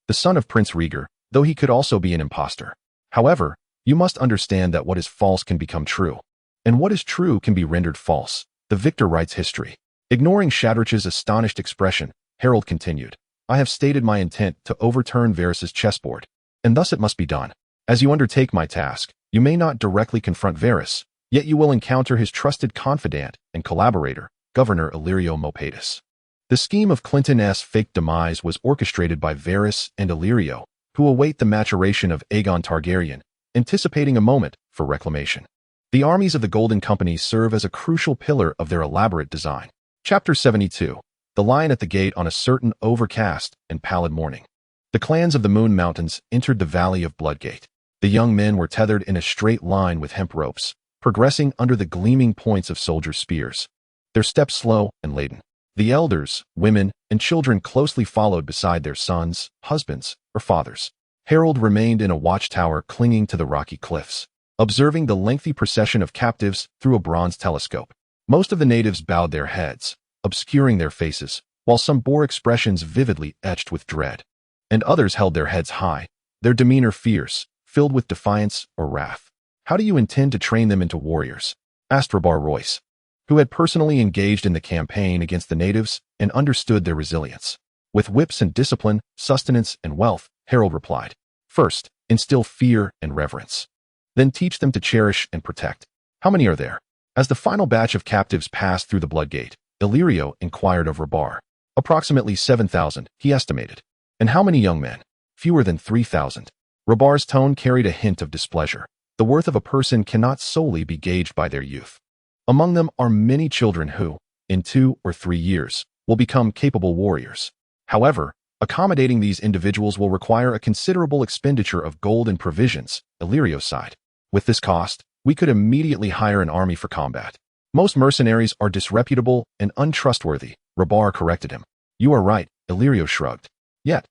the son of Prince Rhaegar, though he could also be an impostor. However, you must understand that what is false can become true, and what is true can be rendered false. The victor writes history. Ignoring Shadrach's astonished expression, Harold continued, I have stated my intent to overturn Varys's chessboard, and thus it must be done. As you undertake my task, you may not directly confront Varys, Yet you will encounter his trusted confidant and collaborator, Governor Illyrio Mopatus. The scheme of Clinton's fake demise was orchestrated by Varys and Illyrio, who await the maturation of Aegon Targaryen, anticipating a moment for reclamation. The armies of the Golden Company serve as a crucial pillar of their elaborate design. Chapter 72. The Lion at the Gate. On a certain overcast and pallid morning, the clans of the Moon Mountains entered the Valley of Bloodgate. The young men were tethered in a straight line with hemp ropes, progressing under the gleaming points of soldiers' spears, their steps slow and laden. The elders, women, and children closely followed beside their sons, husbands, or fathers. Harold remained in a watchtower clinging to the rocky cliffs, observing the lengthy procession of captives through a bronze telescope. Most of the natives bowed their heads, obscuring their faces, while some bore expressions vividly etched with dread, and others held their heads high, their demeanor fierce, filled with defiance or wrath. "How do you intend to train them into warriors?" asked Rabar Royce, who had personally engaged in the campaign against the natives and understood their resilience. "With whips and discipline, sustenance and wealth," Harold replied. "First, instill fear and reverence. Then teach them to cherish and protect." "How many are there?" As the final batch of captives passed through the Bloodgate, Illyrio inquired of Rabar. "Approximately 7,000, he estimated." "And how many young men?" "Fewer than 3,000. Rabar's tone carried a hint of displeasure. The worth of a person cannot solely be gauged by their youth. Among them are many children who, in 2 or 3 years, will become capable warriors. However, accommodating these individuals will require a considerable expenditure of gold and provisions," Illyrio sighed. "With this cost, we could immediately hire an army for combat." "Most mercenaries are disreputable and untrustworthy," Rabar corrected him. "You are right," Illyrio shrugged. "Yet,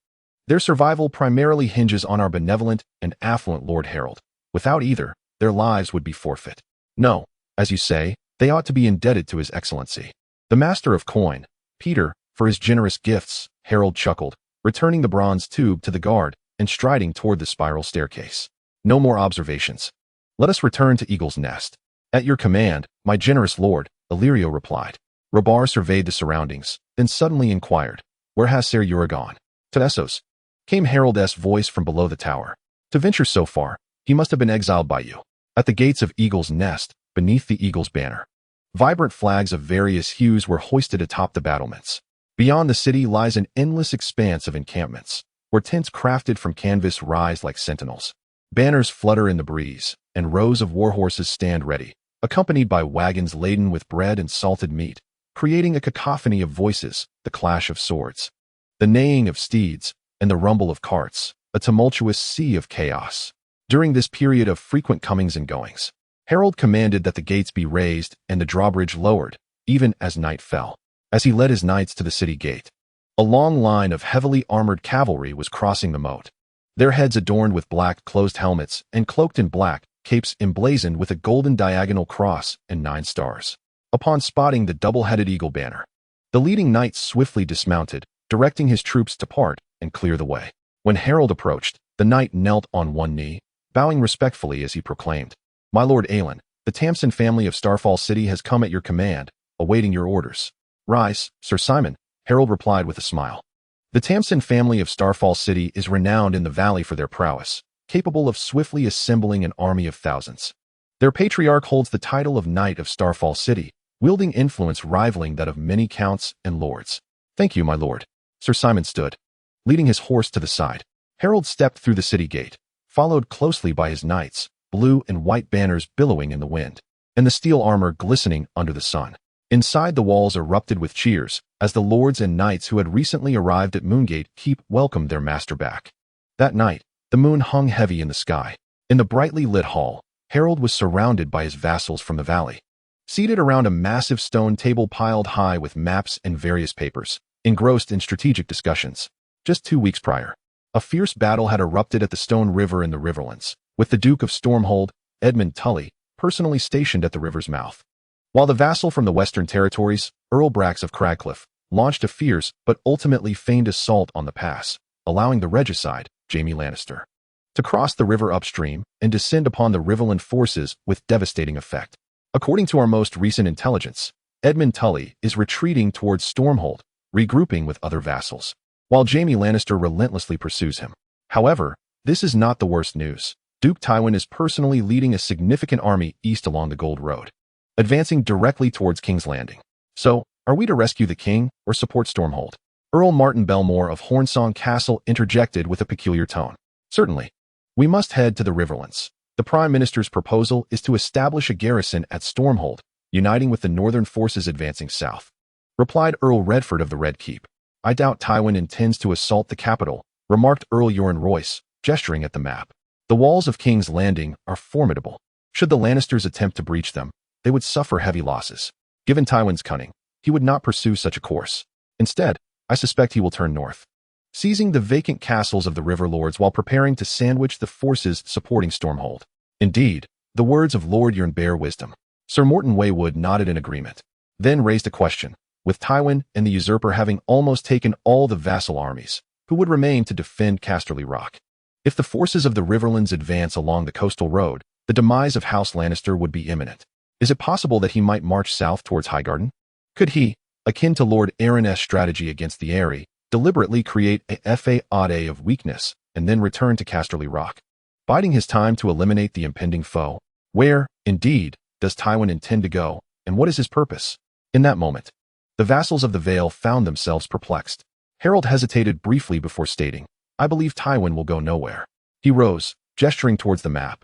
their survival primarily hinges on our benevolent and affluent Lord Harold. Without either, their lives would be forfeit. No, as you say, they ought to be indebted to His Excellency, the Master of Coin, Peter, for his generous gifts," Harold chuckled, returning the bronze tube to the guard and striding toward the spiral staircase. "No more observations. Let us return to Eagle's Nest." "At your command, my generous lord," Illyrio replied. Rabar surveyed the surroundings, then suddenly inquired, "Where has Ser Ura gone?" "To Essos," came Harold's voice from below the tower. "To venture so far, he must have been exiled by you." At the gates of Eagle's Nest, beneath the Eagle's banner, vibrant flags of various hues were hoisted atop the battlements. Beyond the city lies an endless expanse of encampments, where tents crafted from canvas rise like sentinels. Banners flutter in the breeze, and rows of warhorses stand ready, accompanied by wagons laden with bread and salted meat, creating a cacophony of voices, the clash of swords, the neighing of steeds, and the rumble of carts, a tumultuous sea of chaos. During this period of frequent comings and goings, Harold commanded that the gates be raised and the drawbridge lowered, even as night fell. As he led his knights to the city gate, a long line of heavily armored cavalry was crossing the moat, their heads adorned with black closed helmets and cloaked in black capes emblazoned with a golden diagonal cross and 9 stars. Upon spotting the double-headed eagle banner, the leading knight swiftly dismounted, directing his troops to part and clear the way. When Harold approached, the knight knelt on one knee, bowing respectfully as he proclaimed, "My lord Aelin, the Tamsin family of Starfall City has come at your command, awaiting your orders." "Rise, Sir Simon," Harold replied with a smile. "The Tamsin family of Starfall City is renowned in the valley for their prowess, capable of swiftly assembling an army of thousands. Their patriarch holds the title of Knight of Starfall City, wielding influence rivaling that of many counts and lords." "Thank you, my lord." Sir Simon stood, leading his horse to the side. Harold stepped through the city gate, followed closely by his knights, blue and white banners billowing in the wind, and the steel armor glistening under the sun. Inside, the walls erupted with cheers as the lords and knights who had recently arrived at Moongate Keep welcomed their master back. That night, the moon hung heavy in the sky. In the brightly lit hall, Harold was surrounded by his vassals from the valley, seated around a massive stone table piled high with maps and various papers, engrossed in strategic discussions. Just 2 weeks prior, a fierce battle had erupted at the Stone River in the Riverlands, with the Duke of Stormhold, Edmund Tully, personally stationed at the river's mouth. While the vassal from the Western Territories, Earl Brax of Cragcliffe, launched a fierce but ultimately feigned assault on the pass, allowing the regicide, Jaime Lannister, to cross the river upstream and descend upon the Riverland forces with devastating effect. According to our most recent intelligence, Edmund Tully is retreating towards Stormhold, regrouping with other vassals, while Jaime Lannister relentlessly pursues him. However, this is not the worst news. Duke Tywin is personally leading a significant army east along the Gold Road, advancing directly towards King's Landing. So, are we to rescue the king or support Stormhold? Earl Martin Belmore of Hornsong Castle interjected with a peculiar tone. Certainly. We must head to the Riverlands. The Prime Minister's proposal is to establish a garrison at Stormhold, uniting with the northern forces advancing south, replied Earl Redford of the Red Keep. I doubt Tywin intends to assault the capital, remarked Earl Yoren Royce, gesturing at the map. The walls of King's Landing are formidable. Should the Lannisters attempt to breach them, they would suffer heavy losses. Given Tywin's cunning, he would not pursue such a course. Instead, I suspect he will turn north, seizing the vacant castles of the River Lords while preparing to sandwich the forces supporting Stormhold. Indeed, the words of Lord Yoren bear wisdom. Sir Morton Waywood nodded in agreement, then raised a question. With Tywin and the usurper having almost taken all the vassal armies, who would remain to defend Casterly Rock? If the forces of the Riverlands advance along the coastal road, the demise of House Lannister would be imminent. Is it possible that he might march south towards Highgarden? Could he, akin to Lord Aaron's strategy against the Eyrie, deliberately create a fade of weakness and then return to Casterly Rock, biding his time to eliminate the impending foe? Where, indeed, does Tywin intend to go, and what is his purpose? In that moment, the vassals of the Vale found themselves perplexed. Harold hesitated briefly before stating, I believe Tywin will go nowhere. He rose, gesturing towards the map,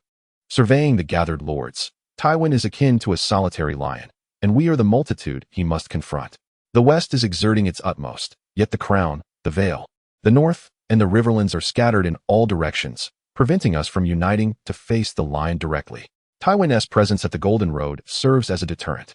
surveying the gathered lords. Tywin is akin to a solitary lion, and we are the multitude he must confront. The West is exerting its utmost, yet the Crown, the Vale, the North, and the Riverlands are scattered in all directions, preventing us from uniting to face the Lion directly. Tywin's presence at the Golden Road serves as a deterrent.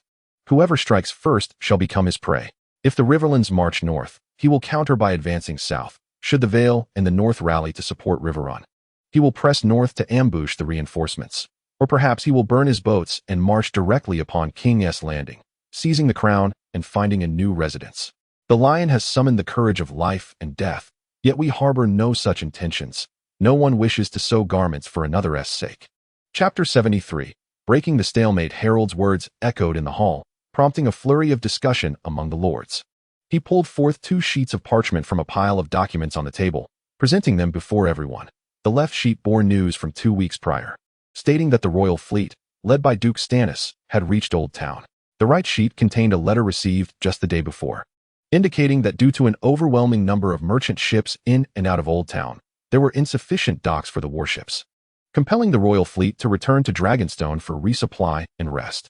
Whoever strikes first shall become his prey. If the Riverlands march north, he will counter by advancing south. Should the Vale and the North rally to support Riverrun, he will press north to ambush the reinforcements. Or perhaps he will burn his boats and march directly upon King's Landing, seizing the crown and finding a new residence. The Lion has summoned the courage of life and death, yet we harbor no such intentions. No one wishes to sew garments for another's sake. Chapter 73. Breaking the stalemate. Harold's words echoed in the hall, prompting a flurry of discussion among the lords. He pulled forth 2 sheets of parchment from a pile of documents on the table, presenting them before everyone. The left sheet bore news from 2 weeks prior, stating that the royal fleet, led by Duke Stannis, had reached Old Town. The right sheet contained a letter received just the day before, indicating that due to an overwhelming number of merchant ships in and out of Old Town, there were insufficient docks for the warships, compelling the royal fleet to return to Dragonstone for resupply and rest.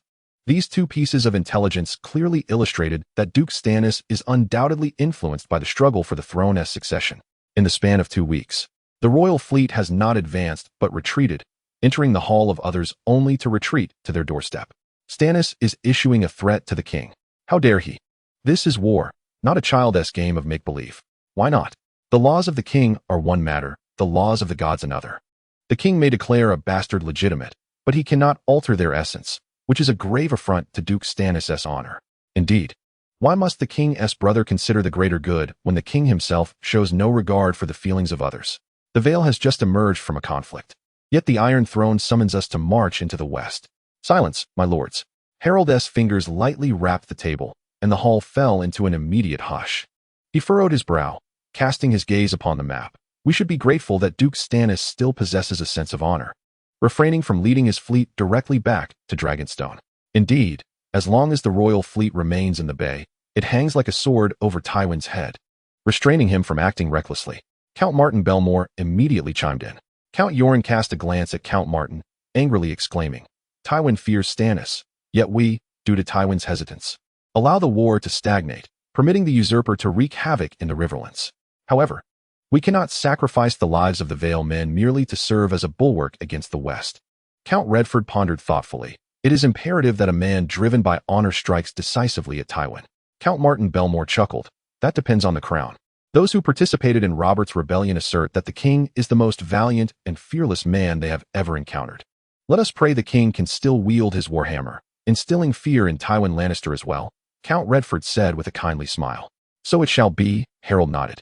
These 2 pieces of intelligence clearly illustrated that Duke Stannis is undoubtedly influenced by the struggle for the throne's succession. In the span of 2 weeks, the royal fleet has not advanced but retreated, entering the Hall of Others only to retreat to their doorstep. Stannis is issuing a threat to the king. How dare he? This is war, not a childish game of make-believe. Why not? The laws of the king are one matter, the laws of the gods another. The king may declare a bastard legitimate, but he cannot alter their essence, which is a grave affront to Duke Stannis' honor. Indeed, why must the king's brother consider the greater good when the king himself shows no regard for the feelings of others? The Vale has just emerged from a conflict, yet the Iron Throne summons us to march into the west. Silence, my lords. Harold's fingers lightly rapped the table, and the hall fell into an immediate hush. He furrowed his brow, casting his gaze upon the map. We should be grateful that Duke Stannis still possesses a sense of honor, refraining from leading his fleet directly back to Dragonstone. Indeed, as long as the royal fleet remains in the bay, it hangs like a sword over Tywin's head, restraining him from acting recklessly. Count Martin Belmore immediately chimed in. Count Yoren cast a glance at Count Martin, angrily exclaiming, Tywin fears Stannis, yet we, due to Tywin's hesitance, allow the war to stagnate, permitting the usurper to wreak havoc in the Riverlands. However, we cannot sacrifice the lives of the Vale men merely to serve as a bulwark against the West. Count Redford pondered thoughtfully. It is imperative that a man driven by honor strikes decisively at Tywin. Count Martin Belmore chuckled. That depends on the crown. Those who participated in Robert's rebellion assert that the king is the most valiant and fearless man they have ever encountered. Let us pray the king can still wield his warhammer, instilling fear in Tywin Lannister as well, Count Redford said with a kindly smile. So it shall be, Harold nodded,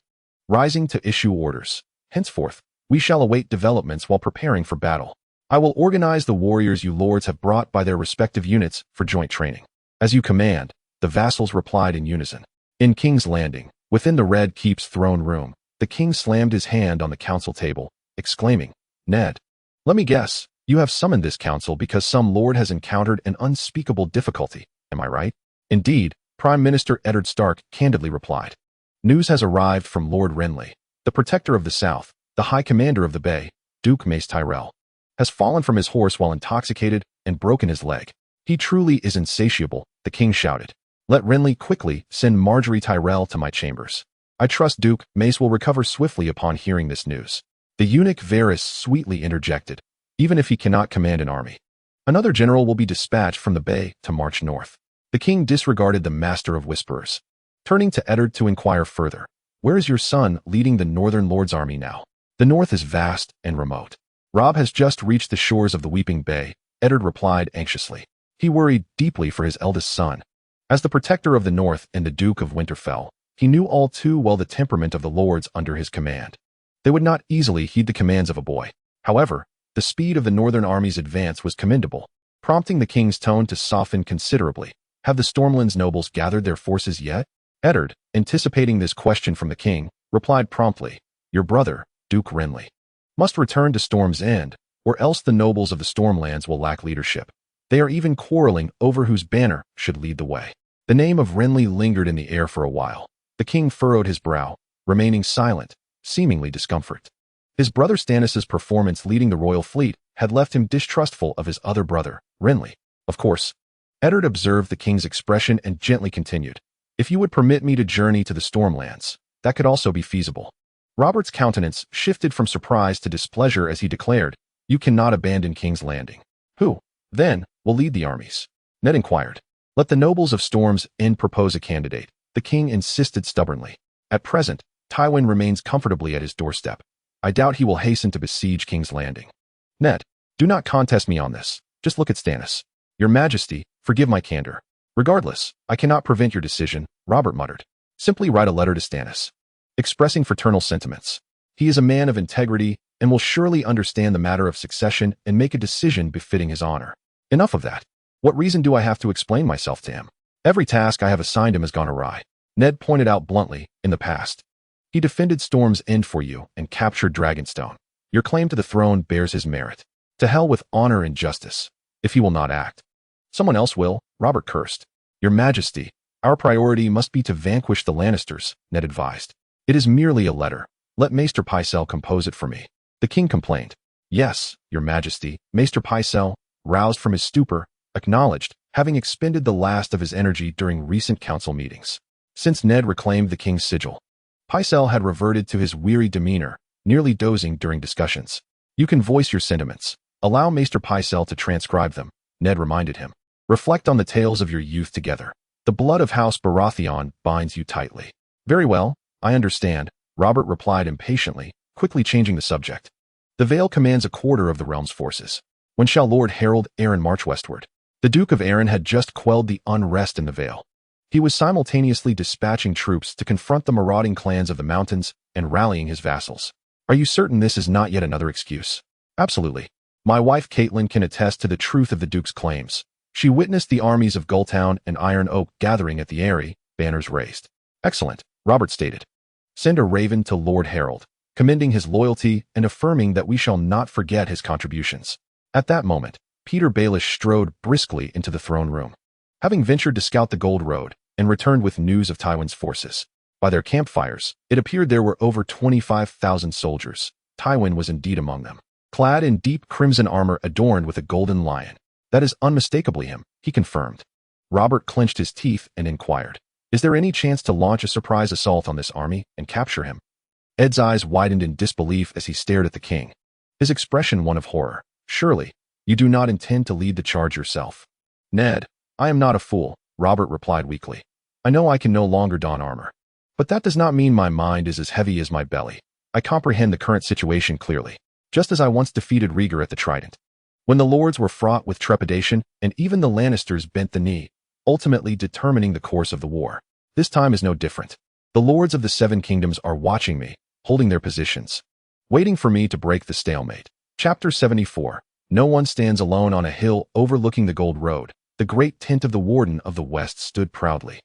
rising to issue orders. Henceforth, we shall await developments while preparing for battle. I will organize the warriors you lords have brought by their respective units for joint training. As you command, the vassals replied in unison. In King's Landing, within the Red Keep's throne room, the king slammed his hand on the council table, exclaiming, Ned, Let me guess, you have summoned this council because some lord has encountered an unspeakable difficulty, am I right? Indeed, Prime Minister Eddard Stark candidly replied. News has arrived from Lord Renly, the protector of the South, the High Commander of the Bay, Duke Mace Tyrell, has fallen from his horse while intoxicated and broken his leg. He truly is insatiable, the king shouted. Let Renly quickly send Marjorie Tyrell to my chambers. I trust Duke Mace will recover swiftly upon hearing this news. The eunuch Varys sweetly interjected, even if he cannot command an army. Another general will be dispatched from the bay to march north. The king disregarded the master of whisperers, turning to Eddard to inquire further. Where is your son leading the northern lord's army now? The north is vast and remote. Robb has just reached the shores of the Weeping Bay, Eddard replied anxiously. He worried deeply for his eldest son. As the protector of the north and the Duke of Winterfell, he knew all too well the temperament of the lords under his command. They would not easily heed the commands of a boy. However, the speed of the northern army's advance was commendable, prompting the king's tone to soften considerably. Have the Stormlands nobles gathered their forces yet? Eddard, anticipating this question from the king, replied promptly, Your brother, Duke Renly, must return to Storm's End, or else the nobles of the Stormlands will lack leadership. They are even quarreling over whose banner should lead the way. The name of Renly lingered in the air for a while. The king furrowed his brow, remaining silent, seemingly discomfort. His brother Stannis's performance leading the royal fleet had left him distrustful of his other brother, Renly. Of course, Eddard observed the king's expression and gently continued, If you would permit me to journey to the Stormlands, that could also be feasible. Robert's countenance shifted from surprise to displeasure as he declared, You cannot abandon King's Landing. Who, then, will lead the armies? Ned inquired. Let the nobles of Storm's End propose a candidate, the king insisted stubbornly. At present, Tywin remains comfortably at his doorstep. I doubt he will hasten to besiege King's Landing. Ned, do not contest me on this. Just look at Stannis. Your Majesty, forgive my candor. Regardless, I cannot prevent your decision, Robert muttered. Simply write a letter to Stannis, expressing fraternal sentiments. He is a man of integrity and will surely understand the matter of succession and make a decision befitting his honor. Enough of that. What reason do I have to explain myself to him? Every task I have assigned him has gone awry, Ned pointed out bluntly, in the past. He defended Storm's End for you and captured Dragonstone. Your claim to the throne bears his merit. To hell with honor and justice. If he will not act, someone else will, Robert cursed. Your Majesty, our priority must be to vanquish the Lannisters, Ned advised. It is merely a letter. Let Maester Pycelle compose it for me. The king complained. Yes, Your Majesty, Maester Pycelle, roused from his stupor, acknowledged, having expended the last of his energy during recent council meetings. Since Ned reclaimed the king's sigil, Pycelle had reverted to his weary demeanor, nearly dozing during discussions. You can voice your sentiments. Allow Maester Pycelle to transcribe them, Ned reminded him. Reflect on the tales of your youth together. The blood of House Baratheon binds you tightly. Very well, I understand, Robert replied impatiently, quickly changing the subject. The Vale commands a quarter of the realm's forces. When shall Lord Harold Arryn march westward? The Duke of Arryn had just quelled the unrest in the Vale. He was simultaneously dispatching troops to confront the marauding clans of the mountains and rallying his vassals. Are you certain this is not yet another excuse? Absolutely. My wife Caitlin can attest to the truth of the Duke's claims. She witnessed the armies of Gulltown and Iron Oak gathering at the Eyrie, banners raised. Excellent, Robert stated. Send a raven to Lord Harold, commending his loyalty and affirming that we shall not forget his contributions. At that moment, Peter Baelish strode briskly into the throne room, having ventured to scout the Gold Road and returned with news of Tywin's forces. By their campfires, it appeared there were over 25,000 soldiers. Tywin was indeed among them, clad in deep crimson armor adorned with a golden lion. That is unmistakably him, he confirmed. Robert clenched his teeth and inquired, Is there any chance to launch a surprise assault on this army and capture him? Ed's eyes widened in disbelief as he stared at the king, his expression one of horror. Surely, you do not intend to lead the charge yourself. Ned, I am not a fool, Robert replied weakly. I know I can no longer don armor. But that does not mean my mind is as heavy as my belly. I comprehend the current situation clearly, just as I once defeated Rhaegar at the Trident, when the lords were fraught with trepidation and even the Lannisters bent the knee, ultimately determining the course of the war. This time is no different. The lords of the Seven Kingdoms are watching me, holding their positions, waiting for me to break the stalemate. Chapter 74. No one stands alone on a hill overlooking the Gold Road. The great tent of the Warden of the West stood proudly,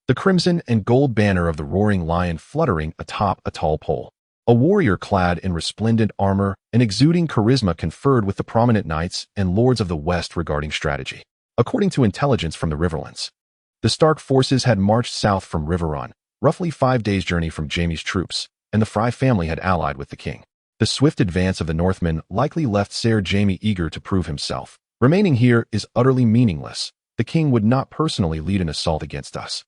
the crimson and gold banner of the roaring lion fluttering atop a tall pole. A warrior clad in resplendent armor and exuding charisma conferred with the prominent knights and lords of the West regarding strategy. According to intelligence from the Riverlands, the Stark forces had marched south from River Run, roughly 5 days' journey from Jaime's troops, and the Fry family had allied with the king. The swift advance of the Northmen likely left Ser Jaime eager to prove himself. Remaining here is utterly meaningless. The king would not personally lead an assault against us.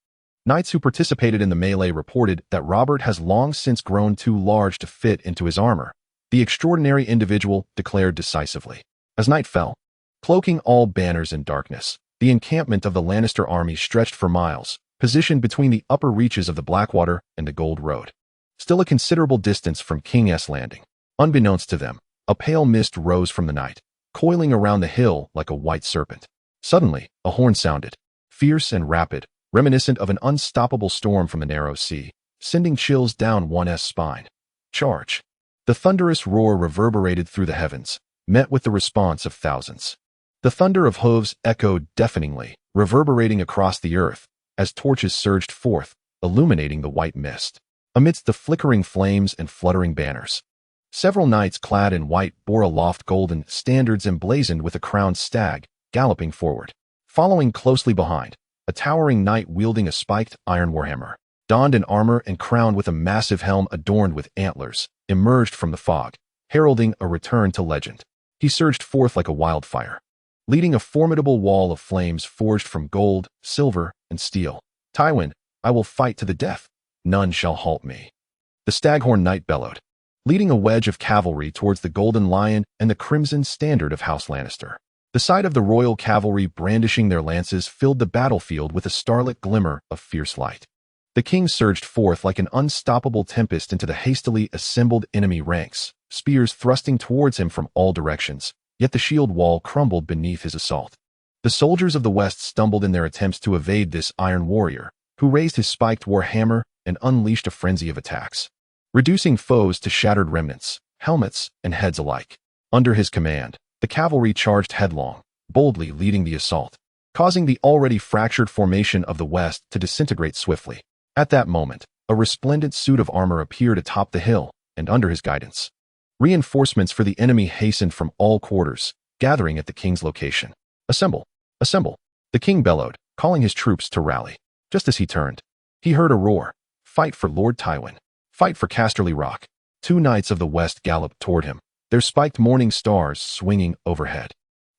Knights who participated in the melee reported that Robert has long since grown too large to fit into his armor. The extraordinary individual declared decisively. As night fell, cloaking all banners in darkness, the encampment of the Lannister army stretched for miles, positioned between the upper reaches of the Blackwater and the Gold Road. Still a considerable distance from King's Landing. Unbeknownst to them, a pale mist rose from the night, coiling around the hill like a white serpent. Suddenly, a horn sounded, fierce and rapid, reminiscent of an unstoppable storm from the narrow sea, sending chills down one's spine. Charge! The thunderous roar reverberated through the heavens, met with the response of thousands. The thunder of hooves echoed deafeningly, reverberating across the earth, as torches surged forth, illuminating the white mist. Amidst the flickering flames and fluttering banners, several knights clad in white bore aloft golden standards emblazoned with a crowned stag, galloping forward. Following closely behind, a towering knight wielding a spiked iron warhammer, donned in armor and crowned with a massive helm adorned with antlers, emerged from the fog, heralding a return to legend. He surged forth like a wildfire, leading a formidable wall of flames forged from gold, silver, and steel. Tywin, I will fight to the death. None shall halt me. The Staghorn Knight bellowed, leading a wedge of cavalry towards the Golden Lion and the Crimson Standard of House Lannister. The sight of the royal cavalry brandishing their lances filled the battlefield with a starlit glimmer of fierce light. The king surged forth like an unstoppable tempest into the hastily assembled enemy ranks, spears thrusting towards him from all directions, yet the shield wall crumbled beneath his assault. The soldiers of the West stumbled in their attempts to evade this iron warrior, who raised his spiked war hammer and unleashed a frenzy of attacks, reducing foes to shattered remnants, helmets, and heads alike. Under his command, the cavalry charged headlong, boldly leading the assault, causing the already fractured formation of the West to disintegrate swiftly. At that moment, a resplendent suit of armor appeared atop the hill, and under his guidance, reinforcements for the enemy hastened from all quarters, gathering at the king's location. Assemble! Assemble! The king bellowed, calling his troops to rally. Just as he turned, he heard a roar. Fight for Lord Tywin. Fight for Casterly Rock. 2 knights of the West galloped toward him, their spiked morning stars swinging overhead.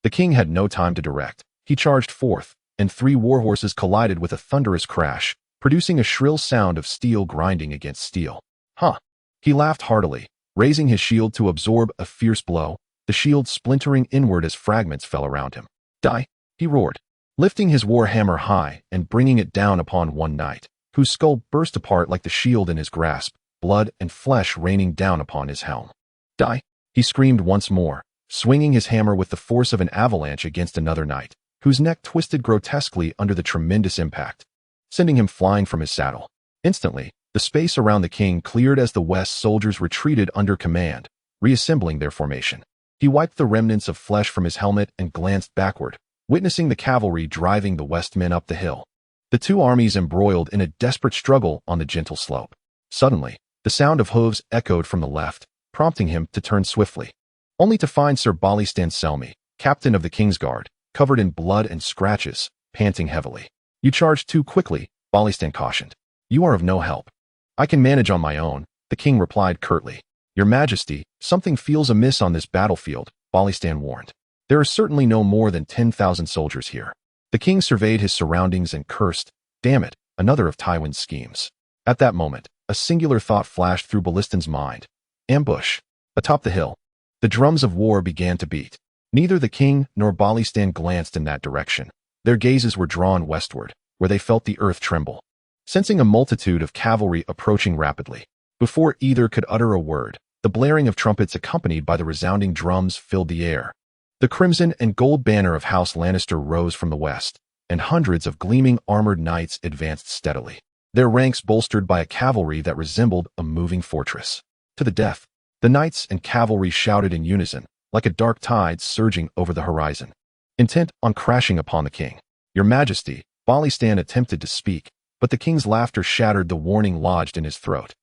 The king had no time to direct. He charged forth, and 3 warhorses collided with a thunderous crash, producing a shrill sound of steel grinding against steel. Huh! He laughed heartily, raising his shield to absorb a fierce blow, the shield splintering inward as fragments fell around him. Die! He roared, lifting his war hammer high and bringing it down upon one knight, whose skull burst apart like the shield in his grasp, blood and flesh raining down upon his helm. Die! He screamed once more, swinging his hammer with the force of an avalanche against another knight, whose neck twisted grotesquely under the tremendous impact, sending him flying from his saddle. Instantly, the space around the king cleared as the West soldiers retreated under command, reassembling their formation. He wiped the remnants of flesh from his helmet and glanced backward, witnessing the cavalry driving the West men up the hill. The 2 armies embroiled in a desperate struggle on the gentle slope. Suddenly, the sound of hooves echoed from the left, prompting him to turn swiftly, only to find Sir Bollistan Selmy, captain of the King's Guard, covered in blood and scratches, panting heavily. You charged too quickly, Bollistan cautioned. You are of no help. I can manage on my own, the king replied curtly. Your Majesty, something feels amiss on this battlefield, Bollistan warned. There are certainly no more than 10,000 soldiers here. The king surveyed his surroundings and cursed, damn it, another of Tywin's schemes. At that moment, a singular thought flashed through Bollistan's mind. Ambush. Atop the hill, the drums of war began to beat. Neither the king nor Bollistan glanced in that direction. Their gazes were drawn westward, where they felt the earth tremble, sensing a multitude of cavalry approaching rapidly. Before either could utter a word, the blaring of trumpets accompanied by the resounding drums filled the air. The crimson and gold banner of House Lannister rose from the west, and hundreds of gleaming armored knights advanced steadily, their ranks bolstered by a cavalry that resembled a moving fortress. To the death, the knights and cavalry shouted in unison, like a dark tide surging over the horizon, intent on crashing upon the king. Your Majesty, Bollistan attempted to speak, but the king's laughter shattered the warning lodged in his throat.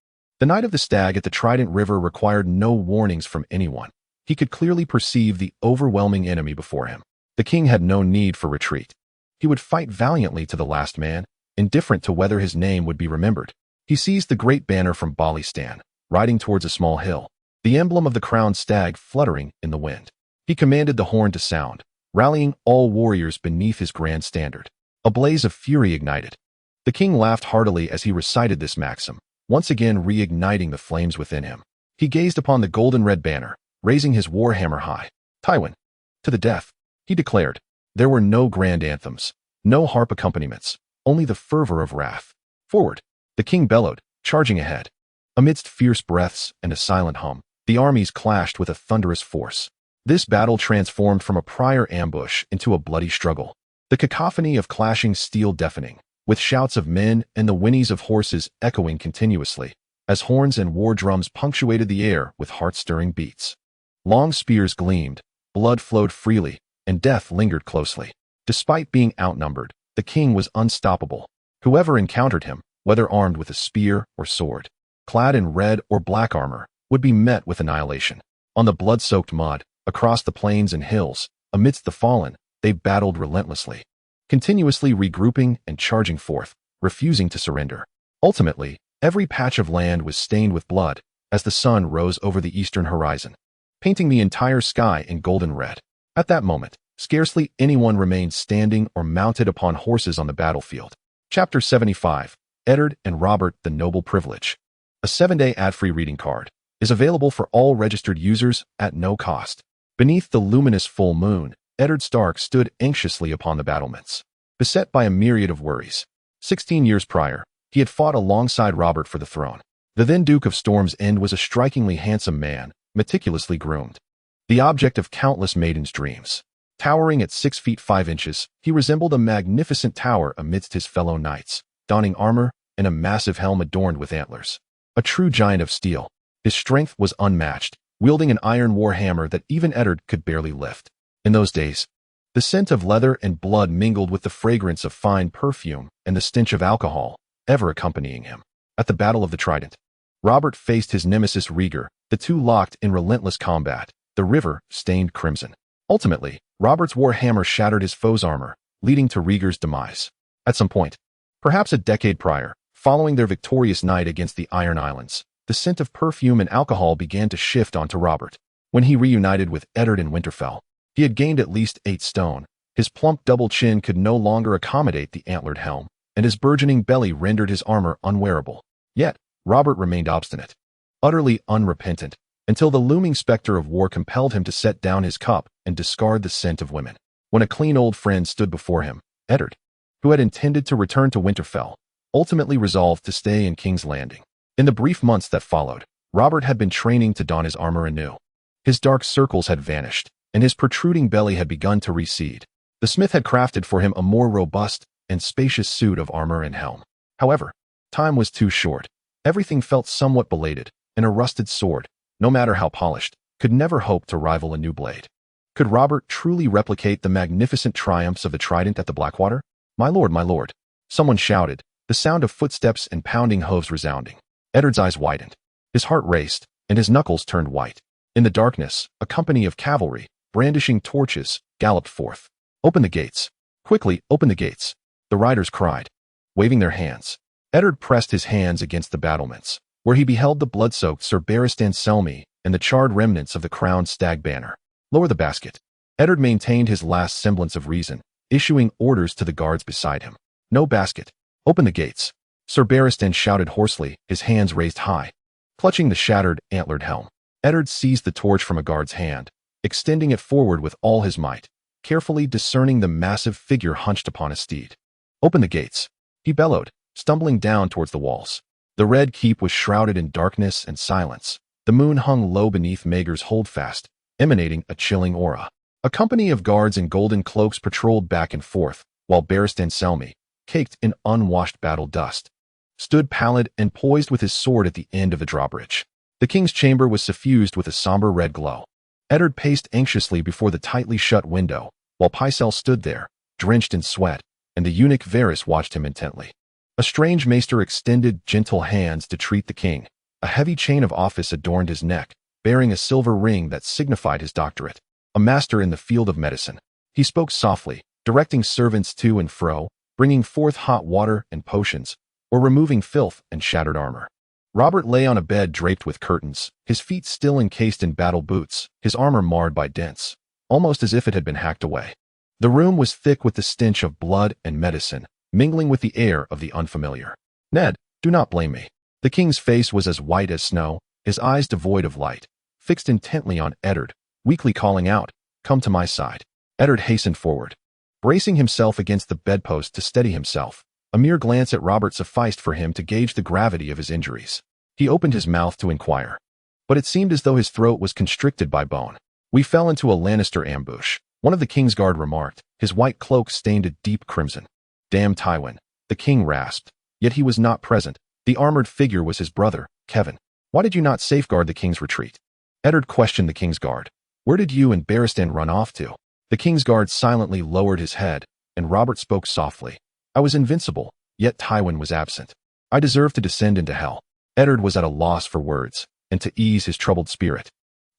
The Night of the Stag at the Trident River required no warnings from anyone. He could clearly perceive the overwhelming enemy before him. The king had no need for retreat. He would fight valiantly to the last man, indifferent to whether his name would be remembered. He seized the great banner from Balistan, riding towards a small hill, the emblem of the crowned stag fluttering in the wind. He commanded the horn to sound, rallying all warriors beneath his grand standard. A blaze of fury ignited. The king laughed heartily as he recited this maxim, once again reigniting the flames within him. He gazed upon the golden red banner, raising his warhammer high. Tywin, to the death, he declared. There were no grand anthems, no harp accompaniments, only the fervor of wrath. Forward, the king bellowed, charging ahead. Amidst fierce breaths and a silent hum, the armies clashed with a thunderous force. This battle transformed from a prior ambush into a bloody struggle. The cacophony of clashing steel deafening, with shouts of men and the whinnies of horses echoing continuously, as horns and war drums punctuated the air with heart-stirring beats. Long spears gleamed, blood flowed freely, and death lingered closely. Despite being outnumbered, the king was unstoppable. Whoever encountered him, whether armed with a spear or sword, clad in red or black armor, would be met with annihilation. On the blood-soaked mud, across the plains and hills, amidst the fallen, they battled relentlessly, continuously regrouping and charging forth, refusing to surrender. Ultimately, every patch of land was stained with blood as the sun rose over the eastern horizon, painting the entire sky in golden red. At that moment, scarcely anyone remained standing or mounted upon horses on the battlefield. Chapter 75, Eddard and Robert the Noble Privilege. A 7-day ad-free reading card is available for all registered users at no cost. Beneath the luminous full moon, Eddard Stark stood anxiously upon the battlements, beset by a myriad of worries. 16 years prior, he had fought alongside Robert for the throne. The then Duke of Storm's End was a strikingly handsome man, meticulously groomed, the object of countless maidens' dreams. Towering at 6 feet 5 inches, he resembled a magnificent tower amidst his fellow knights, donning armor and a massive helm adorned with antlers. A true giant of steel, his strength was unmatched, wielding an iron war hammer that even Eddard could barely lift. In those days, the scent of leather and blood mingled with the fragrance of fine perfume and the stench of alcohol, ever accompanying him. At the Battle of the Trident, Robert faced his nemesis Rhaegar, the two locked in relentless combat, the river stained crimson. Ultimately, Robert's war hammer shattered his foe's armor, leading to Rhaegar's demise. At some point, perhaps a decade prior, following their victorious night against the Iron Islands, the scent of perfume and alcohol began to shift onto Robert. When he reunited with Eddard in Winterfell, he had gained at least 8 stone. His plump double chin could no longer accommodate the antlered helm, and his burgeoning belly rendered his armor unwearable. Yet, Robert remained obstinate, utterly unrepentant, until the looming specter of war compelled him to set down his cup and discard the scent of women. When a clean old friend stood before him, Eddard, who had intended to return to Winterfell, ultimately resolved to stay in King's Landing. In the brief months that followed, Robert had been training to don his armor anew. His dark circles had vanished, and his protruding belly had begun to recede. The smith had crafted for him a more robust and spacious suit of armor and helm. However, time was too short. Everything felt somewhat belated, and a rusted sword, no matter how polished, could never hope to rival a new blade. Could Robert truly replicate the magnificent triumphs of the Trident at the Blackwater? My lord, someone shouted, the sound of footsteps and pounding hooves resounding. Eddard's eyes widened. His heart raced, and his knuckles turned white. In the darkness, a company of cavalry, brandishing torches, galloped forth. Open the gates. Quickly, open the gates, the riders cried, waving their hands. Eddard pressed his hands against the battlements, where he beheld the blood-soaked Sir Barristan Selmy and the charred remnants of the crowned stag banner. Lower the basket. Eddard maintained his last semblance of reason, issuing orders to the guards beside him. No basket. Open the gates. Sir Barristan shouted hoarsely, his hands raised high. Clutching the shattered, antlered helm, Eddard seized the torch from a guard's hand, extending it forward with all his might, carefully discerning the massive figure hunched upon a steed. Open the gates, he bellowed, stumbling down towards the walls. The red keep was shrouded in darkness and silence. The moon hung low beneath Maegor's holdfast, emanating a chilling aura. A company of guards in golden cloaks patrolled back and forth, while Barristan Selmy, caked in unwashed battle dust, stood pallid and poised with his sword at the end of the drawbridge. The king's chamber was suffused with a somber red glow. Eddard paced anxiously before the tightly shut window, while Pycelle stood there, drenched in sweat, and the eunuch Varys watched him intently. A strange maester extended gentle hands to treat the king, A heavy chain of office adorned his neck, bearing a silver ring that signified his doctorate. A master in the field of medicine. He spoke softly, directing servants to and fro, bringing forth hot water and potions, or removing filth and shattered armor. Robert lay on a bed draped with curtains, his feet still encased in battle boots, his armor marred by dents, almost as if it had been hacked away. The room was thick with the stench of blood and medicine, mingling with the air of the unfamiliar. Ned, do not blame me. The king's face was as white as snow, his eyes devoid of light, fixed intently on Eddard, weakly calling out, "Come to my side." Eddard hastened forward, bracing himself against the bedpost to steady himself. A mere glance at Robert sufficed for him to gauge the gravity of his injuries. He opened his mouth to inquire, but it seemed as though his throat was constricted by bone. "We fell into a Lannister ambush," one of the king's guard remarked, his white cloak stained a deep crimson. "Damn Tywin," the king rasped, yet he was not present. The armored figure was his brother, Kevin. "Why did you not safeguard the king's retreat?" Eddard questioned the king's guard. "Where did you and Barristan run off to?" The king's guard silently lowered his head, and Robert spoke softly. "I was invincible, yet Tywin was absent. I deserved to descend into hell." Eddard was at a loss for words, and to ease his troubled spirit,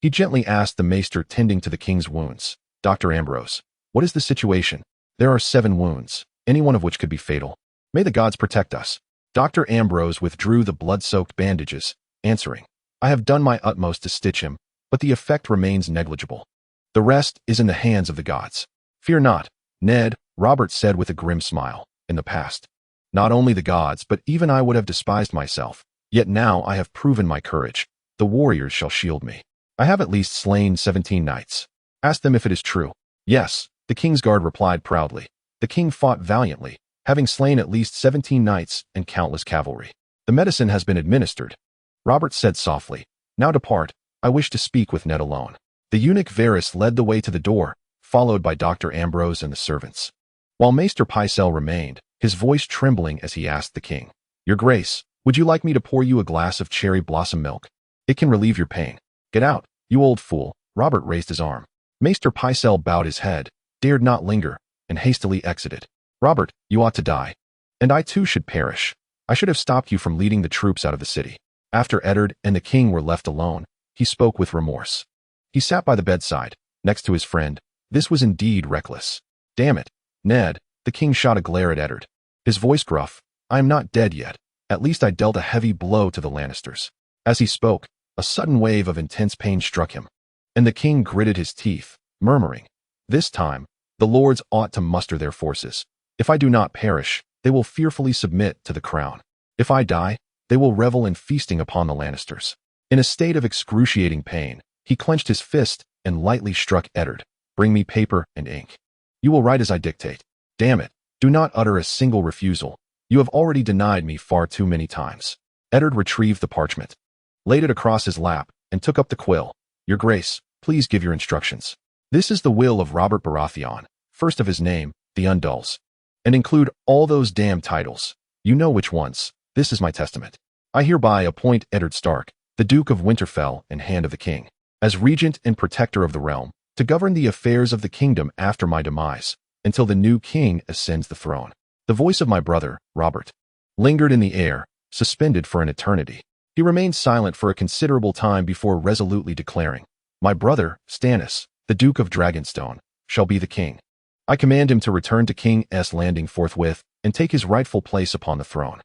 he gently asked the maester tending to the king's wounds, "Dr. Ambrose, what is the situation?" "There are 7 wounds, any one of which could be fatal. May the gods protect us." Dr. Ambrose withdrew the blood-soaked bandages, answering, "I have done my utmost to stitch him, but the effect remains negligible. The rest is in the hands of the gods." "Fear not, Ned," Robert said with a grim smile. "In the past, not only the gods, but even I would have despised myself. Yet now I have proven my courage. The warriors shall shield me. I have at least slain 17 knights. Ask them if it is true." "Yes," the king's guard replied proudly. "The king fought valiantly, having slain at least 17 knights and countless cavalry. The medicine has been administered." Robert said softly, "Now depart. I wish to speak with Ned alone." The eunuch Varys led the way to the door, followed by Dr. Ambrose and the servants, while Maester Pycelle remained, his voice trembling as he asked the king, "Your Grace, would you like me to pour you a glass of cherry blossom milk? It can relieve your pain." "Get out, you old fool." Robert raised his arm. Maester Pycelle bowed his head, dared not linger, and hastily exited. "Robert, you ought to die. And I too should perish. I should have stopped you from leading the troops out of the city." After Eddard and the king were left alone, he spoke with remorse. He sat by the bedside, next to his friend. This was indeed reckless. "Damn it, Ned," the king shot a glare at Eddard, his voice gruff, "I am not dead yet. At least I dealt a heavy blow to the Lannisters." As he spoke, a sudden wave of intense pain struck him, and the king gritted his teeth, murmuring, "This time, the lords ought to muster their forces. If I do not perish, they will fearfully submit to the crown. If I die, they will revel in feasting upon the Lannisters." In a state of excruciating pain, he clenched his fist and lightly struck Eddard. "Bring me paper and ink. You will write as I dictate. Damn it, do not utter a single refusal. You have already denied me far too many times." Eddard retrieved the parchment, laid it across his lap, and took up the quill. "Your Grace, please give your instructions. This is the will of Robert Baratheon, first of his name, the Undulls, and include all those damn titles. You know which ones. This is my testament. I hereby appoint Eddard Stark, the Duke of Winterfell and Hand of the King, as regent and protector of the realm, to govern the affairs of the kingdom after my demise, until the new king ascends the throne." The voice of my brother, Robert, lingered in the air, suspended for an eternity. He remained silent for a considerable time before resolutely declaring, "My brother, Stannis, the Duke of Dragonstone, shall be the king. I command him to return to King's Landing forthwith and take his rightful place upon the throne."